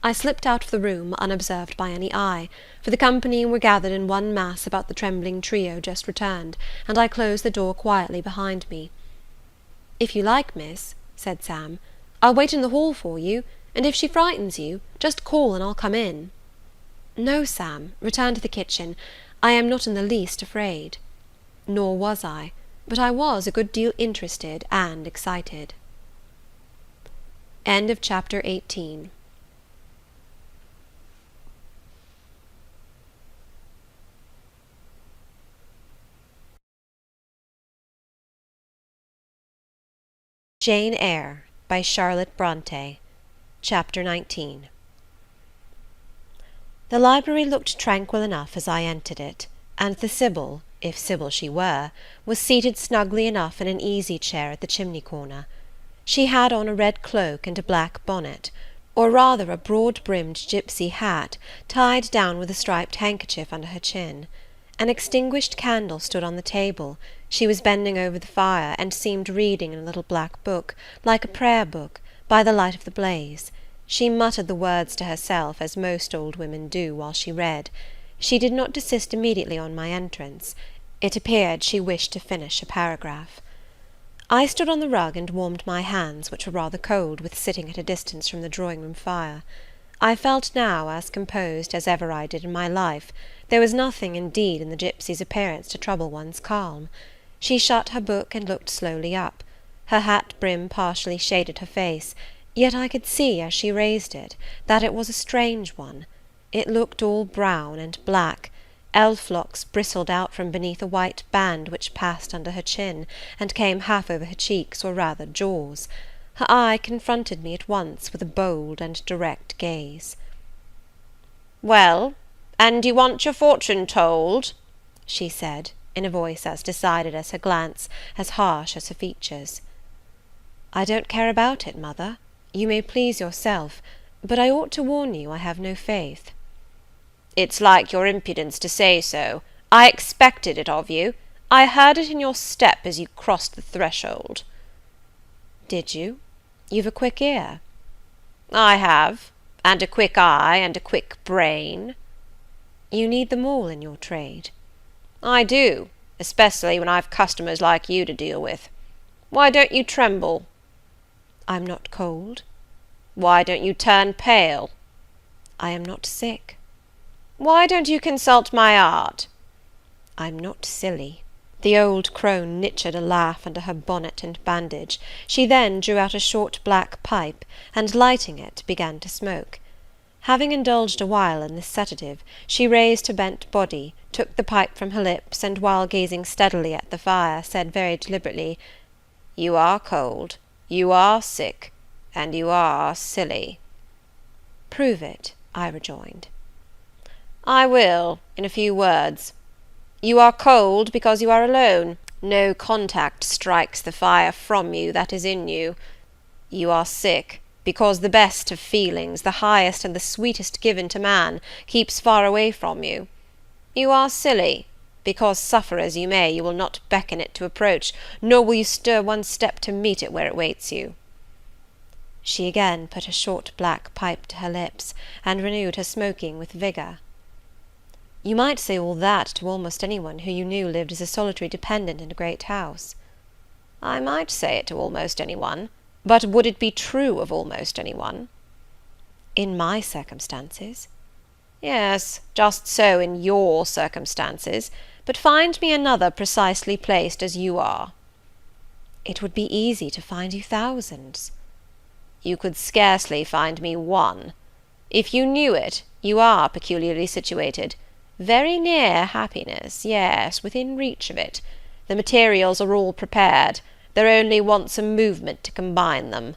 I slipped out of the room, unobserved by any eye, for the company were gathered in one mass about the trembling trio just returned, and I closed the door quietly behind me. "If you like, miss," said Sam, "I'll wait in the hall for you, and if she frightens you, just call and I'll come in." "No, Sam, return to the kitchen. I am not in the least afraid." Nor was I, but I was a good deal interested and excited. End of chapter 18. Jane Eyre by Charlotte Brontë. Chapter 19. The library looked tranquil enough as I entered it, and the Sibyl, if Sibyl she were, was seated snugly enough in an easy-chair at the chimney-corner. She had on a red cloak and a black bonnet, or rather a broad-brimmed gipsy hat, tied down with a striped handkerchief under her chin. An extinguished candle stood on the table. She was bending over the fire, and seemed reading in a little black book, like a prayer-book, by the light of the blaze. She muttered the words to herself, as most old women do while she read. She did not desist immediately on my entrance. It appeared she wished to finish a paragraph. I stood on the rug and warmed my hands, which were rather cold with sitting at a distance from the drawing-room fire. I felt now as composed as ever I did in my life. There was nothing, indeed, in the gipsy's appearance to trouble one's calm. She shut her book and looked slowly up. Her hat brim partially shaded her face, yet I could see, as she raised it, that it was a strange one. It looked all brown and black. Elf-locks bristled out from beneath a white band which passed under her chin, and came half over her cheeks, or rather jaws. Her eye confronted me at once with a bold and direct gaze. "Well, and you want your fortune told?" she said, in a voice as decided as her glance, as harsh as her features. "I don't care about it, mother. You may please yourself, but I ought to warn you I have no faith." "It's like your impudence to say so. I expected it of you. I heard it in your step as you crossed the threshold." "Did you? You've a quick ear." "I have, and a quick eye, and a quick brain." "You need them all in your trade." "I do, especially when I've customers like you to deal with. Why don't you tremble?" "I'm not cold." "Why don't you turn pale?" "I am not sick." "Why don't you consult my art?" "I'm not silly." The old crone knitted a laugh under her bonnet and bandage. She then drew out a short black pipe, and lighting it, began to smoke. Having indulged a while in this sedative, she raised her bent body, took the pipe from her lips, and while gazing steadily at the fire, said very deliberately, "You are cold, you are sick, and you are silly." "Prove it," I rejoined. "I will, in a few words. You are cold because you are alone. No contact strikes the fire from you that is in you. You are sick because the best of feelings, the highest and the sweetest given to man, keeps far away from you. You are silly, because suffer as you may, you will not beckon it to approach, nor will you stir one step to meet it where it waits you. She again put her short black pipe to her lips, and renewed her smoking with vigour. You might say all that to almost any one who you knew lived as a solitary dependent in a great house. I might say it to almost any one, but would it be true of almost any one? In my circumstances? Yes, just so in your circumstances, but find me another precisely placed as you are. It would be easy to find you thousands. You could scarcely find me one. If you knew it, you are peculiarly situated. Very near happiness, yes, within reach of it. The materials are all prepared. There only wants a movement to combine them.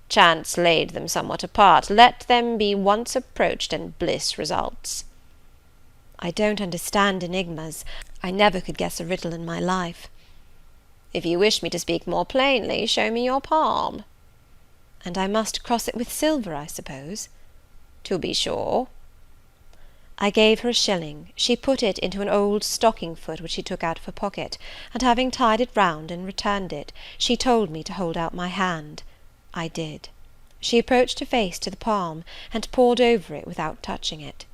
Chance laid them somewhat apart. Let them be once approached, and bliss results. I don't understand enigmas. I never could guess a riddle in my life. If you wish me to speak more plainly, show me your palm. And I must cross it with silver, I suppose? To be sure. I gave her a shilling. She put it into an old stocking-foot which she took out of her pocket, and having tied it round and returned it, she told me to hold out my hand. I did. She approached her face to the palm, and pored over it without touching it.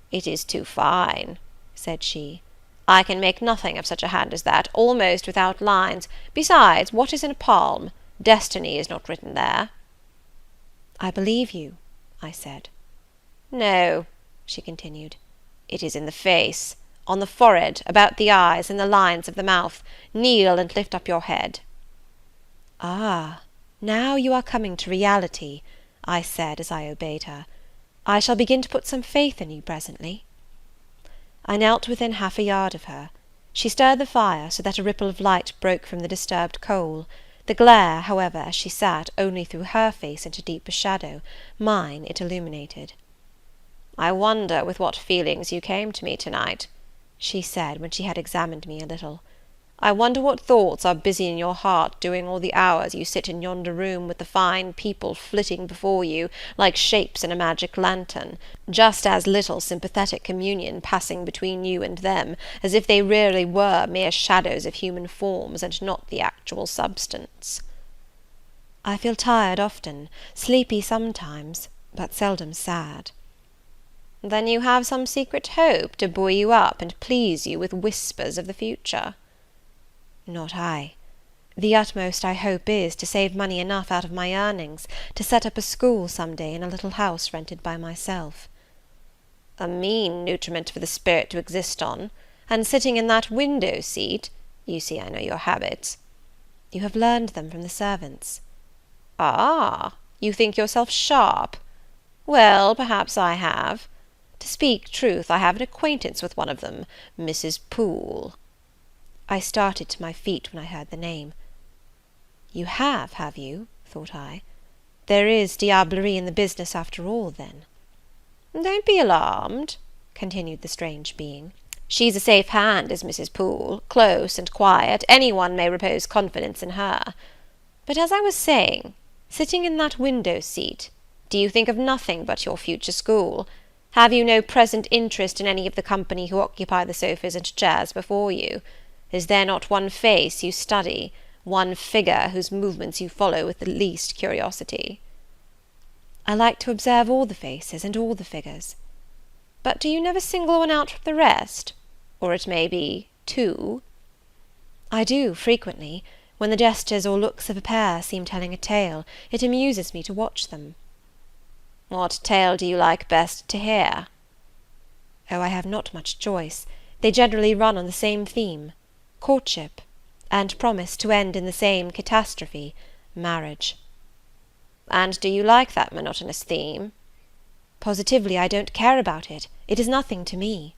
It is too fine, said she. I can make nothing of such a hand as that, almost without lines. Besides, what is in a palm? Destiny is not written there. I believe you, I said. No, she continued. It is in the face, on the forehead, about the eyes, in the lines of the mouth. Kneel and lift up your head. Ah, now you are coming to reality, I said as I obeyed her. I shall begin to put some faith in you presently. I knelt within half a yard of her. She stirred the fire so that a ripple of light broke from the disturbed coal. The glare, however, as she sat, only threw her face into deeper shadow. Mine it illuminated. I wonder with what feelings you came to me to-night, she said, when she had examined me a little. I wonder what thoughts are busy in your heart during all the hours you sit in yonder room with the fine people flitting before you like shapes in a magic lantern, just as little sympathetic communion passing between you and them, as if they really were mere shadows of human forms, and not the actual substance. I feel tired often, sleepy sometimes, but seldom sad. Then you have some secret hope to buoy you up and please you with whispers of the future. Not I. The utmost I hope is to save money enough out of my earnings to set up a school some day in a little house rented by myself. A mean nutriment for the spirit to exist on, and sitting in that window-seat, you see I know your habits. You have learned them from the servants. Ah, you think yourself sharp? Well, perhaps I have. To speak truth, I have an acquaintance with one of them, Mrs. Poole. I started to my feet when I heard the name. You have you? thought I. There is diablerie in the business after all, then. Don't be alarmed, continued the strange being. She's a safe hand, is Mrs. Poole, close and quiet. Any one may repose confidence in her. But as I was saying, sitting in that window-seat, do you think of nothing but your future school? Have you no present interest in any of the company who occupy the sofas and chairs before you? Is there not one face you study, one figure whose movements you follow with the least curiosity? I like to observe all the faces and all the figures. But do you never single one out from the rest? Or it may be two? I do, frequently. When the gestures or looks of a pair seem telling a tale, it amuses me to watch them. What tale do you like best to hear? Oh, I have not much choice. They generally run on the same theme, courtship, and promise to end in the same catastrophe, marriage. And do you like that monotonous theme? Positively I don't care about it. It is nothing to me.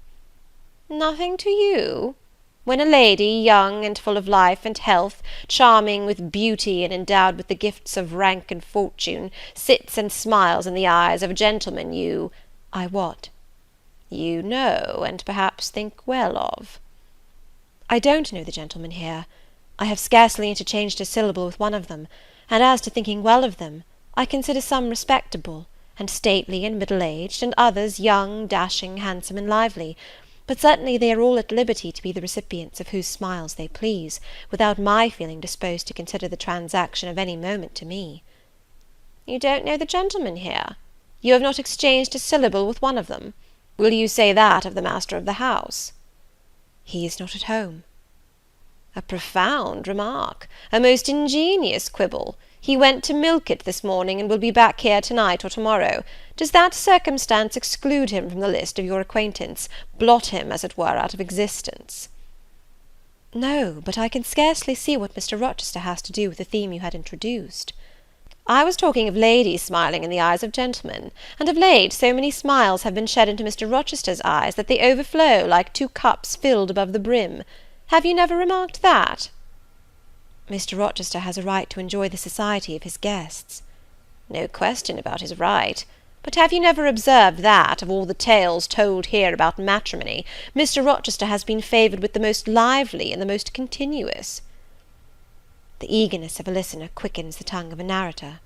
Nothing to you? When a lady, young and full of life and health, charming with beauty and endowed with the gifts of rank and fortune, sits and smiles in the eyes of a gentleman you— I what? You know, and perhaps think well of. I don't know the gentleman here. I have scarcely interchanged a syllable with one of them, and as to thinking well of them, I consider some respectable, and stately and middle-aged, and others young, dashing, handsome, and lively. but certainly they are all at liberty to be the recipients of whose smiles they please, without my feeling disposed to consider the transaction of any moment to me." "You don't know the gentlemen here? You have not exchanged a syllable with one of them? Will you say that of the master of the house?" "He is not at home." "A profound remark! A most ingenious quibble! He went to milk it this morning, and will be back here to-night or to-morrow. Does that circumstance exclude him from the list of your acquaintance, blot him, as it were, out of existence?" "No, but I can scarcely see what Mr. Rochester has to do with the theme you had introduced." "I was talking of ladies smiling in the eyes of gentlemen, and of late so many smiles have been shed into Mr. Rochester's eyes that they overflow like two cups filled above the brim. Have you never remarked that?" "Mr. Rochester has a right to enjoy the society of his guests." "No question about his right. But have you never observed that, of all the tales told here about matrimony, Mr. Rochester has been favoured with the most lively and the most continuous?" The eagerness of a listener quickens the tongue of a narrator.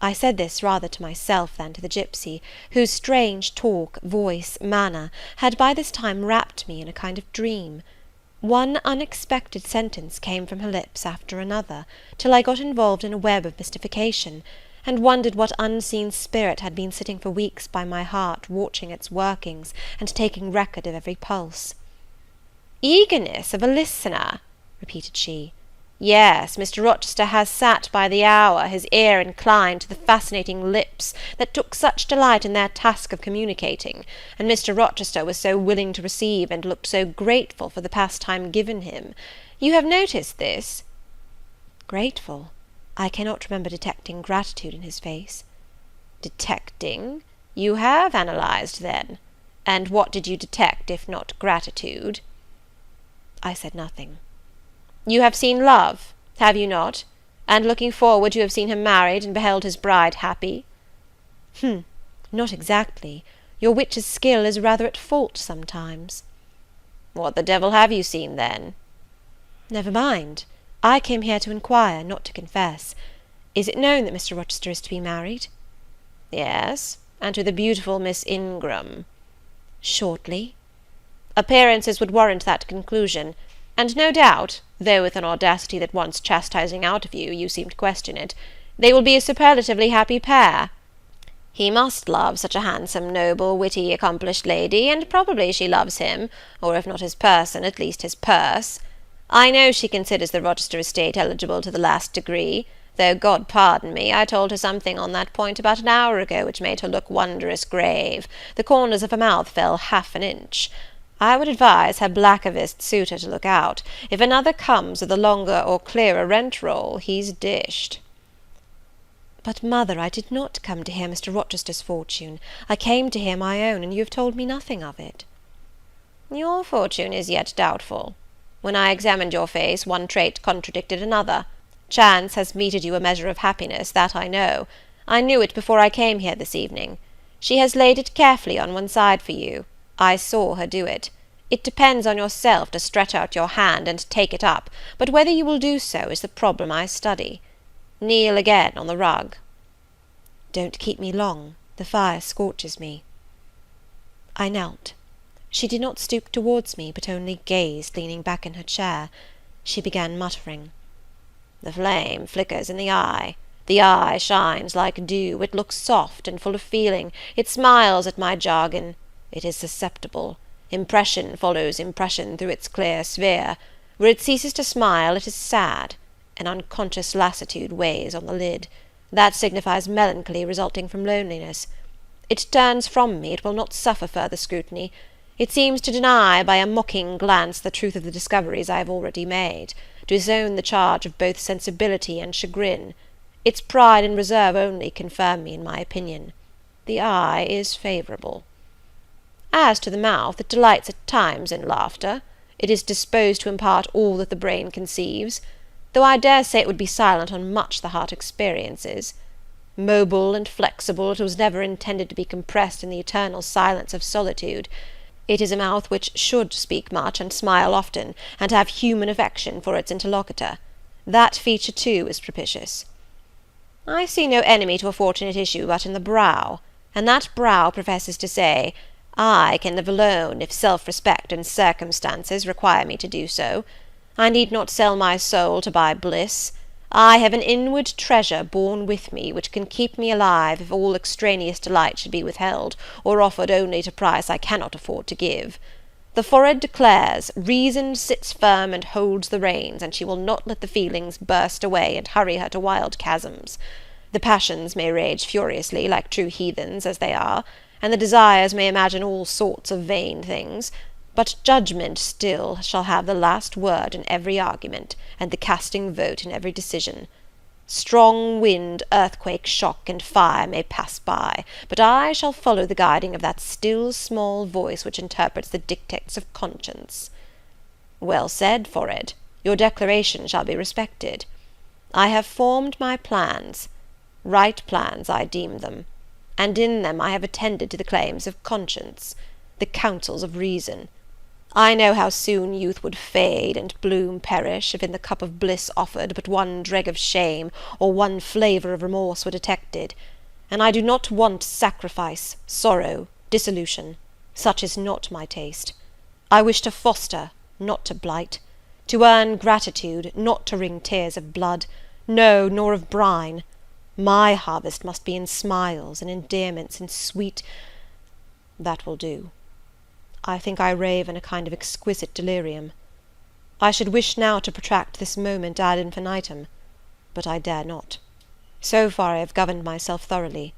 I said this rather to myself than to the gipsy, whose strange talk, voice, manner, had by this time wrapped me in a kind of dream. One unexpected sentence came from her lips after another, till I got involved in a web of mystification, and wondered what unseen spirit had been sitting for weeks by my heart, watching its workings, and taking record of every pulse. "Eagerness of a listener!" repeated she. "Yes, Mr. Rochester has sat by the hour, his ear inclined to the fascinating lips that took such delight in their task of communicating, and Mr. Rochester was so willing to receive, and looked so grateful for the pastime given him. You have noticed this?" "Grateful? I cannot remember detecting gratitude in his face." "Detecting? You have analysed, then? And what did you detect, if not gratitude?" I said nothing. "You have seen love, have you not? And looking forward, you have seen him married, and beheld his bride happy?" Not exactly. Your witch's skill is rather at fault sometimes." "What the devil have you seen, then?" "Never mind. I came here to inquire, not to confess. Is it known that Mr. Rochester is to be married?" "Yes, and to the beautiful Miss Ingram." "Shortly?" "Appearances would warrant that conclusion, and no doubt, though with an audacity that wants chastising out of you, you seem to question it, they will be a superlatively happy pair. He must love such a handsome, noble, witty, accomplished lady, and probably she loves him, or if not his person, at least his purse. I know she considers the Rochester estate eligible to the last degree, though, God pardon me, I told her something on that point about an hour ago which made her look wondrous grave. The corners of her mouth fell half an inch. I would advise her blackavist suitor to look out. If another comes with a longer or clearer rent-roll, he's dished." "But, mother, I did not come to hear Mr. Rochester's fortune. I came to hear my own, and you have told me nothing of it." "Your fortune is yet doubtful. When I examined your face, one trait contradicted another. Chance has meted you a measure of happiness, that I know. I knew it before I came here this evening. She has laid it carefully on one side for you. I saw her do it. It depends on yourself to stretch out your hand and take it up, but whether you will do so is the problem I study. Kneel again on the rug." "Don't keep me long. The fire scorches me." I knelt. She did not stoop towards me, but only gazed, leaning back in her chair. She began muttering. "The flame flickers in the eye. The eye shines like dew. It looks soft and full of feeling. It smiles at my jargon. It is susceptible. Impression follows impression through its clear sphere. Where it ceases to smile, it is sad. An unconscious lassitude weighs on the lid. That signifies melancholy resulting from loneliness. It turns from me, it will not suffer further scrutiny. It seems to deny by a mocking glance the truth of the discoveries I have already made, to disown the charge of both sensibility and chagrin. Its pride and reserve only confirm me in my opinion. The eye is favourable. As to the mouth, it delights at times in laughter. It is disposed to impart all that the brain conceives, though I dare say it would be silent on much the heart experiences. Mobile and flexible, it was never intended to be compressed in the eternal silence of solitude. It is a mouth which should speak much and smile often, and have human affection for its interlocutor. That feature, too, is propitious. I see no enemy to a fortunate issue but in the brow, and that brow professes to say, I can live alone, if self-respect and circumstances require me to do so. I need not sell my soul to buy bliss. I have an inward treasure born with me, which can keep me alive if all extraneous delight should be withheld, or offered only at a price I cannot afford to give. The forehead declares, reason sits firm and holds the reins, and she will not let the feelings burst away and hurry her to wild chasms. The passions may rage furiously, like true heathens as they are, and the desires may imagine all sorts of vain things, but judgment still shall have the last word in every argument, and the casting vote in every decision. Strong wind, earthquake, shock, and fire may pass by, but I shall follow the guiding of that still small voice which interprets the dictates of conscience. Well said, forehead. Your declaration shall be respected. I have formed my plans. Right plans I deem them, and in them I have attended to the claims of conscience, the counsels of reason. I know how soon youth would fade and bloom perish, if in the cup of bliss offered but one dreg of shame or one flavour of remorse were detected, and I do not want sacrifice, sorrow, dissolution. Such is not my taste. I wish to foster, not to blight, to earn gratitude, not to wring tears of blood, no, nor of brine. My harvest must be in smiles, in endearments, in sweet— That will do. I think I rave in a kind of exquisite delirium. I should wish now to protract this moment ad infinitum, but I dare not. So far I have governed myself thoroughly.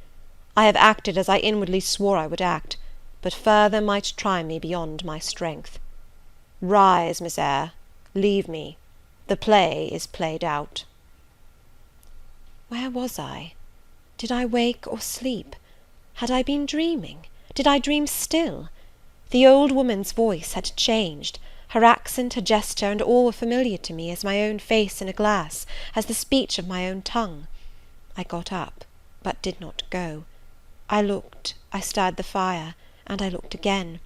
I have acted as I inwardly swore I would act, but further might try me beyond my strength. Rise, Miss Eyre, leave me. The play is played out. Where was I? Did I wake or sleep? Had I been dreaming? Did I dream still? The old woman's voice had changed. Her accent, her gesture, and all were familiar to me as my own face in a glass, as the speech of my own tongue. I got up, but did not go. I looked, I stirred the fire, and I looked again.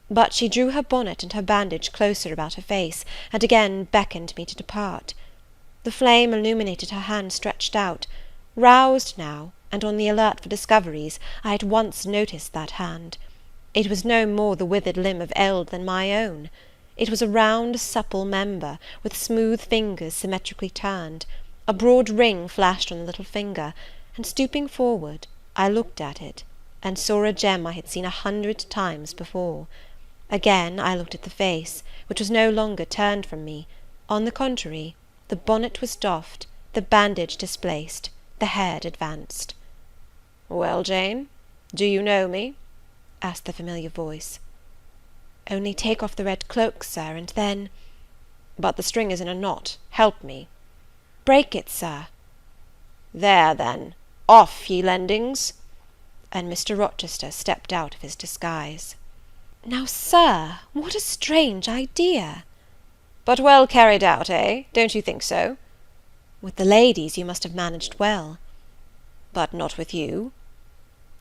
But she drew her bonnet and her bandage closer about her face, and again beckoned me to depart. The flame illuminated her hand stretched out. Roused now, and on the alert for discoveries, I at once noticed that hand. It was no more the withered limb of eld than my own. It was a round, supple member, with smooth fingers symmetrically turned. A broad ring flashed on the little finger, and stooping forward, I looked at it, and saw a gem I had seen 100 times before. Again I looked at the face, which was no longer turned from me. On the contrary, the bonnet was doffed, the bandage displaced, the head advanced. "Well, Jane, do you know me?" asked the familiar voice. "Only take off the red cloak, sir, and then—" "But the string is in a knot. Help me." "Break it, sir." "There, then. Off, ye lendings!" And Mr. Rochester stepped out of his disguise. "Now, sir, what a strange idea!" "But well carried out, eh? Don't you think so?" "With the ladies you must have managed well." "But not with you."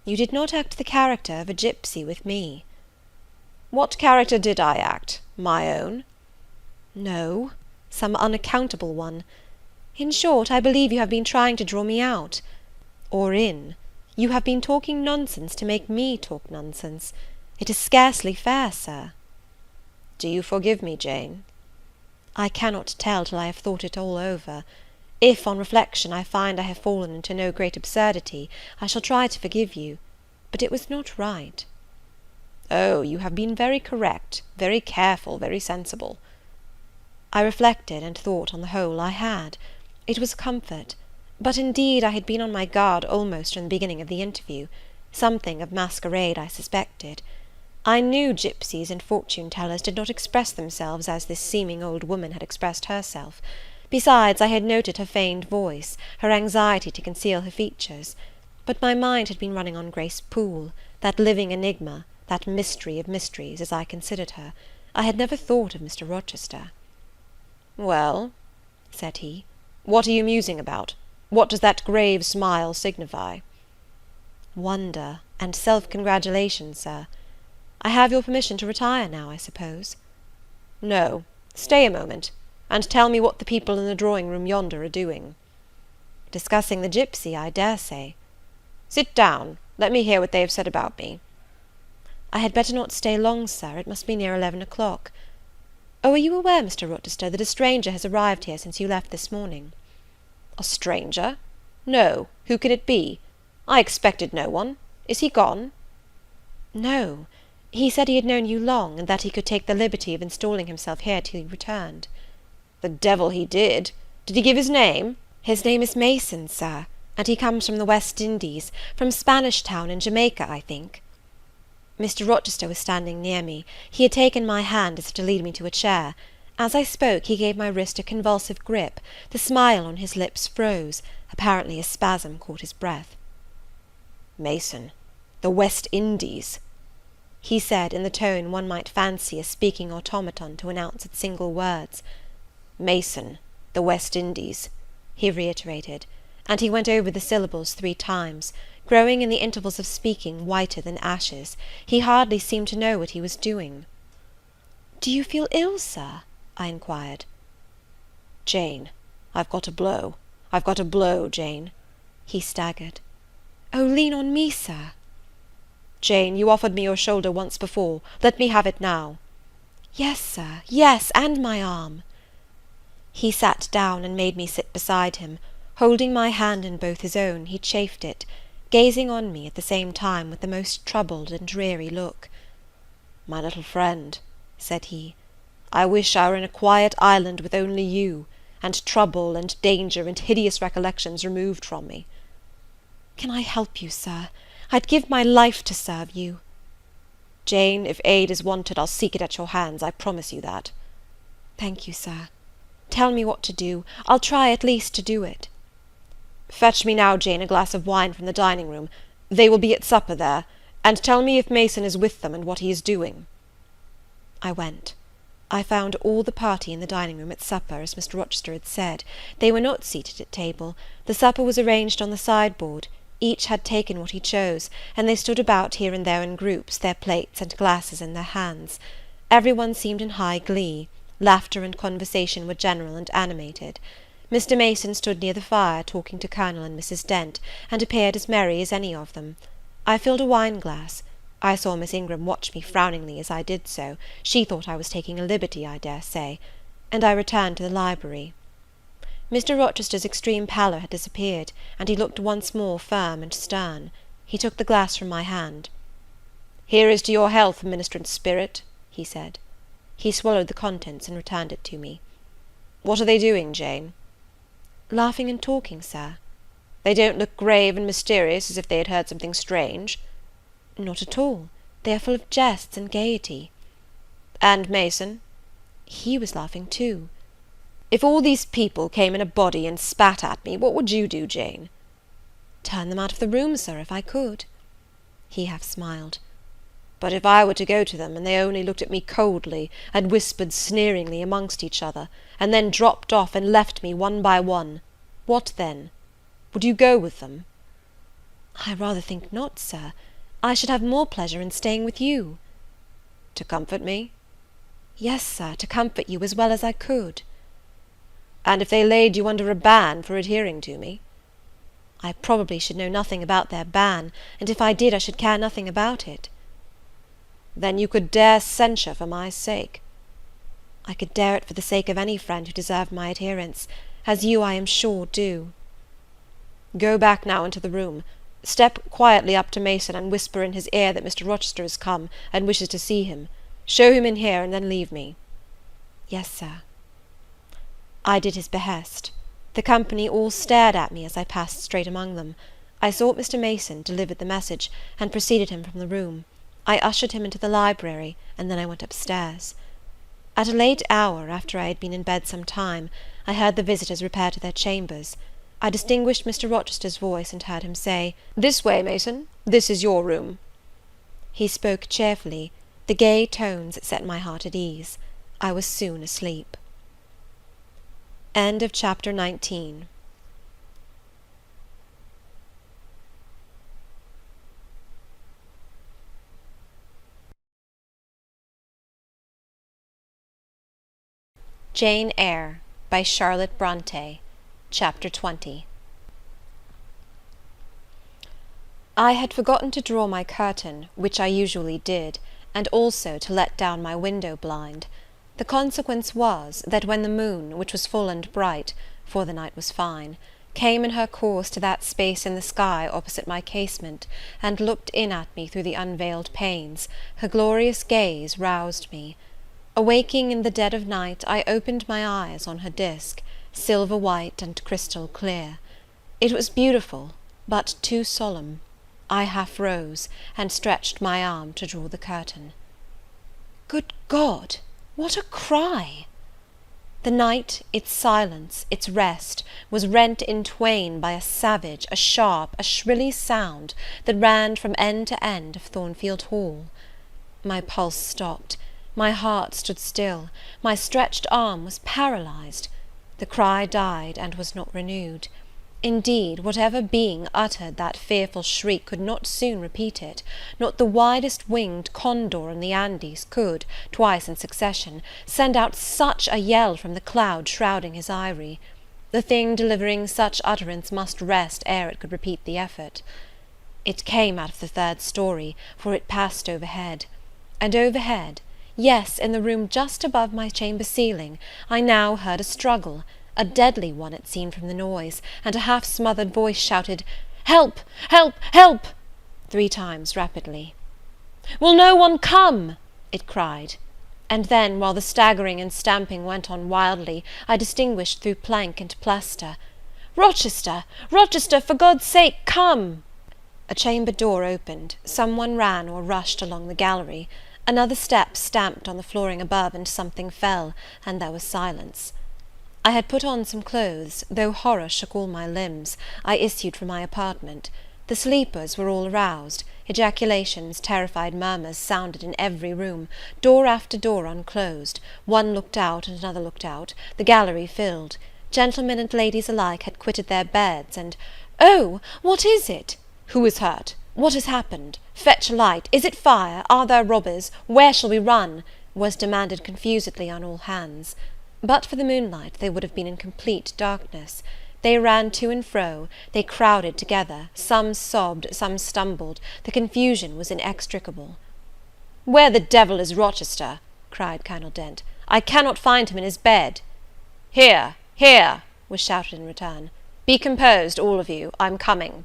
"You did not act the character of a gypsy with me." "What character did I act? My own?" "No, some unaccountable one. In short, I believe you have been trying to draw me out. Or in. You have been talking nonsense to make me talk nonsense. It is scarcely fair, sir." "Do you forgive me, Jane?" "I cannot tell till I have thought it all over. If, on reflection, I find I have fallen into no great absurdity, I shall try to forgive you. But it was not right." "Oh, you have been very correct, very careful, very sensible." I reflected, and thought, on the whole, I had. It was a comfort. But indeed I had been on my guard almost from the beginning of the interview. Something of masquerade I suspected. I knew gypsies and fortune-tellers did not express themselves as this seeming old woman had expressed herself. Besides, I had noted her feigned voice, her anxiety to conceal her features. But my mind had been running on Grace Poole, that living enigma, that mystery of mysteries, as I considered her. I had never thought of Mr. Rochester. "Well," said he, "what are you musing about? What does that grave smile signify?" "Wonder and self-congratulation, sir. I have your permission to retire now, I suppose?" "No, stay a moment, and tell me what the people in the drawing-room yonder are doing." "Discussing the gypsy, I dare say." "Sit down. Let me hear what they have said about me." I had better not stay long, sir. It must be near 11 o'clock. Oh, are you aware, Mr. Rochester, that a stranger has arrived here since you left this morning?" "A stranger? No. Who can it be? I expected no one. Is he gone?" "No. He said he had known you long, and that he could take the liberty of installing himself here till you returned." "The devil he did! Did he give his name?" "His name is Mason, sir, and he comes from the West Indies, from Spanish Town in Jamaica, I think." Mr. Rochester was standing near me. He had taken my hand as if to lead me to a chair. As I spoke, he gave my wrist a convulsive grip. The smile on his lips froze. Apparently a spasm caught his breath. "Mason, the West Indies," he said in the tone one might fancy a speaking automaton to announce its single words. "Mason, the West Indies," he reiterated, and he went over the syllables 3 times, growing in the intervals of speaking whiter than ashes. He hardly seemed to know what he was doing. "Do you feel ill, sir?" I inquired. "Jane, I've got a blow. I've got a blow, Jane," he staggered. "Oh, lean on me, sir." "Jane, you offered me your shoulder once before. Let me have it now." "Yes, sir, yes, and my arm." He sat down and made me sit beside him. Holding my hand in both his own, he chafed it, gazing on me at the same time with the most troubled and dreary look. "My little friend," said he, "I wish I were in a quiet island with only you, and trouble and danger and hideous recollections removed from me." "Can I help you, sir? I'd give my life to serve you." "Jane, if aid is wanted, I'll seek it at your hands, I promise you that." "Thank you, sir. Tell me what to do. I'll try at least to do it." "Fetch me now, Jane, a glass of wine from the dining-room. They will be at supper there. And tell me if Mason is with them, and what he is doing." I went. I found all the party in the dining-room at supper, as Mr. Rochester had said. They were not seated at table. The supper was arranged on the sideboard. Each had taken what he chose, and they stood about here and there in groups, their plates and glasses in their hands. Every one seemed in high glee. Laughter and conversation were general and animated. Mr. Mason stood near the fire, talking to Colonel and Mrs. Dent, and appeared as merry as any of them. I filled a wine-glass. I saw Miss Ingram watch me frowningly as I did so. She thought I was taking a liberty, I dare say, and I returned to the library. Mr. Rochester's extreme pallor had disappeared, and he looked once more firm and stern. He took the glass from my hand. "Here is to your health, ministrant spirit," he said. He swallowed the contents and returned it to me. "What are they doing, Jane?" "Laughing and talking, sir." "They don't look grave and mysterious, as if they had heard something strange?" "Not at all. They are full of jests and gaiety." "And Mason?" "He was laughing too." "If all these people came in a body and spat at me, what would you do, Jane?" "Turn them out of the room, sir, if I could." He half smiled. "But if I were to go to them, and they only looked at me coldly, and whispered sneeringly amongst each other, and then dropped off and left me one by one, what then? Would you go with them?" "I rather think not, sir. I should have more pleasure in staying with you." "To comfort me?" "Yes, sir, to comfort you as well as I could." "And if they laid you under a ban for adhering to me?" "I probably should know nothing about their ban, and if I did I should care nothing about it." "Then you could dare censure for my sake?" "I could dare it for the sake of any friend who deserved my adherence, as you, I am sure, do." "Go back now into the room. Step quietly up to Mason and whisper in his ear that Mr. Rochester has come, and wishes to see him. Show him in here, and then leave me." "Yes, sir." I did his behest. The company all stared at me as I passed straight among them. I sought Mr. Mason, delivered the message, and preceded him from the room. I ushered him into the library, and then I went upstairs. At a late hour, after I had been in bed some time, I heard the visitors repair to their chambers. I distinguished Mr. Rochester's voice, and heard him say, "This way, Mason. This is your room." He spoke cheerfully. The gay tones set my heart at ease. I was soon asleep. End of chapter 19. Jane Eyre by Charlotte Brontë. Chapter 20. I had forgotten to draw my curtain, which I usually did, and also to let down my window blind. The consequence was, that when the moon, which was full and bright, for the night was fine, came in her course to that space in the sky opposite my casement, and looked in at me through the unveiled panes, her glorious gaze roused me. Awaking in the dead of night, I opened my eyes on her disk, silver white and crystal clear. It was beautiful, but too solemn. I half rose, and stretched my arm to draw the curtain. Good God! What a cry! The night, its silence, its rest, was rent in twain by a savage, a sharp, a shrilly sound that ran from end to end of Thornfield Hall. My pulse stopped, my heart stood still, my stretched arm was paralyzed. The cry died and was not renewed. Indeed, whatever being uttered that fearful shriek could not soon repeat it. Not the widest winged condor in the Andes could, twice in succession, send out such a yell from the cloud shrouding his eyrie. The thing delivering such utterance must rest ere it could repeat the effort. It came out of the third story, for it passed overhead. And overhead, yes, in the room just above my chamber ceiling, I now heard a struggle, a deadly one it seemed from the noise, and a half-smothered voice shouted, "Help! Help! Help!" 3 times rapidly. "Will no one come?" it cried. And then, while the staggering and stamping went on wildly, I distinguished through plank and plaster, "Rochester! Rochester! For God's sake, come!" A chamber door opened, some one ran or rushed along the gallery, another step stamped on the flooring above, and something fell, and there was silence. I had put on some clothes, though horror shook all my limbs. I issued from my apartment. The sleepers were all aroused. Ejaculations, terrified murmurs sounded in every room. Door after door unclosed. One looked out, and another looked out. The gallery filled. Gentlemen and ladies alike had quitted their beds, and "Oh, what is it? Who is hurt? What has happened? Fetch a light. Is it fire? Are there robbers? Where shall we run?" was demanded confusedly on all hands. But for the moonlight, they would have been in complete darkness. They ran to and fro, they crowded together, some sobbed, some stumbled, the confusion was inextricable. "Where the devil is Rochester?" cried Colonel Dent. "I cannot find him in his bed." "Here, here," was shouted in return. "Be composed, all of you, I'm coming."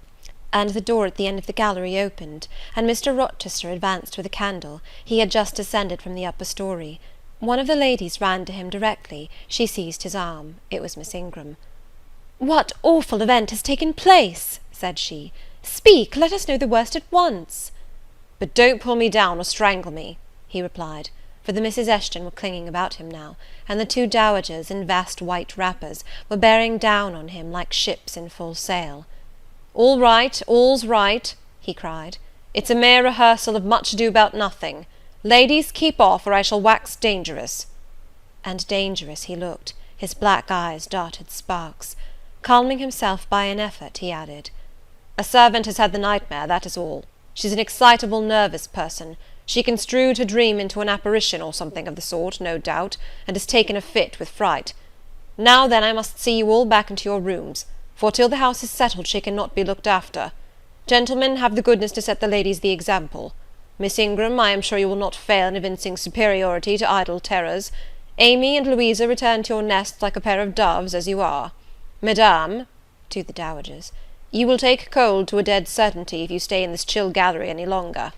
And the door at the end of the gallery opened, and Mr. Rochester advanced with a candle. He had just descended from the upper story. One of the ladies ran to him directly. She seized his arm. It was Miss Ingram. "What awful event has taken place?" said she. "Speak, let us know the worst at once." "But don't pull me down or strangle me," he replied, for the Misses Eshton were clinging about him now, and the 2 dowagers, in vast white wrappers, were bearing down on him like ships in full sail. "All right, all's right," he cried. "It's a mere rehearsal of Much Ado About Nothing. Ladies, keep off, or I shall wax dangerous." And dangerous he looked. His black eyes darted sparks. Calming himself by an effort, he added, "A servant has had the nightmare, that is all. She's an excitable, nervous person. She construed her dream into an apparition, or something of the sort, no doubt, and has taken a fit with fright. Now then, I must see you all back into your rooms, for till the house is settled she cannot be looked after. Gentlemen, have the goodness to set the ladies the example. Miss Ingram, I am sure you will not fail in evincing superiority to idle terrors. Amy and Louisa, return to your nests like a pair of doves, as you are. Madame," to the dowagers, "you will take cold to a dead certainty if you stay in this chill gallery any longer."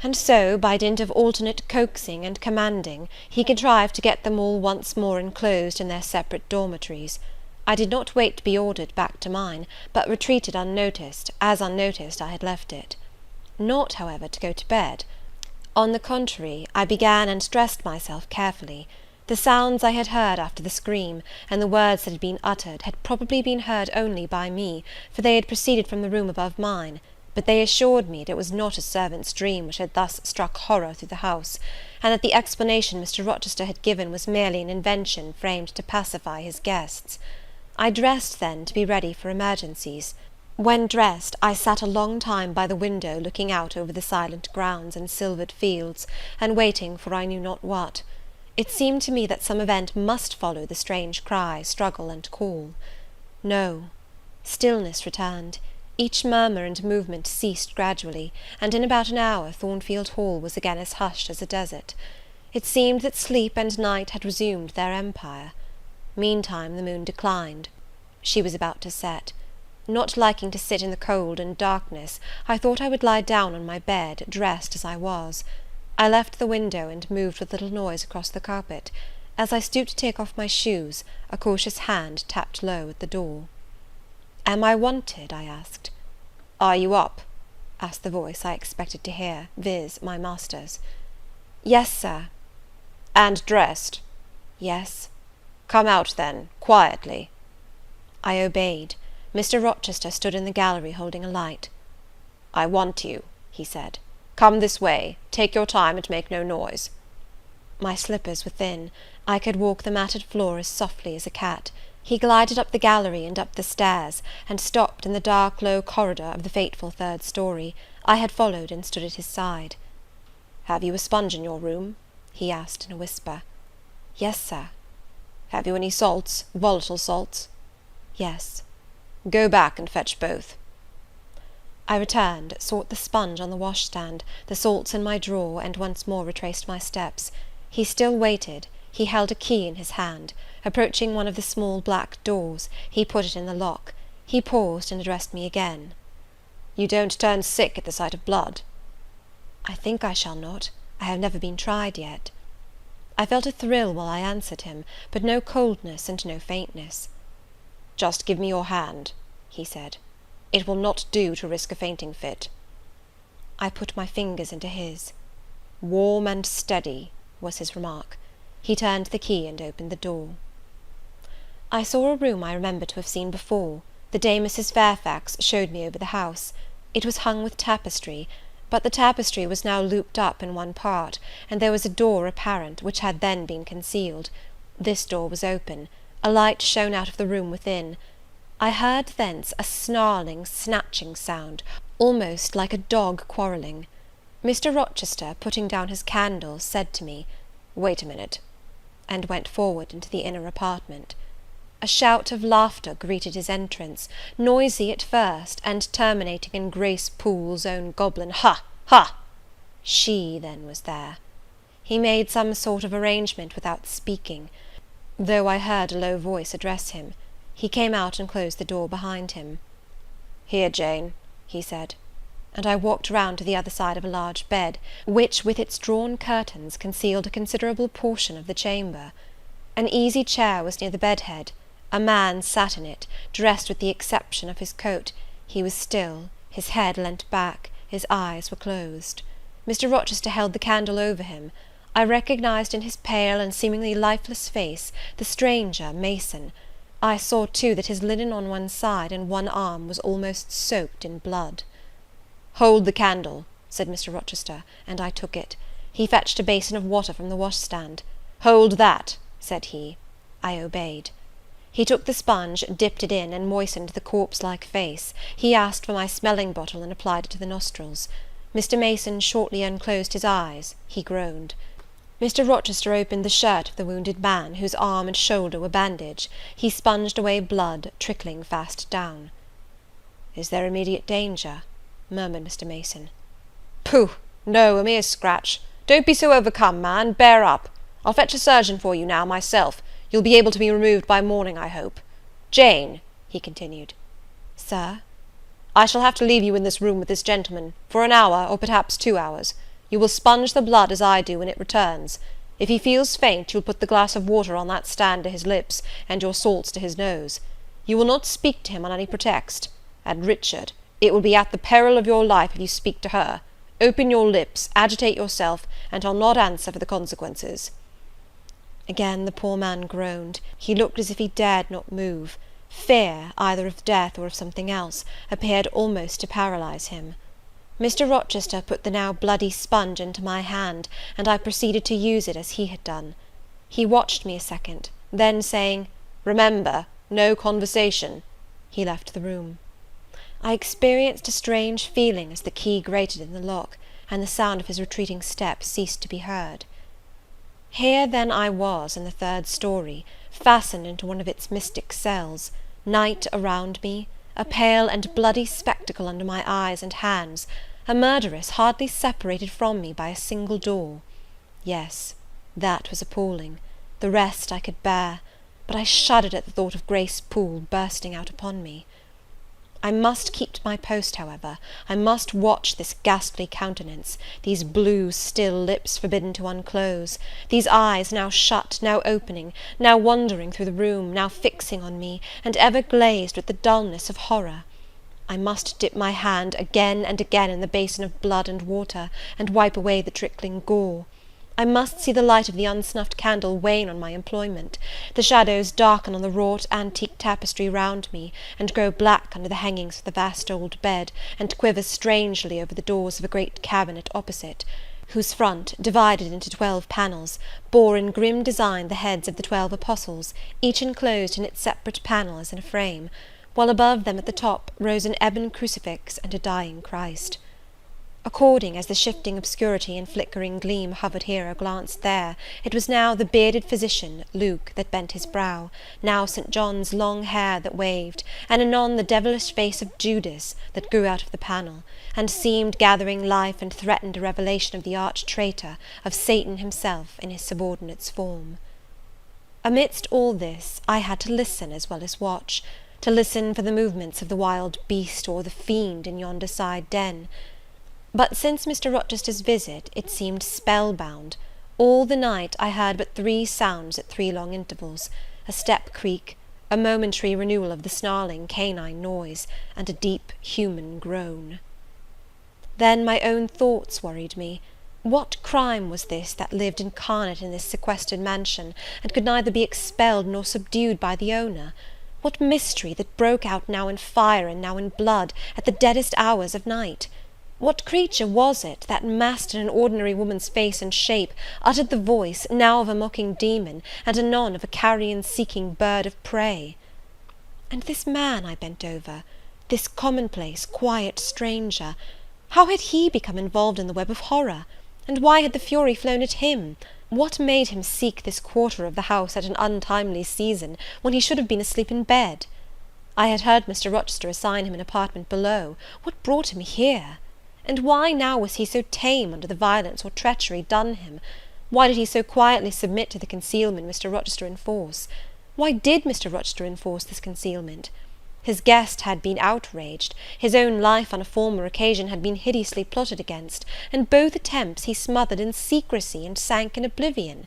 And so, by dint of alternate coaxing and commanding, he contrived to get them all once more enclosed in their separate dormitories. I did not wait to be ordered back to mine, but retreated unnoticed, as unnoticed I had left it. Not, however, to go to bed. On the contrary, I began and dressed myself carefully. The sounds I had heard after the scream, and the words that had been uttered, had probably been heard only by me, for they had proceeded from the room above mine, but they assured me that it was not a servant's dream which had thus struck horror through the house, and that the explanation Mr. Rochester had given was merely an invention framed to pacify his guests. I dressed, then, to be ready for emergencies. When dressed, I sat a long time by the window, looking out over the silent grounds and silvered fields, and waiting for I knew not what. It seemed to me that some event must follow the strange cry, struggle, and call. No. Stillness returned. Each murmur and movement ceased gradually, and in about an hour Thornfield Hall was again as hushed as a desert. It seemed that sleep and night had resumed their empire. Meantime the moon declined. She was about to set. Not liking to sit in the cold and darkness, I thought I would lie down on my bed, dressed as I was. I left the window, and moved with little noise across the carpet. As I stooped to take off my shoes, a cautious hand tapped low at the door. "Am I wanted?" I asked. "Are you up?" asked the voice I expected to hear, viz. My master's. "Yes, sir." "And dressed?" "Yes." "Come out, then, quietly." I obeyed. Mr. Rochester stood in the gallery holding a light. "I want you," he said. "Come this way. Take your time and make no noise." My slippers were thin. I could walk the matted floor as softly as a cat. He glided up the gallery and up the stairs, and stopped in the dark low corridor of the fateful third story. I had followed and stood at his side. "Have you a sponge in your room?" he asked in a whisper. "Yes, sir." "Have you any salts, volatile salts?" "Yes." "Go back and fetch both." I returned, sought the sponge on the washstand, the salts in my drawer, and once more retraced my steps. He still waited. He held a key in his hand. Approaching one of the small black doors, he put it in the lock. He paused and addressed me again. "You don't turn sick at the sight of blood?" "I think I shall not. I have never been tried yet." I felt a thrill while I answered him, but no coldness and no faintness. "Just give me your hand," he said. "It will not do to risk a fainting fit." I put my fingers into his. "Warm and steady," was his remark. He turned the key and opened the door. I saw a room I remembered to have seen before, the day Mrs. Fairfax showed me over the house. It was hung with tapestry, but the tapestry was now looped up in one part, and there was a door apparent, which had then been concealed. This door was open. A light shone out of the room within. I heard thence a snarling, snatching sound, almost like a dog quarrelling. Mr. Rochester, putting down his candle, said to me, "Wait a minute," and went forward into the inner apartment. A shout of laughter greeted his entrance, noisy at first, and terminating in Grace Poole's own goblin "Ha! ha!" She, then, was there. He made some sort of arrangement without speaking, though I heard a low voice address him. He came out and closed the door behind him. "Here, Jane," he said, and I walked round to the other side of a large bed, which, with its drawn curtains, concealed a considerable portion of the chamber. An easy chair was near the bed-head. A man sat in it, dressed with the exception of his coat. He was still, his head leant back, his eyes were closed. Mr. Rochester held the candle over him. I recognized in his pale and seemingly lifeless face the stranger, Mason. I saw, too, that his linen on one side and one arm was almost soaked in blood. "Hold the candle," said Mr. Rochester, and I took it. He fetched a basin of water from the washstand. "Hold that," said he. I obeyed. He took the sponge, dipped it in, and moistened the corpse-like face. He asked for my smelling bottle, and applied it to the nostrils. Mr. Mason shortly unclosed his eyes. He groaned. Mr. Rochester opened the shirt of the wounded man, whose arm and shoulder were bandaged. He sponged away blood, trickling fast down. "Is there immediate danger?" murmured Mr. Mason. "Pooh! No, a mere scratch. Don't be so overcome, man. Bear up. I'll fetch a surgeon for you now, myself. You'll be able to be removed by morning, I hope. Jane," he continued. "Sir?" "I shall have to leave you in this room with this gentleman, for an hour, or perhaps 2 hours. You will sponge the blood as I do when it returns. If he feels faint, you'll put the glass of water on that stand to his lips, and your salts to his nose. You will not speak to him on any pretext. And, Richard, it will be at the peril of your life if you speak to her. Open your lips, agitate yourself, and I'll not answer for the consequences." Again the poor man groaned. He looked as if he dared not move. Fear, either of death or of something else, appeared almost to paralyze him. Mr. Rochester put the now bloody sponge into my hand, and I proceeded to use it as he had done. He watched me a second, then saying, "Remember, no conversation," he left the room. I experienced a strange feeling as the key grated in the lock, and the sound of his retreating steps ceased to be heard. Here then I was in the third story, fastened into one of its mystic cells, night around me, a pale and bloody spectacle under my eyes and hands, a murderess hardly separated from me by a single door. Yes, that was appalling. The rest I could bear, but I shuddered at the thought of Grace Poole bursting out upon me. I must keep to my post, however. I must watch this ghastly countenance, these blue, still lips forbidden to unclose, these eyes now shut, now opening, now wandering through the room, now fixing on me, and ever glazed with the dullness of horror. I must dip my hand again and again in the basin of blood and water, and wipe away the trickling gore. I must see the light of the unsnuffed candle wane on my employment, the shadows darken on the wrought antique tapestry round me, and grow black under the hangings of the vast old bed, and quiver strangely over the doors of a great cabinet opposite, whose front, divided into 12 panels, bore in grim design the heads of the 12 apostles, each enclosed in its separate panel as in a frame, while above them at the top rose an ebon crucifix and a dying Christ. According as the shifting obscurity and flickering gleam hovered here or glanced there, it was now the bearded physician, Luke, that bent his brow, now St. John's long hair that waved, and anon the devilish face of Judas that grew out of the panel, and seemed gathering life and threatened a revelation of the arch-traitor, of Satan himself in his subordinate's form. Amidst all this, I had to listen as well as watch, to listen for the movements of the wild beast or the fiend in yonder side den. But since Mr. Rochester's visit, it seemed spellbound. All the night I heard but 3 sounds at 3 long intervals, a step creak, a momentary renewal of the snarling canine noise, and a deep human groan. Then my own thoughts worried me. What crime was this that lived incarnate in this sequestered mansion, and could neither be expelled nor subdued by the owner? What mystery that broke out now in fire and now in blood, at the deadest hours of night? What creature was it that, masked in an ordinary woman's face and shape, uttered the voice, now of a mocking demon, and anon of a carrion-seeking bird of prey? And this man I bent over, this commonplace, quiet stranger, how had he become involved in the web of horror? And why had the fury flown at him? What made him seek this quarter of the house at an untimely season, when he should have been asleep in bed? I had heard Mr. Rochester assign him an apartment below. What brought him here? And why now was he so tame under the violence or treachery done him? Why did he so quietly submit to the concealment Mr. Rochester enforce? Why did Mr. Rochester enforce this concealment? His guest had been outraged, his own life on a former occasion had been hideously plotted against, and both attempts he smothered in secrecy and sank in oblivion.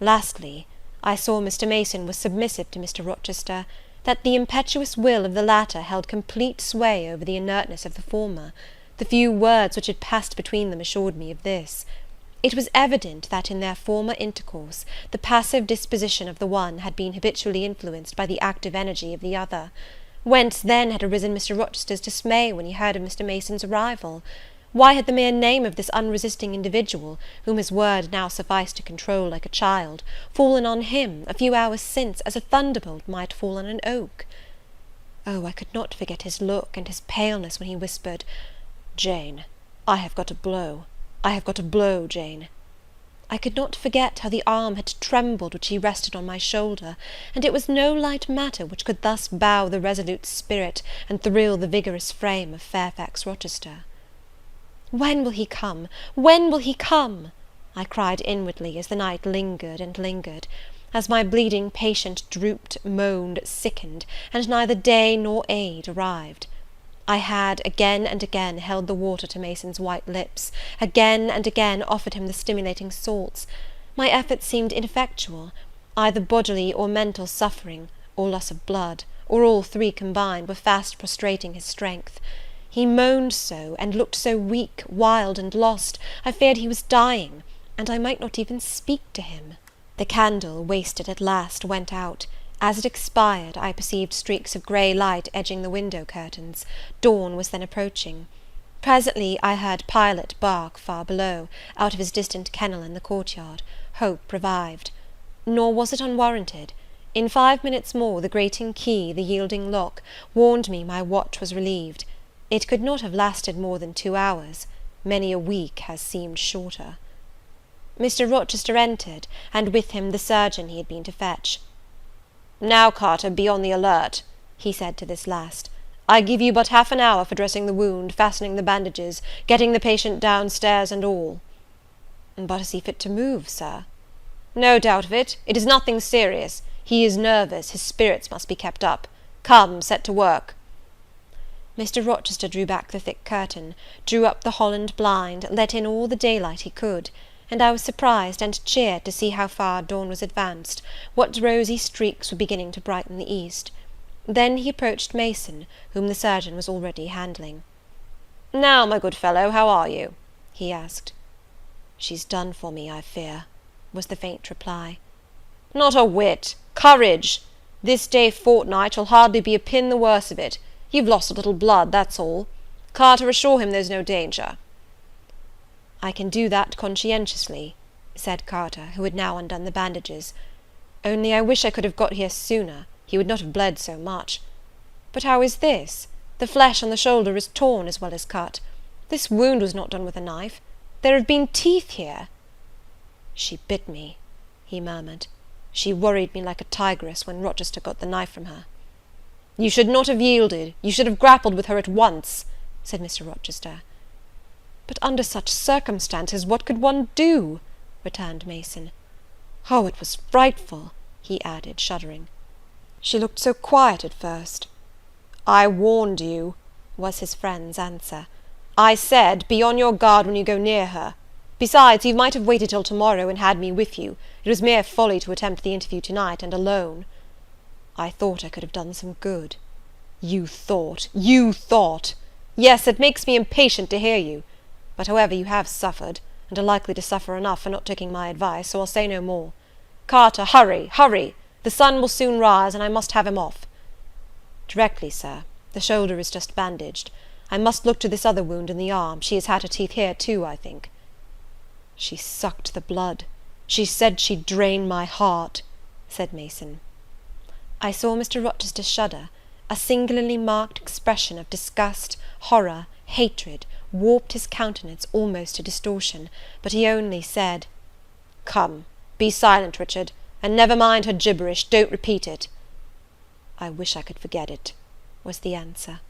Lastly, I saw Mr. Mason was submissive to Mr. Rochester, that the impetuous will of the latter held complete sway over the inertness of the former. The few words which had passed between them assured me of this. It was evident that in their former intercourse, the passive disposition of the one had been habitually influenced by the active energy of the other. Whence then had arisen Mr. Rochester's dismay when he heard of Mr. Mason's arrival? Why had the mere name of this unresisting individual, whom his word now sufficed to control like a child, fallen on him, a few hours since, as a thunderbolt might fall on an oak? Oh, I could not forget his look and his paleness when he whispered, "Jane, I have got a blow. I have got a blow, Jane." I could not forget how the arm had trembled which he rested on my shoulder, and it was no light matter which could thus bow the resolute spirit and thrill the vigorous frame of Fairfax Rochester. "When will he come? When will he come?" I cried inwardly, as the night lingered and lingered, as my bleeding patient drooped, moaned, sickened, and neither day nor aid arrived. I had again and again held the water to Mason's white lips, again and again offered him the stimulating salts. My efforts seemed ineffectual. Either bodily or mental suffering, or loss of blood, or all 3 combined, were fast prostrating his strength. He moaned so, and looked so weak, wild, and lost, I feared he was dying, and I might not even speak to him. The candle, wasted at last, went out. As it expired, I perceived streaks of grey light edging the window curtains. Dawn was then approaching. Presently I heard Pilot bark far below, out of his distant kennel in the courtyard. Hope revived. Nor was it unwarranted. In 5 minutes more, the grating key, the yielding lock, warned me my watch was relieved. It could not have lasted more than 2 hours. Many a week has seemed shorter. Mr. Rochester entered, and with him the surgeon he had been to fetch. "Now, Carter, be on the alert," he said to this last. I give you but half an hour for dressing the wound, fastening the bandages, getting the patient downstairs and all." "But is he fit to move, sir?" "No doubt of it. It is nothing serious. He is nervous. His spirits must be kept up. Come, set to work." Mr. Rochester drew back the thick curtain, drew up the Holland blind, let in all the daylight he could, and I was surprised and cheered to see how far dawn was advanced, what rosy streaks were beginning to brighten the east. Then he approached Mason, whom the surgeon was already handling. "Now, my good fellow, how are you?" he asked. "She's done for me, I fear," was the faint reply. "Not a whit. Courage! This day fortnight you'll hardly be a pin the worse of it. You've lost a little blood, that's all. Carter, assure him there's no danger." "I can do that conscientiously," said Carter, who had now undone the bandages. "Only I wish I could have got here sooner. He would not have bled so much. But how is this? The flesh on the shoulder is torn as well as cut. This wound was not done with a knife. There have been teeth here." "She bit me," he murmured. "She worried me like a tigress when Rochester got the knife from her." "You should not have yielded. You should have grappled with her at once," said Mr. Rochester. "But under such circumstances what could one do?" returned Mason. "Oh, it was frightful," he added, shuddering. "She looked so quiet at first." "I warned you," was his friend's answer. "I said, be on your guard when you go near her. Besides, you might have waited till tomorrow and had me with you. It was mere folly to attempt the interview tonight, and alone." "I thought I could have done some good." You thought! Yes, it makes me impatient to hear you. But however, you have suffered, and are likely to suffer enough for not taking my advice, so I'll say no more. Carter, hurry! The sun will soon rise, and I must have him off." "Directly, sir. The shoulder is just bandaged. I must look to this other wound in the arm. She has had her teeth here too, I think." "She sucked the blood. She said she'd drain my heart," said Mason. I saw Mr. Rochester shudder. A singularly marked expression of disgust, horror, hatred, warped his countenance almost to distortion, but he only said, "Come, be silent, Richard, and never mind her gibberish. Don't repeat it." "I wish I could forget it," was the answer.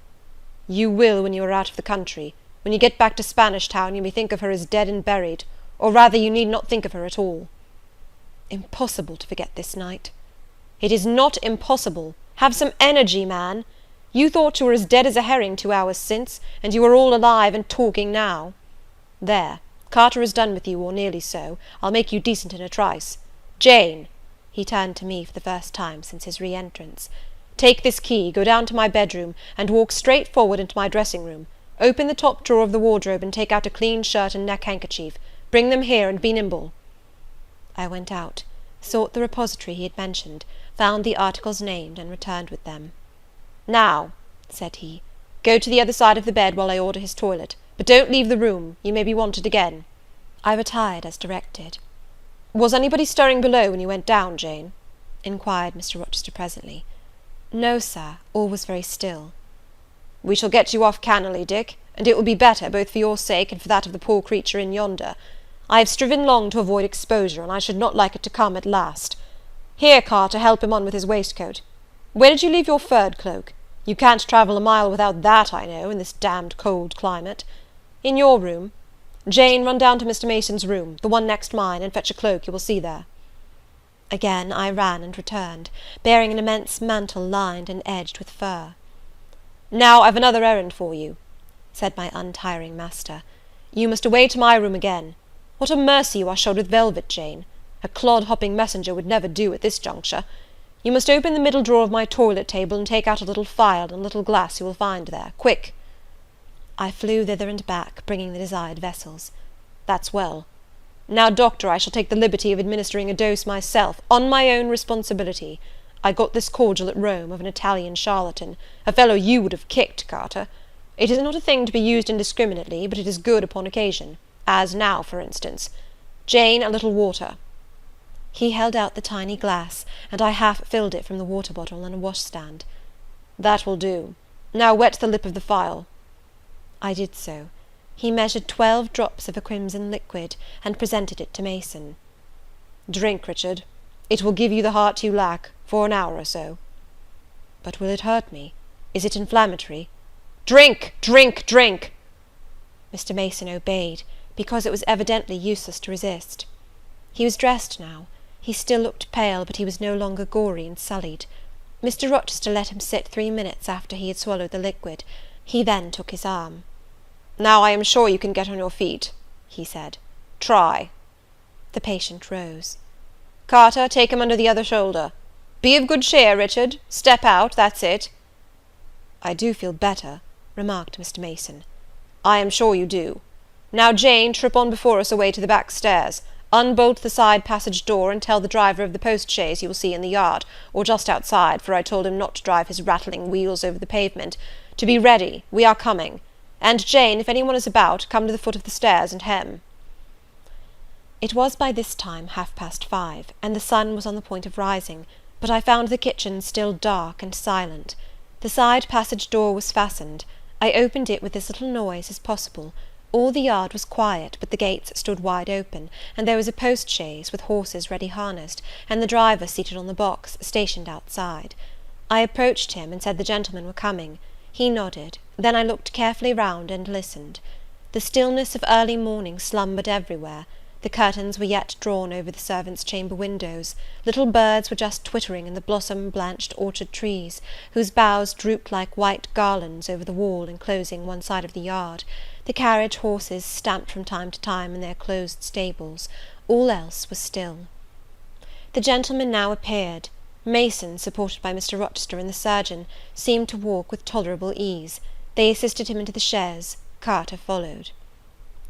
"You will when you are out of the country. When you get back to Spanish Town you may think of her as dead and buried, or rather you need not think of her at all." "Impossible to forget this night." "It is not impossible. Have some energy, man. You thought you were as dead as a herring 2 hours since, and you are all alive and talking now. There, Carter is done with you, or nearly so. I'll make you decent in a trice. Jane," he turned to me for the first time since his re-entrance, "take this key, go down to my bedroom, and walk straight forward into my dressing-room. Open the top drawer of the wardrobe, and take out a clean shirt and neck-handkerchief. Bring them here, and be nimble." I went out, sought the repository he had mentioned, found the articles named, and returned with them. "Now," said he, "go to the other side of the bed while I order his toilet, but don't leave the room. You may be wanted again." I retired as directed. "Was anybody stirring below when you went down, Jane?" inquired Mr. Rochester presently. "No, sir, all was very still." "We shall get you off cannily, Dick, and it will be better, both for your sake and for that of the poor creature in yonder. I have striven long to avoid exposure, and I should not like it to come at last. Here, Carter, help him on with his waistcoat. Where did you leave your furred cloak? You can't travel a mile without that, I know, in this damned cold climate. In your room. Jane, run down to Mr. Mason's room, the one next mine, and fetch a cloak you will see there." Again I ran and returned, bearing an immense mantle lined and edged with fur. "Now I've another errand for you," said my untiring master. "You must away to my room again. What a mercy you are shod with velvet, Jane! A clod-hopping messenger would never do at this juncture. You must open the middle drawer of my toilet table, and take out a little phial and a little glass you will find there. Quick!" I flew thither and back, bringing the desired vessels. "That's well. Now, doctor, I shall take the liberty of administering a dose myself, on my own responsibility. I got this cordial at Rome, of an Italian charlatan, a fellow you would have kicked, Carter. It is not a thing to be used indiscriminately, but it is good upon occasion, as now, for instance. Jane, a little water." He held out the tiny glass, and I half filled it from the water bottle on a washstand. "That will do. Now wet the lip of the phial." I did so. He measured 12 drops of a crimson liquid, and presented it to Mason. "Drink, Richard. It will give you the heart you lack, for an hour or so." "But will it hurt me? Is it inflammatory? Drink, drink, drink!" Mr. Mason obeyed, because it was evidently useless to resist. He was dressed now. He still looked pale, but he was no longer gory and sullied. Mr. Rochester let him sit 3 minutes after he had swallowed the liquid. He then took his arm. "Now I am sure you can get on your feet," he said. "Try." The patient rose. "Carter, take him under the other shoulder. Be of good cheer, Richard. Step out, that's it." "I do feel better," remarked Mr. Mason. "I am sure you do. Now, Jane, trip on before us away to the back stairs. Unbolt the side passage door, and tell the driver of the post-chaise you will see in the yard, or just outside, for I told him not to drive his rattling wheels over the pavement, to be ready, we are coming. And, Jane, if any one is about, come to the foot of the stairs and hem." It was by this time 5:30, and the sun was on the point of rising, but I found the kitchen still dark and silent. The side passage door was fastened. I opened it with as little noise as possible. All the yard was quiet, but the gates stood wide open, and there was a post-chaise, with horses ready harnessed, and the driver seated on the box, stationed outside. I approached him, and said the gentlemen were coming. He nodded. Then I looked carefully round and listened. The stillness of early morning slumbered everywhere. The curtains were yet drawn over the servants' chamber windows. Little birds were just twittering in the blossom-blanched orchard trees, whose boughs drooped like white garlands over the wall enclosing one side of the yard. The carriage horses stamped from time to time in their closed stables. All else was still. The gentlemen now appeared. Mason, supported by Mr. Rochester and the surgeon, seemed to walk with tolerable ease. They assisted him into the chaise. Carter followed.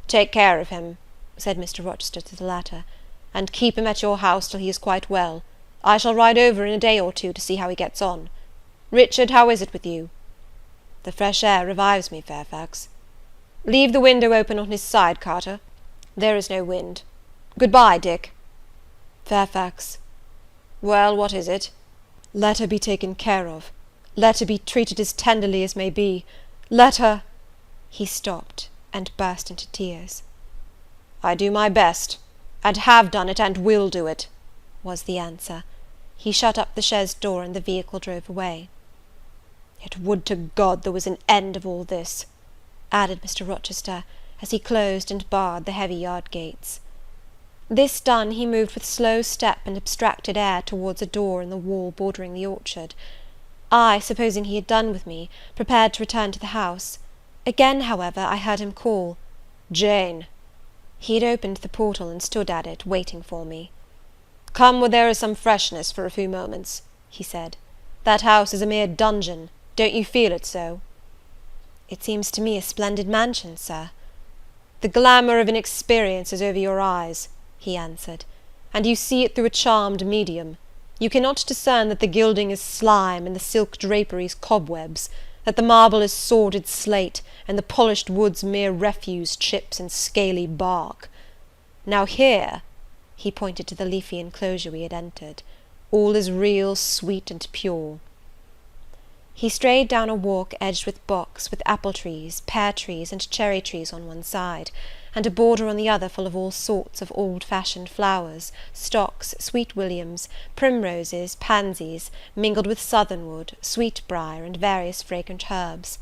"Take care of him," said Mr. Rochester to the latter, "and keep him at your house till he is quite well. I shall ride over in a day or two to see how he gets on. Richard, how is it with you?" "The fresh air revives me, Fairfax." "Leave the window open on his side, Carter. There is no wind. Good-bye, Dick." "Fairfax." "Well, what is it?" "Let her be taken care of. Let her be treated as tenderly as may be. Let her—" He stopped, and burst into tears. "I do my best, and have done it, and will do it," was the answer. He shut up the chaise door, and the vehicle drove away. "Yet would to God there was an end of all this," added Mr. Rochester, as he closed and barred the heavy yard gates. This done, he moved with slow step and abstracted air towards a door in the wall bordering the orchard. I, supposing he had done with me, prepared to return to the house. Again, however, I heard him call, "Jane." He had opened the portal, and stood at it, waiting for me. "Come where there is some freshness for a few moments," he said. "That house is a mere dungeon. Don't you feel it so?" "It seems to me a splendid mansion, sir." "The glamour of inexperience is over your eyes," he answered, "and you see it through a charmed medium. You cannot discern that the gilding is slime, and the silk draperies cobwebs, that the marble is sordid slate, and the polished woods mere refuse chips and scaly bark. Now here," he pointed to the leafy enclosure we had entered, "all is real, sweet, and pure." He strayed down a walk edged with box, with apple trees, pear trees, and cherry trees on one side, and a border on the other full of all sorts of old-fashioned flowers, stocks, sweet williams, primroses, pansies, mingled with southernwood, sweetbriar, and various fragrant herbs.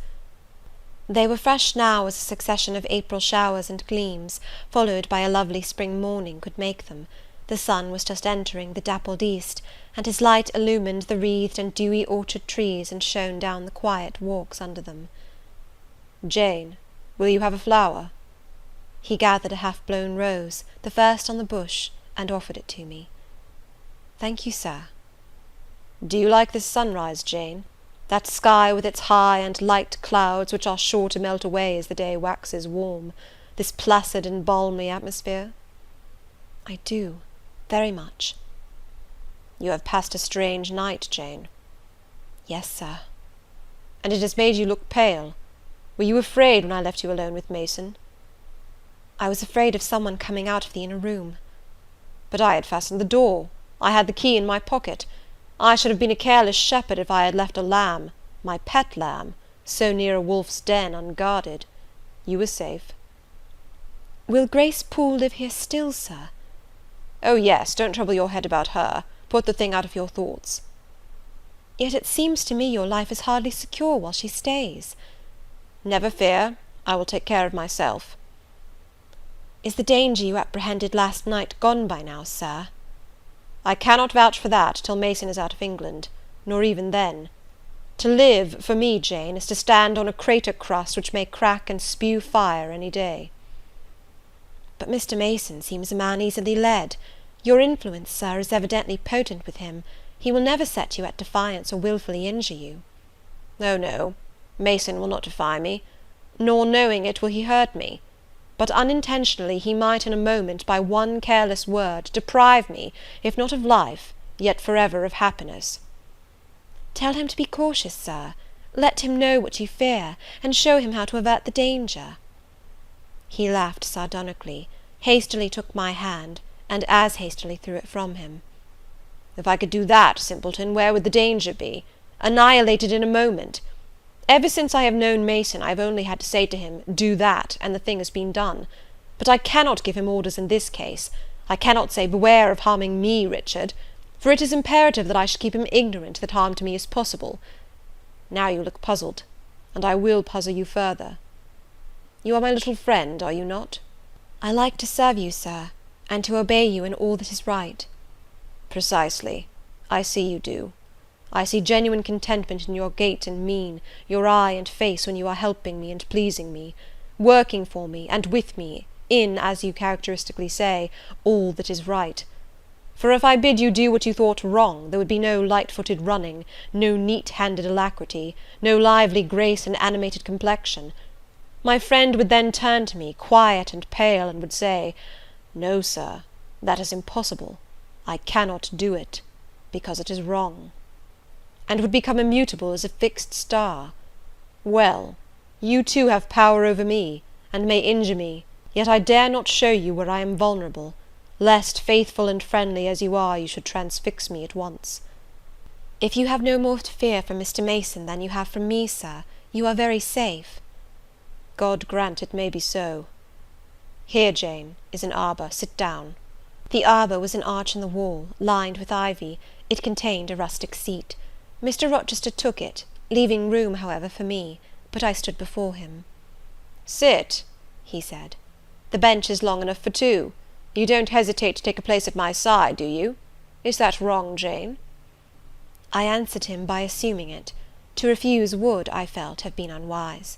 They were fresh now as a succession of April showers and gleams, followed by a lovely spring morning, could make them. The sun was just entering the dappled east, and his light illumined the wreathed and dewy orchard trees, and shone down the quiet walks under them. "Jane, will you have a flower?" He gathered a half-blown rose, the first on the bush, and offered it to me. "Thank you, sir." "Do you like this sunrise, Jane? That sky with its high and light clouds, which are sure to melt away as the day waxes warm, this placid and balmy atmosphere?" "I do, very much." "You have passed a strange night, Jane." "Yes, sir." "And it has made you look pale. Were you afraid when I left you alone with Mason?" "I was afraid of some one coming out of the inner room." "But I had fastened the door. I had the key in my pocket. I should have been a careless shepherd if I had left a lamb, my pet lamb, so near a wolf's den unguarded. You were safe." "Will Grace Poole live here still, sir?" "Oh, yes, don't trouble your head about her. Put the thing out of your thoughts." Yet it seems to me your life is hardly secure while she stays." "Never fear, I will take care of myself." "Is the danger you apprehended last night gone by now, Sir?" "I cannot vouch for that till Mason is out of England, nor even then. To live, for me, Jane, is to stand on a crater crust which may crack and spew fire any day." "But Mr. Mason seems a man easily led. Your influence, Sir, is evidently potent with him. He will never set you at defiance or wilfully injure you." "Oh, no, Mason will not defy me, nor, knowing it, will he hurt me. But unintentionally he might in a moment, by one careless word, deprive me, if not of life, yet forever of happiness." "Tell him to be cautious, Sir. Let him know what you fear, and show him how to avert the danger." He laughed sardonically, hastily took my hand, and as hastily threw it from him. "If I could do that, simpleton, where would the danger be? Annihilated in a moment. Ever since I have known Mason, I have only had to say to him, 'Do that,' and the thing has been done. But I cannot give him orders in this case. I cannot say, 'Beware of harming me, Richard,' for it is imperative that I should keep him ignorant that harm to me is possible. Now you look puzzled, and I will puzzle you further. You are my little friend, are you not?" "I like to serve you, Sir, and to obey you in all that is right." "Precisely. I see you do. I see genuine contentment in your gait and mien, your eye and face, when you are helping me and pleasing me, working for me, and with me, in, as you characteristically say, all that is right. For if I bid you do what you thought wrong, there would be no light-footed running, no neat-handed alacrity, no lively grace and animated complexion. My friend would then turn to me, quiet and pale, and would say, 'No, Sir, that is impossible. I cannot do it, because it is wrong,' and would become immutable as a fixed star. Well, you too have power over me, and may injure me, yet I dare not show you where I am vulnerable, lest, faithful and friendly as you are, you should transfix me at once." "If you have no more to fear from Mr. Mason than you have from me, Sir, you are very safe." "God grant it may be so. Here, Jane, is an arbour. Sit down." The arbour was an arch in the wall, lined with ivy. It contained a rustic seat. Mr. Rochester took it, leaving room, however, for me, but I stood before him. "Sit," he said. "The bench is long enough for two. You don't hesitate to take a place at my side, do you? Is that wrong, Jane?" I answered him by assuming it. To refuse would, I felt, have been unwise.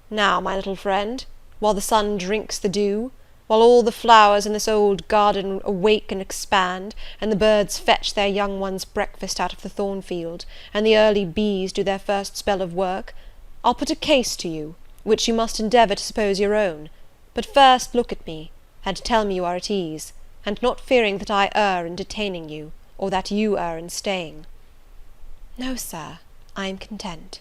"Now, my little friend, while the sun drinks the dew, while all the flowers in this old garden awake and expand, and the birds fetch their young ones' breakfast out of the thornfield, and the early bees do their first spell of work, I'll put a case to you, which you must endeavour to suppose your own. But first look at me, and tell me you are at ease, and not fearing that I err in detaining you, or that you err in staying." "No, Sir, I am content."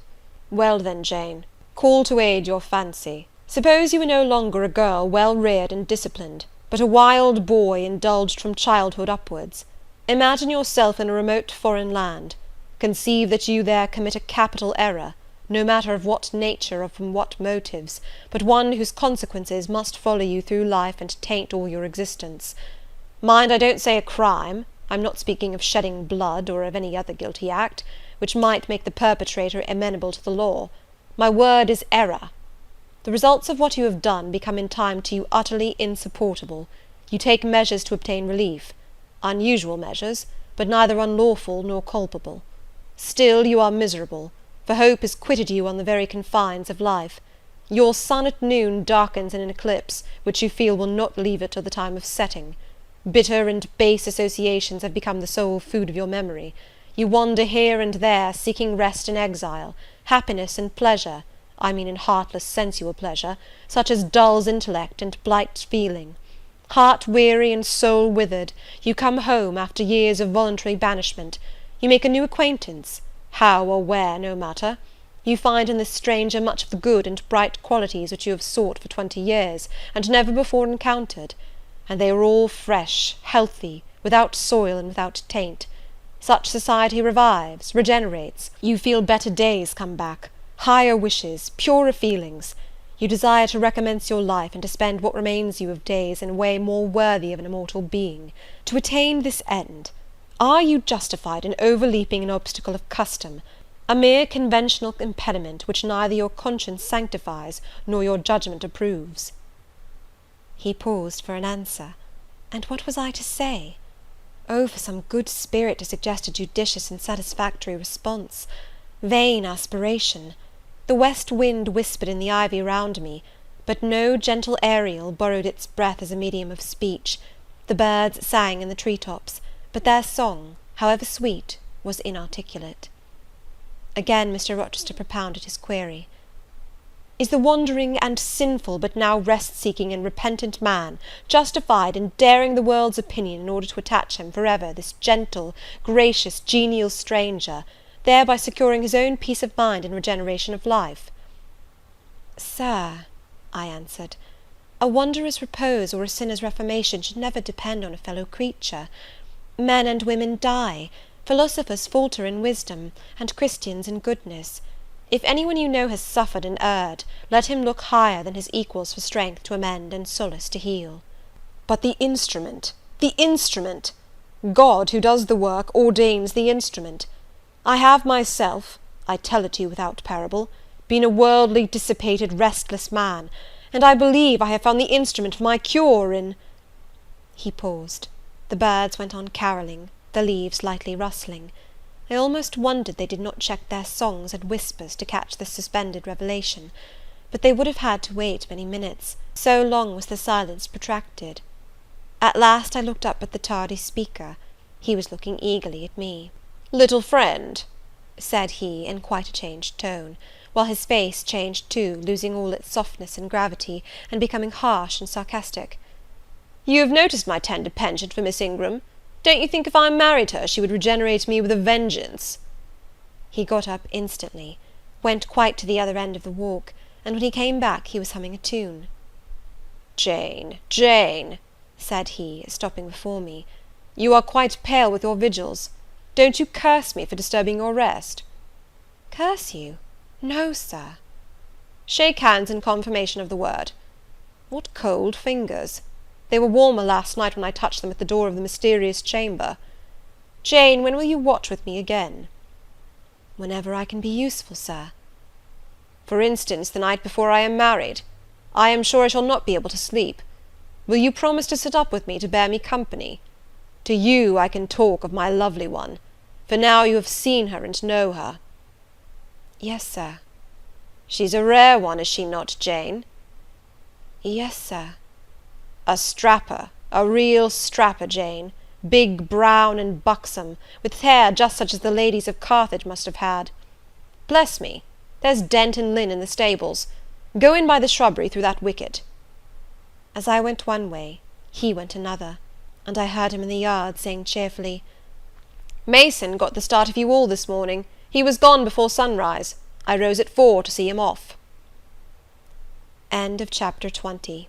"Well then, Jane, call to aid your fancy. Suppose you were no longer a girl well reared and disciplined, but a wild boy indulged from childhood upwards. Imagine yourself in a remote foreign land. Conceive that you there commit a capital error, no matter of what nature or from what motives, but one whose consequences must follow you through life and taint all your existence. Mind, I don't say a crime. I'm not speaking of shedding blood, or of any other guilty act, which might make the perpetrator amenable to the law. My word is error. The results of what you have done become in time to you utterly insupportable. You take measures to obtain relief. Unusual measures, but neither unlawful nor culpable. Still you are miserable, for hope has quitted you on the very confines of life. Your sun at noon darkens in an eclipse, which you feel will not leave it till the time of setting. Bitter and base associations have become the sole food of your memory. You wander here and there, seeking rest in exile, happiness and pleasure, I mean in heartless sensual pleasure, such as dulls intellect and blights feeling. Heart weary and soul withered, you come home after years of voluntary banishment. You make a new acquaintance, how or where, no matter. You find in this stranger much of the good and bright qualities which you have sought for 20 years, and never before encountered, and they are all fresh, healthy, without soil and without taint. Such society revives, regenerates. You feel better days come back, higher wishes, purer feelings. You desire to recommence your life, and to spend what remains you of days in a way more worthy of an immortal being. To attain this end, Are you justified in overleaping an obstacle of custom, a mere conventional impediment which neither your conscience sanctifies nor your judgment approves?" He paused for an answer, and what was I to say? Oh, for some good spirit to suggest a judicious and satisfactory response! Vain aspiration! The west wind whispered in the ivy round me, but no gentle Ariel borrowed its breath as a medium of speech. The birds sang in the tree-tops, but their song, however sweet, was inarticulate. Again Mr. Rochester propounded his query. "Is the wandering and sinful, but now rest-seeking and repentant man, justified in daring the world's opinion in order to attach him for ever this gentle, gracious, genial stranger, thereby securing his own peace of mind and regeneration of life?" "Sir," I answered, "a wanderer's repose or a sinner's reformation should never depend on a fellow creature. Men and women die, philosophers falter in wisdom, and Christians in goodness. If any one you know has suffered and erred, let him look higher than his equals for strength to amend and solace to heal." "But the instrument, the instrument! God, who does the work, ordains the instrument. I have myself, I tell it to you without parable, been a worldly, dissipated, restless man, and I believe I have found the instrument of my cure in—" He paused. The birds went on carolling, the leaves lightly rustling. I almost wondered they did not check their songs and whispers to catch this suspended revelation; but they would have had to wait many minutes, so long was the silence protracted. At last I looked up at the tardy speaker. He was looking eagerly at me. "Little friend," said he, in quite a changed tone, while his face changed too, losing all its softness and gravity, and becoming harsh and sarcastic, "you have noticed my tender penchant for Miss Ingram. Don't you think if I married her, she would regenerate me with a vengeance?" He got up instantly, went quite to the other end of the walk, and when he came back he was humming a tune. "Jane, Jane," said he, stopping before me, "you are quite pale with your vigils. Don't you curse me for disturbing your rest?" "Curse you? No, sir." "Shake hands in confirmation of the word. What cold fingers! They were warmer last night when I touched them at the door of the mysterious chamber. Jane, when will you watch with me again?" "Whenever I can be useful, sir." "For instance, the night before I am married. I am sure I shall not be able to sleep. Will you promise to sit up with me to bear me company? To you I can talk of my lovely one, for now you have seen her and know her." "Yes, sir." "She's a rare one, is she not, Jane?" "Yes, sir." "A strapper, a real strapper, Jane, big, brown, and buxom, with hair just such as the ladies of Carthage must have had. Bless me, there's Dent and Lynn in the stables. Go in by the shrubbery through that wicket." As I went one way, he went another, and I heard him in the yard saying cheerfully, "Mason got the start of you all this morning. He was gone before sunrise. I rose at 4 to see him off." End of chapter 20.